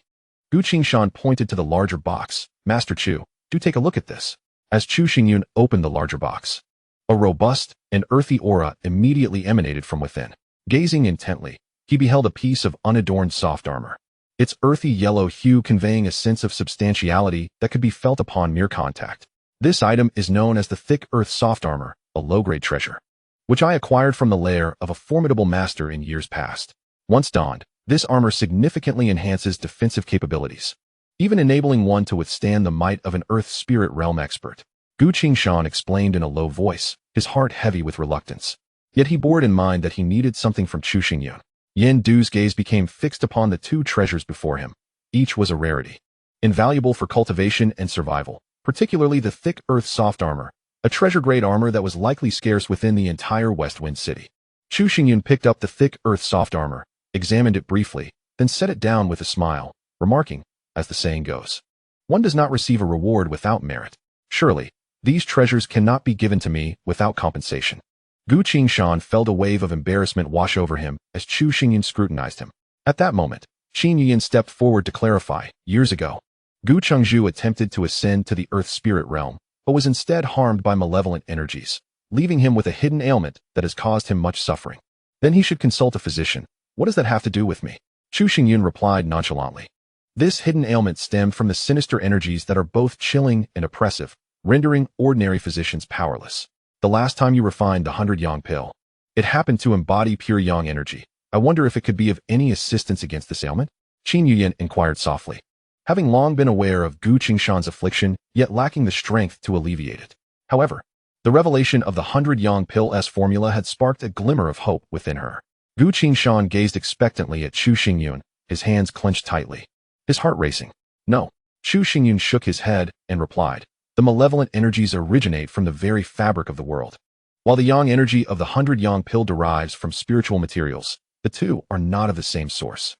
Gu Qingshan pointed to the larger box. "Master Chu, do take a look at this." As Chu Xingyun opened the larger box, a robust and earthy aura immediately emanated from within. Gazing intently, he beheld a piece of unadorned soft armor, its earthy yellow hue conveying a sense of substantiality that could be felt upon mere contact. This item is known as the Thick Earth Soft Armor, a low-grade treasure, which I acquired from the lair of a formidable master in years past. Once donned, this armor significantly enhances defensive capabilities, even enabling one to withstand the might of an Earth Spirit Realm expert. Gu Qingshan explained in a low voice, his heart heavy with reluctance. Yet he bore it in mind that he needed something from Chu Xingyun. Yin Du's gaze became fixed upon the 2 treasures before him. Each was a rarity, invaluable for cultivation and survival, particularly the Thick Earth Soft Armor, a treasure-grade armor that was likely scarce within the entire West Wind City. Chu Xingyun picked up the Thick Earth Soft Armor, examined it briefly, then set it down with a smile, remarking, as the saying goes, "One does not receive a reward without merit. Surely, these treasures cannot be given to me without compensation." Gu Qingshan felt a wave of embarrassment wash over him as Chu Xingyun scrutinized him. At that moment, Qin Yuyan stepped forward to clarify. Years ago, Gu Chengzhu attempted to ascend to the Earth Spirit Realm, but was instead harmed by malevolent energies, leaving him with a hidden ailment that has caused him much suffering. Then he should consult a physician. What does that have to do with me? Chu Xingyun replied nonchalantly. This hidden ailment stemmed from the sinister energies that are both chilling and oppressive, rendering ordinary physicians powerless. The last time you refined the 100-yang pill, it happened to embody pure yang energy. I wonder if it could be of any assistance against this ailment? Qin Yuyan inquired softly, having long been aware of Gu Qingshan's affliction, yet lacking the strength to alleviate it. However, the revelation of the 100-yang pill's formula had sparked a glimmer of hope within her. Gu Qingshan gazed expectantly at Chu Xingyun, his hands clenched tightly, his heart racing. "No." Chu Xingyun shook his head and replied, "The malevolent energies originate from the very fabric of the world. While the yang energy of the 100-yang pill derives from spiritual materials, the two are not of the same source.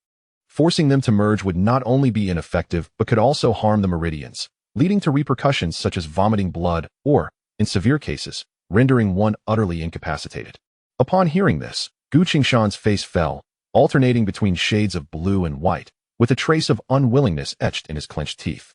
Forcing them to merge would not only be ineffective but could also harm the meridians, leading to repercussions such as vomiting blood or, in severe cases, rendering one utterly incapacitated." Upon hearing this, Gu Qingshan's face fell, alternating between shades of blue and white, with a trace of unwillingness etched in his clenched teeth.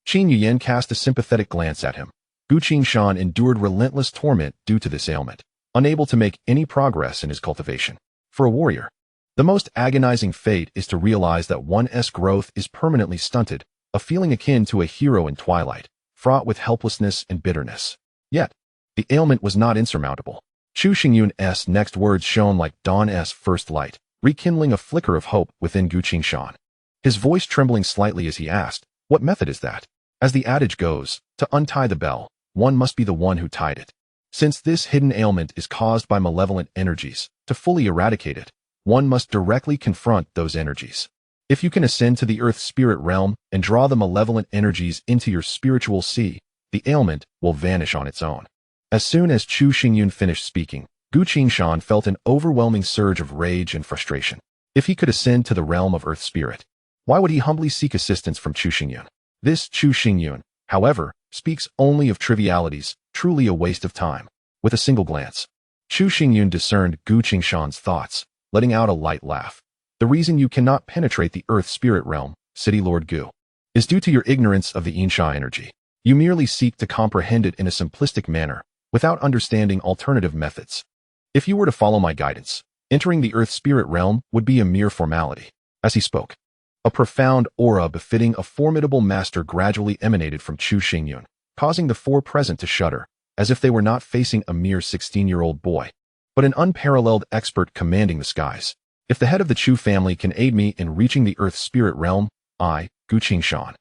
Qin Yuyan cast a sympathetic glance at him. Gu Qingshan endured relentless torment due to this ailment, unable to make any progress in his cultivation. For a warrior, the most agonizing fate is to realize that one's growth is permanently stunted, a feeling akin to a hero in twilight, fraught with helplessness and bitterness. Yet, the ailment was not insurmountable. Chu Xingyun's next words shone like dawn's first light, rekindling a flicker of hope within Gu Qingshan. His voice trembling slightly as he asked, "What method is that?" As the adage goes, to untie the bell, one must be the one who tied it. Since this hidden ailment is caused by malevolent energies, to fully eradicate it, one must directly confront those energies. If you can ascend to the Earth Spirit Realm and draw the malevolent energies into your spiritual sea, the ailment will vanish on its own. As soon as Chu Xingyun finished speaking, Gu Qingshan felt an overwhelming surge of rage and frustration. If he could ascend to the realm of Earth Spirit, why would he humbly seek assistance from Chu Xingyun? This Chu Xingyun, however, speaks only of trivialities, truly a waste of time. With a single glance, Chu Xingyun discerned Gu Qingshan's thoughts, letting out a light laugh. The reason you cannot penetrate the Earth Spirit realm, City Lord Gu, is due to your ignorance of the Yinsha energy. You merely seek to comprehend it in a simplistic manner, without understanding alternative methods. If you were to follow my guidance, entering the Earth Spirit realm would be a mere formality. As he spoke, a profound aura befitting a formidable master gradually emanated from Chu Xingyun, causing the four present to shudder, as if they were not facing a mere 16-year-old boy, but an unparalleled expert commanding the skies. If the head of the Chu family can aid me in reaching the Earth Spirit realm, I, Gu Qingshan,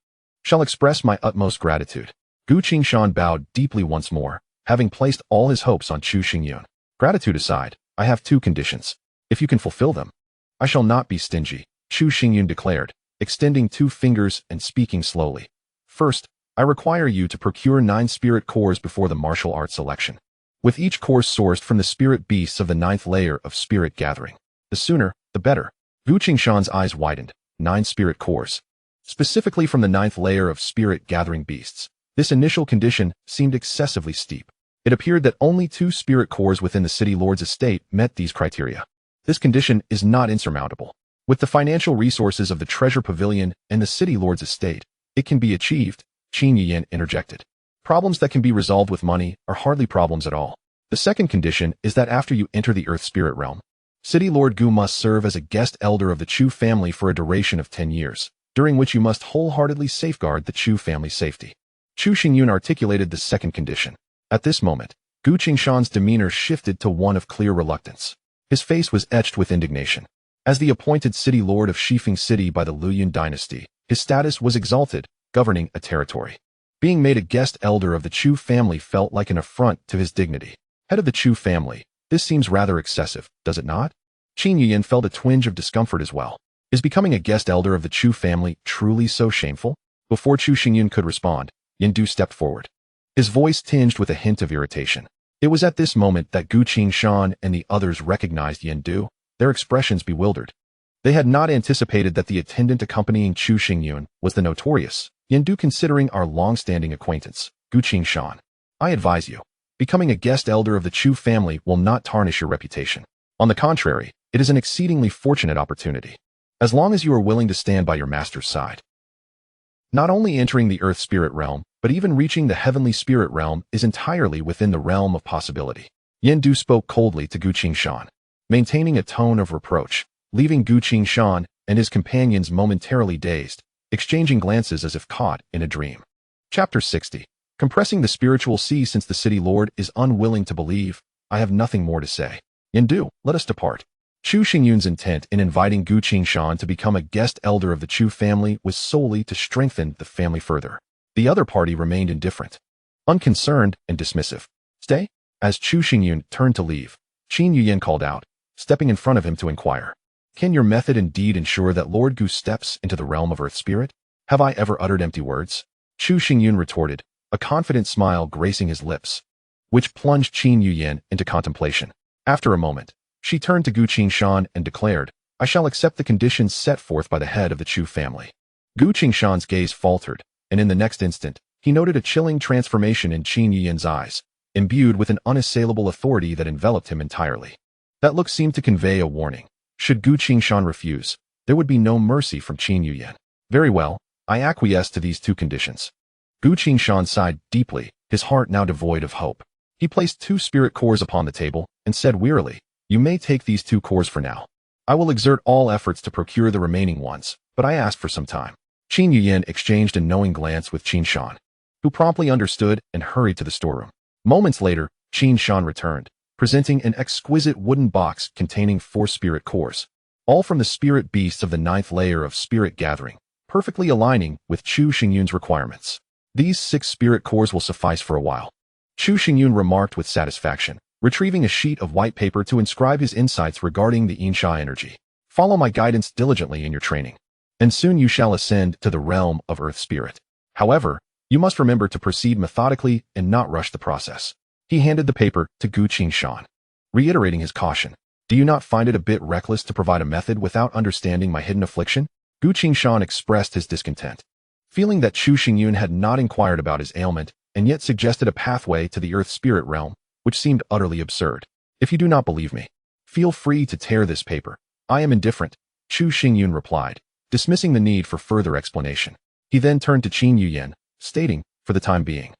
shall express my utmost gratitude. Gu Qingshan bowed deeply once more, having placed all his hopes on Chu Xingyun. Gratitude aside, I have two conditions. If you can fulfill them, I shall not be stingy, Chu Xingyun declared, extending 2 fingers and speaking slowly. First, I require you to procure 9 spirit cores before the martial arts selection, with each core sourced from the spirit beasts of the 9th layer of spirit gathering. The sooner, the better. Gu Qingshan's eyes widened. 9 spirit cores, specifically from the 9th layer of spirit gathering beasts. This initial condition seemed excessively steep. It appeared that only 2 spirit cores within the City Lord's estate met these criteria. This condition is not insurmountable. With the financial resources of the Treasure Pavilion and the City Lord's estate, it can be achieved, Qin Yuyan interjected. Problems that can be resolved with money are hardly problems at all. The second condition is that after you enter the Earth Spirit realm, City Lord Gu must serve as a guest elder of the Chu family for a duration of 10 years, during which you must wholeheartedly safeguard the Chu family's safety. Chu Xingyun articulated the second condition. At this moment, Gu Qingshan's demeanor shifted to one of clear reluctance. His face was etched with indignation. As the appointed city lord of Shifeng City by the Luyun dynasty, his status was exalted, governing a territory. Being made a guest elder of the Chu family felt like an affront to his dignity. Head of the Chu family, this seems rather excessive, does it not? Qin Yuyan felt a twinge of discomfort as well. Is becoming a guest elder of the Chu family truly so shameful? Before Chu Xingyun could respond, Yindu stepped forward, his voice tinged with a hint of irritation. It was at this moment that Gu Qingshan and the others recognized Yindu, their expressions bewildered. They had not anticipated that the attendant accompanying Chu Xingyun was the notorious Yindu. Considering our long-standing acquaintance, Gu Qingshan, I advise you, becoming a guest elder of the Chu family will not tarnish your reputation. On the contrary, it is an exceedingly fortunate opportunity, as long as you are willing to stand by your master's side. Not only entering the Earth Spirit realm, but even reaching the Heavenly Spirit realm is entirely within the realm of possibility. Yindu spoke coldly to Gu Qingshan, maintaining a tone of reproach, leaving Gu Qingshan and his companions momentarily dazed, exchanging glances as if caught in a dream. Chapter 60. Compressing the spiritual sea. Since the City Lord is unwilling to believe, I have nothing more to say. Yindu, let us depart. Chu Xingyun's intent in inviting Gu Qingshan to become a guest elder of the Chu family was solely to strengthen the family further. The other party remained indifferent, unconcerned, and dismissive. Stay? As Chu Xingyun turned to leave, Qin Yuyan called out, stepping in front of him to inquire. Can your method indeed ensure that Lord Gu steps into the realm of Earth Spirit? Have I ever uttered empty words? Chu Xingyun retorted, a confident smile gracing his lips, which plunged Qin Yuyan into contemplation. After a moment, she turned to Gu Qingshan and declared, I shall accept the conditions set forth by the head of the Chu family. Gu Qingshan's gaze faltered, and in the next instant, he noted a chilling transformation in Qin Yuyan's eyes, imbued with an unassailable authority that enveloped him entirely. That look seemed to convey a warning. Should Gu Qingshan refuse, there would be no mercy from Qin Yuyan. Very well, I acquiesce to these 2 conditions. Gu Qingshan sighed deeply, his heart now devoid of hope. He placed 2 spirit cores upon the table and said wearily, you may take these 2 cores for now. I will exert all efforts to procure the remaining ones, but I ask for some time. Qin Yuyan exchanged a knowing glance with Qin Shan, who promptly understood and hurried to the storeroom. Moments later, Qin Shan returned, presenting an exquisite wooden box containing 4 spirit cores, all from the spirit beasts of the 9th layer of spirit gathering, perfectly aligning with Chu Xingyun's requirements. These 6 spirit cores will suffice for a while, Chu Xingyun remarked with satisfaction, retrieving a sheet of white paper to inscribe his insights regarding the Yinsha energy. Follow my guidance diligently in your training, and soon you shall ascend to the realm of Earth Spirit. However, you must remember to proceed methodically and not rush the process. He handed the paper to Gu Qingshan, reiterating his caution. Do you not find it a bit reckless to provide a method without understanding my hidden affliction? Gu Qingshan expressed his discontent, feeling that Chu Xingyun had not inquired about his ailment and yet suggested a pathway to the earth spirit realm, which seemed utterly absurd. If you do not believe me, feel free to tear this paper. I am indifferent, Chu Xingyun replied, dismissing the need for further explanation. He then turned to Qin Yuyan, stating, for the time being,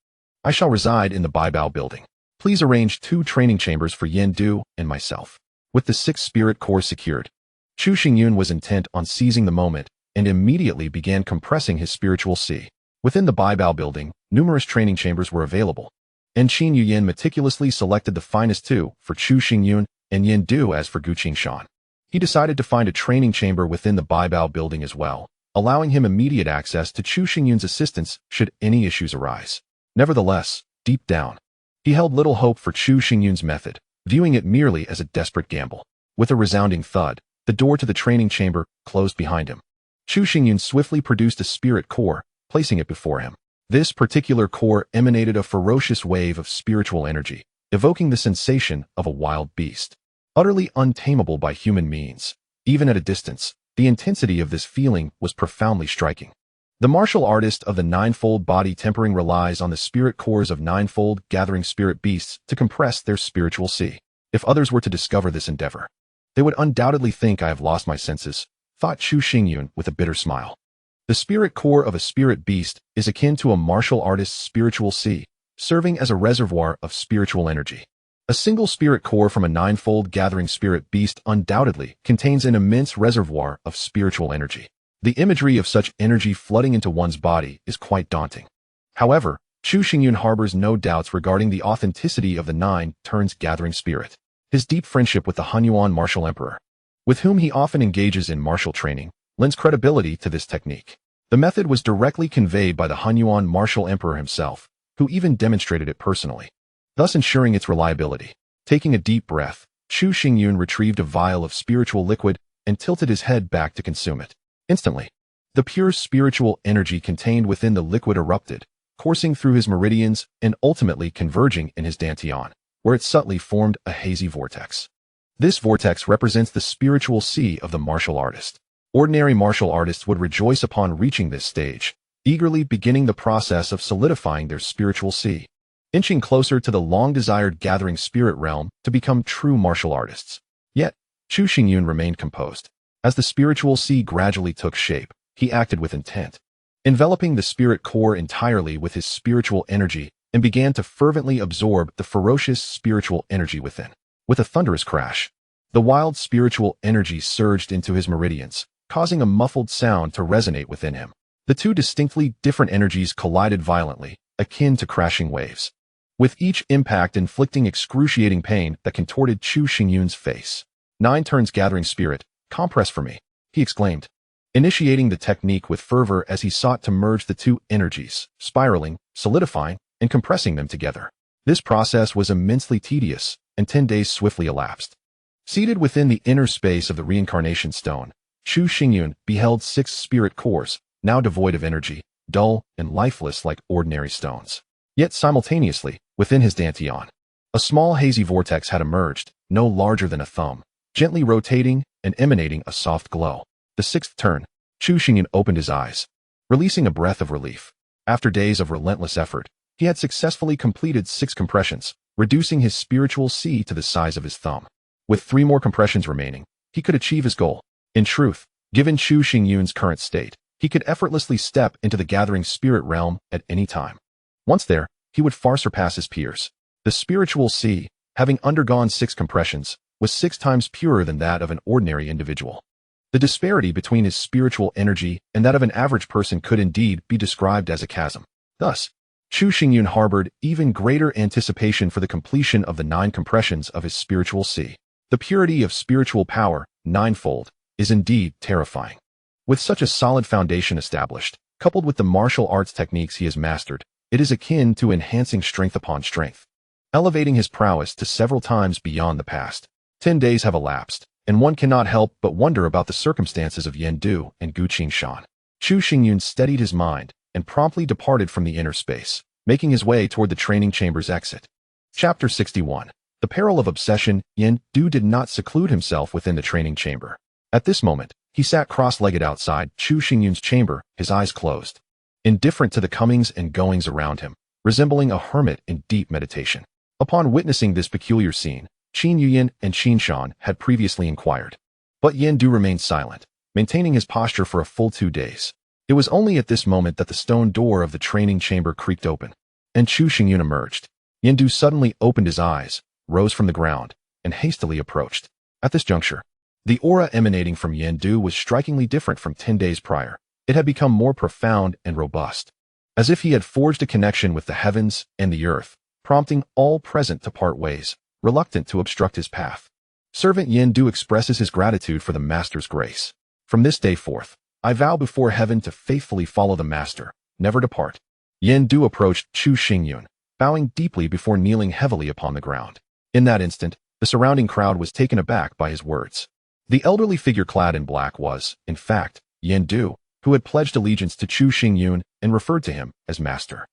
I shall reside in the Baibao building. Please arrange 2 training chambers for Yen Du and myself. With the 6 spirit cores secured, Chu Xingyun was intent on seizing the moment and immediately began compressing his spiritual sea. Within the Baibao building, numerous training chambers were available, and Qin Yuyan meticulously selected the finest 2 for Chu Xingyun and Yen Du as for Gu Qingshan. He decided to find a training chamber within the Baibao building as well, allowing him immediate access to Chu Xingyun's assistance should any issues arise. Nevertheless, deep down, he held little hope for Chu Xingyun's method, viewing it merely as a desperate gamble. With a resounding thud, the door to the training chamber closed behind him. Chu Xingyun swiftly produced a spirit core, placing it before him. This particular core emanated a ferocious wave of spiritual energy, evoking the sensation of a wild beast. Utterly untamable by human means, even at a distance, the intensity of this feeling was profoundly striking. The martial artist of the ninefold body tempering relies on the spirit cores of ninefold gathering spirit beasts to compress their spiritual sea. If others were to discover this endeavor, they would undoubtedly think I have lost my senses, thought Chu Xingyun with a bitter smile. The spirit core of a spirit beast is akin to a martial artist's spiritual sea, serving as a reservoir of spiritual energy. A single spirit core from a ninefold gathering spirit beast undoubtedly contains an immense reservoir of spiritual energy. The imagery of such energy flooding into one's body is quite daunting. However, Chu Xingyun harbors no doubts regarding the authenticity of the nine turns gathering spirit. His deep friendship with the Hunyuan martial emperor, with whom he often engages in martial training, lends credibility to this technique. The method was directly conveyed by the Hunyuan martial emperor himself, who even demonstrated it personally, thus ensuring its reliability. Taking a deep breath, Chu Xingyun retrieved a vial of spiritual liquid and tilted his head back to consume it. Instantly, the pure spiritual energy contained within the liquid erupted, coursing through his meridians and ultimately converging in his dantian, where it subtly formed a hazy vortex. This vortex represents the spiritual sea of the martial artist. Ordinary martial artists would rejoice upon reaching this stage, eagerly beginning the process of solidifying their spiritual sea, inching closer to the long-desired gathering spirit realm to become true martial artists. Yet, Chu Xingyun remained composed. As the spiritual sea gradually took shape, he acted with intent, enveloping the spirit core entirely with his spiritual energy and began to fervently absorb the ferocious spiritual energy within. With a thunderous crash, the wild spiritual energy surged into his meridians, causing a muffled sound to resonate within him. The two distinctly different energies collided violently, akin to crashing waves, with each impact inflicting excruciating pain that contorted Chu Xingyun's face. 9 turns gathering spirit, compress for me, he exclaimed, initiating the technique with fervor as he sought to merge the two energies, spiraling, solidifying, and compressing them together. This process was immensely tedious, and 10 days swiftly elapsed. Seated within the inner space of the reincarnation stone, Chu Xingyun beheld 6 spirit cores, now devoid of energy, dull and lifeless like ordinary stones. Yet simultaneously, within his dantian, a small hazy vortex had emerged, no larger than a thumb, gently rotating and emanating a soft glow. The 6th turn, Chu Xingyun opened his eyes, releasing a breath of relief. After days of relentless effort, he had successfully completed 6 compressions, reducing his spiritual sea to the size of his thumb. With 3 more compressions remaining, he could achieve his goal. In truth, given Chu Xingyun's current state, he could effortlessly step into the gathering spirit realm at any time. Once there, he would far surpass his peers. The spiritual sea, having undergone 6 compressions, was 6 times purer than that of an ordinary individual. The disparity between his spiritual energy and that of an average person could indeed be described as a chasm. Thus, Chu Xingyun harbored even greater anticipation for the completion of the 9 compressions of his spiritual sea. The purity of spiritual power, ninefold, is indeed terrifying. With such a solid foundation established, coupled with the martial arts techniques he has mastered, it is akin to enhancing strength upon strength, elevating his prowess to several times beyond the past. 10 days have elapsed, and one cannot help but wonder about the circumstances of Yen Du and Gu Qingshan. Chu Xingyun steadied his mind and promptly departed from the inner space, making his way toward the training chamber's exit. Chapter 61. The peril of obsession, Yin Du did not seclude himself within the training chamber. At this moment, he sat cross-legged outside Chu Xingyun's chamber, his eyes closed, indifferent to the comings and goings around him, resembling a hermit in deep meditation. Upon witnessing this peculiar scene, Qin Yuyin and Qin Shan had previously inquired. But Yin Du remained silent, maintaining his posture for a full 2 days. It was only at this moment that the stone door of the training chamber creaked open, and Chu Xingyun emerged. Yin Du suddenly opened his eyes, rose from the ground, and hastily approached. At this juncture, the aura emanating from Yin Du was strikingly different from 10 days prior. It had become more profound and robust, as if he had forged a connection with the heavens and the earth, prompting all present to part ways, reluctant to obstruct his path. Servant Yin Du expresses his gratitude for the Master's grace. From this day forth, I vow before heaven to faithfully follow the Master, never depart. Yin Du approached Chu Xingyun, bowing deeply before kneeling heavily upon the ground. In that instant, the surrounding crowd was taken aback by his words. The elderly figure clad in black was, in fact, Yin Du, who had pledged allegiance to Chu Xingyun and referred to him as Master.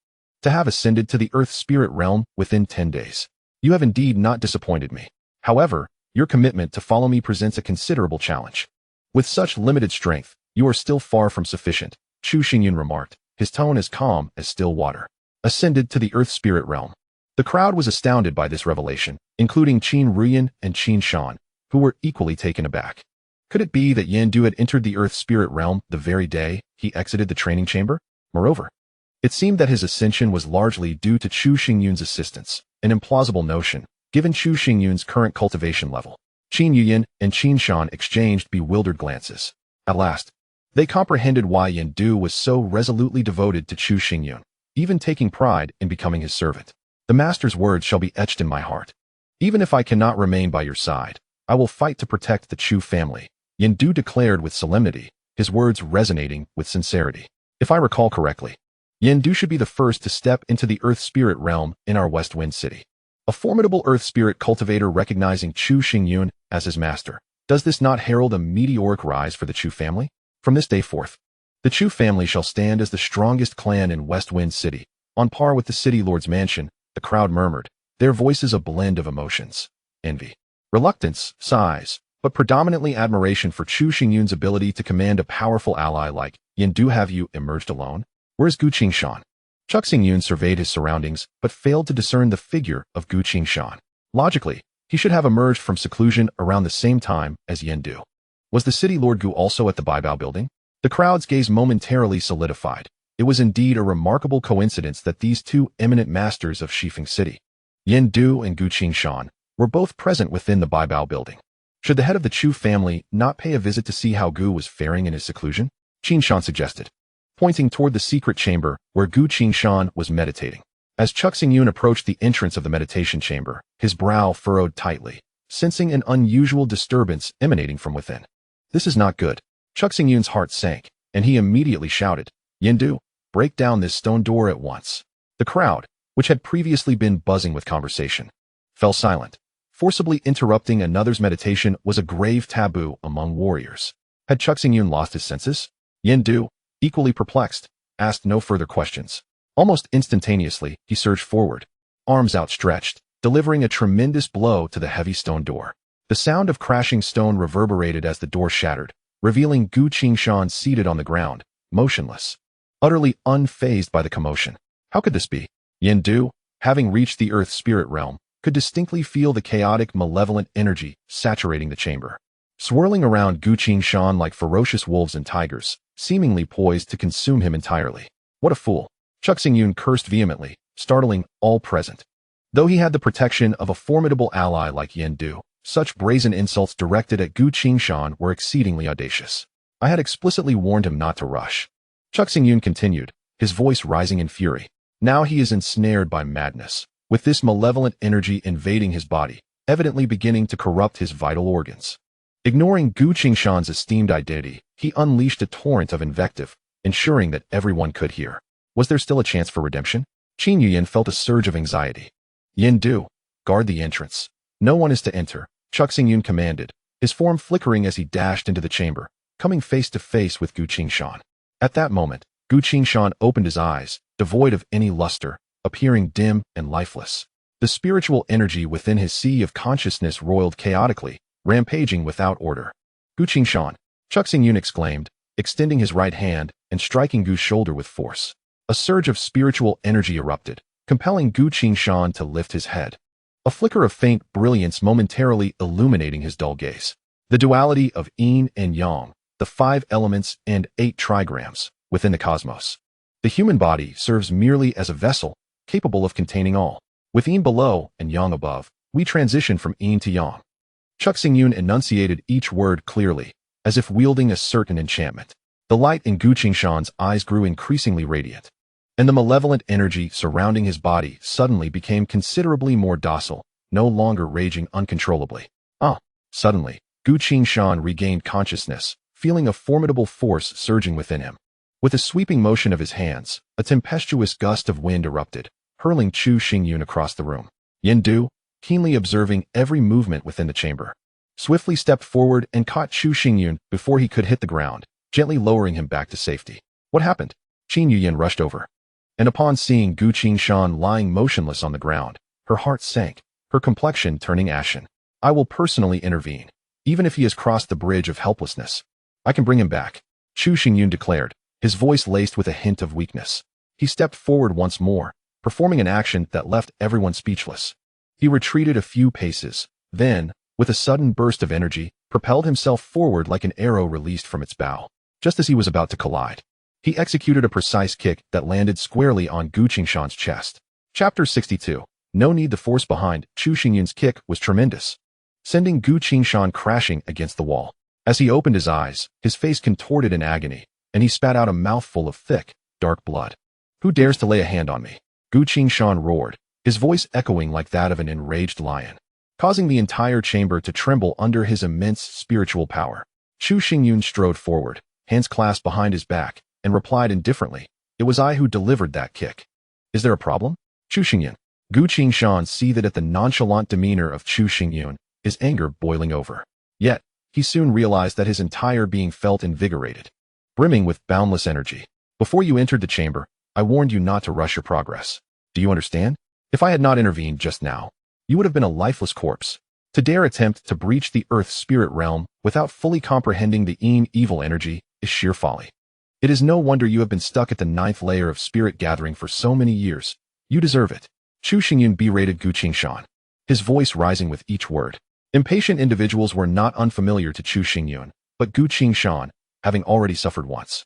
To have ascended to the Earth Spirit realm within 10 days. You have indeed not disappointed me. However, your commitment to follow me presents a considerable challenge. With such limited strength, you are still far from sufficient, Chu Xingyun remarked, his tone as calm as still water. Ascended to the Earth Spirit realm. The crowd was astounded by this revelation, including Qin Ruyan and Qin Shan, who were equally taken aback. Could it be that Yin Du had entered the Earth Spirit realm the very day he exited the training chamber? Moreover, it seemed that his ascension was largely due to Chu Xingyun's assistance, an implausible notion, given Chu Xingyun's current cultivation level. Qin Yuyin and Qin Shan exchanged bewildered glances. At last, they comprehended why Yin Du was so resolutely devoted to Chu Xingyun, even taking pride in becoming his servant. The Master's words shall be etched in my heart. Even if I cannot remain by your side, I will fight to protect the Chu family, Yin Du declared with solemnity, his words resonating with sincerity. If I recall correctly, Yin Du should be the first to step into the Earth Spirit realm in our West Wind City. A formidable Earth Spirit cultivator recognizing Chu Xingyun as his master. Does this not herald a meteoric rise for the Chu family? From this day forth, the Chu family shall stand as the strongest clan in West Wind City, on par with the City Lord's mansion. The crowd murmured, their voices a blend of emotions, envy, reluctance, sighs, but predominantly admiration for Chu Xingyun's ability to command a powerful ally like Yin Du. Have you emerged alone? Where's Gu Qingshan? Chu Xingyun surveyed his surroundings, but failed to discern the figure of Gu Qingshan. Logically, he should have emerged from seclusion around the same time as Yin Du. Was the City Lord Gu also at the Baibao building? The crowd's gaze momentarily solidified. It was indeed a remarkable coincidence that these two eminent masters of Shifeng City, Yin Du and Gu Qingshan, were both present within the Baibao building. Should the head of the Chu family not pay a visit to see how Gu was faring in his seclusion? Qin Shan suggested, pointing toward the secret chamber where Gu Qingshan was meditating. As Chu Xingyun approached the entrance of the meditation chamber, his brow furrowed tightly, sensing an unusual disturbance emanating from within. This is not good. Chu Xingyun's heart sank, and he immediately shouted, Yin Du, break down this stone door at once. The crowd, which had previously been buzzing with conversation, fell silent. Forcibly interrupting another's meditation was a grave taboo among warriors. Had Chu Xingyun lost his senses? Yin Du, equally perplexed, asked no further questions. Almost instantaneously, he surged forward, arms outstretched, delivering a tremendous blow to the heavy stone door. The sound of crashing stone reverberated as the door shattered, revealing Gu Qingshan seated on the ground, motionless, utterly unfazed by the commotion. How could this be? Yin Du, having reached the Earth Spirit realm, could distinctly feel the chaotic, malevolent energy saturating the chamber, swirling around Gu Qingshan like ferocious wolves and tigers, seemingly poised to consume him entirely. What a fool! Chu Xingyun cursed vehemently, startling all present. Though he had the protection of a formidable ally like Yin Du, such brazen insults directed at Gu Qingshan were exceedingly audacious. I had explicitly warned him not to rush. Chu Xingyun continued, his voice rising in fury. Now he is ensnared by madness, with this malevolent energy invading his body, evidently beginning to corrupt his vital organs. Ignoring Gu Qingshan's esteemed identity, he unleashed a torrent of invective, ensuring that everyone could hear. Was there still a chance for redemption? Qin Yuyin felt a surge of anxiety. Yin Du, guard the entrance. No one is to enter, Chu Xingyun commanded, his form flickering as he dashed into the chamber, coming face to face with Gu Qingshan. At that moment, Gu Qingshan opened his eyes, devoid of any luster, appearing dim and lifeless. The spiritual energy within his sea of consciousness roiled chaotically, rampaging without order. Gu Qingshan, Chuk Xingyun exclaimed, extending his right hand and striking Gu's shoulder with force. A surge of spiritual energy erupted, compelling Gu Qingshan to lift his head. A flicker of faint brilliance momentarily illuminating his dull gaze. The duality of yin and yang, the 5 elements and 8 trigrams within the cosmos. The human body serves merely as a vessel, capable of containing all. With yin below and yang above, we transition from yin to yang. Chuk Xingyun enunciated each word clearly, as if wielding a certain enchantment. The light in Gu Qingshan's eyes grew increasingly radiant, and the malevolent energy surrounding his body suddenly became considerably more docile, no longer raging uncontrollably. Suddenly, Gu Qingshan regained consciousness, feeling a formidable force surging within him. With a sweeping motion of his hands, a tempestuous gust of wind erupted, hurling Chu Xingyun across the room. Yin Du, keenly observing every movement within the chamber, swiftly stepped forward and caught Chu Xingyun before he could hit the ground, gently lowering him back to safety. What happened? Qin Yuyin rushed over, and upon seeing Gu Qingshan lying motionless on the ground, her heart sank, her complexion turning ashen. I will personally intervene, even if he has crossed the bridge of helplessness. I can bring him back, Chu Xingyun declared, his voice laced with a hint of weakness. He stepped forward once more, performing an action that left everyone speechless. He retreated a few paces, then, with a sudden burst of energy, propelled himself forward like an arrow released from its bow. Just as he was about to collide, he executed a precise kick that landed squarely on Gu Qingshan's chest. Chapter 62. No need. The force behind Chu Xingyun's kick was tremendous, sending Gu Qingshan crashing against the wall. As he opened his eyes, his face contorted in agony, and he spat out a mouthful of thick, dark blood. Who dares to lay a hand on me? Gu Qingshan roared, his voice echoing like that of an enraged lion, causing the entire chamber to tremble under his immense spiritual power. Chu Xingyun strode forward, hands clasped behind his back, and replied indifferently, "It was I who delivered that kick. Is there a problem?" Chu Xingyun. Gu Qingshan seethed at the nonchalant demeanor of Chu Xingyun, his anger boiling over. Yet, he soon realized that his entire being felt invigorated, brimming with boundless energy. Before you entered the chamber, I warned you not to rush your progress. Do you understand? If I had not intervened just now, you would have been a lifeless corpse. To dare attempt to breach the Earth's spirit realm without fully comprehending the yin evil energy is sheer folly. It is no wonder you have been stuck at the 9th layer of spirit gathering for so many years. You deserve it. Chu Xingyun berated Gu Qingshan, his voice rising with each word. Impatient individuals were not unfamiliar to Chu Xingyun, but Gu Qingshan, having already suffered once,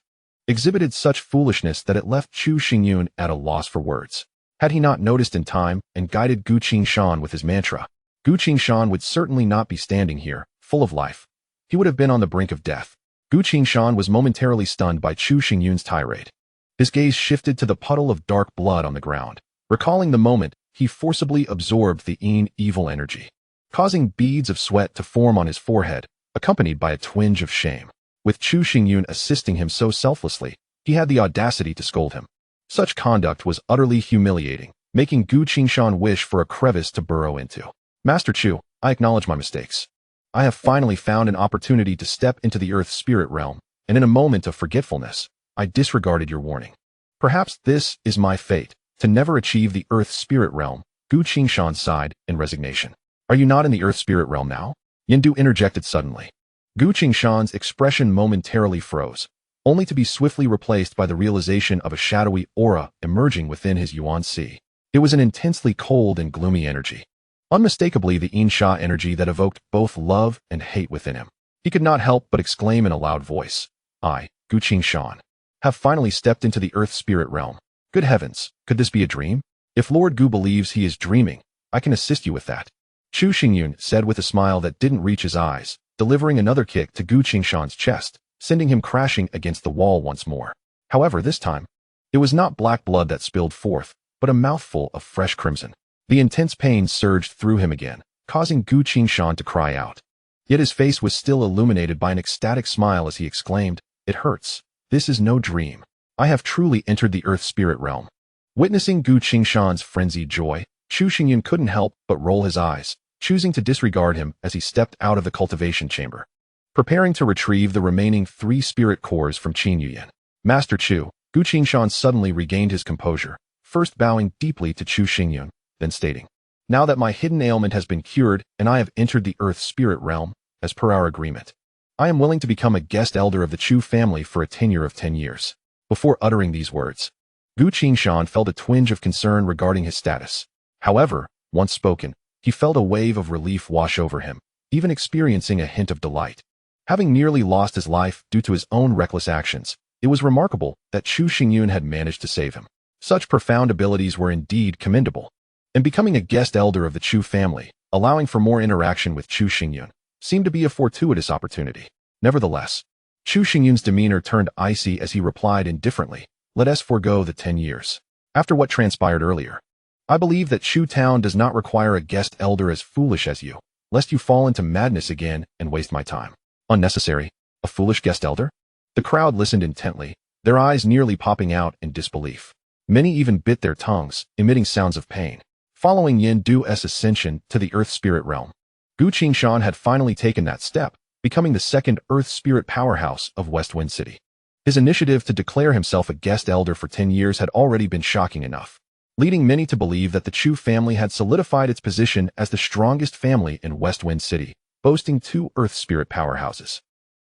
exhibited such foolishness that it left Chu Xingyun at a loss for words. Had he not noticed in time and guided Gu Qingshan with his mantra, Gu Qingshan would certainly not be standing here, full of life. He would have been on the brink of death. Gu Qingshan was momentarily stunned by Chu Xingyun's tirade. His gaze shifted to the puddle of dark blood on the ground. Recalling the moment, he forcibly absorbed the yin evil energy, causing beads of sweat to form on his forehead, accompanied by a twinge of shame. With Chu Xingyun assisting him so selflessly, he had the audacity to scold him. Such conduct was utterly humiliating, making Gu Qingshan wish for a crevice to burrow into. Master Chu, I acknowledge my mistakes. I have finally found an opportunity to step into the Earth's spirit realm, and in a moment of forgetfulness, I disregarded your warning. Perhaps this is my fate, to never achieve the Earth's spirit realm. Gu Qingshan sighed in resignation. Are you not in the Earth's spirit realm now? Yindu interjected suddenly. Gu Qingshan's expression momentarily froze, only to be swiftly replaced by the realization of a shadowy aura emerging within his Yuan Si. It was an intensely cold and gloomy energy, unmistakably the Yin Sha energy that evoked both love and hate within him. He could not help but exclaim in a loud voice, I, Gu Qingshan, have finally stepped into the Earth spirit realm. Good heavens, could this be a dream? If Lord Gu believes he is dreaming, I can assist you with that. Chu Xingyun said with a smile that didn't reach his eyes, delivering another kick to Gu Qingshan's chest, sending him crashing against the wall once more. However, this time, it was not black blood that spilled forth, but a mouthful of fresh crimson. The intense pain surged through him again, causing Gu Qingshan to cry out. Yet his face was still illuminated by an ecstatic smile as he exclaimed, It hurts. This is no dream. I have truly entered the Earth spirit realm. Witnessing Gu Qingshan's frenzied joy, Chu Xingyun couldn't help but roll his eyes, choosing to disregard him as he stepped out of the cultivation chamber, preparing to retrieve the remaining 3 spirit cores from Qin Yuyin. Master Chu, Gu Qingshan suddenly regained his composure, first bowing deeply to Chu Xingyun, then stating, now that my hidden ailment has been cured and I have entered the Earth Spirit realm, as per our agreement, I am willing to become a guest elder of the Chu family for a tenure of 10 years. Before uttering these words, Gu Qingshan felt a twinge of concern regarding his status. However, once spoken, he felt a wave of relief wash over him, even experiencing a hint of delight. Having nearly lost his life due to his own reckless actions, it was remarkable that Chu Xingyun had managed to save him. Such profound abilities were indeed commendable. And becoming a guest elder of the Chu family, allowing for more interaction with Chu Xingyun, seemed to be a fortuitous opportunity. Nevertheless, Chu Xingyun's demeanor turned icy as he replied indifferently, "Let us forego the 10 years. After what transpired earlier, I believe that Chu Town does not require a guest elder as foolish as you, lest you fall into madness again and waste my time." Unnecessary? A foolish guest elder? The crowd listened intently, their eyes nearly popping out in disbelief. Many even bit their tongues, emitting sounds of pain. Following Yin Du's ascension to the Earth Spirit realm, Gu Qingshan had finally taken that step, becoming the second Earth Spirit powerhouse of West Wind City. His initiative to declare himself a guest elder for 10 years had already been shocking enough, leading many to believe that the Chu family had solidified its position as the strongest family in West Wind City, boasting 2 Earth Spirit powerhouses.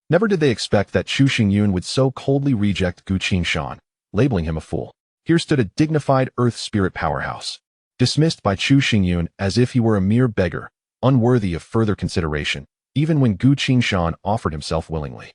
Never did they expect that Chu Xingyun would so coldly reject Gu Qingshan, labeling him a fool. Here stood a dignified Earth Spirit powerhouse, dismissed by Chu Xingyun as if he were a mere beggar, unworthy of further consideration, even when Gu Qingshan offered himself willingly.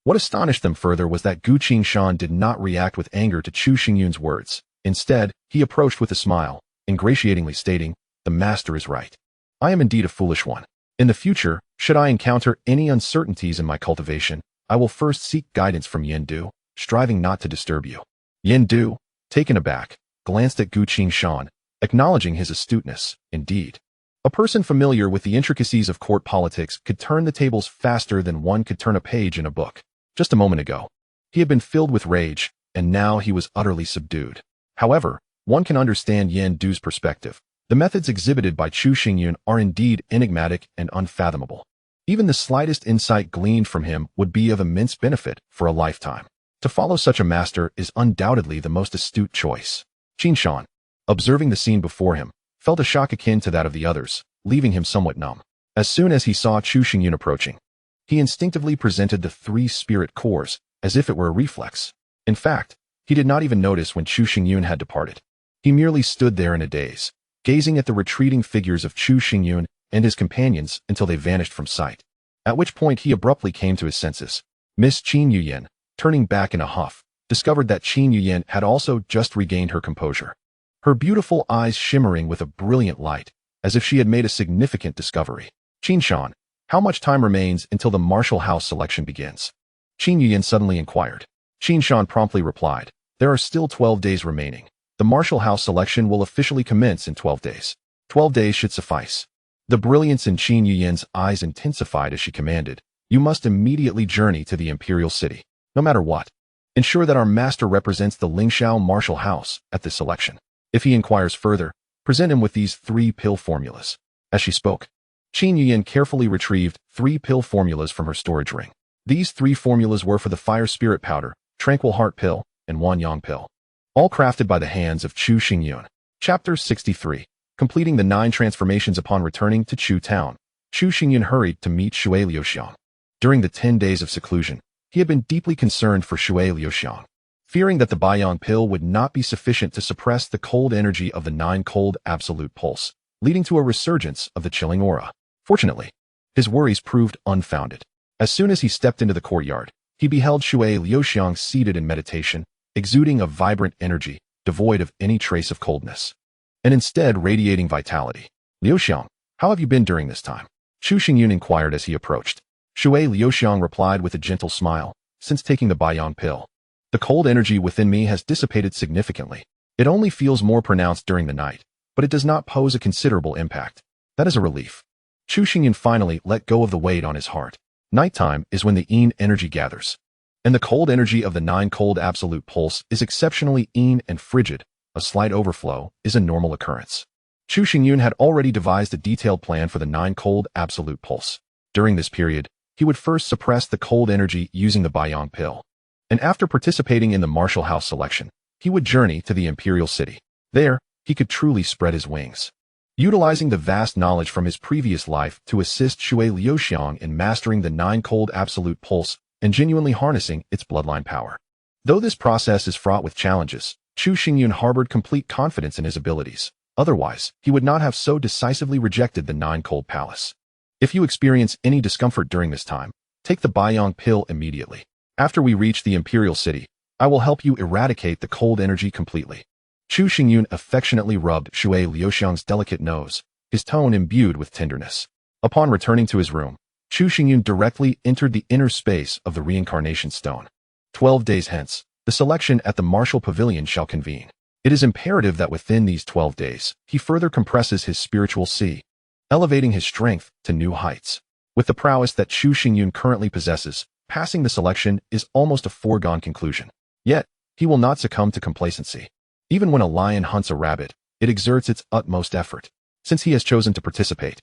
What astonished them further was that Gu Qingshan did not react with anger to Chu Xingyun's words. Instead, he approached with a smile, ingratiatingly stating, "The master is right. I am indeed a foolish one. In the future, should I encounter any uncertainties in my cultivation, I will first seek guidance from Yin Du, striving not to disturb you." Yin Du, taken aback, glanced at Gu Qingshan, acknowledging his astuteness. Indeed, a person familiar with the intricacies of court politics could turn the tables faster than one could turn a page in a book. Just a moment ago, he had been filled with rage, and now he was utterly subdued. However, one can understand Yin Du's perspective. The methods exhibited by Chu Xingyun are indeed enigmatic and unfathomable. Even the slightest insight gleaned from him would be of immense benefit for a lifetime. To follow such a master is undoubtedly the most astute choice. Qingshan, observing the scene before him, felt a shock akin to that of the others, leaving him somewhat numb. As soon as he saw Chu Xingyun approaching, he instinctively presented the 3 spirit cores, as if it were a reflex. In fact, he did not even notice when Chu Xingyun had departed. He merely stood there in a daze, gazing at the retreating figures of Chu Xingyun and his companions until they vanished from sight. At which point he abruptly came to his senses. Miss Qin Yuyan, turning back in a huff, discovered that Qin Yuyan had also just regained her composure, her beautiful eyes shimmering with a brilliant light, as if she had made a significant discovery. "Qingshan, how much time remains until the martial house selection begins?" Qin Yuyan suddenly inquired. Qingshan promptly replied, "There are still 12 days remaining. The martial house selection will officially commence in 12 days. 12 days should suffice." The brilliance in Qin Yuyan's eyes intensified as she commanded, "You must immediately journey to the imperial city. No matter what, ensure that our master represents the Lingxiao martial house at this selection. If he inquires further, present him with these 3 pill formulas." As she spoke, Qin Yuyan carefully retrieved 3 pill formulas from her storage ring. These 3 formulas were for the fire spirit powder, tranquil heart pill, and Wanyang pill, all crafted by the hands of Chu Xingyun. Chapter 63. Completing the 9 transformations upon returning to Chu Town, Chu Xingyun hurried to meet Shui Liuxiang. During the 10 days of seclusion, he had been deeply concerned for Shui Liuxiang, fearing that the Baiyang pill would not be sufficient to suppress the cold energy of the 9-cold absolute pulse, leading to a resurgence of the chilling aura. Fortunately, his worries proved unfounded. As soon as he stepped into the courtyard, he beheld Shui Liuxiang seated in meditation, exuding a vibrant energy, devoid of any trace of coldness, and instead radiating vitality. "Liuxiang, how have you been during this time?" Chu Xingyun inquired as he approached. Shui Liuxiang replied with a gentle smile, "Since taking the Baiyang pill, the cold energy within me has dissipated significantly. It only feels more pronounced during the night, but it does not pose a considerable impact. That is a relief." Chu Xingyun finally let go of the weight on his heart. Nighttime is when the Yin energy gathers, and the cold energy of the 9-cold absolute pulse is exceptionally Yin and frigid. A slight overflow is a normal occurrence. Chu Xingyun had already devised a detailed plan for the 9-cold absolute pulse. During this period, he would first suppress the cold energy using the Baiyang pill, and after participating in the martial house selection, he would journey to the imperial city. There, he could truly spread his wings. utilizing the vast knowledge from his previous life to assist Shui Liuxiang in mastering the nine-cold absolute pulse and genuinely harnessing its bloodline power. Though this process is fraught with challenges, Chu Xingyun harbored complete confidence in his abilities. Otherwise, he would not have so decisively rejected the nine-cold palace. If you experience any discomfort during this time, take the Baiyang pill immediately. After we reach the imperial city, I will help you eradicate the cold energy completely. Chu Xingyun affectionately rubbed Shui Liuxiang's delicate nose, his tone imbued with tenderness. Upon returning to his room, Chu Xingyun directly entered the inner space of the reincarnation stone. 12 days hence, the selection at the martial pavilion shall convene. It is imperative that within these 12 days, he further compresses his spiritual sea, elevating his strength to new heights. With the prowess that Chu Xingyun currently possesses, passing the selection is almost a foregone conclusion. Yet, he will not succumb to complacency. Even when a lion hunts a rabbit, it exerts its utmost effort. Since he has chosen to participate,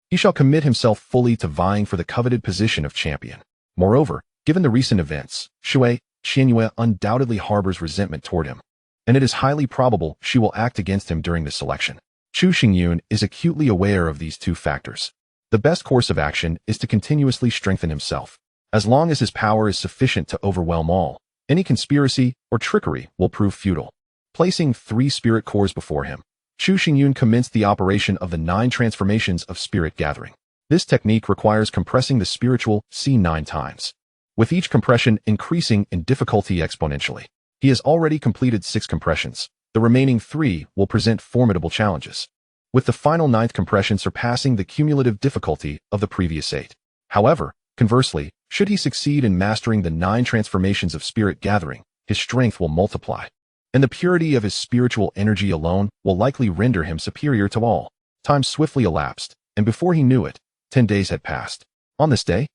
he shall commit himself fully to vying for the coveted position of champion. Moreover, given the recent events, Shui Qianyue undoubtedly harbors resentment toward him, and it is highly probable she will act against him during this selection. Chu Xingyun is acutely aware of these two factors. The best course of action is to continuously strengthen himself. As long as his power is sufficient to overwhelm all, any conspiracy or trickery will prove futile. Placing 3 spirit cores before him, Chu Xingyun commenced the operation of the 9 transformations of spirit gathering. This technique requires compressing the spiritual C 9 times, with each compression increasing in difficulty exponentially. He has already completed 6 compressions. The remaining 3 will present formidable challenges, with the final 9th compression surpassing the cumulative difficulty of the previous 8. However, conversely, should he succeed in mastering the 9 transformations of spirit gathering, his strength will multiply, and the purity of his spiritual energy alone will likely render him superior to all. Time swiftly elapsed, and before he knew it, 10 days had passed. On this day,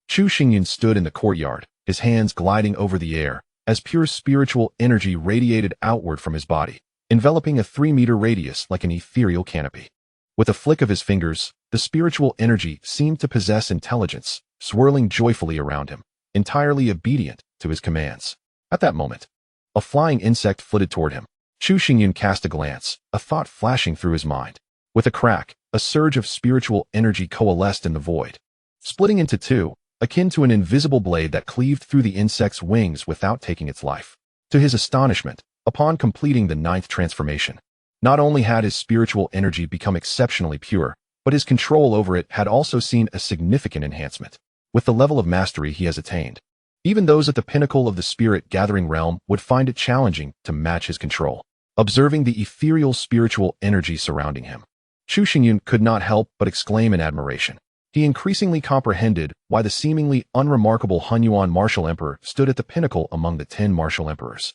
Chu Xingyun stood in the courtyard, his hands gliding over the air, as pure spiritual energy radiated outward from his body, enveloping a 3-meter radius like an ethereal canopy. With a flick of his fingers, the spiritual energy seemed to possess intelligence, swirling joyfully around him, entirely obedient to his commands. At that moment, a flying insect flitted toward him. Chu Xingyun cast a glance, a thought flashing through his mind. With a crack, a surge of spiritual energy coalesced in the void, splitting into 2, akin to an invisible blade that cleaved through the insect's wings without taking its life. To his astonishment, upon completing the 9th transformation, not only had his spiritual energy become exceptionally pure, but his control over it had also seen a significant enhancement. With the level of mastery he has attained, even those at the pinnacle of the spirit-gathering realm would find it challenging to match his control. Observing the ethereal spiritual energy surrounding him, Chu Xingyun could not help but exclaim in admiration. He increasingly comprehended why the seemingly unremarkable Hunyuan martial emperor stood at the pinnacle among the 10 martial emperors.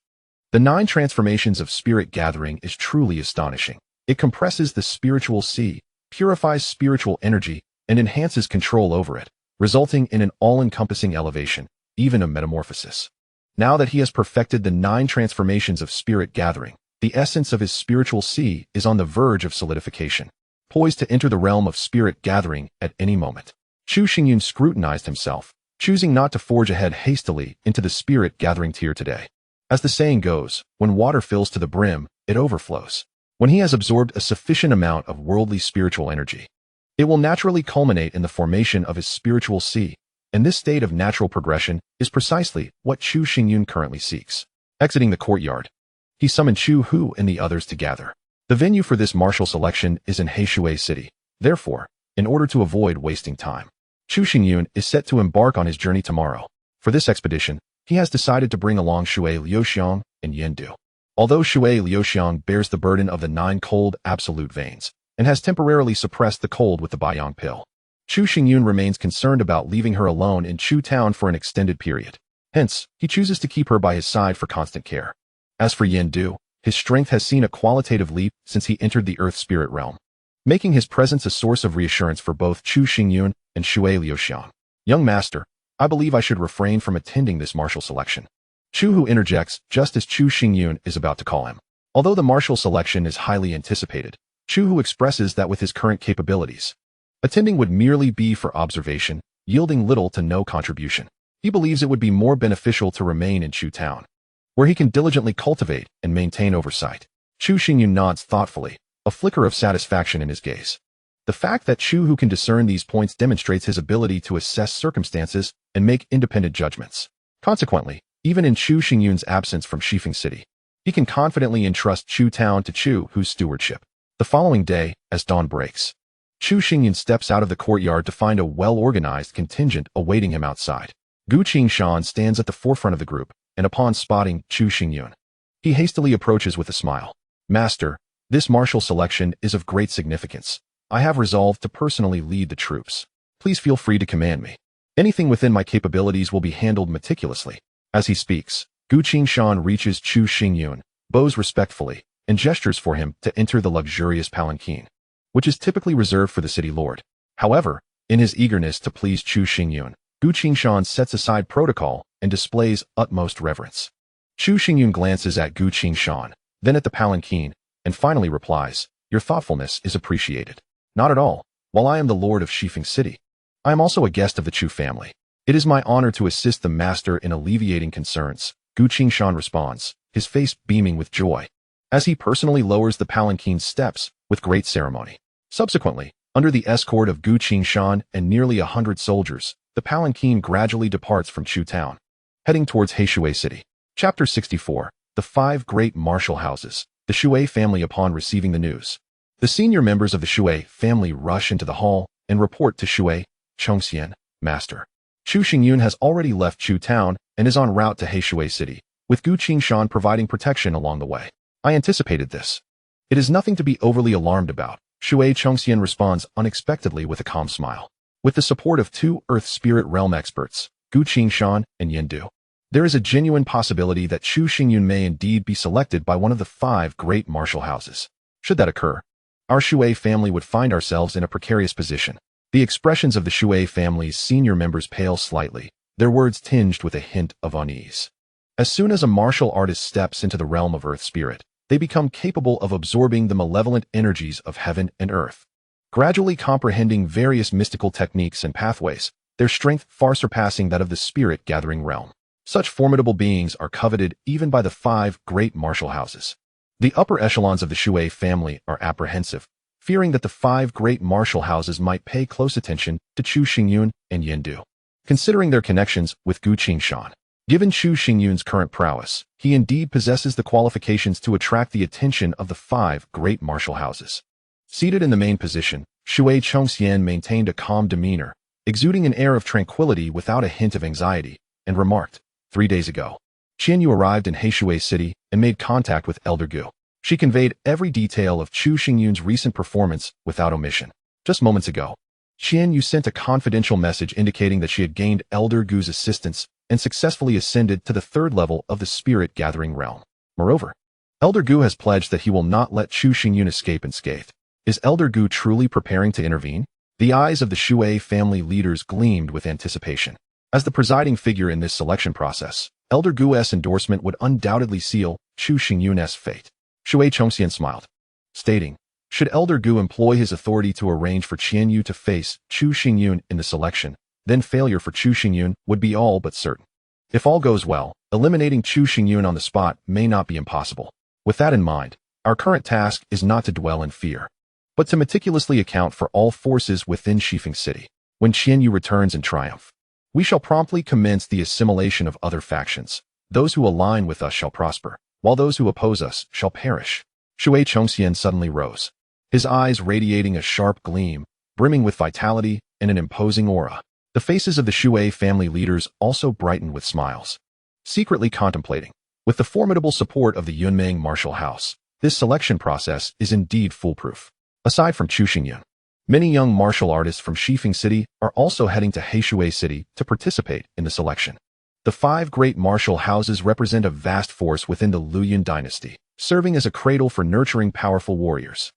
The 9 transformations of spirit gathering is truly astonishing. It compresses the spiritual sea, purifies spiritual energy, and enhances control over it, resulting in an all-encompassing elevation, even a metamorphosis. Now that he has perfected the 9 transformations of spirit gathering, the essence of his spiritual sea is on the verge of solidification, poised to enter the realm of spirit gathering at any moment. Chu Xingyun scrutinized himself, choosing not to forge ahead hastily into the spirit gathering tier today. As the saying goes, when water fills to the brim, it overflows. When he has absorbed a sufficient amount of worldly spiritual energy, it will naturally culminate in the formation of his spiritual sea, and this state of natural progression is precisely what Chu Xingyun currently seeks. Exiting the courtyard, he summoned Chu Hu and the others to gather. The venue for this martial selection is in Heishui City. Therefore, in order to avoid wasting time, Chu Xingyun is set to embark on his journey tomorrow. For this expedition, he has decided to bring along Shui Liuxiang and Yendu. Although Shui Liuxiang bears the burden of the 9 cold absolute veins and has temporarily suppressed the cold with the Baiyang pill, Chu Xingyun remains concerned about leaving her alone in Chu Town for an extended period. Hence, he chooses to keep her by his side for constant care. As for Yendu, his strength has seen a qualitative leap since he entered the Earth Spirit realm, making his presence a source of reassurance for both Chu Xingyun and Shui Liuxiang. Young master, I believe I should refrain from attending this martial selection. Chu Hu interjects just as Chu Xingyun is about to call him. Although the martial selection is highly anticipated, Chu Hu expresses that with his current capabilities, attending would merely be for observation, yielding little to no contribution. He believes it would be more beneficial to remain in Chu Town, where he can diligently cultivate and maintain oversight. Chu Xingyun nods thoughtfully, a flicker of satisfaction in his gaze. The fact that Chu who can discern these points demonstrates his ability to assess circumstances and make independent judgments. Consequently, even in Chu Xingyun's absence from Shifeng City, he can confidently entrust Chu Town to Chu whose stewardship. The following day, as dawn breaks, Chu Xingyun steps out of the courtyard to find a well-organized contingent awaiting him outside. Gu Qingshan stands at the forefront of the group, and upon spotting Chu Xingyun, he hastily approaches with a smile. Master, this martial selection is of great significance. I have resolved to personally lead the troops. Please feel free to command me. Anything within my capabilities will be handled meticulously. As he speaks, Gu Qingshan reaches Chu Xingyun, bows respectfully, and gestures for him to enter the luxurious palanquin, which is typically reserved for the city lord. However, in his eagerness to please Chu Xingyun, Gu Qingshan sets aside protocol and displays utmost reverence. Chu Xingyun glances at Gu Qingshan, then at the palanquin, and finally replies, "Your thoughtfulness is appreciated." "Not at all. While I am the lord of Shifeng City, I am also a guest of the Chu family. It is my honor to assist the master in alleviating concerns," Gu Qingshan responds, his face beaming with joy, as he personally lowers the palanquin's steps with great ceremony. Subsequently, under the escort of Gu Qingshan and nearly 100 soldiers, the palanquin gradually departs from Chu Town, heading towards Heishui City. Chapter 64. The 5 Great Martial Houses. The Shui family. Upon receiving the news, the senior members of the Shui family rush into the hall and report to Shui Chongxian, Master. Chu Xingyun has already left Chu Town and is en route to Heishui City, with Gu Qingshan providing protection along the way. I anticipated this. It is nothing to be overly alarmed about, Shui Chongxian responds unexpectedly with a calm smile. With the support of 2 Earth Spirit Realm experts, Gu Qingshan and Yin Du, there is a genuine possibility that Chu Xingyun may indeed be selected by one of the 5 great martial houses. Should that occur, our Shui family would find ourselves in a precarious position. The expressions of the Shui family's senior members pale slightly, their words tinged with a hint of unease. As soon as a martial artist steps into the realm of Earth Spirit, they become capable of absorbing the malevolent energies of heaven and earth. Gradually comprehending various mystical techniques and pathways, their strength far surpassing that of the spirit-gathering realm. Such formidable beings are coveted even by the 5 great martial houses. The upper echelons of the Shui family are apprehensive, fearing that the 5 great martial houses might pay close attention to Chu Xingyun and Yin Du, considering their connections with Gu Qingshan. Given Chu Xingyun's current prowess, he indeed possesses the qualifications to attract the attention of the 5 great martial houses. Seated in the main position, Shui Chongxian maintained a calm demeanor, exuding an air of tranquility without a hint of anxiety, and remarked, 3 days ago, Qianyu arrived in Heishui City and made contact with Elder Gu. She conveyed every detail of Chu Xingyun's recent performance without omission. Just moments ago, Qianyu sent a confidential message indicating that she had gained Elder Gu's assistance and successfully ascended to the 3rd level of the spirit-gathering realm. Moreover, Elder Gu has pledged that he will not let Chu Xingyun escape unscathed. Is Elder Gu truly preparing to intervene? The eyes of the Shui family leaders gleamed with anticipation. As the presiding figure in this selection process, Elder Gu's endorsement would undoubtedly seal Chu Xingyun's fate. Shui Chongxian smiled, stating, should Elder Gu employ his authority to arrange for Qianyu to face Chu Xingyun in the selection, then failure for Chu Xingyun would be all but certain. If all goes well, eliminating Chu Xingyun on the spot may not be impossible. With that in mind, our current task is not to dwell in fear, but to meticulously account for all forces within Shifeng City. When Qianyu returns in triumph, we shall promptly commence the assimilation of other factions. Those who align with us shall prosper, while those who oppose us shall perish. Shui Chongxian suddenly rose, his eyes radiating a sharp gleam, brimming with vitality and an imposing aura. The faces of the Shui family leaders also brightened with smiles, secretly contemplating. With the formidable support of the Yunmeng martial house, this selection process is indeed foolproof. Aside from Chu Xingyun, many young martial artists from Shifeng City are also heading to Heishui City to participate in the selection. The 5 great martial houses represent a vast force within the Luyun dynasty, serving as a cradle for nurturing powerful warriors.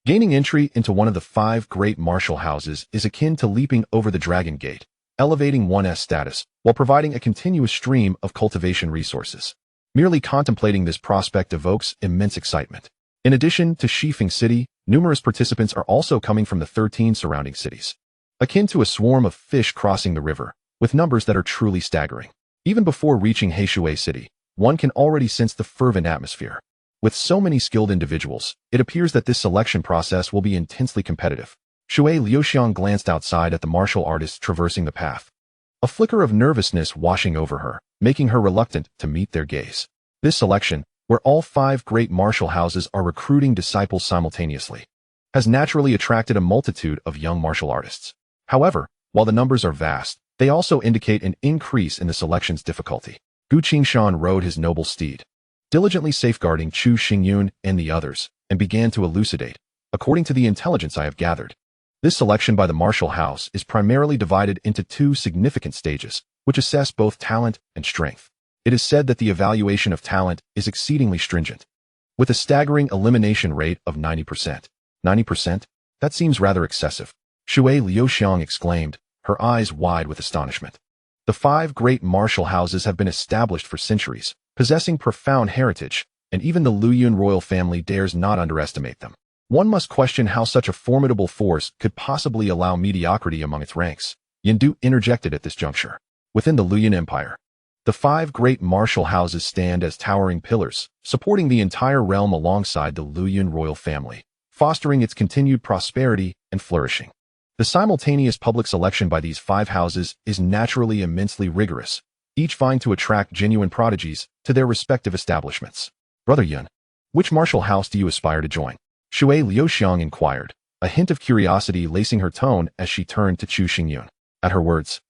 Gaining entry into one of the 5 great martial houses is akin to leaping over the Dragon Gate, elevating one's status while providing a continuous stream of cultivation resources. Merely contemplating this prospect evokes immense excitement. In addition to Shifeng City, numerous participants are also coming from the 13 surrounding cities, akin to a swarm of fish crossing the river, with numbers that are truly staggering. Even before reaching Heishui City, one can already sense the fervent atmosphere. With so many skilled individuals, it appears that this selection process will be intensely competitive. Shui Liuxiang glanced outside at the martial artists traversing the path. A flicker of nervousness washing over her, making her reluctant to meet their gaze. This selection, where all 5 great martial houses are recruiting disciples simultaneously, has naturally attracted a multitude of young martial artists. However, while the numbers are vast, they also indicate an increase in the selection's difficulty. Gu Qingshan rode his noble steed, diligently safeguarding Chu Xingyun and the others, and began to elucidate. According to the intelligence I have gathered, this selection by the martial house is primarily divided into 2 significant stages, which assess both talent and strength. It is said that the evaluation of talent is exceedingly stringent, with a staggering elimination rate of 90%. 90%? That seems rather excessive. Shui Liuxiang exclaimed, her eyes wide with astonishment. The 5 great martial houses have been established for centuries, possessing profound heritage, and even the Luyun royal family dares not underestimate them. One must question how such a formidable force could possibly allow mediocrity among its ranks. Yindu interjected at this juncture. Within the Luyun Empire, the 5 great martial houses stand as towering pillars, supporting the entire realm alongside the Luyun royal family, fostering its continued prosperity and flourishing. The simultaneous public selection by these 5 houses is naturally immensely rigorous, each vying to attract genuine prodigies to their respective establishments. Brother Yun, which martial house do you aspire to join? Shui Liuxiang inquired, a hint of curiosity lacing her tone as she turned to Chu Xingyun. At her words,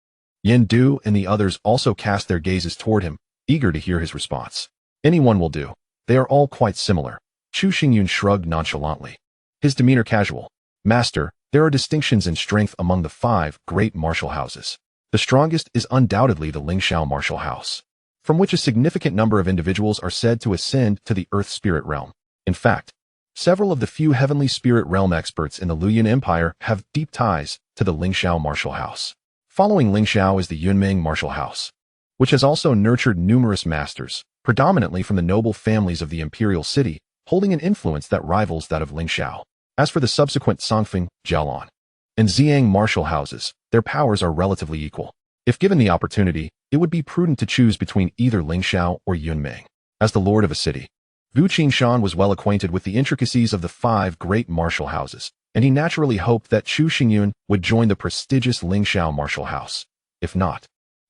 Yin Du and the others also cast their gazes toward him, eager to hear his response. Anyone will do. They are all quite similar. Chu Xingyun shrugged nonchalantly, his demeanor casual. Master, there are distinctions in strength among the 5 great martial houses. The strongest is undoubtedly the Lingxiao martial house, from which a significant number of individuals are said to ascend to the earth spirit realm. In fact, several of the few heavenly spirit realm experts in the Luyun Empire have deep ties to the Lingxiao martial house. Following Lingxiao is the Yunming martial house, which has also nurtured numerous masters, predominantly from the noble families of the imperial city, holding an influence that rivals that of Lingxiao. As for the subsequent Songfeng, Jialan, and Ziyang martial houses, their powers are relatively equal. If given the opportunity, it would be prudent to choose between either Lingxiao or Yunming. As the lord of a city, Gu Qingshan was well acquainted with the intricacies of the 5 great martial houses, and he naturally hoped that Chu Xingyun would join the prestigious Lingxiao martial house. If not,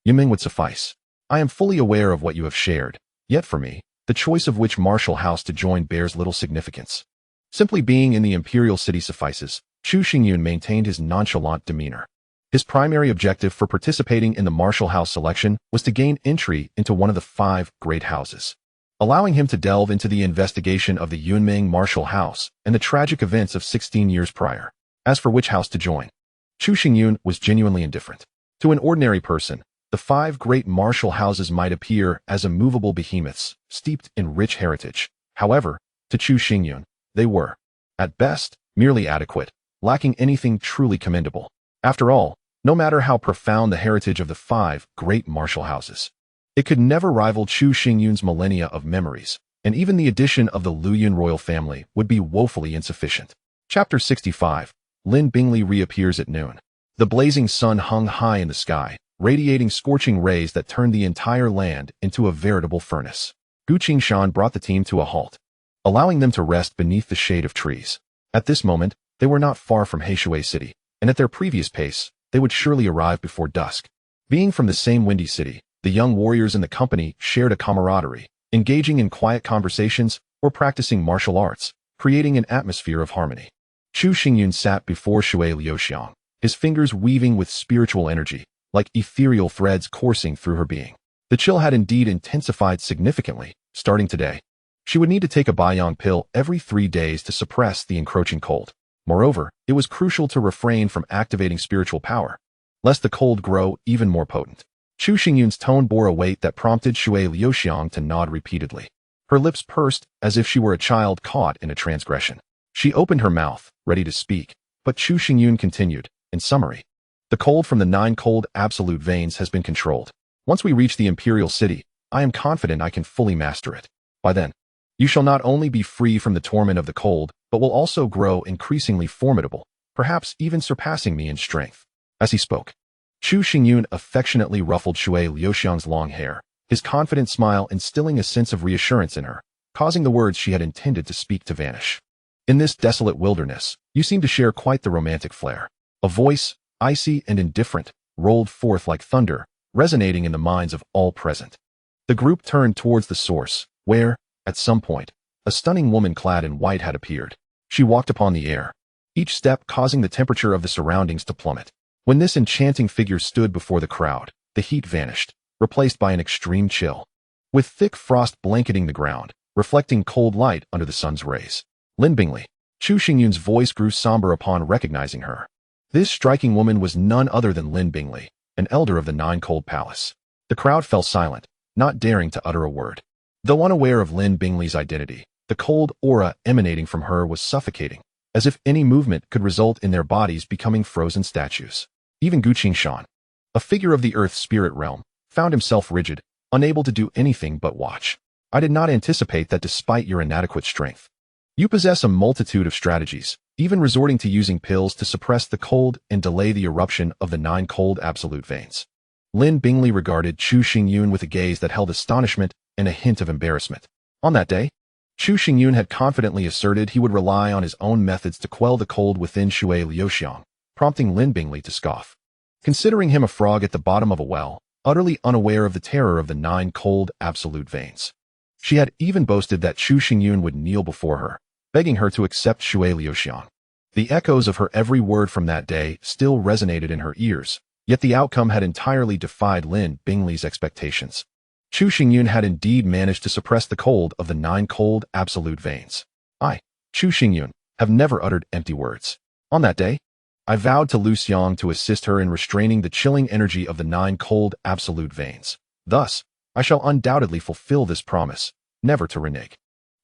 Yunming would suffice. I am fully aware of what you have shared, yet for me, the choice of which martial house to join bears little significance. Simply being in the imperial city suffices. Chu Xingyun maintained his nonchalant demeanor. His primary objective for participating in the martial house selection was to gain entry into one of the 5 great houses, allowing him to delve into the investigation of the Yunming martial house and the tragic events of 16 years prior. As for which house to join, Chu Xingyun was genuinely indifferent. To an ordinary person, the 5 great martial houses might appear as immovable behemoths, steeped in rich heritage. However, to Chu Xingyun, they were, at best, merely adequate, lacking anything truly commendable. After all, no matter how profound the heritage of the 5 great martial houses, it could never rival Chu Xingyun's millennia of memories, and even the addition of the Luyun royal family would be woefully insufficient. Chapter 65. Lin Bingley reappears at noon. The blazing sun hung high in the sky, radiating scorching rays that turned the entire land into a veritable furnace. Gu Qingshan brought the team to a halt, allowing them to rest beneath the shade of trees. At this moment, they were not far from Heishui City, and at their previous pace, they would surely arrive before dusk. Being from the same windy city, the young warriors in the company shared a camaraderie, engaging in quiet conversations or practicing martial arts, creating an atmosphere of harmony. Chu Xingyun sat before Shui Liuxiang, his fingers weaving with spiritual energy, like ethereal threads coursing through her being. The chill had indeed intensified significantly, starting today. She would need to take a Baiyang pill every 3 days to suppress the encroaching cold. Moreover, it was crucial to refrain from activating spiritual power, lest the cold grow even more potent. Chu Xingyun's tone bore a weight that prompted Shui Liuxiang to nod repeatedly. Her lips pursed as if she were a child caught in a transgression. She opened her mouth, ready to speak, but Chu Xingyun continued, in summary. The cold from the 9 cold absolute veins has been controlled. Once we reach the imperial city, I am confident I can fully master it. By then, you shall not only be free from the torment of the cold, but will also grow increasingly formidable, perhaps even surpassing me in strength. As he spoke, Chu Xingyun affectionately ruffled Shui Liuxiang's long hair, his confident smile instilling a sense of reassurance in her. causing the words she had intended to speak to vanish. In this desolate wilderness, you seem to share quite the romantic flair. A voice, icy and indifferent, rolled forth like thunder, resonating in the minds of all present. The group turned towards the source, where, at some point, a stunning woman clad in white had appeared. She walked upon the air, each step causing the temperature of the surroundings to plummet. When this enchanting figure stood before the crowd, the heat vanished, replaced by an extreme chill. With thick frost blanketing the ground, reflecting cold light under the sun's rays. Lin Bingley. Chu Xingyun's voice grew somber upon recognizing her. This striking woman was none other than Lin Bingley, an elder of the Nine-Cold Palace. The crowd fell silent, not daring to utter a word. Though unaware of Lin Bingley's identity, the cold aura emanating from her was suffocating, as if any movement could result in their bodies becoming frozen statues. Even Gu Qingshan, a figure of the Earth spirit realm, found himself rigid, unable to do anything but watch. I did not anticipate that despite your inadequate strength, you possess a multitude of strategies, even resorting to using pills to suppress the cold and delay the eruption of the 9 cold absolute veins. Lin Bingley regarded Chu Xingyun with a gaze that held astonishment and a hint of embarrassment. On that day, Chu Xingyun had confidently asserted he would rely on his own methods to quell the cold within Shui Liuxiang, prompting Lin Bingley to scoff. Considering him a frog at the bottom of a well, utterly unaware of the terror of the 9 cold absolute veins. She had even boasted that Chu Xingyun would kneel before her, begging her to accept Shui Liuxiang. The echoes of her every word from that day still resonated in her ears, yet the outcome had entirely defied Lin Bingley's expectations. Chu Xingyun had indeed managed to suppress the cold of the 9 cold absolute veins. I, Chu Xingyun, have never uttered empty words. On that day, I vowed to Lu Xiang to assist her in restraining the chilling energy of the 9 cold absolute veins. Thus, I shall undoubtedly fulfill this promise, never to renege.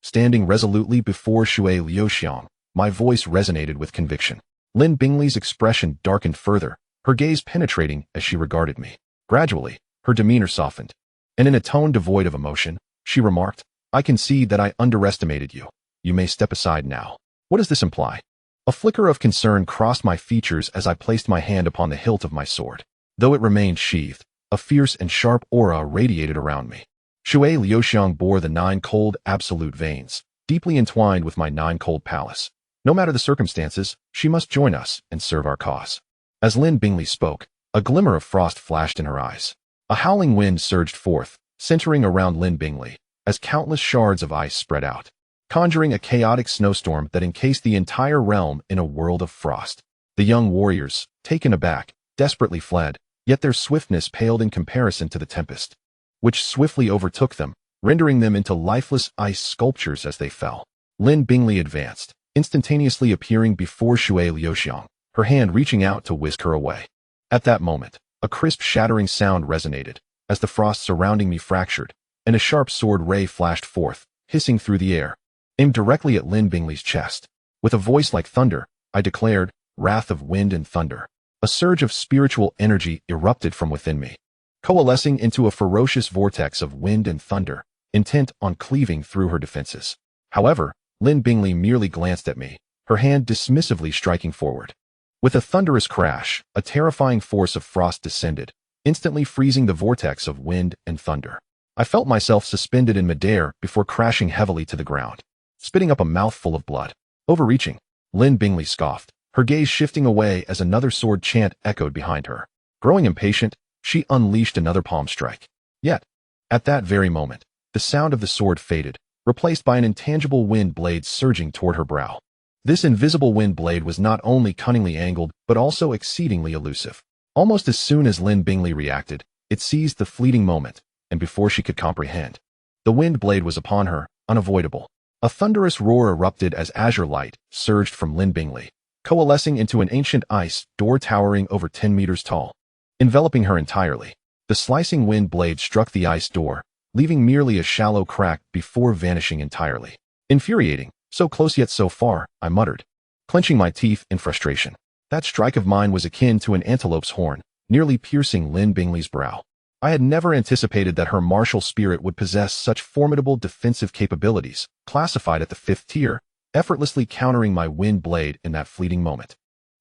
Standing resolutely before Shui Liuxiang, my voice resonated with conviction. Lin Bingley's expression darkened further, her gaze penetrating as she regarded me. Gradually, her demeanor softened, and in a tone devoid of emotion, she remarked, I concede that I underestimated you. You may step aside now. What does this imply? A flicker of concern crossed my features as I placed my hand upon the hilt of my sword. Though it remained sheathed, a fierce and sharp aura radiated around me. Shui Liuxiang bore the 9 cold absolute veins, deeply entwined with my 9 cold palace. No matter the circumstances, she must join us and serve our cause. As Lin Bingley spoke, a glimmer of frost flashed in her eyes. A howling wind surged forth, centering around Lin Bingley, as countless shards of ice spread out, conjuring a chaotic snowstorm that encased the entire realm in a world of frost. The young warriors, taken aback, desperately fled, yet their swiftness paled in comparison to the tempest, which swiftly overtook them, rendering them into lifeless ice sculptures as they fell. Lin Bingley advanced, instantaneously appearing before Shui Liuxiang, her hand reaching out to whisk her away. At that moment, a crisp shattering sound resonated, as the frost surrounding me fractured, and a sharp sword ray flashed forth, hissing through the air, aimed directly at Lin Bingley's chest. With a voice like thunder, I declared, Wrath of wind and thunder. A surge of spiritual energy erupted from within me, coalescing into a ferocious vortex of wind and thunder, intent on cleaving through her defenses. However, Lin Bingley merely glanced at me, her hand dismissively striking forward. With a thunderous crash, a terrifying force of frost descended, instantly freezing the vortex of wind and thunder. I felt myself suspended in midair before crashing heavily to the ground, spitting up a mouthful of blood. Overreaching, Lin Bingley scoffed, her gaze shifting away as another sword chant echoed behind her. Growing impatient, she unleashed another palm strike. Yet, at that very moment, the sound of the sword faded, replaced by an intangible wind blade surging toward her brow. This invisible wind blade was not only cunningly angled, but also exceedingly elusive. Almost as soon as Lin Bingley reacted, it seized the fleeting moment, and before she could comprehend, the wind blade was upon her, unavoidable. A thunderous roar erupted as azure light surged from Lin Bingley, coalescing into an ancient ice door towering over 10 meters tall, enveloping her entirely. The slicing wind blade struck the ice door, leaving merely a shallow crack before vanishing entirely. Infuriating, so close yet so far, I muttered, clenching my teeth in frustration. That strike of mine was akin to an antelope's horn, nearly piercing Lin Bingley's brow. I had never anticipated that her martial spirit would possess such formidable defensive capabilities, classified at the 5th tier, effortlessly countering my wind blade in that fleeting moment.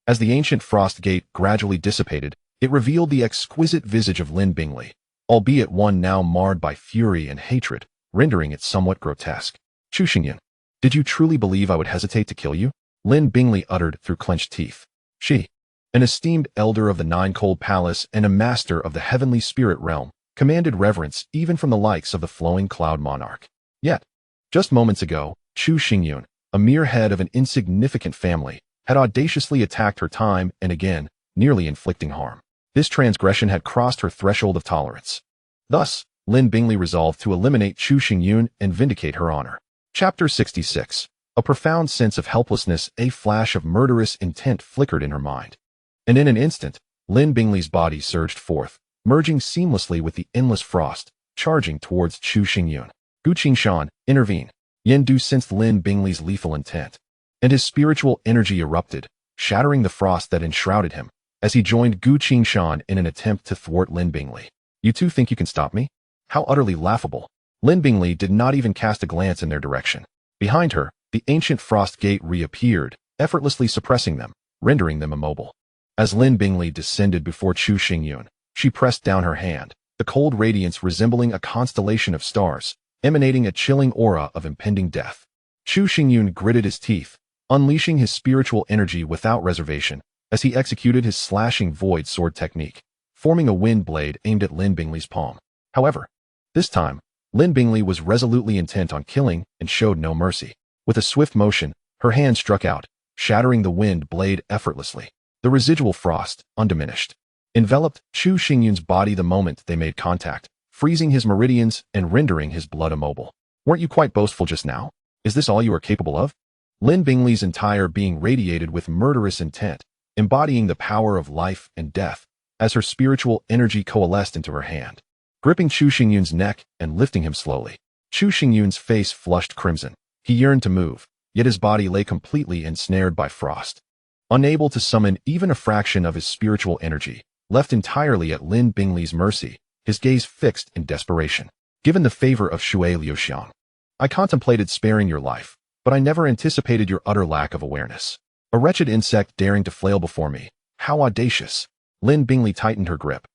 As the ancient frost gate gradually dissipated, it revealed the exquisite visage of Lin Bingley, albeit one now marred by fury and hatred, rendering it somewhat grotesque. Chu Xingyun, did you truly believe I would hesitate to kill you? Lin Bingley uttered through clenched teeth. She, an esteemed elder of the Nine-Cold Palace and a master of the heavenly spirit realm, commanded reverence even from the likes of the flowing cloud monarch. Yet, just moments ago, Chu Xingyun, a mere head of an insignificant family, had audaciously attacked her time and again, nearly inflicting harm. This transgression had crossed her threshold of tolerance. Thus, Lin Bingley resolved to eliminate Chu Xingyun and vindicate her honor. Chapter 66. A profound sense of helplessness, a flash of murderous intent flickered in her mind. And in an instant, Lin Bingley's body surged forth, merging seamlessly with the endless frost, charging towards Chu Xingyun. Gu Qingshan, intervene. Yen Du sensed Lin Bingley's lethal intent, and his spiritual energy erupted, shattering the frost that enshrouded him, as he joined Gu Qingshan in an attempt to thwart Lin Bingley. You two think you can stop me? How utterly laughable. Lin Bingley did not even cast a glance in their direction. Behind her, the ancient frost gate reappeared, effortlessly suppressing them, rendering them immobile. As Lin Bingley descended before Chu Xingyun, she pressed down her hand, the cold radiance resembling a constellation of stars, emanating a chilling aura of impending death. Chu Xingyun gritted his teeth, unleashing his spiritual energy without reservation, as he executed his slashing void sword technique, forming a wind blade aimed at Lin Bingley's palm. However, this time, Lin Bingley was resolutely intent on killing and showed no mercy. With a swift motion, her hand struck out, shattering the wind blade effortlessly. The residual frost, undiminished, enveloped Chu Xingyun's body the moment they made contact, freezing his meridians and rendering his blood immobile. Weren't you quite boastful just now? Is this all you are capable of? Lin Bingley's entire being radiated with murderous intent, embodying the power of life and death, as her spiritual energy coalesced into her hand, gripping Chu Xingyun's neck and lifting him slowly. Chu Xingyun's face flushed crimson. He yearned to move, yet his body lay completely ensnared by frost. Unable to summon even a fraction of his spiritual energy, left entirely at Lin Bingley's mercy, his gaze fixed in desperation. Given the favor of Shui Liuxiang, I contemplated sparing your life, but I never anticipated your utter lack of awareness. A wretched insect daring to flail before me. How audacious. Lin Bingley tightened her grip,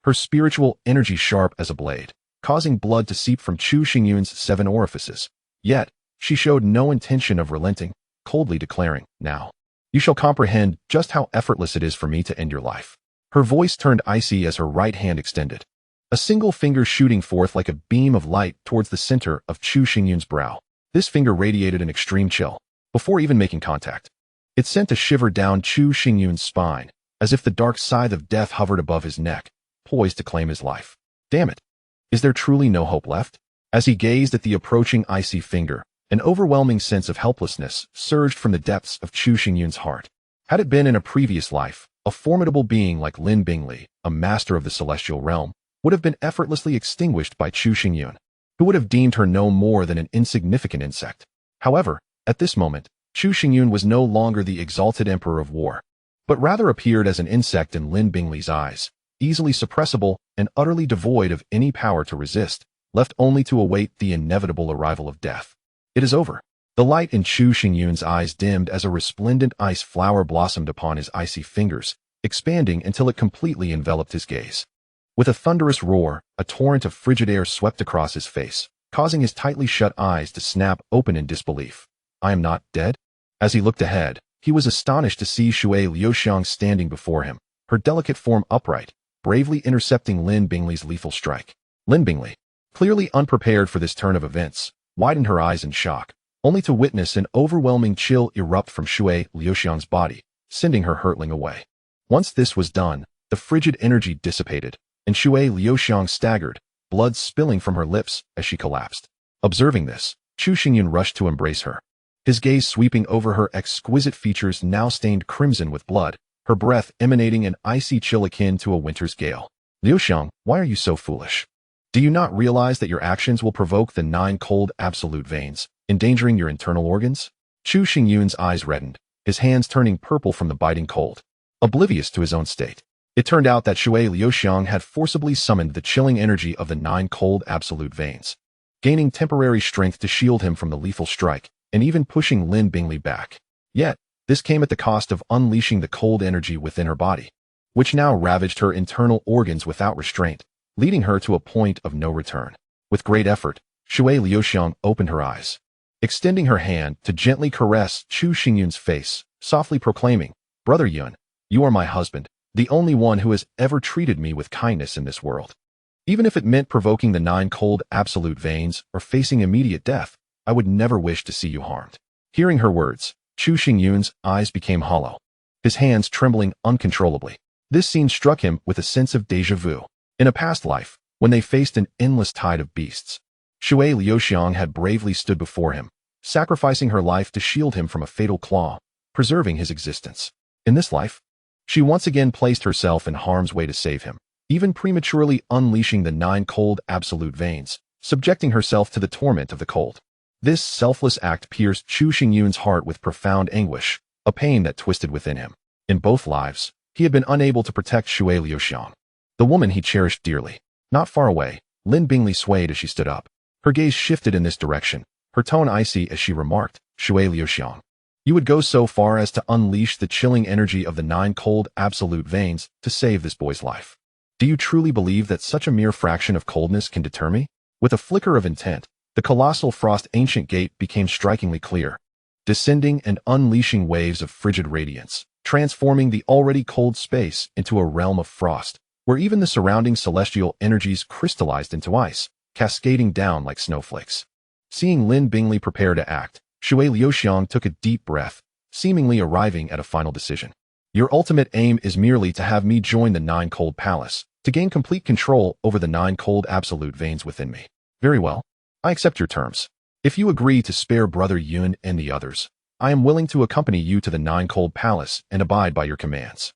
her spiritual energy sharp as a blade, causing blood to seep from Chu Xingyun's 7 orifices. Yet, she showed no intention of relenting, coldly declaring, now, you shall comprehend just how effortless it is for me to end your life. Her voice turned icy as her right hand extended, a single finger shooting forth like a beam of light towards the center of Chu Xingyun's brow. This finger radiated an extreme chill. Before even making contact, it sent a shiver down Chu Xingyun's spine, as if the dark scythe of death hovered above his neck, poised to claim his life. Damn it! Is there truly no hope left? As he gazed at the approaching icy finger, an overwhelming sense of helplessness surged from the depths of Chu Xingyun's heart. Had it been in a previous life, a formidable being like Lin Bingley, a master of the celestial realm, would have been effortlessly extinguished by Chu Xingyun, who would have deemed her no more than an insignificant insect. However, at this moment, Chu Xingyun was no longer the exalted emperor of war, but rather appeared as an insect in Lin Bingley's eyes, easily suppressible and utterly devoid of any power to resist, left only to await the inevitable arrival of death. It is over. The light in Chu Xingyun's eyes dimmed as a resplendent ice flower blossomed upon his icy fingers, expanding until it completely enveloped his gaze. With a thunderous roar, a torrent of frigid air swept across his face, causing his tightly shut eyes to snap open in disbelief. I am not dead? As he looked ahead, he was astonished to see Shui Liuxiang standing before him, her delicate form upright, bravely intercepting Lin Bingley's lethal strike. Lin Bingley, clearly unprepared for this turn of events, widened her eyes in shock, only to witness an overwhelming chill erupt from Shui Liuxiang's body, sending her hurtling away. Once this was done, the frigid energy dissipated, and Shui Liuxiang staggered, blood spilling from her lips as she collapsed. Observing this, Chu Xingyun rushed to embrace her, his gaze sweeping over her exquisite features now stained crimson with blood, her breath emanating an icy chill akin to a winter's gale. Liuxiang, why are you so foolish? Do you not realize that your actions will provoke the 9 cold absolute veins, endangering your internal organs? Chu Xingyun's eyes reddened, his hands turning purple from the biting cold. Oblivious to his own state, it turned out that Shui Liuxiang had forcibly summoned the chilling energy of the 9 cold absolute veins, gaining temporary strength to shield him from the lethal strike, and even pushing Lin Bingley back. Yet, this came at the cost of unleashing the cold energy within her body, which now ravaged her internal organs without restraint, leading her to a point of no return. With great effort, Shui Liuxiang opened her eyes. extending her hand to gently caress Chu Xingyun's face, softly proclaiming, "Brother Yun, you are my husband, the only one who has ever treated me with kindness in this world. Even if it meant provoking the 9 cold absolute veins or facing immediate death, I would never wish to see you harmed." Hearing her words, Chu Xingyun's eyes became hollow, his hands trembling uncontrollably. This scene struck him with a sense of déjà vu. In a past life, when they faced an endless tide of beasts, Shui Liuxiang had bravely stood before him, sacrificing her life to shield him from a fatal claw, preserving his existence. In this life, she once again placed herself in harm's way to save him, even prematurely unleashing the 9 cold absolute veins, subjecting herself to the torment of the cold. This selfless act pierced Chu Xingyun's heart with profound anguish, a pain that twisted within him. In both lives, he had been unable to protect Shui Liuxiang, the woman he cherished dearly. Not far away, Lin Bingley swayed as she stood up. Her gaze shifted in this direction, her tone icy as she remarked, "Shui Liuxiang, you would go so far as to unleash the chilling energy of the 9 cold absolute veins to save this boy's life. Do you truly believe that such a mere fraction of coldness can deter me?" With a flicker of intent, the colossal frost ancient gate became strikingly clear, descending and unleashing waves of frigid radiance, transforming the already cold space into a realm of frost, where even the surrounding celestial energies crystallized into ice, cascading down like snowflakes. Seeing Lin Bingley prepare to act, Shui Liuxiang took a deep breath, seemingly arriving at a final decision. "Your ultimate aim is merely to have me join the 9 cold palace, to gain complete control over the 9 cold absolute veins within me. Very well. I accept your terms. If you agree to spare Brother Yun and the others, I am willing to accompany you to the 9 cold palace and abide by your commands."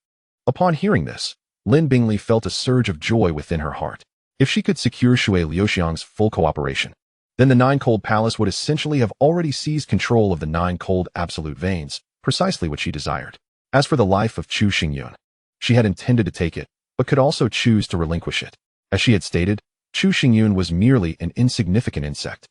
Upon hearing this, Lin Bingley felt a surge of joy within her heart. If she could secure Shui Liuxiang's full cooperation, then the 9 cold palace would essentially have already seized control of the 9 cold absolute veins, precisely what she desired. As for the life of Chu Xingyun, she had intended to take it, but could also choose to relinquish it. As she had stated, Chu Xingyun was merely an insignificant insect,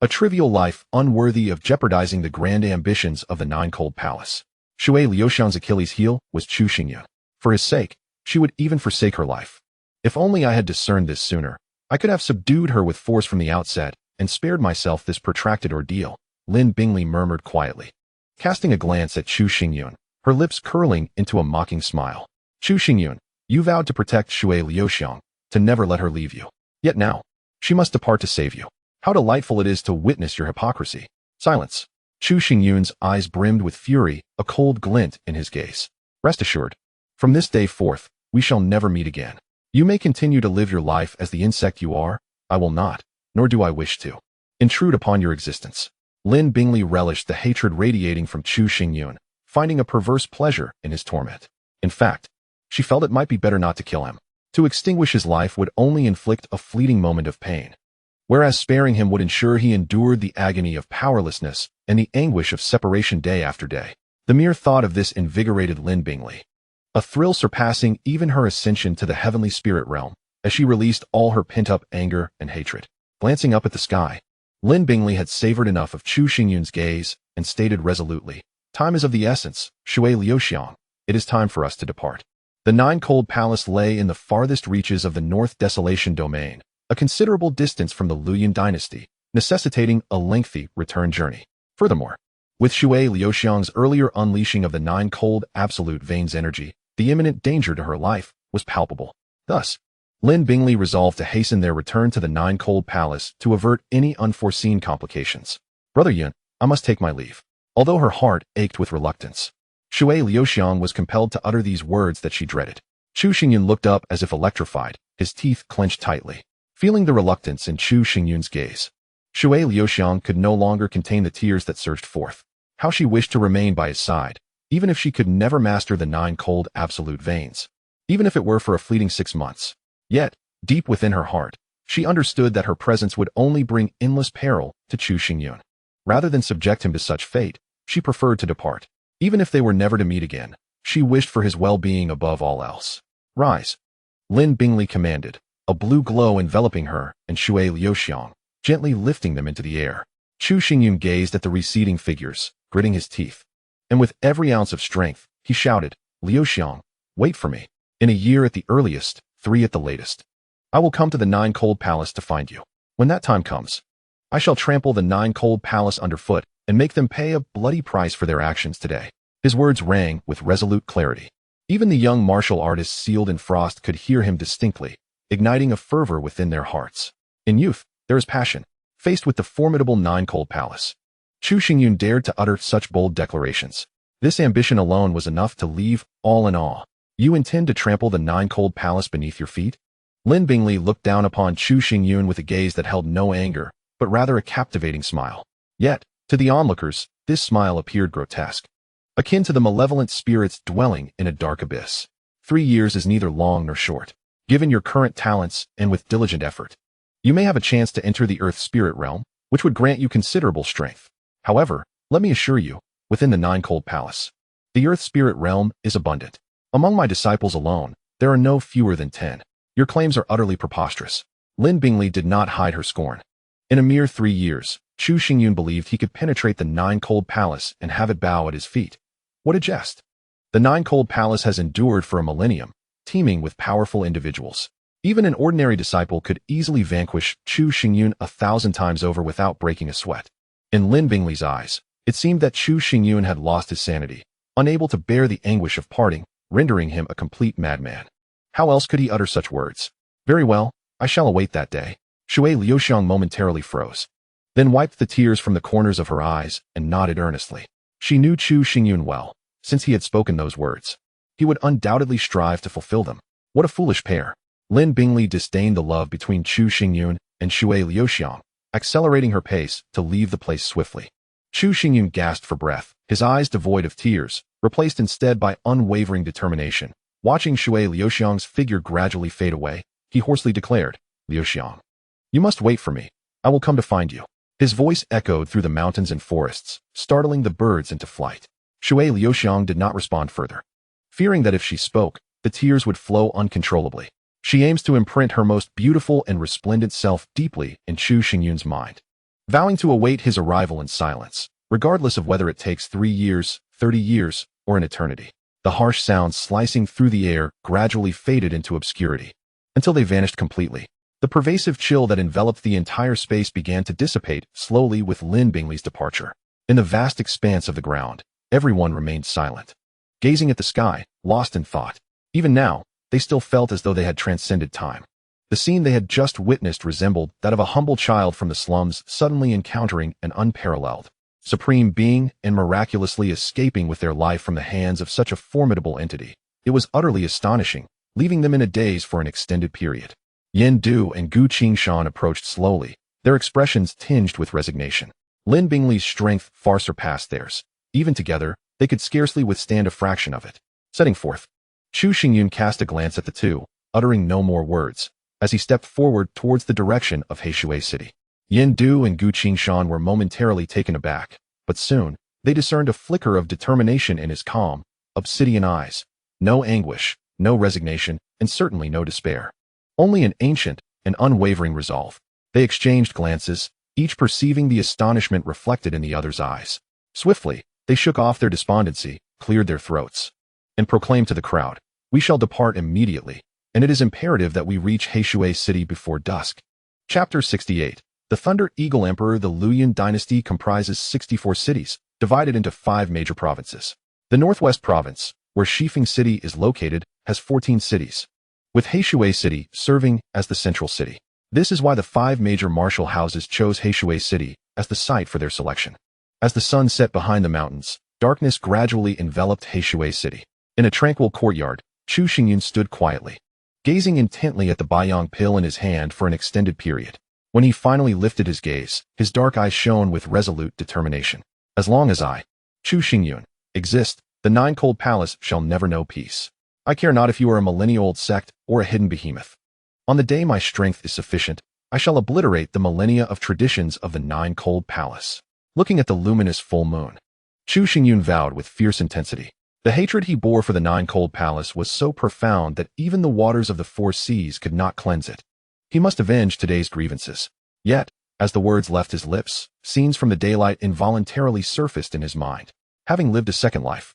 a trivial life unworthy of jeopardizing the grand ambitions of the 9 cold palace. Shui Liuxiang's Achilles' heel was Chu Xingyun. For his sake, she would even forsake her life. If only I had discerned this sooner, I could have subdued her with force from the outset and spared myself this protracted ordeal, Lin Bingley murmured quietly, casting a glance at Chu Xingyun, her lips curling into a mocking smile. "Chu Xingyun, you vowed to protect Shui Liuxiang, to never let her leave you. Yet now, she must depart to save you. How delightful it is to witness your hypocrisy." Silence. Chu Xingyun's eyes brimmed with fury, a cold glint in his gaze. "Rest assured, from this day forth, we shall never meet again. You may continue to live your life as the insect you are. I will not, nor do I wish to, intrude upon your existence." Lin Bingley relished the hatred radiating from Chu Xingyun, finding a perverse pleasure in his torment. In fact, she felt it might be better not to kill him. To extinguish his life would only inflict a fleeting moment of pain, whereas sparing him would ensure he endured the agony of powerlessness and the anguish of separation day after day. The mere thought of this invigorated Lin Bingley, a thrill surpassing even her ascension to the heavenly spirit realm, as she released all her pent-up anger and hatred. Glancing up at the sky, Lin Bingley had savored enough of Chu Xingyun's gaze and stated resolutely, "Time is of the essence, Shui Liuxiang. It is time for us to depart." The 9 cold palace lay in the farthest reaches of the North Desolation domain, a considerable distance from the Luoyuan dynasty, necessitating a lengthy return journey. Furthermore, with Shui Liuxiang's earlier unleashing of the 9 cold absolute veins energy, the imminent danger to her life was palpable. Thus, Lin Bingley resolved to hasten their return to the 9 cold palace to avert any unforeseen complications. "Brother Yun, I must take my leave." Although her heart ached with reluctance, Shui Liuxiang was compelled to utter these words that she dreaded. Chu Xingyun looked up as if electrified, his teeth clenched tightly. Feeling the reluctance in Chu Xingyun's gaze, Shui Liuxiang could no longer contain the tears that surged forth. How she wished to remain by his side, even if she could never master the 9 cold absolute veins, even if it were for a fleeting 6 months. Yet, deep within her heart, she understood that her presence would only bring endless peril to Chu Xingyun. Rather than subject him to such fate, she preferred to depart. Even if they were never to meet again, she wished for his well-being above all else. "Rise," Lin Bingley commanded, a blue glow enveloping her and Shui Liuxiang, gently lifting them into the air. Chu Xingyun gazed at the receding figures, gritting his teeth. And with every ounce of strength, he shouted, "Liuxiang, wait for me. In a year at the earliest, 3 at the latest. I will come to the 9 cold palace to find you. When that time comes, I shall trample the nine cold palace underfoot and make them pay a bloody price for their actions today. His words rang with resolute clarity. Even the young martial artists sealed in frost could hear him distinctly, igniting a fervor within their hearts. In youth, there is passion. Faced with the formidable nine cold palace, Chu Xingyun dared to utter such bold declarations. This ambition alone was enough to leave all in awe. You intend to trample the nine cold palace beneath your feet? Lin Bingley looked down upon Chu Xingyun with a gaze that held no anger, but rather a captivating smile. Yet, to the onlookers, this smile appeared grotesque, akin to the malevolent spirits dwelling in a dark abyss. 3 years is neither long nor short. Given your current talents and with diligent effort, you may have a chance to enter the Earth spirit realm, which would grant you considerable strength. However, let me assure you, within the nine cold palace, the Earth spirit realm is abundant. Among my disciples alone, there are no fewer than 10. Your claims are utterly preposterous. Lin Bingley did not hide her scorn. In a mere 3 years, Chu Xingyun believed he could penetrate the nine cold palace and have it bow at his feet. What a jest! The nine cold palace has endured for a millennium, teeming with powerful individuals. Even an ordinary disciple could easily vanquish Chu Xingyun 1,000 times over without breaking a sweat. In Lin Bingley's eyes, it seemed that Chu Xingyun had lost his sanity, unable to bear the anguish of parting, rendering him a complete madman. How else could he utter such words? Very well, I shall await that day. Shui Liuxiang momentarily froze, then wiped the tears from the corners of her eyes and nodded earnestly. She knew Chu Xingyun well, since he had spoken those words. He would undoubtedly strive to fulfill them. What a foolish pair! Lin Bingley disdained the love between Chu Xingyun and Shui Liuxiang, accelerating her pace to leave the place swiftly. Chu Xingyun gasped for breath, his eyes devoid of tears, replaced instead by unwavering determination. Watching Shui Liuxiang's figure gradually fade away, he hoarsely declared, Liuxiang, you must wait for me. I will come to find you. His voice echoed through the mountains and forests, startling the birds into flight. Shui Liuxiang did not respond further, fearing that if she spoke, the tears would flow uncontrollably. She aims to imprint her most beautiful and resplendent self deeply in Chu Xingyun's mind, vowing to await his arrival in silence, regardless of whether it takes 3 years, 30 years, or an eternity. The harsh sounds slicing through the air gradually faded into obscurity, until they vanished completely. The pervasive chill that enveloped the entire space began to dissipate slowly with Lin Bingley's departure. In the vast expanse of the ground, everyone remained silent, gazing at the sky, lost in thought. Even now, they still felt as though they had transcended time. The scene they had just witnessed resembled that of a humble child from the slums suddenly encountering an unparalleled, supreme being and miraculously escaping with their life from the hands of such a formidable entity. It was utterly astonishing, leaving them in a daze for an extended period. Yen Du and Gu Qingshan approached slowly, their expressions tinged with resignation. Lin Bingley's strength far surpassed theirs. Even together, they could scarcely withstand a fraction of it. Setting forth, Chu Xingyun cast a glance at the two, uttering no more words, as he stepped forward towards the direction of Heishui City. Yen Du and Gu Qingshan were momentarily taken aback, but soon, they discerned a flicker of determination in his calm, obsidian eyes. No anguish, no resignation, and certainly no despair. Only an ancient and unwavering resolve. They exchanged glances, each perceiving the astonishment reflected in the other's eyes. Swiftly, they shook off their despondency, cleared their throats, and proclaimed to the crowd, we shall depart immediately, and it is imperative that we reach Heishui City before dusk. Chapter 68. The Thunder Eagle Emperor. The Luoyuan dynasty comprises 64 cities, divided into 5 major provinces. The Northwest Province, where Shifeng City is located, has 14 cities, with Heishui City serving as the central city. This is why the 5 major martial houses chose Heishui City as the site for their selection. As the sun set behind the mountains, darkness gradually enveloped Heishui City. In a tranquil courtyard, Chu Xingyun stood quietly, gazing intently at the Baiyang pill in his hand for an extended period. When he finally lifted his gaze, his dark eyes shone with resolute determination. As long as I, Chu Xingyun, exist, the Nine Cold Palace shall never know peace. I care not if you are a millennia-old sect or a hidden behemoth. On the day my strength is sufficient, I shall obliterate the millennia of traditions of the Nine Cold Palace. Looking at the luminous full moon, Chu Xingyun vowed with fierce intensity. The hatred he bore for the Nine Cold Palace was so profound that even the waters of the 4 seas could not cleanse it. He must avenge today's grievances. Yet, as the words left his lips, scenes from the daylight involuntarily surfaced in his mind. Having lived a second life,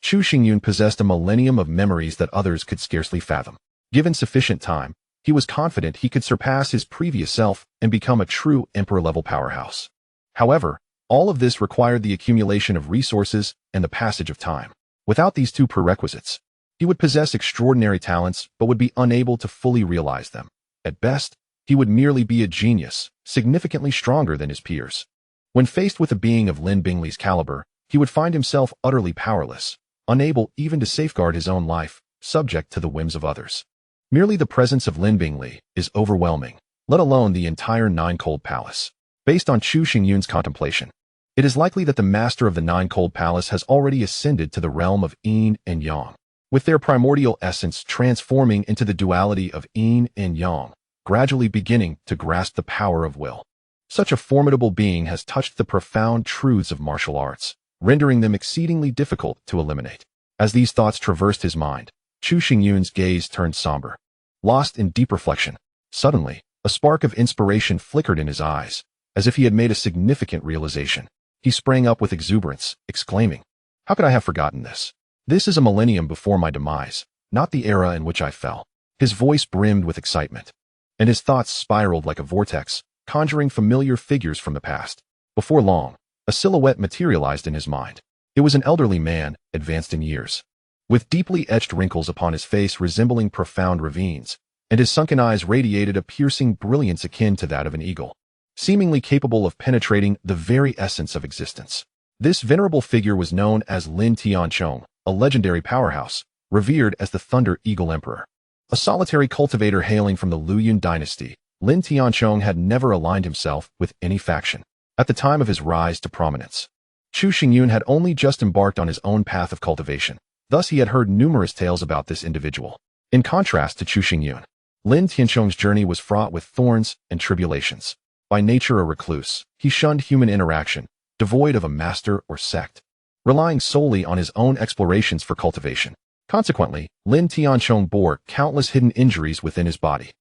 Chu Xingyun possessed a millennium of memories that others could scarcely fathom. Given sufficient time, He was confident he could surpass his previous self and become a true emperor-level powerhouse. However, all of this required the accumulation of resources and the passage of time. Without these two prerequisites, he would possess extraordinary talents but would be unable to fully realize them. At best, he would merely be a genius, significantly stronger than his peers. When faced with a being of Lin Bingli's caliber, he would find himself utterly powerless, unable even to safeguard his own life, subject to the whims of others. Merely the presence of Lin Bingli is overwhelming, let alone the entire Nine-Cold Palace. Based on Chu Xingyun's contemplation, it is likely that the master of the Nine-Cold Palace has already ascended to the realm of yin and yang, with their primordial essence transforming into the duality of yin and yang, gradually beginning to grasp the power of will. Such a formidable being has touched the profound truths of martial arts, rendering them exceedingly difficult to eliminate. As these thoughts traversed his mind, Chu Xingyun's gaze turned somber. Lost in deep reflection, suddenly, a spark of inspiration flickered in his eyes, as if he had made a significant realization. He sprang up with exuberance, exclaiming, "How could I have forgotten this? This is a millennium before my demise, not the era in which I fell." His voice brimmed with excitement, and his thoughts spiraled like a vortex, conjuring familiar figures from the past. Before long, a silhouette materialized in his mind. It was an elderly man, advanced in years, with deeply etched wrinkles upon his face resembling profound ravines, and his sunken eyes radiated a piercing brilliance akin to that of an eagle, seemingly capable of penetrating the very essence of existence. This venerable figure was known as Lin Tianchong, a legendary powerhouse, revered as the Thunder Eagle Emperor. A solitary cultivator hailing from the Luoyuan dynasty, Lin Tianchong had never aligned himself with any faction. At the time of his rise to prominence, Chu Xingyun had only just embarked on his own path of cultivation. Thus he had heard numerous tales about this individual. In contrast to Chu Xingyun, Lin Tianchong's journey was fraught with thorns and tribulations. By nature a recluse, he shunned human interaction, devoid of a master or sect, relying solely on his own explorations for cultivation. Consequently, Lin Tianchong bore countless hidden injuries within his body.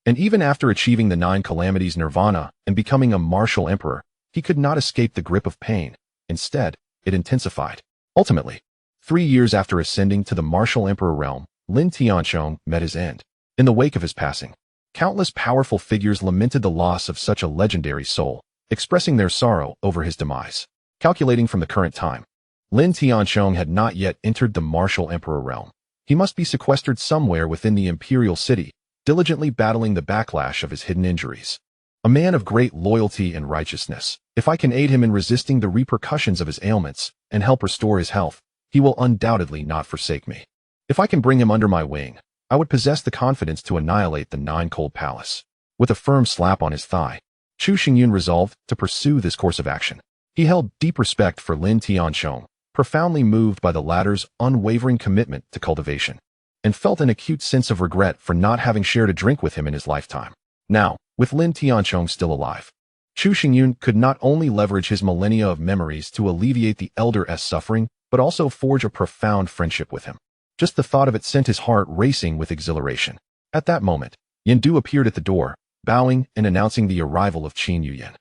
And even after achieving the 9 calamities nirvana and becoming a martial emperor, he could not escape the grip of pain. Instead, it intensified. Ultimately, 3 years after ascending to the martial emperor realm, Lin Tianchong met his end. In the wake of his passing, countless powerful figures lamented the loss of such a legendary soul, expressing their sorrow over his demise. Calculating from the current time, Lin Tianchong had not yet entered the martial emperor realm. He must be sequestered somewhere within the imperial city, diligently battling the backlash of his hidden injuries. A man of great loyalty and righteousness, if I can aid him in resisting the repercussions of his ailments and help restore his health, he will undoubtedly not forsake me. If I can bring him under my wing, I would possess the confidence to annihilate the Nine-Cold Palace. With a firm slap on his thigh, Chu Xingyun resolved to pursue this course of action. He held deep respect for Lin Tianchong, profoundly moved by the latter's unwavering commitment to cultivation, and felt an acute sense of regret for not having shared a drink with him in his lifetime. Now, with Lin Tianchong still alive, Chu Xingyun could not only leverage his millennia of memories to alleviate the elder's suffering, but also forge a profound friendship with him. Just the thought of it sent his heart racing with exhilaration. At that moment, Yendu appeared at the door, bowing and announcing the arrival of Qin Yuyan.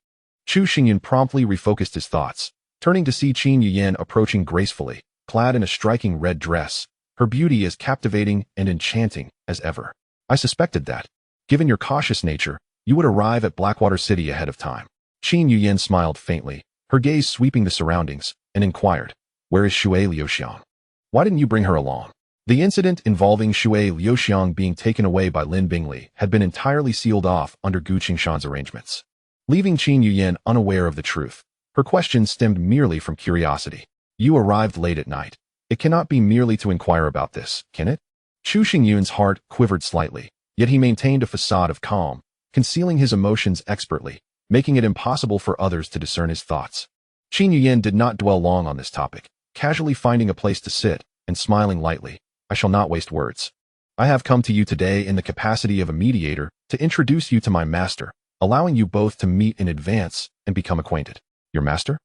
Chu Xingyun promptly refocused his thoughts, turning to see Qin Yuyan approaching gracefully, clad in a striking red dress, her beauty as captivating and enchanting as ever. I suspected that, given your cautious nature, you would arrive at Blackwater City ahead of time. Qin Yuyan smiled faintly, her gaze sweeping the surroundings, and inquired, "Where is Shui Liuxiang? Why didn't you bring her along?" The incident involving Shui Liuxiang being taken away by Lin Bingli had been entirely sealed off under Gu Qingshan's arrangements. Leaving Qin Yuyan unaware of the truth, her question stemmed merely from curiosity. "You arrived late at night. It cannot be merely to inquire about this, can it?" Chu Xingyun's heart quivered slightly, yet he maintained a facade of calm, concealing his emotions expertly, making it impossible for others to discern his thoughts. Qin Yuyan did not dwell long on this topic, casually finding a place to sit and smiling lightly. "I shall not waste words. I have come to you today in the capacity of a mediator to introduce you to my master, allowing you both to meet in advance and become acquainted." "Your master?"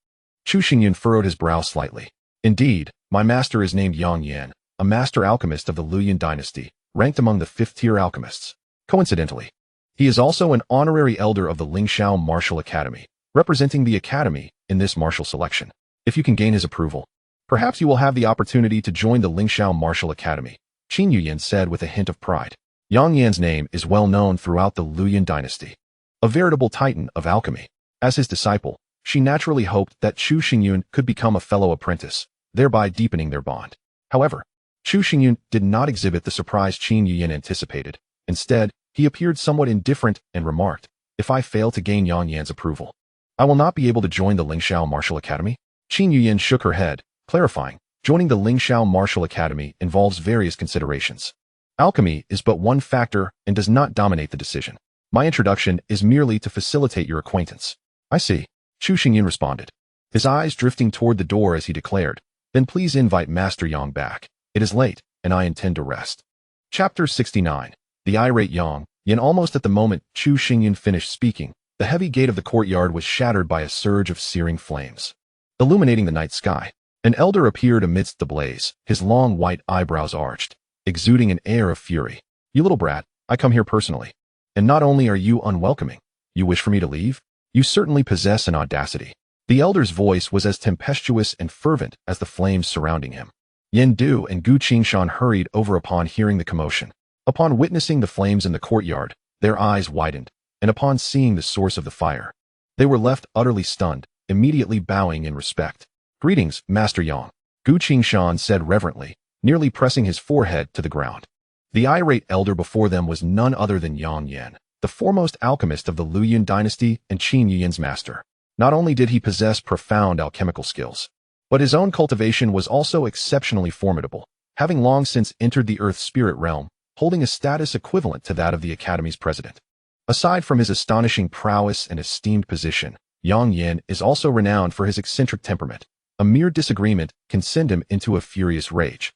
Chu Xingyun furrowed his brow slightly. "Indeed, my master is named Yang Yan, a master alchemist of the Luoyuan dynasty, ranked among the 5th-tier alchemists. Coincidentally, he is also an honorary elder of the Lingxiao Martial Academy, representing the academy in this martial selection. If you can gain his approval, perhaps you will have the opportunity to join the Lingxiao Martial Academy," Qin Yuyan said with a hint of pride. Yang Yan's name is well known throughout the Luoyang dynasty, a veritable titan of alchemy. As his disciple, she naturally hoped that Chu Xingyun could become a fellow apprentice, thereby deepening their bond. However, Chu Xingyun did not exhibit the surprise Qin Yuyan anticipated. Instead, he appeared somewhat indifferent and remarked, "If I fail to gain Yang Yan's approval, I will not be able to join the Lingxiao Martial Academy?" Qin Yuyan shook her head, clarifying, "Joining the Lingxiao Martial Academy involves various considerations. Alchemy is but one factor and does not dominate the decision. My introduction is merely to facilitate your acquaintance." "I see," Chu Xingyun responded, his eyes drifting toward the door as he declared, "Then please invite Master Yang back. It is late, and I intend to rest." Chapter 69. The irate Yang Yan. Almost at the moment Chu Xingyun finished speaking, the heavy gate of the courtyard was shattered by a surge of searing flames, illuminating the night sky. An elder appeared amidst the blaze, his long white eyebrows arched, exuding an air of fury. "You little brat, I come here personally. And not only are you unwelcoming, you wish for me to leave? You certainly possess an audacity." The elder's voice was as tempestuous and fervent as the flames surrounding him. Yen Du and Gu Qingshan hurried over upon hearing the commotion. Upon witnessing the flames in the courtyard, their eyes widened, and upon seeing the source of the fire, they were left utterly stunned, immediately bowing in respect. "Greetings, Master Yang," Gu Qingshan said reverently, nearly pressing his forehead to the ground. The irate elder before them was none other than Yang Yan, the foremost alchemist of the Luoyang dynasty and Qin Yuyan's master. Not only did he possess profound alchemical skills, but his own cultivation was also exceptionally formidable, having long since entered the Earth spirit realm, holding a status equivalent to that of the Academy's president. Aside from his astonishing prowess and esteemed position, Yang Yan is also renowned for his eccentric temperament. A mere disagreement can send him into a furious rage,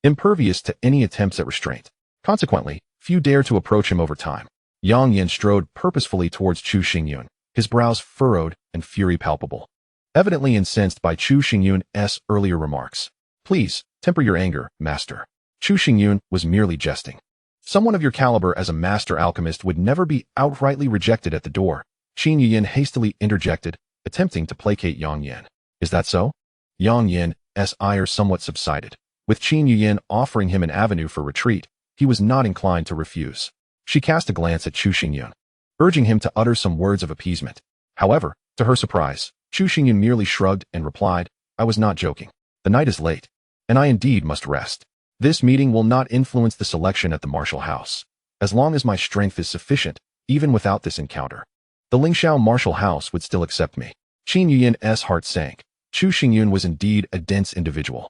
impervious to any attempts at restraint. Consequently, few dare to approach him over time. Yang Yan strode purposefully towards Chu Xingyun, his brows furrowed and fury palpable, evidently incensed by Chu Xingyun's earlier remarks. "Please, temper your anger, master." Chu Xingyun was merely jesting. Someone of your caliber as a master alchemist would never be outrightly rejected at the door. Qin Yuyan hastily interjected, attempting to placate Yang Yan. "Is that so?" Yang Yan's ire somewhat subsided. With Qin Yuyan offering him an avenue for retreat, he was not inclined to refuse. She cast a glance at Chu Xingyun, urging him to utter some words of appeasement. However, to her surprise, Chu Xingyun merely shrugged and replied, "I was not joking. The night is late, and I indeed must rest. This meeting will not influence the selection at the martial house, as long as my strength is sufficient, even without this encounter. The Lingxiao martial house would still accept me." Qin Yuyan's heart sank. Chu Xingyun was indeed a dense individual.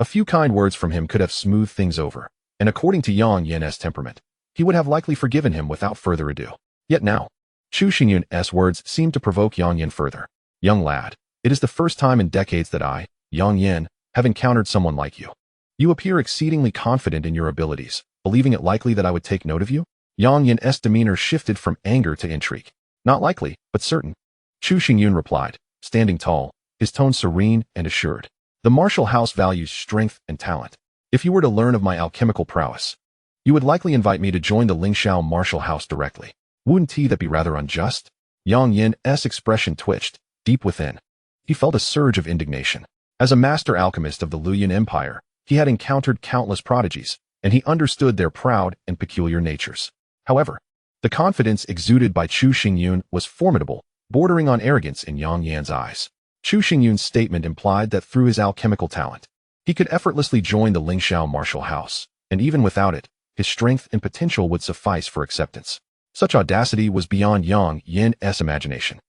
A few kind words from him could have smoothed things over, and according to Yang Yan's temperament, he would have likely forgiven him without further ado. Yet now, Chu Xingyun's words seemed to provoke Yang Yan further. "Young lad, it is the first time in decades that I, Yang Yan, have encountered someone like you. You appear exceedingly confident in your abilities, believing it likely that I would take note of you?" Yang Yan's demeanor shifted from anger to intrigue. "Not likely, but certain," Chu Xingyun replied, standing tall, his tone serene and assured. "The martial house values strength and talent. If you were to learn of my alchemical prowess, you would likely invite me to join the Lingxiao martial house directly. Wouldn't that be rather unjust?" Yang Yan's expression twitched, deep within. He felt a surge of indignation. As a master alchemist of the Luoyang Empire, he had encountered countless prodigies, and he understood their proud and peculiar natures. However, the confidence exuded by Chu Xingyun was formidable, bordering on arrogance in Yang Yan's eyes. Chu Xingyun's statement implied that through his alchemical talent, he could effortlessly join the Lingxiao martial house, and even without it, his strength and potential would suffice for acceptance. Such audacity was beyond Yang Yan's imagination.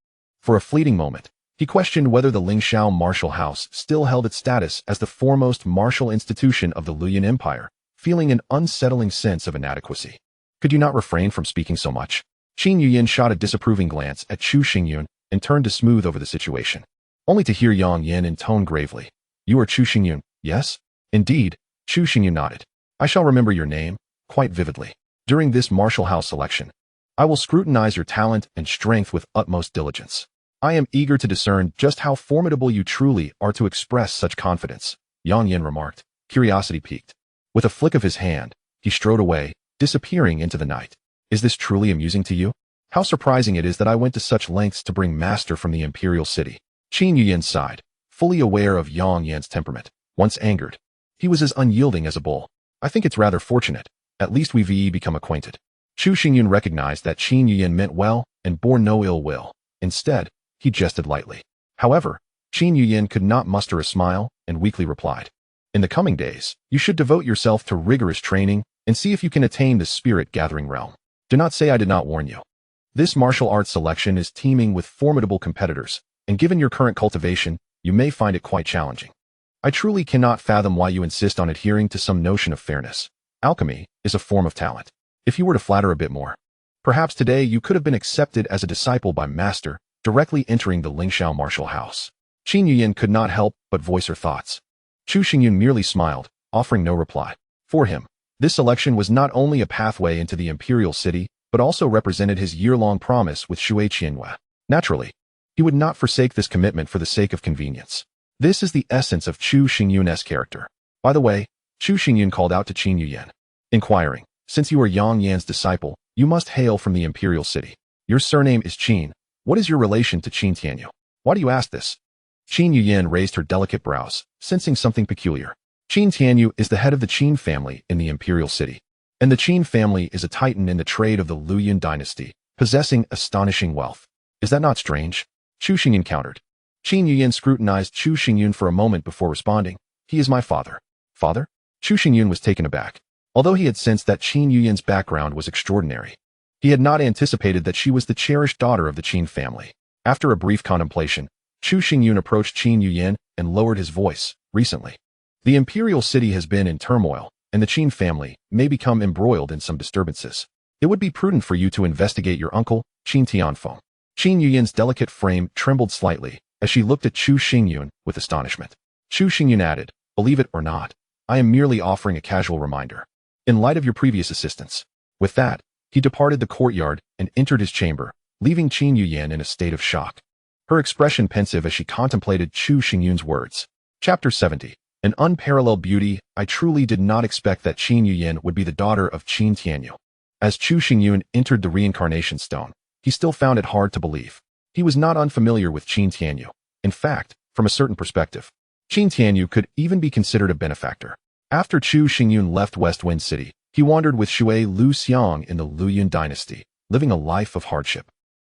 For a fleeting moment, he questioned whether the Lingxiao martial house still held its status as the foremost martial institution of the Luoyang Empire, feeling an unsettling sense of inadequacy. "Could you not refrain from speaking so much?" Qin Yuyan shot a disapproving glance at Chu Xingyun and turned to smooth over the situation, only to hear Yang Yan intone gravely, "You are Chu Xingyun, yes?" "Indeed," Chu Xingyun nodded. "I shall remember your name quite vividly. During this martial house selection, I will scrutinize your talent and strength with utmost diligence. I am eager to discern just how formidable you truly are to express such confidence," Yang Yan remarked, curiosity piqued. With a flick of his hand, he strode away, disappearing into the night. "Is this truly amusing to you? How surprising it is that I went to such lengths to bring master from the imperial city." Qin Yuyan sighed, fully aware of Yang Yan's temperament. Once angered, he was as unyielding as a bull. "I think it's rather fortunate," At least we've become acquainted. Chu Xingyun recognized that Qin Yuyan meant well and bore no ill will. Instead, he jested lightly. However, Qin Yuyan could not muster a smile and weakly replied, "In the coming days, you should devote yourself to rigorous training and see if you can attain the spirit-gathering realm. Do not say I did not warn you. This martial arts selection is teeming with formidable competitors, and given your current cultivation, you may find it quite challenging. I truly cannot fathom why you insist on adhering to some notion of fairness. Alchemy is a form of talent. If you were to flatter a bit more, perhaps today you could have been accepted as a disciple by Master, directly entering the Lingxiao martial house." Qin Yuyan could not help but voice her thoughts. Chu Xingyun merely smiled, offering no reply. For him, this selection was not only a pathway into the imperial city, but also represented his year-long promise with Shui Qianhua. Naturally, he would not forsake this commitment for the sake of convenience. This is the essence of Chu Xingyun's character. By the way, Chu Xingyun called out to Qin Yuyan, inquiring, "Since you are Yang Yan's disciple, you must hail from the imperial city. Your surname is Qin. What is your relation to Qin Tianyu? Why do you ask this?" Qin Yuyan raised her delicate brows, sensing something peculiar. Qin Tianyu is the head of the Qin family in the imperial city, and the Qin family is a titan in the trade of the Luoyuan dynasty, possessing astonishing wealth. Is that not strange? Chu Xingyun countered. Qin Yuyan scrutinized Chu Xingyun for a moment before responding. "He is my father." "Father?" Chu Xingyun was taken aback. Although he had sensed that Qin Yuyan's background was extraordinary, he had not anticipated that she was the cherished daughter of the Qin family. After a brief contemplation, Chu Xingyun approached Qin Yuyan and lowered his voice. "Recently, the imperial city has been in turmoil, and the Qin family may become embroiled in some disturbances. It would be prudent for you to investigate your uncle, Qin Tianfeng." Qin Yuyan's delicate frame trembled slightly as she looked at Chu Xingyun with astonishment. Chu Xingyun added, "Believe it or not, I am merely offering a casual reminder. In light of your previous assistance." With that, he departed the courtyard and entered his chamber, leaving Qin Yuyan in a state of shock, her expression pensive as she contemplated Chu Xingyun's words. Chapter 70. An unparalleled beauty. I truly did not expect that Qin Yuyan would be the daughter of Qin Tianyu. As Chu Xingyun entered the reincarnation stone, he still found it hard to believe. He was not unfamiliar with Qin Tianyu. In fact, from a certain perspective, Qin Tianyu could even be considered a benefactor. After Chu Xingyun left West Wind City, he wandered with Shui Lu Xiang in the Luoyuan dynasty, living a life of hardship.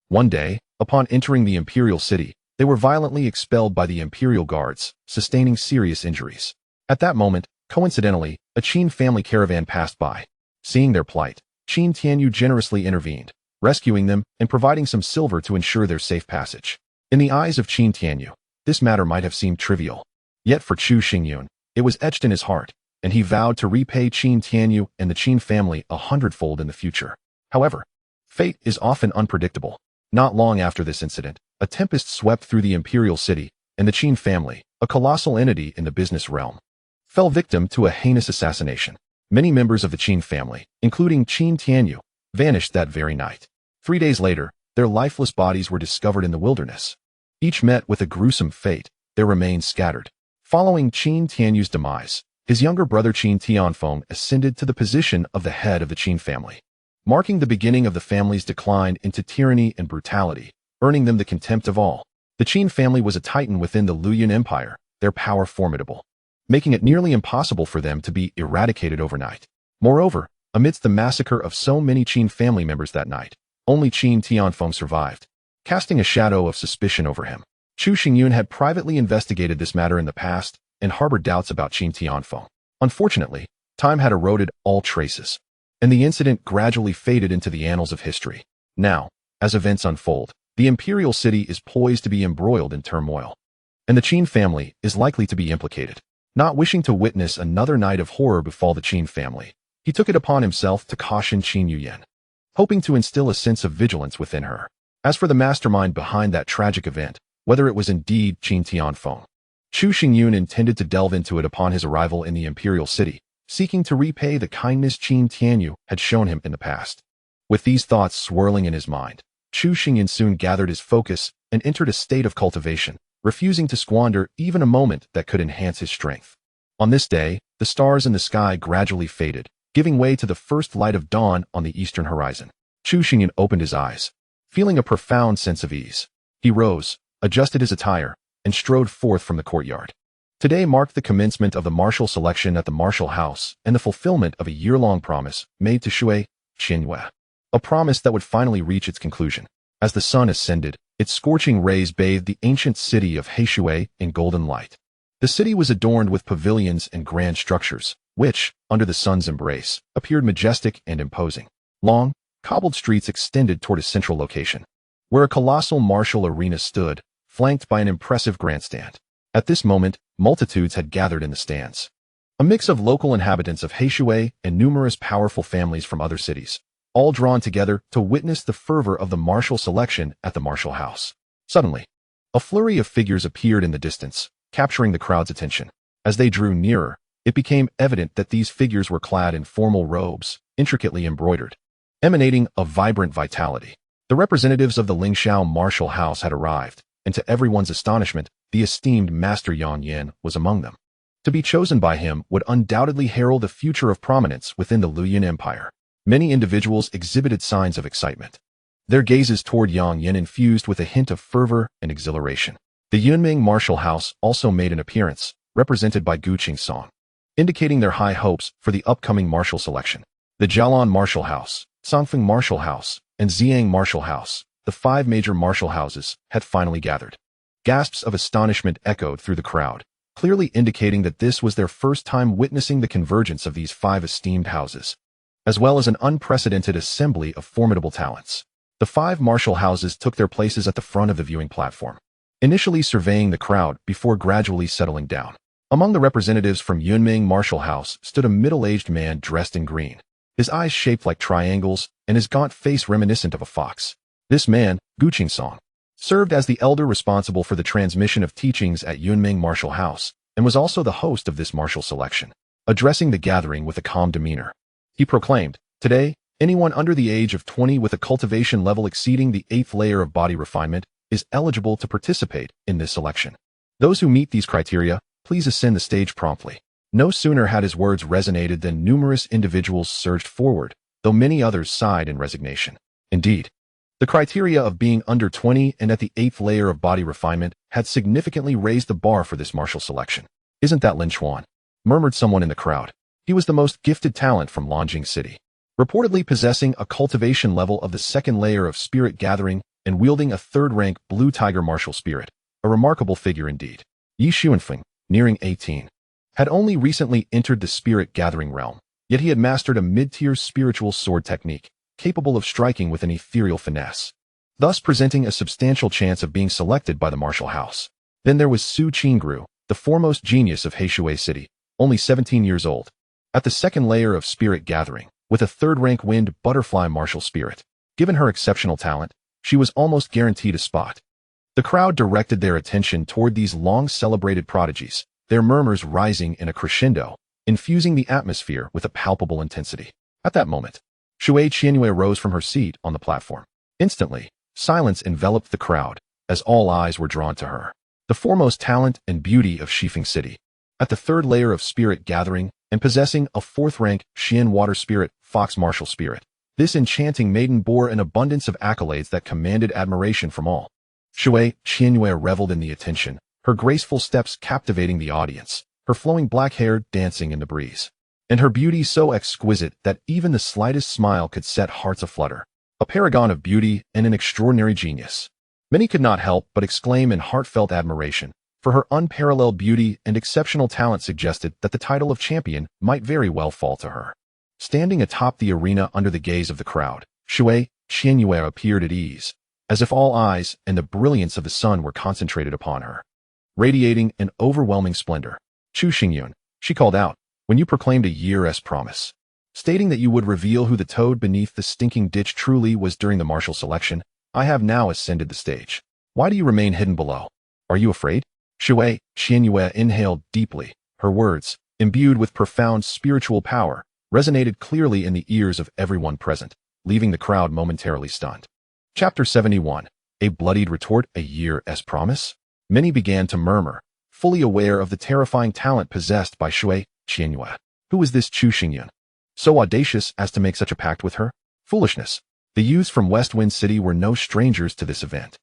One day, upon entering the imperial city, they were violently expelled by the imperial guards, sustaining serious injuries. At that moment, coincidentally, a Qin family caravan passed by. Seeing their plight, Qin Tianyu generously intervened, rescuing them and providing some silver to ensure their safe passage. In the eyes of Qin Tianyu, this matter might have seemed trivial. Yet for Chu Xingyun, it was etched in his heart, and he vowed to repay Qin Tianyu and the Qin family 100-fold in the future. However, fate is often unpredictable. Not long after this incident, a tempest swept through the imperial city, and the Qin family, a colossal entity in the business realm, fell victim to a heinous assassination. Many members of the Qin family, including Qin Tianyu, vanished that very night. 3 days later, their lifeless bodies were discovered in the wilderness. Each met with a gruesome fate, their remains scattered. Following Qin Tianyu's demise, his younger brother Qin Tianfeng ascended to the position of the head of the Qin family, marking the beginning of the family's decline into tyranny and brutality, earning them the contempt of all. The Qin family was a titan within the Luoyuan Empire, their power formidable, making it nearly impossible for them to be eradicated overnight. Moreover, amidst the massacre of so many Qin family members that night, only Qin Tianfeng survived, casting a shadow of suspicion over him. Chu Xingyun had privately investigated this matter in the past and harbored doubts about Qin Tianfeng. Unfortunately, time had eroded all traces, and the incident gradually faded into the annals of history. Now, as events unfold, the imperial city is poised to be embroiled in turmoil, and the Qin family is likely to be implicated. Not wishing to witness another night of horror befall the Qin family, he took it upon himself to caution Qin Yuyan, hoping to instill a sense of vigilance within her. As for the mastermind behind that tragic event, whether it was indeed Qin Tianfeng, Chu Xingyun intended to delve into it upon his arrival in the imperial city, seeking to repay the kindness Qin Tianyu had shown him in the past. With these thoughts swirling in his mind, Chu Xingyun soon gathered his focus and entered a state of cultivation, refusing to squander even a moment that could enhance his strength. On this day, the stars in the sky gradually faded, giving way to the first light of dawn on the eastern horizon. Chu Xingyun opened his eyes, feeling a profound sense of ease. He rose, adjusted his attire, and strode forth from the courtyard. Today marked the commencement of the martial selection at the martial house and the fulfillment of a year-long promise made to Shui Qianyue. A promise that would finally reach its conclusion. As the sun ascended, its scorching rays bathed the ancient city of Heishui in golden light. The city was adorned with pavilions and grand structures, which, under the sun's embrace, appeared majestic and imposing. Long, cobbled streets extended toward a central location, where a colossal martial arena stood, flanked by an impressive grandstand. At this moment, multitudes had gathered in the stands. A mix of local inhabitants of Heishui and numerous powerful families from other cities, all drawn together to witness the fervor of the martial selection at the martial house. Suddenly, a flurry of figures appeared in the distance, capturing the crowd's attention. As they drew nearer, it became evident that these figures were clad in formal robes, intricately embroidered, emanating a vibrant vitality. The representatives of the Lingxiao martial house had arrived, and to everyone's astonishment, the esteemed Master Yang Yin was among them. To be chosen by him would undoubtedly herald a future of prominence within the Luoyuan Empire. Many individuals exhibited signs of excitement. Their gazes toward Yang Yin infused with a hint of fervor and exhilaration. The Yunming martial house also made an appearance, represented by Gu Qingsong, indicating their high hopes for the upcoming martial selection. The Jialan martial house, Songfeng martial house, and Ziyang martial house, the 5 major martial houses, had finally gathered. Gasps of astonishment echoed through the crowd, clearly indicating that this was their first time witnessing the convergence of these 5 esteemed houses, as well as an unprecedented assembly of formidable talents. The 5 martial houses took their places at the front of the viewing platform, initially surveying the crowd before gradually settling down. Among the representatives from Yunming martial house stood a middle-aged man dressed in green, his eyes shaped like triangles and his gaunt face reminiscent of a fox. This man, Gu Qingsong, served as the elder responsible for the transmission of teachings at Yunming martial house and was also the host of this martial selection. Addressing the gathering with a calm demeanor, he proclaimed, "Today, anyone under the age of 20 with a cultivation level exceeding the 8th layer of body refinement is eligible to participate in this selection. Those who meet these criteria, please ascend the stage promptly." No sooner had his words resonated than numerous individuals surged forward, though many others sighed in resignation. Indeed, the criteria of being under 20 and at the 8th layer of body refinement had significantly raised the bar for this martial selection. "Isn't that Lin Chuan?" murmured someone in the crowd. He was the most gifted talent from Longjing City, reportedly possessing a cultivation level of the 2nd layer of spirit gathering and wielding a 3rd-rank blue tiger martial spirit. A remarkable figure indeed. Yi Xuanfeng, nearing 18, had only recently entered the spirit gathering realm, yet he had mastered a mid-tier spiritual sword technique, capable of striking with an ethereal finesse, thus presenting a substantial chance of being selected by the martial house. Then there was Su Qingru, the foremost genius of Heishui City, only 17 years old, at the 2nd layer of spirit gathering, with a 3rd-rank wind butterfly martial spirit. Given her exceptional talent, she was almost guaranteed a spot. The crowd directed their attention toward these long-celebrated prodigies, their murmurs rising in a crescendo, infusing the atmosphere with a palpable intensity. At that moment, Shui Qianyue rose from her seat on the platform. Instantly, silence enveloped the crowd, as all eyes were drawn to her. The foremost talent and beauty of Shifeng City, at the 3rd layer of spirit gathering, and possessing a 4th-rank Xian water spirit, fox martial spirit. This enchanting maiden bore an abundance of accolades that commanded admiration from all. Shui Qianyue reveled in the attention, her graceful steps captivating the audience, her flowing black hair dancing in the breeze, and her beauty so exquisite that even the slightest smile could set hearts aflutter. A paragon of beauty and an extraordinary genius. Many could not help but exclaim in heartfelt admiration, for her unparalleled beauty and exceptional talent suggested that the title of champion might very well fall to her. Standing atop the arena under the gaze of the crowd, Shui Qianyue appeared at ease, as if all eyes and the brilliance of the sun were concentrated upon her. Radiating an overwhelming splendor, "Chu Xingyun," she called out, "when you proclaimed a year's promise, stating that you would reveal who the toad beneath the stinking ditch truly was during the martial selection, I have now ascended the stage. Why do you remain hidden below? Are you afraid?" Shui Qianyue inhaled deeply. Her words, imbued with profound spiritual power, resonated clearly in the ears of everyone present, leaving the crowd momentarily stunned. Chapter 71. A bloodied retort, a year's promise? Many began to murmur, fully aware of the terrifying talent possessed by Shui Qianyue. Who was this Chu Xingyun? So audacious as to make such a pact with her? Foolishness. The youths from West Wind City were no strangers to this event.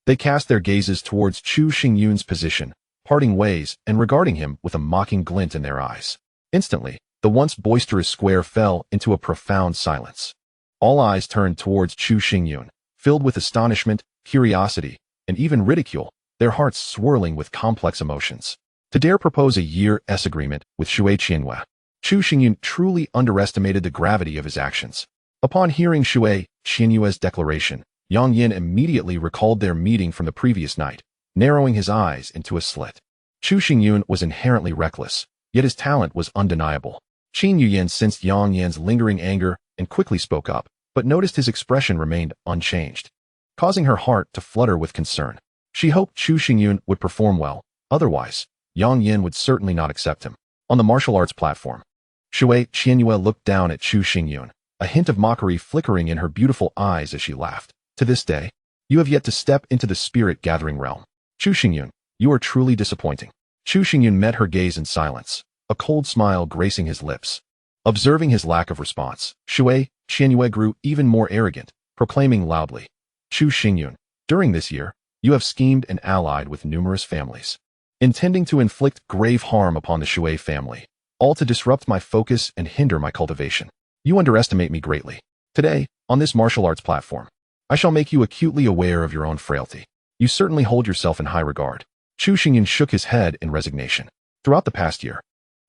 They cast their gazes towards Chu Xingyun's position, parting ways and regarding him with a mocking glint in their eyes. Instantly, the once boisterous square fell into a profound silence. All eyes turned towards Chu Xingyun, filled with astonishment, curiosity, and even ridicule, their hearts swirling with complex emotions. To dare propose a year-s agreement with Shui Qianhua, Chu Xingyun truly underestimated the gravity of his actions. Upon hearing Shui Qianhua's declaration, Yang Yin immediately recalled their meeting from the previous night, narrowing his eyes into a slit. Chu Xingyun was inherently reckless, yet his talent was undeniable. Qin Yuyan sensed Yang Yin's lingering anger and quickly spoke up, but noticed his expression remained unchanged, causing her heart to flutter with concern. She hoped Chu Xingyun would perform well, otherwise, Yang Yin would certainly not accept him. On the martial arts platform, Shui Qianhua looked down at Chu Xingyun, a hint of mockery flickering in her beautiful eyes as she laughed. To this day, you have yet to step into the spirit-gathering realm. Chu Xingyun, you are truly disappointing. Chu Xingyun met her gaze in silence, a cold smile gracing his lips. Observing his lack of response, Shui Qianhua grew even more arrogant, proclaiming loudly, Chu Xingyun, during this year, you have schemed and allied with numerous families, intending to inflict grave harm upon the Shui family, all to disrupt my focus and hinder my cultivation. You underestimate me greatly. Today, on this martial arts platform, I shall make you acutely aware of your own frailty. You certainly hold yourself in high regard. Chu Xingyun shook his head in resignation. Throughout the past year,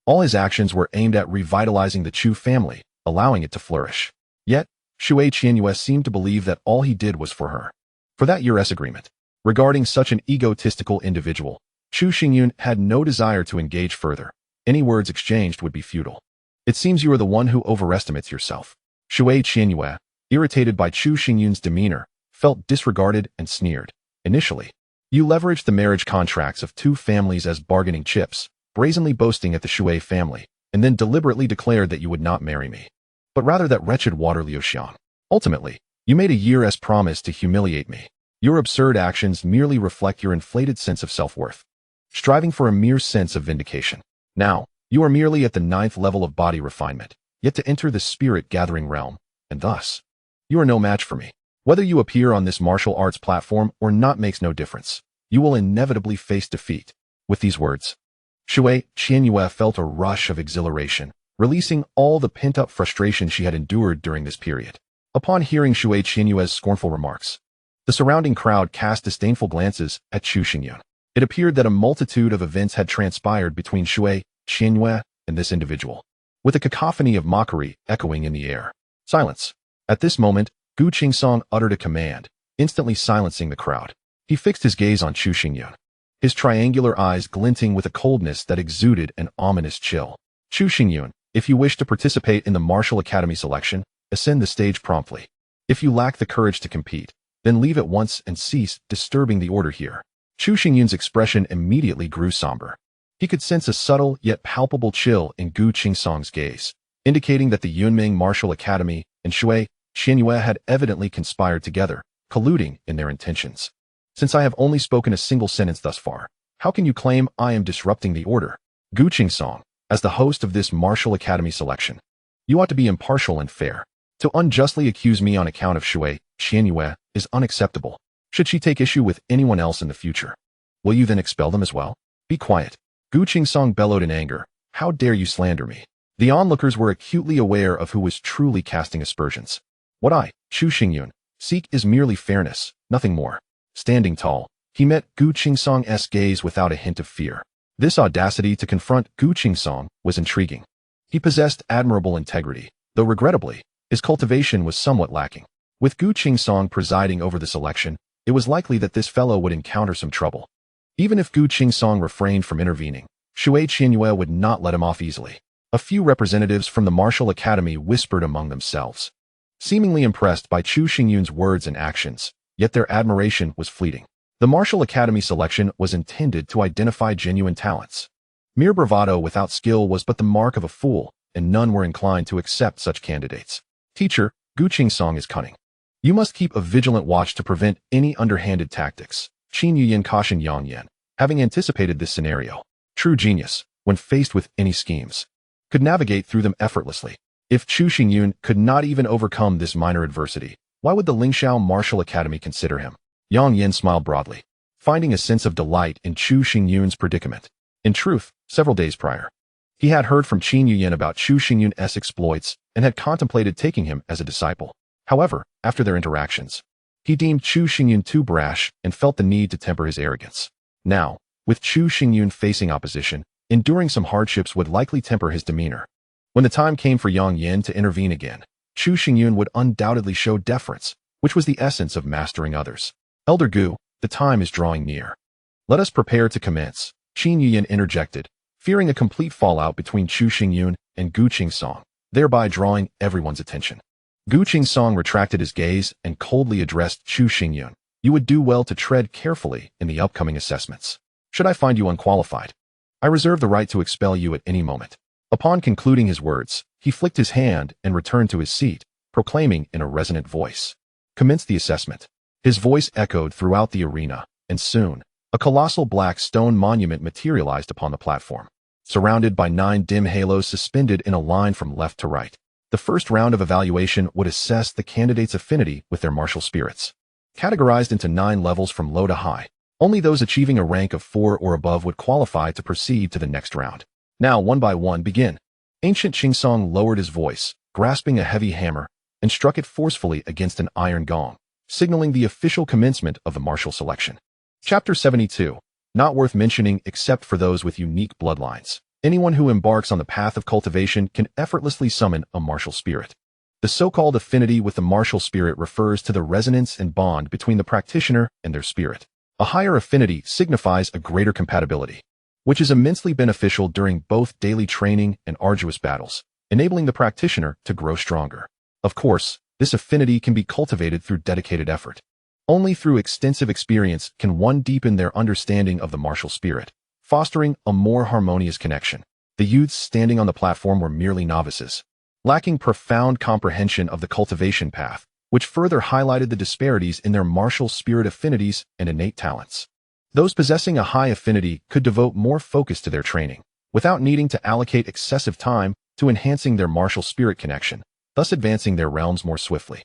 all his actions were aimed at revitalizing the Chu family, allowing it to flourish. Yet, Shui Qianhua seemed to believe that all he did was for her. For that year's agreement, regarding such an egotistical individual, Chu Xingyun had no desire to engage further. Any words exchanged would be futile. It seems you are the one who overestimates yourself. Shui Qianhua, irritated by Chu Xingyun's demeanor, felt disregarded and sneered. Initially, you leveraged the marriage contracts of two families as bargaining chips, brazenly boasting at the Shui family, and then deliberately declared that you would not marry me, but rather that wretched water Liu Xian. Ultimately, you made a year's promise to humiliate me. Your absurd actions merely reflect your inflated sense of self-worth, striving for a mere sense of vindication. Now, you are merely at the 9th level of body refinement, yet to enter the spirit-gathering realm, and thus, you are no match for me. Whether you appear on this martial arts platform or not makes no difference. You will inevitably face defeat. With these words, Shui Qianhua felt a rush of exhilaration, releasing all the pent-up frustration she had endured during this period. Upon hearing Shui Qianhua's scornful remarks, the surrounding crowd cast disdainful glances at Chu Xingyun. It appeared that a multitude of events had transpired between Shui Qianhua and this individual, with a cacophony of mockery echoing in the air. Silence. At this moment, Gu Qingsong uttered a command, instantly silencing the crowd. He fixed his gaze on Chu Xingyun, his triangular eyes glinting with a coldness that exuded an ominous chill. Chu Xingyun, if you wish to participate in the Martial Academy selection, ascend the stage promptly. If you lack the courage to compete, then leave at once and cease disturbing the order here. Chu Xingyun's expression immediately grew somber. He could sense a subtle yet palpable chill in Gu Qingsong's gaze, indicating that the Yunming Martial Academy and Shui Qianhua had evidently conspired together, colluding in their intentions. Since I have only spoken a single sentence thus far, how can you claim I am disrupting the order? Gu Qingsong, as the host of this Martial Academy selection, you ought to be impartial and fair. To unjustly accuse me on account of Shui Qianhua is unacceptable. Should she take issue with anyone else in the future, will you then expel them as well? Be quiet. Gu Qingsong bellowed in anger. How dare you slander me? The onlookers were acutely aware of who was truly casting aspersions. What I, Chu Xingyun, seek is merely fairness, nothing more. Standing tall, he met Gu Qingsong's gaze without a hint of fear. This audacity to confront Gu Qingsong was intriguing. He possessed admirable integrity, though regrettably, his cultivation was somewhat lacking. With Gu Qingsong presiding over the selection, it was likely that this fellow would encounter some trouble. Even if Gu Qingsong refrained from intervening, Shui Qianhua would not let him off easily. A few representatives from the Martial Academy whispered among themselves, seemingly impressed by Chu Xingyun's words and actions, yet their admiration was fleeting. The Martial Academy selection was intended to identify genuine talents. Mere bravado without skill was but the mark of a fool, and none were inclined to accept such candidates. Teacher, Gu Qingsong is cunning. You must keep a vigilant watch to prevent any underhanded tactics. Qin Yuyan cautioned Yang Yin, having anticipated this scenario. True genius, when faced with any schemes, could navigate through them effortlessly. If Chu Xingyun could not even overcome this minor adversity, why would the Lingxiao Martial Academy consider him? Yang Yin smiled broadly. finding a sense of delight in Chu Xingyun's predicament. In truth, several days prior, he had heard from Qin Yuyan about Chu Xingyun's exploits and had contemplated taking him as a disciple. However, after their interactions, he deemed Chu Xingyun too brash and felt the need to temper his arrogance. Now, with Chu Xingyun facing opposition, enduring some hardships would likely temper his demeanor. When the time came for Yang Yin to intervene again, Chu Xingyun would undoubtedly show deference, which was the essence of mastering others. Elder Gu, the time is drawing near. Let us prepare to commence, Qin Yuyan interjected, fearing a complete fallout between Chu Xingyun and Gu Qingsong, thereby drawing everyone's attention. Gu Qingsong retracted his gaze and coldly addressed Chu Xingyun. You would do well to tread carefully in the upcoming assessments. Should I find you unqualified, I reserve the right to expel you at any moment. Upon concluding his words, he flicked his hand and returned to his seat, proclaiming in a resonant voice, "Commence the assessment." His voice echoed throughout the arena, and soon, a colossal black stone monument materialized upon the platform, surrounded by 9 dim halos suspended in a line from left to right. The first round of evaluation would assess the candidate's affinity with their martial spirits. Categorized into 9 levels from low to high, only those achieving a rank of 4 or above would qualify to proceed to the next round. Now, one by one, begin. Ancient Qingsong lowered his voice, grasping a heavy hammer, and struck it forcefully against an iron gong, signaling the official commencement of the martial selection. Chapter 72. Not worth mentioning except for those with unique bloodlines. Anyone who embarks on the path of cultivation can effortlessly summon a martial spirit. The so-called affinity with the martial spirit refers to the resonance and bond between the practitioner and their spirit. A higher affinity signifies a greater compatibility, which is immensely beneficial during both daily training and arduous battles, enabling the practitioner to grow stronger. Of course, this affinity can be cultivated through dedicated effort. Only through extensive experience can one deepen their understanding of the martial spirit, fostering a more harmonious connection. The youths standing on the platform were merely novices, lacking profound comprehension of the cultivation path, which further highlighted the disparities in their martial spirit affinities and innate talents. Those possessing a high affinity could devote more focus to their training, without needing to allocate excessive time to enhancing their martial spirit connection, thus advancing their realms more swiftly.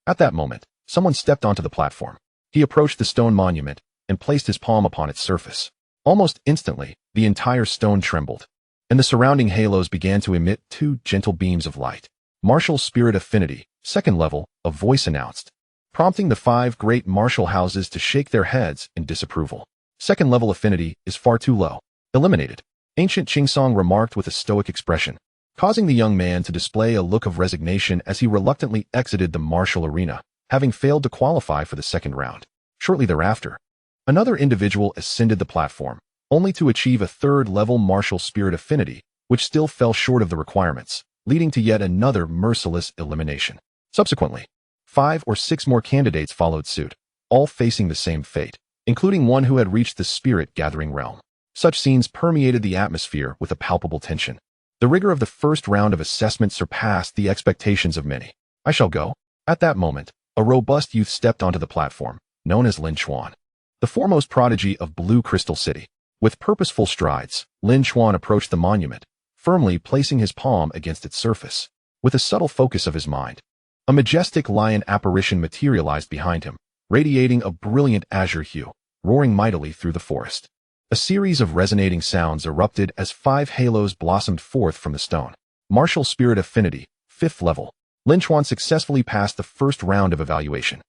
At that moment, someone stepped onto the platform. He approached the stone monument and placed his palm upon its surface. Almost instantly, the entire stone trembled, and the surrounding halos began to emit 2 gentle beams of light. Martial spirit affinity, 2nd level, a voice announced, prompting the 5 great martial houses to shake their heads in disapproval. 2nd level affinity is far too low. Eliminated. Ancient Qingsong remarked with a stoic expression, causing the young man to display a look of resignation as he reluctantly exited the martial arena, having failed to qualify for the 2nd round. Shortly thereafter, another individual ascended the platform, only to achieve a 3rd level martial spirit affinity, which still fell short of the requirements, leading to yet another merciless elimination. Subsequently, 5 or 6 more candidates followed suit, all facing the same fate, including one who had reached the spirit-gathering realm. Such scenes permeated the atmosphere with a palpable tension. The rigor of the first round of assessment surpassed the expectations of many. I shall go. At that moment, a robust youth stepped onto the platform, known as Lin Chuan, the foremost prodigy of Blue Crystal City. With purposeful strides, Lin Chuan approached the monument, firmly placing his palm against its surface. With a subtle focus of his mind, a majestic lion apparition materialized behind him, radiating a brilliant azure hue, roaring mightily through the forest. A series of resonating sounds erupted as 5 halos blossomed forth from the stone. Martial spirit affinity, 5th level. Lin Chuan successfully passed the first round of evaluation.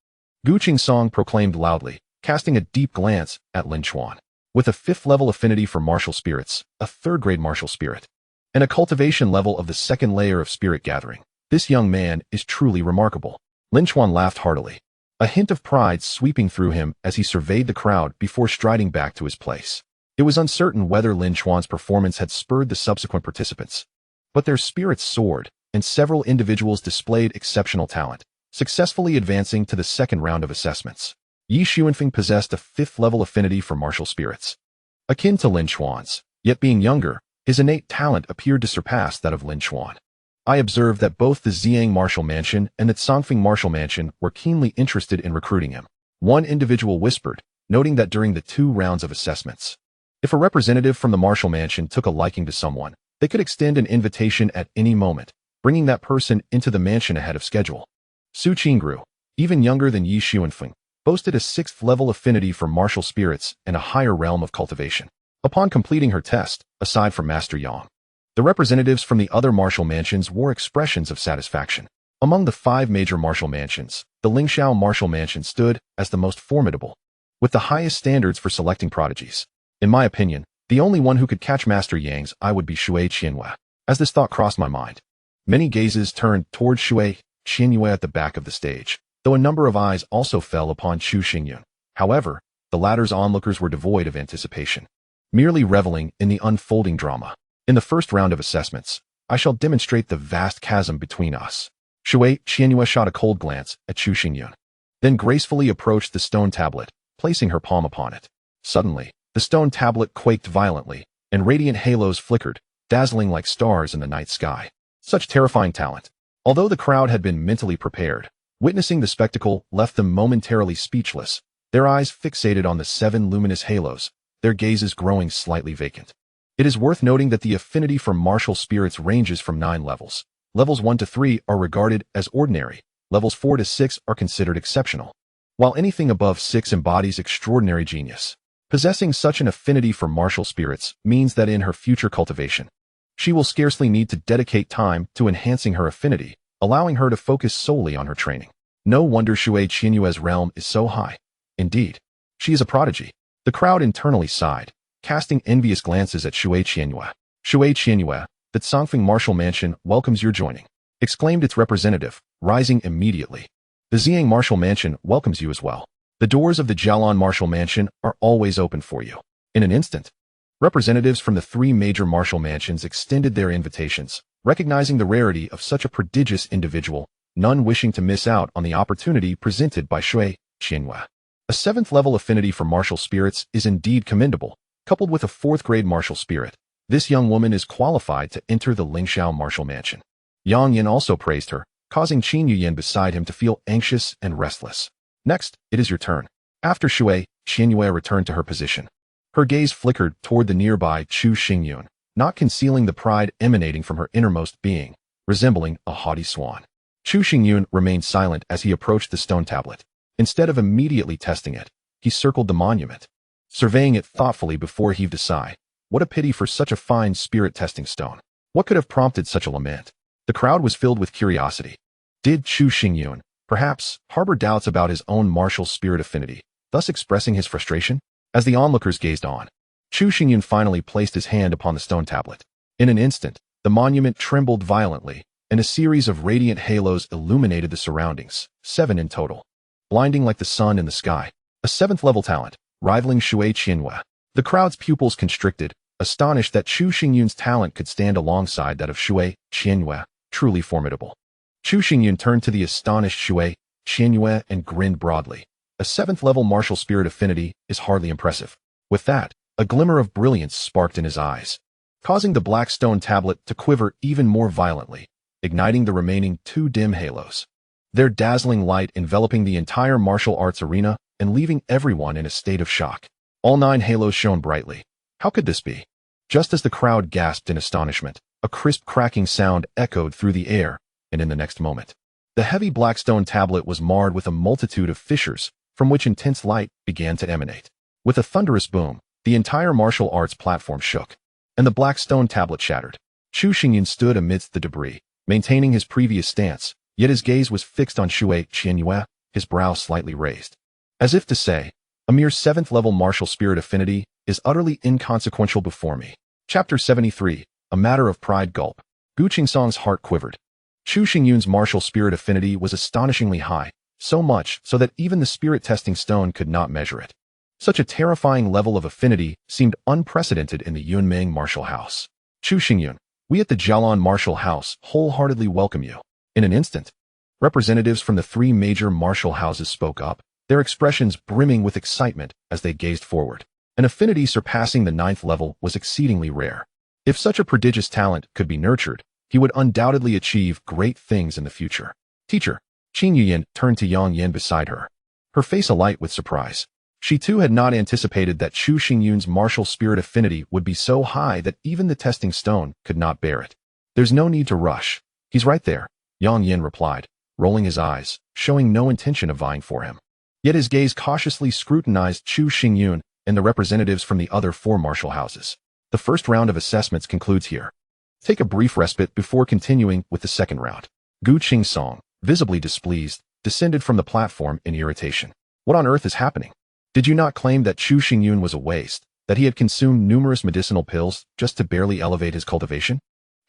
Gu Qingsong proclaimed loudly, casting a deep glance at Lin Chuan. With a 5th level affinity for martial spirits, a 3rd grade martial spirit, and a cultivation level of the 2nd layer of spirit gathering, this young man is truly remarkable. Lin Chuan laughed heartily, a hint of pride sweeping through him as he surveyed the crowd before striding back to his place. It was uncertain whether Lin Chuan's performance had spurred the subsequent participants, but their spirits soared, and several individuals displayed exceptional talent, successfully advancing to the 2nd round of assessments. Yi Xuanfeng possessed a 5th level affinity for martial spirits, akin to Lin Chuan's, yet being younger, his innate talent appeared to surpass that of Lin Chuan. I observed that both the Xiang Martial Mansion and the Cangfeng Martial Mansion were keenly interested in recruiting him. One individual whispered, noting that during the 2 rounds of assessments, if a representative from the Martial Mansion took a liking to someone, they could extend an invitation at any moment, bringing that person into the mansion ahead of schedule. Su Qingru, even younger than Yi Xuanfeng, boasted a 6th-level affinity for martial spirits and a higher realm of cultivation. Upon completing her test, aside from Master Yang, the representatives from the other martial mansions wore expressions of satisfaction. Among the 5 major martial mansions, the Lingxiao martial mansion stood as the most formidable, with the highest standards for selecting prodigies. In my opinion, the only one who could catch Master Yang's eye would be Shui Qianyue. As this thought crossed my mind, many gazes turned toward Shui Qianyue at the back of the stage, though a number of eyes also fell upon Chu Xingyun. However, the latter's onlookers were devoid of anticipation, merely reveling in the unfolding drama. In the first round of assessments, I shall demonstrate the vast chasm between us. Shui Qianyue shot a cold glance at Chu Xingyun, then gracefully approached the stone tablet, placing her palm upon it. Suddenly, the stone tablet quaked violently, and radiant halos flickered, dazzling like stars in the night sky. Such terrifying talent. Although the crowd had been mentally prepared, witnessing the spectacle left them momentarily speechless, their eyes fixated on the 7 luminous halos, their gazes growing slightly vacant. It is worth noting that the affinity for martial spirits ranges from 9 levels. Levels 1 to 3 are regarded as ordinary, levels 4 to 6 are considered exceptional, while anything above 6 embodies extraordinary genius. Possessing such an affinity for martial spirits means that in her future cultivation, she will scarcely need to dedicate time to enhancing her affinity, allowing her to focus solely on her training. No wonder Shui Qianyue's realm is so high. Indeed, she is a prodigy. The crowd internally sighed, casting envious glances at Shui Qianyue. Shui Qianyue, that Songfeng Martial Mansion welcomes your joining, exclaimed its representative, rising immediately. The Xiang Martial Mansion welcomes you as well. The doors of the Jialan Martial Mansion are always open for you. In an instant, representatives from the 3 major martial mansions extended their invitations, recognizing the rarity of such a prodigious individual, none wishing to miss out on the opportunity presented by Shui Qianyue. A 7th-level affinity for martial spirits is indeed commendable, coupled with a 4th-grade martial spirit. This young woman is qualified to enter the Lingxiao Martial Mansion. Yang Yin also praised her, causing Qin Yuyan beside him to feel anxious and restless. Next, it is your turn. After Shui Qianyue returned to her position, her gaze flickered toward the nearby Chu Xingyun, not concealing the pride emanating from her innermost being, resembling a haughty swan. Chu Xingyun remained silent as he approached the stone tablet. Instead of immediately testing it, he circled the monument, surveying it thoughtfully before he heaved a sigh. What a pity for such a fine spirit-testing stone. What could have prompted such a lament? The crowd was filled with curiosity. Did Chu Xingyun, perhaps, harbor doubts about his own martial spirit affinity, thus expressing his frustration? As the onlookers gazed on, Chu Xingyun finally placed his hand upon the stone tablet. In an instant, the monument trembled violently, and a series of radiant halos illuminated the surroundings, 7 in total, blinding like the sun in the sky. A 7th-level talent, rivaling Shui Qianyue. The crowd's pupils constricted, astonished that Chu Xingyun's talent could stand alongside that of Shui Qianyue, truly formidable. Chu Xingyun turned to the astonished Shui Qianyue and grinned broadly. A 7th-level martial spirit affinity is hardly impressive. With that, a glimmer of brilliance sparked in his eyes, causing the black stone tablet to quiver even more violently, igniting the remaining 2 dim halos, their dazzling light enveloping the entire martial arts arena and leaving everyone in a state of shock. All 9 halos shone brightly. How could this be? Just as the crowd gasped in astonishment, a crisp cracking sound echoed through the air, and in the next moment, the heavy black stone tablet was marred with a multitude of fissures, from which intense light began to emanate. With a thunderous boom, the entire martial arts platform shook, and the black stone tablet shattered. Chu Xingyun stood amidst the debris, maintaining his previous stance, yet his gaze was fixed on Shui Qianyue, his brow slightly raised, as if to say, a mere 7th-level martial spirit affinity is utterly inconsequential before me. Chapter 73, A Matter of Pride. Gulp. Gu Qingsong's heart quivered. Chu Xingyun's martial spirit affinity was astonishingly high, so much so that even the spirit-testing stone could not measure it. Such a terrifying level of affinity seemed unprecedented in the Yunmeng martial house. Chu Xingyun, we at the Jialan martial house wholeheartedly welcome you. In an instant, representatives from the 3 major martial houses spoke up, their expressions brimming with excitement as they gazed forward. An affinity surpassing the 9th level was exceedingly rare. If such a prodigious talent could be nurtured, he would undoubtedly achieve great things in the future. Teacher, Qin Yuyan turned to Yang Yin beside her, her face alight with surprise. She too had not anticipated that Chu Xingyun's martial spirit affinity would be so high that even the testing stone could not bear it. There's no need to rush. He's right there, Yang Yin replied, rolling his eyes, showing no intention of vying for him. Yet his gaze cautiously scrutinized Chu Xingyun and the representatives from the other 4 martial houses. The first round of assessments concludes here. Take a brief respite before continuing with the second round. Gu Qingsong, visibly displeased, descended from the platform in irritation. What on earth is happening? Did you not claim that Chu Xingyun was a waste, that he had consumed numerous medicinal pills just to barely elevate his cultivation?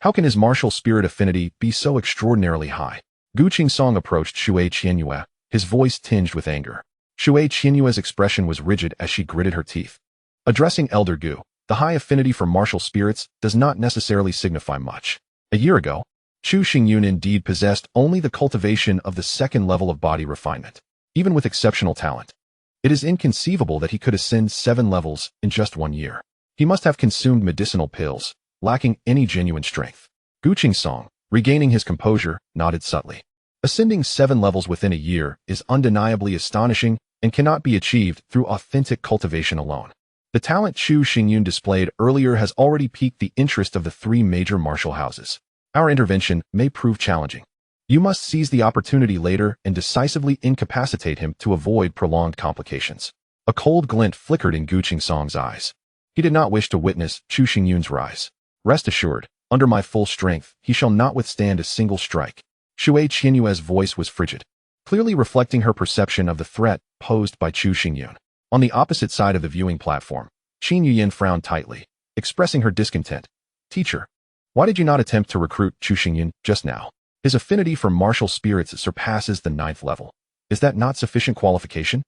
How can his martial spirit affinity be so extraordinarily high? Gu Qingsong approached Xue Qianyue, his voice tinged with anger. Xue Qianyue's expression was rigid as she gritted her teeth. Addressing Elder Gu, the high affinity for martial spirits does not necessarily signify much. A year ago, Chu Xingyun indeed possessed only the cultivation of the second level of body refinement. Even with exceptional talent, it is inconceivable that he could ascend 7 levels in just 1 year. He must have consumed medicinal pills, lacking any genuine strength. Gu Qingsong, regaining his composure, nodded subtly. Ascending 7 levels within a year is undeniably astonishing and cannot be achieved through authentic cultivation alone. The talent Chu Xingyun displayed earlier has already piqued the interest of the 3 major martial houses. Our intervention may prove challenging. You must seize the opportunity later and decisively incapacitate him to avoid prolonged complications. A cold glint flickered in Gu Qingsong's eyes. He did not wish to witness Chu Xingyun's rise. Rest assured, under my full strength, he shall not withstand a single strike. Xue Qianyue's voice was frigid, clearly reflecting her perception of the threat posed by Chu Xingyun. On the opposite side of the viewing platform, Qin Yuyin frowned tightly, expressing her discontent. Teacher, why did you not attempt to recruit Chu Xingyun just now? His affinity for martial spirits surpasses the 9th level. Is that not sufficient qualification?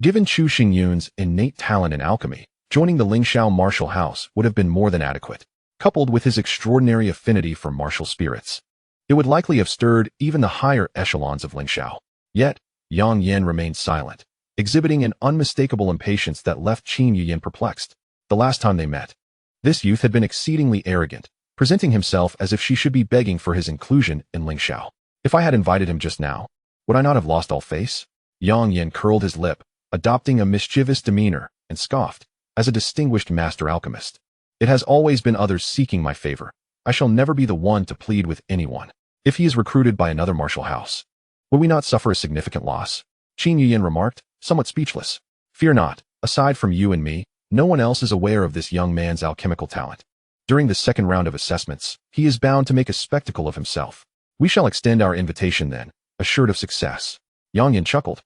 Given Chu Xingyun's innate talent in alchemy, joining the Lingxiao martial house would have been more than adequate. Coupled with his extraordinary affinity for martial spirits, it would likely have stirred even the higher echelons of Lingxiao. Yet, Yang Yan remained silent, exhibiting an unmistakable impatience that left Qin Yuyin perplexed. The last time they met, this youth had been exceedingly arrogant, presenting himself as if she should be begging for his inclusion in Lingxiao. If I had invited him just now, would I not have lost all face? Yang Yan curled his lip, adopting a mischievous demeanor, and scoffed. As a distinguished master alchemist, it has always been others seeking my favor. I shall never be the one to plead with anyone. If he is recruited by another martial house, will we not suffer a significant loss? Qin Yuyin remarked, somewhat speechless. Fear not, aside from you and me, no one else is aware of this young man's alchemical talent. During the second round of assessments, he is bound to make a spectacle of himself. We shall extend our invitation then, assured of success. Yang Yin chuckled,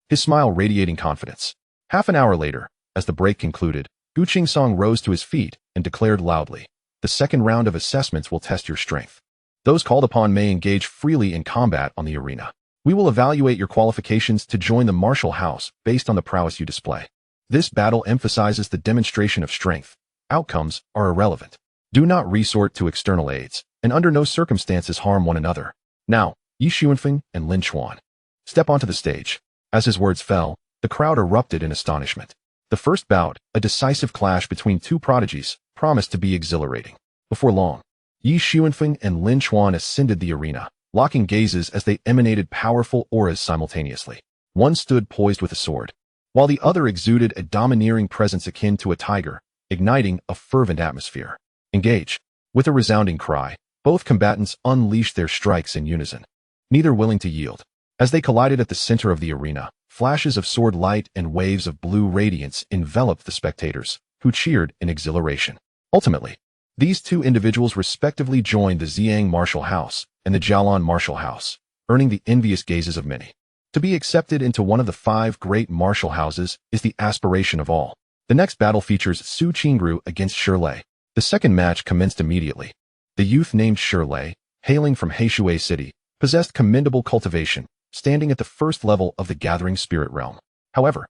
his smile radiating confidence. Half an hour later, as the break concluded, Gu Qingsong rose to his feet and declared loudly, the second round of assessments will test your strength. Those called upon may engage freely in combat on the arena. We will evaluate your qualifications to join the martial house based on the prowess you display. This battle emphasizes the demonstration of strength. Outcomes are irrelevant. Do not resort to external aids, and under no circumstances harm one another. Now, Yi Xuanfeng and Lin Chuan, step onto the stage. As his words fell, the crowd erupted in astonishment. The first bout, a decisive clash between 2 prodigies, promised to be exhilarating. Before long, Yi Xuanfeng and Lin Chuan ascended the arena, locking gazes as they emanated powerful auras simultaneously. One stood poised with a sword, while the other exuded a domineering presence akin to a tiger, igniting a fervent atmosphere. Engage. With a resounding cry, both combatants unleashed their strikes in unison, neither willing to yield. As they collided at the center of the arena, flashes of sword light and waves of blue radiance enveloped the spectators, who cheered in exhilaration. Ultimately, these 2 individuals respectively joined the Xiang martial house and the Jialan martial house, earning the envious gazes of many. To be accepted into one of the 5 great martial houses is the aspiration of all. The next battle features Su Qingru against Shirlei. The second match commenced immediately. The youth named Shirlei, hailing from Heishui City, possessed commendable cultivation, standing at the first level of the gathering spirit realm. However,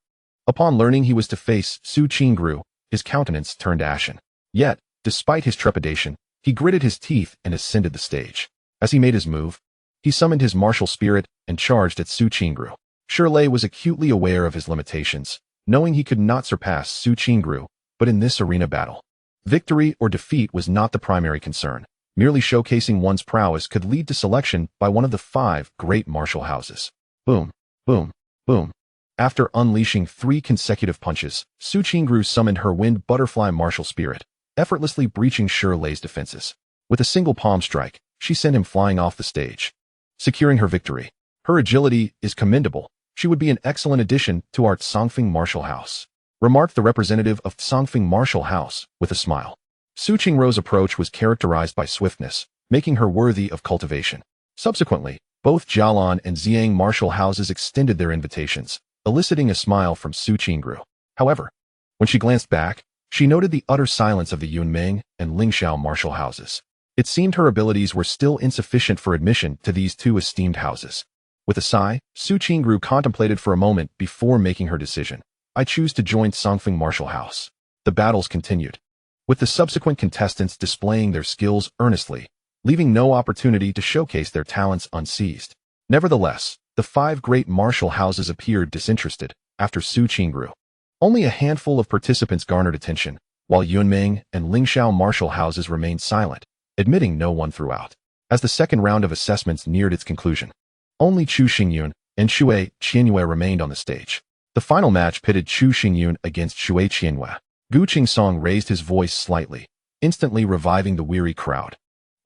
upon learning he was to face Su Qingru, his countenance turned ashen. Yet, despite his trepidation, he gritted his teeth and ascended the stage. As he made his move, he summoned his martial spirit and charged at Su Qingru. Shirlei was acutely aware of his limitations, knowing he could not surpass Su Qingru, but in this arena battle, victory or defeat was not the primary concern. Merely showcasing one's prowess could lead to selection by one of the 5 great martial houses. Boom, boom, boom. After unleashing 3 consecutive punches, Su Qingru summoned her wind butterfly martial spirit, effortlessly breaching Shirlei's defenses. With a single palm strike, she sent him flying off the stage, securing her victory. Her agility is commendable, She would be an excellent addition to our Songfeng martial house, remarked the representative of Songfeng martial house with a smile. Su Qingruo's approach was characterized by swiftness, making her worthy of cultivation. Subsequently, both Jialan and Xiang martial houses extended their invitations, eliciting a smile from Su Qingru. However, when she glanced back, she noted the utter silence of the Yunming and Lingxiao martial houses. It seemed her abilities were still insufficient for admission to these two esteemed houses. With a sigh, Su Qingru contemplated for a moment before making her decision. I choose to join Songfeng martial house. The battles continued, with the subsequent contestants displaying their skills earnestly, leaving no opportunity to showcase their talents unseized. Nevertheless, the 5 great martial houses appeared disinterested after Su Qingru. Only a handful of participants garnered attention, while Yunming and Lingxiao martial houses remained silent, admitting no one throughout. As the second round of assessments neared its conclusion, only Chu Xingyun and Shui Qianyue remained on the stage. The final match pitted Chu Xingyun against Shui Qianyue. Gu Qingsong raised his voice slightly, instantly reviving the weary crowd,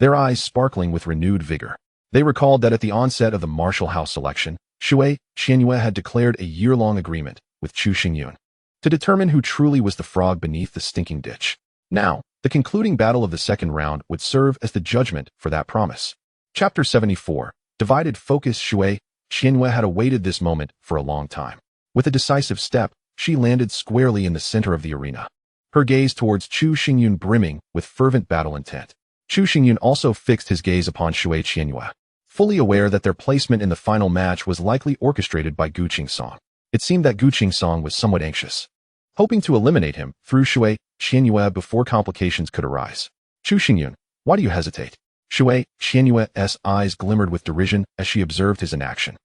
their eyes sparkling with renewed vigor. They recalled that at the onset of the martial house selection, Shui Qianyue had declared a year-long agreement with Chu Xingyun to determine who truly was the frog beneath the stinking ditch. Now, the concluding battle of the second round would serve as the judgment for that promise. Chapter 74. Divided focus. Shui Qianyue had awaited this moment for a long time. With a decisive step, she landed squarely in the center of the arena, her gaze towards Chu Xingyun brimming with fervent battle intent. Chu Xingyun also fixed his gaze upon Shui Qianyue, fully aware that their placement in the final match was likely orchestrated by Gu Qingsong. It seemed that Gu Qingsong was somewhat anxious, hoping to eliminate him through Shui Qianyue before complications could arise. Chu Xingyun, why do you hesitate? Shui Qianyue's eyes glimmered with derision as she observed his inaction.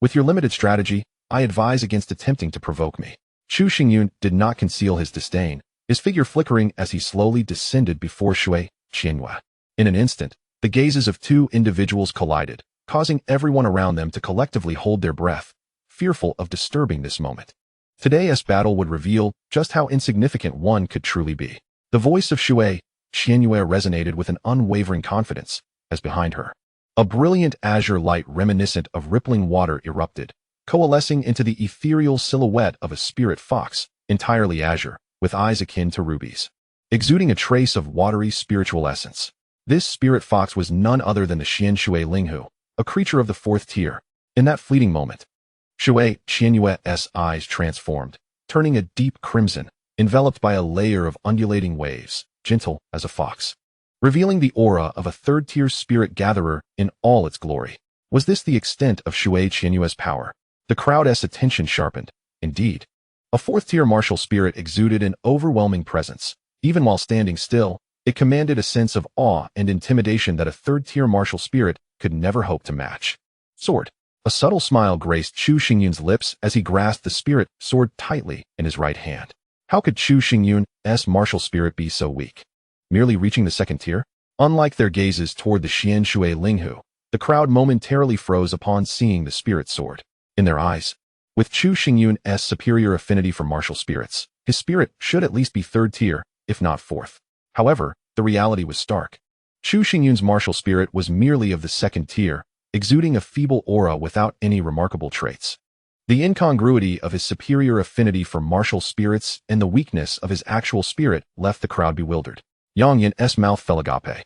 With your limited strategy, I advise against attempting to provoke me. Chu Xingyun did not conceal his disdain, his figure flickering as he slowly descended before Shui Qianyue. In an instant, the gazes of two individuals collided, causing everyone around them to collectively hold their breath, fearful of disturbing this moment. Today's battle would reveal just how insignificant one could truly be. The voice of Shui Qianyue resonated with an unwavering confidence, as behind her, a brilliant azure light reminiscent of rippling water erupted, coalescing into the ethereal silhouette of a spirit fox, entirely azure, with eyes akin to rubies, exuding a trace of watery spiritual essence. This spirit fox was none other than the Xian Shui Linghu, a creature of the 4th tier. In that fleeting moment, Shui Qianyue's eyes transformed, turning a deep crimson, enveloped by a layer of undulating waves, gentle as a fox, revealing the aura of a 3rd-tier spirit gatherer in all its glory. Was this the extent of Shui Qianyue's power? The crowd's attention sharpened. Indeed, a 4th-tier martial spirit exuded an overwhelming presence. Even while standing still, it commanded a sense of awe and intimidation that a 3rd-tier martial spirit could never hope to match. Sword. A subtle smile graced Chu Xingyun's lips as he grasped the spirit sword tightly in his right hand. How could Chu Xingyun's martial spirit be so weak? Merely reaching the 2nd tier? Unlike their gazes toward the Xian Shui Linghu, the crowd momentarily froze upon seeing the spirit sword. In their eyes, with Chu Xingyun's superior affinity for martial spirits, his spirit should at least be 3rd tier, if not 4th. However, the reality was stark. Chu Xingyun's martial spirit was merely of the 2nd tier, exuding a feeble aura without any remarkable traits. The incongruity of his superior affinity for martial spirits and the weakness of his actual spirit left the crowd bewildered. Yang Yin's mouth fell agape,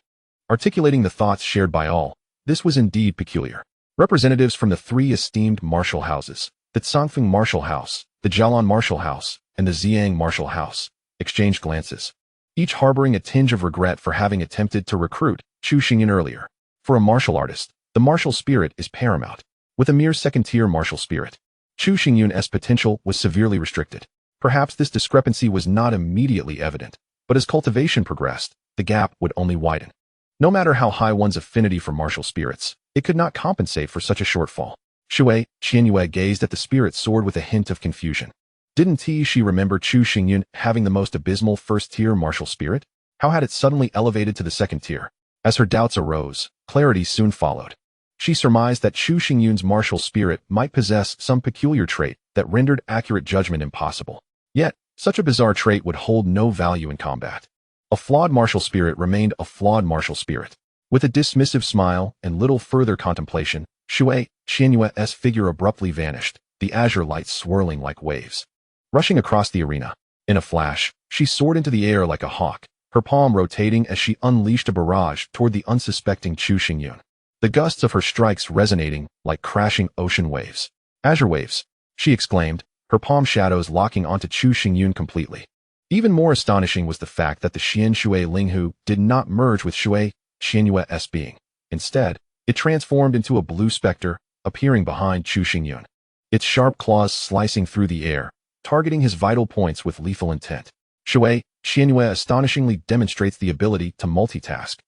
articulating the thoughts shared by all. This was indeed peculiar. Representatives from the 3 esteemed martial houses, the Songfeng martial house, the Jialan martial house, and the Xiang martial house, exchanged glances, each harboring a tinge of regret for having attempted to recruit Chu Xingyun earlier. For a martial artist, the martial spirit is paramount. With a mere 2nd-tier martial spirit, Chu Xingyun's potential was severely restricted. Perhaps this discrepancy was not immediately evident, but as cultivation progressed, the gap would only widen. No matter how high one's affinity for martial spirits, it could not compensate for such a shortfall. Shui Qianyue gazed at the spirit sword with a hint of confusion. Didn't she remember Chu Xingyun having the most abysmal 1st-tier martial spirit? How had it suddenly elevated to the 2nd tier? As her doubts arose, clarity soon followed. She surmised that Chu Xingyun's martial spirit might possess some peculiar trait that rendered accurate judgment impossible. Yet, such a bizarre trait would hold no value in combat. A flawed martial spirit remained a flawed martial spirit. With a dismissive smile and little further contemplation, Shui Qianyue's figure abruptly vanished, the azure lights swirling like waves. Rushing across the arena, in a flash, she soared into the air like a hawk, her palm rotating as she unleashed a barrage toward the unsuspecting Chu Xingyun. The gusts of her strikes resonating like crashing ocean waves. Azure waves, she exclaimed, her palm shadows locking onto Chu Xingyun completely. Even more astonishing was the fact that the Xian Shui Linghu did not merge with Shui Qianyue's being. Instead, it transformed into a blue specter, appearing behind Chu Xingyun, its sharp claws slicing through the air, targeting his vital points with lethal intent. Shui Qianyue astonishingly demonstrates the ability to multitask,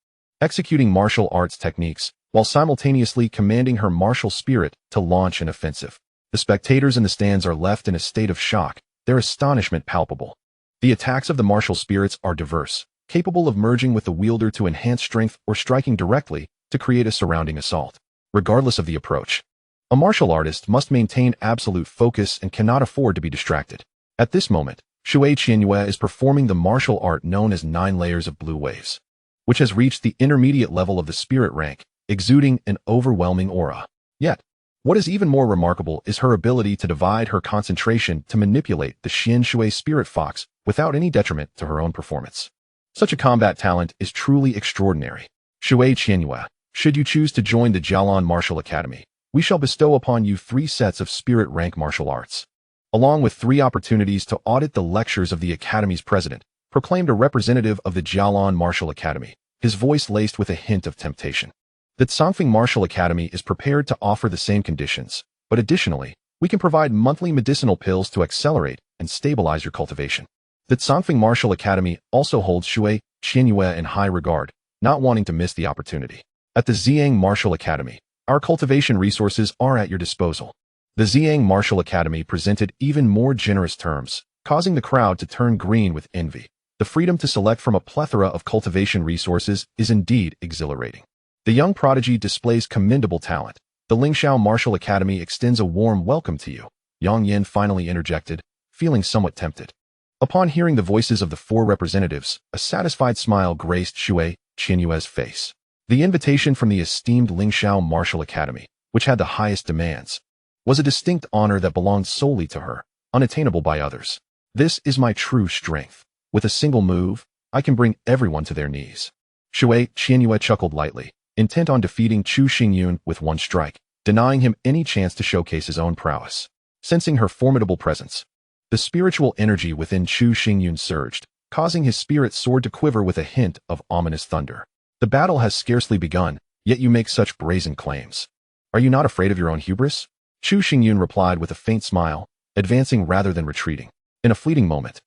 executing martial arts techniques while simultaneously commanding her martial spirit to launch an offensive. The spectators in the stands are left in a state of shock, their astonishment palpable. The attacks of the martial spirits are diverse, capable of merging with the wielder to enhance strength or striking directly to create a surrounding assault. Regardless of the approach, a martial artist must maintain absolute focus and cannot afford to be distracted. At this moment, Shui Qianyue is performing the martial art known as 9 layers of blue waves, which has reached the intermediate level of the spirit rank, exuding an overwhelming aura. Yet, what is even more remarkable is her ability to divide her concentration to manipulate the Xian Shui spirit fox without any detriment to her own performance. Such a combat talent is truly extraordinary. Shui Qianyue, should you choose to join the Jialan Martial Academy, we shall bestow upon you 3 sets of spirit rank martial arts, along with 3 opportunities to audit the lectures of the Academy's president, proclaimed a representative of the Jialan Martial Academy, his voice laced with a hint of temptation. The Tsangfeng Martial Academy is prepared to offer the same conditions, but additionally, we can provide monthly medicinal pills to accelerate and stabilize your cultivation. The Tsangfeng Martial Academy also holds Shui Qianyue in high regard, not wanting to miss the opportunity. At the Ziyang Martial Academy, our cultivation resources are at your disposal. The Ziyang Martial Academy presented even more generous terms, causing the crowd to turn green with envy. The freedom to select from a plethora of cultivation resources is indeed exhilarating. The young prodigy displays commendable talent. The Lingxiao Martial Academy extends a warm welcome to you, Yang Yin finally interjected, feeling somewhat tempted. Upon hearing the voices of the 4 representatives, a satisfied smile graced Shui Qianyue's face. The invitation from the esteemed Lingxiao Martial Academy, which had the highest demands, was a distinct honor that belonged solely to her, unattainable by others. This is my true strength. With a single move, I can bring everyone to their knees. Shui Qianyue chuckled lightly, intent on defeating Chu Xingyun with 1 strike, denying him any chance to showcase his own prowess. Sensing her formidable presence, the spiritual energy within Chu Xingyun surged, causing his spirit sword to quiver with a hint of ominous thunder. The battle has scarcely begun, yet you make such brazen claims. Are you not afraid of your own hubris? Chu Xingyun replied with a faint smile, advancing rather than retreating. In a fleeting moment,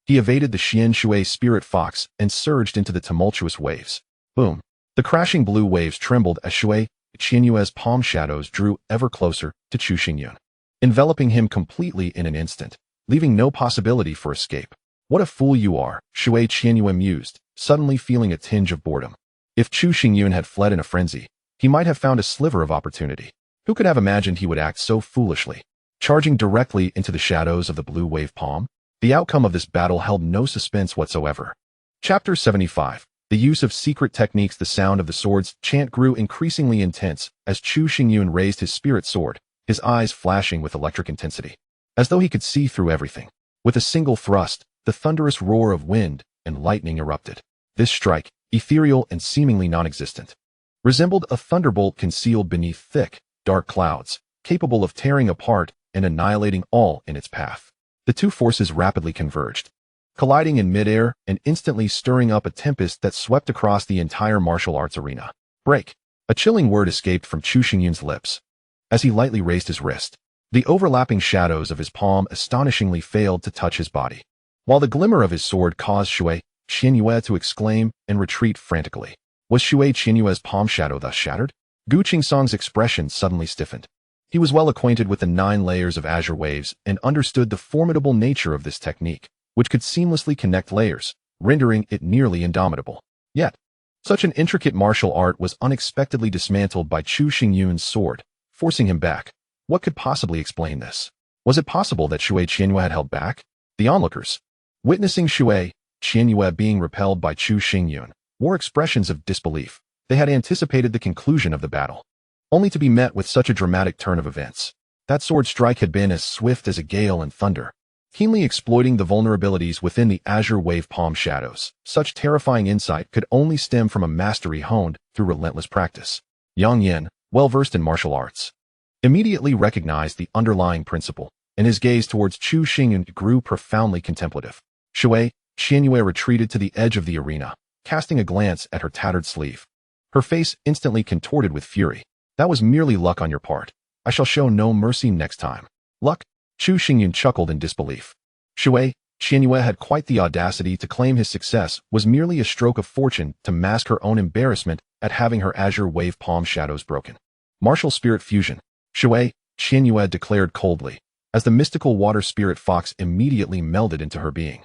he evaded the Xian Shui spirit fox and surged into the tumultuous waves. Boom! The crashing blue waves trembled as Shui Qianyue's palm shadows drew ever closer to Chu Xingyun, enveloping him completely in an instant, leaving no possibility for escape. What a fool you are, Shui Qianyue mused, suddenly feeling a tinge of boredom. If Chu Xingyun had fled in a frenzy, he might have found a sliver of opportunity. Who could have imagined he would act so foolishly? Charging directly into the shadows of the blue wave palm, the outcome of this battle held no suspense whatsoever. Chapter 75. The use of secret techniques. The sound of the sword's chant grew increasingly intense as Chu Xingyun raised his spirit sword, his eyes flashing with electric intensity, as though he could see through everything. With a single thrust, the thunderous roar of wind and lightning erupted. This strike, ethereal and seemingly non-existent, resembled a thunderbolt concealed beneath thick, dark clouds, capable of tearing apart and annihilating all in its path. The 2 forces rapidly converged, colliding in midair and instantly stirring up a tempest that swept across the entire martial arts arena. Break! A chilling word escaped from Chu Xingyun's lips as he lightly raised his wrist. The overlapping shadows of his palm astonishingly failed to touch his body, while the glimmer of his sword caused Shui Qianyue to exclaim and retreat frantically. Was Shui Qianyue's palm shadow thus shattered? Gu Qingsong's expression suddenly stiffened. He was well acquainted with the 9 layers of azure waves and understood the formidable nature of this technique, which could seamlessly connect layers, rendering it nearly indomitable. Yet, such an intricate martial art was unexpectedly dismantled by Chu Xingyun's sword, forcing him back. What could possibly explain this? Was it possible that Shui Qianyue had held back? The onlookers, witnessing Shui Qianyue being repelled by Chu Xingyun, wore expressions of disbelief. They had anticipated the conclusion of the battle, only to be met with such a dramatic turn of events. That sword strike had been as swift as a gale and thunder, keenly exploiting the vulnerabilities within the azure wave palm shadows. Such terrifying insight could only stem from a mastery honed through relentless practice. Yang Yin, well-versed in martial arts, immediately recognized the underlying principle, and his gaze towards Chu Xingyun grew profoundly contemplative. Shui Qianyue retreated to the edge of the arena, casting a glance at her tattered sleeve. Her face instantly contorted with fury. That was merely luck on your part. I shall show no mercy next time. Luck? Chu Xingyun chuckled in disbelief. Shui Qianyue had quite the audacity to claim his success was merely a stroke of fortune to mask her own embarrassment at having her azure wave palm shadows broken. Martial spirit fusion, Shui Qianyue declared coldly, as the mystical water spirit fox immediately melded into her being,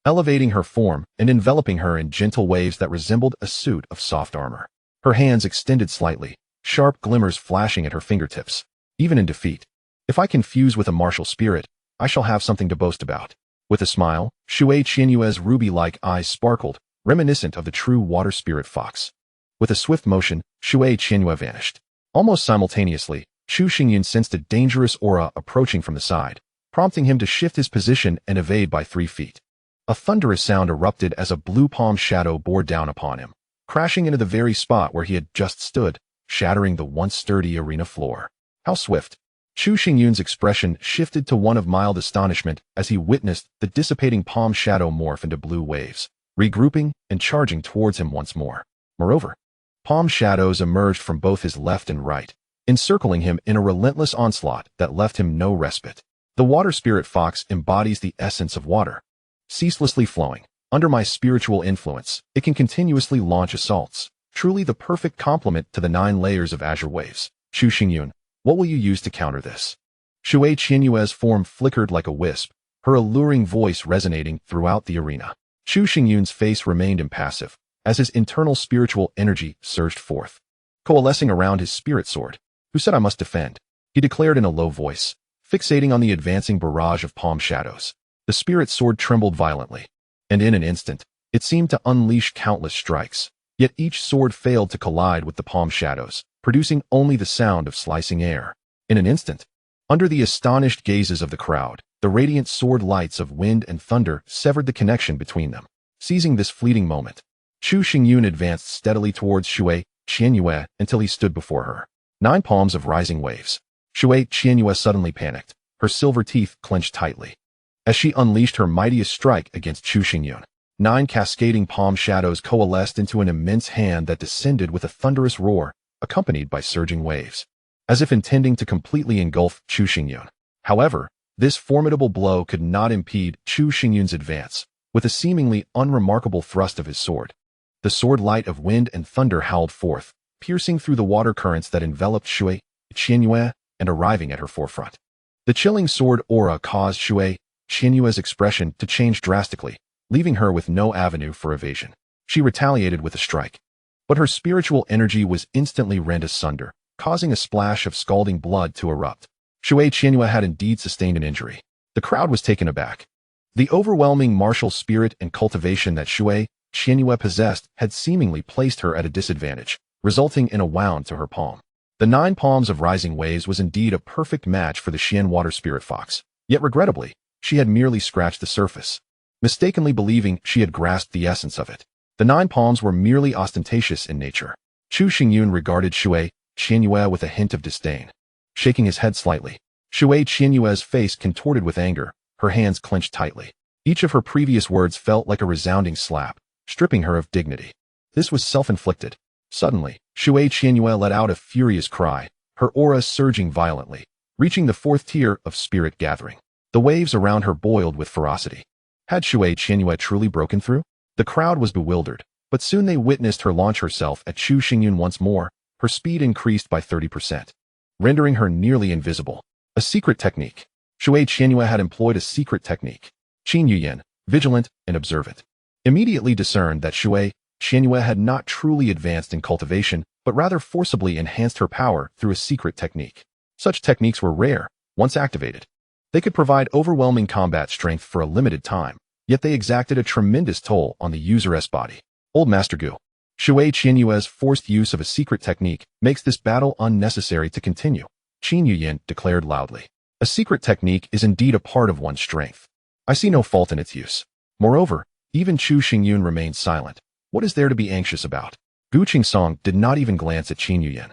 elevating her form and enveloping her in gentle waves that resembled a suit of soft armor. Her hands extended slightly, sharp glimmers flashing at her fingertips. Even in defeat, if I can fuse with a martial spirit, I shall have something to boast about. With a smile, Shui Qianyue's ruby-like eyes sparkled, reminiscent of the true water spirit fox. With a swift motion, Shui Qianyue vanished. Almost simultaneously, Chu Xingyun sensed a dangerous aura approaching from the side, prompting him to shift his position and evade by 3 feet. A thunderous sound erupted as a blue palm shadow bore down upon him, crashing into the very spot where he had just stood, shattering the once sturdy arena floor. How swift! Chu Xingyun's expression shifted to one of mild astonishment as he witnessed the dissipating palm shadow morph into blue waves, regrouping and charging towards him once more. Moreover, palm shadows emerged from both his left and right, encircling him in a relentless onslaught that left him no respite. The water spirit fox embodies the essence of water, ceaselessly flowing. Under my spiritual influence, it can continuously launch assaults, truly the perfect complement to the 9 layers of azure waves. Chu Xingyun, what will you use to counter this? Shui Qianyue's form flickered like a wisp, her alluring voice resonating throughout the arena. Chu Xingyun's face remained impassive, as his internal spiritual energy surged forth, coalescing around his spirit sword. Who said I must defend? He declared in a low voice, fixating on the advancing barrage of palm shadows. The spirit sword trembled violently, and in an instant, it seemed to unleash countless strikes. Yet each sword failed to collide with the palm shadows, producing only the sound of slicing air. In an instant, under the astonished gazes of the crowd, the radiant sword lights of wind and thunder severed the connection between them. Seizing this fleeting moment, Chu Xingyun advanced steadily towards Shui Qianyue until he stood before her. 9 palms of rising waves. Shui Qianyue suddenly panicked, her silver teeth clenched tightly, as she unleashed her mightiest strike against Chu Xingyun. 9 cascading palm shadows coalesced into an immense hand that descended with a thunderous roar, accompanied by surging waves, as if intending to completely engulf Chu Xingyun. However, this formidable blow could not impede Chu Xingyun's advance. With a seemingly unremarkable thrust of his sword, the sword light of wind and thunder howled forth, piercing through the water currents that enveloped Shui Qianyue and arriving at her forefront. The chilling sword aura caused Shui Qianyue's expression to change drastically, leaving her with no avenue for evasion. She retaliated with a strike, but her spiritual energy was instantly rent asunder, causing a splash of scalding blood to erupt. Shui Qianyue had indeed sustained an injury. The crowd was taken aback. The overwhelming martial spirit and cultivation that Shui Qianyue possessed had seemingly placed her at a disadvantage, resulting in a wound to her palm. The 9 palms of rising waves was indeed a perfect match for the Xian water spirit fox, yet regrettably, she had merely scratched the surface, mistakenly believing she had grasped the essence of it. The 9 palms were merely ostentatious in nature. Chu Xingyun regarded Shui Qianyue with a hint of disdain, shaking his head slightly. Shui Qianyue's face contorted with anger, her hands clenched tightly. Each of her previous words felt like a resounding slap, stripping her of dignity. This was self-inflicted. Suddenly, Shui Qianyue let out a furious cry, her aura surging violently, reaching the 4th tier of spirit gathering. The waves around her boiled with ferocity. Had Shui Qianyue truly broken through? The crowd was bewildered, but soon they witnessed her launch herself at Chu Xingyun once more. Her speed increased by 30%, rendering her nearly invisible. A secret technique. Shui Qianyue had employed a secret technique. Qin Yuyan, vigilant and observant, immediately discerned that Shui Qianyue had not truly advanced in cultivation, but rather forcibly enhanced her power through a secret technique. Such techniques were rare, once activated. They could provide overwhelming combat strength for a limited time, yet they exacted a tremendous toll on the user's body. Old Master Gu. Shui Qianyue's forced use of a secret technique makes this battle unnecessary to continue. Qin Yuyin declared loudly. A secret technique is indeed a part of one's strength. I see no fault in its use. Moreover, even Chu Xingyun remained silent. What is there to be anxious about? Gu Qingsong did not even glance at Qin Yuyin.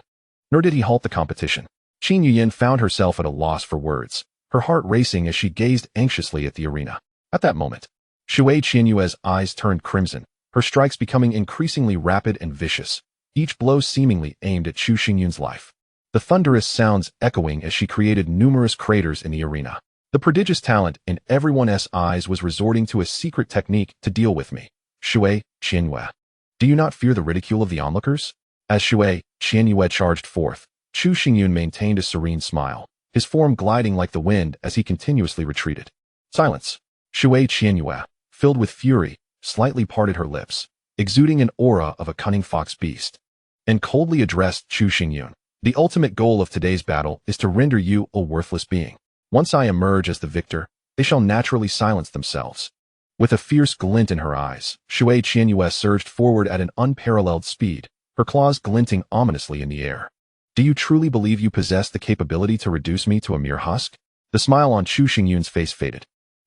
Nor did he halt the competition. Qin Yuyin found herself at a loss for words, her heart racing as she gazed anxiously at the arena. At that moment, Shui Qianyue's eyes turned crimson, her strikes becoming increasingly rapid and vicious, each blow seemingly aimed at Chu Xingyun's life. The thunderous sounds echoing as she created numerous craters in the arena. The prodigious talent in everyone's eyes was resorting to a secret technique to deal with me. Shui Qianyue. Do you not fear the ridicule of the onlookers? As Shui Qianyue charged forth, Chu Xingyun maintained a serene smile, his form gliding like the wind as he continuously retreated. Silence. Shui Qianyue, filled with fury, slightly parted her lips, exuding an aura of a cunning fox beast, and coldly addressed Chu Xingyun. The ultimate goal of today's battle is to render you a worthless being. Once I emerge as the victor, they shall naturally silence themselves. With a fierce glint in her eyes, Shui Qianyue surged forward at an unparalleled speed, her claws glinting ominously in the air. Do you truly believe you possess the capability to reduce me to a mere husk? The smile on Chu Xingyun's face faded,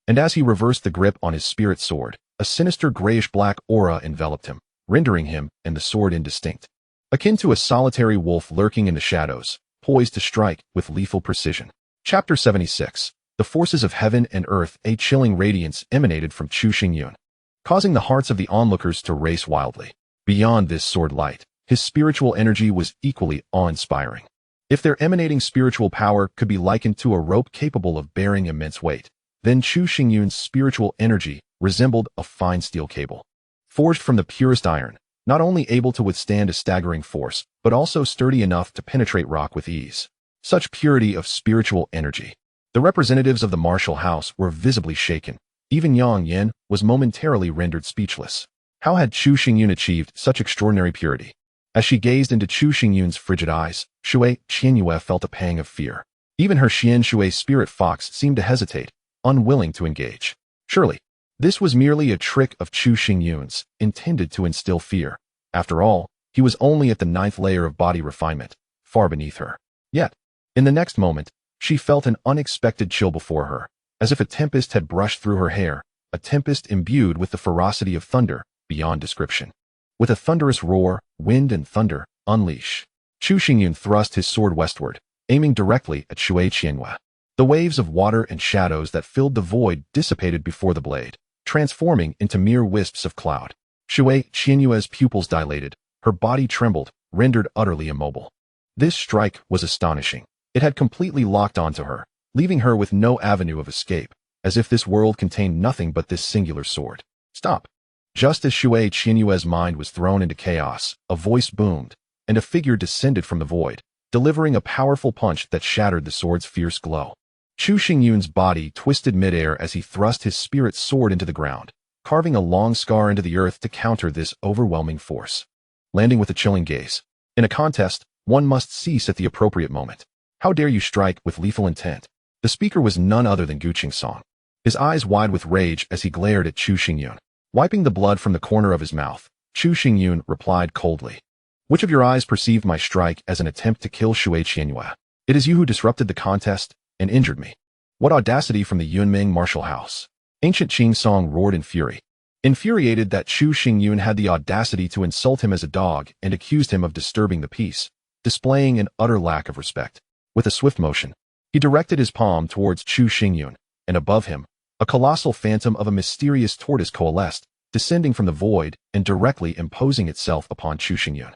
and as he reversed the grip on his spirit sword, a sinister grayish-black aura enveloped him, rendering him and the sword indistinct. Akin to a solitary wolf lurking in the shadows, poised to strike with lethal precision. Chapter 76. The forces of heaven and earth. A chilling radiance emanated from Chu Xingyun, causing the hearts of the onlookers to race wildly. Beyond this sword light, his spiritual energy was equally awe-inspiring. If their emanating spiritual power could be likened to a rope capable of bearing immense weight, then Chu Xingyun's spiritual energy resembled a fine steel cable, forged from the purest iron, not only able to withstand a staggering force, but also sturdy enough to penetrate rock with ease. Such purity of spiritual energy. The representatives of the martial house were visibly shaken. Even Yang Yin was momentarily rendered speechless. How had Chu Xingyun achieved such extraordinary purity? As she gazed into Chu Xingyun's frigid eyes, Shui Qianyue felt a pang of fear. Even her Xian Shui spirit fox seemed to hesitate, unwilling to engage. Surely, this was merely a trick of Chu Xingyun's, intended to instill fear. After all, he was only at the 9th layer of body refinement, far beneath her. Yet, in the next moment, she felt an unexpected chill before her, as if a tempest had brushed through her hair, a tempest imbued with the ferocity of thunder, beyond description. With a thunderous roar, wind and thunder, unleash. Chu Xingyun thrust his sword westward, aiming directly at Shui Qianyue. The waves of water and shadows that filled the void dissipated before the blade, transforming into mere wisps of cloud. Shui Qianyue's pupils dilated, her body trembled, rendered utterly immobile. This strike was astonishing. It had completely locked onto her, leaving her with no avenue of escape, as if this world contained nothing but this singular sword. Stop! Just as Shui Qianyue's mind was thrown into chaos, a voice boomed, and a figure descended from the void, delivering a powerful punch that shattered the sword's fierce glow. Chu Xingyun's body twisted midair as he thrust his spirit sword into the ground, carving a long scar into the earth to counter this overwhelming force. Landing with a chilling gaze. In a contest, one must cease at the appropriate moment. How dare you strike with lethal intent? The speaker was none other than Gu Qingsong, his eyes wide with rage as he glared at Chu Xingyun. Wiping the blood from the corner of his mouth, Chu Xingyun replied coldly. Which of your eyes perceived my strike as an attempt to kill Shui Qianyue? It is you who disrupted the contest and injured me. What audacity from the Yunming martial house! Ancient Qingsong roared in fury, infuriated that Chu Xingyun had the audacity to insult him as a dog and accused him of disturbing the peace, displaying an utter lack of respect. With a swift motion, he directed his palm towards Chu Xingyun, and above him, a colossal phantom of a mysterious tortoise coalesced, descending from the void and directly imposing itself upon Chu Xingyun.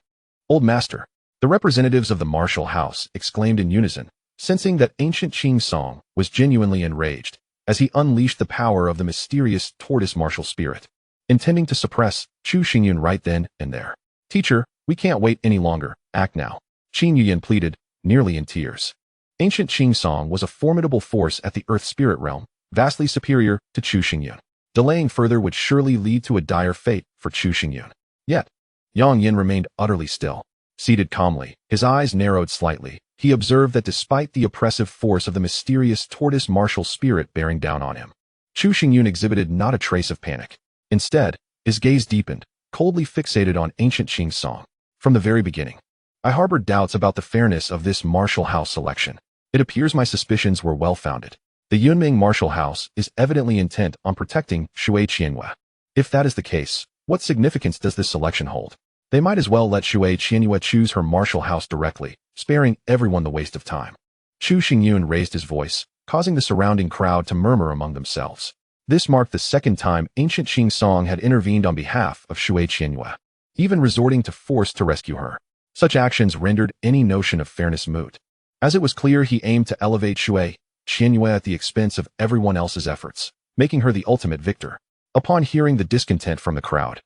Old Master, the representatives of the martial house exclaimed in unison, sensing that ancient Qingsong was genuinely enraged, as he unleashed the power of the mysterious tortoise martial spirit, intending to suppress Chu Xingyun right then and there. Teacher, we can't wait any longer, act now. Qin Yuyin pleaded, nearly in tears. Ancient Qingsong was a formidable force at the earth spirit realm, vastly superior to Chu Xingyun. Delaying further would surely lead to a dire fate for Chu Xingyun. Yet, Yang Yin remained utterly still. Seated calmly, his eyes narrowed slightly, he observed that despite the oppressive force of the mysterious tortoise martial spirit bearing down on him, Chu Xingyun exhibited not a trace of panic. Instead, his gaze deepened, coldly fixated on ancient Qingsong. From the very beginning, I harbored doubts about the fairness of this martial house selection. It appears my suspicions were well-founded. The Yunming martial house is evidently intent on protecting Shui Qianhua. If that is the case, what significance does this selection hold? They might as well let Shui Qianhua choose her martial house directly, sparing everyone the waste of time. Chu Xingyun raised his voice, causing the surrounding crowd to murmur among themselves. This marked the second time ancient Qing Song had intervened on behalf of Shui Qianhua, even resorting to force to rescue her. Such actions rendered any notion of fairness moot, as it was clear he aimed to elevate Shui Qianhua at the expense of everyone else's efforts, making her the ultimate victor. Upon hearing the discontent from the crowd,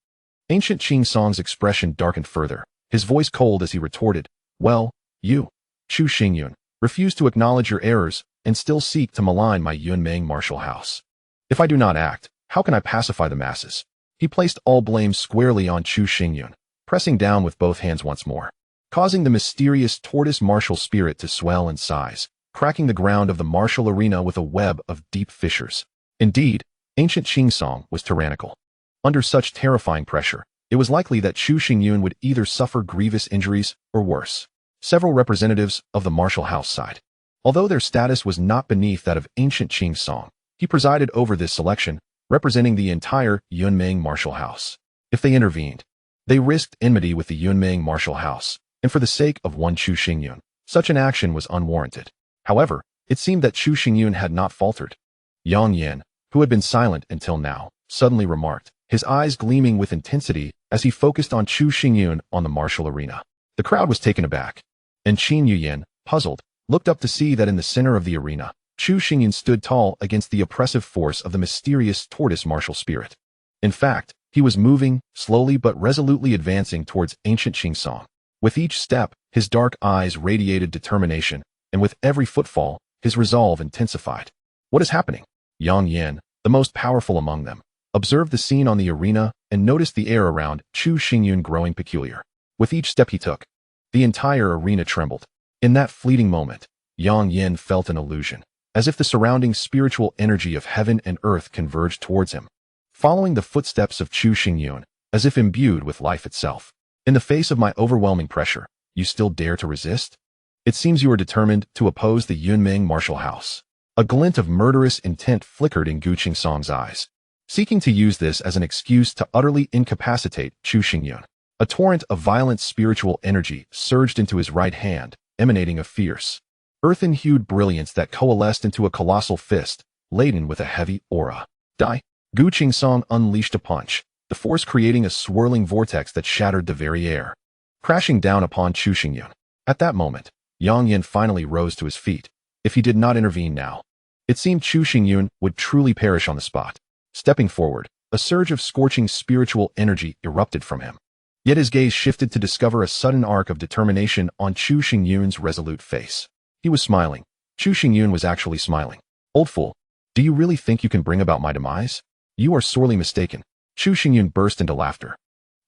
ancient Qing Song's expression darkened further, his voice cold as he retorted, "Well, you, Chu Xingyun, refuse to acknowledge your errors and still seek to malign my Yunming martial house. If I do not act, how can I pacify the masses?" He placed all blame squarely on Chu Xingyun, pressing down with both hands once more, causing the mysterious tortoise martial spirit to swell in size, cracking the ground of the martial arena with a web of deep fissures. Indeed, ancient Qing Song was tyrannical. Under such terrifying pressure, it was likely that Chu Xingyun would either suffer grievous injuries or worse. Several representatives of the martial house side, although their status was not beneath that of ancient Qing Song, he presided over this selection, representing the entire Yunming martial house. If they intervened, they risked enmity with the Yunming martial house, and for the sake of one Chu Xingyun, such an action was unwarranted. However, it seemed that Chu Xingyun had not faltered. Yang Yan, who had been silent until now, suddenly remarked, his eyes gleaming with intensity as he focused on Chu Xingyun on the martial arena. The crowd was taken aback, and Qin Yuyan, puzzled, looked up to see that in the center of the arena, Chu Xingyun stood tall against the oppressive force of the mysterious tortoise martial spirit. In fact, he was moving, slowly but resolutely advancing towards ancient Qing Song. With each step, his dark eyes radiated determination, and with every footfall, his resolve intensified. What is happening? Yang Yan, the most powerful among them, observed the scene on the arena and noticed the air around Chu Xingyun growing peculiar. With each step he took, the entire arena trembled. In that fleeting moment, Yang Yan felt an illusion, as if the surrounding spiritual energy of heaven and earth converged towards him, following the footsteps of Chu Xingyun, as if imbued with life itself. In the face of my overwhelming pressure, you still dare to resist? It seems you are determined to oppose the Yunming martial house. A glint of murderous intent flickered in Gu Qingsong's eyes, seeking to use this as an excuse to utterly incapacitate Chu Xingyun. A torrent of violent spiritual energy surged into his right hand, emanating a fierce, earthen-hued brilliance that coalesced into a colossal fist, laden with a heavy aura. Die! Gu Qingsong unleashed a punch, the force creating a swirling vortex that shattered the very air, crashing down upon Chu Xingyun. At that moment, Yang Yan finally rose to his feet. If he did not intervene now, it seemed Chu Xingyun would truly perish on the spot. Stepping forward, a surge of scorching spiritual energy erupted from him. Yet his gaze shifted to discover a sudden arc of determination on Chu Xingyun's resolute face. He was smiling. Chu Xingyun was actually smiling. Old fool, do you really think you can bring about my demise? You are sorely mistaken. Chu Xingyun burst into laughter,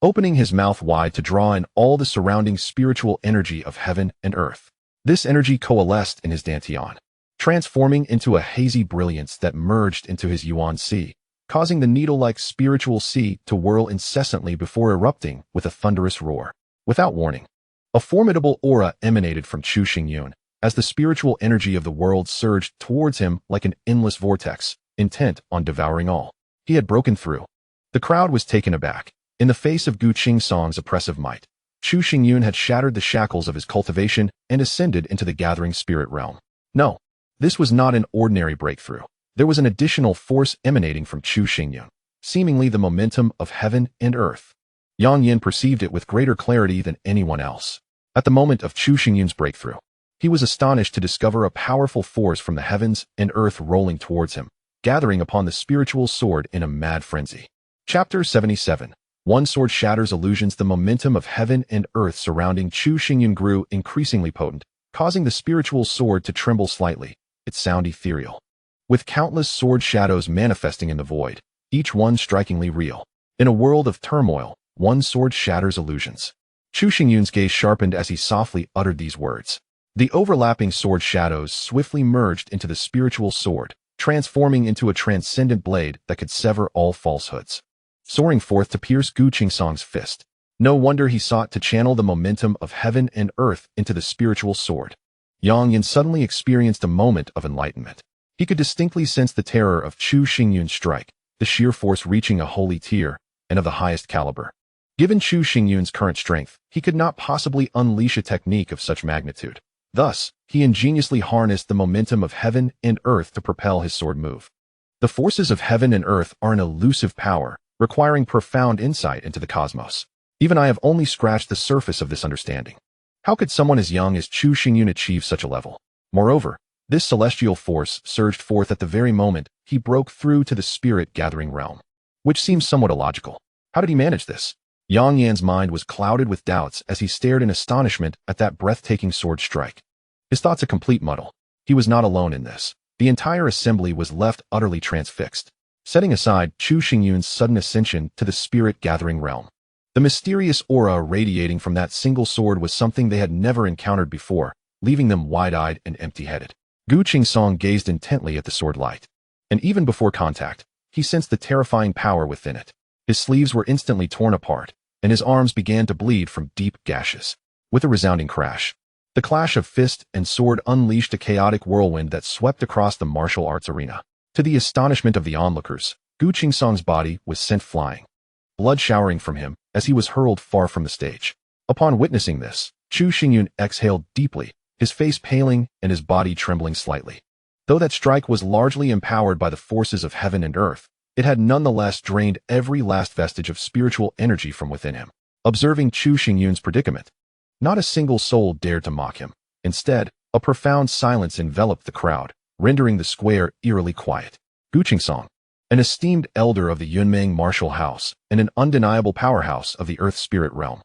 opening his mouth wide to draw in all the surrounding spiritual energy of heaven and earth. This energy coalesced in his dantian, transforming into a hazy brilliance that merged into his yuan sea, causing the needle-like spiritual sea to whirl incessantly before erupting with a thunderous roar. Without warning, a formidable aura emanated from Chu Xingyun as the spiritual energy of the world surged towards him like an endless vortex, intent on devouring all. He had broken through. The crowd was taken aback. In the face of Gu Qingsong's oppressive might, Chu Xingyun had shattered the shackles of his cultivation and ascended into the gathering spirit realm. No, this was not an ordinary breakthrough. There was an additional force emanating from Chu Xingyun, seemingly the momentum of heaven and earth. Yang Yan perceived it with greater clarity than anyone else. At the moment of Chu Xingyun's breakthrough, he was astonished to discover a powerful force from the heavens and earth rolling towards him, gathering upon the spiritual sword in a mad frenzy. Chapter 77. One sword shatters illusions. The momentum of heaven and earth surrounding Chu Xingyun grew increasingly potent, causing the spiritual sword to tremble slightly, its sound ethereal, with countless sword shadows manifesting in the void, each one strikingly real. In a world of turmoil, one sword shatters illusions. Chu Xingyun's gaze sharpened as he softly uttered these words. The overlapping sword shadows swiftly merged into the spiritual sword, transforming into a transcendent blade that could sever all falsehoods, soaring forth to pierce Gu Qingsong's fist. No wonder he sought to channel the momentum of heaven and earth into the spiritual sword. Yang Yin suddenly experienced a moment of enlightenment. He could distinctly sense the terror of Chu Xingyun's strike, the sheer force reaching a holy tier, and of the highest caliber. Given Chu Xingyun's current strength, he could not possibly unleash a technique of such magnitude. Thus, he ingeniously harnessed the momentum of heaven and earth to propel his sword move. The forces of heaven and earth are an elusive power, requiring profound insight into the cosmos. Even I have only scratched the surface of this understanding. How could someone as young as Chu Xingyun achieve such a level? Moreover, this celestial force surged forth at the very moment he broke through to the spirit-gathering realm, which seems somewhat illogical. How did he manage this? Yang Yan's mind was clouded with doubts as he stared in astonishment at that breathtaking sword strike. His thoughts a complete muddle. He was not alone in this. The entire assembly was left utterly transfixed, setting aside Chu Xingyun's sudden ascension to the spirit-gathering realm. The mysterious aura radiating from that single sword was something they had never encountered before, leaving them wide-eyed and empty-headed. Gu Qingsong gazed intently at the sword light, and even before contact, he sensed the terrifying power within it. His sleeves were instantly torn apart, and his arms began to bleed from deep gashes. With a resounding crash, the clash of fist and sword unleashed a chaotic whirlwind that swept across the martial arts arena. To the astonishment of the onlookers, Gu Qingsong's body was sent flying, blood showering from him as he was hurled far from the stage. Upon witnessing this, Chu Xingyun exhaled deeply, his face paling and his body trembling slightly. Though that strike was largely empowered by the forces of heaven and earth, it had nonetheless drained every last vestige of spiritual energy from within him. Observing Chu Xingyun's predicament, not a single soul dared to mock him. Instead, a profound silence enveloped the crowd, rendering the square eerily quiet. Gu Qingsong, an esteemed elder of the Yunmeng martial house and an undeniable powerhouse of the earth spirit realm,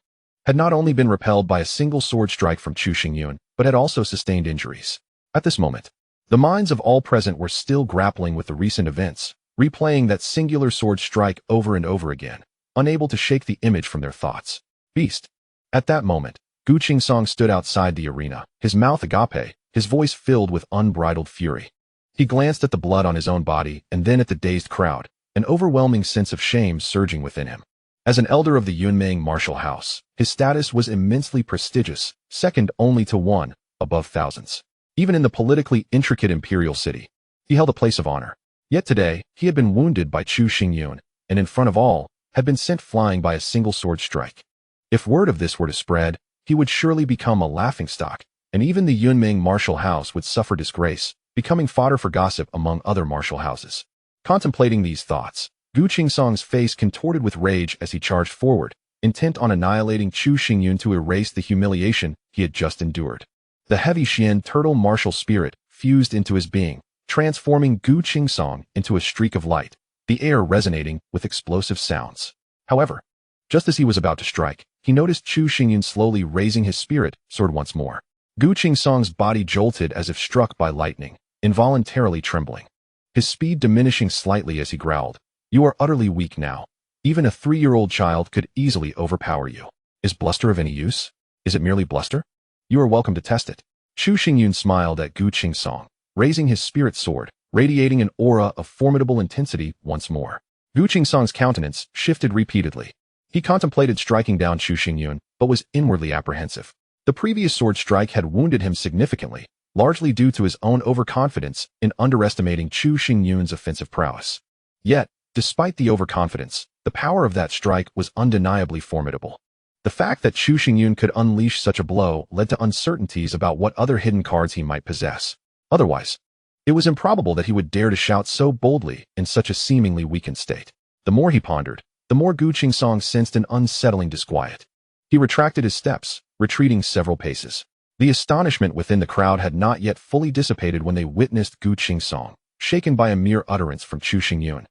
had not only been repelled by a single sword strike from Chu Xingyun, but had also sustained injuries. At this moment, the minds of all present were still grappling with the recent events, replaying that singular sword strike over and over again, unable to shake the image from their thoughts. Beast. At that moment, Gu Qingsong stood outside the arena, his mouth agape, his voice filled with unbridled fury. He glanced at the blood on his own body and then at the dazed crowd, an overwhelming sense of shame surging within him. As an elder of the Yunmeng martial house, his status was immensely prestigious, second only to one, above thousands. Even in the politically intricate imperial city, he held a place of honor. Yet today, he had been wounded by Chu Xingyun, and in front of all, had been sent flying by a single sword strike. If word of this were to spread, he would surely become a laughingstock, and even the Yunmeng martial house would suffer disgrace, becoming fodder for gossip among other martial houses. Contemplating these thoughts, Gu Qingsong's face contorted with rage as he charged forward, intent on annihilating Chu Xingyun to erase the humiliation he had just endured. The heavy Xian turtle martial spirit fused into his being, transforming Gu Qingsong into a streak of light, the air resonating with explosive sounds. However, just as he was about to strike, he noticed Chu Xingyun slowly raising his spirit sword once more. Gu Qingsong's body jolted as if struck by lightning, involuntarily trembling. His speed diminishing slightly as he growled, "You are utterly weak now. Even a 3-year-old child could easily overpower you. Is bluster of any use? Is it merely bluster? You are welcome to test it." Chu Xingyun smiled at Gu Qingsong, raising his spirit sword, radiating an aura of formidable intensity once more. Gu Qingsong's countenance shifted repeatedly. He contemplated striking down Chu Xingyun, but was inwardly apprehensive. The previous sword strike had wounded him significantly, largely due to his own overconfidence in underestimating Chu Xingyun's offensive prowess. Yet, despite the overconfidence, the power of that strike was undeniably formidable. The fact that Chu Xingyun could unleash such a blow led to uncertainties about what other hidden cards he might possess. Otherwise, it was improbable that he would dare to shout so boldly in such a seemingly weakened state. The more he pondered, the more Gu Qingsong sensed an unsettling disquiet. He retracted his steps, retreating several paces. The astonishment within the crowd had not yet fully dissipated when they witnessed Gu Qingsong, shaken by a mere utterance from Chu Xingyun,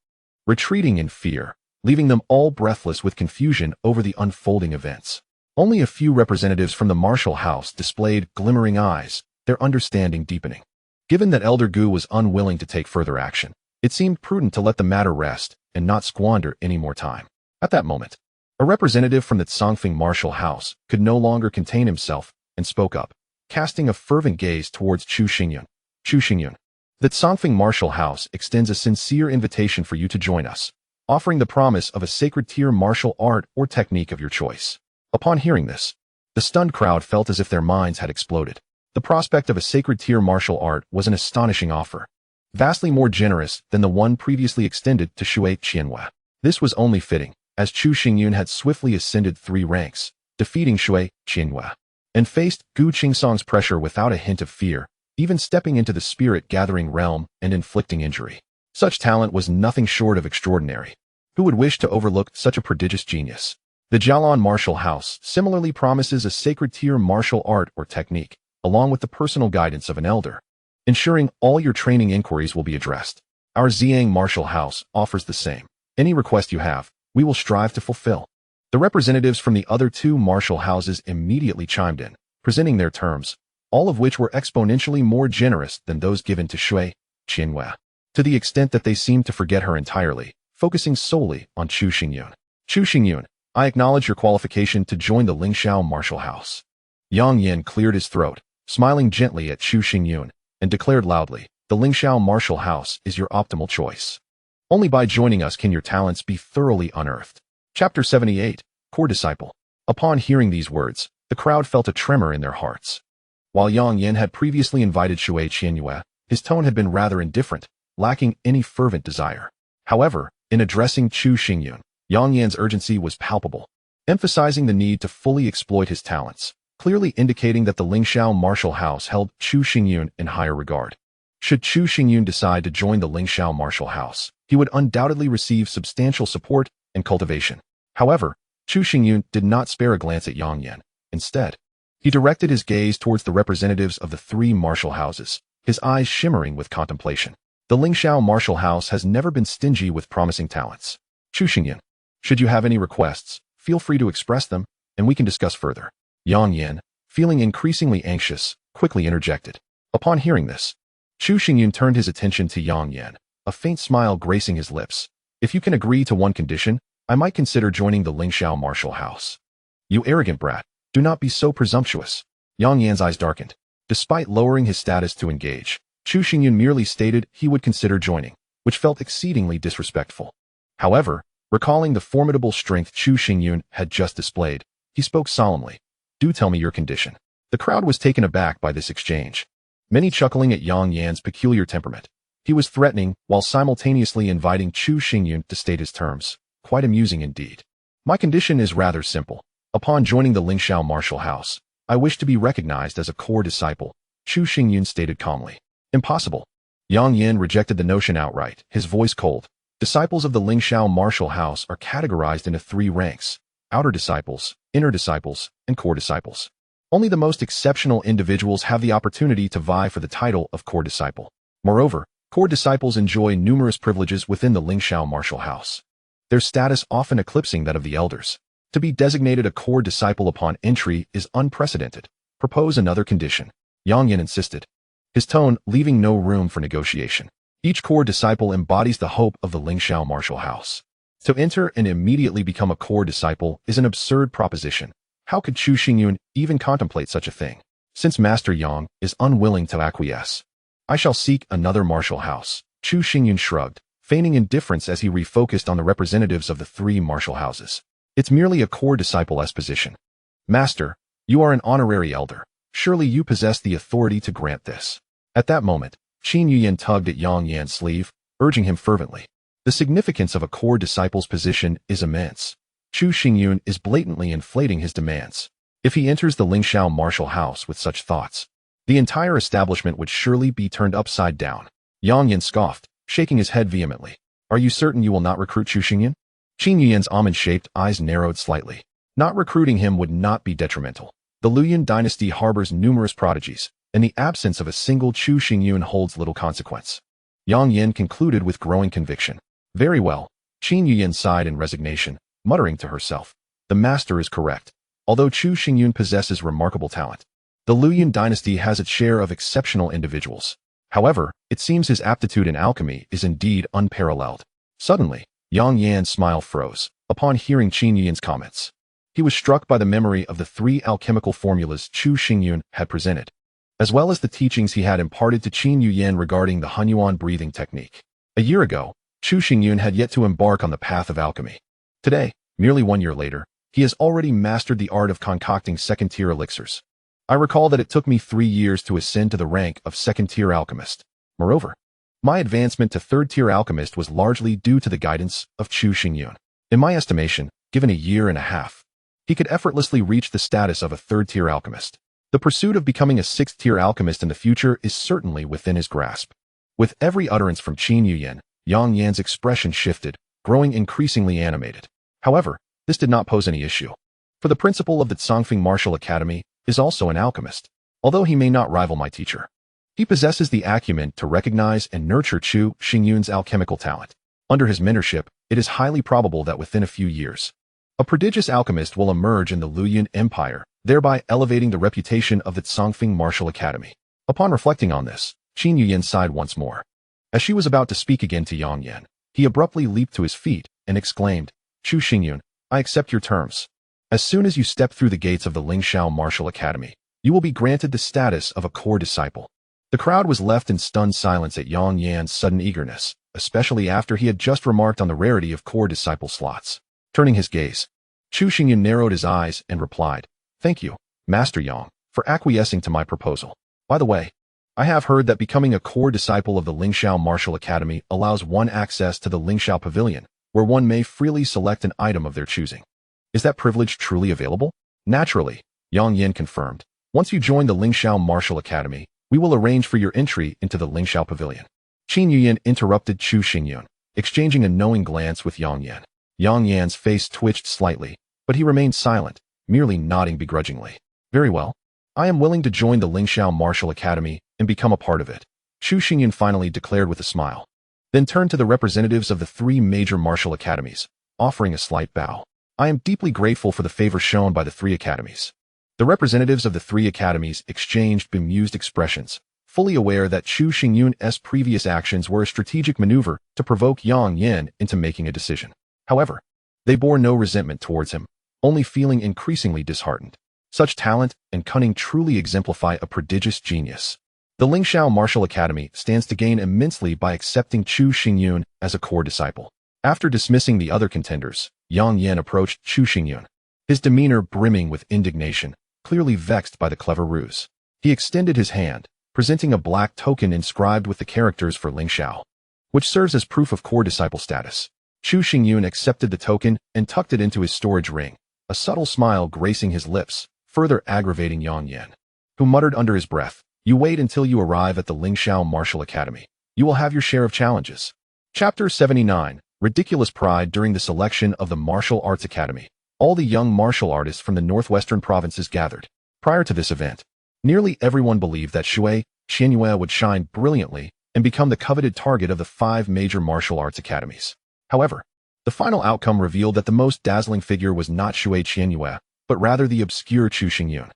retreating in fear, leaving them all breathless with confusion over the unfolding events. Only a few representatives from the martial house displayed glimmering eyes, their understanding deepening. Given that Elder Gu was unwilling to take further action, it seemed prudent to let the matter rest and not squander any more time. At that moment, a representative from the Tsongfeng martial house could no longer contain himself and spoke up, casting a fervent gaze towards Chu Xingyun. "Chu Xingyun, the Tsongfeng martial house extends a sincere invitation for you to join us, offering the promise of a sacred tier martial art or technique of your choice." Upon hearing this, the stunned crowd felt as if their minds had exploded. The prospect of a sacred tier martial art was an astonishing offer, vastly more generous than the one previously extended to Shui Qianhua. This was only fitting, as Chu Xingyun had swiftly ascended 3 ranks, defeating Shui Qianhua, and faced Gu Qingsong's pressure without a hint of fear, even stepping into the spirit-gathering realm and inflicting injury. Such talent was nothing short of extraordinary. Who would wish to overlook such a prodigious genius? The Jialan martial house similarly promises a sacred tier martial art or technique, along with the personal guidance of an elder, ensuring all your training inquiries will be addressed. Our Ziyang martial house offers the same. Any request you have, we will strive to fulfill. The representatives from the other 2 martial houses immediately chimed in, presenting their terms, all of which were exponentially more generous than those given to Shui Qianhua, to the extent that they seemed to forget her entirely, focusing solely on Chu Xingyun. Chu Xingyun, I acknowledge your qualification to join the Lingxiao martial house. Yang Yin cleared his throat, smiling gently at Chu Xingyun, and declared loudly, the Lingxiao martial house is your optimal choice. Only by joining us can your talents be thoroughly unearthed. Chapter 78, Core Disciple. Upon hearing these words, the crowd felt a tremor in their hearts. While Yang Yin had previously invited Shui Qianhua, his tone had been rather indifferent, lacking any fervent desire. However, in addressing Chu Xingyun, Yang Yin's urgency was palpable, emphasizing the need to fully exploit his talents, clearly indicating that the Lingxiao martial house held Chu Xingyun in higher regard. Should Chu Xingyun decide to join the Lingxiao martial house, he would undoubtedly receive substantial support and cultivation. However, Chu Xingyun did not spare a glance at Yang Yin. Instead, he directed his gaze towards the representatives of the 3 martial houses, his eyes shimmering with contemplation. The Lingxiao martial house has never been stingy with promising talents. Chu Xingyun, should you have any requests, feel free to express them, and we can discuss further. Yang Yin, feeling increasingly anxious, quickly interjected. Upon hearing this, Chu Xingyun turned his attention to Yang Yin, a faint smile gracing his lips. If you can agree to one condition, I might consider joining the Lingxiao martial house. You arrogant brat, do not be so presumptuous. Yang Yan's eyes darkened. Despite lowering his status to engage, Chu Xingyun merely stated he would consider joining, which felt exceedingly disrespectful. However, recalling the formidable strength Chu Xingyun had just displayed, he spoke solemnly. Do tell me your condition. The crowd was taken aback by this exchange, many chuckling at Yang Yan's peculiar temperament. He was threatening while simultaneously inviting Chu Xingyun to state his terms. Quite amusing indeed. My condition is rather simple. Upon joining the Lingxiao martial house, I wish to be recognized as a core disciple, Chu Xingyun stated calmly. Impossible. Yang Yin rejected the notion outright, his voice cold. Disciples of the Lingxiao martial house are categorized into 3 ranks: outer disciples, inner disciples, and core disciples. Only the most exceptional individuals have the opportunity to vie for the title of core disciple. Moreover, core disciples enjoy numerous privileges within the Lingxiao martial house, their status often eclipsing that of the elders. To be designated a core disciple upon entry is unprecedented. Propose another condition. Yang Yin insisted, his tone leaving no room for negotiation. Each core disciple embodies the hope of the Lingxiao martial house. To enter and immediately become a core disciple is an absurd proposition. How could Chu Xingyun even contemplate such a thing? Since Master Yang is unwilling to acquiesce, I shall seek another martial house. Chu Xingyun shrugged, feigning indifference as he refocused on the representatives of the 3 martial houses. It's merely a core disciple-esque position. Master, you are an honorary elder. Surely you possess the authority to grant this. At that moment, Qin Yuyan tugged at Yang Yan's sleeve, urging him fervently. The significance of a core disciple's position is immense. Chu Xingyun is blatantly inflating his demands. If he enters the Lingxiao martial house with such thoughts, the entire establishment would surely be turned upside down. Yang Yin scoffed, shaking his head vehemently. Are you certain you will not recruit Chu Xingyun? Qin Yuyan's almond-shaped eyes narrowed slightly. Not recruiting him would not be detrimental. The Luoyuan dynasty harbors numerous prodigies, and the absence of a single Chu Xingyun holds little consequence. Yang Yin concluded with growing conviction. Very well. Qin Yuyan sighed in resignation, muttering to herself. The master is correct. Although Chu Xingyun possesses remarkable talent, the Luoyuan dynasty has its share of exceptional individuals. However, it seems his aptitude in alchemy is indeed unparalleled. Suddenly, Yang Yan's smile froze upon hearing Qin Yuyan's comments. He was struck by the memory of the 3 alchemical formulas Chu Xingyun had presented, as well as the teachings he had imparted to Qin Yuyan regarding the Hunyuan breathing technique. A year ago, Chu Xingyun had yet to embark on the path of alchemy. Today, merely 1 year later, he has already mastered the art of concocting second-tier elixirs. I recall that it took me 3 years to ascend to the rank of second-tier alchemist. Moreover, my advancement to third-tier alchemist was largely due to the guidance of Chu Xingyun. In my estimation, given a year and a half, he could effortlessly reach the status of a third-tier alchemist. The pursuit of becoming a sixth-tier alchemist in the future is certainly within his grasp. With every utterance from Qin Yuyan, Yang Yan's expression shifted, growing increasingly animated. However, this did not pose any issue. For the principal of the Tsangfeng Martial Academy is also an alchemist, although he may not rival my teacher. He possesses the acumen to recognize and nurture Chu Xingyun's alchemical talent. Under his mentorship, it is highly probable that within a few years, a prodigious alchemist will emerge in the Luoyuan Empire, thereby elevating the reputation of the Tsangfeng Martial Academy. Upon reflecting on this, Qin Yuyan sighed once more. As she was about to speak again to Yang Yan, he abruptly leaped to his feet and exclaimed, Chu Xingyun, I accept your terms. As soon as you step through the gates of the Lingxiao Martial Academy, you will be granted the status of a core disciple. The crowd was left in stunned silence at Yang Yan's sudden eagerness, especially after he had just remarked on the rarity of core disciple slots. Turning his gaze, Chu Xingyun narrowed his eyes and replied, Thank you, Master Yang, for acquiescing to my proposal. By the way, I have heard that becoming a core disciple of the Lingxiao Martial Academy allows one access to the Lingxiao Pavilion, where one may freely select an item of their choosing. Is that privilege truly available? Naturally, Yang Yan confirmed. Once you join the Lingxiao Martial Academy, we will arrange for your entry into the Lingxiao Pavilion. Qin Yuyan interrupted Chu Xingyun, exchanging a knowing glance with Yang Yan. Yang Yan's face twitched slightly, but he remained silent, merely nodding begrudgingly. Very well. I am willing to join the Lingxiao Martial Academy and become a part of it, Chu Xingyun finally declared with a smile. Then turned to the representatives of the 3 major martial academies, offering a slight bow. I am deeply grateful for the favor shown by the 3 academies. The representatives of the 3 academies exchanged bemused expressions, fully aware that Chu Xingyun's previous actions were a strategic maneuver to provoke Yang Yan into making a decision. However, they bore no resentment towards him, only feeling increasingly disheartened. Such talent and cunning truly exemplify a prodigious genius. The Lingxiao Martial Academy stands to gain immensely by accepting Chu Xingyun as a core disciple. After dismissing the other contenders, Yang Yan approached Chu Xingyun, his demeanor brimming with indignation, clearly vexed by the clever ruse. He extended his hand, presenting a black token inscribed with the characters for Lingxiao, which serves as proof of core disciple status. Chu Xingyun accepted the token and tucked it into his storage ring, a subtle smile gracing his lips, further aggravating Yang Yan, who muttered under his breath, You wait until you arrive at the Lingxiao Martial Academy. You will have your share of challenges. Chapter 79. Ridiculous pride during the selection of the Martial Arts Academy. All the young martial artists from the northwestern provinces gathered. Prior to this event, nearly everyone believed that Shui Qianyue would shine brilliantly and become the coveted target of the 5 major martial arts academies. However, the final outcome revealed that the most dazzling figure was not Shui Qianyue, but rather the obscure Chu Xingyun.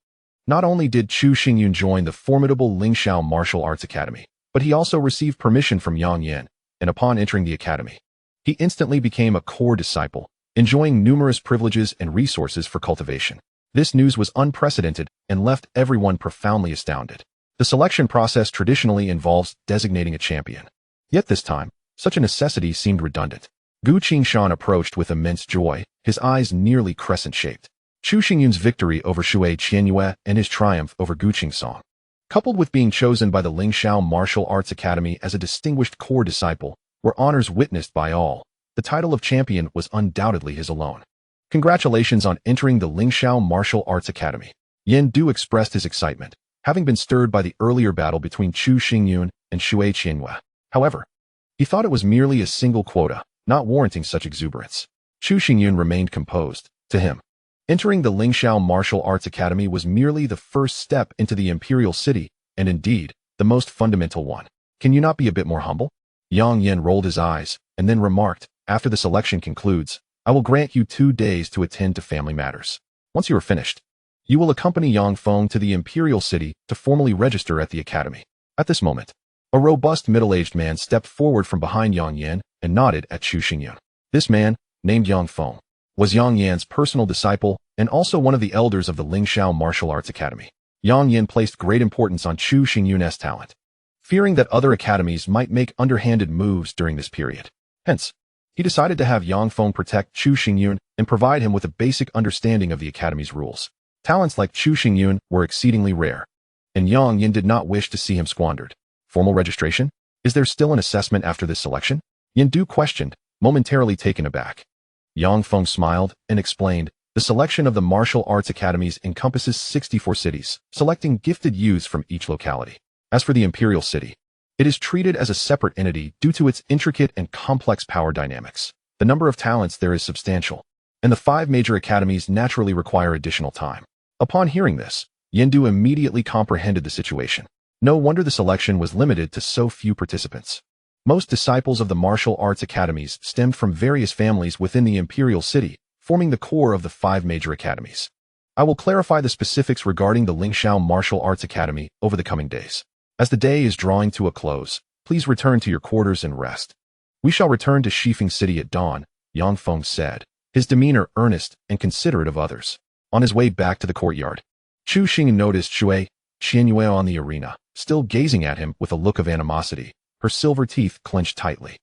Not only did Chu Xingyun join the formidable Lingxiao Martial Arts Academy, but he also received permission from Yang Yan, and upon entering the academy, he instantly became a core disciple, enjoying numerous privileges and resources for cultivation. This news was unprecedented and left everyone profoundly astounded. The selection process traditionally involves designating a champion. Yet this time, such a necessity seemed redundant. Gu Qingshan approached with immense joy, his eyes nearly crescent-shaped. Chu Xingyun's victory over Shui Qianyue and his triumph over Gu Qingshan, coupled with being chosen by the Lingxiao Martial Arts Academy as a distinguished core disciple, were honors witnessed by all. The title of champion was undoubtedly his alone. Congratulations on entering the Lingxiao Martial Arts Academy. Yan Du expressed his excitement, having been stirred by the earlier battle between Chu Xingyun and Shui Qianyue. However, he thought it was merely a single quota, not warranting such exuberance. Chu Xingyun remained composed. To him, entering the Lingxiao Martial Arts Academy was merely the first step into the imperial city, and indeed, the most fundamental one. Can you not be a bit more humble? Yang Yan rolled his eyes, and then remarked, After the selection concludes, I will grant you 2 days to attend to family matters. Once you are finished, you will accompany Yang Feng to the imperial city to formally register at the academy. At this moment, a robust middle-aged man stepped forward from behind Yang Yan and nodded at Chu Xingyun. This man, named Yang Feng, was Yang Yan's personal disciple and also one of the elders of the Lingxiao Martial Arts Academy. Yang Yan placed great importance on Chu Xingyun's talent, fearing that other academies might make underhanded moves during this period. Hence, he decided to have Yang Feng protect Chu Xingyun and provide him with a basic understanding of the academy's rules. Talents like Chu Xingyun were exceedingly rare, and Yang Yin did not wish to see him squandered. Formal registration? Is there still an assessment after this selection? Yin Du questioned, momentarily taken aback. Yang Feng smiled and explained, the selection of the martial arts academies encompasses 64 cities, selecting gifted youths from each locality. As for the imperial city, it is treated as a separate entity due to its intricate and complex power dynamics. The number of talents there is substantial, and the 5 major academies naturally require additional time. Upon hearing this, Yin Du immediately comprehended the situation. No wonder the selection was limited to so few participants. Most disciples of the martial arts academies stemmed from various families within the imperial city, forming the core of the 5 major academies. I will clarify the specifics regarding the Lingxiao Martial Arts Academy over the coming days. As the day is drawing to a close, please return to your quarters and rest. We shall return to Shifeng City at dawn, Yang Feng said, his demeanor earnest and considerate of others. On his way back to the courtyard, Chu Xing noticed Shui Qianyue on the arena, still gazing at him with a look of animosity, her silver teeth clenched tightly,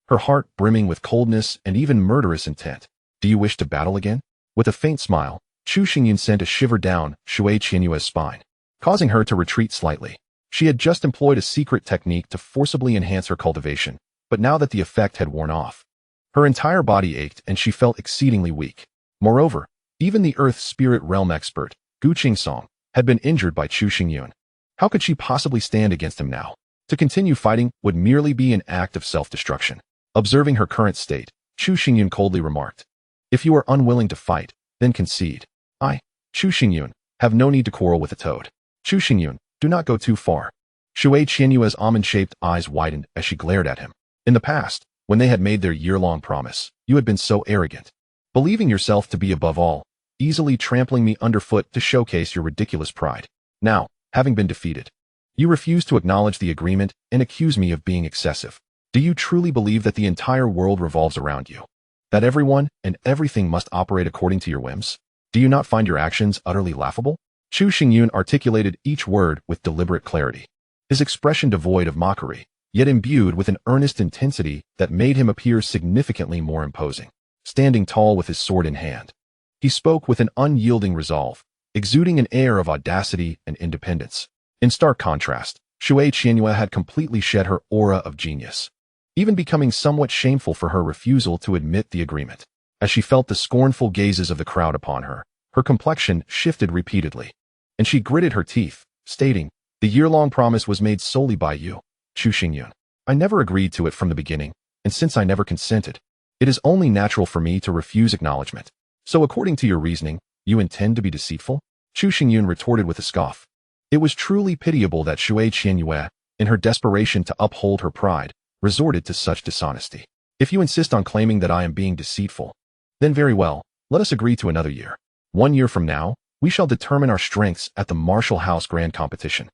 her heart brimming with coldness and even murderous intent. Do you wish to battle again? With a faint smile, Chu Xingyun sent a shiver down Shui Qianyue's spine, causing her to retreat slightly. She had just employed a secret technique to forcibly enhance her cultivation, but now that the effect had worn off, her entire body ached and she felt exceedingly weak. Moreover, even the Earth Spirit Realm expert, Gu Qingsong, had been injured by Chu Xingyun. How could she possibly stand against him now? To continue fighting would merely be an act of self-destruction. Observing her current state, Chu Xingyun coldly remarked, if you are unwilling to fight, then concede. I, Chu Xingyun, have no need to quarrel with a toad. Chu Xingyun, do not go too far. Shui Qianyue's almond-shaped eyes widened as she glared at him. In the past, when they had made their year-long promise, you had been so arrogant, believing yourself to be above all, easily trampling me underfoot to showcase your ridiculous pride. Now, having been defeated, you refuse to acknowledge the agreement and accuse me of being excessive. Do you truly believe that the entire world revolves around you? That everyone and everything must operate according to your whims? Do you not find your actions utterly laughable? Chu Xingyun articulated each word with deliberate clarity, his expression devoid of mockery, yet imbued with an earnest intensity that made him appear significantly more imposing. Standing tall with his sword in hand, he spoke with an unyielding resolve, exuding an air of audacity and independence. In stark contrast, Shui Qianyue had completely shed her aura of genius, even becoming somewhat shameful for her refusal to admit the agreement. As she felt the scornful gazes of the crowd upon her, her complexion shifted repeatedly, and she gritted her teeth, stating, the year-long promise was made solely by you, Chu Xingyun. I never agreed to it from the beginning, and since I never consented, it is only natural for me to refuse acknowledgement. So according to your reasoning, you intend to be deceitful? Chu Xingyun retorted with a scoff. It was truly pitiable that Shui Qianyue, in her desperation to uphold her pride, resorted to such dishonesty. If you insist on claiming that I am being deceitful, then very well, let us agree to another year. 1 year from now, we shall determine our strengths at the Martial House Grand Competition,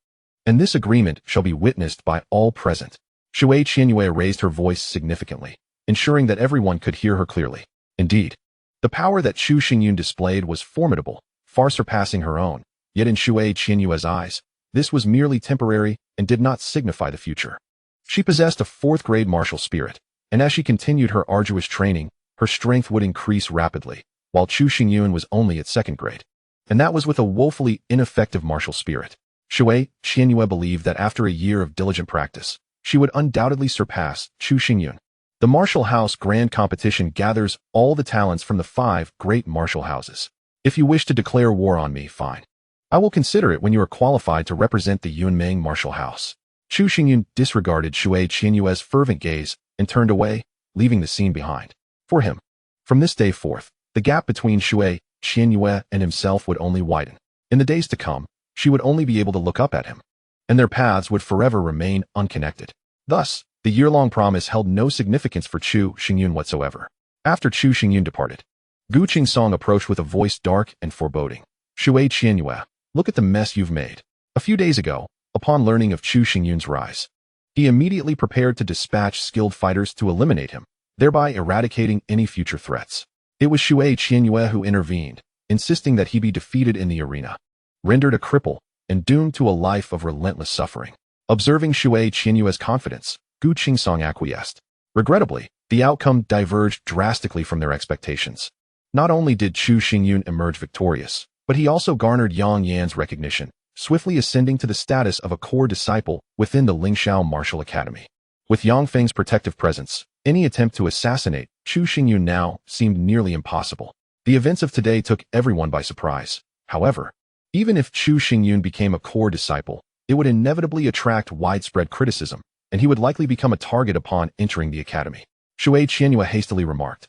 and this agreement shall be witnessed by all present. Shui Qianyue raised her voice significantly, ensuring that everyone could hear her clearly. Indeed, the power that Chu Xingyun displayed was formidable, far surpassing her own, yet in Shui Qianyue's eyes, this was merely temporary and did not signify the future. She possessed a 4th-grade martial spirit, and as she continued her arduous training, her strength would increase rapidly, while Chu Xingyun was only at 2nd grade. And that was with a woefully ineffective martial spirit. Shui Qianyue believed that after a year of diligent practice, she would undoubtedly surpass Chu Xingyun. The Martial House Grand Competition gathers all the talents from the 5 great martial houses. If you wish to declare war on me, fine. I will consider it when you are qualified to represent the Yunmeng Martial House. Chu Xingyun disregarded Shui Qianyue's fervent gaze and turned away, leaving the scene behind. For him, from this day forth, the gap between Shui Qianyue and himself would only widen. In the days to come, she would only be able to look up at him, and their paths would forever remain unconnected. Thus, the year-long promise held no significance for Chu Xingyun whatsoever. After Chu Xingyun departed, Gu Qingsong approached with a voice dark and foreboding. Shui Qianyue, look at the mess you've made. A few days ago, upon learning of Chu Xingyun's rise, he immediately prepared to dispatch skilled fighters to eliminate him, thereby eradicating any future threats. It was Shui Qianyue who intervened, insisting that he be defeated in the arena, rendered a cripple, and doomed to a life of relentless suffering. Observing Shui Qianyue's confidence, Gu Qingsong acquiesced. Regrettably, the outcome diverged drastically from their expectations. Not only did Chu Xingyun emerge victorious, But he also garnered Yang Yan's recognition, swiftly ascending to the status of a core disciple within the Lingxiao Martial Academy. With Yang Feng's protective presence, any attempt to assassinate Chu Xingyun now seemed nearly impossible. The events of today took everyone by surprise. However, even if Chu Xingyun became a core disciple, it would inevitably attract widespread criticism, and he would likely become a target upon entering the academy. Shui Qianyue hastily remarked,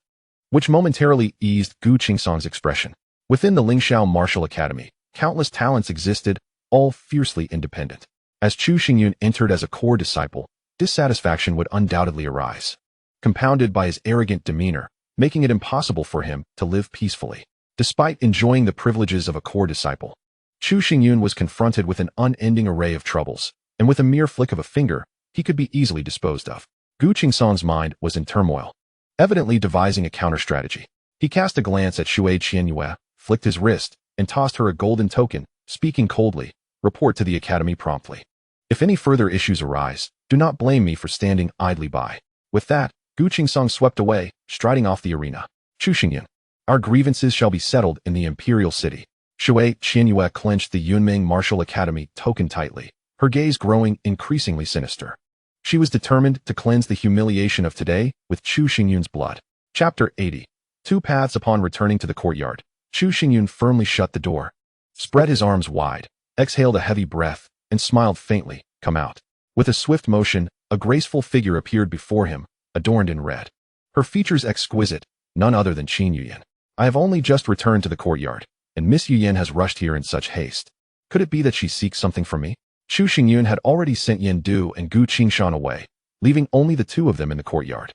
which momentarily eased Gu Qingsong's expression. Within the Lingxiao Martial Academy, countless talents existed, all fiercely independent. As Chu Xingyun entered as a core disciple, dissatisfaction would undoubtedly arise, compounded by his arrogant demeanor, making it impossible for him to live peacefully. Despite enjoying the privileges of a core disciple, Chu Xingyun was confronted with an unending array of troubles, and with a mere flick of a finger, he could be easily disposed of. Gu Qingsong's mind was in turmoil, evidently devising a counter-strategy. He cast a glance at Shui Qianyue, flicked his wrist, and tossed her a golden token, speaking coldly, "Report to the academy promptly. If any further issues arise, do not blame me for standing idly by." With that, Gu Qingsong swept away, striding off the arena. Chu Xingyun, our grievances shall be settled in the imperial city. Shui Qianyue clenched the Yunming Martial Academy token tightly, her gaze growing increasingly sinister. She was determined to cleanse the humiliation of today with Chu Xingyun's blood. Chapter 80. 2 paths. Upon returning to the courtyard, Chu Xingyun firmly shut the door, spread his arms wide, exhaled a heavy breath, and smiled faintly. "Come out." With a swift motion, a graceful figure appeared before him, adorned in red. Her features exquisite, none other than Qin Yuyan. "I have only just returned to the courtyard, and Miss Yuyan has rushed here in such haste. Could it be that she seeks something from me?" Chu Xingyun had already sent Yen Du and Gu Qingshan away, leaving only the two of them in the courtyard.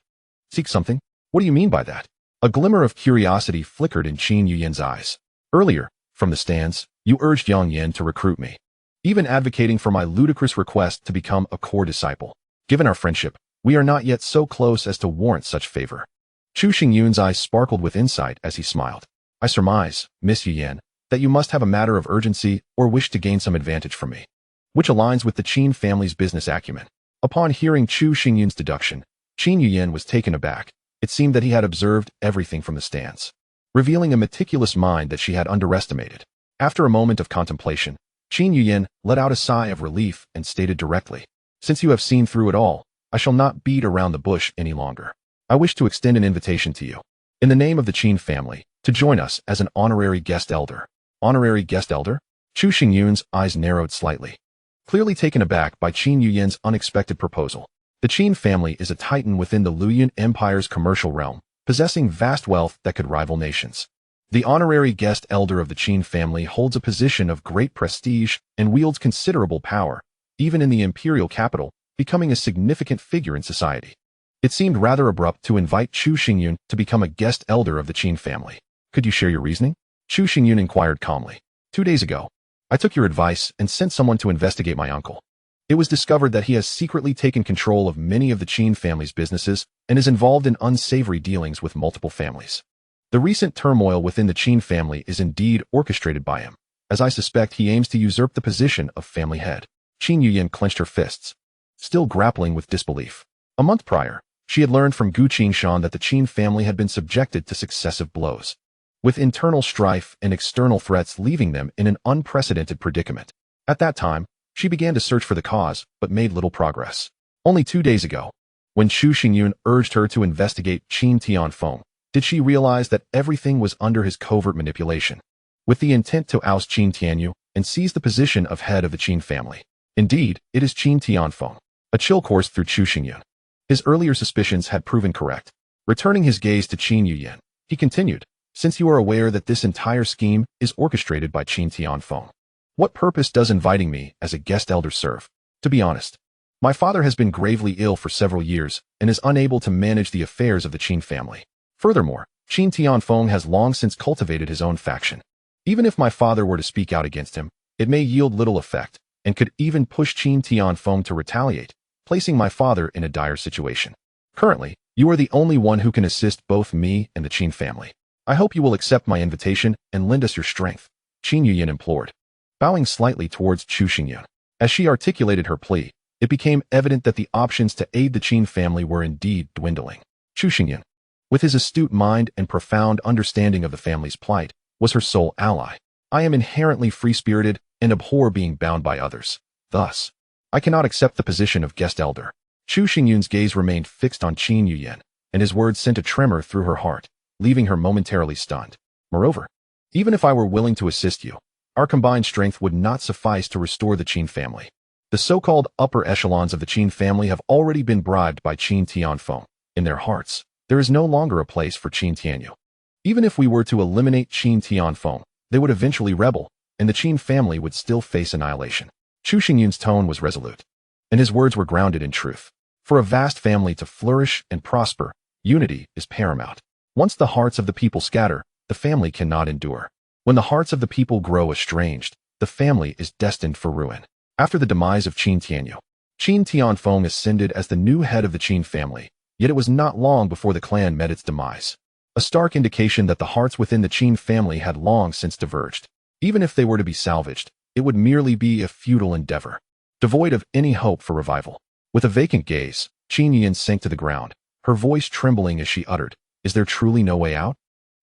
"Seek something? What do you mean by that?" A glimmer of curiosity flickered in Qin Yuyan's eyes. "Earlier, from the stands, you urged Yang Yan to recruit me, even advocating for my ludicrous request to become a core disciple. Given our friendship, we are not yet so close as to warrant such favor." Chu Xingyun's eyes sparkled with insight as he smiled. "I surmise, Miss Yuyan, that you must have a matter of urgency or wish to gain some advantage from me, which aligns with the Qin family's business acumen." Upon hearing Chu Xingyun's deduction, Qin Yuyan was taken aback. It seemed that he had observed everything from the stands, revealing a meticulous mind that she had underestimated. After a moment of contemplation, Qin Yuyan let out a sigh of relief and stated directly, "Since you have seen through it all, I shall not beat around the bush any longer. I wish to extend an invitation to you, in the name of the Qin family, to join us as an honorary guest elder." "Honorary guest elder?" Chu Xingyun's eyes narrowed slightly, clearly taken aback by Qin Yuyan's unexpected proposal. The Qin family is a titan within the Luoyuan Empire's commercial realm, possessing vast wealth that could rival nations. The honorary guest elder of the Qin family holds a position of great prestige and wields considerable power, even in the imperial capital, becoming a significant figure in society. It seemed rather abrupt to invite Chu Xingyun to become a guest elder of the Qin family. "Could you share your reasoning?" Chu Xingyun inquired calmly. 2 days ago, I took your advice and sent someone to investigate my uncle. It was discovered that he has secretly taken control of many of the Qin family's businesses and is involved in unsavory dealings with multiple families. The recent turmoil within the Qin family is indeed orchestrated by him, as I suspect he aims to usurp the position of family head. Qin Yuyan clenched her fists, still grappling with disbelief. A month prior, she had learned from Gu Qingshan that the Qin family had been subjected to successive blows, with internal strife and external threats leaving them in an unprecedented predicament. At that time, she began to search for the cause, but made little progress. Only 2 days ago, when Chu Xingyun urged her to investigate Qin Tianfeng, did she realize that everything was under his covert manipulation, with the intent to oust Qin Tianyu and seize the position of head of the Qin family. Indeed, it is Qin Tianfeng. A chill coursed through Chu Xingyun. His earlier suspicions had proven correct. Returning his gaze to Qin Yuyan, he continued, "Since you are aware that this entire scheme is orchestrated by Qin Tianfeng, what purpose does inviting me as a guest elder serve? To be honest, my father has been gravely ill for several years and is unable to manage the affairs of the Qin family. Furthermore, Qin Tianfeng has long since cultivated his own faction. Even if my father were to speak out against him, it may yield little effect and could even push Qin Tianfeng to retaliate, placing my father in a dire situation. Currently, you are the only one who can assist both me and the Qin family. I hope you will accept my invitation and lend us your strength," Qin Yuyan implored, bowing slightly towards Chu Xingyun. As she articulated her plea, it became evident that the options to aid the Qin family were indeed dwindling. Chu Xingyun, with his astute mind and profound understanding of the family's plight, was her sole ally. I am inherently free-spirited and abhor being bound by others. Thus, I cannot accept the position of guest elder. Chu Xingyun's gaze remained fixed on Qin Yuyan, and his words sent a tremor through her heart, leaving her momentarily stunned. Moreover, even if I were willing to assist you, our combined strength would not suffice to restore the Qin family. The so-called upper echelons of the Qin family have already been bribed by Qin Tianfeng. In their hearts, there is no longer a place for Qin Tianyu. Even if we were to eliminate Qin Tianfeng, they would eventually rebel, and the Qin family would still face annihilation. Chu Xingyun's tone was resolute, and his words were grounded in truth. For a vast family to flourish and prosper, unity is paramount. Once the hearts of the people scatter, the family cannot endure. When the hearts of the people grow estranged, the family is destined for ruin. After the demise of Qin Tianyu, Qin Tianfeng ascended as the new head of the Qin family, yet it was not long before the clan met its demise. A stark indication that the hearts within the Qin family had long since diverged. Even if they were to be salvaged, it would merely be a futile endeavor, devoid of any hope for revival. With a vacant gaze, Qin Yuyan sank to the ground, her voice trembling as she uttered, "Is there truly no way out?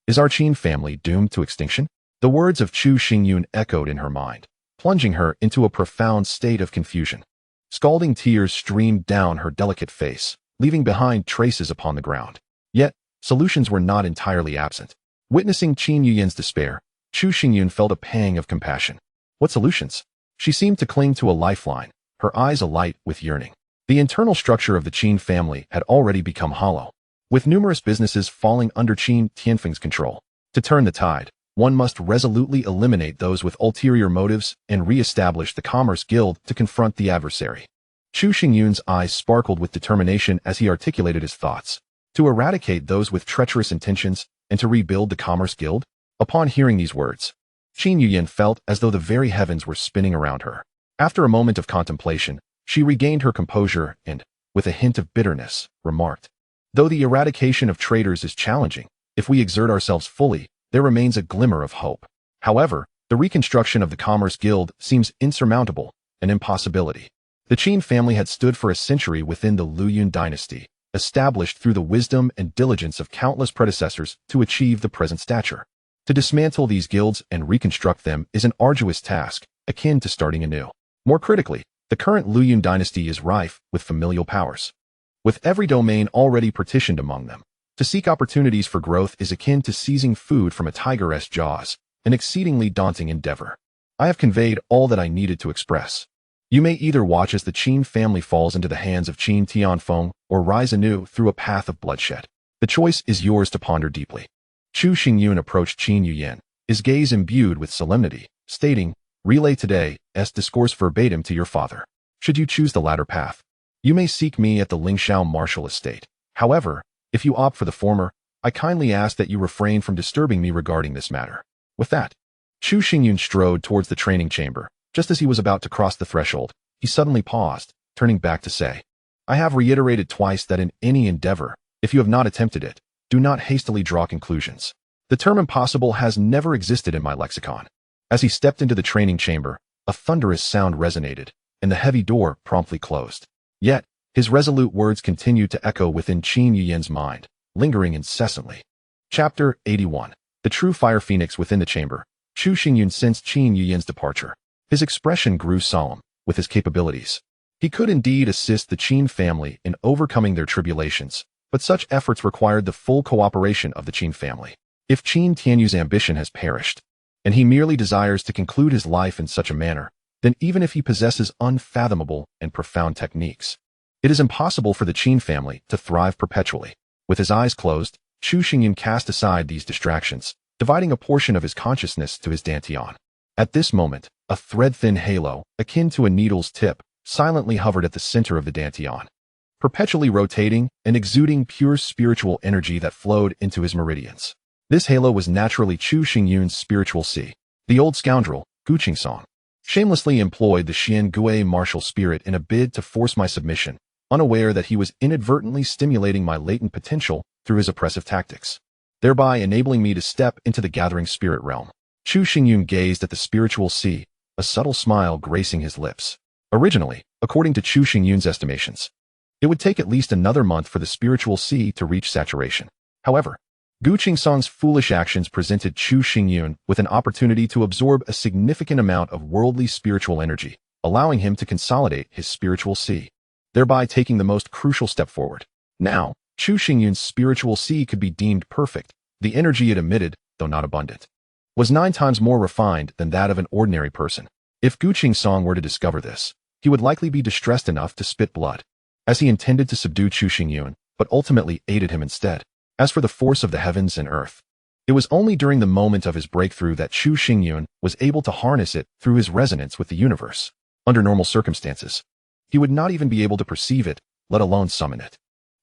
Is our Qin family doomed to extinction?" The words of Chu Xingyun echoed in her mind, plunging her into a profound state of confusion. Scalding tears streamed down her delicate face, leaving behind traces upon the ground. Yet, solutions were not entirely absent. Witnessing Qin Yuyan's despair, Chu Xingyun felt a pang of compassion. What solutions? She seemed to cling to a lifeline, her eyes alight with yearning. The internal structure of the Qin family had already become hollow, with numerous businesses falling under Qin Tianfeng's control. To turn the tide, one must resolutely eliminate those with ulterior motives and re-establish the Commerce Guild to confront the adversary. Chu Xingyun's eyes sparkled with determination as he articulated his thoughts. To eradicate those with treacherous intentions and to rebuild the Commerce Guild? Upon hearing these words, Qin Yuyan felt as though the very heavens were spinning around her. After a moment of contemplation, she regained her composure and, with a hint of bitterness, remarked, "Though the eradication of traitors is challenging, if we exert ourselves fully, there remains a glimmer of hope. However, the reconstruction of the Commerce Guild seems insurmountable, an impossibility." The Qin family had stood for a century within the Luyun dynasty, established through the wisdom and diligence of countless predecessors to achieve the present stature. To dismantle these guilds and reconstruct them is an arduous task, akin to starting anew. More critically, the current Luyun dynasty is rife with familial powers, with every domain already partitioned among them. To seek opportunities for growth is akin to seizing food from a tiger's jaws, an exceedingly daunting endeavor. I have conveyed all that I needed to express. You may either watch as the Qin family falls into the hands of Qin Tianfeng or rise anew through a path of bloodshed. The choice is yours to ponder deeply. Chu Xingyun approached Qin Yuyan, his gaze imbued with solemnity, stating, "Relay today's discourse verbatim to your father. Should you choose the latter path, you may seek me at the Lingshao martial estate. However, if you opt for the former, I kindly ask that you refrain from disturbing me regarding this matter." With that, Chu Xingyun strode towards the training chamber. Just as he was about to cross the threshold, he suddenly paused, turning back to say, "I have reiterated twice that in any endeavor, if you have not attempted it, do not hastily draw conclusions. The term impossible has never existed in my lexicon." As he stepped into the training chamber, a thunderous sound resonated, and the heavy door promptly closed. Yet, his resolute words continued to echo within Qin Yuyan's mind, lingering incessantly. Chapter 81. The True Fire Phoenix. Within the chamber, Chu Xingyun sensed Qin Yuyan's departure. His expression grew solemn. With his capabilities, he could indeed assist the Qin family in overcoming their tribulations, but such efforts required the full cooperation of the Qin family. If Qin Tianyu's ambition has perished, and he merely desires to conclude his life in such a manner, then even if he possesses unfathomable and profound techniques, it is impossible for the Qin family to thrive perpetually. With his eyes closed, Chu Xingyun cast aside these distractions, dividing a portion of his consciousness to his dantian. At this moment, a thread-thin halo, akin to a needle's tip, silently hovered at the center of the dantian, perpetually rotating and exuding pure spiritual energy that flowed into his meridians. This halo was naturally Chu Xingyun's spiritual sea. The old scoundrel, Gu Qingsong, shamelessly employed the Xian Gui martial spirit in a bid to force my submission, unaware that he was inadvertently stimulating my latent potential through his oppressive tactics, thereby enabling me to step into the gathering spirit realm. Chu Xingyun gazed at the spiritual sea, a subtle smile gracing his lips. Originally, according to Chu Xingyun's estimations, it would take at least another month for the spiritual sea to reach saturation. However, Gu Qingsong's foolish actions presented Chu Xingyun with an opportunity to absorb a significant amount of worldly spiritual energy, allowing him to consolidate his spiritual sea, thereby taking the most crucial step forward. Now, Chu Xingyun's spiritual sea could be deemed perfect. The energy it emitted, though not abundant, was 9 times more refined than that of an ordinary person. If Gu Qingsong were to discover this, he would likely be distressed enough to spit blood, as he intended to subdue Chu Xingyun, but ultimately aided him instead. As for the force of the heavens and earth, it was only during the moment of his breakthrough that Chu Xingyun was able to harness it through his resonance with the universe. Under normal circumstances, he would not even be able to perceive it, let alone summon it.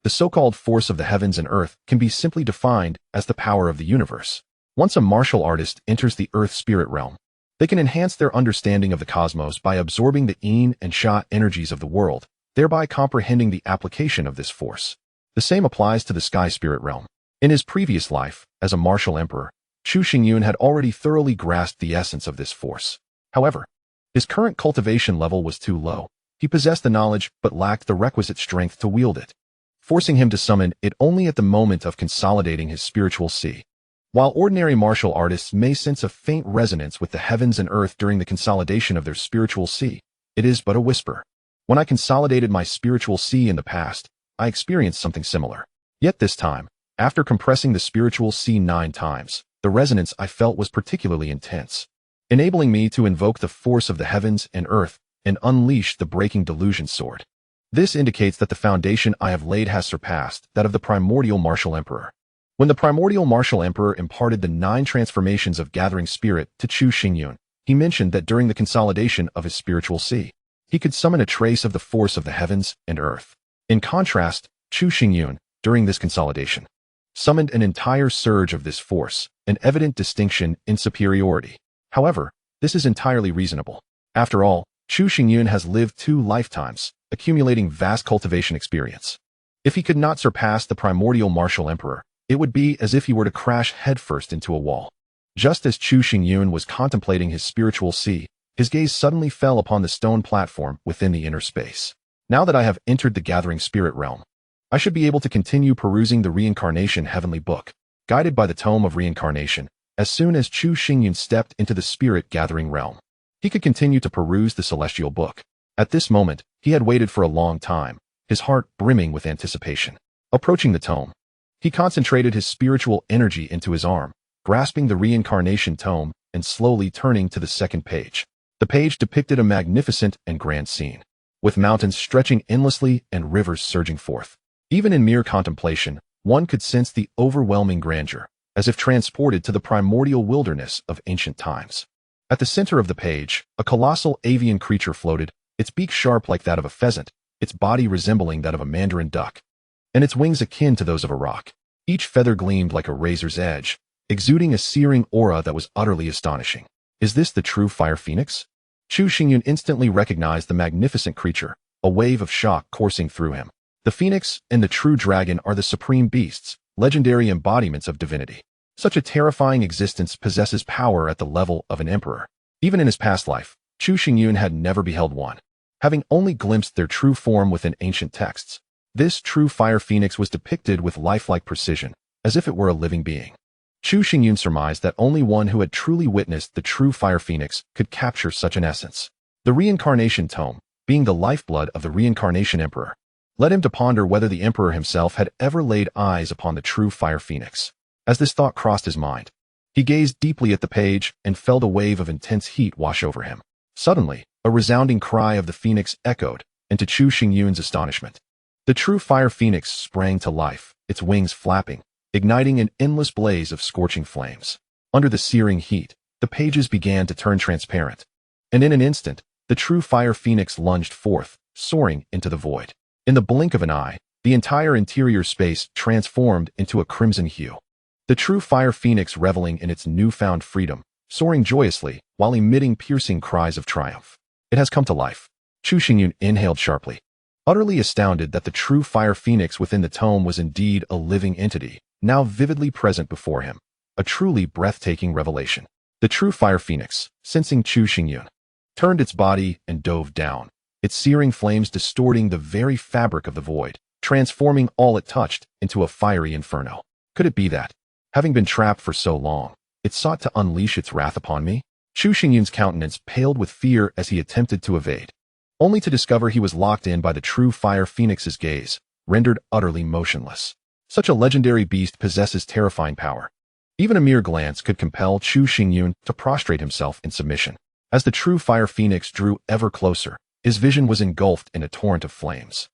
The so-called force of the heavens and earth can be simply defined as the power of the universe. Once a martial artist enters the earth spirit realm, they can enhance their understanding of the cosmos by absorbing the yin and sha energies of the world, thereby comprehending the application of this force. The same applies to the sky spirit realm. In his previous life, as a martial emperor, Chu Xingyun had already thoroughly grasped the essence of this force. However, his current cultivation level was too low. He possessed the knowledge but lacked the requisite strength to wield it, forcing him to summon it only at the moment of consolidating his spiritual sea. While ordinary martial artists may sense a faint resonance with the heavens and earth during the consolidation of their spiritual sea, it is but a whisper. When I consolidated my spiritual sea in the past, I experienced something similar. Yet this time, after compressing the spiritual sea 9 times, the resonance I felt was particularly intense, enabling me to invoke the force of the heavens and earth and unleash the breaking delusion sword. This indicates that the foundation I have laid has surpassed that of the primordial martial emperor. When the primordial martial emperor imparted the 9 transformations of gathering spirit to Chu Xingyun, he mentioned that during the consolidation of his spiritual sea, he could summon a trace of the force of the heavens and earth. In contrast, Chu Xingyun, during this consolidation, summoned an entire surge of this force, an evident distinction in superiority. However, this is entirely reasonable. After all, Chu Xingyun has lived 2 lifetimes, accumulating vast cultivation experience. If he could not surpass the primordial martial emperor, it would be as if he were to crash headfirst into a wall. Just as Chu Xingyun was contemplating his spiritual sea, his gaze suddenly fell upon the stone platform within the inner space. Now that I have entered the gathering spirit realm, I should be able to continue perusing the reincarnation heavenly book, guided by the tome of reincarnation. As soon as Chu Xingyun stepped into the spirit gathering realm, he could continue to peruse the celestial book. At this moment, he had waited for a long time, his heart brimming with anticipation. Approaching the tome, he concentrated his spiritual energy into his arm, grasping the reincarnation tome and slowly turning to the second page. The page depicted a magnificent and grand scene, with mountains stretching endlessly and rivers surging forth. Even in mere contemplation, one could sense the overwhelming grandeur, as if transported to the primordial wilderness of ancient times. At the center of the page, a colossal avian creature floated, its beak sharp like that of a pheasant, its body resembling that of a mandarin duck, and its wings akin to those of a roc. Each feather gleamed like a razor's edge, exuding a searing aura that was utterly astonishing. Is this the true fire phoenix? Chu Xingyun instantly recognized the magnificent creature, a wave of shock coursing through him. The phoenix and the true dragon are the supreme beasts, legendary embodiments of divinity. Such a terrifying existence possesses power at the level of an emperor. Even in his past life, Chu Xingyun had never beheld one, having only glimpsed their true form within ancient texts. This true fire phoenix was depicted with lifelike precision, as if it were a living being. Chu Xingyun surmised that only one who had truly witnessed the true fire phoenix could capture such an essence. The reincarnation tome, being the lifeblood of the reincarnation emperor, led him to ponder whether the emperor himself had ever laid eyes upon the true fire phoenix. As this thought crossed his mind, he gazed deeply at the page and felt a wave of intense heat wash over him. Suddenly, a resounding cry of the phoenix echoed, and to Chu Xingyun's astonishment, the true fire phoenix sprang to life, its wings flapping, igniting an endless blaze of scorching flames. Under the searing heat, the pages began to turn transparent, and in an instant, the true fire phoenix lunged forth, soaring into the void. In the blink of an eye, the entire interior space transformed into a crimson hue. The true fire phoenix reveling in its newfound freedom, soaring joyously while emitting piercing cries of triumph. It has come to life. Chu Xingyun inhaled sharply, utterly astounded that the true fire phoenix within the tome was indeed a living entity, now vividly present before him. A truly breathtaking revelation. The true fire phoenix, sensing Chu Xingyun, turned its body and dove down, its searing flames distorting the very fabric of the void, transforming all it touched into a fiery inferno. Could it be that Having been trapped for so long, it sought to unleash its wrath upon me? Chu Xingyun's countenance paled with fear as he attempted to evade, only to discover he was locked in by the true fire phoenix's gaze, rendered utterly motionless. Such a legendary beast possesses terrifying power. Even a mere glance could compel Chu Xingyun to prostrate himself in submission. As the true fire phoenix drew ever closer, his vision was engulfed in a torrent of flames.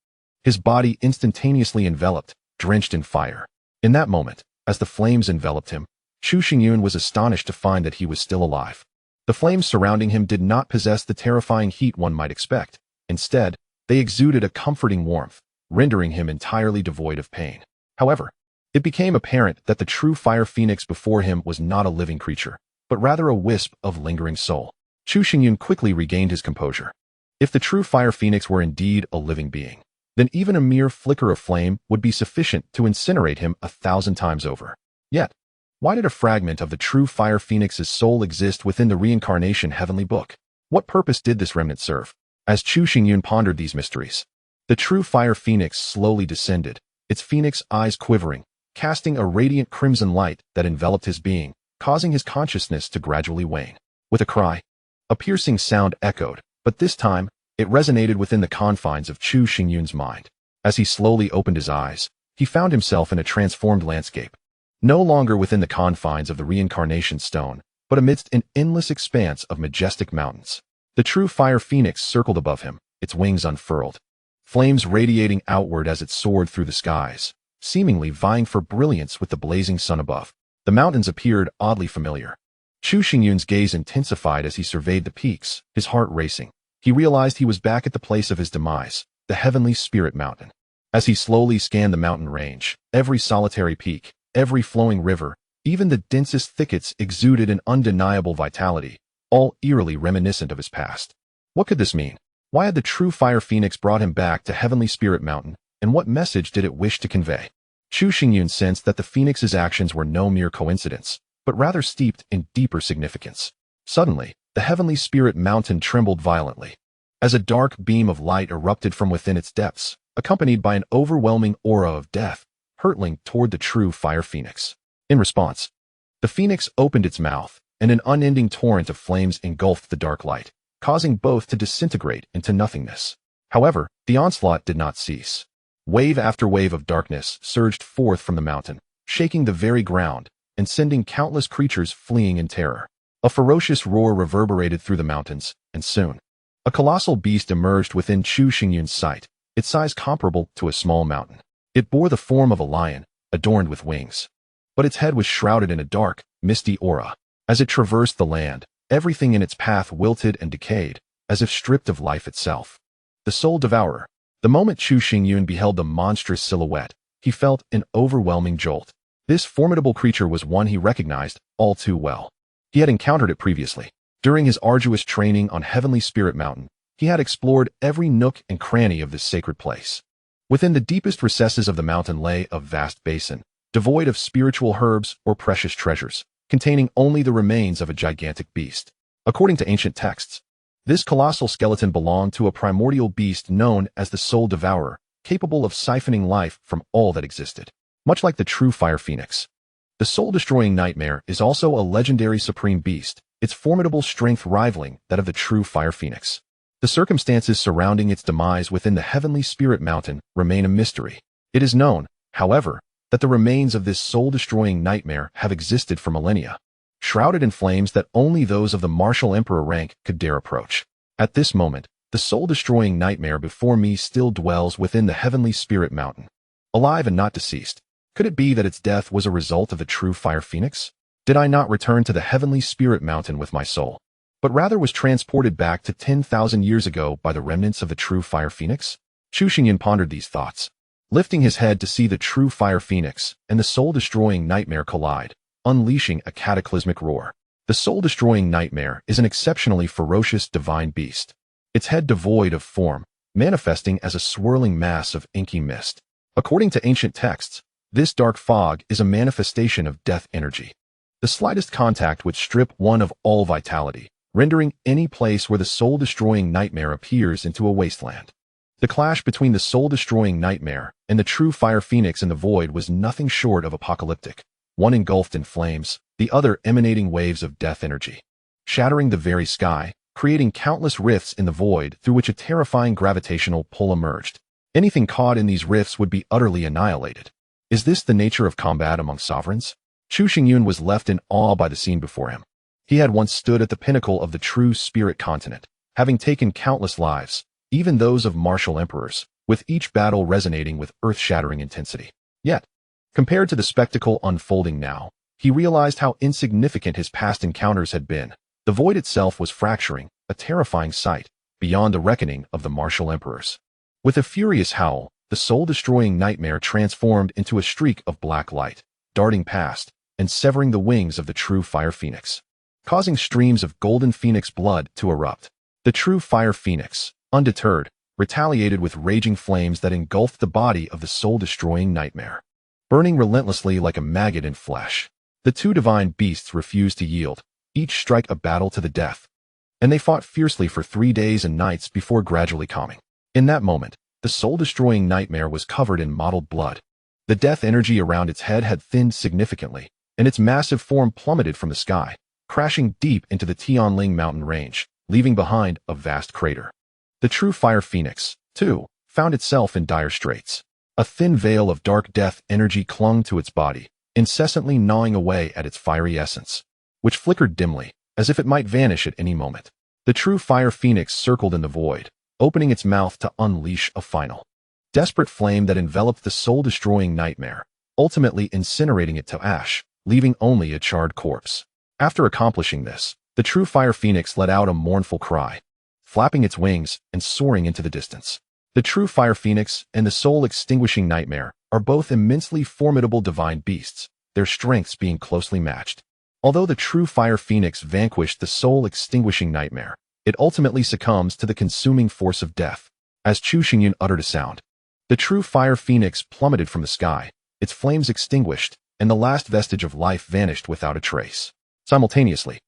His body instantaneously enveloped, drenched in fire. In that moment, as the flames enveloped him, Chu Xingyun was astonished to find that he was still alive. The flames surrounding him did not possess the terrifying heat one might expect. Instead, they exuded a comforting warmth, rendering him entirely devoid of pain. However, it became apparent that the true fire phoenix before him was not a living creature, but rather a wisp of lingering soul. Chu Xingyun quickly regained his composure. If the true fire phoenix were indeed a living being, then even a mere flicker of flame would be sufficient to incinerate him 1,000 times over. Yet, why did a fragment of the true fire phoenix's soul exist within the reincarnation heavenly book? What purpose did this remnant serve? As Chu Xingyun pondered these mysteries, the true fire phoenix slowly descended, its phoenix eyes quivering, casting a radiant crimson light that enveloped his being, causing his consciousness to gradually wane. With a cry, a piercing sound echoed, but this time, it resonated within the confines of Chu Xingyun's mind. As he slowly opened his eyes, he found himself in a transformed landscape. No longer within the confines of the reincarnation stone, but amidst an endless expanse of majestic mountains. The true fire phoenix circled above him, its wings unfurled, flames radiating outward as it soared through the skies, seemingly vying for brilliance with the blazing sun above. The mountains appeared oddly familiar. Chu Xingyun's gaze intensified as he surveyed the peaks, his heart racing. He realized he was back at the place of his demise, the heavenly spirit mountain. As he slowly scanned the mountain range, every solitary peak, every flowing river, even the densest thickets exuded an undeniable vitality, all eerily reminiscent of his past. What could this mean? Why had the true fire phoenix brought him back to heavenly spirit mountain, and what message did it wish to convey? Chu Xingyun sensed that the phoenix's actions were no mere coincidence, but rather steeped in deeper significance. Suddenly, the heavenly spirit mountain trembled violently, as a dark beam of light erupted from within its depths, accompanied by an overwhelming aura of death, hurtling toward the true fire phoenix. In response, the phoenix opened its mouth, and an unending torrent of flames engulfed the dark light, causing both to disintegrate into nothingness. However, the onslaught did not cease. Wave after wave of darkness surged forth from the mountain, shaking the very ground, and sending countless creatures fleeing in terror. A ferocious roar reverberated through the mountains, and soon, a colossal beast emerged within Chu Xingyun's sight, its size comparable to a small mountain. It bore the form of a lion, adorned with wings, but its head was shrouded in a dark, misty aura. As it traversed the land, everything in its path wilted and decayed, as if stripped of life itself. The soul devourer. The moment Chu Xingyun beheld the monstrous silhouette, he felt an overwhelming jolt. This formidable creature was one he recognized all too well. He had encountered it previously. During his arduous training on Heavenly Spirit Mountain, he had explored every nook and cranny of this sacred place. Within the deepest recesses of the mountain lay a vast basin, devoid of spiritual herbs or precious treasures, containing only the remains of a gigantic beast. According to ancient texts, this colossal skeleton belonged to a primordial beast known as the Soul Devourer, capable of siphoning life from all that existed. Much like the true fire phoenix, the soul-destroying nightmare is also a legendary supreme beast, its formidable strength rivaling that of the true fire phoenix. The circumstances surrounding its demise within the heavenly spirit mountain remain a mystery. It is known, however, that the remains of this soul-destroying nightmare have existed for millennia, shrouded in flames that only those of the martial emperor rank could dare approach. At this moment, the soul-destroying nightmare before me still dwells within the heavenly spirit mountain, alive and not deceased. Could it be that its death was a result of the true fire phoenix? Did I not return to the heavenly spirit mountain with my soul, but rather was transported back to 10,000 years ago by the remnants of the true fire phoenix? Chu Xingyun pondered these thoughts, lifting his head to see the true fire phoenix and the soul-destroying nightmare collide, unleashing a cataclysmic roar. The soul-destroying nightmare is an exceptionally ferocious divine beast, its head devoid of form, manifesting as a swirling mass of inky mist. According to ancient texts, this dark fog is a manifestation of death energy. The slightest contact would strip one of all vitality, rendering any place where the soul-destroying nightmare appears into a wasteland. The clash between the soul-destroying nightmare and the true fire phoenix in the void was nothing short of apocalyptic. one engulfed in flames, the other emanating waves of death energy, shattering the very sky, creating countless rifts in the void through which a terrifying gravitational pull emerged. Anything caught in these rifts would be utterly annihilated. Is this the nature of combat among sovereigns? Chu Xingyun was left in awe by the scene before him. He had once stood at the pinnacle of the true spirit continent, having taken countless lives, even those of martial emperors, with each battle resonating with earth-shattering intensity. Yet, compared to the spectacle unfolding now, he realized how insignificant his past encounters had been. The void itself was fracturing, a terrifying sight, beyond the reckoning of the martial emperors. With a furious howl, the soul-destroying nightmare transformed into a streak of black light, darting past and severing the wings of the true fire phoenix, causing streams of golden phoenix blood to erupt. The true fire phoenix, undeterred, retaliated with raging flames that engulfed the body of the soul-destroying nightmare, burning relentlessly like a maggot in flesh. The two divine beasts refused to yield, each strike a battle to the death, and they fought fiercely for 3 days and nights before gradually calming. In that moment, the soul-destroying nightmare was covered in mottled blood. The death energy around its head had thinned significantly, and its massive form plummeted from the sky, crashing deep into the Tianling mountain range, leaving behind a vast crater. The true fire phoenix, too, found itself in dire straits. A thin veil of dark death energy clung to its body, incessantly gnawing away at its fiery essence, which flickered dimly, as if it might vanish at any moment. The true fire phoenix circled in the void, opening its mouth to unleash a final, desperate flame that enveloped the soul-destroying nightmare, ultimately incinerating it to ash, leaving only a charred corpse. After accomplishing this, the true fire phoenix let out a mournful cry, flapping its wings and soaring into the distance. The true fire phoenix and the soul-extinguishing nightmare are both immensely formidable divine beasts, their strengths being closely matched. Although the true fire phoenix vanquished the soul-extinguishing nightmare, it ultimately succumbs to the consuming force of death. As Chu Xingyun uttered a sound, the true fire phoenix plummeted from the sky, its flames extinguished, and the last vestige of life vanished without a trace. Simultaneously,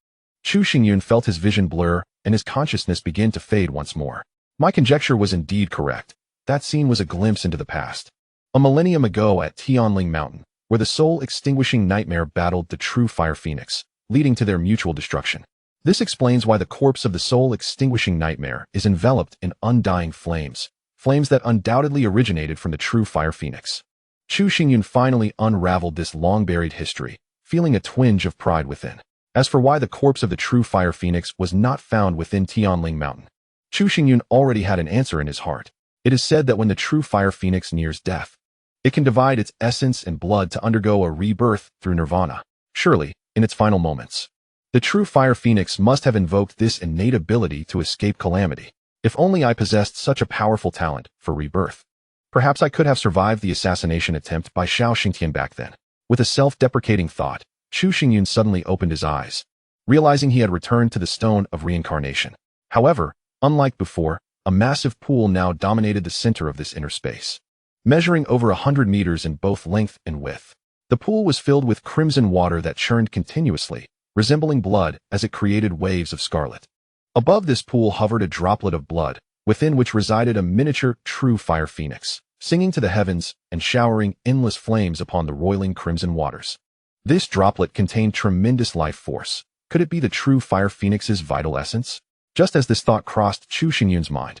Chu Xingyun felt his vision blur and his consciousness begin to fade once more. My conjecture was indeed correct. That scene was a glimpse into the past. A millennium ago at Tianling Mountain, where the soul-extinguishing nightmare battled the true fire phoenix, leading to their mutual destruction. This explains why the corpse of the soul-extinguishing nightmare is enveloped in undying flames, flames that undoubtedly originated from the true fire phoenix. Chu Xingyun finally unraveled this long-buried history, feeling a twinge of pride within. As for why the corpse of the true fire phoenix was not found within Tianling Mountain, Chu Xingyun already had an answer in his heart. It is said that when the true fire phoenix nears death, it can divide its essence and blood to undergo a rebirth through nirvana. Surely, in its final moments, the true fire phoenix must have invoked this innate ability to escape calamity. If only I possessed such a powerful talent for rebirth. Perhaps I could have survived the assassination attempt by Xiao Xingtian back then. With a self-deprecating thought, Chu Xingyun suddenly opened his eyes, realizing he had returned to the stone of reincarnation. However, unlike before, a massive pool now dominated the center of this inner space, measuring over 100 meters in both length and width. The pool was filled with crimson water that churned continuously, resembling blood as it created waves of scarlet. Above this pool hovered a droplet of blood, within which resided a miniature true fire phoenix, singing to the heavens and showering endless flames upon the roiling crimson waters. This droplet contained tremendous life force. Could it be the true fire phoenix's vital essence? Just as this thought crossed Chu Xingyun's mind,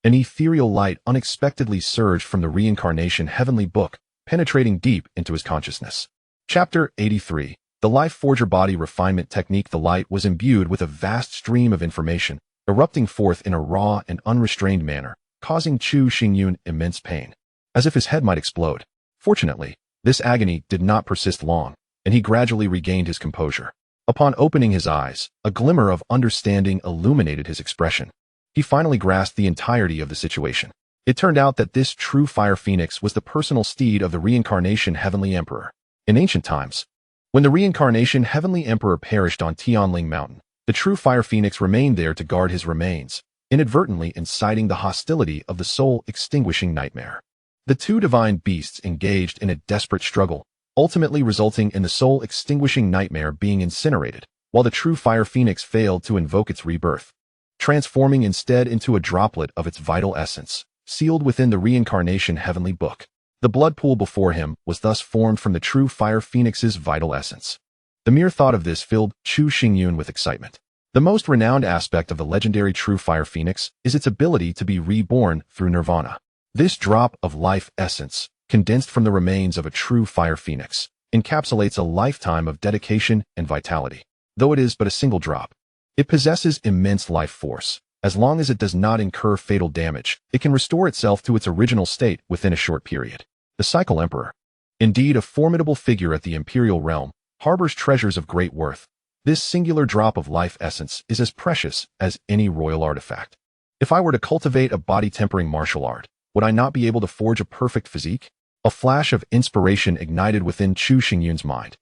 an ethereal light unexpectedly surged from the reincarnation heavenly book, penetrating deep into his consciousness. Chapter 83. The Life Forger Body Refinement Technique. The light was imbued with a vast stream of information, erupting forth in a raw and unrestrained manner, causing Chu Xingyun immense pain, as if his head might explode. Fortunately, this agony did not persist long, and he gradually regained his composure. Upon opening his eyes, a glimmer of understanding illuminated his expression. He finally grasped the entirety of the situation. It turned out that this true fire phoenix was the personal steed of the reincarnation heavenly emperor. In ancient times, when the reincarnation heavenly emperor perished on Tianling Mountain, the true fire phoenix remained there to guard his remains, inadvertently inciting the hostility of the soul-extinguishing nightmare. The two divine beasts engaged in a desperate struggle, ultimately resulting in the soul-extinguishing nightmare being incinerated, while the true fire phoenix failed to invoke its rebirth, transforming instead into a droplet of its vital essence, sealed within the reincarnation heavenly book. The blood pool before him was thus formed from the true fire phoenix's vital essence. The mere thought of this filled Chu Xingyun with excitement. The most renowned aspect of the legendary true fire phoenix is its ability to be reborn through nirvana. This drop of life essence, condensed from the remains of a true fire phoenix, encapsulates a lifetime of dedication and vitality. Though it is but a single drop, it possesses immense life force. As long as it does not incur fatal damage, it can restore itself to its original state within a short period. The Cycle Emperor, indeed a formidable figure at the imperial realm, harbors treasures of great worth. This singular drop of life essence is as precious as any royal artifact. If I were to cultivate a body-tempering martial art, would I not be able to forge a perfect physique? A flash of inspiration ignited within Chu Xingyun's mind,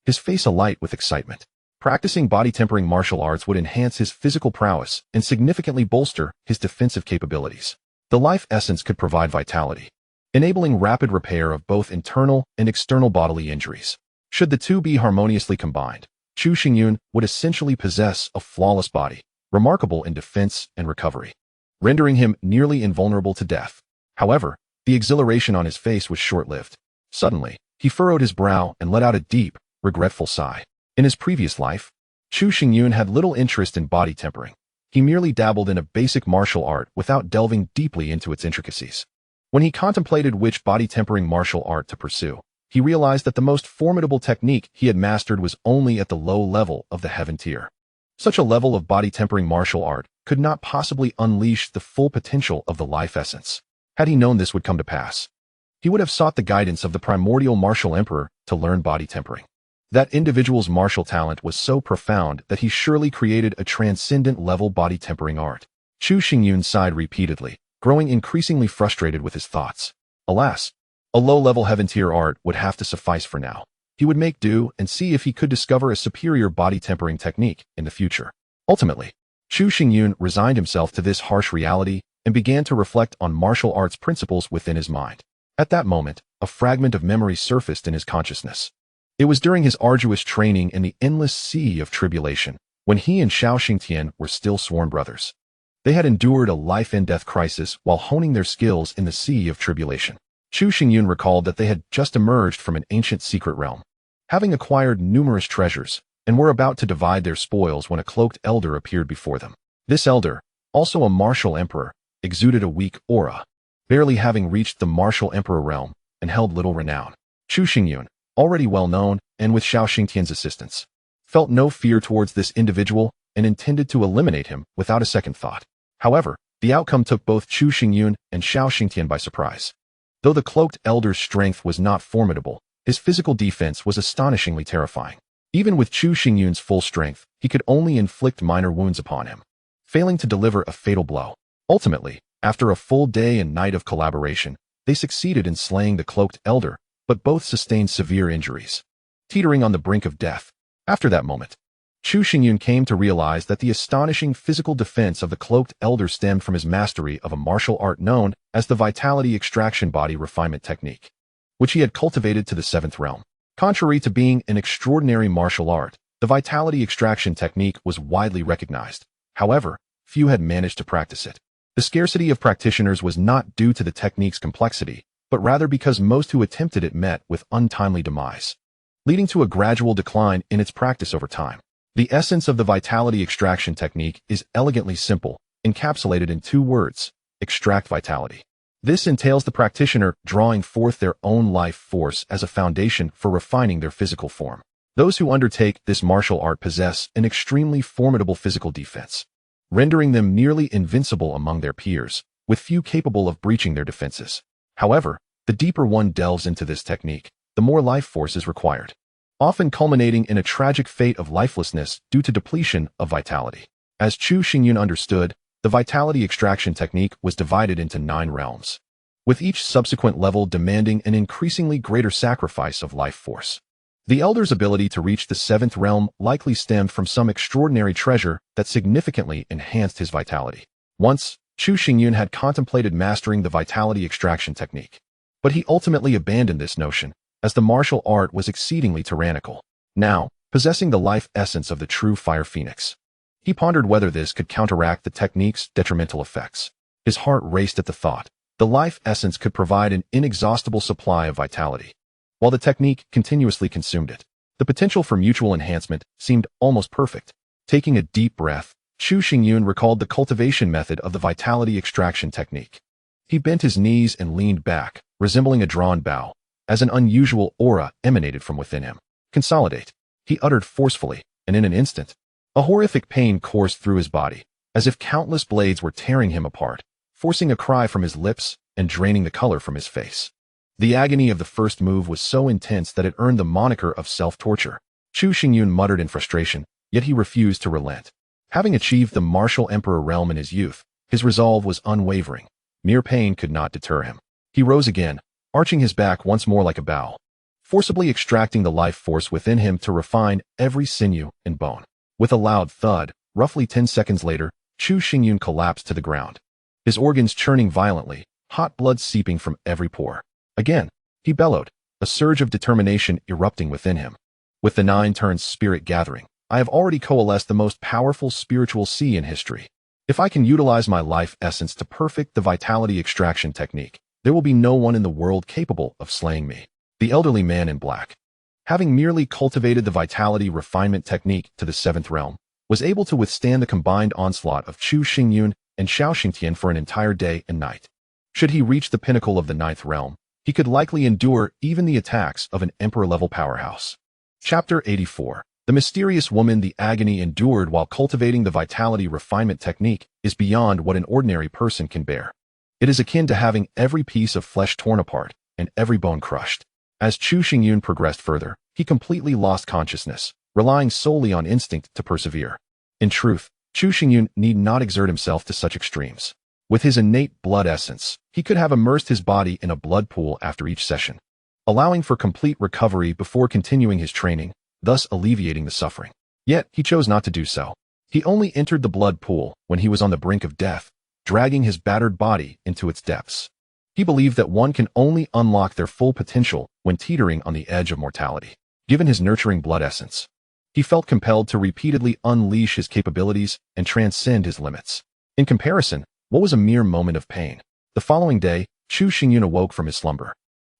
his face alight with excitement. Practicing body-tempering martial arts would enhance his physical prowess and significantly bolster his defensive capabilities. The life essence could provide vitality, enabling rapid repair of both internal and external bodily injuries. Should the two be harmoniously combined, Chu Xingyun would essentially possess a flawless body, remarkable in defense and recovery, rendering him nearly invulnerable to death. However, the exhilaration on his face was short-lived. Suddenly, he furrowed his brow and let out a deep, regretful sigh. In his previous life, Chu Xingyun had little interest in body tempering. He merely dabbled in a basic martial art without delving deeply into its intricacies. When he contemplated which body tempering martial art to pursue, he realized that the most formidable technique he had mastered was only at the low level of the heaven tier. Such a level of body tempering martial art could not possibly unleash the full potential of the life essence. Had he known this would come to pass, he would have sought the guidance of the primordial martial emperor to learn body tempering. That individual's martial talent was so profound that he surely created a transcendent level body tempering art. Chu Xingyun sighed repeatedly, growing increasingly frustrated with his thoughts. Alas, a low-level heaven-tier art would have to suffice for now. He would make do and see if he could discover a superior body tempering technique in the future. Ultimately, Chu Xingyun resigned himself to this harsh reality and began to reflect on martial arts principles within his mind. At that moment, a fragment of memory surfaced in his consciousness. It was during his arduous training in the endless sea of tribulation, when he and Xiao Xingtian were still sworn brothers. They had endured a life-and-death crisis while honing their skills in the sea of tribulation. Chu Xingyun recalled that they had just emerged from an ancient secret realm, having acquired numerous treasures, and were about to divide their spoils when a cloaked elder appeared before them. This elder, also a martial emperor, exuded a weak aura, barely having reached the martial emperor realm, and held little renown. Chu Xingyun, already well known, and with Xiao Xingtian's assistance, felt no fear towards this individual and intended to eliminate him without a second thought. However, the outcome took both Chu Xingyun and Xiao Xingtian by surprise. Though the cloaked elder's strength was not formidable, his physical defense was astonishingly terrifying. Even with Chu Xingyun's full strength, he could only inflict minor wounds upon him, failing to deliver a fatal blow. Ultimately, after a full day and night of collaboration, they succeeded in slaying the cloaked elder, but both sustained severe injuries, teetering on the brink of death. After that moment, Chu Xingyun came to realize that the astonishing physical defense of the cloaked elder stemmed from his mastery of a martial art known as the vitality extraction body refinement technique, which he had cultivated to the seventh realm. Contrary to being an extraordinary martial art, the vitality extraction technique was widely recognized. However, few had managed to practice it. The scarcity of practitioners was not due to the technique's complexity, but rather because most who attempted it met with untimely demise, leading to a gradual decline in its practice over time. The essence of the vitality extraction technique is elegantly simple, encapsulated in two words: extract vitality. This entails the practitioner drawing forth their own life force as a foundation for refining their physical form. Those who undertake this martial art possess an extremely formidable physical defense, rendering them nearly invincible among their peers, with few capable of breaching their defenses. However, the deeper one delves into this technique, the more life force is required, often culminating in a tragic fate of lifelessness due to depletion of vitality. As Chu Xingyun understood, the vitality extraction technique was divided into 9 realms, with each subsequent level demanding an increasingly greater sacrifice of life force. The elder's ability to reach the 7th realm likely stemmed from some extraordinary treasure that significantly enhanced his vitality. Once, Chu Xingyun had contemplated mastering the vitality extraction technique, but he ultimately abandoned this notion, as the martial art was exceedingly tyrannical. Now, possessing the life essence of the true fire phoenix, he pondered whether this could counteract the technique's detrimental effects. His heart raced at the thought, The life essence could provide an inexhaustible supply of vitality, while the technique continuously consumed it. The potential for mutual enhancement seemed almost perfect. Taking a deep breath, Chu Xingyun recalled the cultivation method of the vitality extraction technique. He bent his knees and leaned back, resembling a drawn bow, as an unusual aura emanated from within him. Consolidate, he uttered forcefully, and in an instant, a horrific pain coursed through his body, as if countless blades were tearing him apart, forcing a cry from his lips and draining the color from his face. The agony of the first move was so intense that it earned the moniker of self-torture. Chu Xingyun muttered in frustration, yet he refused to relent. Having achieved the martial emperor realm in his youth, his resolve was unwavering. Mere pain could not deter him. He rose again, arching his back once more like a bow, forcibly extracting the life force within him to refine every sinew and bone. With a loud thud, roughly 10 seconds later, Chu Xingyun collapsed to the ground, his organs churning violently, hot blood seeping from every pore. Again, he bellowed, a surge of determination erupting within him. With the nine-turned spirit gathering, I have already coalesced the most powerful spiritual sea in history. If I can utilize my life essence to perfect the vitality extraction technique, there will be no one in the world capable of slaying me. The elderly man in black, having merely cultivated the vitality refinement technique to the 7th realm, was able to withstand the combined onslaught of Chu Xingyun and Xiao Xingtian for an entire day and night. Should he reach the pinnacle of the 9th realm, he could likely endure even the attacks of an emperor-level powerhouse. Chapter 84. The mysterious woman. The agony endured while cultivating the vitality refinement technique is beyond what an ordinary person can bear. It is akin to having every piece of flesh torn apart and every bone crushed. As Chu Xingyun progressed further, he completely lost consciousness, relying solely on instinct to persevere. In truth, Chu Xingyun need not exert himself to such extremes. With his innate blood essence, he could have immersed his body in a blood pool after each session, allowing for complete recovery before continuing his training, thus alleviating the suffering. Yet, he chose not to do so. He only entered the blood pool when he was on the brink of death, dragging his battered body into its depths. He believed that one can only unlock their full potential when teetering on the edge of mortality. Given his nurturing blood essence, he felt compelled to repeatedly unleash his capabilities and transcend his limits. In comparison, what was a mere moment of pain? The following day, Chu Xingyun awoke from his slumber.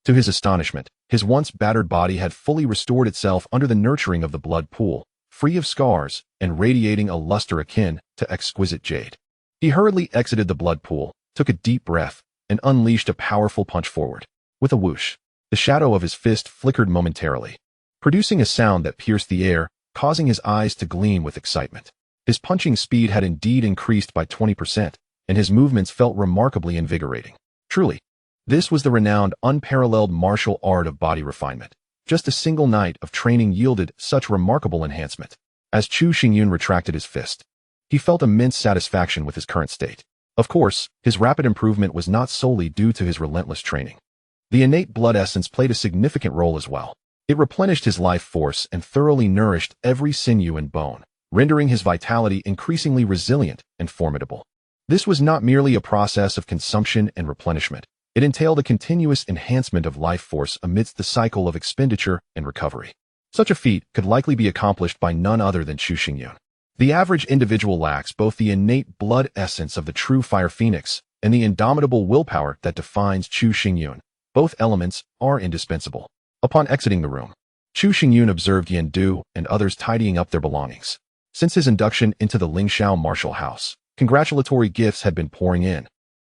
To his astonishment, his once battered body had fully restored itself under the nurturing of the blood pool, free of scars and radiating a luster akin to exquisite jade. He hurriedly exited the blood pool, took a deep breath, and unleashed a powerful punch forward. With a whoosh, the shadow of his fist flickered momentarily, producing a sound that pierced the air, causing his eyes to gleam with excitement. His punching speed had indeed increased by 20%, and his movements felt remarkably invigorating. Truly, this was the renowned, unparalleled martial art of body refinement. Just a single night of training yielded such remarkable enhancement. As Chu Xingyun retracted his fist, he felt immense satisfaction with his current state. Of course, his rapid improvement was not solely due to his relentless training. The innate blood essence played a significant role as well. It replenished his life force and thoroughly nourished every sinew and bone, rendering his vitality increasingly resilient and formidable. This was not merely a process of consumption and replenishment. It entailed a continuous enhancement of life force amidst the cycle of expenditure and recovery. Such a feat could likely be accomplished by none other than Chu Xingyun. The average individual lacks both the innate blood essence of the true fire phoenix and the indomitable willpower that defines Chu Xingyun. Both elements are indispensable. Upon exiting the room, Chu Xingyun observed Yan Du and others tidying up their belongings. Since his induction into the Lingxiao martial house, congratulatory gifts had been pouring in,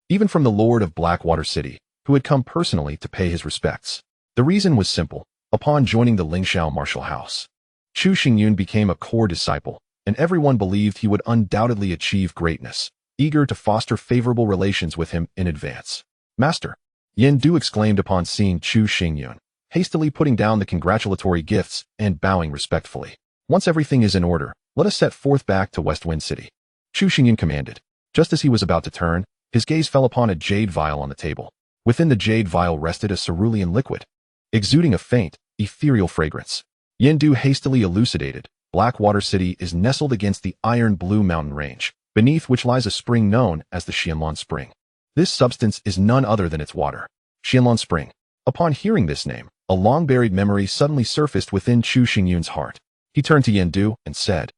even from the Lord of Blackwater City, who had come personally to pay his respects. The reason was simple. Upon joining the Lingxiao martial house, Chu Xingyun became a core disciple, and everyone believed he would undoubtedly achieve greatness, eager to foster favorable relations with him in advance. Master, Yan Du exclaimed upon seeing Chu Xingyun, hastily putting down the congratulatory gifts and bowing respectfully. Once everything is in order, let us set forth back to West Wind City. Chu Xingyun commanded. Just as he was about to turn, his gaze fell upon a jade vial on the table. Within the jade vial rested a cerulean liquid, exuding a faint, ethereal fragrance. Yan Du hastily elucidated. Blackwater City is nestled against the iron blue mountain range, beneath which lies a spring known as the Xianlan Spring. This substance is none other than its water. Xianlan Spring. Upon hearing this name, a long-buried memory suddenly surfaced within Chu Xingyun's heart. He turned to Yan Du and said,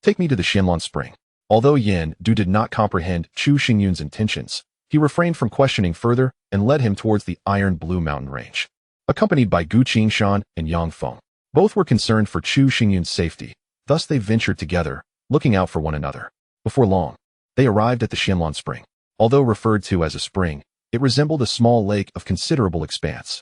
"Take me to the Xianlan Spring." Although Yan Du did not comprehend Chu Xingyun's intentions, He refrained from questioning further and led him towards the iron blue mountain range. Accompanied by Gu Qingshan and Yang Feng. Both were concerned for Chu Xingyun's safety, thus they ventured together, looking out for one another. Before long, they arrived at the Xianlan Spring. Although referred to as a spring, it resembled a small lake of considerable expanse.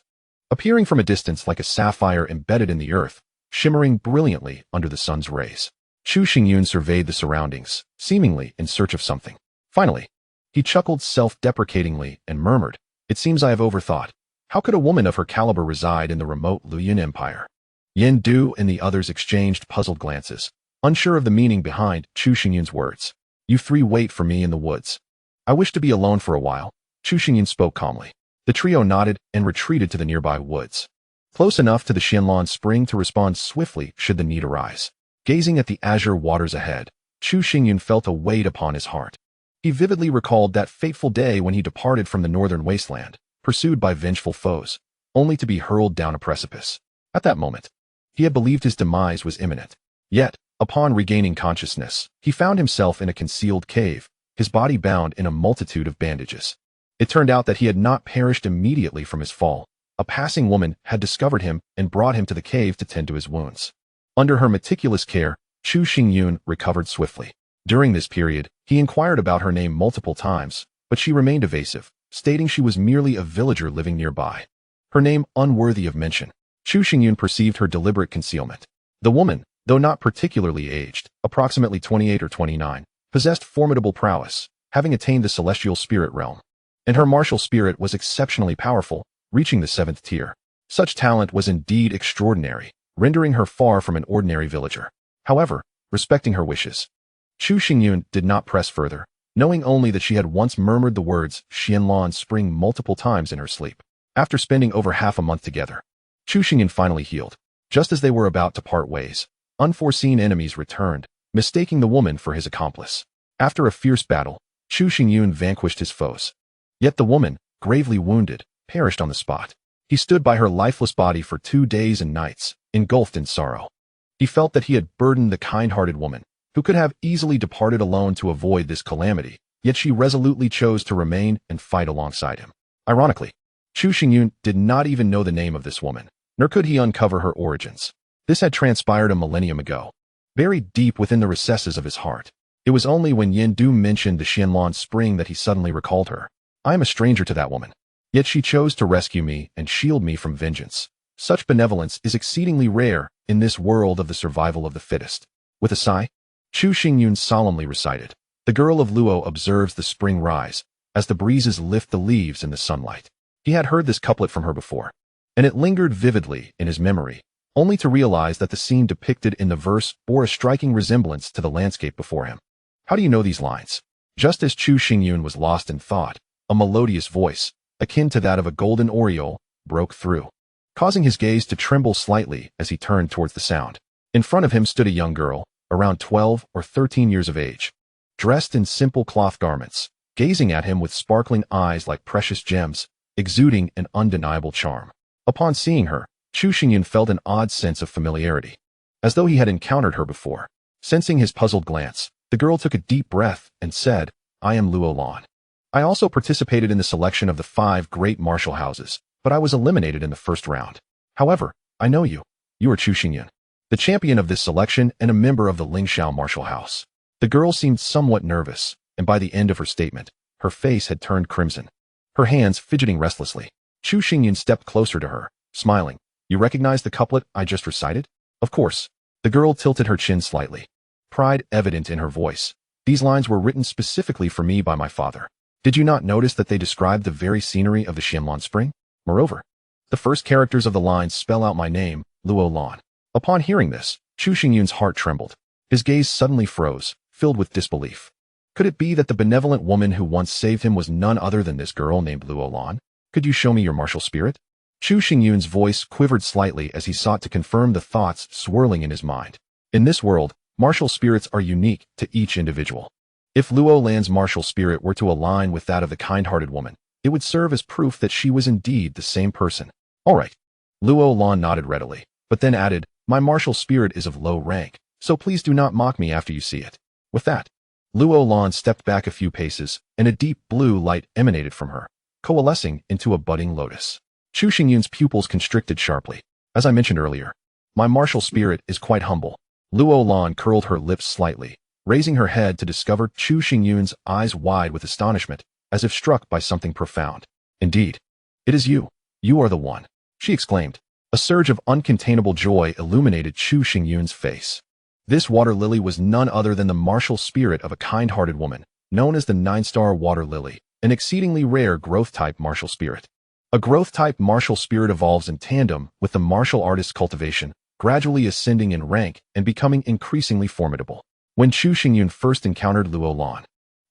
Appearing from a distance like a sapphire embedded in the earth, shimmering brilliantly under the sun's rays. Chu Xingyun surveyed the surroundings, seemingly in search of something. Finally, he chuckled self-deprecatingly and murmured, "It seems I have overthought. How could a woman of her caliber reside in the remote Luoyuan Empire?" Yin Du and the others exchanged puzzled glances, unsure of the meaning behind Chu Xingyun's words. "You three wait for me in the woods. I wish to be alone for a while," Chu Xingyun spoke calmly. The trio nodded and retreated to the nearby woods, close enough to the Xianlan Spring to respond swiftly should the need arise. Gazing at the azure waters ahead, Chu Xingyun felt a weight upon his heart. He vividly recalled that fateful day when he departed from the northern wasteland, pursued by vengeful foes, only to be hurled down a precipice. At that moment, he had believed his demise was imminent. Yet, upon regaining consciousness, he found himself in a concealed cave, his body bound in a multitude of bandages. It turned out that he had not perished immediately from his fall. A passing woman had discovered him and brought him to the cave to tend to his wounds. Under her meticulous care, Chu Xingyun recovered swiftly. During this period, he inquired about her name multiple times, but she remained evasive, stating she was merely a villager living nearby. Her name unworthy of mention. Chu Xingyun perceived her deliberate concealment. The woman, though not particularly aged, approximately 28 or 29, possessed formidable prowess, having attained the celestial spirit realm. And her martial spirit was exceptionally powerful, reaching the 7th tier. Such talent was indeed extraordinary, rendering her far from an ordinary villager. However, respecting her wishes, Chu Xingyun did not press further, knowing only that she had once murmured the words Xianlan Spring multiple times in her sleep. After spending over half a month together, Chu Xingyun finally healed. Just as they were about to part ways, unforeseen enemies returned, mistaking the woman for his accomplice. After a fierce battle, Chu Xingyun vanquished his foes. Yet the woman, gravely wounded, perished on the spot. He stood by her lifeless body for 2 days and nights, engulfed in sorrow. He felt that he had burdened the kind-hearted woman, who could have easily departed alone to avoid this calamity, yet she resolutely chose to remain and fight alongside him. Ironically, Chu Xingyun did not even know the name of this woman, nor could he uncover her origins. This had transpired a millennium ago, buried deep within the recesses of his heart. It was only when Yin Du mentioned the Xianlan Spring that he suddenly recalled her. "I am a stranger to that woman. Yet she chose to rescue me and shield me from vengeance. Such benevolence is exceedingly rare in this world of the survival of the fittest." With a sigh, Chu Xingyun solemnly recited, "The girl of Luo observes the spring rise, as the breezes lift the leaves in the sunlight." He had heard this couplet from her before, and it lingered vividly in his memory, only to realize that the scene depicted in the verse bore a striking resemblance to the landscape before him. How do you know these lines? Just as Chu Xingyun was lost in thought, a melodious voice, akin to that of a golden oriole, broke through, causing his gaze to tremble slightly as he turned towards the sound. In front of him stood a young girl, around 12 or 13 years of age, dressed in simple cloth garments, gazing at him with sparkling eyes like precious gems, exuding an undeniable charm. Upon seeing her, Chu Xingyun felt an odd sense of familiarity, as though he had encountered her before. Sensing his puzzled glance, the girl took a deep breath and said, "I am Luo Lan. I also participated in the selection of the 5 great martial houses, but I was eliminated in the first round. However, I know you. You are Chu Xingyun, the champion of this selection and a member of the Lingxiao martial house." The girl seemed somewhat nervous, and by the end of her statement, her face had turned crimson, her hands fidgeting restlessly. Chu Xingyun stepped closer to her, smiling. "You recognize the couplet I just recited?" "Of course." The girl tilted her chin slightly, pride evident in her voice. "These lines were written specifically for me by my father. Did you not notice that they describe the very scenery of the Xianlan Spring? Moreover, the first characters of the lines spell out my name, Luo Lan." Upon hearing this, Chu Xingyun's heart trembled. His gaze suddenly froze, filled with disbelief. Could it be that the benevolent woman who once saved him was none other than this girl named Luo Lan? "Could you show me your martial spirit?" Chu Xingyun's voice quivered slightly as he sought to confirm the thoughts swirling in his mind. In this world, martial spirits are unique to each individual. If Luo Lan's martial spirit were to align with that of the kind-hearted woman, it would serve as proof that she was indeed the same person. "All right." Luo Lan nodded readily, but then added, "My martial spirit is of low rank, so please do not mock me after you see it." With that, Luo Lan stepped back a few paces, and a deep blue light emanated from her, coalescing into a budding lotus. Chu Xingyun's pupils constricted sharply. As I mentioned earlier, my martial spirit is quite humble. Luo Lan curled her lips slightly, raising her head to discover Chu Xingyun's eyes wide with astonishment, as if struck by something profound. Indeed, it is you. You are the one, she exclaimed. A surge of uncontainable joy illuminated Chu Xingyun's face. This water lily was none other than the martial spirit of a kind-hearted woman, known as the 9-star water lily, an exceedingly rare growth-type martial spirit. A growth-type martial spirit evolves in tandem with the martial artist's cultivation, gradually ascending in rank and becoming increasingly formidable. When Chu Xingyun first encountered Luo Lan,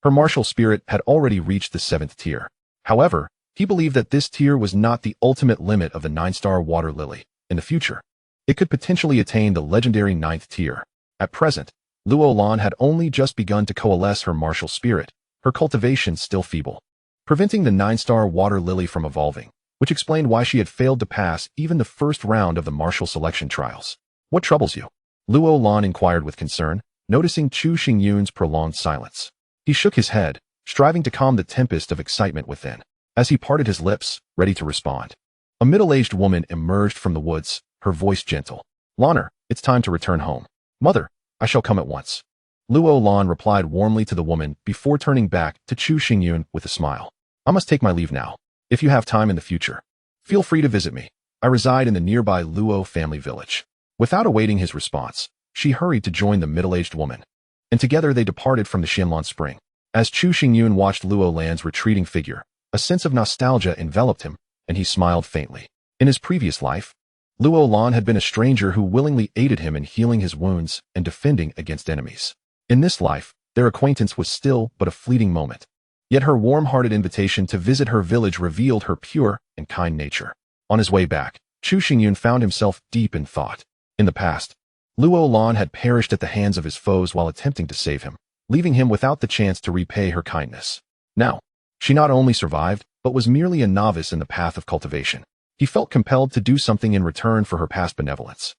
her martial spirit had already reached the 7th tier. However, he believed that this tier was not the ultimate limit of the 9-star water lily. In the future, it could potentially attain the legendary 9th tier. At present, Luo Lan had only just begun to coalesce her martial spirit, her cultivation still feeble, preventing the 9-star water lily from evolving, which explained why she had failed to pass even the first round of the martial selection trials. What troubles you? Luo Lan inquired with concern, noticing Chu Xingyun's prolonged silence. He shook his head, striving to calm the tempest of excitement within. As he parted his lips, ready to respond, a middle-aged woman emerged from the woods, her voice gentle. Lanner, it's time to return home. Mother, I shall come at once. Luo Lan replied warmly to the woman before turning back to Chu Xingyun with a smile. I must take my leave now. If you have time in the future, feel free to visit me. I reside in the nearby Luo family village. Without awaiting his response, she hurried to join the middle-aged woman, and together they departed from the Xianlan Spring. As Chu Xingyun watched Luo Lan's retreating figure, a sense of nostalgia enveloped him, and he smiled faintly. In his previous life, Luo Lan had been a stranger who willingly aided him in healing his wounds and defending against enemies. In this life, their acquaintance was still but a fleeting moment. Yet her warm-hearted invitation to visit her village revealed her pure and kind nature. On his way back, Chu Xingyun found himself deep in thought. In the past, Luo Lan had perished at the hands of his foes while attempting to save him, leaving him without the chance to repay her kindness. Now, she not only survived, but was merely a novice in the path of cultivation. He felt compelled to do something in return for her past benevolence.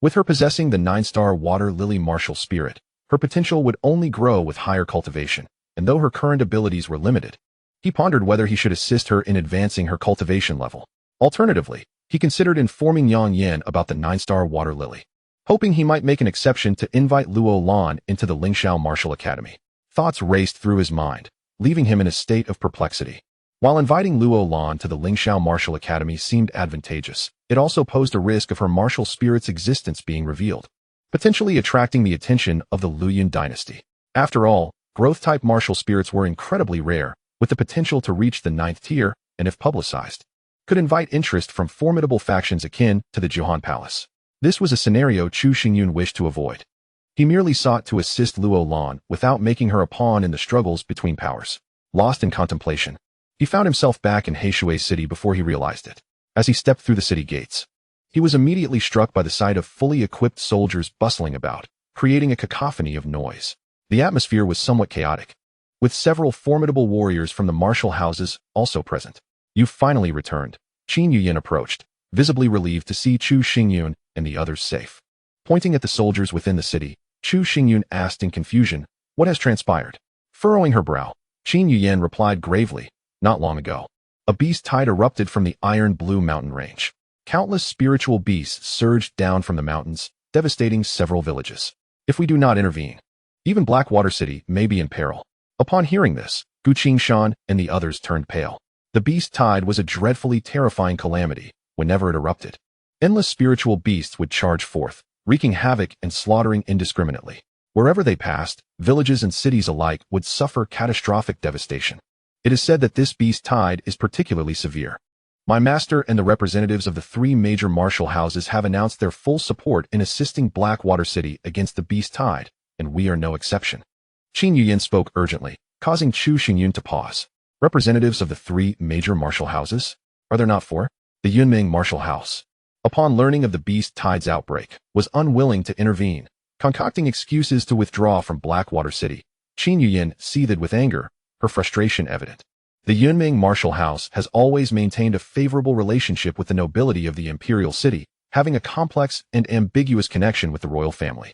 With her possessing the 9-star water lily martial spirit, her potential would only grow with higher cultivation, and though her current abilities were limited, he pondered whether he should assist her in advancing her cultivation level. Alternatively, he considered informing Yang Yan about the 9-star water lily, hoping he might make an exception to invite Luo Lan into the Lingxiao Martial Academy. Thoughts raced through his mind, leaving him in a state of perplexity. While inviting Luo Lan to the Lingxiao Martial Academy seemed advantageous, it also posed a risk of her martial spirit's existence being revealed, potentially attracting the attention of the Luyun dynasty. After all, growth-type martial spirits were incredibly rare, with the potential to reach the 9th tier, and if publicized, could invite interest from formidable factions akin to the Juhan Palace. This was a scenario Chu Xingyun wished to avoid. He merely sought to assist Luo Lan without making her a pawn in the struggles between powers. Lost in contemplation, he found himself back in Heishui City before he realized it. As he stepped through the city gates, he was immediately struck by the sight of fully equipped soldiers bustling about, creating a cacophony of noise. The atmosphere was somewhat chaotic, with several formidable warriors from the martial houses also present. "You've finally returned." Qin Yuyin approached, visibly relieved to see Chu Xingyun and the others safe. Pointing at the soldiers within the city, Chu Xingyun asked in confusion, "What has transpired?" Furrowing her brow, Qin Yuyin replied gravely, "Not long ago, a beast tide erupted from the Iron Blue mountain range. Countless spiritual beasts surged down from the mountains, devastating several villages. If we do not intervene, even Blackwater City may be in peril." Upon hearing this, Gu Qingshan and the others turned pale. The beast tide was a dreadfully terrifying calamity whenever it erupted. Endless spiritual beasts would charge forth, wreaking havoc and slaughtering indiscriminately. Wherever they passed, villages and cities alike would suffer catastrophic devastation. It is said that this beast tide is particularly severe. My master and the representatives of the 3 major martial houses have announced their full support in assisting Blackwater City against the beast tide, and we are no exception. Qin Yuyin spoke urgently, causing Chu Xingyun to pause. Representatives of the 3 major martial houses? Are there not 4? The Yunming martial house, upon learning of the beast tide's outbreak, was unwilling to intervene, concocting excuses to withdraw from Blackwater City. Qin Yuyin seethed with anger, her frustration evident. The Yunming martial house has always maintained a favorable relationship with the nobility of the imperial city, having a complex and ambiguous connection with the royal family.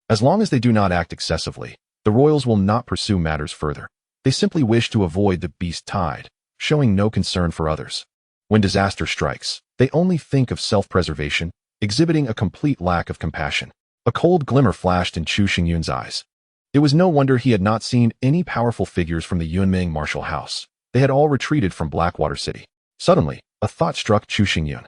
As long as they do not act excessively, The royals will not pursue matters further. They simply wish to avoid the beast tide, showing no concern for others. When disaster strikes, they only think of self-preservation, exhibiting a complete lack of compassion. A cold glimmer flashed in Chu Xingyun's eyes. It was no wonder he had not seen any powerful figures from the Yunming martial house. They had all retreated from Blackwater City. Suddenly, a thought struck Chu Xingyun,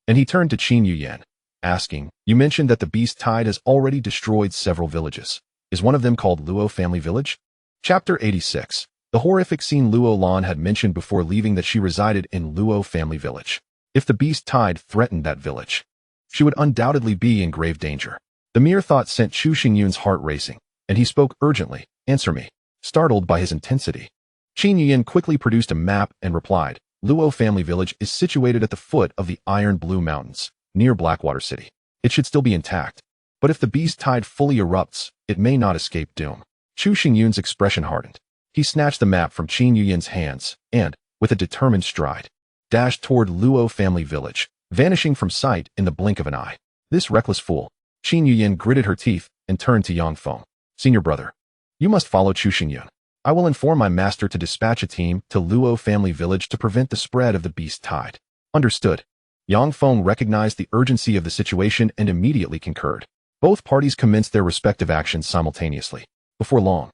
and he turned to Qin Yuyan, asking, "You mentioned that the beast tide has already destroyed several villages. Is one of them called Luo Family Village?" Chapter 86. The horrific scene Luo Lan had mentioned before leaving, that she resided in Luo Family Village. If the beast tide threatened that village, she would undoubtedly be in grave danger. The mere thought sent Chu Xingyun's heart racing, and he spoke urgently, "Answer me." Startled by his intensity, Qin Yuyan quickly produced a map and replied, "Luo Family Village is situated at the foot of the Iron Blue Mountains, near Blackwater City. It should still be intact, but if the beast tide fully erupts, it may not escape doom." Chu Xingyun's expression hardened. He snatched the map from Qin Yuyan's hands and, with a determined stride, dashed toward Luo Family Village, vanishing from sight in the blink of an eye. This reckless fool. Qin Yuyan gritted her teeth and turned to Yang Feng. "Senior brother, you must follow Chu Xingyun. I will inform my master to dispatch a team to Luo Family Village to prevent the spread of the beast tide." Understood. Yang Feng recognized the urgency of the situation and immediately concurred. Both parties commenced their respective actions simultaneously. Before long,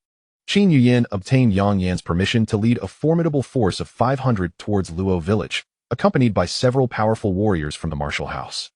Qin Yuyan obtained Yang Yan's permission to lead a formidable force of 500 towards Luo Village, accompanied by several powerful warriors from the martial house.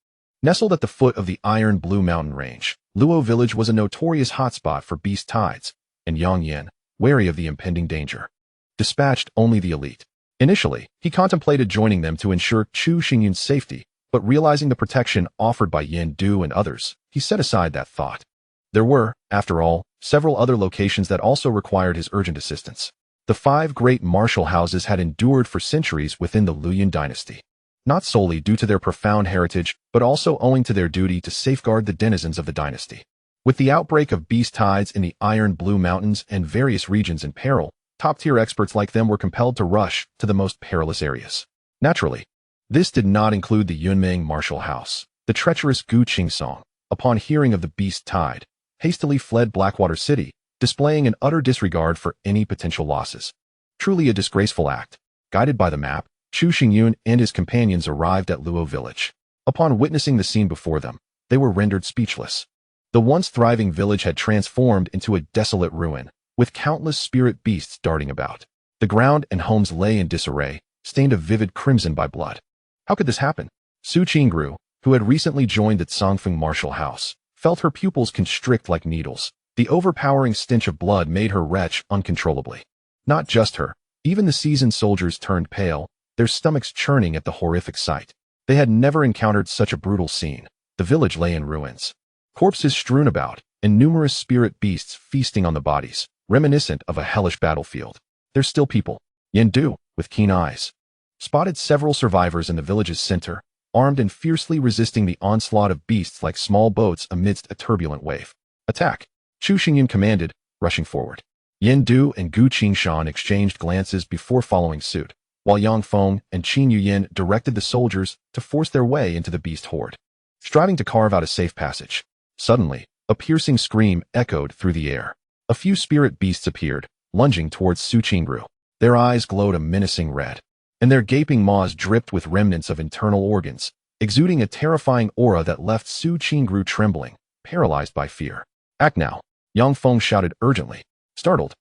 Nestled at the foot of the Iron Blue Mountain Range, Luo Village was a notorious hotspot for beast tides, and Yang Yan, wary of the impending danger, dispatched only the elite. Initially, he contemplated joining them to ensure Chu Xingyun's safety, but realizing the protection offered by Yin Du and others, he set aside that thought. There were, after all, several other locations that also required his urgent assistance. The 5 great martial houses had endured for centuries within the Luoyuan dynasty, not solely due to their profound heritage, but also owing to their duty to safeguard the denizens of the dynasty. With the outbreak of beast tides in the Iron Blue Mountains and various regions in peril, top-tier experts like them were compelled to rush to the most perilous areas. Naturally, this did not include the Yunming martial house. The treacherous Gu Qingsong, upon hearing of the beast tide, hastily fled Blackwater City, displaying an utter disregard for any potential losses. Truly a disgraceful act. Guided by the map, Chu Xingyun and his companions arrived at Luo Village. Upon witnessing the scene before them, they were rendered speechless. The once thriving village had transformed into a desolate ruin, with countless spirit beasts darting about. The ground and homes lay in disarray, stained a vivid crimson by blood. How could this happen? Su Qingru, who had recently joined the Cangfeng martial house, felt her pupils constrict like needles. The overpowering stench of blood made her retch uncontrollably. Not just her, even the seasoned soldiers turned pale, their stomachs churning at the horrific sight. They had never encountered such a brutal scene. The village lay in ruins, corpses strewn about, and numerous spirit beasts feasting on the bodies, reminiscent of a hellish battlefield. "There's still people." Yin Du, with keen eyes, spotted several survivors in the village's center, armed and fiercely resisting the onslaught of beasts like small boats amidst a turbulent wave. "Attack!" Chu Xingyun commanded, rushing forward. Yin Du and Gu Qingshan exchanged glances before following suit, while Yang Feng and Qin Yuyan directed the soldiers to force their way into the beast horde, striving to carve out a safe passage. Suddenly, a piercing scream echoed through the air. A few spirit beasts appeared, lunging towards Su Qingru. Their eyes glowed a menacing red, and their gaping maws dripped with remnants of internal organs, exuding a terrifying aura that left Su Qingru trembling, paralyzed by fear. "Act now!" Yang Feng shouted urgently. Startled,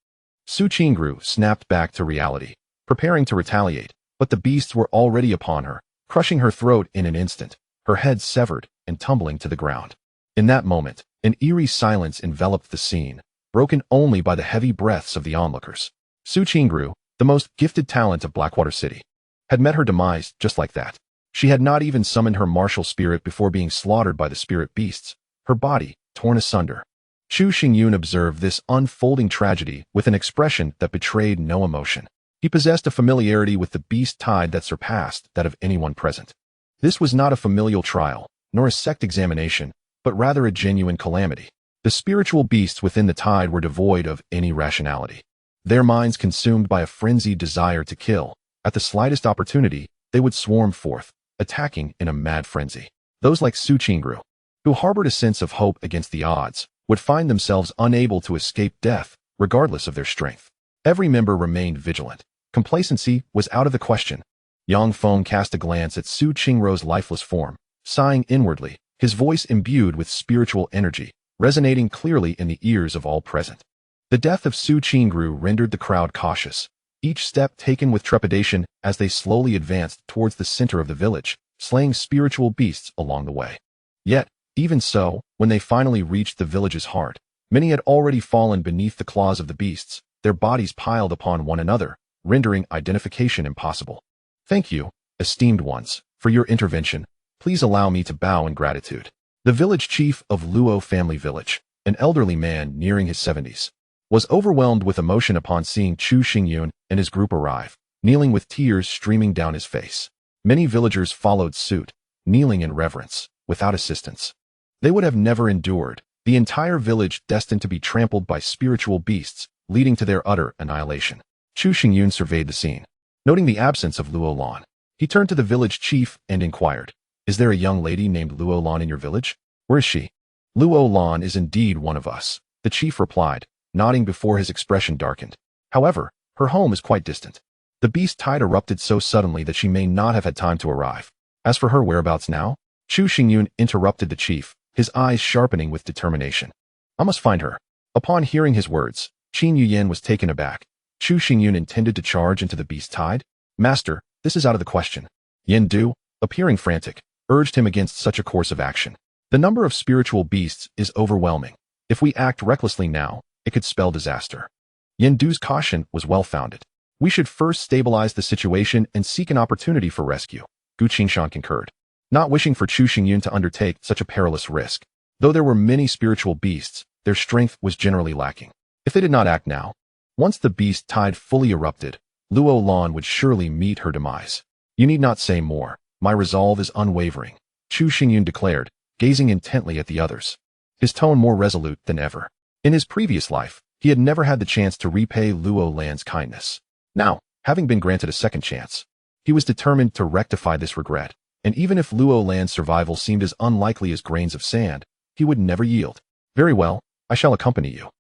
Su Qingru snapped back to reality, preparing to retaliate, but the beasts were already upon her, crushing her throat in an instant, her head severed and tumbling to the ground. In that moment, an eerie silence enveloped the scene, broken only by the heavy breaths of the onlookers. Su Qingru, the most gifted talent of Blackwater City, had met her demise just like that. She had not even summoned her martial spirit before being slaughtered by the spirit beasts, her body torn asunder. Chu Xingyun observed this unfolding tragedy with an expression that betrayed no emotion. He possessed a familiarity with the beast tide that surpassed that of anyone present. This was not a familial trial, nor a sect examination, but rather a genuine calamity. The spiritual beasts within the tide were devoid of any rationality. Their minds consumed by a frenzied desire to kill. At the slightest opportunity, they would swarm forth, attacking in a mad frenzy. Those like Su Qingru, who harbored a sense of hope against the odds, would find themselves unable to escape death, regardless of their strength. Every member remained vigilant. Complacency was out of the question. Yang Feng cast a glance at Su Qingrou's lifeless form, sighing inwardly, his voice imbued with spiritual energy, resonating clearly in the ears of all present. The death of Su Qingrou rendered the crowd cautious, each step taken with trepidation as they slowly advanced towards the center of the village, slaying spiritual beasts along the way. Yet, even so, when they finally reached the village's heart, many had already fallen beneath the claws of the beasts, their bodies piled upon one another, rendering identification impossible. Thank you, esteemed ones, for your intervention. Please allow me to bow in gratitude. The village chief of Luo family village, an elderly man nearing his 70s, was overwhelmed with emotion upon seeing Chu Xingyun and his group arrive, kneeling with tears streaming down his face. Many villagers followed suit, kneeling in reverence, without assistance. They would have never endured the entire village destined to be trampled by spiritual beasts, leading to their utter annihilation. Chu Xingyun surveyed the scene. Noting the absence of Luo Lan, he turned to the village chief and inquired, "Is there a young lady named Luo Lan in your village? Where is she?" "Luo Lan is indeed one of us," the chief replied, nodding before his expression darkened. "However, her home is quite distant. The beast tide erupted so suddenly that she may not have had time to arrive. As for her whereabouts now?" Chu Xingyun interrupted the chief, his eyes sharpening with determination. "I must find her." Upon hearing his words, Qin Yuyan was taken aback. Chu Xingyun intended to charge into the beast tide? "Master, this is out of the question." Yen Du, appearing frantic, urged him against such a course of action. "The number of spiritual beasts is overwhelming. If we act recklessly now, it could spell disaster." Yen Du's caution was well-founded. "We should first stabilize the situation and seek an opportunity for rescue," Gu Qingshan concurred, not wishing for Chu Xingyun to undertake such a perilous risk. Though there were many spiritual beasts, their strength was generally lacking. If they did not act now, once the beast tide fully erupted, Luo Lan would surely meet her demise. "You need not say more. My resolve is unwavering," Chu Xingyun declared, gazing intently at the others, his tone more resolute than ever. In his previous life, he had never had the chance to repay Luo Lan's kindness. Now, having been granted a second chance, he was determined to rectify this regret, and even if Luo Lan's survival seemed as unlikely as grains of sand, he would never yield. "Very well, I shall accompany you."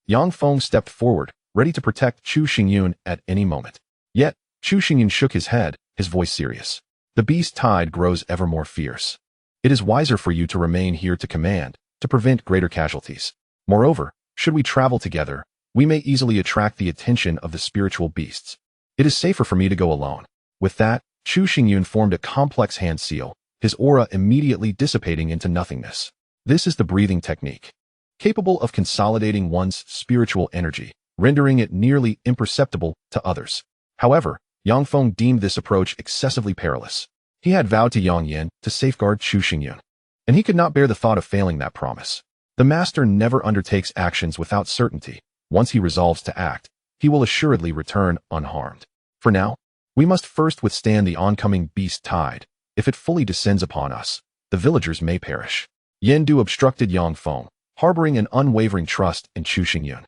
Yang Feng stepped forward, ready to protect Chu Xingyun at any moment. Yet, Chu Xingyun shook his head, his voice serious. "The beast tide grows ever more fierce. It is wiser for you to remain here to command, to prevent greater casualties. Moreover, should we travel together, we may easily attract the attention of the spiritual beasts. It is safer for me to go alone." With that, Chu Xingyun formed a complex hand seal, his aura immediately dissipating into nothingness. This is the breathing technique, capable of consolidating one's spiritual energy, rendering it nearly imperceptible to others. However, Yang Feng deemed this approach excessively perilous. He had vowed to Yang Yin to safeguard Chu Xingyun, and he could not bear the thought of failing that promise. The master never undertakes actions without certainty. Once he resolves to act, he will assuredly return unharmed. For now, we must first withstand the oncoming beast tide. If it fully descends upon us, the villagers may perish. Yen Du obstructed Yang Feng, harboring an unwavering trust in Chu Xingyun.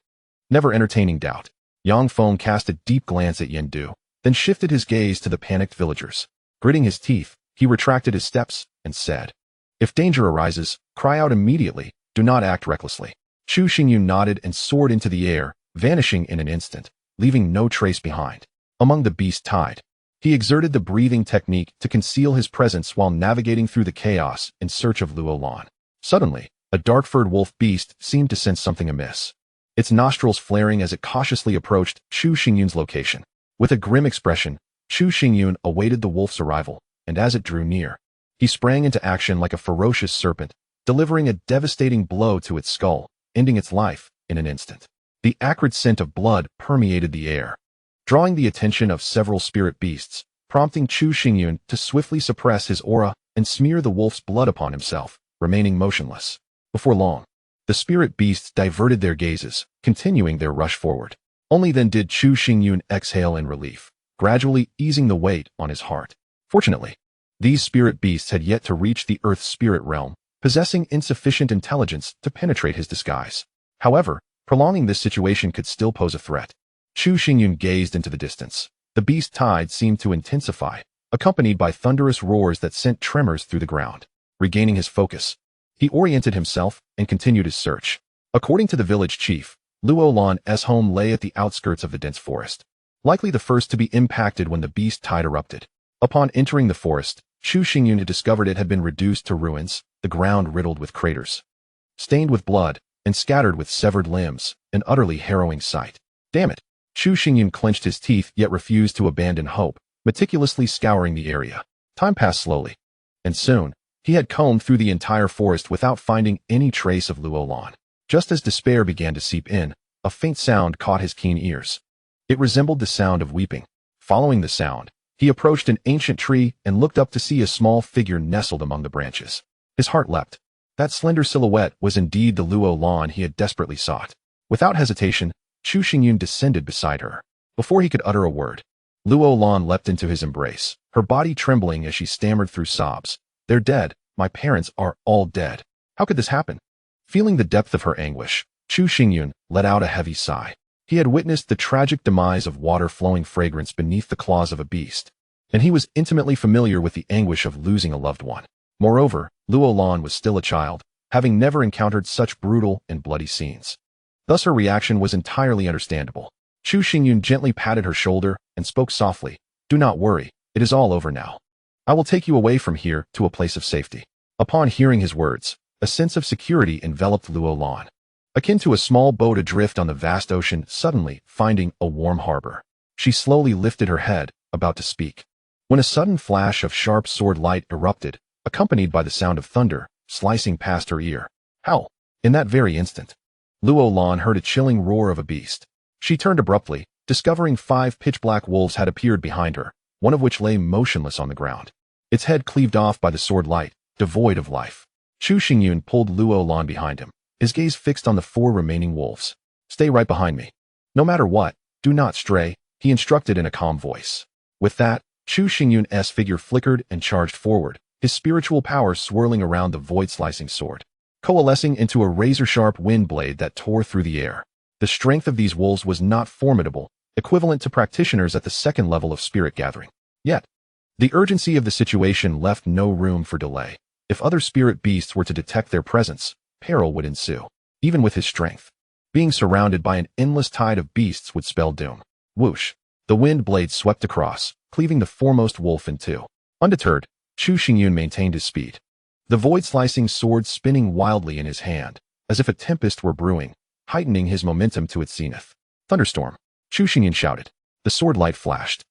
Never entertaining doubt, Yang Feng cast a deep glance at Yen Du, then shifted his gaze to the panicked villagers. Gritting his teeth, he retracted his steps and said, "If danger arises, cry out immediately. Do not act recklessly." Chu Xingyun nodded and soared into the air, vanishing in an instant, leaving no trace behind. Among the beast tide, he exerted the breathing technique to conceal his presence while navigating through the chaos in search of Luo Lan. Suddenly, a dark-furred wolf beast seemed to sense something amiss, its nostrils flaring as it cautiously approached Chu Xingyun's location. With a grim expression, Chu Xingyun awaited the wolf's arrival, and as it drew near, he sprang into action like a ferocious serpent, delivering a devastating blow to its skull, ending its life in an instant. The acrid scent of blood permeated the air, drawing the attention of several spirit beasts, prompting Chu Xingyun to swiftly suppress his aura and smear the wolf's blood upon himself, remaining motionless. Before long, the spirit beasts diverted their gazes, continuing their rush forward. Only then did Chu Xingyun exhale in relief, gradually easing the weight on his heart. Fortunately, these spirit beasts had yet to reach the Earth's spirit realm, possessing insufficient intelligence to penetrate his disguise. However, prolonging this situation could still pose a threat. Chu Xingyun gazed into the distance. The beast tide seemed to intensify, accompanied by thunderous roars that sent tremors through the ground. Regaining his focus, he oriented himself and continued his search. According to the village chief, Luo Lan's home lay at the outskirts of the dense forest, likely the first to be impacted when the beast tide erupted. Upon entering the forest, Chu Xingyun had discovered it had been reduced to ruins, the ground riddled with craters, stained with blood, and scattered with severed limbs, an utterly harrowing sight. Damn it! Chu Xingyun clenched his teeth yet refused to abandon hope, meticulously scouring the area. Time passed slowly, and soon, he had combed through the entire forest without finding any trace of Luo Lan. Just as despair began to seep in, a faint sound caught his keen ears. It resembled the sound of weeping. Following the sound, he approached an ancient tree and looked up to see a small figure nestled among the branches. His heart leapt. That slender silhouette was indeed the Luo Lan he had desperately sought. Without hesitation, Chu Xingyun descended beside her. Before he could utter a word, Luo Lan leapt into his embrace, her body trembling as she stammered through sobs. "They're dead. My parents are all dead. How could this happen?" Feeling the depth of her anguish, Chu Xingyun let out a heavy sigh. He had witnessed the tragic demise of water-flowing fragrance beneath the claws of a beast, and he was intimately familiar with the anguish of losing a loved one. Moreover, Luo Lan was still a child, having never encountered such brutal and bloody scenes. Thus her reaction was entirely understandable. Chu Xingyun gently patted her shoulder and spoke softly, "Do not worry, it is all over now. I will take you away from here to a place of safety." Upon hearing his words, a sense of security enveloped Luo Lan, akin to a small boat adrift on the vast ocean suddenly finding a warm harbor. She slowly lifted her head, about to speak, when a sudden flash of sharp sword light erupted, accompanied by the sound of thunder, slicing past her ear. Howl! In that very instant, Luo Lan heard a chilling roar of a beast. She turned abruptly, discovering 5 pitch-black wolves had appeared behind her, one of which lay motionless on the ground, its head cleaved off by the sword light, devoid of life. Chu Xingyun pulled Luo Lan behind him, his gaze fixed on the 4 remaining wolves. "Stay right behind me. No matter what, do not stray," he instructed in a calm voice. With that, Chu Xingyun's figure flickered and charged forward, his spiritual power swirling around the void-slicing sword, coalescing into a razor-sharp wind blade that tore through the air. The strength of these wolves was not formidable, equivalent to practitioners at the 2nd level of spirit gathering. Yet, the urgency of the situation left no room for delay. If other spirit beasts were to detect their presence, peril would ensue. Even with his strength, being surrounded by an endless tide of beasts would spell doom. Whoosh! The wind blade swept across, cleaving the foremost wolf in 2. Undeterred, Chu Xingyun maintained his speed, the void-slicing sword spinning wildly in his hand, as if a tempest were brewing, heightening his momentum to its zenith. "Thunderstorm!" Chu Xingyun shouted. The sword light flashed,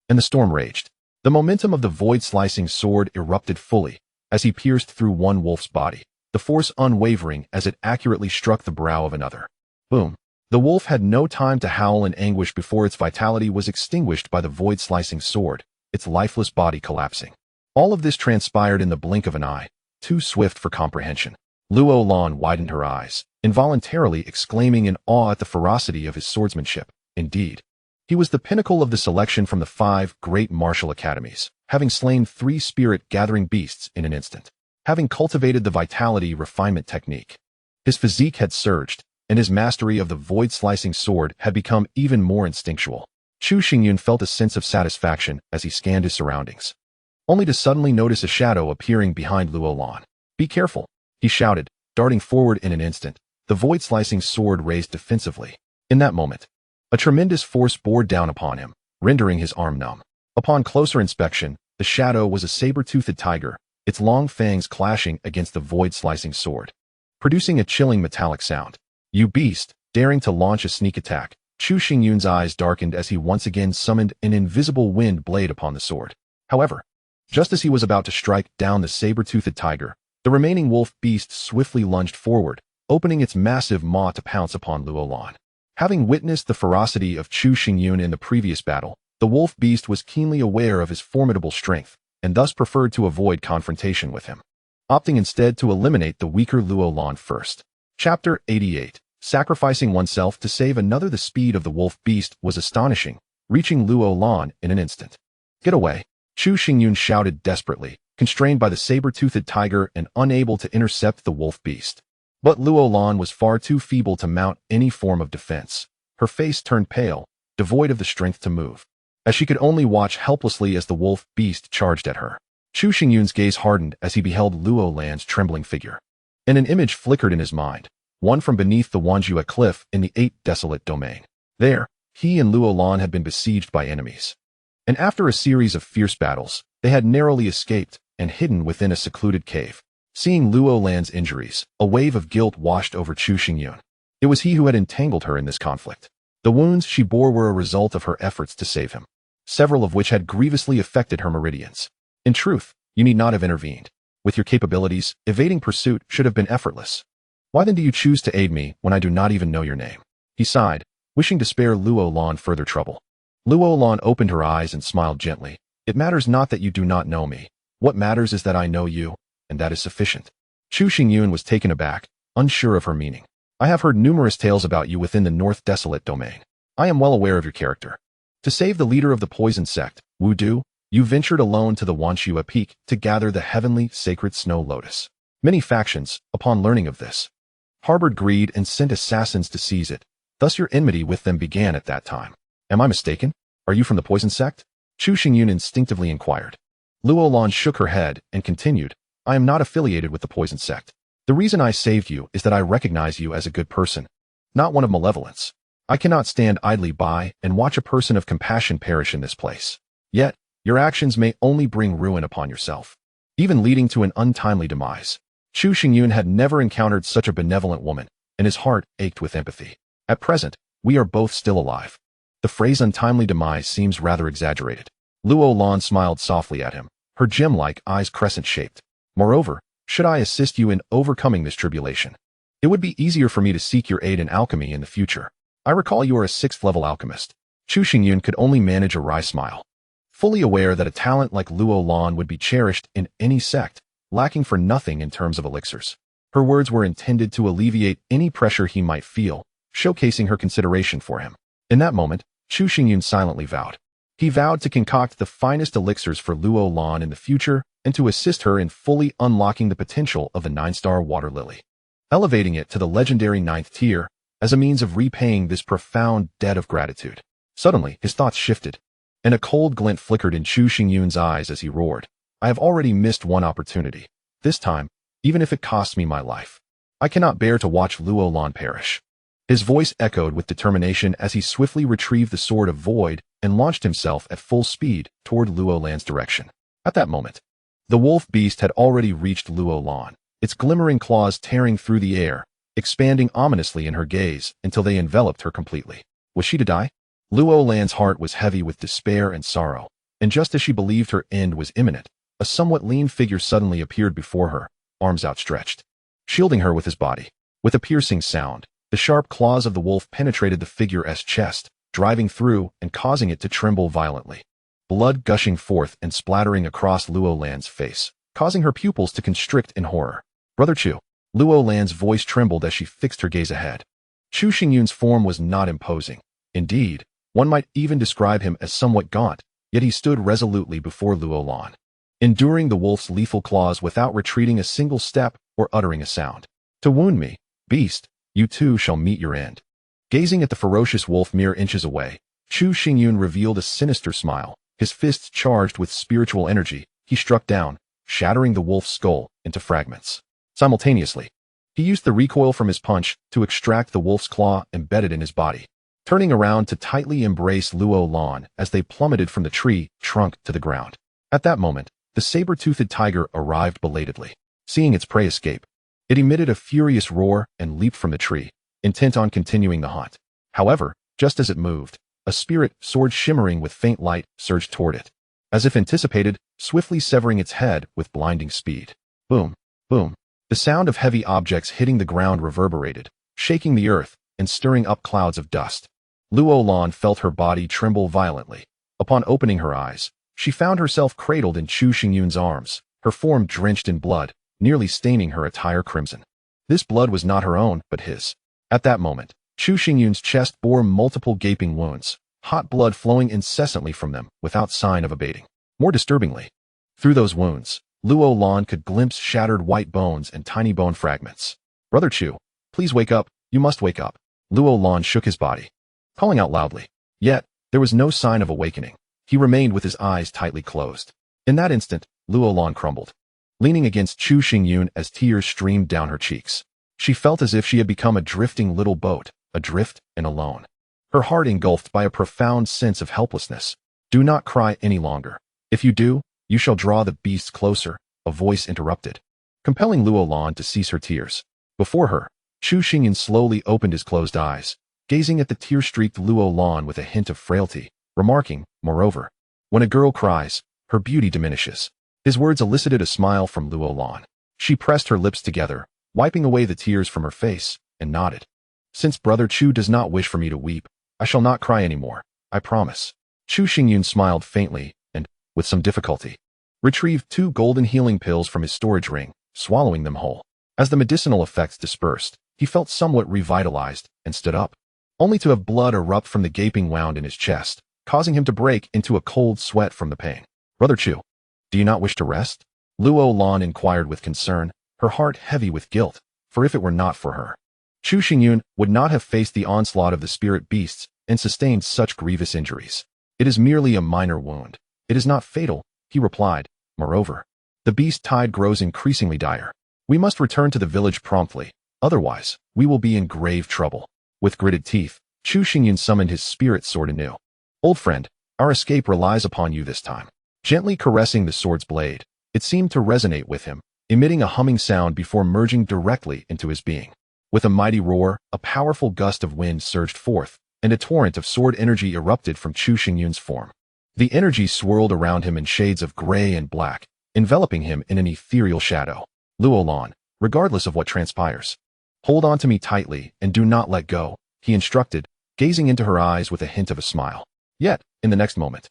and the storm raged. The momentum of the void-slicing sword erupted fully, as he pierced through one wolf's body, the force unwavering as it accurately struck the brow of another. Boom! The wolf had no time to howl in anguish before its vitality was extinguished by the void-slicing sword, its lifeless body collapsing. All of this transpired in the blink of an eye, too swift for comprehension. Luo Lan widened her eyes, involuntarily exclaiming in awe at the ferocity of his swordsmanship. Indeed, he was the pinnacle of the selection from the 5 great martial academies, having slain 3 spirit-gathering beasts in an instant, having cultivated the vitality refinement technique. His physique had surged, and his mastery of the void-slicing sword had become even more instinctual. Chu Xingyun felt a sense of satisfaction as he scanned his surroundings, only to suddenly notice a shadow appearing behind Luo Lan. "Be careful," he shouted, darting forward in an instant, the void-slicing sword raised defensively. In that moment, a tremendous force bore down upon him, rendering his arm numb. Upon closer inspection, the shadow was a saber-toothed tiger, its long fangs clashing against the void-slicing sword, producing a chilling metallic sound. "You beast, daring to launch a sneak attack!" Chu Xingyun's eyes darkened as he once again summoned an invisible wind blade upon the sword. However, just as he was about to strike down the saber-toothed tiger, the remaining wolf beast swiftly lunged forward, opening its massive maw to pounce upon Luo Lan. Having witnessed the ferocity of Chu Xingyun in the previous battle, the wolf beast was keenly aware of his formidable strength, and thus preferred to avoid confrontation with him, opting instead to eliminate the weaker Luo Lan first. Chapter 88. Sacrificing oneself to save another. The speed of the wolf beast was astonishing, reaching Luo Lan in an instant. "Get away!" Chu Xingyun shouted desperately, constrained by the saber-toothed tiger and unable to intercept the wolf beast. But Luo Lan was far too feeble to mount any form of defense. Her face turned pale, devoid of the strength to move, as she could only watch helplessly as the wolf beast charged at her. Chu Xingyun's gaze hardened as he beheld Luo Lan's trembling figure, and an image flickered in his mind. one from beneath the Wanjua cliff in the 8th desolate domain. There, he and Luo Lan had been besieged by enemies. And after a series of fierce battles, they had narrowly escaped and hidden within a secluded cave. Seeing Luo Lan's injuries, a wave of guilt washed over Chu Xingyun. It was he who had entangled her in this conflict. The wounds she bore were a result of her efforts to save him, several of which had grievously affected her meridians. In truth, you need not have intervened. With your capabilities, evading pursuit should have been effortless. Why then do you choose to aid me when I do not even know your name? He sighed, wishing to spare Luo Lan further trouble. Luo Lan opened her eyes and smiled gently. It matters not that you do not know me. What matters is that I know you, and that is sufficient. Chu Xingyun was taken aback, unsure of her meaning. I have heard numerous tales about you within the North Desolate domain. I am well aware of your character. To save the leader of the poison sect, Wu Du, you ventured alone to the Wanshua Peak to gather the heavenly sacred snow lotus. Many factions, upon learning of this, harbored greed and sent assassins to seize it. Thus your enmity with them began at that time. Am I mistaken? Are you from the poison sect? Chu Xingyun instinctively inquired. Luo Lan shook her head and continued, I am not affiliated with the poison sect. The reason I saved you is that I recognize you as a good person, not one of malevolence. I cannot stand idly by and watch a person of compassion perish in this place. Yet, your actions may only bring ruin upon yourself, even leading to an untimely demise. Chu Xingyun had never encountered such a benevolent woman, and his heart ached with empathy. At present, we are both still alive. The phrase untimely demise seems rather exaggerated. Luo Lan smiled softly at him, her gem-like eyes crescent-shaped. Moreover, should I assist you in overcoming this tribulation, it would be easier for me to seek your aid in alchemy in the future. I recall you are a 6th-level alchemist. Chu Xingyun could only manage a wry smile, fully aware that a talent like Luo Lan would be cherished in any sect, lacking for nothing in terms of elixirs. Her words were intended to alleviate any pressure he might feel, showcasing her consideration for him. In that moment, Chu Xingyun silently vowed. He vowed to concoct the finest elixirs for Luo Lan in the future and to assist her in fully unlocking the potential of the 9-star water lily, elevating it to the legendary 9th tier as a means of repaying this profound debt of gratitude. Suddenly, his thoughts shifted, and a cold glint flickered in Chu Xingyun's eyes as he roared. I have already missed one opportunity. This time, even if it costs me my life, I cannot bear to watch Luo Lan perish. His voice echoed with determination as he swiftly retrieved the Sword of Void and launched himself at full speed toward Luo Lan's direction. At that moment, the wolf beast had already reached Luo Lan, its glimmering claws tearing through the air, expanding ominously in her gaze until they enveloped her completely. Was she to die? Luo Lan's heart was heavy with despair and sorrow, and just as she believed her end was imminent, a somewhat lean figure suddenly appeared before her, arms outstretched, shielding her with his body. With a piercing sound, the sharp claws of the wolf penetrated the figure's chest, driving through and causing it to tremble violently. Blood gushing forth and splattering across Luo Lan's face, causing her pupils to constrict in horror. Brother Chu. Luo Lan's voice trembled as she fixed her gaze ahead. Chu Xingyun's form was not imposing. Indeed, one might even describe him as somewhat gaunt, yet he stood resolutely before Luo Lan, enduring the wolf's lethal claws without retreating a single step or uttering a sound. To wound me, beast, you too shall meet your end. Gazing at the ferocious wolf mere inches away, Chu Xingyun revealed a sinister smile. His fists charged with spiritual energy, he struck down, shattering the wolf's skull into fragments. Simultaneously, he used the recoil from his punch to extract the wolf's claw embedded in his body, turning around to tightly embrace Luo Lan as they plummeted from the tree trunk to the ground. At that moment, the saber-toothed tiger arrived belatedly. Seeing its prey escape, it emitted a furious roar and leaped from the tree, intent on continuing the hunt. However, just as it moved, a spirit sword shimmering with faint light surged toward it, as if anticipated, swiftly severing its head with blinding speed. Boom, boom. The sound of heavy objects hitting the ground reverberated, shaking the earth and stirring up clouds of dust. Luo Lan felt her body tremble violently. Upon opening her eyes, she found herself cradled in Chu Xingyun's arms, her form drenched in blood, nearly staining her attire crimson. This blood was not her own, but his. At that moment, Chu Xingyun's chest bore multiple gaping wounds, hot blood flowing incessantly from them without sign of abating. More disturbingly, through those wounds, Luo Lan could glimpse shattered white bones and tiny bone fragments. Brother Chu, please wake up, you must wake up. Luo Lan shook his body, calling out loudly. Yet, there was no sign of awakening. He remained with his eyes tightly closed. In that instant, Luo Lan crumbled, leaning against Chu Xingyun as tears streamed down her cheeks. She felt as if she had become a drifting little boat, adrift and alone. Her heart engulfed by a profound sense of helplessness. Do not cry any longer. If you do, you shall draw the beasts closer, a voice interrupted, compelling Luo Lan to cease her tears. Before her, Chu Xingyan slowly opened his closed eyes, gazing at the tear-streaked Luo Lan with a hint of frailty, remarking, moreover, when a girl cries, her beauty diminishes. His words elicited a smile from Luo Lan. She pressed her lips together, wiping away the tears from her face, and nodded. Since Brother Chu does not wish for me to weep, I shall not cry anymore, I promise. Chu Xingyun smiled faintly and, with some difficulty, retrieved 2 golden healing pills from his storage ring, swallowing them whole. As the medicinal effects dispersed, he felt somewhat revitalized and stood up, only to have blood erupt from the gaping wound in his chest, causing him to break into a cold sweat from the pain. Brother Chu, do you not wish to rest? Luo Lan inquired with concern, her heart heavy with guilt, for if it were not for her, Chu Xingyun would not have faced the onslaught of the spirit beasts and sustained such grievous injuries. It is merely a minor wound. It is not fatal, he replied. Moreover, the beast tide grows increasingly dire. We must return to the village promptly, otherwise, we will be in grave trouble. With gritted teeth, Chu Xingyun summoned his spirit sword anew. Old friend, our escape relies upon you this time. Gently caressing the sword's blade, it seemed to resonate with him, emitting a humming sound before merging directly into his being. With a mighty roar, a powerful gust of wind surged forth, and a torrent of sword energy erupted from Chu Xingyun's form. The energy swirled around him in shades of gray and black, enveloping him in an ethereal shadow. Luo Lan, regardless of what transpires, hold on to me tightly and do not let go, he instructed, gazing into her eyes with a hint of a smile. Yet, in the next moment,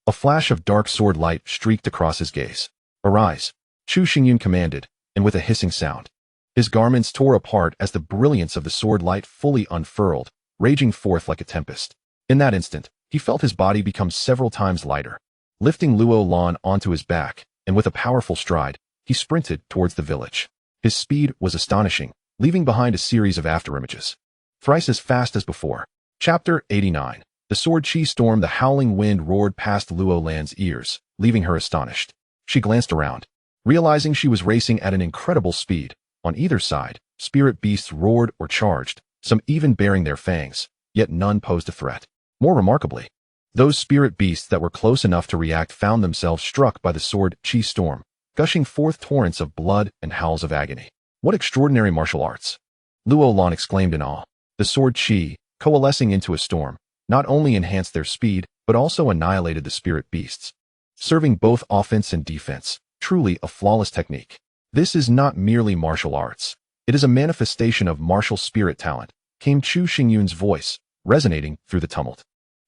a flash of dark sword light streaked across his gaze. Arise, Chu Xingyun commanded, and with a hissing sound, his garments tore apart as the brilliance of the sword light fully unfurled, raging forth like a tempest. In that instant, he felt his body become several times lighter. Lifting Luo Lan onto his back, and with a powerful stride, he sprinted towards the village. His speed was astonishing, leaving behind a series of afterimages. Thrice as fast as before. Chapter 89. The sword chi storm. The howling wind roared past Luo Lan's ears, leaving her astonished. She glanced around, realizing she was racing at an incredible speed. On either side, spirit beasts roared or charged, some even baring their fangs, yet none posed a threat. More remarkably, those spirit beasts that were close enough to react found themselves struck by the sword chi storm, gushing forth torrents of blood and howls of agony. What extraordinary martial arts! Luo Lan exclaimed in awe. The sword chi, coalescing into a storm, not only enhanced their speed, but also annihilated the spirit beasts, serving both offense and defense. Truly a flawless technique. This is not merely martial arts. It is a manifestation of martial spirit talent, came Chu Xingyun's voice, resonating through the tumult.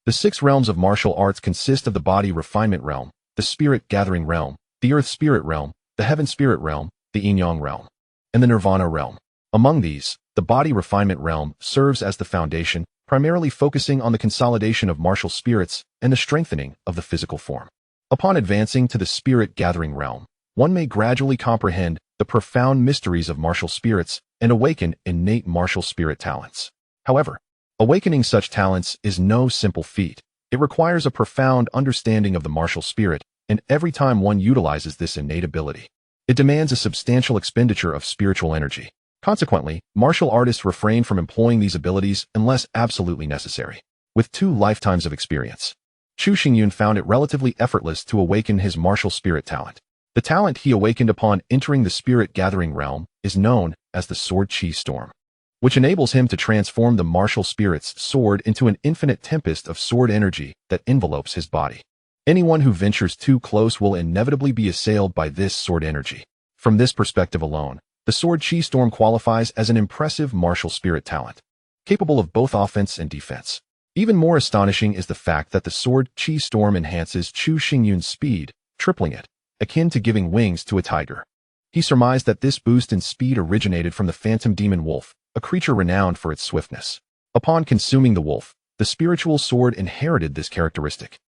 The 6 realms of martial arts consist of the body refinement realm, the spirit gathering realm, the earth spirit realm, the heaven spirit realm, the yin-yang realm, and the nirvana realm. Among these, the body refinement realm serves as the foundation, primarily focusing on the consolidation of martial spirits and the strengthening of the physical form. Upon advancing to the spirit gathering realm, one may gradually comprehend the profound mysteries of martial spirits and awaken innate martial spirit talents. However, awakening such talents is no simple feat. It requires a profound understanding of the martial spirit, and every time one utilizes this innate ability, it demands a substantial expenditure of spiritual energy. Consequently, martial artists refrain from employing these abilities unless absolutely necessary. With 2 lifetimes of experience, Chu Xingyun found it relatively effortless to awaken his martial spirit talent. The talent he awakened upon entering the spirit gathering realm is known as the sword chi storm, which enables him to transform the martial spirit's sword into an infinite tempest of sword energy that envelopes his body. Anyone who ventures too close will inevitably be assailed by this sword energy. From this perspective alone, the sword chi storm qualifies as an impressive martial spirit talent, capable of both offense and defense. Even more astonishing is the fact that the sword chi storm enhances Chu Xingyun's speed, tripling it, akin to giving wings to a tiger. He surmised that this boost in speed originated from the phantom demon wolf, a creature renowned for its swiftness. Upon consuming the wolf, the spiritual sword inherited this characteristic,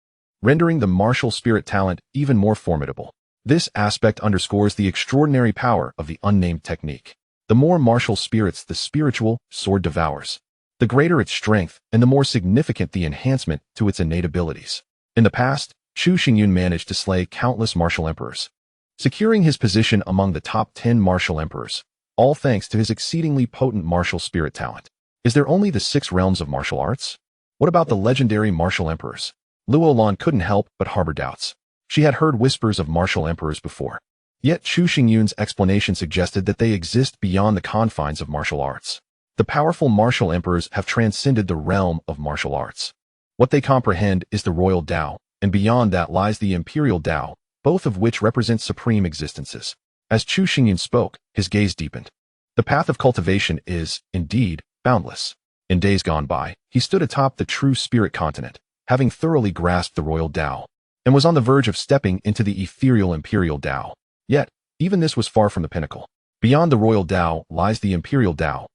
rendering the martial spirit talent even more formidable. This aspect underscores the extraordinary power of the unnamed technique. The more martial spirits the spiritual sword devours, the greater its strength and the more significant the enhancement to its innate abilities. In the past, Chu Xingyun managed to slay countless martial emperors, securing his position among the top 10 martial emperors. all thanks to his exceedingly potent martial spirit talent. Is there only the 6 realms of martial arts? What about the legendary martial emperors? Luo Lan couldn't help but harbor doubts. She had heard whispers of martial emperors before. Yet Chu Xingyun's explanation suggested that they exist beyond the confines of martial arts. The powerful martial emperors have transcended the realm of martial arts. What they comprehend is the royal Tao, and beyond that lies the imperial Tao, both of which represent supreme existences. As Chu Xingyun spoke, his gaze deepened. The path of cultivation is, indeed, boundless. In days gone by, he stood atop the true spirit continent, having thoroughly grasped the royal Tao, and was on the verge of stepping into the ethereal imperial Tao. Yet, even this was far from the pinnacle. Beyond the royal Tao lies the imperial Tao,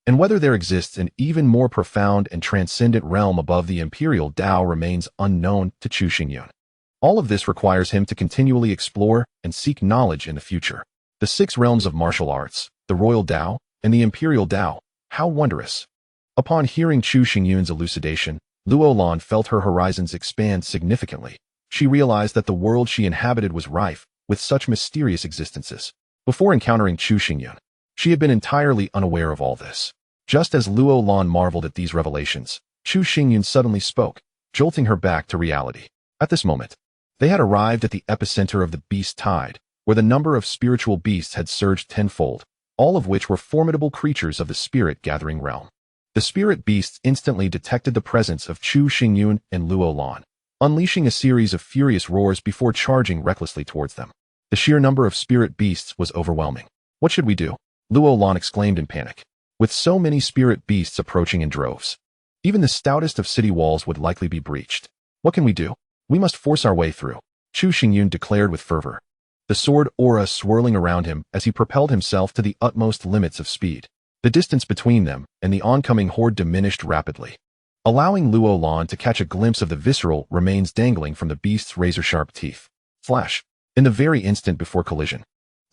and whether there exists an even more profound and transcendent realm above the imperial Tao remains unknown to Chu Xingyun. All of this requires him to continually explore and seek knowledge in the future. The 6 realms of martial arts, the royal Tao, and the imperial Tao, how wondrous. Upon hearing Chu Xingyun's elucidation, Luo Lan felt her horizons expand significantly. She realized that the world she inhabited was rife with such mysterious existences. Before encountering Chu Xingyun, she had been entirely unaware of all this. Just as Luo Lan marveled at these revelations, Chu Xingyun suddenly spoke, jolting her back to reality. At this moment, they had arrived at the epicenter of the beast tide, where the number of spiritual beasts had surged tenfold, all of which were formidable creatures of the spirit-gathering realm. The spirit beasts instantly detected the presence of Chu Xingyun and Luo Lan, unleashing a series of furious roars before charging recklessly towards them. The sheer number of spirit beasts was overwhelming. What should we do? Luo Lan exclaimed in panic. With so many spirit beasts approaching in droves, even the stoutest of city walls would likely be breached. What can we do? We must force our way through, Chu Xingyun declared with fervor, the sword aura swirling around him as he propelled himself to the utmost limits of speed. The distance between them and the oncoming horde diminished rapidly, allowing Luo Lan to catch a glimpse of the visceral remains dangling from the beast's razor-sharp teeth. Flash! In the very instant before collision,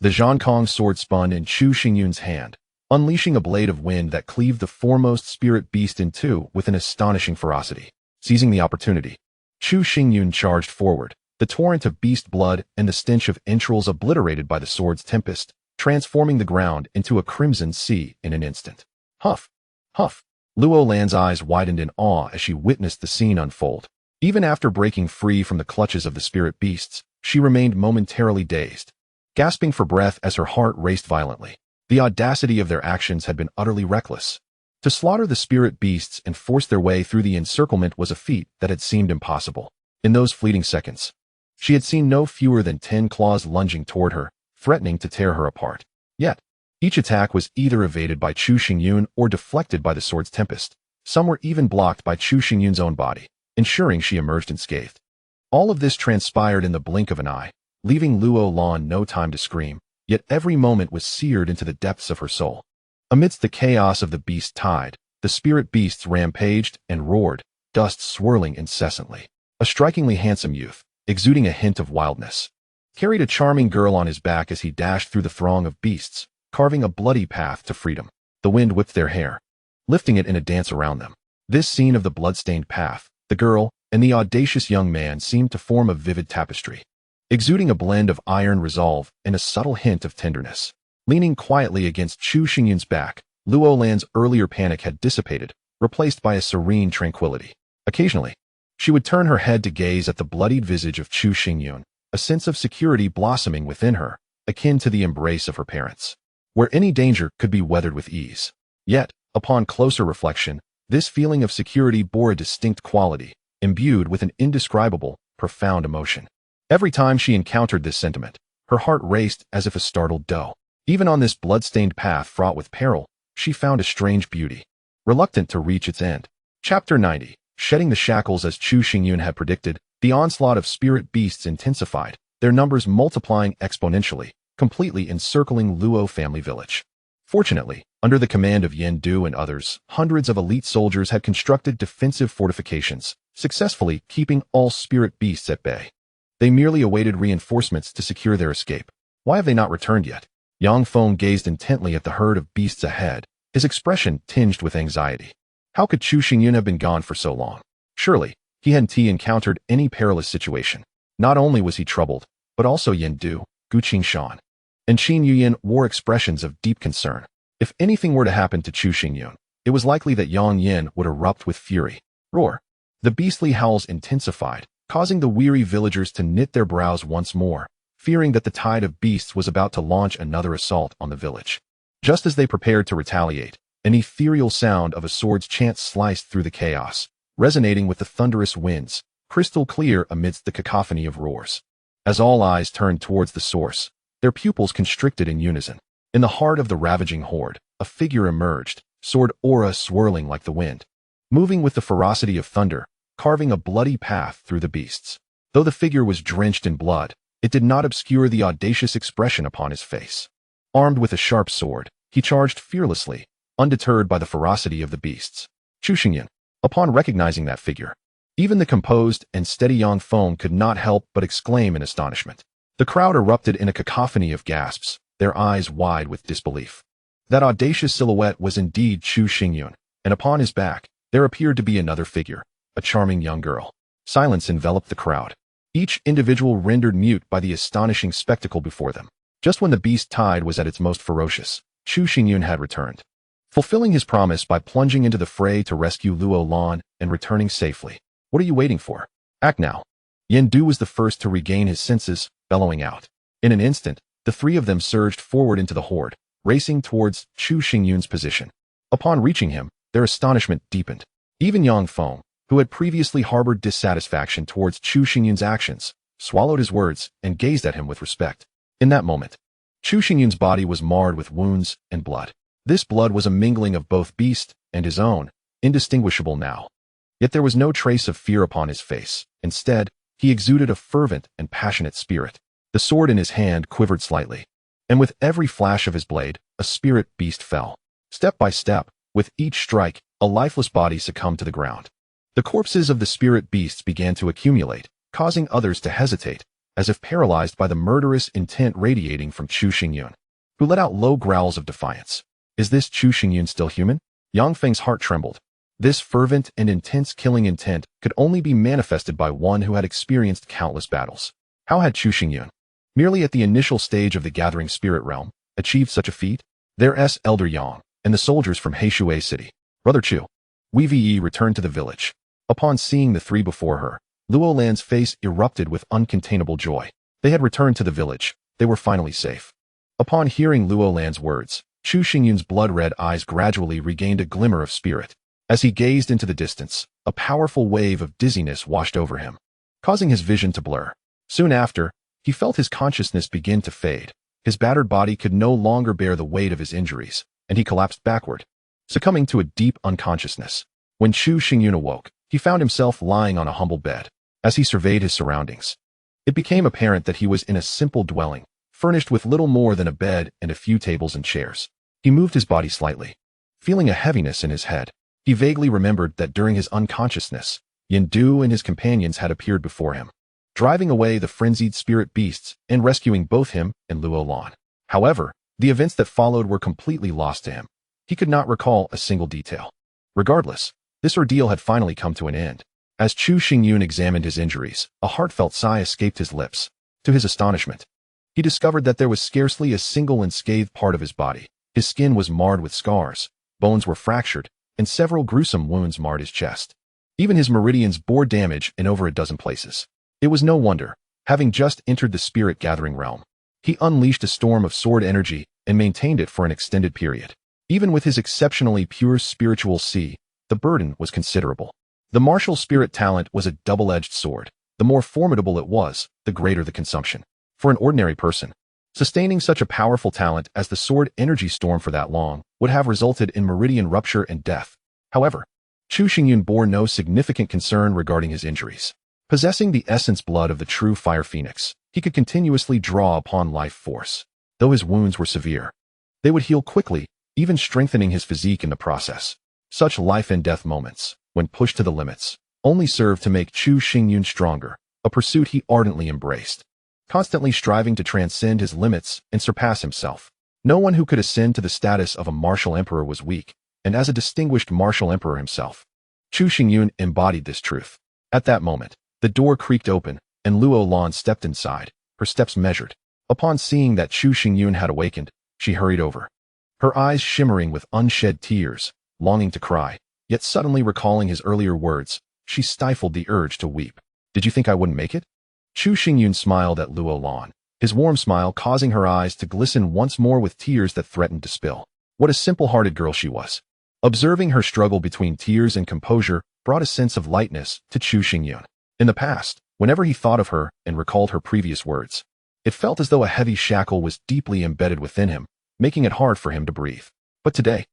the Zhankong sword spun in Chu Xingyun's hand, unleashing a blade of wind that cleaved the foremost spirit beast in two with an astonishing ferocity. Seizing the opportunity, Chu Xingyun charged forward, the torrent of beast blood and the stench of entrails obliterated by the sword's tempest, transforming the ground into a crimson sea in an instant. Huff! Huff! Luo Lan's eyes widened in awe as she witnessed the scene unfold. Even after breaking free from the clutches of the spirit beasts, she remained momentarily dazed, gasping for breath as her heart raced violently. The audacity of their actions had been utterly reckless. To slaughter the spirit beasts and force their way through the encirclement was a feat that had seemed impossible. In those fleeting seconds, she had seen no fewer than 10 claws lunging toward her, threatening to tear her apart. Yet, each attack was either evaded by Chu Xingyun or deflected by the sword's tempest. Some were even blocked by Chu Xingyun's own body, ensuring she emerged unscathed. All of this transpired in the blink of an eye, leaving Luo Lan no time to scream, yet every moment was seared into the depths of her soul. Amidst the chaos of the beast tide, the spirit beasts rampaged and roared, dust swirling incessantly. A strikingly handsome youth, exuding a hint of wildness, carried a charming girl on his back as he dashed through the throng of beasts, carving a bloody path to freedom. The wind whipped their hair, lifting it in a dance around them. This scene of the blood-stained path, the girl, and the audacious young man seemed to form a vivid tapestry, exuding a blend of iron resolve and a subtle hint of tenderness. Leaning quietly against Chu Xingyun's back, Luo Lan's earlier panic had dissipated, replaced by a serene tranquility. Occasionally, she would turn her head to gaze at the bloodied visage of Chu Xingyun, a sense of security blossoming within her, akin to the embrace of her parents, where any danger could be weathered with ease. Yet, upon closer reflection, this feeling of security bore a distinct quality, imbued with an indescribable, profound emotion. Every time she encountered this sentiment, her heart raced as if a startled doe. Even on this blood-stained path fraught with peril, she found a strange beauty, reluctant to reach its end. Chapter 90. Shedding the shackles. As Chu Xingyun had predicted, the onslaught of spirit beasts intensified, their numbers multiplying exponentially, completely encircling Luo family village. Fortunately, under the command of Yen Du and others, hundreds of elite soldiers had constructed defensive fortifications, successfully keeping all spirit beasts at bay. They merely awaited reinforcements to secure their escape. Why have they not returned yet? Yang Feng gazed intently at the herd of beasts ahead, his expression tinged with anxiety. How could Chu Xingyun have been gone for so long? Surely, he hadn't encountered any perilous situation. Not only was he troubled, but also Yen Du, Gu Qingshan, and Qin Yuyin wore expressions of deep concern. If anything were to happen to Chu Xingyun, it was likely that Yang Yin would erupt with fury. Roar! The beastly howls intensified, causing the weary villagers to knit their brows once more, fearing that the tide of beasts was about to launch another assault on the village. Just as they prepared to retaliate, an ethereal sound of a sword's chant sliced through the chaos, resonating with the thunderous winds, crystal clear amidst the cacophony of roars. As all eyes turned towards the source, their pupils constricted in unison. In the heart of the ravaging horde, a figure emerged, sword aura swirling like the wind, moving with the ferocity of thunder, carving a bloody path through the beasts. Though the figure was drenched in blood, it did not obscure the audacious expression upon his face. Armed with a sharp sword, he charged fearlessly, undeterred by the ferocity of the beasts. Chu Xingyun. Upon recognizing that figure, even the composed and steady Yang Feng could not help but exclaim in astonishment. The crowd erupted in a cacophony of gasps, their eyes wide with disbelief. That audacious silhouette was indeed Chu Xingyun, and upon his back, there appeared to be another figure, a charming young girl. Silence enveloped the crowd, each individual rendered mute by the astonishing spectacle before them. Just when the beast tide was at its most ferocious, Chu Xingyun had returned, fulfilling his promise by plunging into the fray to rescue Luo Lan and returning safely. What are you waiting for? Act now. Yen Du was the first to regain his senses, bellowing out. In an instant, the three of them surged forward into the horde, racing towards Chu Xingyun's position. Upon reaching him, their astonishment deepened. Even Yang Feng, who had previously harbored dissatisfaction towards Chu Xingyun's actions, swallowed his words and gazed at him with respect. In that moment, Chu Xingyun's body was marred with wounds and blood. This blood was a mingling of both beast and his own, indistinguishable now. Yet there was no trace of fear upon his face. Instead, he exuded a fervent and passionate spirit. The sword in his hand quivered slightly, and with every flash of his blade, a spirit beast fell. Step by step, with each strike, a lifeless body succumbed to the ground. The corpses of the spirit beasts began to accumulate, causing others to hesitate, as if paralyzed by the murderous intent radiating from Chu Xingyun, who let out low growls of defiance. Is this Chu Xingyun still human? Yang Feng's heart trembled. This fervent and intense killing intent could only be manifested by one who had experienced countless battles. How had Chu Xingyun, merely at the initial stage of the gathering spirit realm, achieved such a feat? Dearest Elder Yang, and the soldiers from Heishui City. Brother Chu. Wei Yi returned to the village. Upon seeing the three before her, Luo Lan's face erupted with uncontainable joy. They had returned to the village. They were finally safe. Upon hearing Luo Lan's words, Chu Xingyun's blood-red eyes gradually regained a glimmer of spirit. As he gazed into the distance, a powerful wave of dizziness washed over him, causing his vision to blur. Soon after, he felt his consciousness begin to fade. His battered body could no longer bear the weight of his injuries, and he collapsed backward, succumbing to a deep unconsciousness. When Chu Xingyun awoke, he found himself lying on a humble bed. As he surveyed his surroundings, it became apparent that he was in a simple dwelling, furnished with little more than a bed and a few tables and chairs. He moved his body slightly, feeling a heaviness in his head. He vaguely remembered that during his unconsciousness, Yen Du and his companions had appeared before him, driving away the frenzied spirit beasts and rescuing both him and Luo Lan. However, the events that followed were completely lost to him. He could not recall a single detail. Regardless, this ordeal had finally come to an end. As Chu Xingyun examined his injuries, a heartfelt sigh escaped his lips. To his astonishment, he discovered that there was scarcely a single unscathed part of his body. His skin was marred with scars, bones were fractured, and several gruesome wounds marred his chest. Even his meridians bore damage in over a dozen places. It was no wonder, having just entered the spirit-gathering realm, he unleashed a storm of sword energy and maintained it for an extended period. Even with his exceptionally pure spiritual sea, the burden was considerable. The martial spirit talent was a double-edged sword. The more formidable it was, the greater the consumption. For an ordinary person, sustaining such a powerful talent as the sword energy storm for that long would have resulted in meridian rupture and death. However, Chu Xingyun bore no significant concern regarding his injuries. Possessing the essence blood of the true fire phoenix, he could continuously draw upon life force. Though his wounds were severe, they would heal quickly, even strengthening his physique in the process. Such life and death moments, when pushed to the limits, only served to make Chu Xingyun stronger, a pursuit he ardently embraced, constantly striving to transcend his limits and surpass himself. No one who could ascend to the status of a martial emperor was weak, and as a distinguished martial emperor himself, Chu Xingyun embodied this truth. At that moment, the door creaked open, and Luo Lan stepped inside, her steps measured. Upon seeing that Chu Xingyun had awakened, she hurried over, her eyes shimmering with unshed tears, longing to cry, yet suddenly recalling his earlier words, she stifled the urge to weep. Did you think I wouldn't make it? Chu Xingyun smiled at Luo Lan, his warm smile causing her eyes to glisten once more with tears that threatened to spill. What a simple-hearted girl she was. Observing her struggle between tears and composure brought a sense of lightness to Chu Xingyun. In the past, whenever he thought of her and recalled her previous words, it felt as though a heavy shackle was deeply embedded within him, making it hard for him to breathe. But today,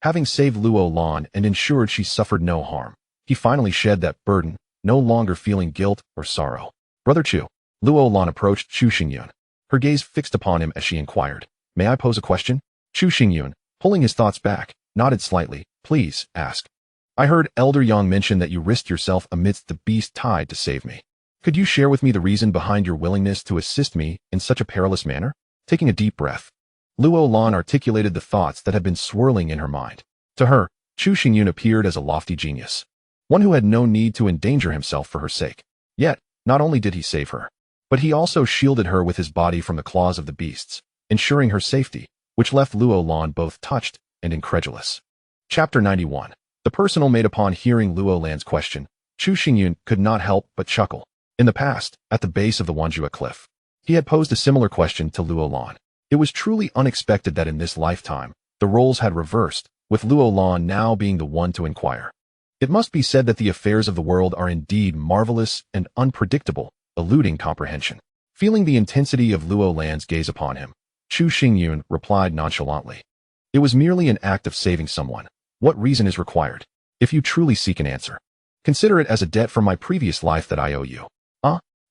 having saved Luo Lan and ensured she suffered no harm, he finally shed that burden, no longer feeling guilt or sorrow. Brother Chu. Luo Lan approached Chu Xingyun, her gaze fixed upon him as she inquired, "May I pose a question?" Chu Xingyun, pulling his thoughts back, nodded slightly. "Please, ask." "I heard Elder Yang mention that you risked yourself amidst the beast tide to save me. Could you share with me the reason behind your willingness to assist me in such a perilous manner?" Taking a deep breath, Luo Lan articulated the thoughts that had been swirling in her mind. To her, Chu Xingyun appeared as a lofty genius, one who had no need to endanger himself for her sake. Yet, not only did he save her, but he also shielded her with his body from the claws of the beasts, ensuring her safety, which left Luo Lan both touched and incredulous. Chapter 91. The personal mate. Upon hearing Luo Lan's question, Chu Xingyun could not help but chuckle. In the past, at the base of the Wanjua cliff, he had posed a similar question to Luo Lan. It was truly unexpected that in this lifetime, the roles had reversed, with Luo Lan now being the one to inquire. It must be said that the affairs of the world are indeed marvelous and unpredictable, eluding comprehension. Feeling the intensity of Luo Lan's gaze upon him, Chu Xingyun replied nonchalantly, "It was merely an act of saving someone. What reason is required? If you truly seek an answer, consider it as a debt from my previous life that I owe you."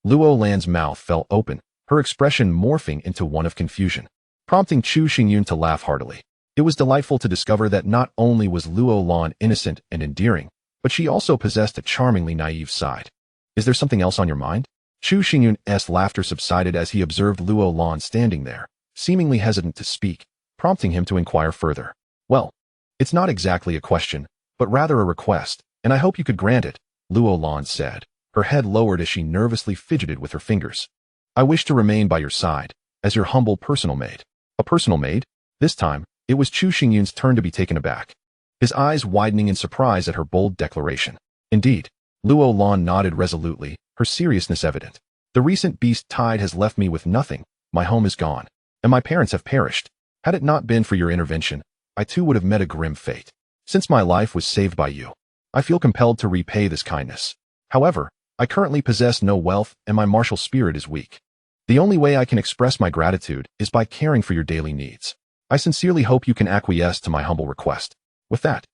Luo Lan's mouth fell open, her expression morphing into one of confusion, prompting Chu Xingyun to laugh heartily. It was delightful to discover that not only was Luo Lan innocent and endearing, but she also possessed a charmingly naive side. "Is there something else on your mind?" Chu Xingyun's laughter subsided as he observed Luo Lan standing there, seemingly hesitant to speak, prompting him to inquire further. "Well, it's not exactly a question, but rather a request, and I hope you could grant it," Luo Lan said, her head lowered as she nervously fidgeted with her fingers. "I wish to remain by your side, as your humble personal maid." A personal maid? This time, it was Chu Xingyun's turn to be taken aback, his eyes widening in surprise at her bold declaration. "Indeed." Luo Lan nodded resolutely, her seriousness evident. "The recent beast tide has left me with nothing, my home is gone, and my parents have perished. Had it not been for your intervention, I too would have met a grim fate. Since my life was saved by you, I feel compelled to repay this kindness. However, I currently possess no wealth and my martial spirit is weak. The only way I can express my gratitude is by caring for your daily needs. I sincerely hope you can acquiesce to my humble request." With that,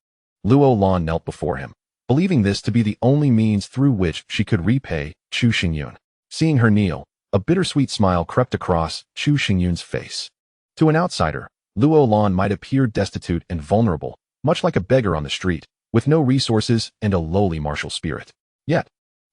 Luo Lan knelt before him, believing this to be the only means through which she could repay Chu Xingyun. Seeing her kneel, a bittersweet smile crept across Chu Xingyun's face. To an outsider, Luo Lan might appear destitute and vulnerable, much like a beggar on the street, with no resources and a lowly martial spirit. Yet,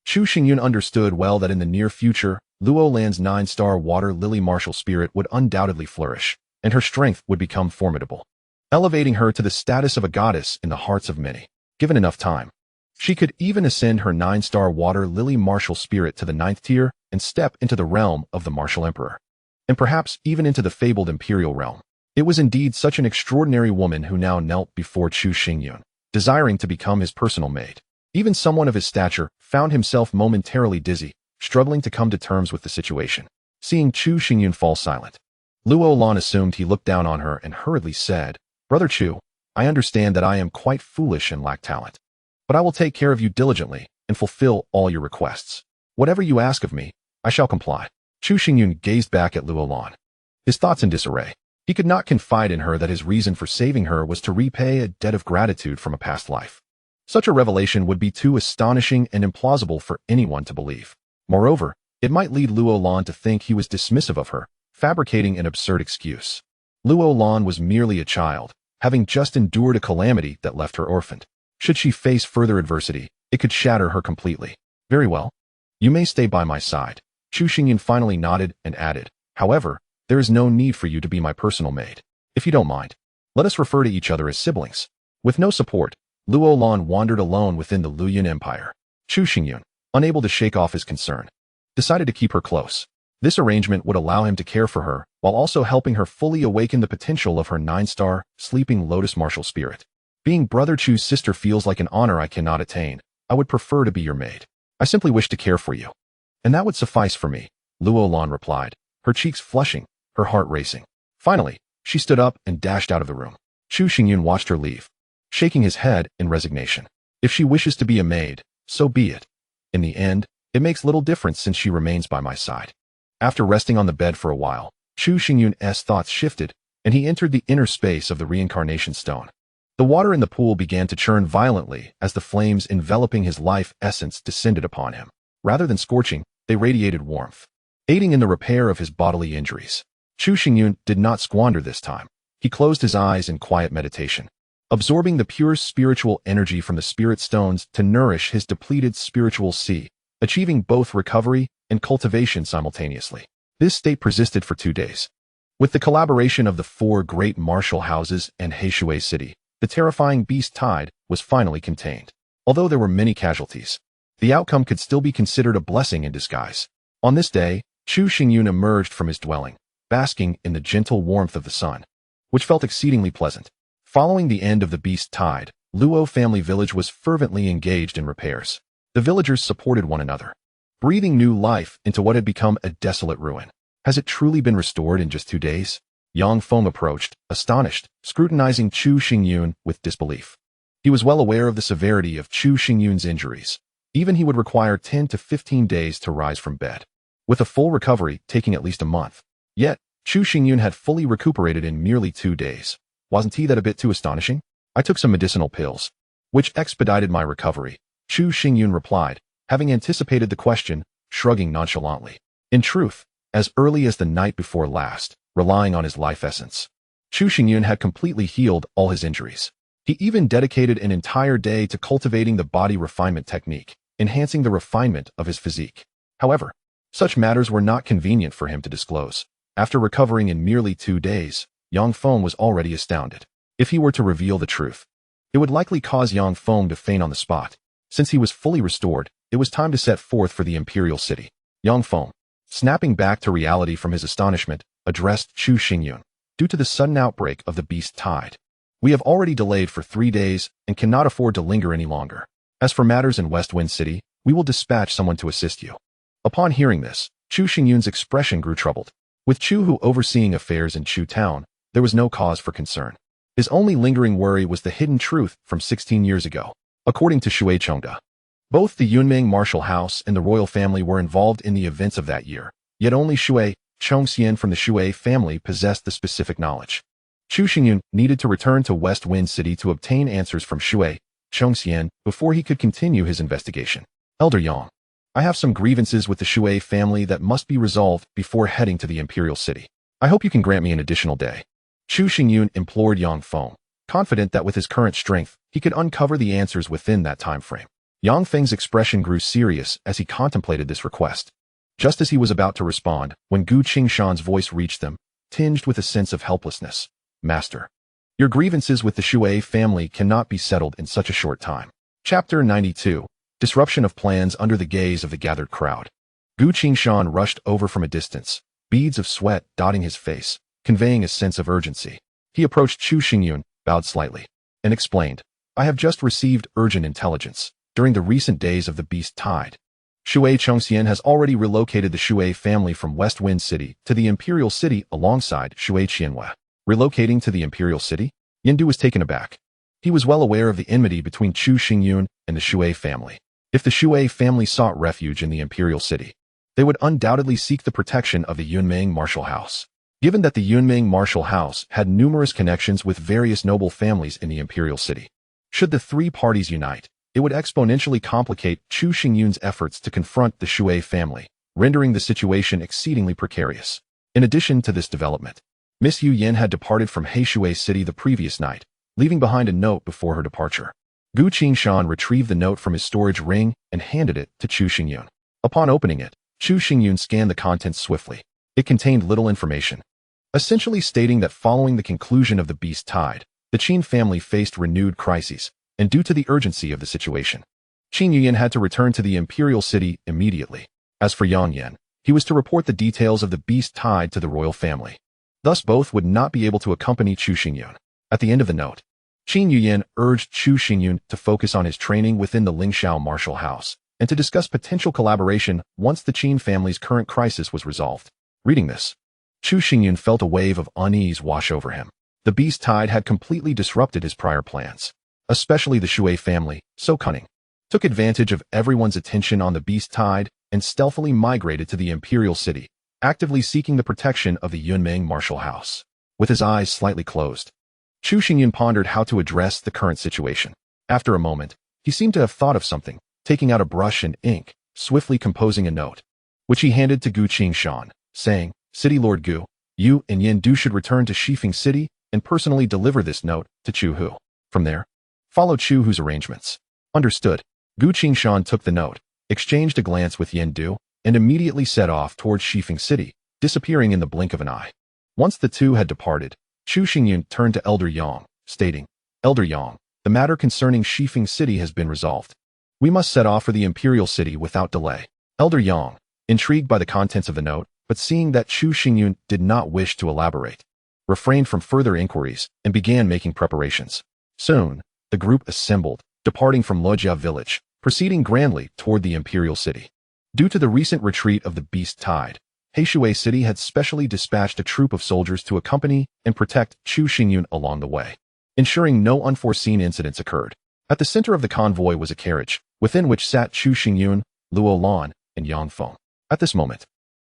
Chu Xingyun understood well that in the near future, Luo Lan's 9-star water lily martial spirit would undoubtedly flourish, and her strength would become formidable, elevating her to the status of a goddess in the hearts of many. Given enough time, she could even ascend her 9-star water lily martial spirit to the 9th tier and step into the realm of the martial emperor, and perhaps even into the fabled imperial realm. It was indeed such an extraordinary woman who now knelt before Chu Xingyun, desiring to become his personal maid. Even someone of his stature found himself momentarily dizzy, struggling to come to terms with the situation. Seeing Chu Xingyun fall silent, Luo Lan assumed he looked down on her and hurriedly said, "Brother Chu, I understand that I am quite foolish and lack talent, but I will take care of you diligently and fulfill all your requests. Whatever you ask of me, I shall comply." Chu Xingyun gazed back at Luo Lan, his thoughts in disarray. He could not confide in her that his reason for saving her was to repay a debt of gratitude from a past life. Such a revelation would be too astonishing and implausible for anyone to believe. Moreover, it might lead Luo Lan to think he was dismissive of her, fabricating an absurd excuse. Luo Lan was merely a child, having just endured a calamity that left her orphaned. Should she face further adversity, it could shatter her completely. "Very well. You may stay by my side." Chu Xingyun finally nodded and added, "However, there is no need for you to be my personal maid. If you don't mind, let us refer to each other as siblings." With no support, Luo Lan wandered alone within the Luoyuan Empire. Chu Xingyun, unable to shake off his concern, decided to keep her close. This arrangement would allow him to care for her, while also helping her fully awaken the potential of her 9-star, sleeping lotus martial spirit. Being Brother Chu's sister feels like an honor I cannot attain. I would prefer to be your maid. I simply wish to care for you. And that would suffice for me, Luo Lan replied, her cheeks flushing, her heart racing. Finally, she stood up and dashed out of the room. Chu Xingyun watched her leave, shaking his head in resignation. If she wishes to be a maid, so be it. In the end, it makes little difference since she remains by my side. After resting on the bed for a while, Chu Xingyun's thoughts shifted, and he entered the inner space of the reincarnation stone. The water in the pool began to churn violently as the flames enveloping his life essence descended upon him. Rather than scorching, they radiated warmth, aiding in the repair of his bodily injuries. Chu Xingyun did not squander this time. He closed his eyes in quiet meditation, absorbing the pure spiritual energy from the spirit stones to nourish his depleted spiritual sea, achieving both recovery and cultivation simultaneously. This state persisted for 2 days. With the collaboration of the 4 great martial houses and Heishui City, the terrifying beast tide was finally contained. Although there were many casualties, the outcome could still be considered a blessing in disguise. On this day, Chu Xingyun emerged from his dwelling, basking in the gentle warmth of the sun, which felt exceedingly pleasant. Following the end of the beast tide, Luo family village was fervently engaged in repairs. The villagers supported one another, breathing new life into what had become a desolate ruin. Has it truly been restored in just 2 days? Yang Feng approached, astonished, scrutinizing Chu Xingyun with disbelief. He was well aware of the severity of Chu Xingyun's injuries. Even he would require 10 to 15 days to rise from bed, with a full recovery taking at least a month. Yet, Chu Xingyun had fully recuperated in merely 2 days. Wasn't he that a bit too astonishing? I took some medicinal pills, which expedited my recovery, Chu Xingyun replied, having anticipated the question, shrugging nonchalantly. In truth, as early as the night before last, relying on his life essence, Chu Xingyun had completely healed all his injuries. He even dedicated an entire day to cultivating the body refinement technique, enhancing the refinement of his physique. However, such matters were not convenient for him to disclose. After recovering in merely 2 days, Yang Feng was already astounded. If he were to reveal the truth, it would likely cause Yang Feng to faint on the spot. Since he was fully restored, it was time to set forth for the imperial city. Yang Feng, snapping back to reality from his astonishment, addressed Chu Xingyun. Due to the sudden outbreak of the beast tide, we have already delayed for 3 days and cannot afford to linger any longer. As for matters in West Wind City, we will dispatch someone to assist you. Upon hearing this, Chu Xingyun's expression grew troubled. With Chu Hu overseeing affairs in Chu Town, there was no cause for concern. His only lingering worry was the hidden truth from 16 years ago. According to Shui Chongda, both the Yunming martial house and the royal family were involved in the events of that year, yet only Shui Chongxian from the Shui family possessed the specific knowledge. Chu Xingyun needed to return to West Wind City to obtain answers from Shui Chongxian before he could continue his investigation. Elder Yang, I have some grievances with the Shui family that must be resolved before heading to the imperial city. I hope you can grant me an additional day. Chu Xingyun implored Yang Feng, confident that with his current strength, he could uncover the answers within that time frame. Yang Feng's expression grew serious as he contemplated this request. Just as he was about to respond, when Gu Qingshan's voice reached them, tinged with a sense of helplessness. Master, your grievances with the Shui family cannot be settled in such a short time. Chapter 92. Disruption of plans under the gaze of the gathered crowd. Gu Qingshan rushed over from a distance, beads of sweat dotting his face, conveying a sense of urgency. He approached Chu Xingyun, bowed slightly, and explained, I have just received urgent intelligence. During the recent days of the beast tide, Shui Chongxian has already relocated the Shui family from West Wind City to the imperial city alongside Shui Qianhua. Relocating to the imperial city? Yindu was taken aback. He was well aware of the enmity between Chu Xingyun and the Shui family. If the Shui family sought refuge in the imperial city, they would undoubtedly seek the protection of the Yunming martial house. Given that the Yunming martial house had numerous connections with various noble families in the imperial city, should the 3 parties unite, it would exponentially complicate Chu Xingyun's efforts to confront the Shui family, rendering the situation exceedingly precarious. In addition to this development, Miss Yu Yin had departed from Heishui City the previous night, leaving behind a note before her departure. Gu Qingshan retrieved the note from his storage ring and handed it to Chu Xingyun. Upon opening it, Chu Xingyun scanned the contents swiftly. It contained little information, essentially stating that following the conclusion of the beast tide, the Qin family faced renewed crises, and due to the urgency of the situation, Qin Yuyan had to return to the imperial city immediately. As for Yang Yan, He was to report the details of the beast tide to the royal family. Thus both would not be able to accompany Chu Xingyun. At the end of the note, Qin Yuyan urged Chu Xingyun to focus on his training within the Lingxiao martial house and to discuss potential collaboration once the Qin family's current crisis was resolved. Reading this, Chu Xingyun felt a wave of unease wash over him. The beast tide had completely disrupted his prior plans. Especially the Shui family, so cunning, took advantage of everyone's attention on the beast tide and stealthily migrated to the imperial city, actively seeking the protection of the Yunmeng martial house. With his eyes slightly closed, Chu Xingyun pondered how to address the current situation. After a moment, he seemed to have thought of something, taking out a brush and ink, swiftly composing a note, which he handed to Gu Qingshan, saying, "City Lord Gu, you and Yin Du should return to Shifeng City and personally deliver this note to Chu Hu. From there, follow Chu Hu's arrangements." Understood. Gu Qingshan took the note, exchanged a glance with Yin Du, and immediately set off towards Shifeng City, disappearing in the blink of an eye. Once the two had departed, Chu Xingyun turned to Elder Yang, stating, "Elder Yang, the matter concerning Shifeng City has been resolved. We must set off for the imperial city without delay." Elder Yang, intrigued by the contents of the note, but seeing that Chu Xingyun did not wish to elaborate, refrained from further inquiries and began making preparations. Soon, the group assembled, departing from Lojia village, proceeding grandly toward the imperial city. Due to the recent retreat of the beast tide, Heishui City had specially dispatched a troop of soldiers to accompany and protect Chu Xingyun along the way, ensuring no unforeseen incidents occurred. At the center of the convoy was a carriage, within which sat Chu Xingyun, Luo Lan, and Yang Feng. At this moment,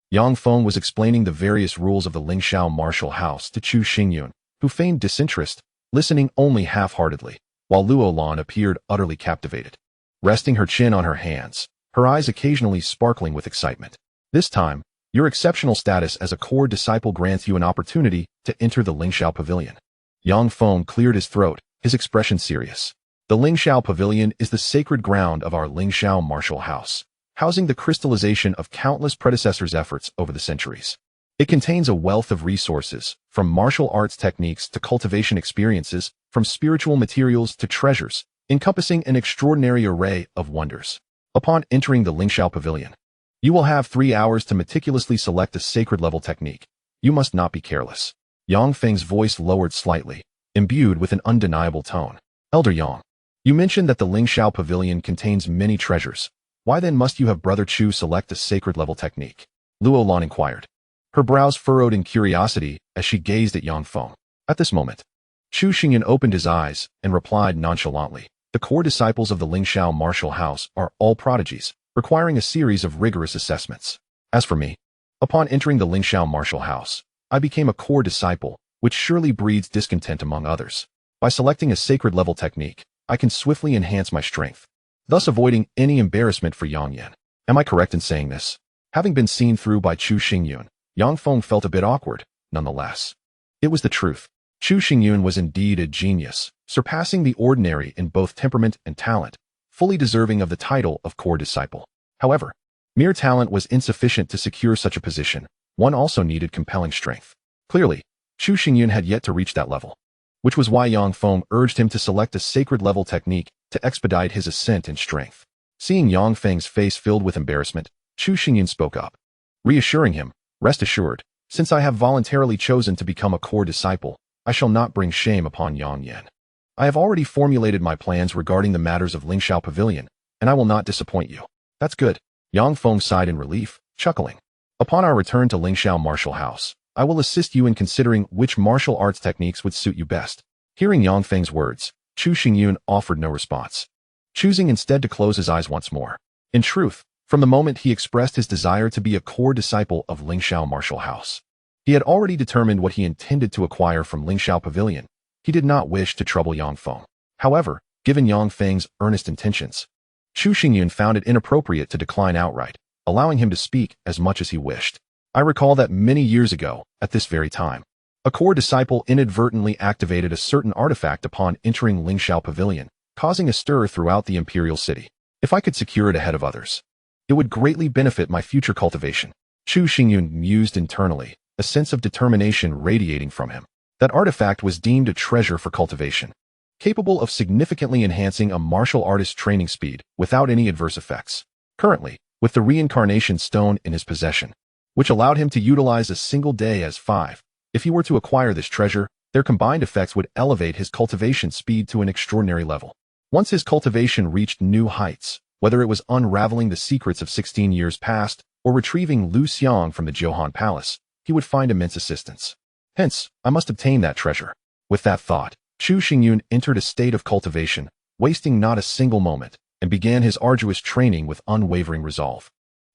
Yang Feng was explaining the various rules of the Lingxiao martial house to Chu Xingyun, who feigned disinterest, listening only half-heartedly, while Luo Lan appeared utterly captivated, resting her chin on her hands, her eyes occasionally sparkling with excitement. "This time, your exceptional status as a core disciple grants you an opportunity to enter the Lingxiao Pavilion." Yang Feng cleared his throat, his expression serious. The Lingxiao Pavilion is the sacred ground of our Lingxiao martial house, housing the crystallization of countless predecessors' efforts over the centuries. It contains a wealth of resources, from martial arts techniques to cultivation experiences, from spiritual materials to treasures, encompassing an extraordinary array of wonders. Upon entering the Lingxiao Pavilion, you will have 3 hours to meticulously select a sacred level technique. You must not be careless. Yang Feng's voice lowered slightly, imbued with an undeniable tone. "Elder Yang, you mentioned that the Lingxiao Pavilion contains many treasures. Why then must you have Brother Chu select a sacred level technique?" Luo Lan inquired, her brows furrowed in curiosity as she gazed at Yang Feng. At this moment, Chu Xingyun opened his eyes and replied nonchalantly, "The core disciples of the Lingxiao martial house are all prodigies, requiring a series of rigorous assessments. As for me, upon entering the Lingxiao martial house, I became a core disciple, which surely breeds discontent among others. By selecting a sacred level technique, I can swiftly enhance my strength, thus avoiding any embarrassment for Yang Yan. Am I correct in saying this?" Having been seen through by Chu Xingyun, Yang Feng felt a bit awkward, nonetheless. It was the truth. Chu Xingyun was indeed a genius, surpassing the ordinary in both temperament and talent, fully deserving of the title of core disciple. However, mere talent was insufficient to secure such a position. One also needed compelling strength. Clearly, Chu Xingyun had yet to reach that level, which was why Yang Feng urged him to select a sacred level technique to expedite his ascent in strength. Seeing Yang Feng's face filled with embarrassment, Chu Xingyun spoke up, reassuring him, "Rest assured, since I have voluntarily chosen to become a core disciple, I shall not bring shame upon Yang Yan. I have already formulated my plans regarding the matters of Lingxiao Pavilion, and I will not disappoint you." "That's good." Yang Feng sighed in relief, chuckling. "Upon our return to Lingxiao martial house, I will assist you in considering which martial arts techniques would suit you best." Hearing Yang Feng's words, Chu Xingyun offered no response, choosing instead to close his eyes once more. In truth, from the moment he expressed his desire to be a core disciple of Lingxiao martial house, he had already determined what he intended to acquire from Lingxiao Pavilion. He did not wish to trouble Yang Feng. However, given Yang Feng's earnest intentions, Chu Xingyun found it inappropriate to decline outright, allowing him to speak as much as he wished. "I recall that many years ago, at this very time, a core disciple inadvertently activated a certain artifact upon entering Lingxiao Pavilion, causing a stir throughout the imperial city. If I could secure it ahead of others, it would greatly benefit my future cultivation." Chu Xingyun mused internally, a sense of determination radiating from him. That artifact was deemed a treasure for cultivation, capable of significantly enhancing a martial artist's training speed without any adverse effects. Currently, with the reincarnation stone in his possession, which allowed him to utilize a single day as 5. If he were to acquire this treasure, their combined effects would elevate his cultivation speed to an extraordinary level. Once his cultivation reached new heights, whether it was unraveling the secrets of 16 years past or retrieving Lu Xiang from the Johan Palace, he would find immense assistance. Hence, I must obtain that treasure. With that thought, Chu Xingyun entered a state of cultivation, wasting not a single moment, and began his arduous training with unwavering resolve.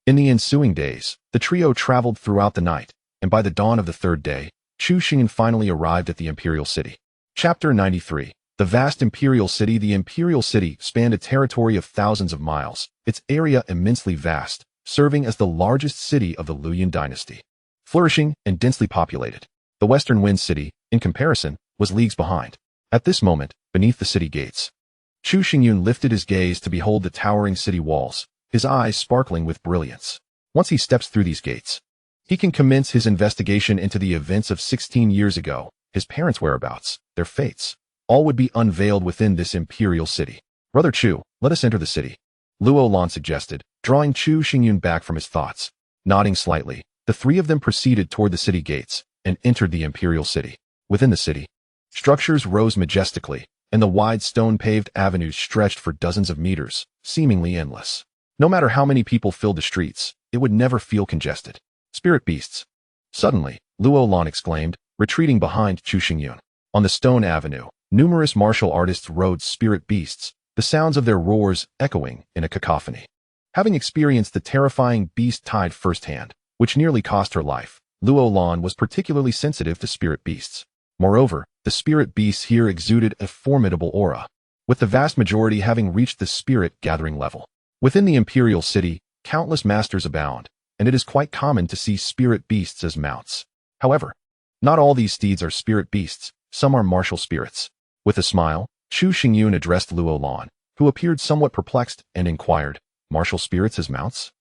In the ensuing days, the trio traveled throughout the night, and by the dawn of the third day, Chu Xingyun finally arrived at the imperial city. Chapter 93. The vast imperial city. The imperial city spanned a territory of thousands of miles, its area immensely vast, serving as the largest city of the Luoyuan dynasty. Flourishing and densely populated, the Western Wind City, in comparison, was leagues behind. At this moment, beneath the city gates, Chu Xingyun lifted his gaze to behold the towering city walls, his eyes sparkling with brilliance. Once he steps through these gates, he can commence his investigation into the events of 16 years ago, his parents' whereabouts, their fates. All would be unveiled within this imperial city. Brother Chu, let us enter the city, Luo Lan suggested, drawing Chu Xingyun back from his thoughts. Nodding slightly, the three of them proceeded toward the city gates and entered the imperial city. Within the city, structures rose majestically, and the wide stone-paved avenues stretched for dozens of meters, seemingly endless. No matter how many people filled the streets, it would never feel congested. Spirit beasts. Suddenly, Luo Lan exclaimed, retreating behind Chu Xingyun. On the stone avenue, numerous martial artists rode spirit beasts, the sounds of their roars echoing in a cacophony. Having experienced the terrifying beast tide firsthand, which nearly cost her life, Luo Lan was particularly sensitive to spirit beasts. Moreover, the spirit beasts here exuded a formidable aura, with the vast majority having reached the spirit gathering level. Within the imperial city, countless masters abound, and it is quite common to see spirit beasts as mounts. However, not all these steeds are spirit beasts, some are martial spirits. With a smile, Chu Xingyun addressed Luo Lan, who appeared somewhat perplexed, and inquired, martial spirits as mounts?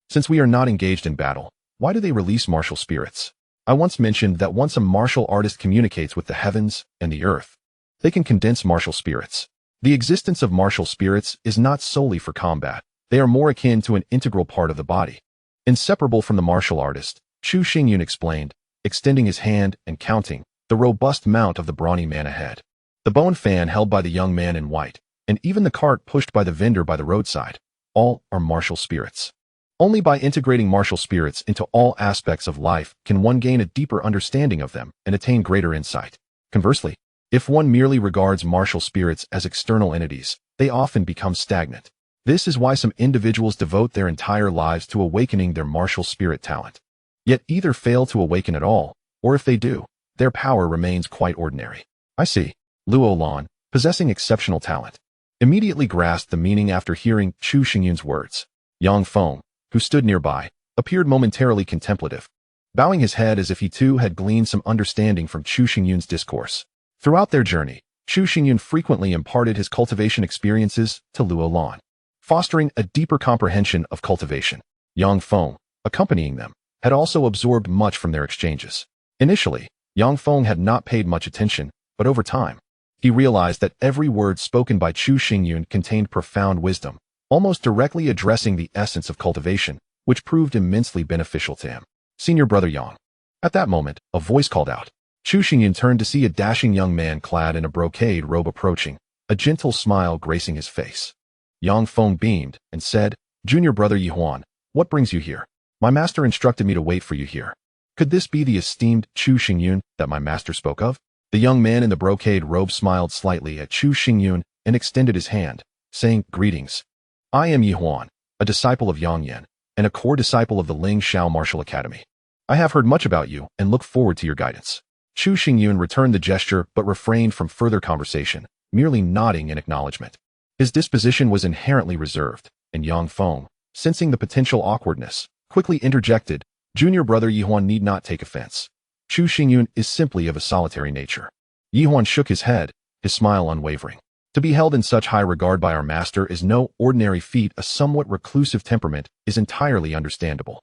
Since we are not engaged in battle, why do they release martial spirits? I once mentioned that once a martial artist communicates with the heavens and the earth, they can condense martial spirits. The existence of martial spirits is not solely for combat. They are more akin to an integral part of the body. Inseparable from the martial artist, Chu Xingyun explained, extending his hand and counting the robust mount of the brawny man ahead. The bone fan held by the young man in white, and even the cart pushed by the vendor by the roadside, all are martial spirits. Only by integrating martial spirits into all aspects of life can one gain a deeper understanding of them and attain greater insight. Conversely, if one merely regards martial spirits as external entities, they often become stagnant. This is why some individuals devote their entire lives to awakening their martial spirit talent, yet either fail to awaken at all, or if they do, their power remains quite ordinary. I see. Luo Lan, possessing exceptional talent, immediately grasped the meaning after hearing Chu Xingyun's words. Yang Feng, who stood nearby, appeared momentarily contemplative, bowing his head as if he too had gleaned some understanding from Chu Xingyun's discourse. Throughout their journey, Chu Xingyun frequently imparted his cultivation experiences to Luo Lan, fostering a deeper comprehension of cultivation. Yang Feng, accompanying them, had also absorbed much from their exchanges. Initially, Yang Feng had not paid much attention, but over time, he realized that every word spoken by Chu Xingyun contained profound wisdom, almost directly addressing the essence of cultivation, which proved immensely beneficial to him. Senior brother Yang. At that moment, a voice called out. Chu Xingyun turned to see a dashing young man clad in a brocade robe approaching, a gentle smile gracing his face. Yang Feng beamed and said, Junior brother Yihuan, what brings you here? My master instructed me to wait for you here. Could this be the esteemed Chu Xingyun that my master spoke of? The young man in the brocade robe smiled slightly at Chu Xingyun and extended his hand, saying, Greetings. I am Yihuan, a disciple of Yang Yan, and a core disciple of the Ling Shao Martial Academy. I have heard much about you and look forward to your guidance. Chu Xingyun returned the gesture but refrained from further conversation, merely nodding in acknowledgement. His disposition was inherently reserved, and Yang Feng, sensing the potential awkwardness, quickly interjected, Junior brother Yihuan need not take offense. Chu Xingyun is simply of a solitary nature. Yihuan shook his head, his smile unwavering. To be held in such high regard by our master is no ordinary feat. A somewhat reclusive temperament is entirely understandable.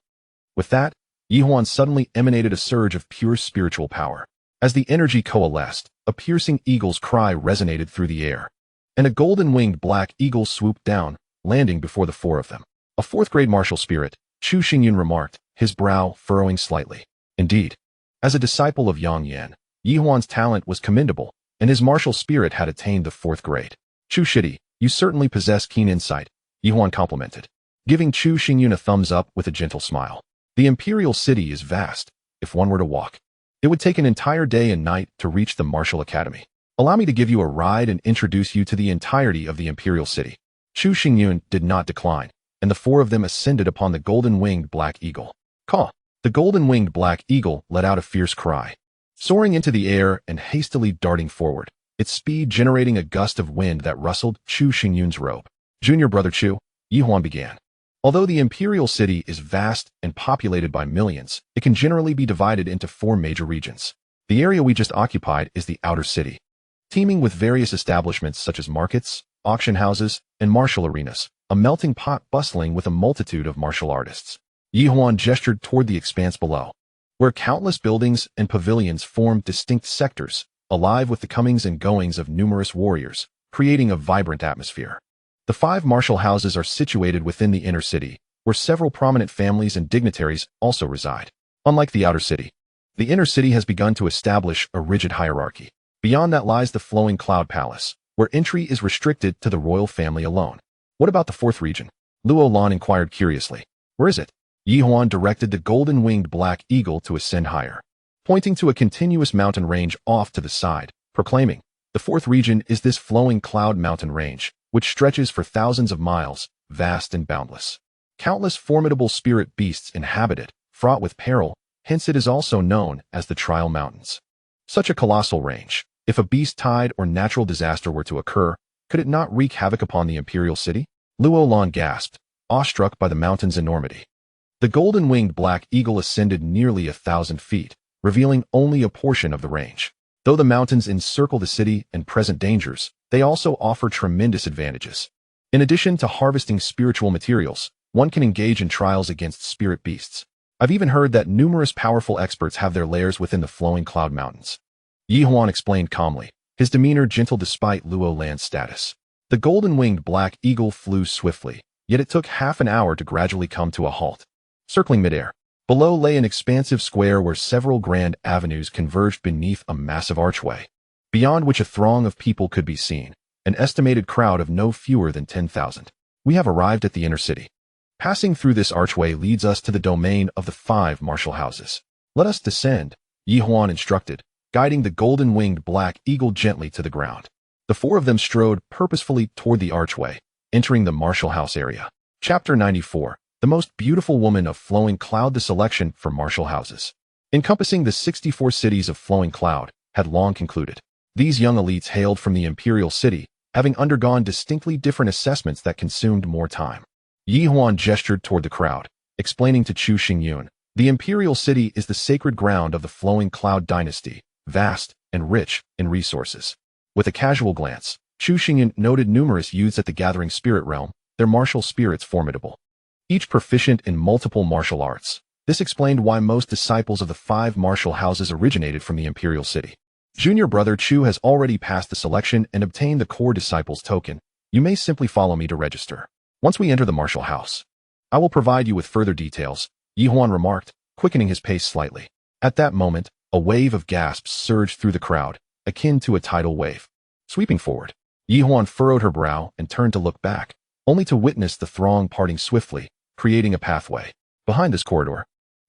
With that, Yihuan suddenly emanated a surge of pure spiritual power. As the energy coalesced, a piercing eagle's cry resonated through the air, and a golden-winged black eagle swooped down, landing before the four of them. A fourth-grade martial spirit, Chu Xingyun remarked, his brow furrowing slightly. Indeed, as a disciple of Yang Yan, Yi Huan's talent was commendable, and his martial spirit had attained the 4th grade. Chu Shidi, you certainly possess keen insight, Yi Huan complimented, giving Chu Xingyun a thumbs up with a gentle smile. The imperial city is vast. If one were to walk, it would take an entire day and night to reach the martial academy. Allow me to give you a ride and introduce you to the entirety of the imperial city. Chu Xingyun did not decline, and the 4 of them ascended upon the golden-winged black eagle. Caw! The golden-winged black eagle let out a fierce cry, soaring into the air and hastily darting forward, its speed generating a gust of wind that rustled Chu Xingyun's robe. Junior brother Chu, Yi Huan began. Although the imperial city is vast and populated by millions, it can generally be divided into 4 major regions. The area we just occupied is the outer city, teeming with various establishments such as markets, auction houses, and martial arenas, a melting pot bustling with a multitude of martial artists. Yi Huan gestured toward the expanse below, where countless buildings and pavilions formed distinct sectors, alive with the comings and goings of numerous warriors, creating a vibrant atmosphere. The 5 martial houses are situated within the inner city, where several prominent families and dignitaries also reside. Unlike the outer city, the inner city has begun to establish a rigid hierarchy. Beyond that lies the flowing cloud palace, where entry is restricted to the royal family alone. What about the 4th region? Luo Lan inquired curiously. Where is it? Yi Huan directed the golden-winged black eagle to ascend higher, pointing to a continuous mountain range off to the side, proclaiming, the 4th region is this flowing cloud mountain range, which stretches for thousands of miles, vast and boundless. Countless formidable spirit beasts inhabit it, fraught with peril, hence it is also known as the Trial Mountains. Such a colossal range, if a beast tide or natural disaster were to occur, could it not wreak havoc upon the imperial city? Luo Lan gasped, awestruck by the mountain's enormity. The golden-winged black eagle ascended nearly 1,000 feet, revealing only a portion of the range. Though the mountains encircle the city and present dangers, they also offer tremendous advantages. In addition to harvesting spiritual materials, one can engage in trials against spirit beasts. I've even heard that numerous powerful experts have their lairs within the flowing cloud mountains. Yi Huan explained calmly, his demeanor gentle despite Luo Lan's status. The golden-winged black eagle flew swiftly, yet it took half an hour to gradually come to a halt. Circling midair, below lay an expansive square where several grand avenues converged beneath a massive archway, beyond which a throng of people could be seen, an estimated crowd of no fewer than 10,000. We have arrived at the inner city. Passing through this archway leads us to the domain of the 5 martial houses. Let us descend, Yi Huan instructed, guiding the golden-winged black eagle gently to the ground. The 4 of them strode purposefully toward the archway, entering the martial house area. Chapter 94. The most beautiful woman of Flowing Cloud. The selection for martial houses, encompassing the 64 cities of Flowing Cloud, had long concluded. These young elites hailed from the imperial city, having undergone distinctly different assessments that consumed more time. Yi Huan gestured toward the crowd, explaining to Chu Xingyun, the imperial city is the sacred ground of the Flowing Cloud dynasty, vast and rich in resources. With a casual glance, Chu Xingyun noted numerous youths at the gathering spirit realm, their martial spirits formidable, each proficient in multiple martial arts. This explained why most disciples of the 5 martial houses originated from the imperial city. Junior brother Chu has already passed the selection and obtained the core disciples token. You may simply follow me to register. Once we enter the martial house, I will provide you with further details, Yi Huan remarked, quickening his pace slightly. At that moment, a wave of gasps surged through the crowd, akin to a tidal wave. Sweeping forward, Yi Huan furrowed her brow and turned to look back, only to witness the throng parting swiftly, creating a pathway. Behind this corridor,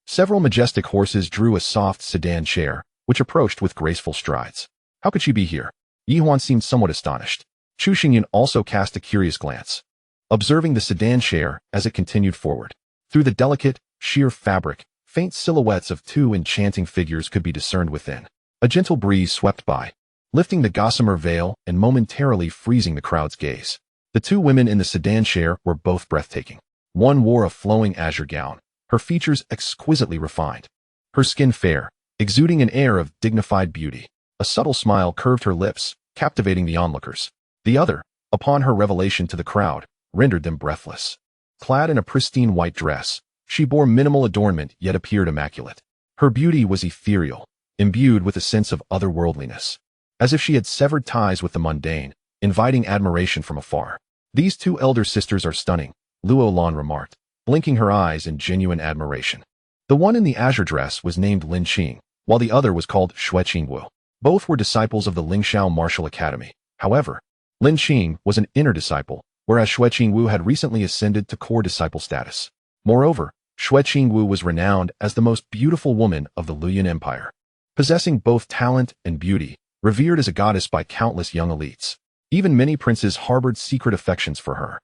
several majestic horses drew a soft sedan chair, which approached with graceful strides. How could she be here? Yi Huan seemed somewhat astonished. Chu Xingyun also cast a curious glance, observing the sedan chair as it continued forward. Through the delicate, sheer fabric, faint silhouettes of 2 enchanting figures could be discerned within. A gentle breeze swept by, lifting the gossamer veil and momentarily freezing the crowd's gaze. The 2 women in the sedan chair were both breathtaking. One wore a flowing azure gown, her features exquisitely refined, her skin fair, exuding an air of dignified beauty. A subtle smile curved her lips, captivating the onlookers. The other, upon her revelation to the crowd, rendered them breathless. Clad in a pristine white dress, she bore minimal adornment yet appeared immaculate. Her beauty was ethereal, imbued with a sense of otherworldliness, as if she had severed ties with the mundane, inviting admiration from afar. These 2 elder sisters are stunning, Luo Lan remarked, blinking her eyes in genuine admiration. The one in the azure dress was named Lin Qing, while the other was called Xue Qingwu. Both were disciples of the Lingxiao Martial Academy. However, Lin Qing was an inner disciple, whereas Xue Qingwu had recently ascended to core disciple status. Moreover, Xue Qingwu was renowned as the most beautiful woman of the Luoyuan Empire. Possessing both talent and beauty, revered as a goddess by countless young elites. Even many princes harbored secret affections for her.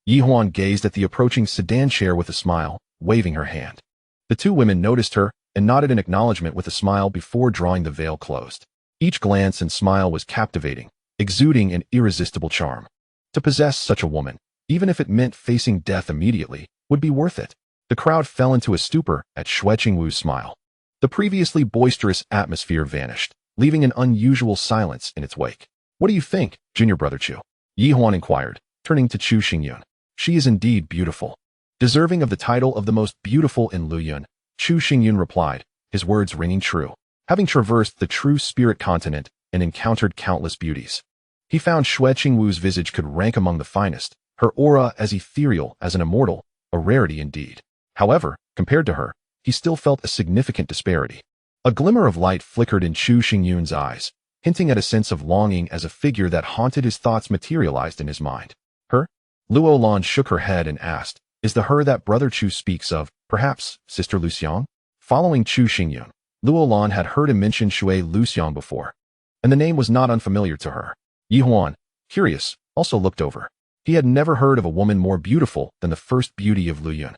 Yi Huan gazed at the approaching sedan chair with a smile, waving her hand. The two women noticed her and nodded in acknowledgement with a smile before drawing the veil closed. Each glance and smile was captivating, exuding an irresistible charm. To possess such a woman, even if it meant facing death immediately, would be worth it. The crowd fell into a stupor at Xue Qingwu's smile. The previously boisterous atmosphere vanished, leaving an unusual silence in its wake. "What do you think, junior brother Chu?" Yi Huan inquired, turning to Chu Xingyun. "She is indeed beautiful." Deserving of the title of the most beautiful in Luoyuan, Chu Xingyun replied, his words ringing true. Having traversed the true spirit continent and encountered countless beauties, he found Xue Qingwu's visage could rank among the finest, her aura as ethereal as an immortal, a rarity indeed. However, compared to her, he still felt a significant disparity. A glimmer of light flickered in Chu Xingyun's eyes, hinting at a sense of longing as a figure that haunted his thoughts materialized in his mind. "Her?" Luo Lan shook her head and asked, "Is the her that brother Chu speaks of, perhaps, sister Luxiang?" Following Chu Xingyun, Luo Lan had heard him mention Xue Luxiang before, and the name was not unfamiliar to her. Yi Huan, curious, also looked over. He had never heard of a woman more beautiful than the first beauty of Luoyuan.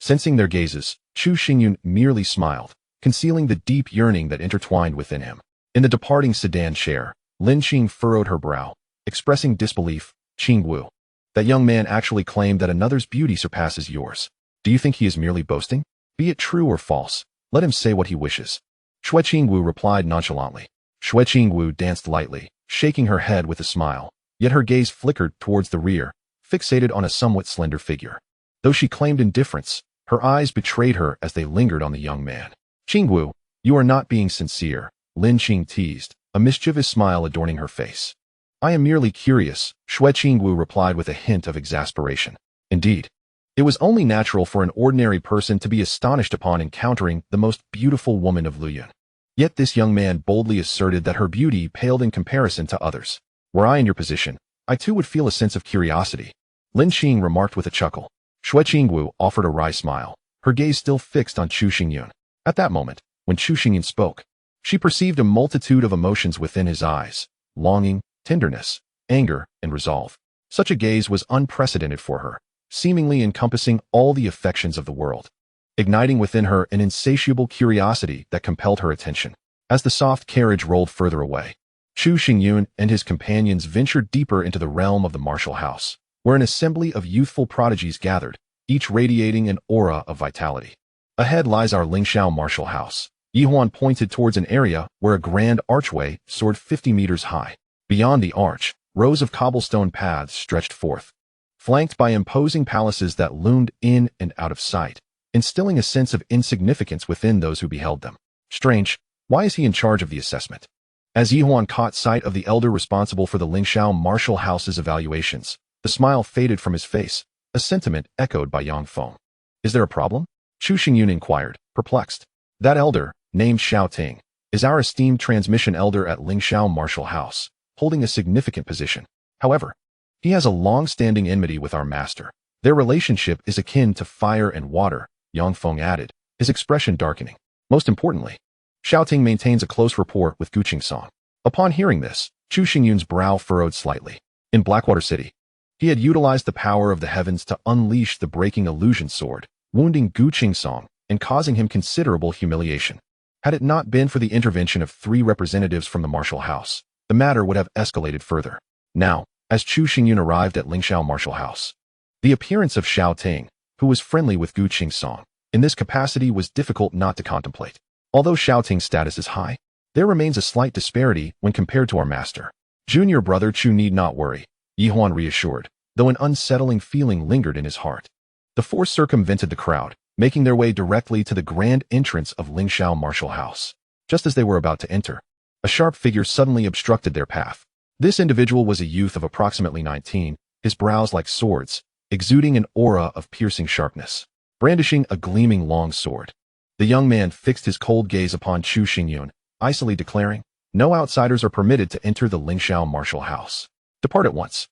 Sensing their gazes, Chu Xingyun merely smiled, concealing the deep yearning that intertwined within him. In the departing sedan chair, Lin Qing furrowed her brow, expressing disbelief. "Qingwu, that young man actually claimed that another's beauty surpasses yours. Do you think he is merely boasting? Be it true or false, let him say what he wishes." Xue Qingwu replied nonchalantly. Xue Qingwu danced lightly, shaking her head with a smile, yet her gaze flickered towards the rear, fixated on a somewhat slender figure. Though she claimed indifference, her eyes betrayed her as they lingered on the young man. "Qingwu, you are not being sincere," Lin Qing teased, a mischievous smile adorning her face. "I am merely curious," Xue Qingwu replied with a hint of exasperation. Indeed, it was only natural for an ordinary person to be astonished upon encountering the most beautiful woman of Luoyuan. Yet this young man boldly asserted that her beauty paled in comparison to others. "Were I in your position, I too would feel a sense of curiosity," Lin Qing remarked with a chuckle. Xue Qingwu offered a wry smile, her gaze still fixed on Chu Xingyun. At that moment, when Chu Xingyun spoke, she perceived a multitude of emotions within his eyes: longing, tenderness, anger, and resolve. Such a gaze was unprecedented for her, seemingly encompassing all the affections of the world, igniting within her an insatiable curiosity that compelled her attention. As the soft carriage rolled further away, Chu Xingyun and his companions ventured deeper into the realm of the martial house, where an assembly of youthful prodigies gathered, each radiating an aura of vitality. Ahead lies our Lingxiao martial house. Yi Huan pointed towards an area where a grand archway soared 50 meters high. Beyond the arch, rows of cobblestone paths stretched forth, flanked by imposing palaces that loomed in and out of sight, instilling a sense of insignificance within those who beheld them. Strange, why is he in charge of the assessment? As Yi Huan caught sight of the elder responsible for the Lingxiao martial house's evaluations, the smile faded from his face, a sentiment echoed by Yang Feng. "Is there a problem?" Chu Xingyun inquired, perplexed. "That elder, named Xiao Ting, is our esteemed transmission elder at Lingxiao martial house, holding a significant position. However, he has a long-standing enmity with our master. Their relationship is akin to fire and water," Yang Feng added, his expression darkening. "Most importantly, Xiao Ting maintains a close rapport with Gu Qingsong." Upon hearing this, Chu Xingyun's brow furrowed slightly. In Blackwater City, he had utilized the power of the heavens to unleash the breaking illusion sword, wounding Gu Qingsong and causing him considerable humiliation. Had it not been for the intervention of 3 representatives from the martial house, the matter would have escalated further. Now, as Chu Xingyun arrived at Lingxiao martial house, the appearance of Xiao Ting, who was friendly with Gu Qingsong, in this capacity was difficult not to contemplate. Although Xiao Ting's status is high, there remains a slight disparity when compared to our master. "Junior brother Chu need not worry," Yi Huan reassured, though an unsettling feeling lingered in his heart. The 4 circumvented the crowd, making their way directly to the grand entrance of Lingxiao martial house. Just as they were about to enter, a sharp figure suddenly obstructed their path. This individual was a youth of approximately 19, his brows like swords, exuding an aura of piercing sharpness. Brandishing a gleaming long sword, The young man fixed his cold gaze upon Chu Xingyun, icily declaring, "No outsiders are permitted to enter the Lingxiao martial house. Depart at once."